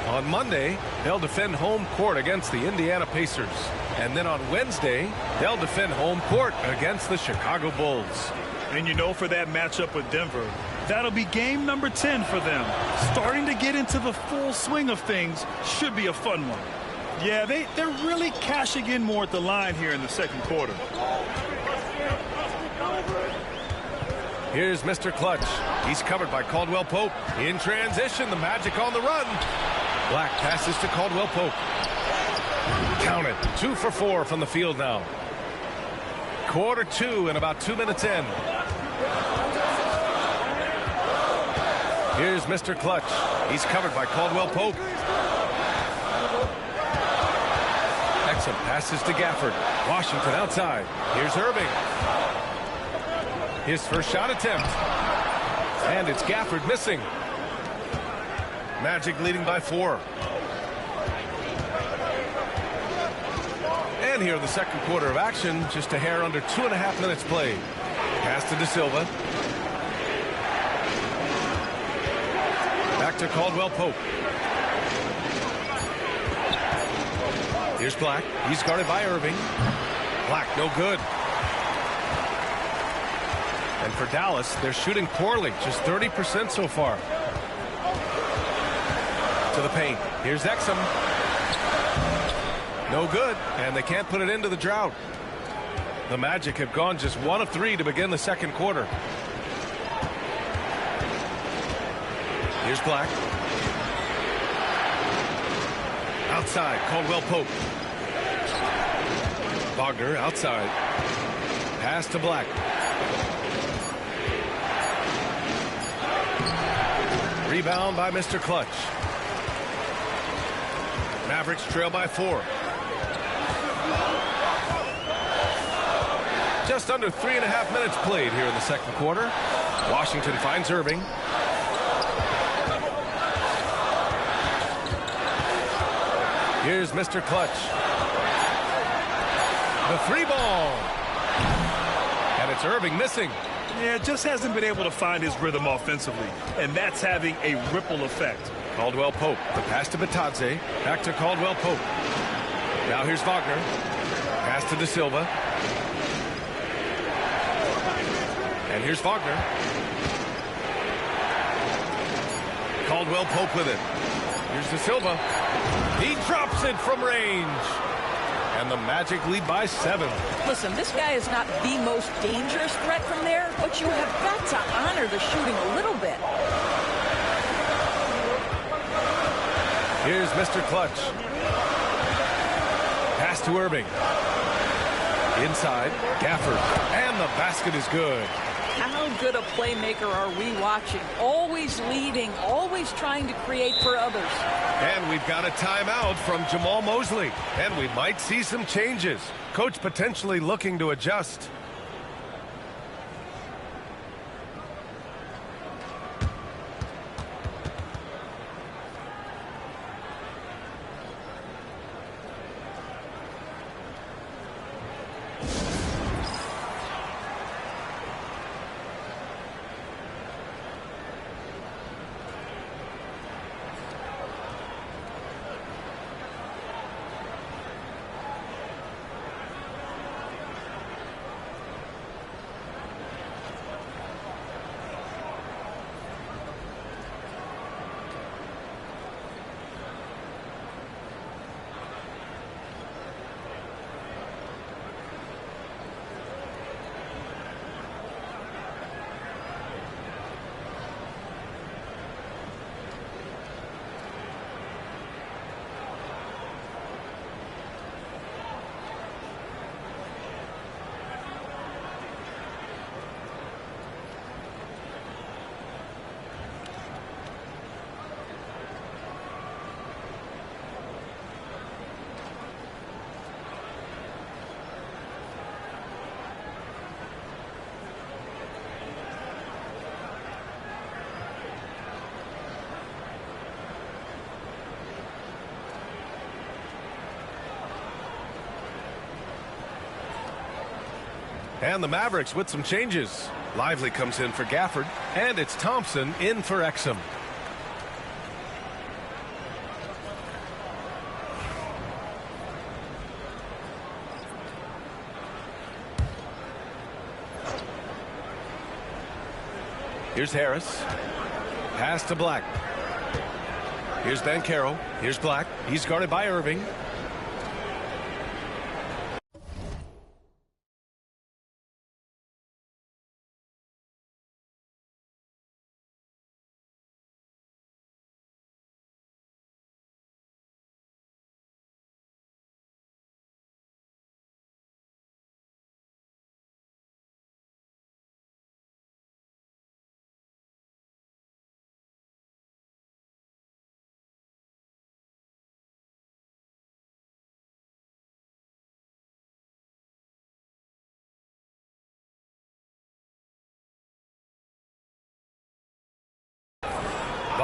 S13: On Monday, they'll defend home court against the Indiana Pacers. And then on Wednesday, they'll defend home court against the Chicago Bulls.
S14: And you know, for that matchup with Denver, that'll be game number 10 for them. Starting to get into the full swing of things should be a fun one. Yeah, they're really cashing in more at the line here in the second quarter.
S13: Here's Mr. Clutch. He's covered by Caldwell Pope. In transition, the Magic on the run. Black passes to Caldwell Pope. Count it. 2 for 4 from the field now. Quarter 2 and about 2 minutes in. Here's Mr. Clutch. He's covered by Caldwell Pope. Exum passes to Gafford. Washington outside. Here's Irving. His first shot attempt. And it's Gafford missing. Magic leading by 4. And here in the second quarter of action, just a hair under 2.5 minutes played. Pass to De Silva. Back to Caldwell Pope. Here's Black. He's guarded by Irving. Black, no good. And for Dallas, they're shooting poorly, just 30% so far. To the paint. Here's Exum. No good, and they can't put it into the drought. The Magic have gone just 1 of 3 to begin the second quarter. Here's Black. Outside, Caldwell Pope. Wagner outside. Pass to Black. Rebound by Mr. Clutch. Mavericks trail by 4. Just under 3.5 minutes played here in the second quarter. Washington finds Irving. Here's Mr. Clutch. The 3-ball. And it's Irving missing.
S14: Yeah, just hasn't been able to find his rhythm offensively, and that's having a ripple effect.
S13: Caldwell Pope. The pass to Batadze. Back to Caldwell Pope. Now here's Wagner. Pass to De Silva. And here's Wagner. Caldwell Pope with it. Here's De Silva. He drops it from range. And the Magic lead by 7.
S7: Listen, this guy is not the most dangerous threat from there, but you have got to honor the shooting a little bit.
S13: Here's Mr. Clutch. Pass to Irving. Inside, Gafford. And the basket is good.
S7: How good a playmaker are we watching? Always leading, always trying to create for others.
S13: And we've got a timeout from Jamal Mosley. And we might see some changes. Coach potentially looking to adjust. And the Mavericks with some changes. Lively comes in for Gafford, and it's Thompson in for Exum. Here's Harris. Pass to Black. Here's Banchero. Here's Black. He's guarded by Irving.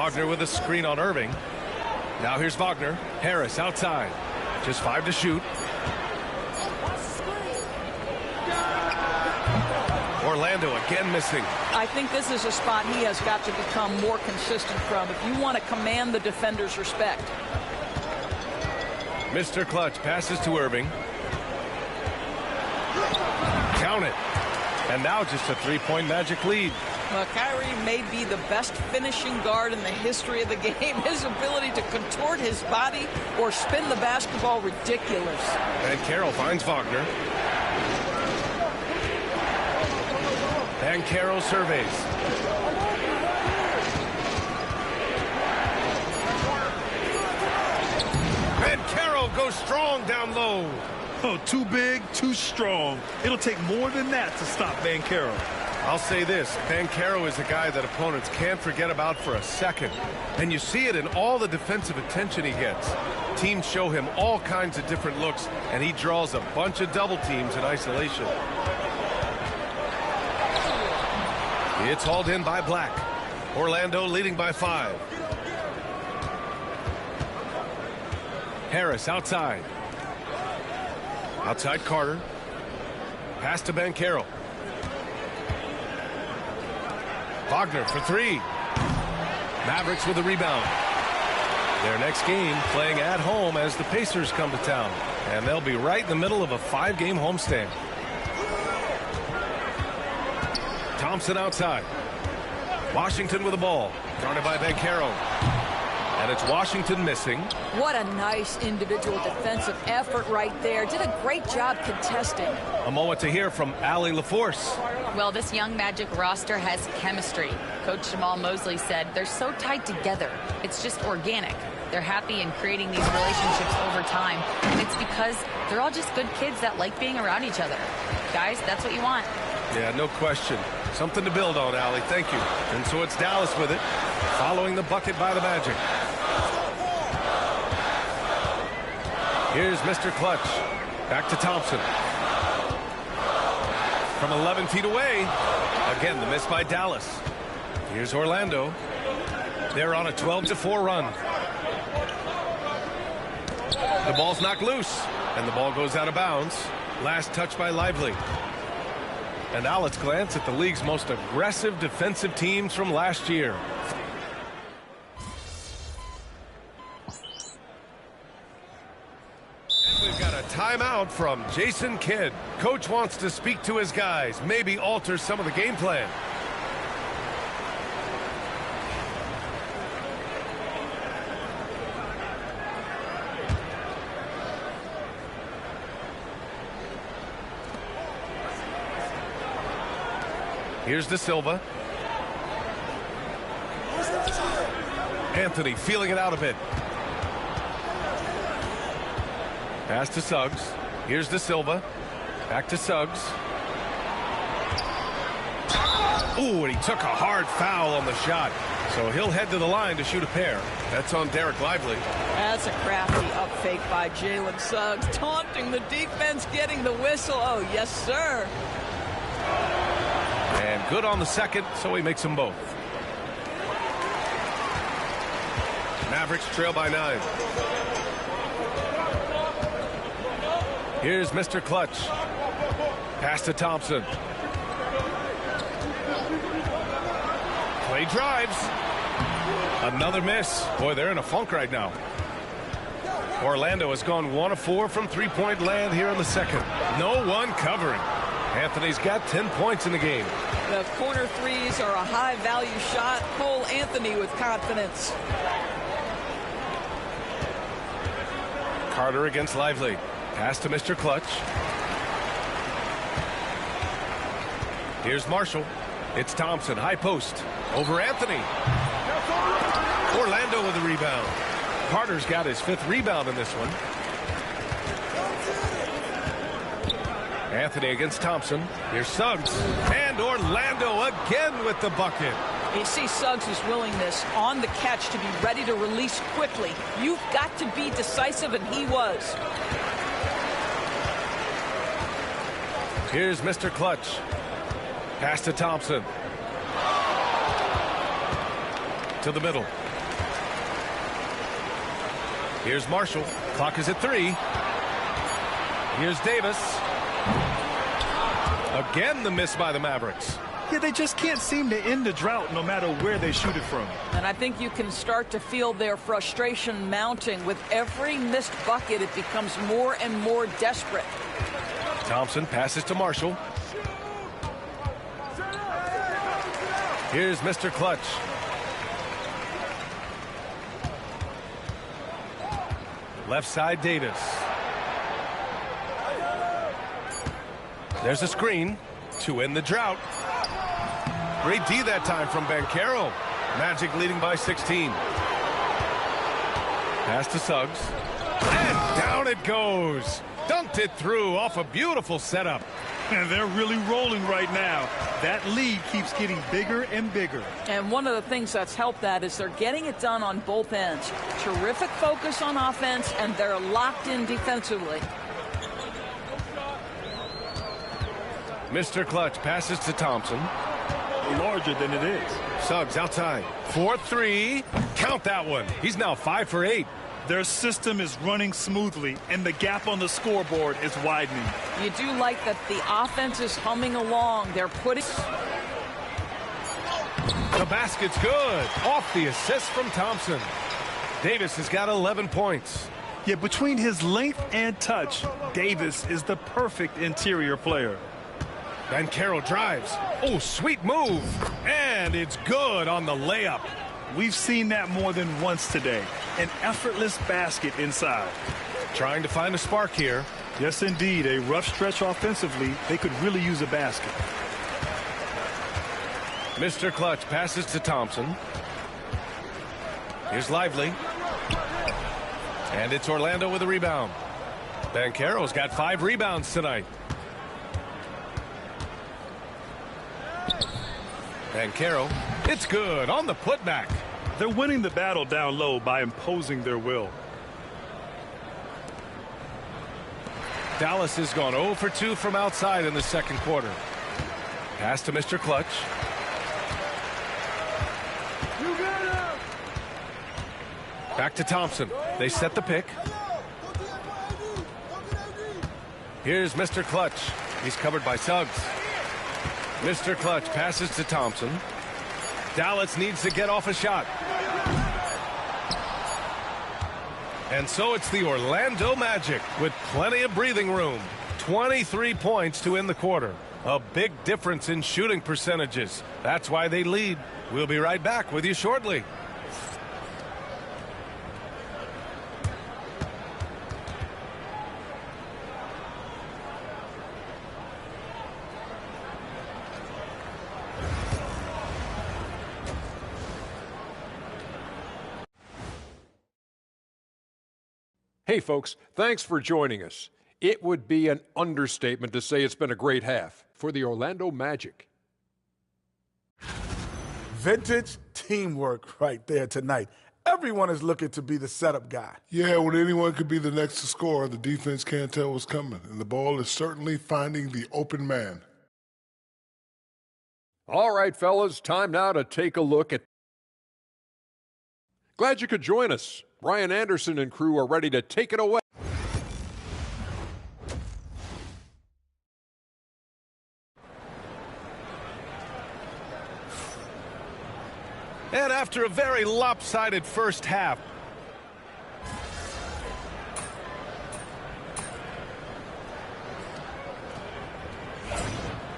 S13: Wagner with a screen on Irving. Now here's Wagner. Harris outside. Just 5 to shoot. Orlando again missing.
S7: I think this is a spot he has got to become more consistent from if you want to command the defender's respect.
S13: Mr. Clutch passes to Irving. Count it. And now just a 3-point Magic lead.
S7: Kyrie may be the best finishing guard in the history of the game. His ability to contort his body or spin the basketball, ridiculous.
S13: And Carroll finds Wagner. And Carroll surveys. And Carroll goes strong down low.
S14: Oh, too big, too strong. It'll take more than that to stop Banchero.
S13: I'll say this, Banchero is a guy that opponents can't forget about for a second. And you see it in all the defensive attention he gets. Teams show him all kinds of different looks, and he draws a bunch of double teams in isolation. It's hauled in by Black. Orlando leading by 5. Harris outside. Outside Carter. Pass to Banchero. Wagner for 3. Mavericks with the rebound. Their next game playing at home as the Pacers come to town. And they'll be right in the middle of a 5-game homestand. Thompson outside. Washington with the ball. Guarded by Banchero. And it's Washington missing.
S7: What a nice individual defensive effort right there. Did a great job contesting.
S13: A moment to hear from Allie LaForce.
S15: Well, this young Magic roster has chemistry. Coach Jamal Mosley said they're so tied together. It's just organic. They're happy in creating these relationships over time. And it's because they're all just good kids that like being around each other. Guys, that's what you want.
S13: Yeah, no question. Something to build on, Allie. Thank you. And so it's Dallas with it, following the bucket by the Magic. Here's Mr. Clutch. Back to Thompson. From 11 feet away. Again, the miss by Dallas. Here's Orlando. They're on a 12-4 run. The ball's knocked loose, and the ball goes out of bounds. Last touch by Lively. And now let's glance at the league's most aggressive defensive teams from last year. And we've got a timeout from Jason Kidd. Coach wants to speak to his guys, maybe alter some of the game plan. Here's De Silva. Anthony feeling it out a bit. Pass to Suggs. Here's De Silva. Back to Suggs. Ooh, and he took a hard foul on the shot. So he'll head to the line to shoot a pair. That's on Derek Lively.
S7: That's a crafty up fake by Jalen Suggs. Taunting the defense, getting the whistle. Oh, yes, sir.
S13: And good on the second, so he makes them both. Mavericks trail by 9. Here's Mr. Clutch. Pass to Thompson. Clay drives. Another miss. Boy, they're in a funk right now. Orlando has gone 1 of 4 from three-point land here in the second. No one covering. Anthony's got 10 points in the game.
S7: The corner threes are a high-value shot. Cole Anthony with confidence.
S13: Carter against Lively. Pass to Mr. Clutch. Here's Marshall. It's Thompson, high post. Over Anthony. Orlando with the rebound. Carter's got his 5th rebound in this one. Anthony against Thompson. Here's Suggs. And Orlando again with the bucket.
S7: You see Suggs' willingness on the catch to be ready to release quickly. You've got to be decisive, and he was.
S13: Here's Mr. Clutch. Pass to Thompson. To the middle. Here's Marshall. Clock is at 3. Here's Davis. Again, the miss by the Mavericks.
S14: Yeah, they just can't seem to end the drought no matter where they shoot it from.
S7: And I think you can start to feel their frustration mounting. With every missed bucket, it becomes more and more desperate.
S13: Thompson passes to Marshall. Here's Mr. Clutch. Left side, Davis. There's a screen to end the drought. Great D that time from Banchero. Magic leading by 16. Pass to Suggs. And down it goes. Dunked it through off a beautiful setup.
S14: And they're really rolling right now. That lead keeps getting bigger and bigger.
S7: And one of the things that's helped that is they're getting it done on both ends. Terrific focus on offense, and they're locked in defensively.
S13: Mr. Clutch passes to Thompson.
S14: Larger than it is.
S13: Suggs outside. 4-3. Count that one. He's now 5 for 8.
S14: Their system is running smoothly, and the gap on the scoreboard is widening.
S7: You do like that the offense is humming along. They're putting...
S13: The basket's good. Off the assist from Thompson. Davis has got 11 points.
S14: Yeah, between his length and touch, Davis is the perfect interior player.
S13: Banchero drives. Oh, sweet move. And it's good on the layup.
S14: We've seen that more than once today. An effortless basket inside.
S13: Trying to find a spark here.
S14: Yes, indeed. A rough stretch offensively. They could really use a basket.
S13: Mr. Clutch passes to Thompson. Here's Lively. And it's Orlando with a rebound. Banchero's got 5 rebounds tonight. Banchero, it's good on the putback.
S14: They're winning the battle down low by imposing their will.
S13: Dallas has gone 0 for 2 from outside in the second quarter. Pass to Mr. Clutch. Back to Thompson. They set the pick. Here's Mr. Clutch. He's covered by Suggs. Mr. Clutch passes to Thompson. Dallas needs to get off a shot. And so it's the Orlando Magic with plenty of breathing room. 23 points to end the quarter. A big difference in shooting percentages. That's why they lead. We'll be right back with you shortly.
S6: Hey, folks, thanks for joining us. It would be an understatement to say it's been a great half for the Orlando Magic.
S3: Vintage teamwork right there tonight. Everyone is looking to be the setup guy.
S8: Yeah, when anyone could be the next to score, the defense can't tell what's coming, and the ball is certainly finding the open man.
S6: All right, fellas, time now to take a look at... Glad you could join us. Brian Anderson and crew are ready to take it away.
S13: And after a very lopsided first half,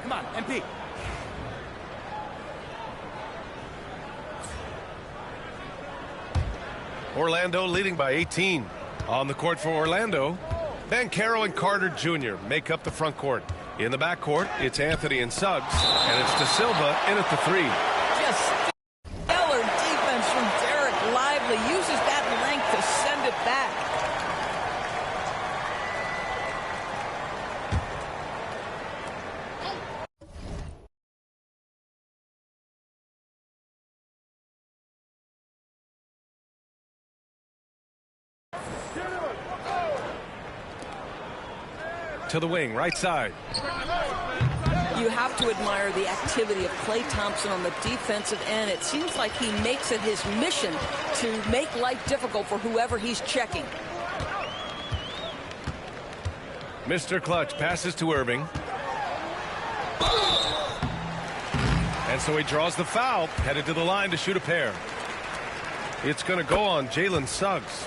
S19: Come on, MP.
S13: Orlando leading by 18. On the court for Orlando, Banchero and Carter Jr. make up the front court. In the back court, it's Anthony and Suggs, and it's De Silva in at the 3.
S7: Just stellar defense from Derek Lively. Uses that length to send it back.
S13: To the wing, right side.
S7: You have to admire the activity of Klay Thompson on the defensive end. It seems like he makes it his mission to make life difficult for whoever he's checking.
S13: Mr. Clutch passes to Irving. And so he draws the foul, headed to the line to shoot a pair. It's going to go on Jalen Suggs.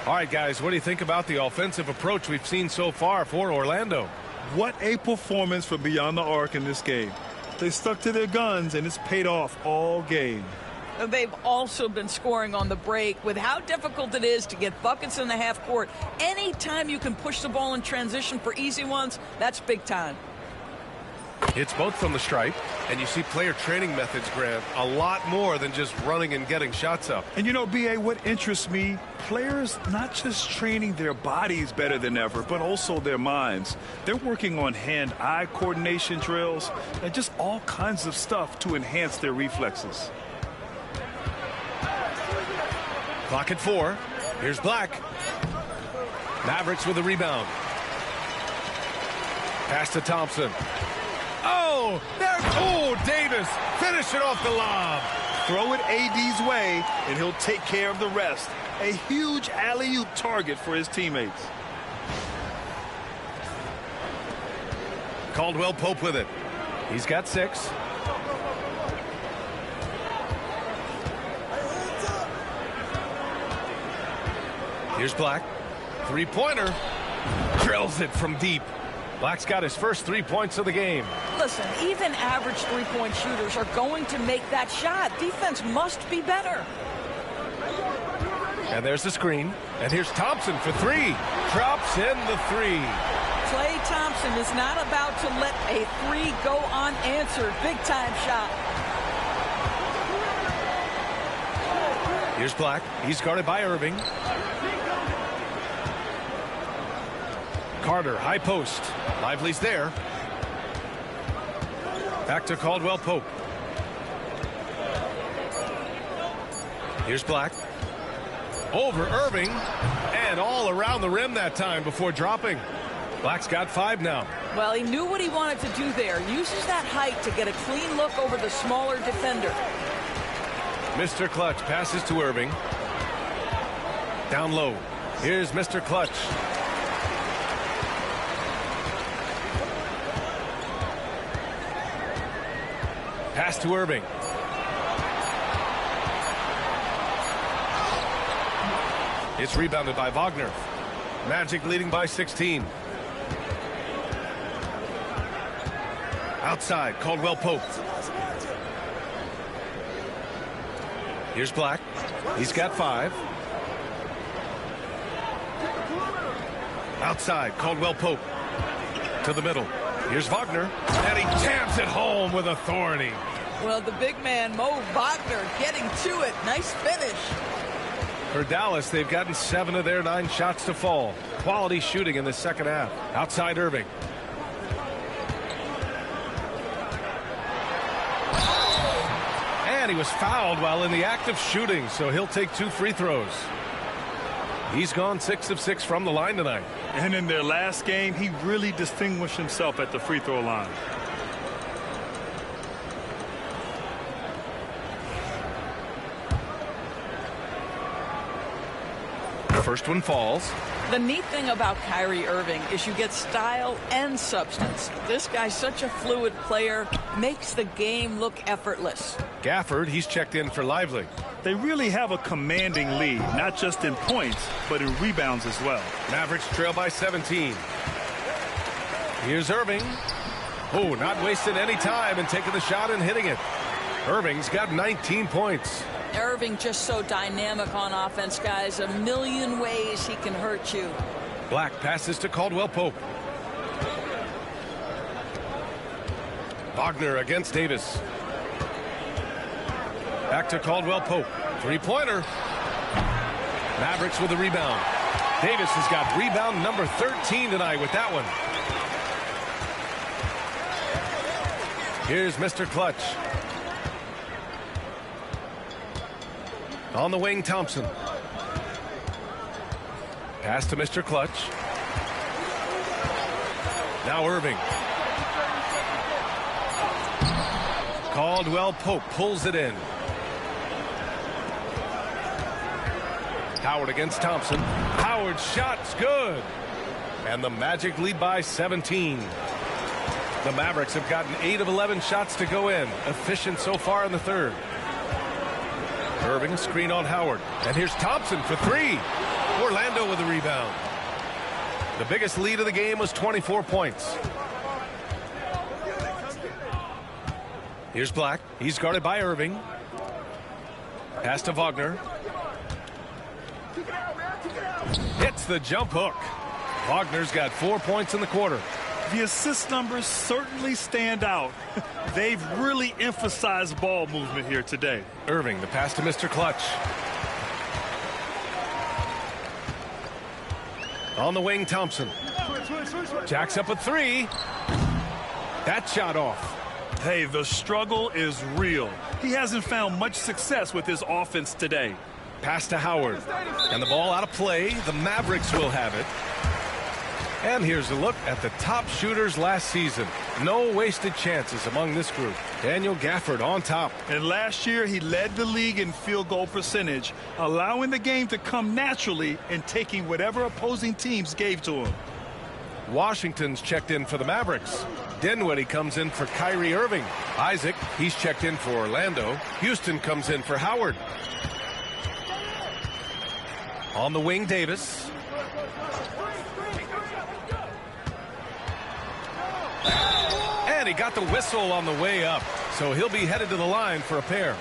S13: All right, guys, what do you think about the offensive approach we've seen so far for Orlando?
S14: What a performance for Beyond the Arc in this game. They stuck to their guns, and it's paid off all game.
S7: They've also been scoring on the break. With how difficult it is to get buckets in the half court, anytime you can push the ball in transition for easy ones, that's big time.
S13: It's both from the stripe, and you see player training methods, Grant, a lot more than just running and getting shots up.
S14: And you know, B.A., what interests me, players not just training their bodies better than ever, but also their minds. They're working on hand-eye coordination drills and just all kinds of stuff to enhance their reflexes.
S13: Clock at 4. Here's Black. Mavericks with a rebound. Pass to Thompson. Oh, Davis. Finish it off the lob.
S14: Throw it AD's way, and he'll take care of the rest. A huge alley-oop target for his teammates.
S13: Caldwell Pope with it. He's got 6. Here's Black. Three-pointer. Drills it from deep. Black's got his first 3 points of the game.
S7: Listen, even average three-point shooters are going to make that shot. Defense must be better.
S13: And there's the screen. And here's Thompson for 3. Drops in the 3.
S7: Klay Thompson is not about to let a 3 go unanswered. Big-time shot.
S13: Here's Black. He's guarded by Irving. Carter, high post. Lively's there. Back to Caldwell Pope. Here's Black. Over Irving. And all around the rim that time before dropping. Black's got 5 now.
S7: Well, he knew what he wanted to do there. Uses that height to get a clean look over the smaller defender.
S13: Mr. Clutch passes to Irving. Down low. Here's Mr. Clutch. Pass to Irving. It's rebounded by Wagner. Magic leading by 16. Outside, Caldwell Pope. Here's Black. He's got 5. Outside, Caldwell Pope. To the middle. Here's Wagner. And he jams it home with authority.
S7: Well, the big man, Mo Wagner, getting to it. Nice finish.
S13: For Dallas, they've gotten 7 of their 9 shots to fall. Quality shooting in the second half. Outside Irving. And he was fouled while in the act of shooting, so he'll take 2 free throws. He's gone 6 of 6 from the line tonight.
S14: And in their last game, he really distinguished himself at the free throw line.
S13: First one falls.
S7: The neat thing about Kyrie Irving is you get style and substance. This guy's such a fluid player, makes the game look effortless.
S13: Gafford, he's checked in for Lively.
S14: They really have a commanding lead, not just in points, but in rebounds as well.
S13: Mavericks trail by 17. Here's Irving. Oh, not wasting any time and taking the shot and hitting it. Irving's got 19 points.
S7: Irving just so dynamic on offense, guys. A million ways he can hurt you.
S13: Black passes to Caldwell Pope. Wagner against Davis. Back to Caldwell Pope. Three-pointer. Mavericks with a rebound. Davis has got rebound number 13 tonight with that one. Here's Mr. Clutch. On the wing, Thompson. Pass to Mr. Clutch. Now Irving. Caldwell Pope pulls it in. Howard against Thompson. Howard's shot's good. And the Magic lead by 17. The Mavericks have gotten 8 of 11 shots to go in. Efficient so far in the third. Irving screen on Howard. And here's Thompson for 3. Orlando with the rebound. The biggest lead of the game was 24 points. Here's Black. He's guarded by Irving. Pass to Wagner. Hits the jump hook. Wagner's got 4 points in the quarter.
S14: The assist numbers certainly stand out. They've really emphasized ball movement here today.
S13: Irving, the pass to Mr. Clutch. On the wing, Thompson. Jacks up a 3. That shot off.
S14: Hey, the struggle is real. He hasn't found much success with his offense today.
S13: Pass to Howard. And the ball out of play. The Mavericks will have it. And here's a look at the top shooters last season. No wasted chances among this group. Daniel Gafford on top.
S14: And last year, he led the league in field goal percentage, allowing the game to come naturally and taking whatever opposing teams gave to him.
S13: Washington's checked in for the Mavericks. Dinwiddie comes in for Kyrie Irving. Isaac, he's checked in for Orlando. Houston comes in for Howard. On the wing, Davis. And he got the whistle on the way up, so he'll be headed to the line for a pair.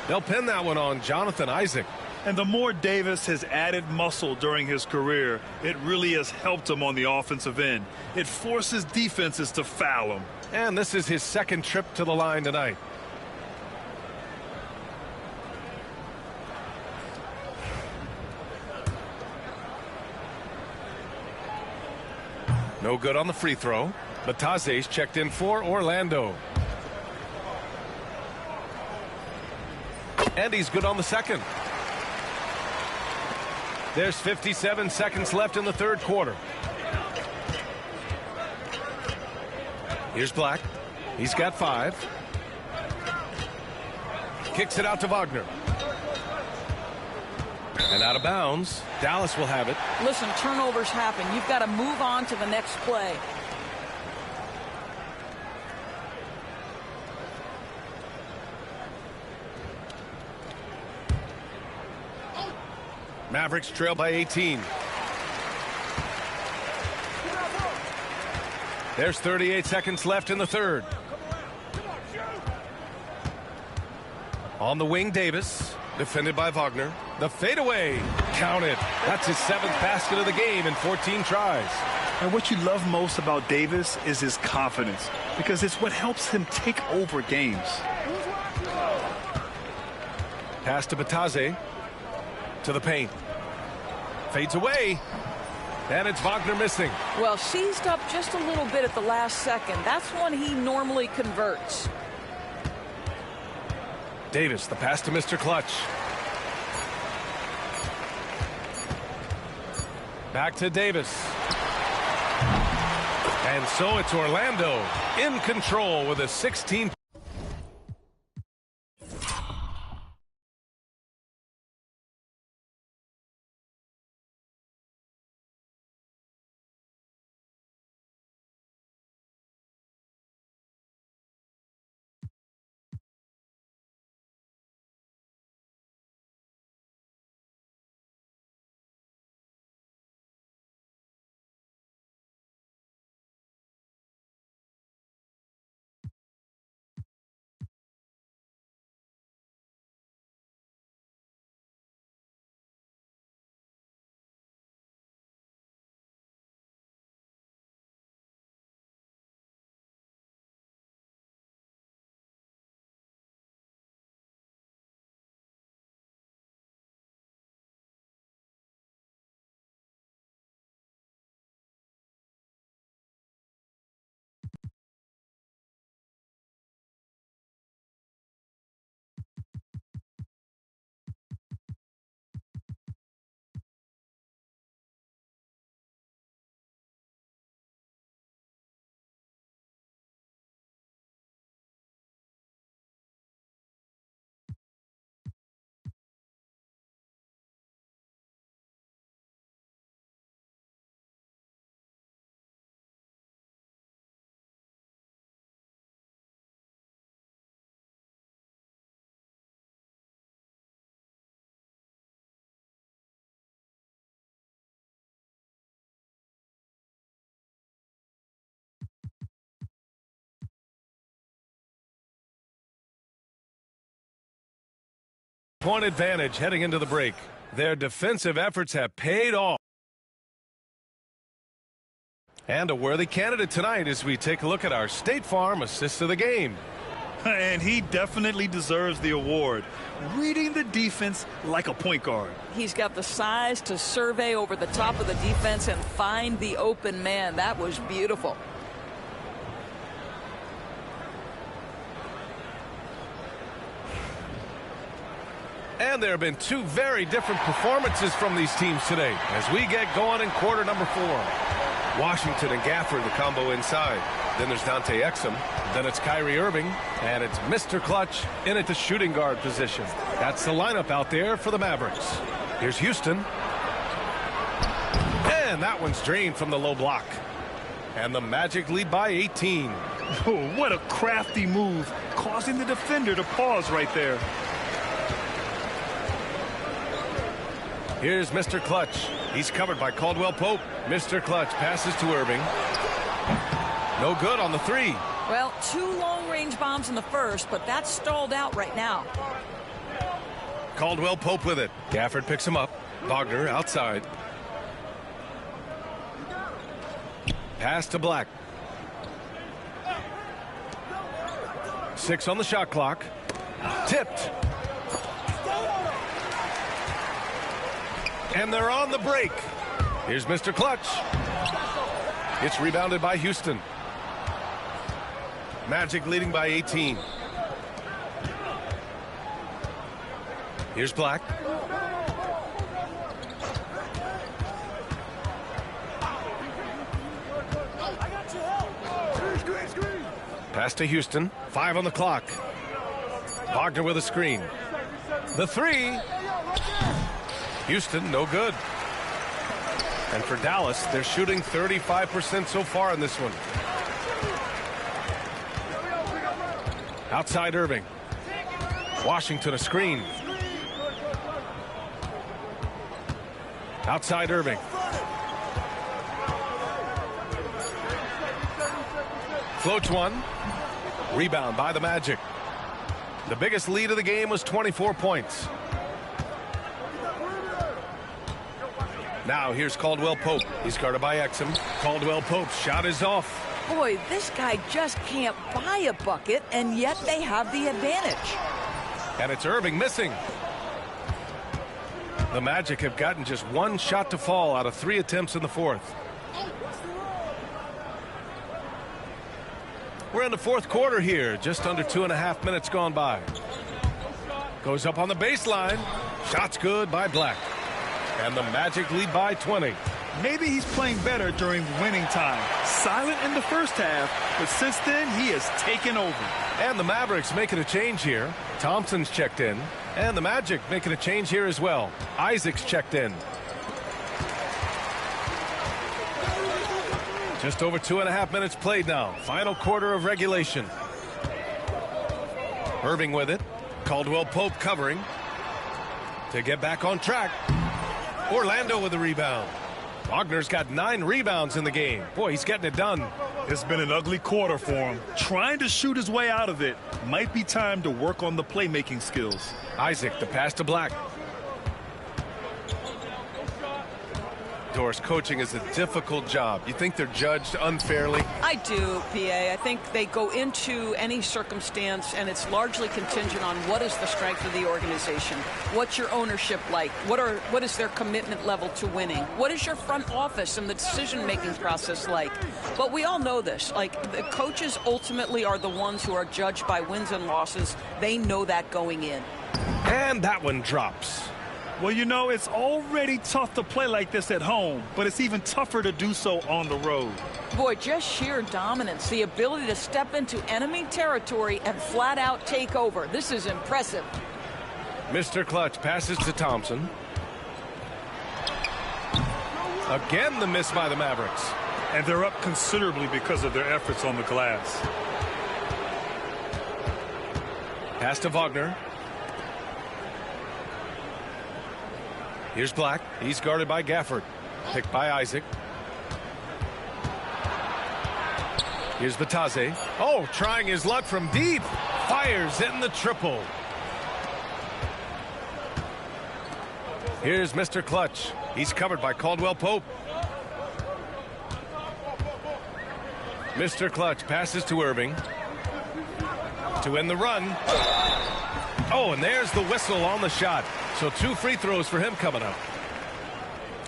S13: They'll pin that one on Jonathan Isaac.
S14: And the more Davis has added muscle during his career, it really has helped him on the offensive end. It forces defenses to foul him.
S13: And this is his second trip to the line tonight. No good on the free throw. Bataze's checked in for Orlando. And he's good on the second. There's 57 seconds left in the third quarter. Here's Black. He's got 5. Kicks it out to Wagner. And out of bounds. Dallas will have it.
S7: Listen, turnovers happen. You've got to move on to the next play.
S13: Mavericks trail by 18. There's 38 seconds left in the third. On the wing, Davis. Defended by Wagner. The fadeaway. Counted. That's his 7th basket of the game in 14 tries.
S14: And what you love most about Davis is his confidence, because it's what helps him take over games.
S13: Pass to Bataze. To the paint. Fades away. And it's Wagner missing.
S7: Well, seized up just a little bit at the last second. That's when he normally converts.
S13: Davis, the pass to Mr. Clutch. Back to Davis. And so it's Orlando in control with a 16. Point advantage heading into the break. Their defensive efforts have paid off. And a worthy candidate tonight as we take a look at our State Farm assist of the game.
S14: And he definitely deserves the award. Reading the defense like a point guard.
S7: He's got the size to survey over the top of the defense and find the open man. That was beautiful.
S13: And there have been two very different performances from these teams today as we get going in quarter number 4. Washington and Gafford, the combo inside. Then there's Dante Exum. Then it's Kyrie Irving. And it's Mr. Clutch in at the shooting guard position. That's the lineup out there for the Mavericks. Here's Houston. And that one's drained from the low block. And the Magic lead by 18.
S14: Oh, what a crafty move, causing the defender to pause right there.
S13: Here's Mr. Clutch. He's covered by Caldwell Pope. Mr. Clutch passes to Irving. No good on the 3.
S7: Well, 2 long-range bombs in the first, but that's stalled out right now.
S13: Caldwell Pope with it. Gafford picks him up. Wagner outside. Pass to Black. 6 on the shot clock. Tipped. And they're on the break. Here's Mr. Clutch. It's rebounded by Houston. Magic leading by 18. Here's Black. Pass to Houston. 5 on the clock. Wagner with a screen. The 3. Houston, no good. And for Dallas, they're shooting 35% so far in this one. Outside Irving. Washington a screen. Outside Irving. Floats one. Rebound by the Magic. The biggest lead of the game was 24 points. Now here's Caldwell Pope. He's guarded by Exum. Caldwell Pope's shot is off.
S7: Boy, this guy just can't buy a bucket, and yet they have the advantage.
S13: And it's Irving missing. The Magic have gotten just 1 shot to fall out of 3 attempts in the 4th. We're in the 4th quarter here. Just under 2.5 minutes gone by. Goes up on the baseline. Shot's good by Black. And the Magic lead by 20.
S14: Maybe he's playing better during winning time. Silent in the first half, but since then he has taken over.
S13: And the Mavericks making a change here. Thompson's checked in. And the Magic making a change here as well. Isaac's checked in. Just over 2.5 minutes played now. Final quarter of regulation. Irving with it. Caldwell Pope covering. To get back on track. Orlando with the rebound. Wagner's got 9 rebounds in the game. Boy, he's getting it done.
S14: It's been an ugly quarter for him. Trying to shoot his way out of it. Might be time to work on the playmaking skills.
S13: Isaac, the pass to Black. Doris, coaching is a difficult job. You think they're judged unfairly?
S7: I do, PA. I think they go into any circumstance, and it's largely contingent on what is the strength of the organization. What's your ownership like? What is their commitment level to winning? What is your front office and the decision-making process like? But we all know this. Like, the coaches ultimately are the ones who are judged by wins and losses. They know that going in.
S13: And that one drops.
S14: Well, you know, it's already tough to play like this at home, but it's even tougher to do so on the road.
S7: Boy, just sheer dominance, the ability to step into enemy territory and flat out take over. This is impressive.
S13: Mr. Clutch passes to Thompson. Again, the miss by the Mavericks.
S14: And they're up considerably because of their efforts on the glass.
S13: Pass to Wagner. Here's Black. He's guarded by Gafford. Picked by Isaac. Here's Batase. Oh, trying his luck from deep. Fires in the triple. Here's Mr. Clutch. He's covered by Caldwell Pope. Mr. Clutch passes to Irving to end the run. Oh, and there's the whistle on the shot. So 2 free throws for him coming up.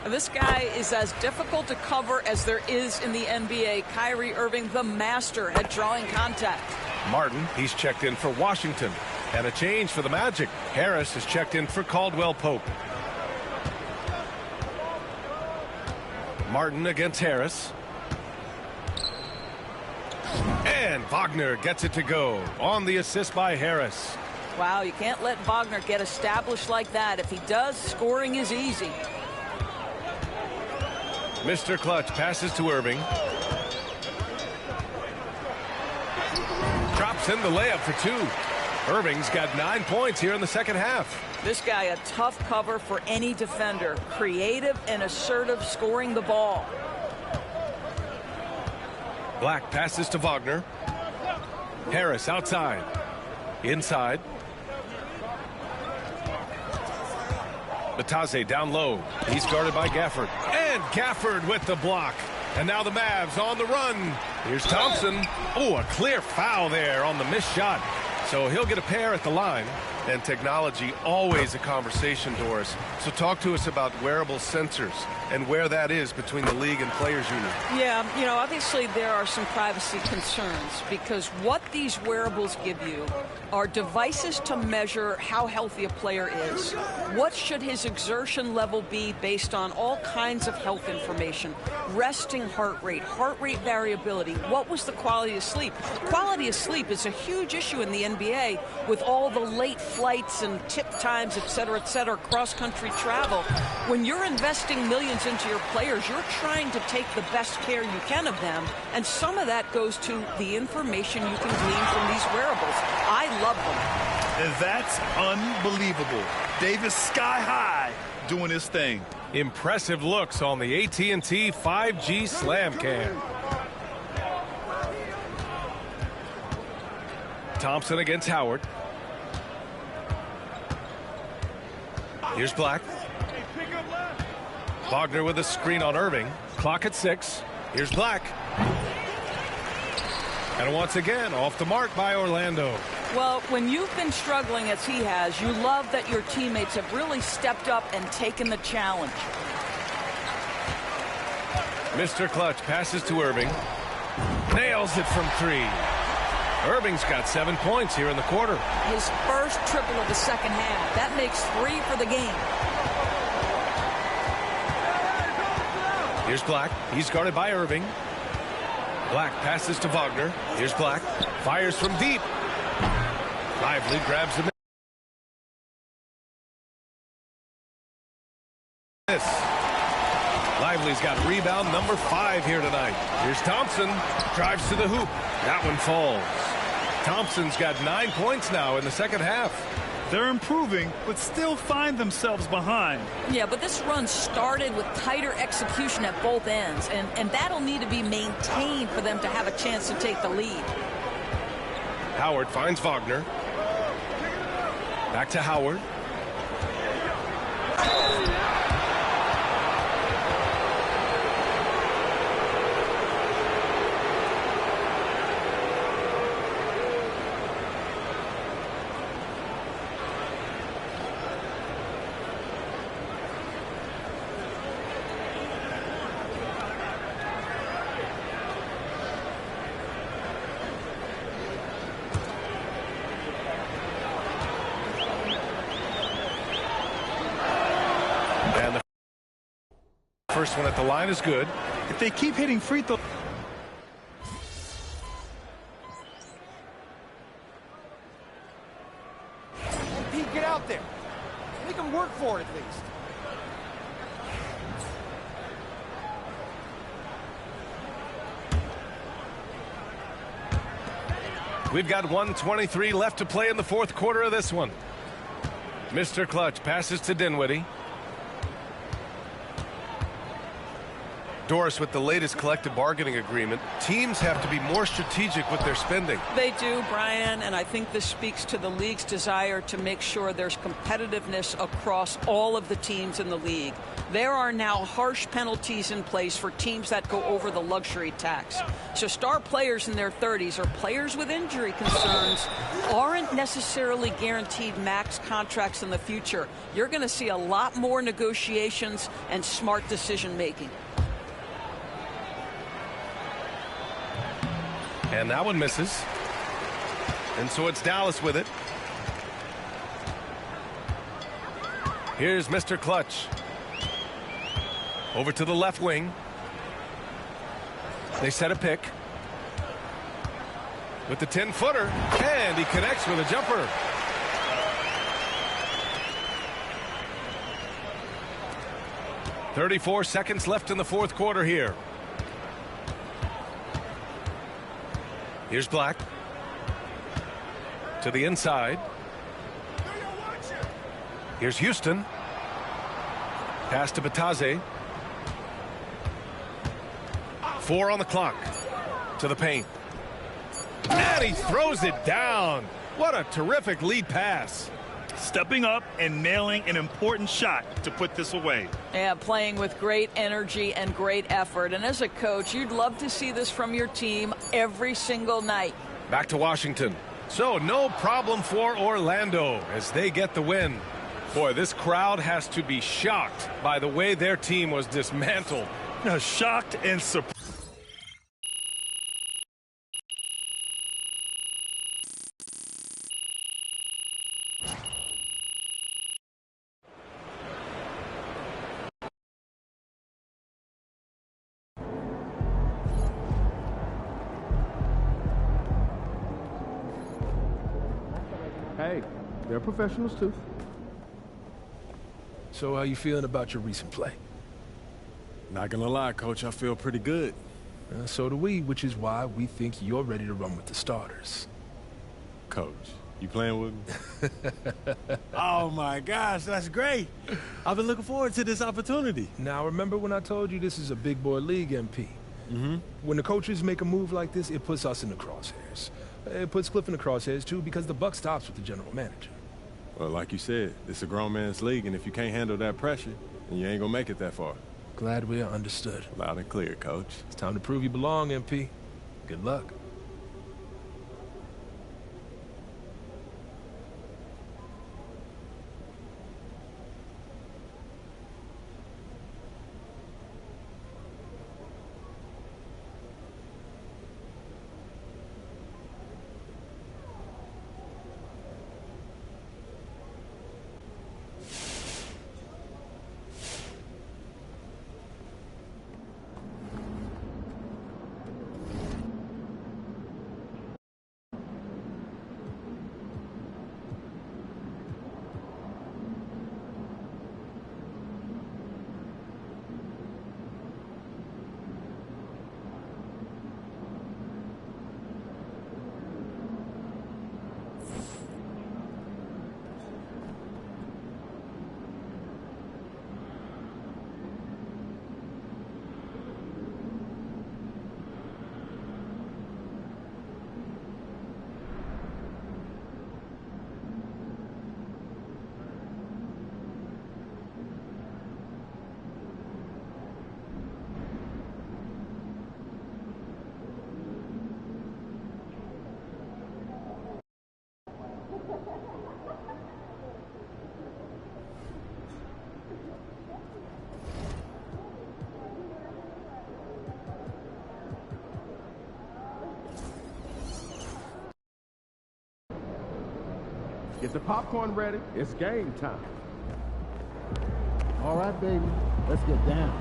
S7: This guy is as difficult to cover as there is in the NBA. Kyrie Irving, the master at drawing contact.
S13: Martin, he's checked in for Washington. And a change for the Magic. Harris is checked in for Caldwell Pope. Martin against Harris. And Wagner gets it to go on the assist by Harris.
S7: Wow, you can't let Wagner get established like that. If he does, scoring is easy.
S13: Mr. Clutch passes to Irving. Drops in the layup for 2. Irving's got 9 points here in the second half.
S7: This guy a tough cover for any defender. Creative and assertive scoring the ball.
S13: Black passes to Wagner. Harris outside. Inside. Batase down low. He's guarded by Gafford. And Gafford with the block. And now the Mavs on the run. Here's Thompson. Oh, a clear foul there on the missed shot. So he'll get a pair at the line. And technology, always a conversation, Doris. So talk to us about wearable sensors and where that is between the league and players union.
S7: Yeah, you know, obviously there are some privacy concerns because what these wearables give you are devices to measure how healthy a player is. What should his exertion level be based on all kinds of health information, resting heart rate variability. What was the quality of sleep? Quality of sleep is a huge issue in the NBA with all the late flights and tip times, et cetera, cross-country travel. When you're investing millions into your players, you're trying to take the best care you can of them, and some of that goes to the information you can glean from these wearables. I love them.
S14: And that's unbelievable. Davis sky high doing his thing.
S13: Impressive looks on the AT&T 5G Slam Cam. Thompson against Howard. Here's Black. Wagner with a screen on Irving. Clock at 6. Here's Black. And once again, off the mark by Orlando.
S7: Well, when you've been struggling as he has, you love that your teammates have really stepped up and taken the challenge.
S13: Mr. Clutch passes to Irving. Nails it from 3. Irving's got 7 points here in the quarter.
S7: His first triple of the second half. That makes 3 for the game.
S13: Here's Black. He's guarded by Irving. Black passes to Wagner. Here's Black. Fires from deep. Lively grabs the miss. Lively's got rebound number 5 here tonight. Here's Thompson. Drives to the hoop. That one falls. Thompson's got 9 points now in the second half.
S14: They're improving, but still find themselves behind.
S7: Yeah, but this run started with tighter execution at both ends, and that'll need to be maintained for them to have a chance to take the lead.
S13: Howard finds Wagner. Back to Howard. First one at the line is good.
S14: If they keep hitting free throws.
S18: Pete, get out there. Make them work for it at least.
S13: We've got 1:23 left to play in the fourth quarter of this one. Mr. Clutch passes to Dinwiddie. Doris, with the latest collective bargaining agreement, teams have to be more strategic with their spending.
S7: They do, Brian, and I think this speaks to the league's desire to make sure there's competitiveness across all of the teams in the league. There are now harsh penalties in place for teams that go over the luxury tax. So star players in their 30s or players with injury concerns aren't necessarily guaranteed max contracts in the future. You're going to see a lot more negotiations and smart decision making.
S13: And that one misses. And so it's Dallas with it. Here's Mr. Clutch. Over to the left wing. They set a pick. With the 10-footer. And he connects with a jumper. .34 seconds left in the fourth quarter here. Here's Black. To the inside. Here's Houston. Pass to Bataze. 4 on the clock. To the paint. And he throws it down. What a terrific lead pass.
S14: Stepping up and nailing an important shot to put this away.
S7: Yeah, playing with great energy and great effort. And as a coach, you'd love to see this from your team every single night.
S13: Back to Washington. So no problem for Orlando as they get the win. Boy, this crowd has to be shocked by the way their team was dismantled.
S14: Shocked and surprised.
S11: Hey, they're professionals too.
S6: So how you feeling about your recent play?
S17: Not gonna lie, Coach, I feel pretty good.
S6: So do we, which is why we think you're ready to run with the starters.
S17: Coach, you playing with me?
S22: Oh my gosh, that's great. I've been looking forward to this opportunity.
S6: Now remember when I told you this is a big boy league, MP?
S17: Mm-hmm.
S6: When the coaches make a move like this, it puts us in the crosshairs. It puts Cliff in the crosshairs too because the buck stops with the general manager.
S17: Well, like you said, it's a grown man's league, and if you can't handle that pressure, then you ain't gonna make it that far.
S6: Glad we are understood.
S17: Loud and clear, Coach.
S6: It's time to prove you belong, MP. Good luck.
S11: Get the popcorn ready. It's game time.
S10: All right, baby. Let's get down.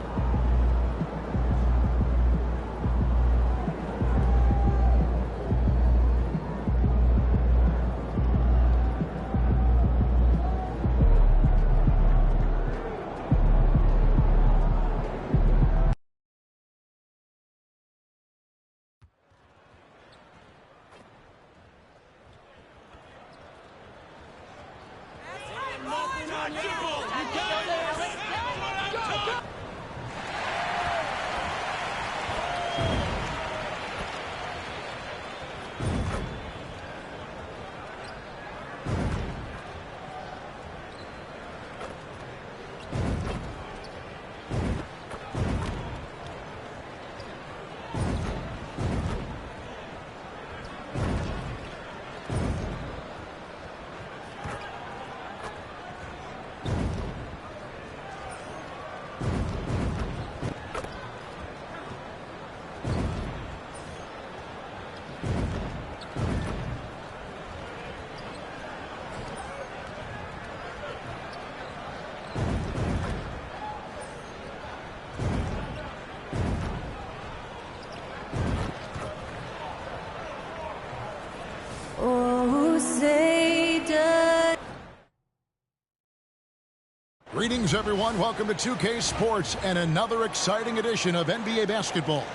S1: Greetings, everyone. Welcome to 2K Sports and another exciting edition of NBA basketball.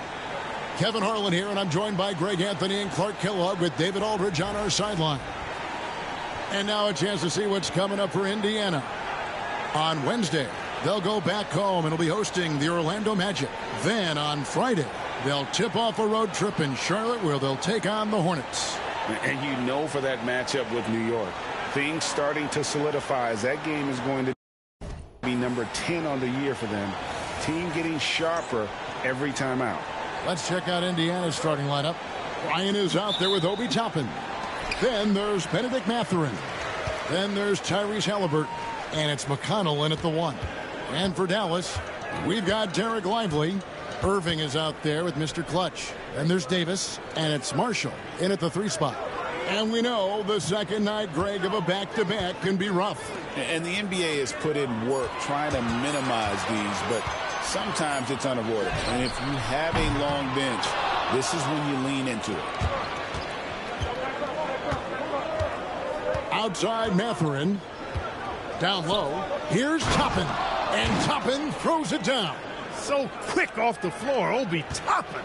S1: Kevin Harlan here, and I'm joined by Greg Anthony and Clark Kellogg with David Aldridge on our sideline. And now a chance to see what's coming up for Indiana. On Wednesday, they'll go back home and will be hosting the Orlando Magic. Then on Friday, they'll tip off a road trip in Charlotte where they'll take on the Hornets.
S5: And you know for that matchup with New York, things starting to solidify as that game is going to be number 10 on the year for them. Team getting sharper every time out.
S1: Let's check out Indiana's starting lineup. Ryan is out there with Obi Toppin. Then there's Benedict Mathurin. Then there's Tyrese Halliburton. And it's McConnell in at the 1. And for Dallas, we've got Derek Lively. Irving is out there with Mr. Clutch. And there's Davis. And it's Marshall in at the 3 spot. And we know the second night, Greg, of a back-to-back can be rough.
S5: And the NBA has put in work trying to minimize these, but sometimes it's unavoidable. And if you have a long bench, this is when you lean into it.
S1: Outside Mathurin. Down low. Here's Toppin. And Toppin throws it down.
S2: So quick off the floor, Obi Toppin.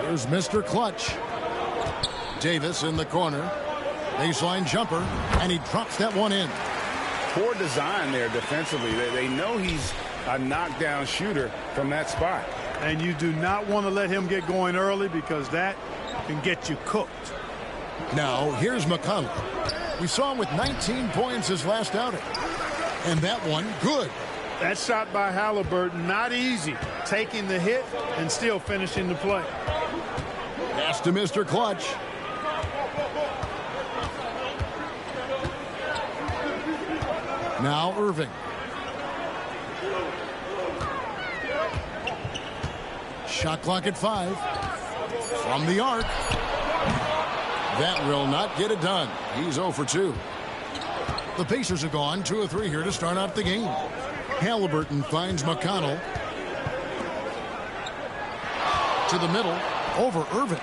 S1: Here's Mr. Clutch. Davis in the corner. Baseline jumper. And he drops that one in.
S5: Poor design there defensively. They know he's a knockdown shooter from that spot.
S2: And you do not want to let him get going early because that can get you cooked.
S1: Now, here's McConnell. We saw him with 19 points his last outing. And that one, good.
S2: That shot by Halliburton, not easy. Taking the hit and still finishing the play.
S1: Pass to Mr. Clutch. Now Irving. Shot clock at 5. From the arc. That will not get it done. He's 0 for 2. The Pacers have gone 2 of 3 here to start out the game. Halliburton finds McConnell. To the middle. Over Irving.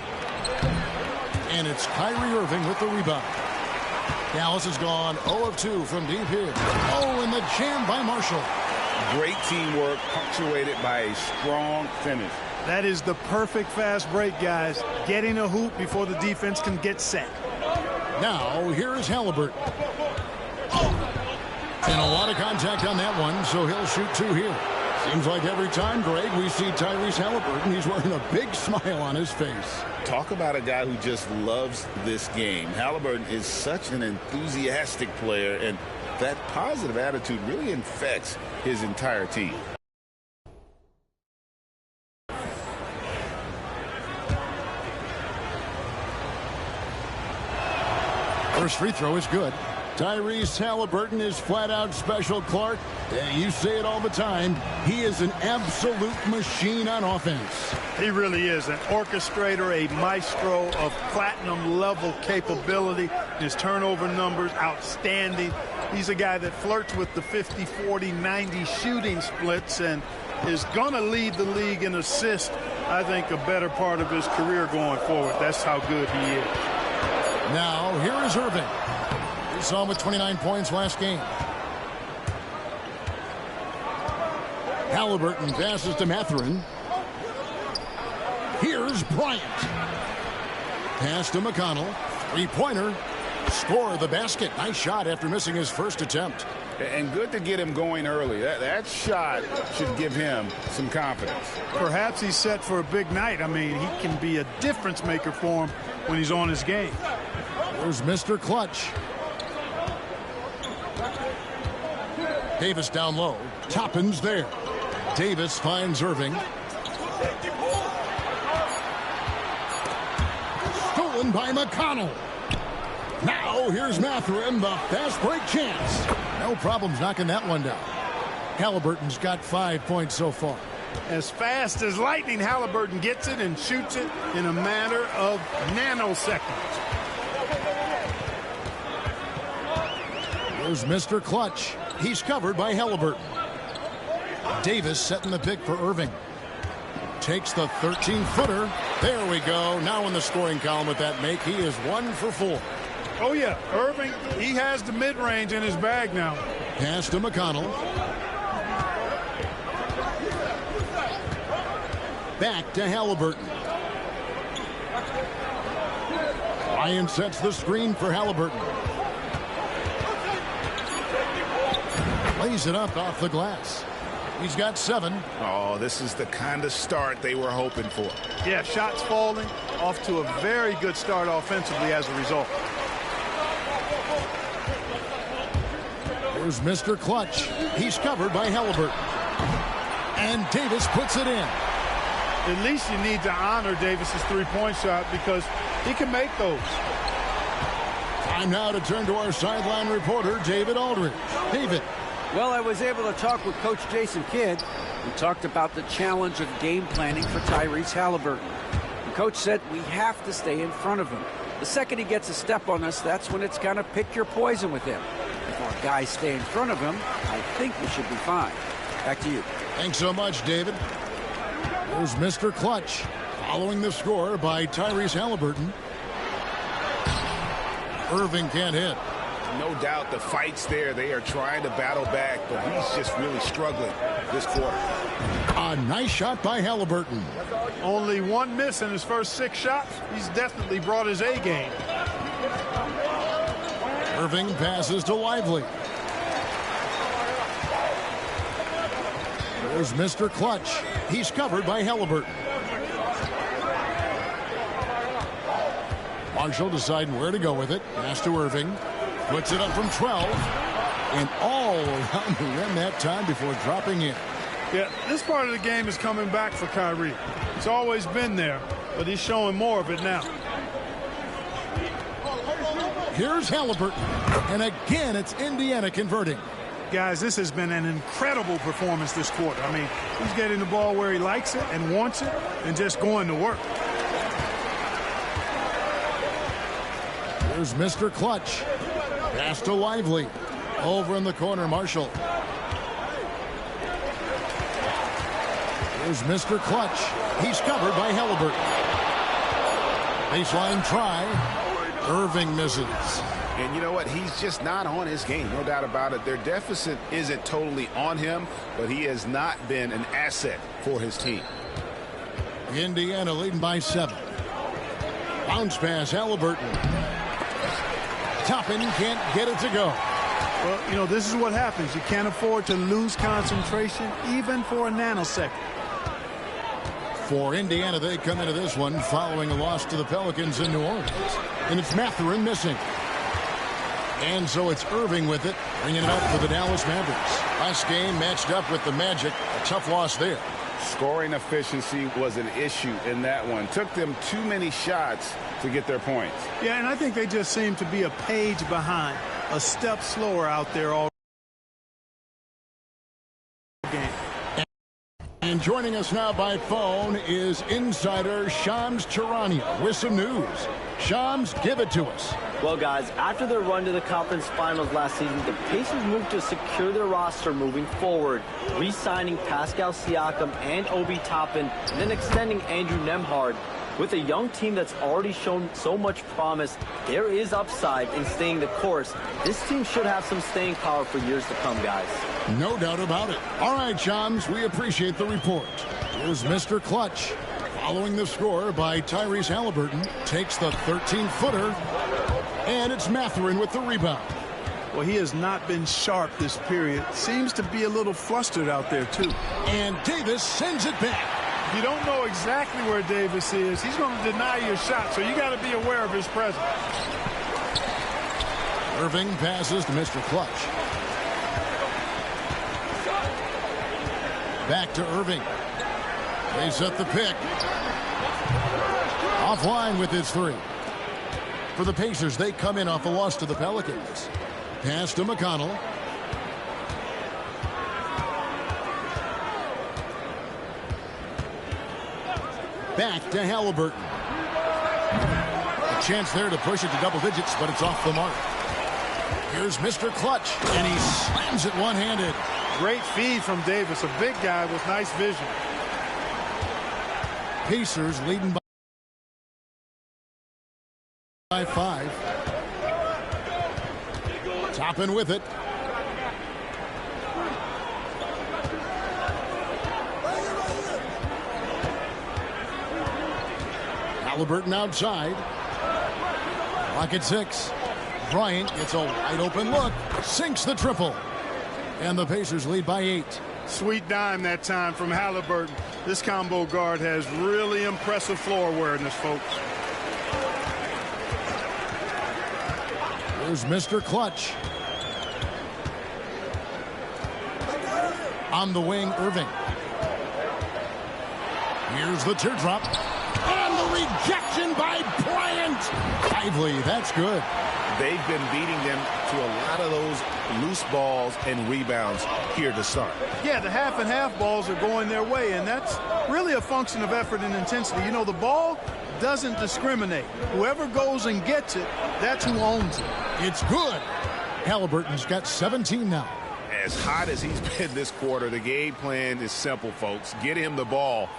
S1: And it's Kyrie Irving with the rebound. Dallas has gone 0 of 2 from deep here. Oh, and the jam by Marshall.
S5: Great teamwork punctuated by a strong finish.
S2: That is the perfect fast break, guys. Getting a hoop before the defense can get set.
S1: Now, here is Halliburton. And a lot of contact on that one, so he'll shoot 2 here. Seems like every time, Greg, we see Tyrese Halliburton, he's wearing a big smile on his face.
S5: Talk about a guy who just loves this game. Halliburton is such an enthusiastic player, and that positive attitude really infects his entire team.
S1: First free throw is good. Tyrese Halliburton is flat out special, Clark. You say it all the time. He is an absolute machine on offense.
S2: He really is an orchestrator, a maestro of platinum level capability. His turnover numbers outstanding. He's a guy that flirts with the 50, 40, 90 shooting splits and is going to lead the league in assists, I think, a better part of his career going forward. That's how good he is.
S1: Now, here is Irving. We saw him with 29 points last game. Halliburton passes to Mathurin. Here's Bryant. Pass to McConnell. Three-pointer. Score the basket. Nice shot after missing his first attempt.
S5: And good to get him going early. That shot should give him some confidence.
S2: Perhaps he's set for a big night. I mean, he can be a difference maker for him when he's on his game.
S1: There's Mr. Clutch. Davis down low. Toppin's there. Davis finds Irving. Stolen by McConnell. Now here's Mathurin, the fast break chance. No problems knocking that one down. Halliburton's got 5 points so far.
S2: As fast as lightning, Halliburton gets it and shoots it in a matter of nanoseconds.
S1: There's Mr. Clutch. He's covered by Halliburton. Davis setting the pick for Irving. Takes the 13-footer. There we go. Now in the scoring column with that make, he is 1 for 4.
S2: Oh, yeah. Irving, he has the mid-range in his bag now.
S1: Pass to McConnell. Back to Halliburton. Ryan sets the screen for Halliburton. Lays it up off the glass. He's got 7.
S9: Oh, this is the kind of start they were hoping for.
S2: Yeah, shots falling, off to a very good start offensively as a result.
S1: Here's Mr. Clutch. He's covered by Halliburton. And Davis puts it in.
S2: At least you need to honor Davis's three-point shot because he can make those.
S1: Time now to turn to our sideline reporter, David Aldridge. David.
S4: Well, I was able to talk with Coach Jason Kidd. We talked about the challenge of game planning for Tyrese Halliburton. The coach said we have to stay in front of him. The second he gets a step on us, that's when it's kind of pick your poison with him. If our guys stay in front of him, I think we should be fine. Back to you.
S1: Thanks so much, David. There's Mr. Clutch, following the score by Tyrese Halliburton. Irving can't hit.
S9: No doubt the fight's there. They are trying to battle back, but he's just really struggling this quarter.
S1: A nice shot by Halliburton.
S2: Only 1 miss in his first 6 shots. He's definitely brought his A game.
S1: Irving passes to Lively. There's Mr. Clutch. He's covered by Halliburton. Marshall deciding where to go with it. Pass to Irving. Puts it up from 12. And all around the rim that time before dropping in.
S2: Yeah, this part of the game is coming back for Kyrie. It's always been there, but he's showing more of it now.
S1: Here's Halliburton. And again, it's Indiana converting.
S2: Guys, this has been an incredible performance this quarter. I mean, he's getting the ball where he likes it and wants it and just going to work.
S1: There's Mr. Clutch. Pass to Lively. Over in the corner, Marshall. There's Mr. Clutch. He's covered by Halliburton. Baseline try. Irving misses.
S9: And you know what? He's just not on his game. No doubt about it. Their deficit isn't totally on him, but he has not been an asset for his team.
S1: Indiana leading by 7. Bounce pass, Halliburton. Toppin can't get it to go.
S2: Well, you know, this is what happens. You can't afford to lose concentration even for a nanosecond.
S1: For Indiana, they come into this one following a loss to the Pelicans in New Orleans. And it's Mathurin missing. And so it's Irving with it, bringing it up for the Dallas Mavericks. Last game matched up with the Magic. A tough loss there.
S9: Scoring efficiency was an issue in that one. Took them too many shots to get their points.
S2: Yeah, and I think they just seem to be a page behind, a step slower out there all game.
S1: And joining us now by phone is insider Shams Charania with some news. Shams, give it to us.
S21: Well, guys, after their run to the conference finals last season, the Pacers moved to secure their roster moving forward, re-signing Pascal Siakam and Obi Toppin, and then extending Andrew Nembhard. With a young team that's already shown so much promise, there is upside in staying the course. This team should have some staying power for years to come, guys.
S1: No doubt about it. All right, Shams, we appreciate the report. Here's Mr. Clutch. Following the score by Tyrese Halliburton, takes the 13-footer, and it's Mathurin with the rebound.
S2: Well, he has not been sharp this period. Seems to be a little flustered out there, too.
S1: And Davis sends it back.
S2: You don't know exactly where Davis is. He's going to deny your shot, so you got to be aware of his presence.
S1: Irving passes to Mr. Clutch. Back to Irving. They set the pick. Offline with his 3. For the Pacers, they come in off a loss to the Pelicans. Pass to McConnell. Back to Halliburton. A chance there to push it to double digits, but it's off the mark. Here's Mr. Clutch, and he slams it one-handed.
S2: Great feed from Davis, a big guy with nice vision.
S1: Pacers leading by 5. Toppin with it. Halliburton outside. Clock at 6. Bryant gets a wide open look. Sinks the triple. And the Pacers lead by 8.
S2: Sweet dime that time from Halliburton. This combo guard has really impressive floor awareness, folks.
S1: Here's Mr. Clutch. On the wing, Irving. Here's the teardrop. And the rejection by Bryant. Lively, that's good.
S9: They've been beating them to a lot of those loose balls and rebounds here to start.
S2: Yeah, the half and half balls are going their way, and that's really a function of effort and intensity. You know, the ball doesn't discriminate. Whoever goes and gets it, that's who owns it.
S1: It's good. Halliburton's got 17 now.
S9: As hot as he's been this quarter, the game plan is simple, folks. Get him the ball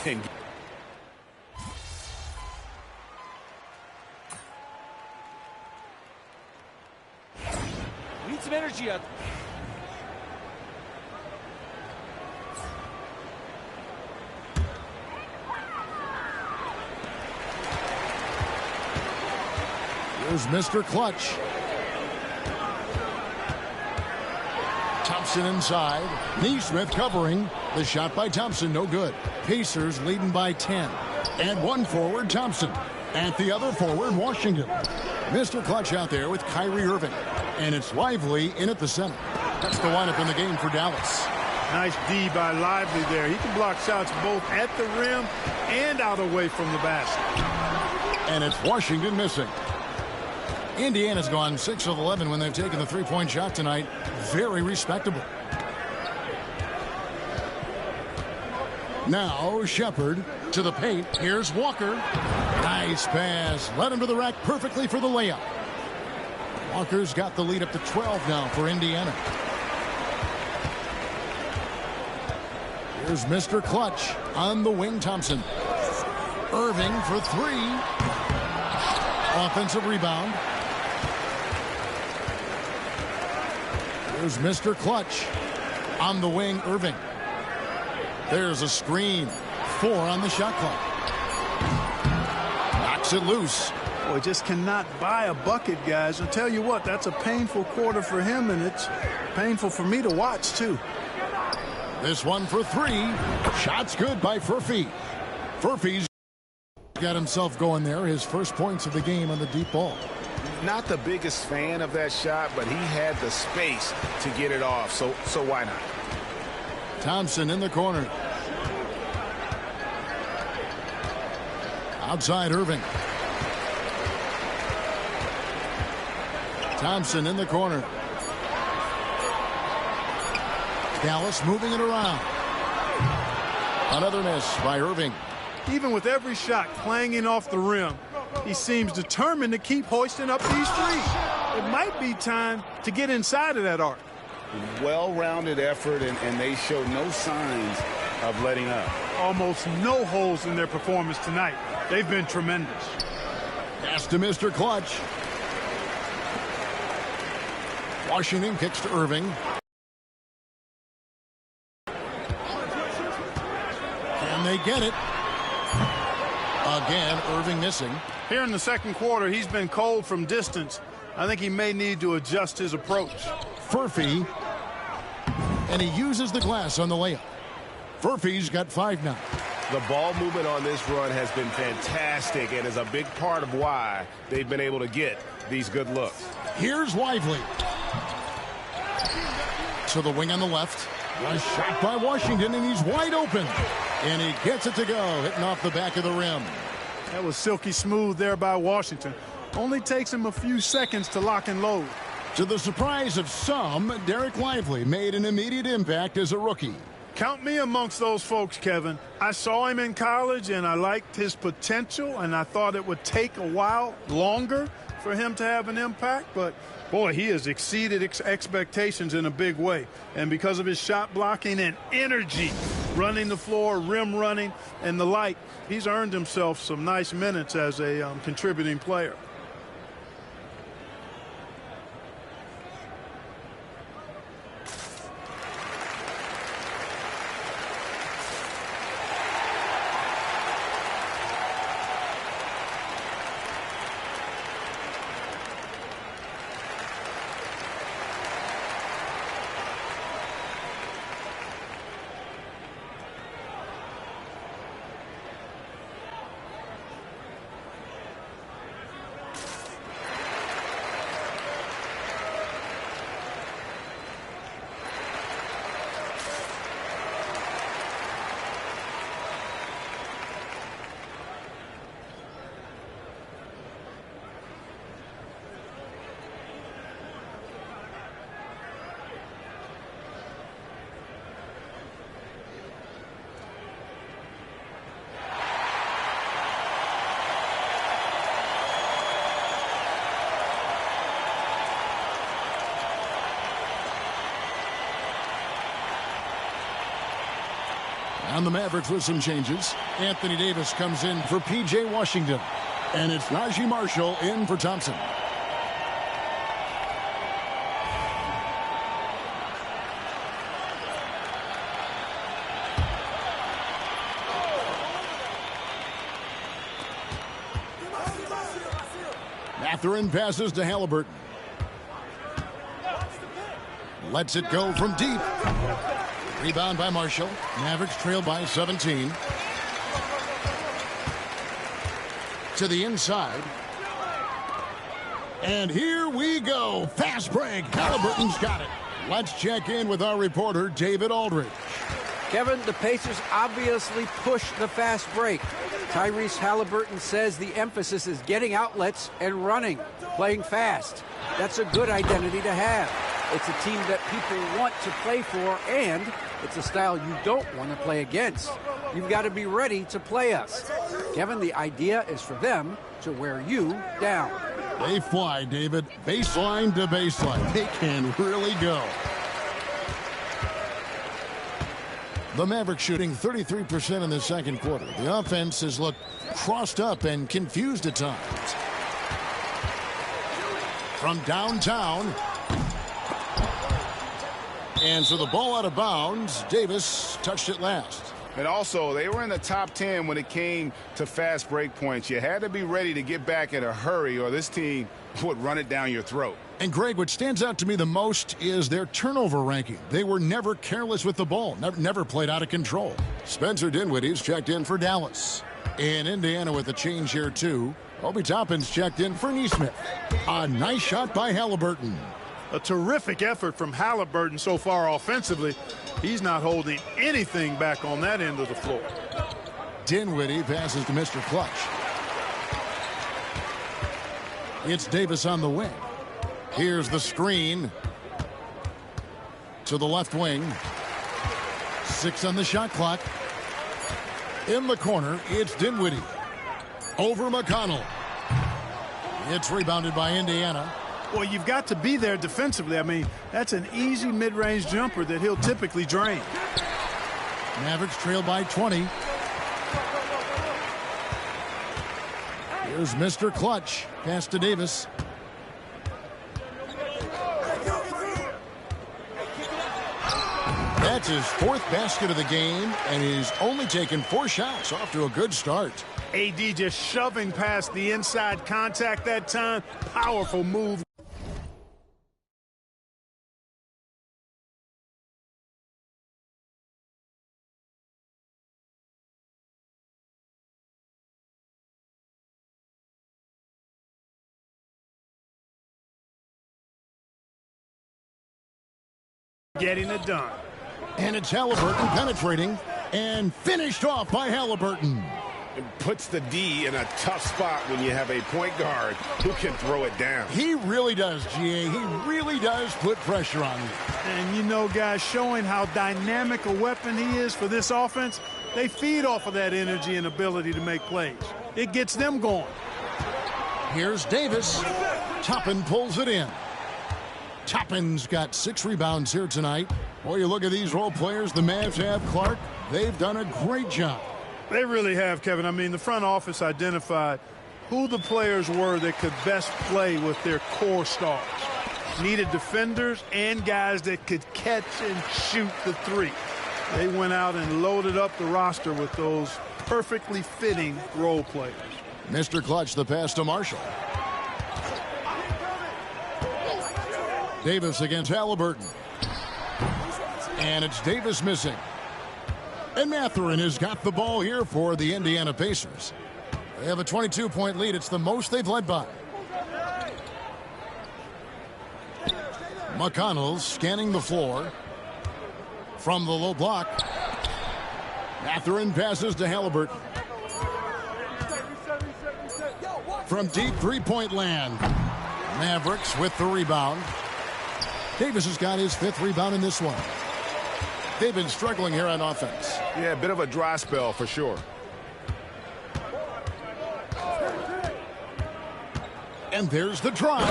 S9: and
S18: need some energy out.
S1: Here's Mr. Clutch. Thompson inside. Neesmith covering. The shot by Thompson, no good. Pacers leading by 10. And one forward, Thompson. At the other forward, Washington. Mr. Clutch out there with Kyrie Irving. And it's Lively in at the center. That's the lineup in the game for Dallas.
S2: Nice D by Lively there. He can block shots both at the rim and out away from the basket.
S1: And it's Washington missing. Indiana's gone 6 of 11 when they've taken the three-point shot tonight. Very respectable. Now Shepard to the paint. Here's Walker. Nice pass. Led him to the rack perfectly for the layup. Walker's got the lead up to 12 now for Indiana. Here's Mr. Clutch on the wing, Thompson. Irving for 3. Offensive rebound. Here's Mr. Clutch on the wing, Irving. There's a screen. 4 on the shot clock. Knocks it loose.
S2: Boy, just cannot buy a bucket, guys. I'll tell you what, that's a painful quarter for him, and it's painful for me to watch, too.
S1: This one for 3. Shot's good by Furphy. Furphy's got himself going there. His first points of the game on the deep ball.
S9: not the biggest fan of that shot, but he had the space to get it off, so why not?
S1: Thompson in the corner. Outside Irving. Thompson in the corner. Dallas moving it around. Another miss by Irving.
S2: Even with every shot clanging off the rim, he seems determined to keep hoisting up these threes. It might be time to get inside of that arc.
S5: Well-rounded effort, and they show no signs of letting up.
S2: Almost no holes in their performance tonight. They've been tremendous.
S1: Pass to Mr. Clutch. Washington kicks to Irving. And they get it. Again, Irving missing.
S2: Here in the second quarter, he's been cold from distance. I think he may need to adjust his approach.
S1: Furphy. And he uses the glass on the layup. Furphy's got 5 now.
S9: The ball movement on this run has been fantastic and is a big part of why they've been able to get these good looks.
S1: Here's Lively. To the wing on the left. A shot by Washington, and he's wide open. And he gets it to go, hitting off the back of the rim.
S2: That was silky smooth there by Washington. Only takes him a few seconds to lock and load.
S1: To the surprise of some, Derek Lively made an immediate impact as a rookie.
S2: Count me amongst those folks, Kevin. I saw him in college, and I liked his potential, and I thought it would take a while longer for him to have an impact. But, boy, he has exceeded expectations in a big way. And because of his shot blocking and energy, running the floor, rim running, and the like, he's earned himself some nice minutes as a contributing player.
S1: And the Mavericks with some changes. Anthony Davis comes in for P.J. Washington. And it's Najee Marshall in for Thompson. Mathurin passes to Halliburton. Lets it go from deep. Rebound by Marshall. Mavericks trail by 17. To the inside. And here we go. Fast break. Halliburton's got it. Let's check in with our reporter, David Aldridge.
S4: Kevin, the Pacers obviously pushed the fast break. Tyrese Halliburton says the emphasis is getting outlets and running, playing fast. That's a good identity to have. It's a team that people want to play for, and it's a style you don't want to play against. You've got to be ready to play us. Kevin, the idea is for them to wear you down.
S1: They fly, David. Baseline to baseline. They can really go. The Mavericks shooting 33% in the second quarter. The offense has looked crossed up and confused at times. From downtown. And so the ball out of bounds. Davis touched it last.
S5: And also, they were in the top 10 when it came to fast break points. You had to be ready to get back in a hurry or this team would run it down your throat.
S1: And, Greg, what stands out to me the most is their turnover ranking. They were never careless with the ball, never played out of control. Spencer Dinwiddie's checked in for Dallas. In Indiana with a change here, too. Obi Toppin's checked in for Nesmith. A nice shot by Halliburton.
S2: A terrific effort from Halliburton so far offensively. He's not holding anything back on that end of the floor.
S1: Dinwiddie passes to Mr. Clutch. It's Davis on the wing. Here's the screen to the left wing. 6 on the shot clock. In the corner, it's Dinwiddie. Over McConnell. It's rebounded by Indiana.
S2: Well, you've got to be there defensively. I mean, that's an easy mid-range jumper that he'll typically drain.
S1: Mavericks trail by 20. Here's Mr. Clutch. Pass to Davis. That's his 4th basket of the game, and he's only taken 4 shots. Off to a good start.
S2: AD just shoving past the inside contact that time. Powerful move. Getting it done.
S1: And it's Halliburton penetrating and finished off by Halliburton.
S5: It puts the D in a tough spot when you have a point guard who can throw it down.
S1: He really does, GA. He really does put pressure on you.
S2: And you know, guys, showing how dynamic a weapon he is for this offense, they feed off of that energy and ability to make plays. It gets them going.
S1: Here's Davis. Toppin pulls it in. Toppin's got 6 rebounds here tonight. Boy, you look at these role players the Mavs have, Clark. They've done a great job.
S2: They really have, Kevin. I mean, the front office identified who the players were that could best play with their core stars. Needed defenders and guys that could catch and shoot the 3. They went out and loaded up the roster with those perfectly fitting role players.
S1: Mr. Clutch, the pass to Marshall. Davis against Halliburton. And it's Davis missing. And Mathurin has got the ball here for the Indiana Pacers. They have a 22-point lead. It's the most they've led by. McConnell scanning the floor from the low block. Mathurin passes to Halliburton. From deep three-point land. Mavericks with the rebound. Davis has got his 5th rebound in this one. They've been struggling here on offense.
S5: Yeah, a bit of a dry spell for sure.
S1: And there's the drive.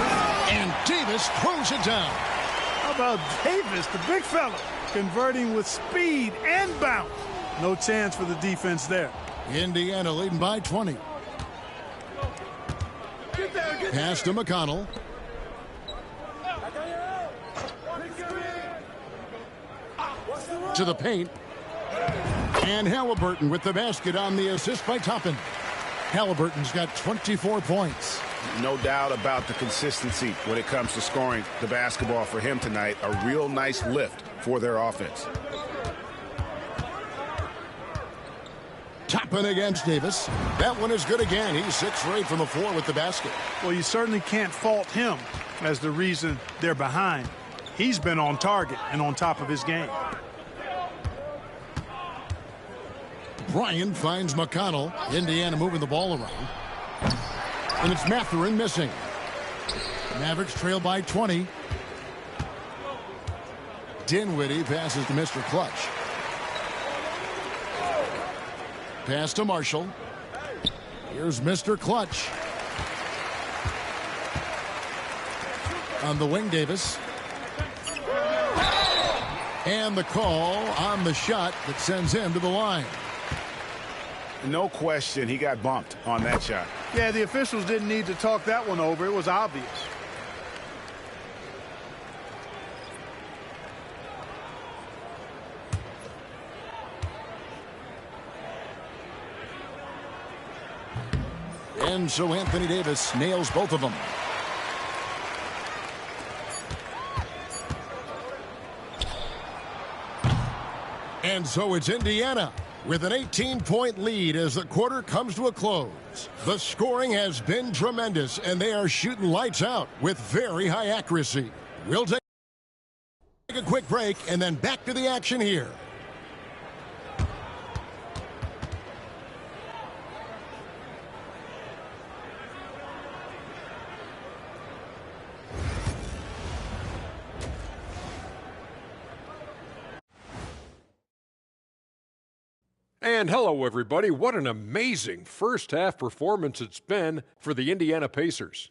S1: And Davis throws it down.
S2: How about Davis, the big fella, converting with speed and bounce? No chance for the defense there.
S1: Indiana leading by 20. Pass to McConnell. To the paint. And Halliburton with the basket on the assist by Toppin. Halliburton's got 24 points.
S9: No doubt about the consistency when it comes to scoring the basketball for him tonight. A real nice lift for their offense.
S1: Toppin against Davis. That one is good again. He's 6 for 8 from the floor with the basket.
S2: Well, you certainly can't fault him as the reason they're behind. He's been on target and on top of his game.
S1: Bryant finds McConnell. Indiana moving the ball around. And it's Mathurin missing. Mavericks trail by 20. Dinwiddie passes to Mr. Clutch. Pass to Marshall. Here's Mr. Clutch. On the wing, Davis. And the call on the shot that sends him to the line.
S9: No question, he got bumped on that shot.
S2: Yeah, the officials didn't need to talk that one over. It was obvious.
S1: And so Anthony Davis nails both of them. And so it's Indiana with an 18-point lead as the quarter comes to a close. The scoring has been tremendous, and they are shooting lights out with very high accuracy. We'll take a quick break and then back to the action here.
S6: And hello, everybody. What an amazing first-half performance it's been for the Indiana Pacers.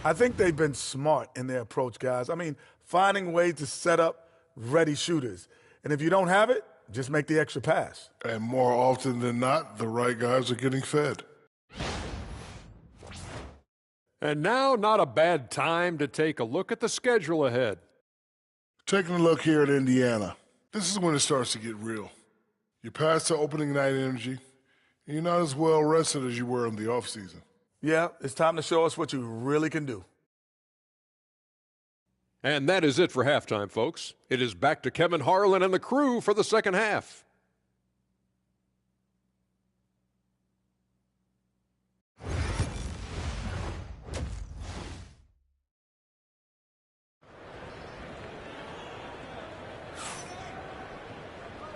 S3: I think they've been smart in their approach, guys. I mean, finding ways to set up ready shooters. And if you don't have it, just make the extra pass.
S8: And more often than not, the right guys are getting fed.
S6: And now, not a bad time to take a look at the schedule ahead.
S8: Taking a look here at Indiana. This is when it starts to get real. You're past the opening night energy, and you're not as well rested as you were in the offseason.
S3: Yeah, it's time to show us what you really can do.
S6: And that is it for halftime, folks. It is back to Kevin Harlan and the crew for the second half.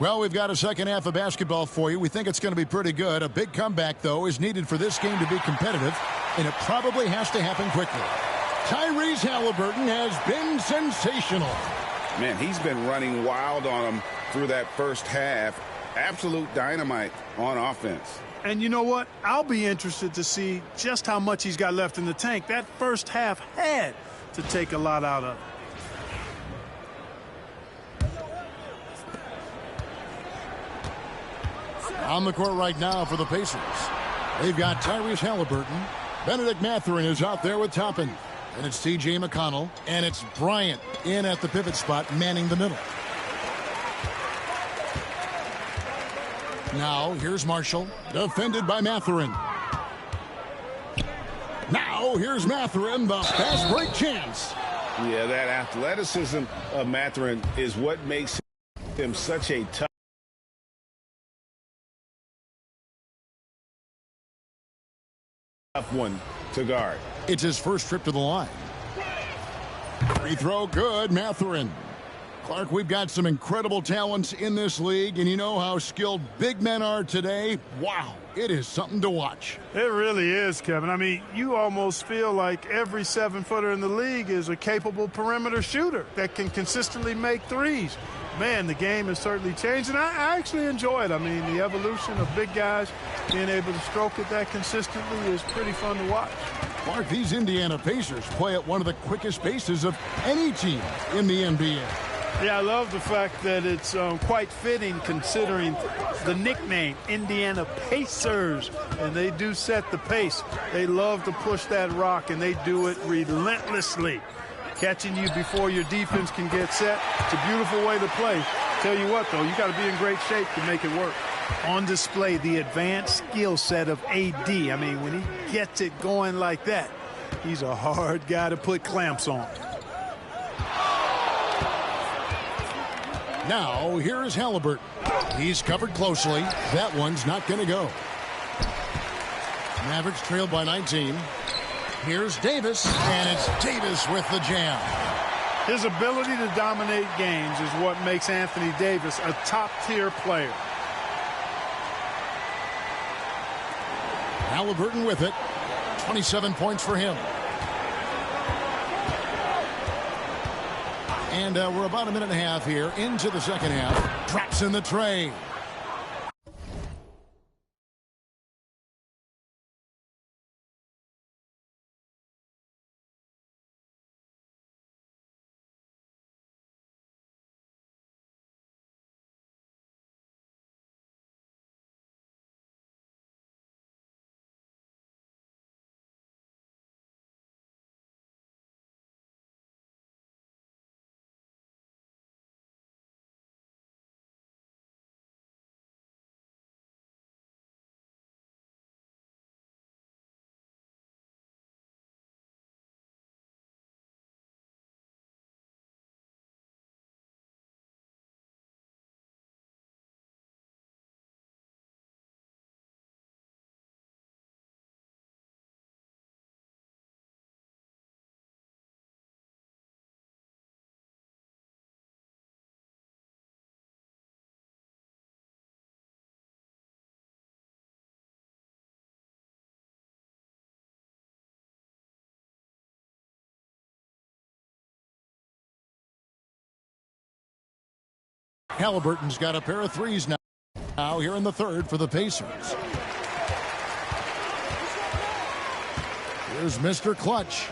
S1: Well, we've got a second half of basketball for you. We think it's going to be pretty good. A big comeback, though, is needed for this game to be competitive, and it probably has to happen quickly. Tyrese Halliburton has been sensational.
S9: Man, he's been running wild on him through that first half. Absolute dynamite on offense.
S2: And you know what? I'll be interested to see just how much he's got left in the tank. That first half had to take a lot out of it.
S1: On the court right now for the Pacers. They've got Tyrese Halliburton. Benedict Mathurin is out there with Toppin. And it's C.J. McConnell. And it's Bryant in at the pivot spot, manning the middle. Now, here's Marshall, defended by Mathurin. Now, here's Mathurin, the fast break chance.
S9: Yeah, that athleticism of Mathurin is what makes him such a tough one to guard.
S1: It's his first trip to the line. Free throw good, Mathurin. Clark, we've got some incredible talents in this league, and you know how skilled big men are today. Wow, it is something to watch.
S2: It really is, Kevin. I mean, you almost feel like every 7-footer in the league is a capable perimeter shooter that can consistently make threes. Man, the game has certainly changed, and I actually enjoy it. I mean, the evolution of big guys being able to stroke it that consistently is pretty fun to watch.
S1: Clark, these Indiana Pacers play at one of the quickest paces of any team in the NBA.
S2: Yeah, I love the fact that it's quite fitting considering the nickname, Indiana Pacers. And they do set the pace. They love to push that rock, and they do it relentlessly. Catching you before your defense can get set. It's a beautiful way to play. Tell you what, though, you got to be in great shape to make it work. On display, the advanced skill set of AD. I mean, when he gets it going like that, he's a hard guy to put clamps on.
S1: Now, here is Halliburton. He's covered closely. That one's not going to go. Mavericks trailed by 19. Here's Davis, and it's Davis with the jam.
S2: His ability to dominate games is what makes Anthony Davis a top-tier player.
S1: Halliburton with it. 27 points for him. And we're about a minute and a half here into the second half. Drops in the tray. Halliburton's got a pair of threes now here in the third for the Pacers. Here's Mr. Clutch.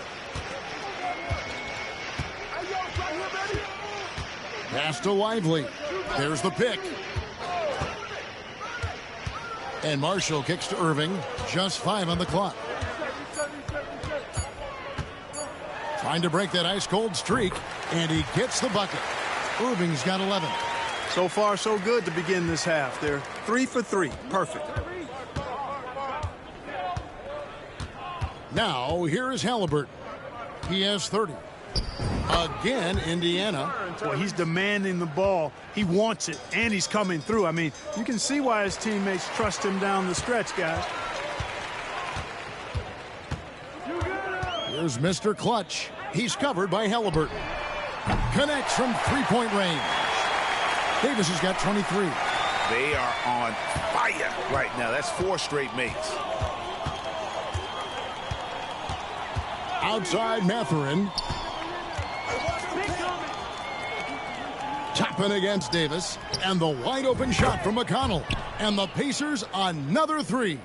S1: Pass to Lively. There's the pick. And Marshall kicks to Irving. Just 5 on the clock. Trying to break that ice-cold streak, and he gets the bucket. Irving's got 11.
S2: So far, so good to begin this half. They're 3 for 3. Perfect.
S1: Now, here is Halliburton. He has 30. Again, Indiana.
S2: Well, he's demanding the ball. He wants it, and he's coming through. I mean, you can see why his teammates trust him down the stretch, guys.
S1: Here's Mr. Clutch. He's covered by Halliburton. Connects from three-point range. Davis has got 23.
S5: They are on fire right now. That's 4 straight makes.
S1: Outside Mathurin. Toppin against Davis. And the wide open shot from McConnell. And the Pacers another 3.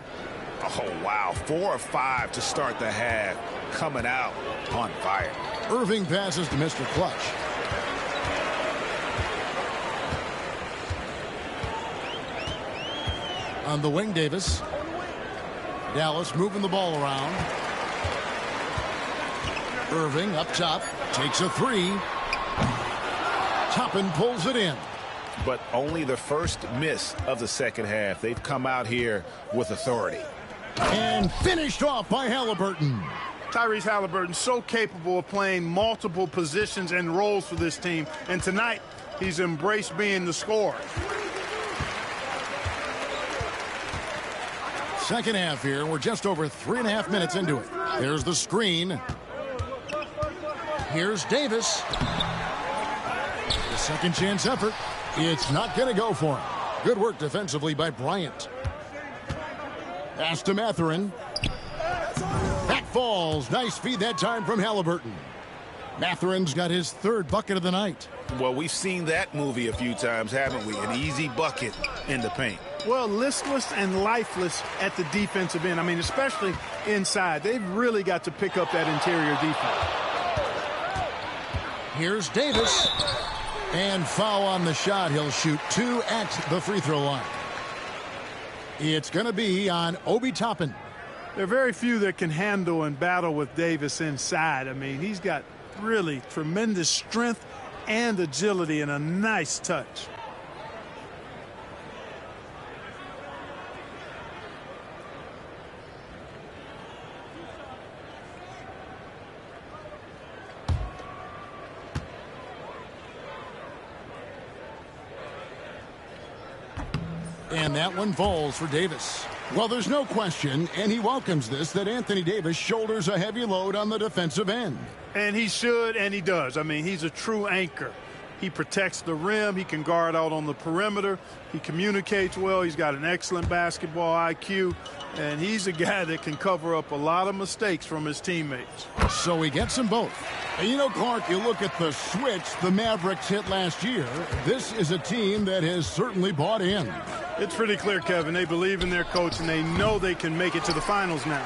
S5: Oh, wow. 4 of 5 to start the half. Coming out on fire.
S1: Irving passes to Mr. Clutch. On the wing, Davis. Dallas moving the ball around. Irving up top. Takes a 3. Toppin pulls it in.
S5: But only the first miss of the second half. They've come out here with authority.
S1: And finished off by Halliburton.
S2: Tyrese Halliburton so capable of playing multiple positions and roles for this team. And tonight, he's embraced being the scorer.
S1: Second half here. We're just over 3.5 minutes into it. There's the screen. Here's Davis. The second chance effort. It's not going to go for him. Good work defensively by Bryant. Pass to Mathurin. That falls. Nice feed that time from Halliburton. Mathurin's got his 3rd bucket of the night.
S5: Well, we've seen that movie a few times, haven't we? An easy bucket in the paint.
S2: Well, listless and lifeless at the defensive end. I mean, especially inside. They've really got to pick up that interior defense.
S1: Here's Davis. And foul on the shot. He'll shoot 2 at the free throw line. It's going to be on Obi Toppin.
S2: There are very few that can handle and battle with Davis inside. I mean, he's got really tremendous strength and agility and a nice touch.
S1: And that one falls for Davis. Well, there's no question, and he welcomes this, that Anthony Davis shoulders a heavy load on the defensive end.
S2: And he should, and he does. I mean, he's a true anchor. He protects the rim. He can guard out on the perimeter. He communicates well. He's got an excellent basketball IQ. And he's a guy that can cover up a lot of mistakes from his teammates.
S1: So he gets them both. And you know, Clark, you look at the switch the Mavericks hit last year. This is a team that has certainly bought in.
S2: It's pretty clear, Kevin. They believe in their coach, and they know they can make it to the finals now.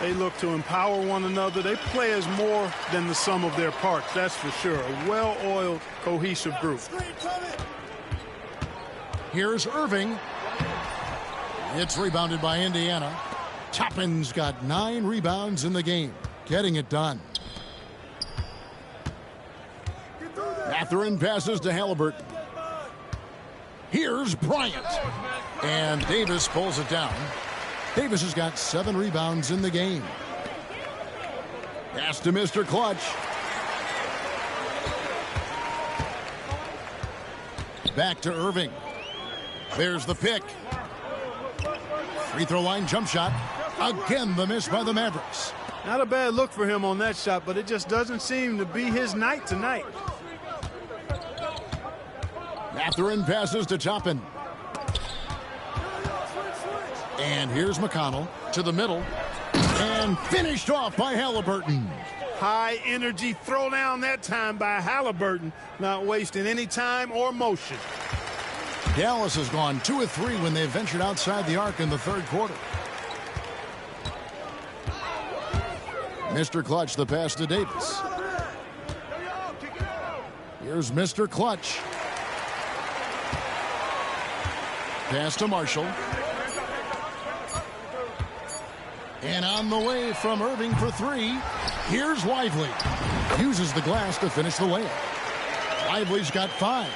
S2: They look to empower one another. They play as more than the sum of their parts, that's for sure. A well-oiled, cohesive group.
S1: Here's Irving. It's rebounded by Indiana. Toppin's got 9 rebounds in the game. Getting it done. Mathurin passes to Halliburton. Here's Bryant. And Davis pulls it down. Davis has got 7 rebounds in the game. Pass to Mr. Clutch. Back to Irving. There's the pick. Free throw line jump shot. Again, the miss by the Mavericks.
S2: Not a bad look for him on that shot, but it just doesn't seem to be his night tonight.
S1: Mathurin passes to Toppin. And here's McConnell to the middle. And finished off by Halliburton.
S2: High energy throwdown that time by Halliburton. Not wasting any time or motion.
S1: Dallas has gone 2 of 3 when they ventured outside the arc in the third quarter. Mr. Clutch, the pass to Davis. Here's Mr. Clutch. Pass to Marshall. And on the way from Irving for 3, here's Lively. Uses the glass to finish the layup. Lively's got 5.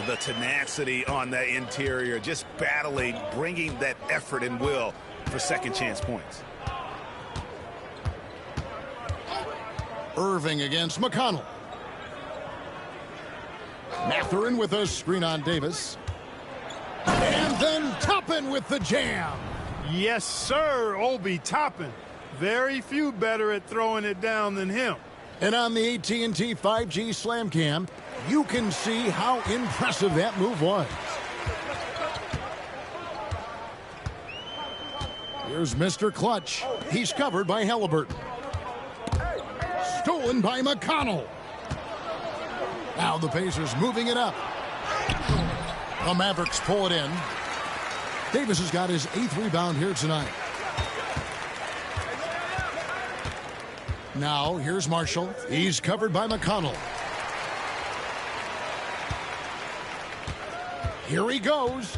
S5: The tenacity on the interior, just battling, bringing that effort and will for second chance points.
S1: Irving against McConnell. Mathurin with a screen on Davis. And then Toppin with the jam.
S2: Yes, sir, Obi Toppin. Very few better at throwing it down than him.
S1: And on the AT&T 5G Slam Cam, you can see how impressive that move was. Here's Mr. Clutch. He's covered by Halliburton. Stolen by McConnell. Now the Pacers moving it up. The Mavericks pull it in. Davis has got his 8th rebound here tonight. Now here's Marshall. He's covered by McConnell. Here he goes.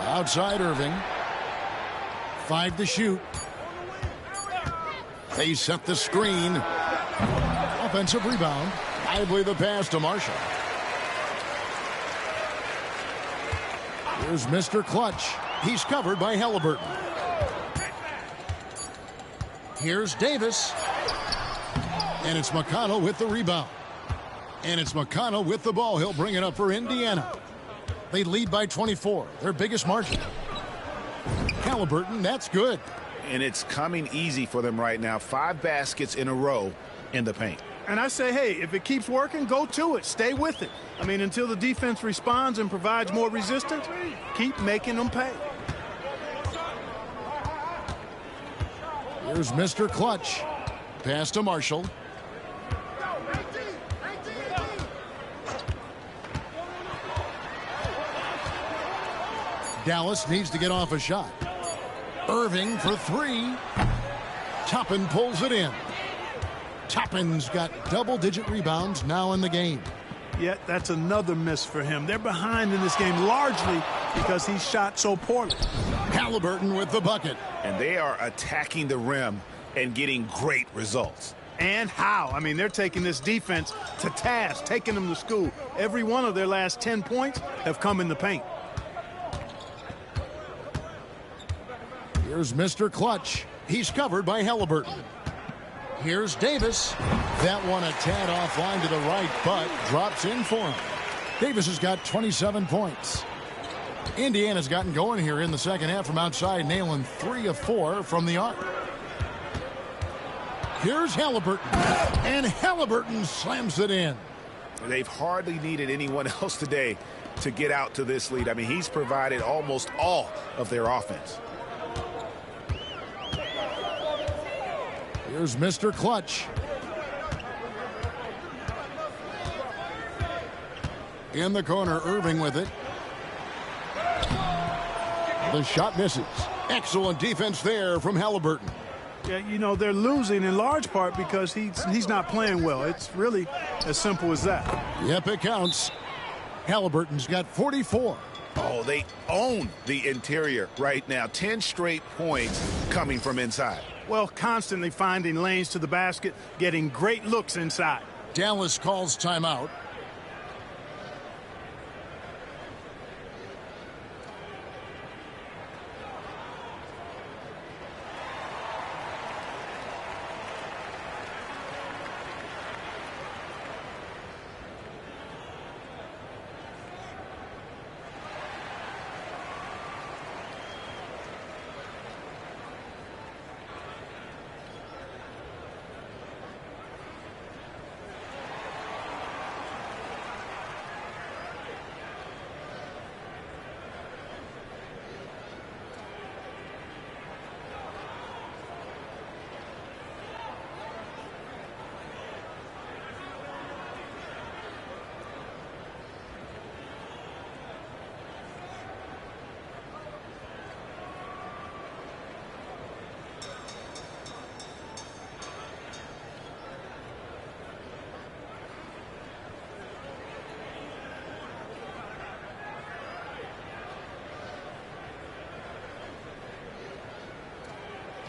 S1: Outside Irving. 5 to shoot. They set the screen. Offensive rebound. Lively the pass to Marshall. Here's Mr. Clutch. He's covered by Halliburton. Here's Davis. And it's McConnell with the rebound. And it's McConnell with the ball. He'll bring it up for Indiana. They lead by 24, their biggest margin. Halliburton, that's good.
S5: And it's coming easy for them right now. 5 baskets in a row in the paint.
S2: And I say, hey, if it keeps working, go to it. Stay with it. I mean, until the defense responds and provides more resistance, keep making them pay.
S1: Here's Mr. Clutch. Pass to Marshall. Dallas needs to get off a shot. Irving for 3. Toppin pulls it in. Toppin's got double-digit rebounds now in the game.
S2: Yet that's another miss for him. They're behind in this game largely because he shot so poorly.
S1: Halliburton with the bucket.
S9: And they are attacking the rim and getting great results.
S2: And how? I mean, they're taking this defense to task, taking them to school. Every one of their last 10 points have come in the paint.
S1: Here's Mr. Clutch. He's covered by Halliburton. Here's Davis. That one a tad offline to the right, but drops in for him. Davis has got 27 points. Indiana's gotten going here in the second half from outside, nailing 3 of 4 from the arc. Here's Halliburton, and Halliburton slams it in.
S9: They've hardly needed anyone else today to get out to this lead. I mean, he's provided almost all of their offense.
S1: Here's Mr. Clutch. In the corner, Irving with it. The shot misses. Excellent defense there from Halliburton.
S2: Yeah, you know, they're losing in large part because he's not playing well. It's really as simple as that.
S1: Yep, it counts. Halliburton's got 44.
S9: Oh, they own the interior right now. 10 straight points coming from inside.
S2: Well, constantly finding lanes to the basket, getting great looks inside.
S1: Dallas calls timeout.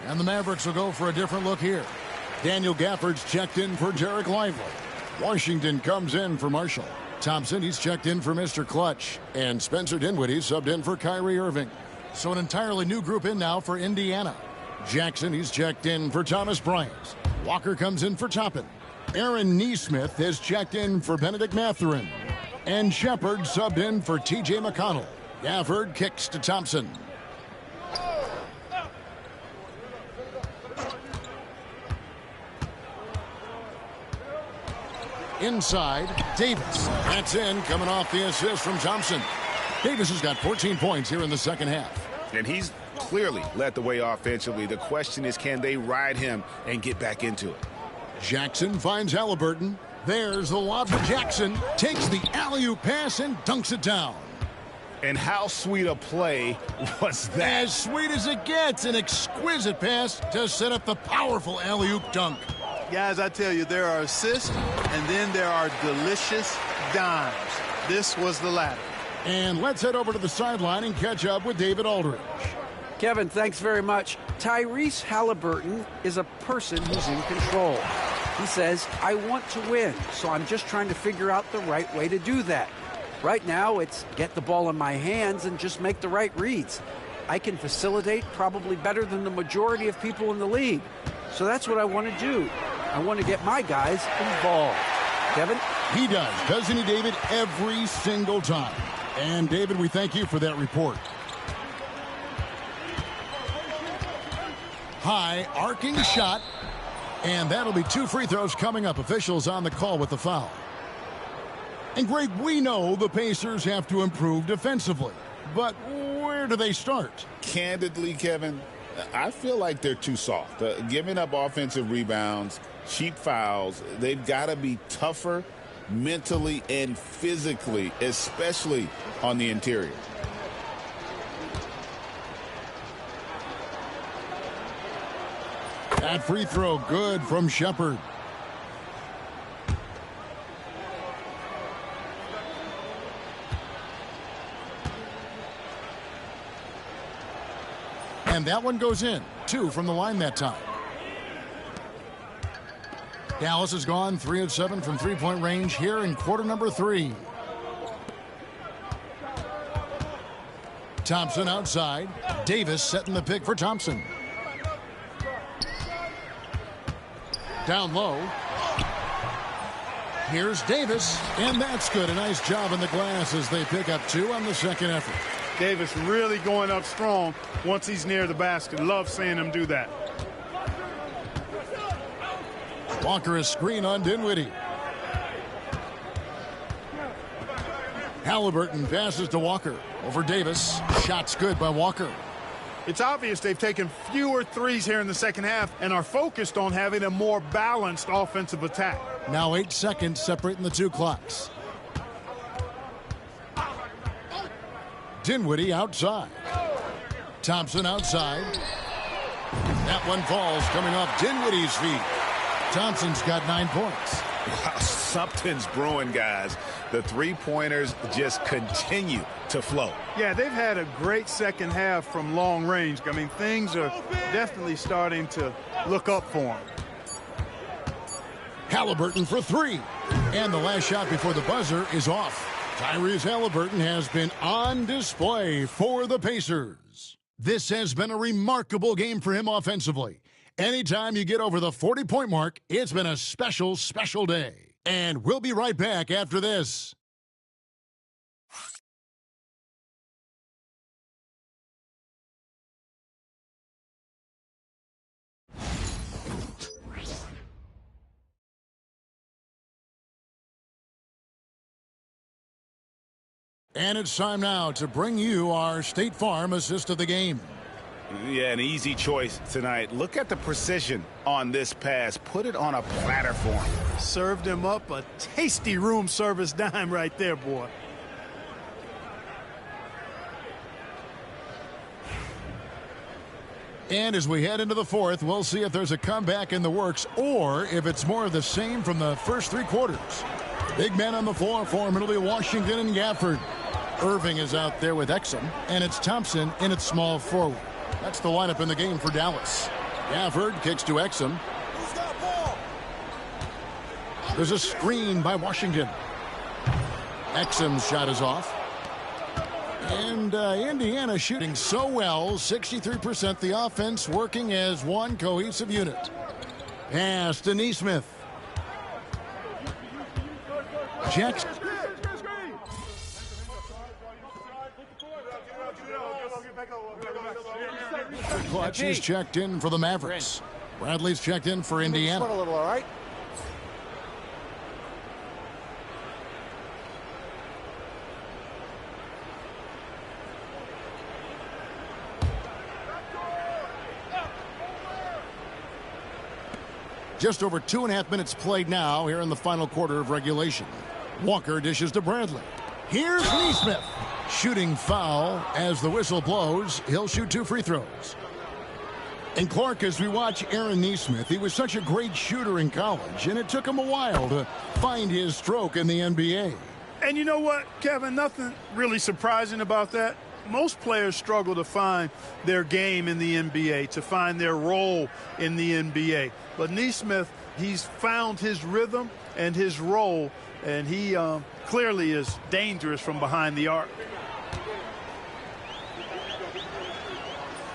S1: And the Mavericks will go for a different look here. Daniel Gafford's checked in for Jarek Lively. Washington comes in for Marshall. Thompson, he's checked in for Mr. Clutch. And Spencer Dinwiddie subbed in for Kyrie Irving. So an entirely new group in now for Indiana. Jackson, he's checked in for Thomas Bryant. Walker comes in for Toppin. Aaron Neesmith has checked in for Benedict Mathurin. And Shepard subbed in for T.J. McConnell. Gafford kicks to Thompson. Inside, Davis. That's in, coming off the assist from Thompson. Davis has got 14 points here in the second half.
S9: And he's clearly led the way offensively. The question is, can they ride him and get back into it?
S1: Jackson finds Halliburton. There's the lob to Jackson. Takes the alley-oop pass and dunks it down.
S9: And how sweet a play was that?
S1: As sweet as it gets. An exquisite pass to set up the powerful alley-oop dunk.
S12: Guys, I tell you, there are assists, and then there are delicious dimes. This was the latter.
S1: And let's head over to the sideline and catch up with David Aldridge.
S4: Kevin, thanks very much. Tyrese Halliburton is a person who's in control. He says, I want to win, so I'm just trying to figure out the right way to do that. Right now, it's get the ball in my hands and just make the right reads. I can facilitate probably better than the majority of people in the league. So that's what I want to do. I want to get my guys involved. Kevin?
S1: He does, doesn't he, David? Every single time. And, David, we thank you for that report. High, arcing shot. And that'll be 2 free throws coming up. Officials on the call with the foul. And, Greg, we know the Pacers have to improve defensively. But where do they start?
S5: Candidly, Kevin, I feel like they're too soft. Giving up offensive rebounds, cheap fouls. They've got to be tougher mentally and physically, especially on the interior.
S1: That free throw good from Shepard. And that one goes in. 2 from the line that time. Dallas has gone 3 of 7 from three-point range here in quarter number 3. Thompson outside. Davis setting the pick for Thompson. Down low. Here's Davis, and that's good. A nice job in the glass as they pick up 2 on the second effort.
S2: Davis really going up strong once he's near the basket. Love seeing him do that.
S1: Walker is screen on Dinwiddie. Halliburton passes to Walker. Over Davis. Shots good by Walker.
S2: It's obvious they've taken fewer threes here in the second half and are focused on having a more balanced offensive attack.
S1: Now 8 seconds separating the 2 clocks. Dinwiddie outside. Thompson outside. That one falls coming off Dinwiddie's feet. Thompson's got 9 points.
S5: Wow, something's brewing, guys. The three-pointers just continue to flow.
S2: Yeah, they've had a great second half from long range. I mean, things are definitely starting to look up for them.
S1: Halliburton for 3. And the last shot before the buzzer is off. Tyrese Halliburton has been on display for the Pacers. This has been a remarkable game for him offensively. Anytime you get over the 40-point mark, it's been a special, special day. And we'll be right back after this. And it's time now to bring you our State Farm assist of the game.
S5: Yeah, an easy choice tonight. Look at the precision on this pass. Put it on a platter for him.
S2: Served him up a tasty room service dime right there, boy.
S1: And as we head into the 4th, we'll see if there's a comeback in the works or if it's more of the same from the first 3 quarters. Big man on the floor for him. It'll be Washington and Gafford. Irving is out there with Exum, and it's Thompson in its small forward. That's the lineup in the game for Dallas. Gafford kicks to Exum. There's a screen by Washington. Exum's shot is off. And Indiana shooting so well, 63%. The offense working as one cohesive unit. Pass to Nesmith. Jackson. Clutch is checked in for the Mavericks. Bradley's checked in for Indiana.
S18: A little, all right?
S1: Just over 2.5 minutes played now here in the final quarter of regulation. Walker dishes to Bradley. Here's Nesmith. Shooting foul as the whistle blows. He'll shoot 2 free throws. And Clark, as we watch Aaron Nesmith, he was such a great shooter in college, and it took him a while to find his stroke in the NBA.
S2: And you know what, Kevin, nothing really surprising about that. Most players struggle to find their game in the NBA, to find their role in the NBA. But Nesmith, he's found his rhythm and his role, and he clearly is dangerous from behind the arc.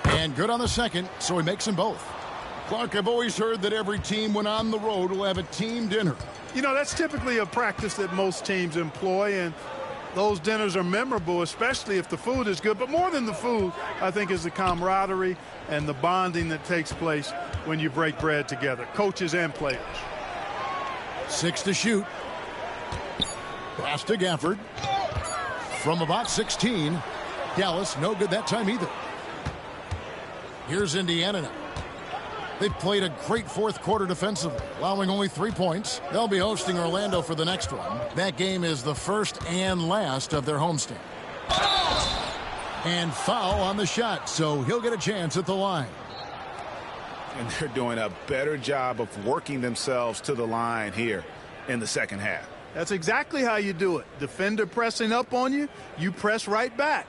S1: And good on the second, so he makes them both. Clark, I've always heard that every team when on the road will have a team dinner.
S2: You know, that's typically a practice that most teams employ, and those dinners are memorable, especially if the food is good. But more than the food, I think, is the camaraderie and the bonding that takes place when you break bread together, coaches and players.
S1: 6 to shoot. Pass to Gafford. From about 16. Dallas, no good that time either. Here's Indiana now. They've played a great 4th quarter defensively, allowing only 3 points. They'll be hosting Orlando for the next one. That game is the first and last of their homestand. And foul on the shot, so he'll get a chance at the line.
S5: And they're doing a better job of working themselves to the line here in the second half.
S2: That's exactly how you do it. Defender pressing up on you, you press right back.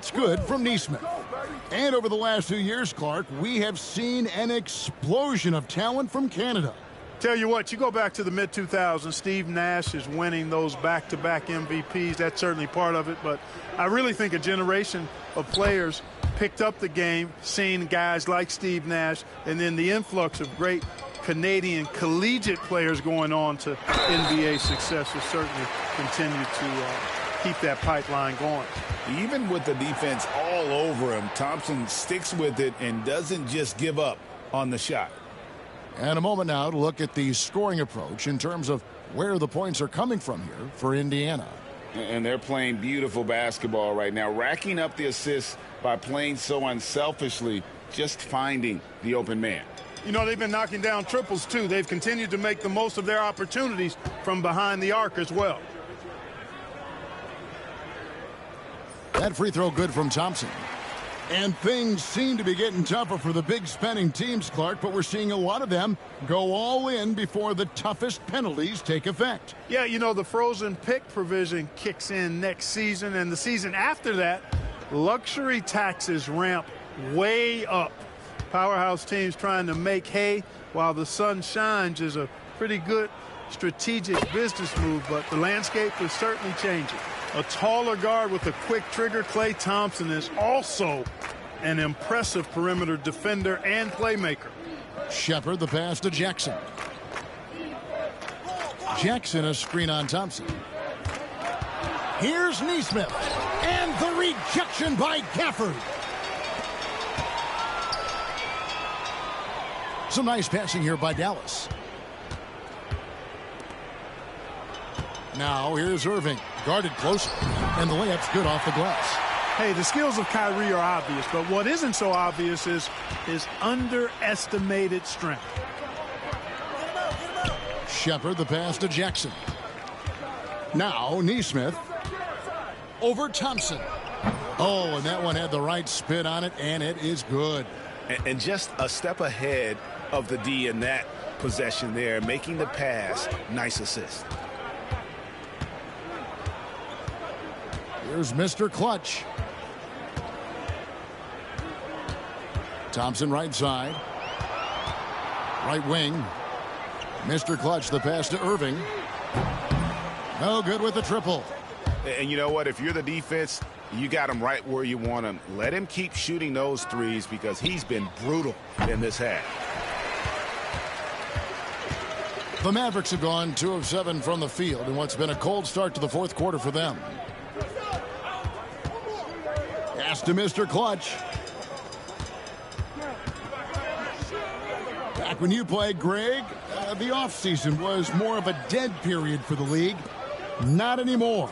S1: That's good from Neesmith. And over the last 2 years, Clark, we have seen an explosion of talent from Canada.
S2: Tell you what, you go back to the mid-2000s, Steve Nash is winning those back-to-back MVPs. That's certainly part of it, but I really think a generation of players picked up the game, seeing guys like Steve Nash, and then the influx of great Canadian collegiate players going on to NBA success has certainly continued to keep that pipeline going.
S5: Even with the defense all over him, Thompson sticks with it and doesn't just give up on the shot.
S1: And a moment now to look at the scoring approach in terms of where the points are coming from here for Indiana.
S5: And they're playing beautiful basketball right now, racking up the assists by playing so unselfishly, just finding the open man.
S2: You know, they've been knocking down triples, too. They've continued to make the most of their opportunities from behind the arc as well.
S1: That free throw good from Thompson. And things seem to be getting tougher for the big spending teams, Clark, but we're seeing a lot of them go all in before the toughest penalties take effect.
S2: Yeah, you know, the frozen pick provision kicks in next season, and the season after that, luxury taxes ramp way up. Powerhouse teams trying to make hay while the sun shines is a pretty good strategic business move, but the landscape is certainly changing. A taller guard with a quick trigger, Klay Thompson, is also an impressive perimeter defender and playmaker.
S1: Shepard, the pass to Jackson. Jackson, a screen on Thompson. Here's Neesmith. And the rejection by Gafford. Some nice passing here by Dallas. Now here's Irving, guarded closely, and the layup's good off the glass.
S2: Hey, the skills of Kyrie are obvious, but what isn't so obvious is his underestimated strength.
S1: Shepard, the pass to Jackson. Now Neesmith over Thompson. Oh, and that one had the right spin on it, and it is good.
S9: And just a step ahead of the D in that possession there, making the pass. Nice assist.
S1: Here's Mr. Clutch. Thompson right side. Right wing. Mr. Clutch, the pass to Irving. No good with the triple.
S9: And you know what? If you're the defense, you got him right where you want him. Let him keep shooting those threes because he's been brutal in this half.
S1: The Mavericks have gone 2 of 7 from the field in what's been a cold start to the fourth quarter for them. Pass to Mr. Clutch. Back when you played, Greg, the offseason was more of a dead period for the league. Not anymore.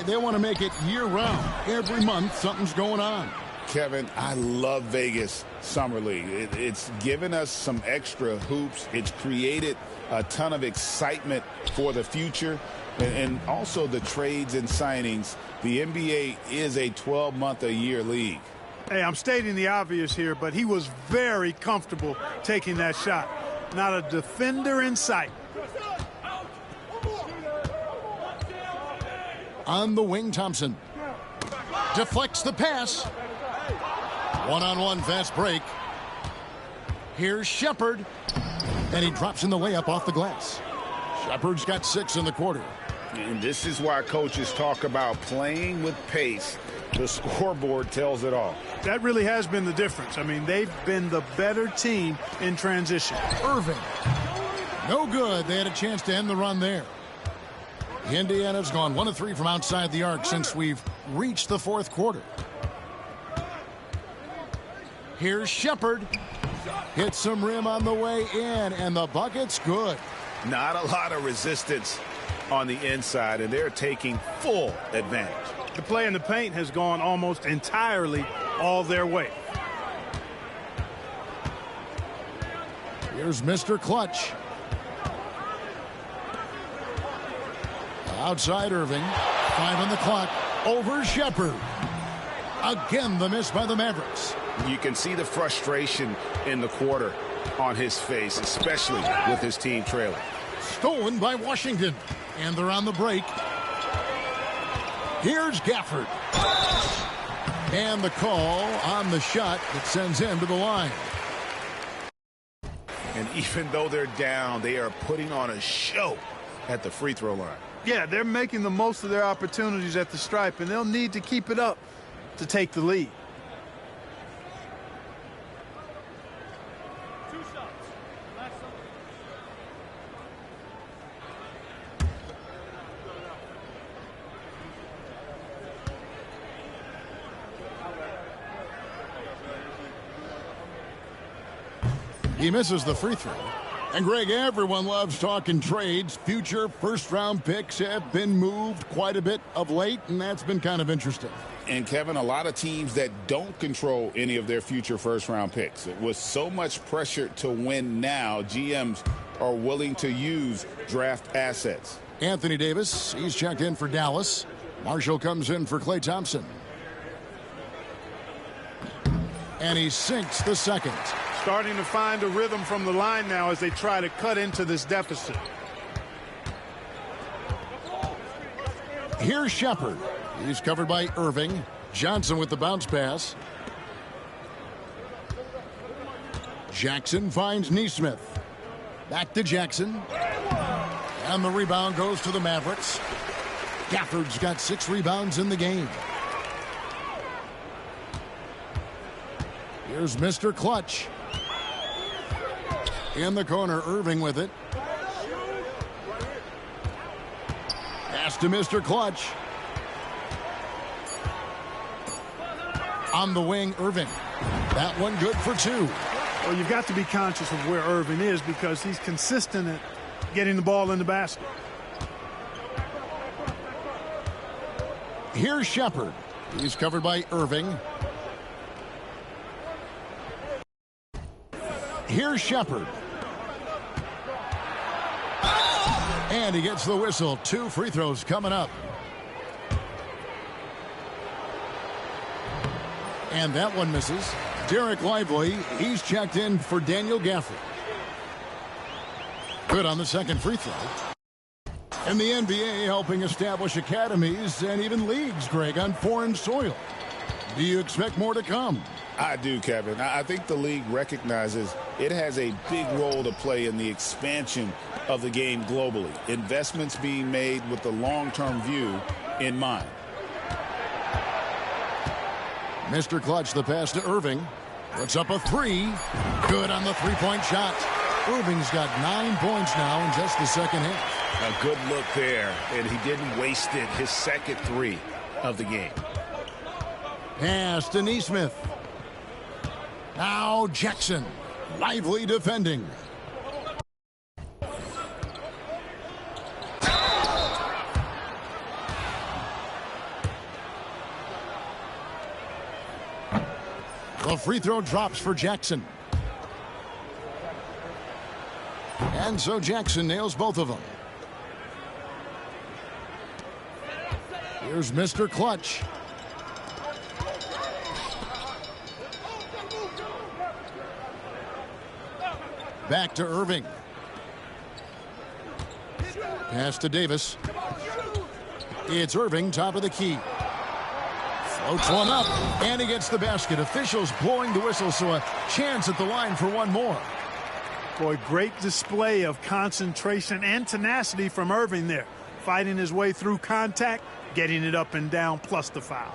S1: They want to make it year-round. Every month, something's going on.
S5: Kevin, I love Vegas Summer League. It's given us some extra hoops. It's created a ton of excitement for the future. And also the trades and signings. The NBA is a 12-month-a-year league.
S2: Hey, I'm stating the obvious here, but he was very comfortable taking that shot. Not a defender in sight.
S1: On the wing, Thompson deflects the pass. One-on-one fast break. Here's Shepard, and he drops in the layup off the glass. Shepard's got 6 in the quarter.
S5: And this is why coaches talk about playing with pace. The scoreboard tells it all.
S2: That really has been the difference. I mean, they've been the better team in transition.
S1: Irving. No good. They had a chance to end the run there. Indiana's gone 1 of 3 from outside the arc since we've reached the fourth quarter. Here's Shepard. Hits some rim on the way in, and the bucket's good.
S9: Not a lot of resistance on the inside, and they're taking full advantage.
S2: The play in the paint has gone almost entirely all their way.
S1: Here's Mr. Clutch. Outside Irving. 5 on the clock. Over Shepard. Again, the miss by the Mavericks.
S9: You can see the frustration in the quarter on his face, especially with his team trailing.
S1: Stolen by Washington. And they're on the break. Here's Gafford. And the call on the shot that sends him to the line.
S9: And even though they're down, they are putting on a show at the free throw line.
S2: Yeah, they're making the most of their opportunities at the stripe, and they'll need to keep it up to take the lead.
S1: He misses the free throw. And, Greg, everyone loves talking trades. Future first-round picks have been moved quite a bit of late, and that's been kind of interesting.
S5: And, Kevin, a lot of teams that don't control any of their future first-round picks. With so much pressure to win now, GMs are willing to use draft assets.
S1: Anthony Davis, he's checked in for Dallas. Marshall comes in for Klay Thompson. And he sinks the second.
S2: Starting to find a rhythm from the line now as they try to cut into this deficit.
S1: Here's Shepard. He's covered by Irving. Johnson with the bounce pass. Jackson finds Nesmith. Back to Jackson. And the rebound goes to the Mavericks. Gafford's got 6 rebounds in the game. Here's Mr. Clutch. In the corner, Irving with it. Pass to Mr. Clutch. On the wing, Irving. That one good for 2.
S2: Well, you've got to be conscious of where Irving is because he's consistent at getting the ball in the basket.
S1: Here's Shepard. He's covered by Irving. Here's Shepard. And he gets the whistle. 2 free throws coming up. And that one misses. Derek Lively, he's checked in for Daniel Gafford. Good on the second free throw. And the NBA helping establish academies and even leagues, Greg, on foreign soil. Do you expect more to come?
S5: I do, Kevin. I think the league recognizes it has a big role to play in the expansion of the game globally. Investments being made with the long-term view in mind.
S1: Mr. Clutch, the pass to Irving. Puts up a 3. Good on the three-point shot. Irving's got 9 points now in just the second half.
S9: A good look there, and he didn't waste it. His second 3 of the game.
S1: Pass to Nesmith. Now Jackson. Lively defending. The free throw drops for Jackson. And so Jackson nails both of them. Here's Mr. Clutch. Back to Irving. Pass to Davis. It's Irving, top of the key. Floats one up, and he gets the basket. Officials blowing the whistle, so a chance at the line for one more.
S2: Boy, great display of concentration and tenacity from Irving there. Fighting his way through contact, getting it up and down, plus the foul.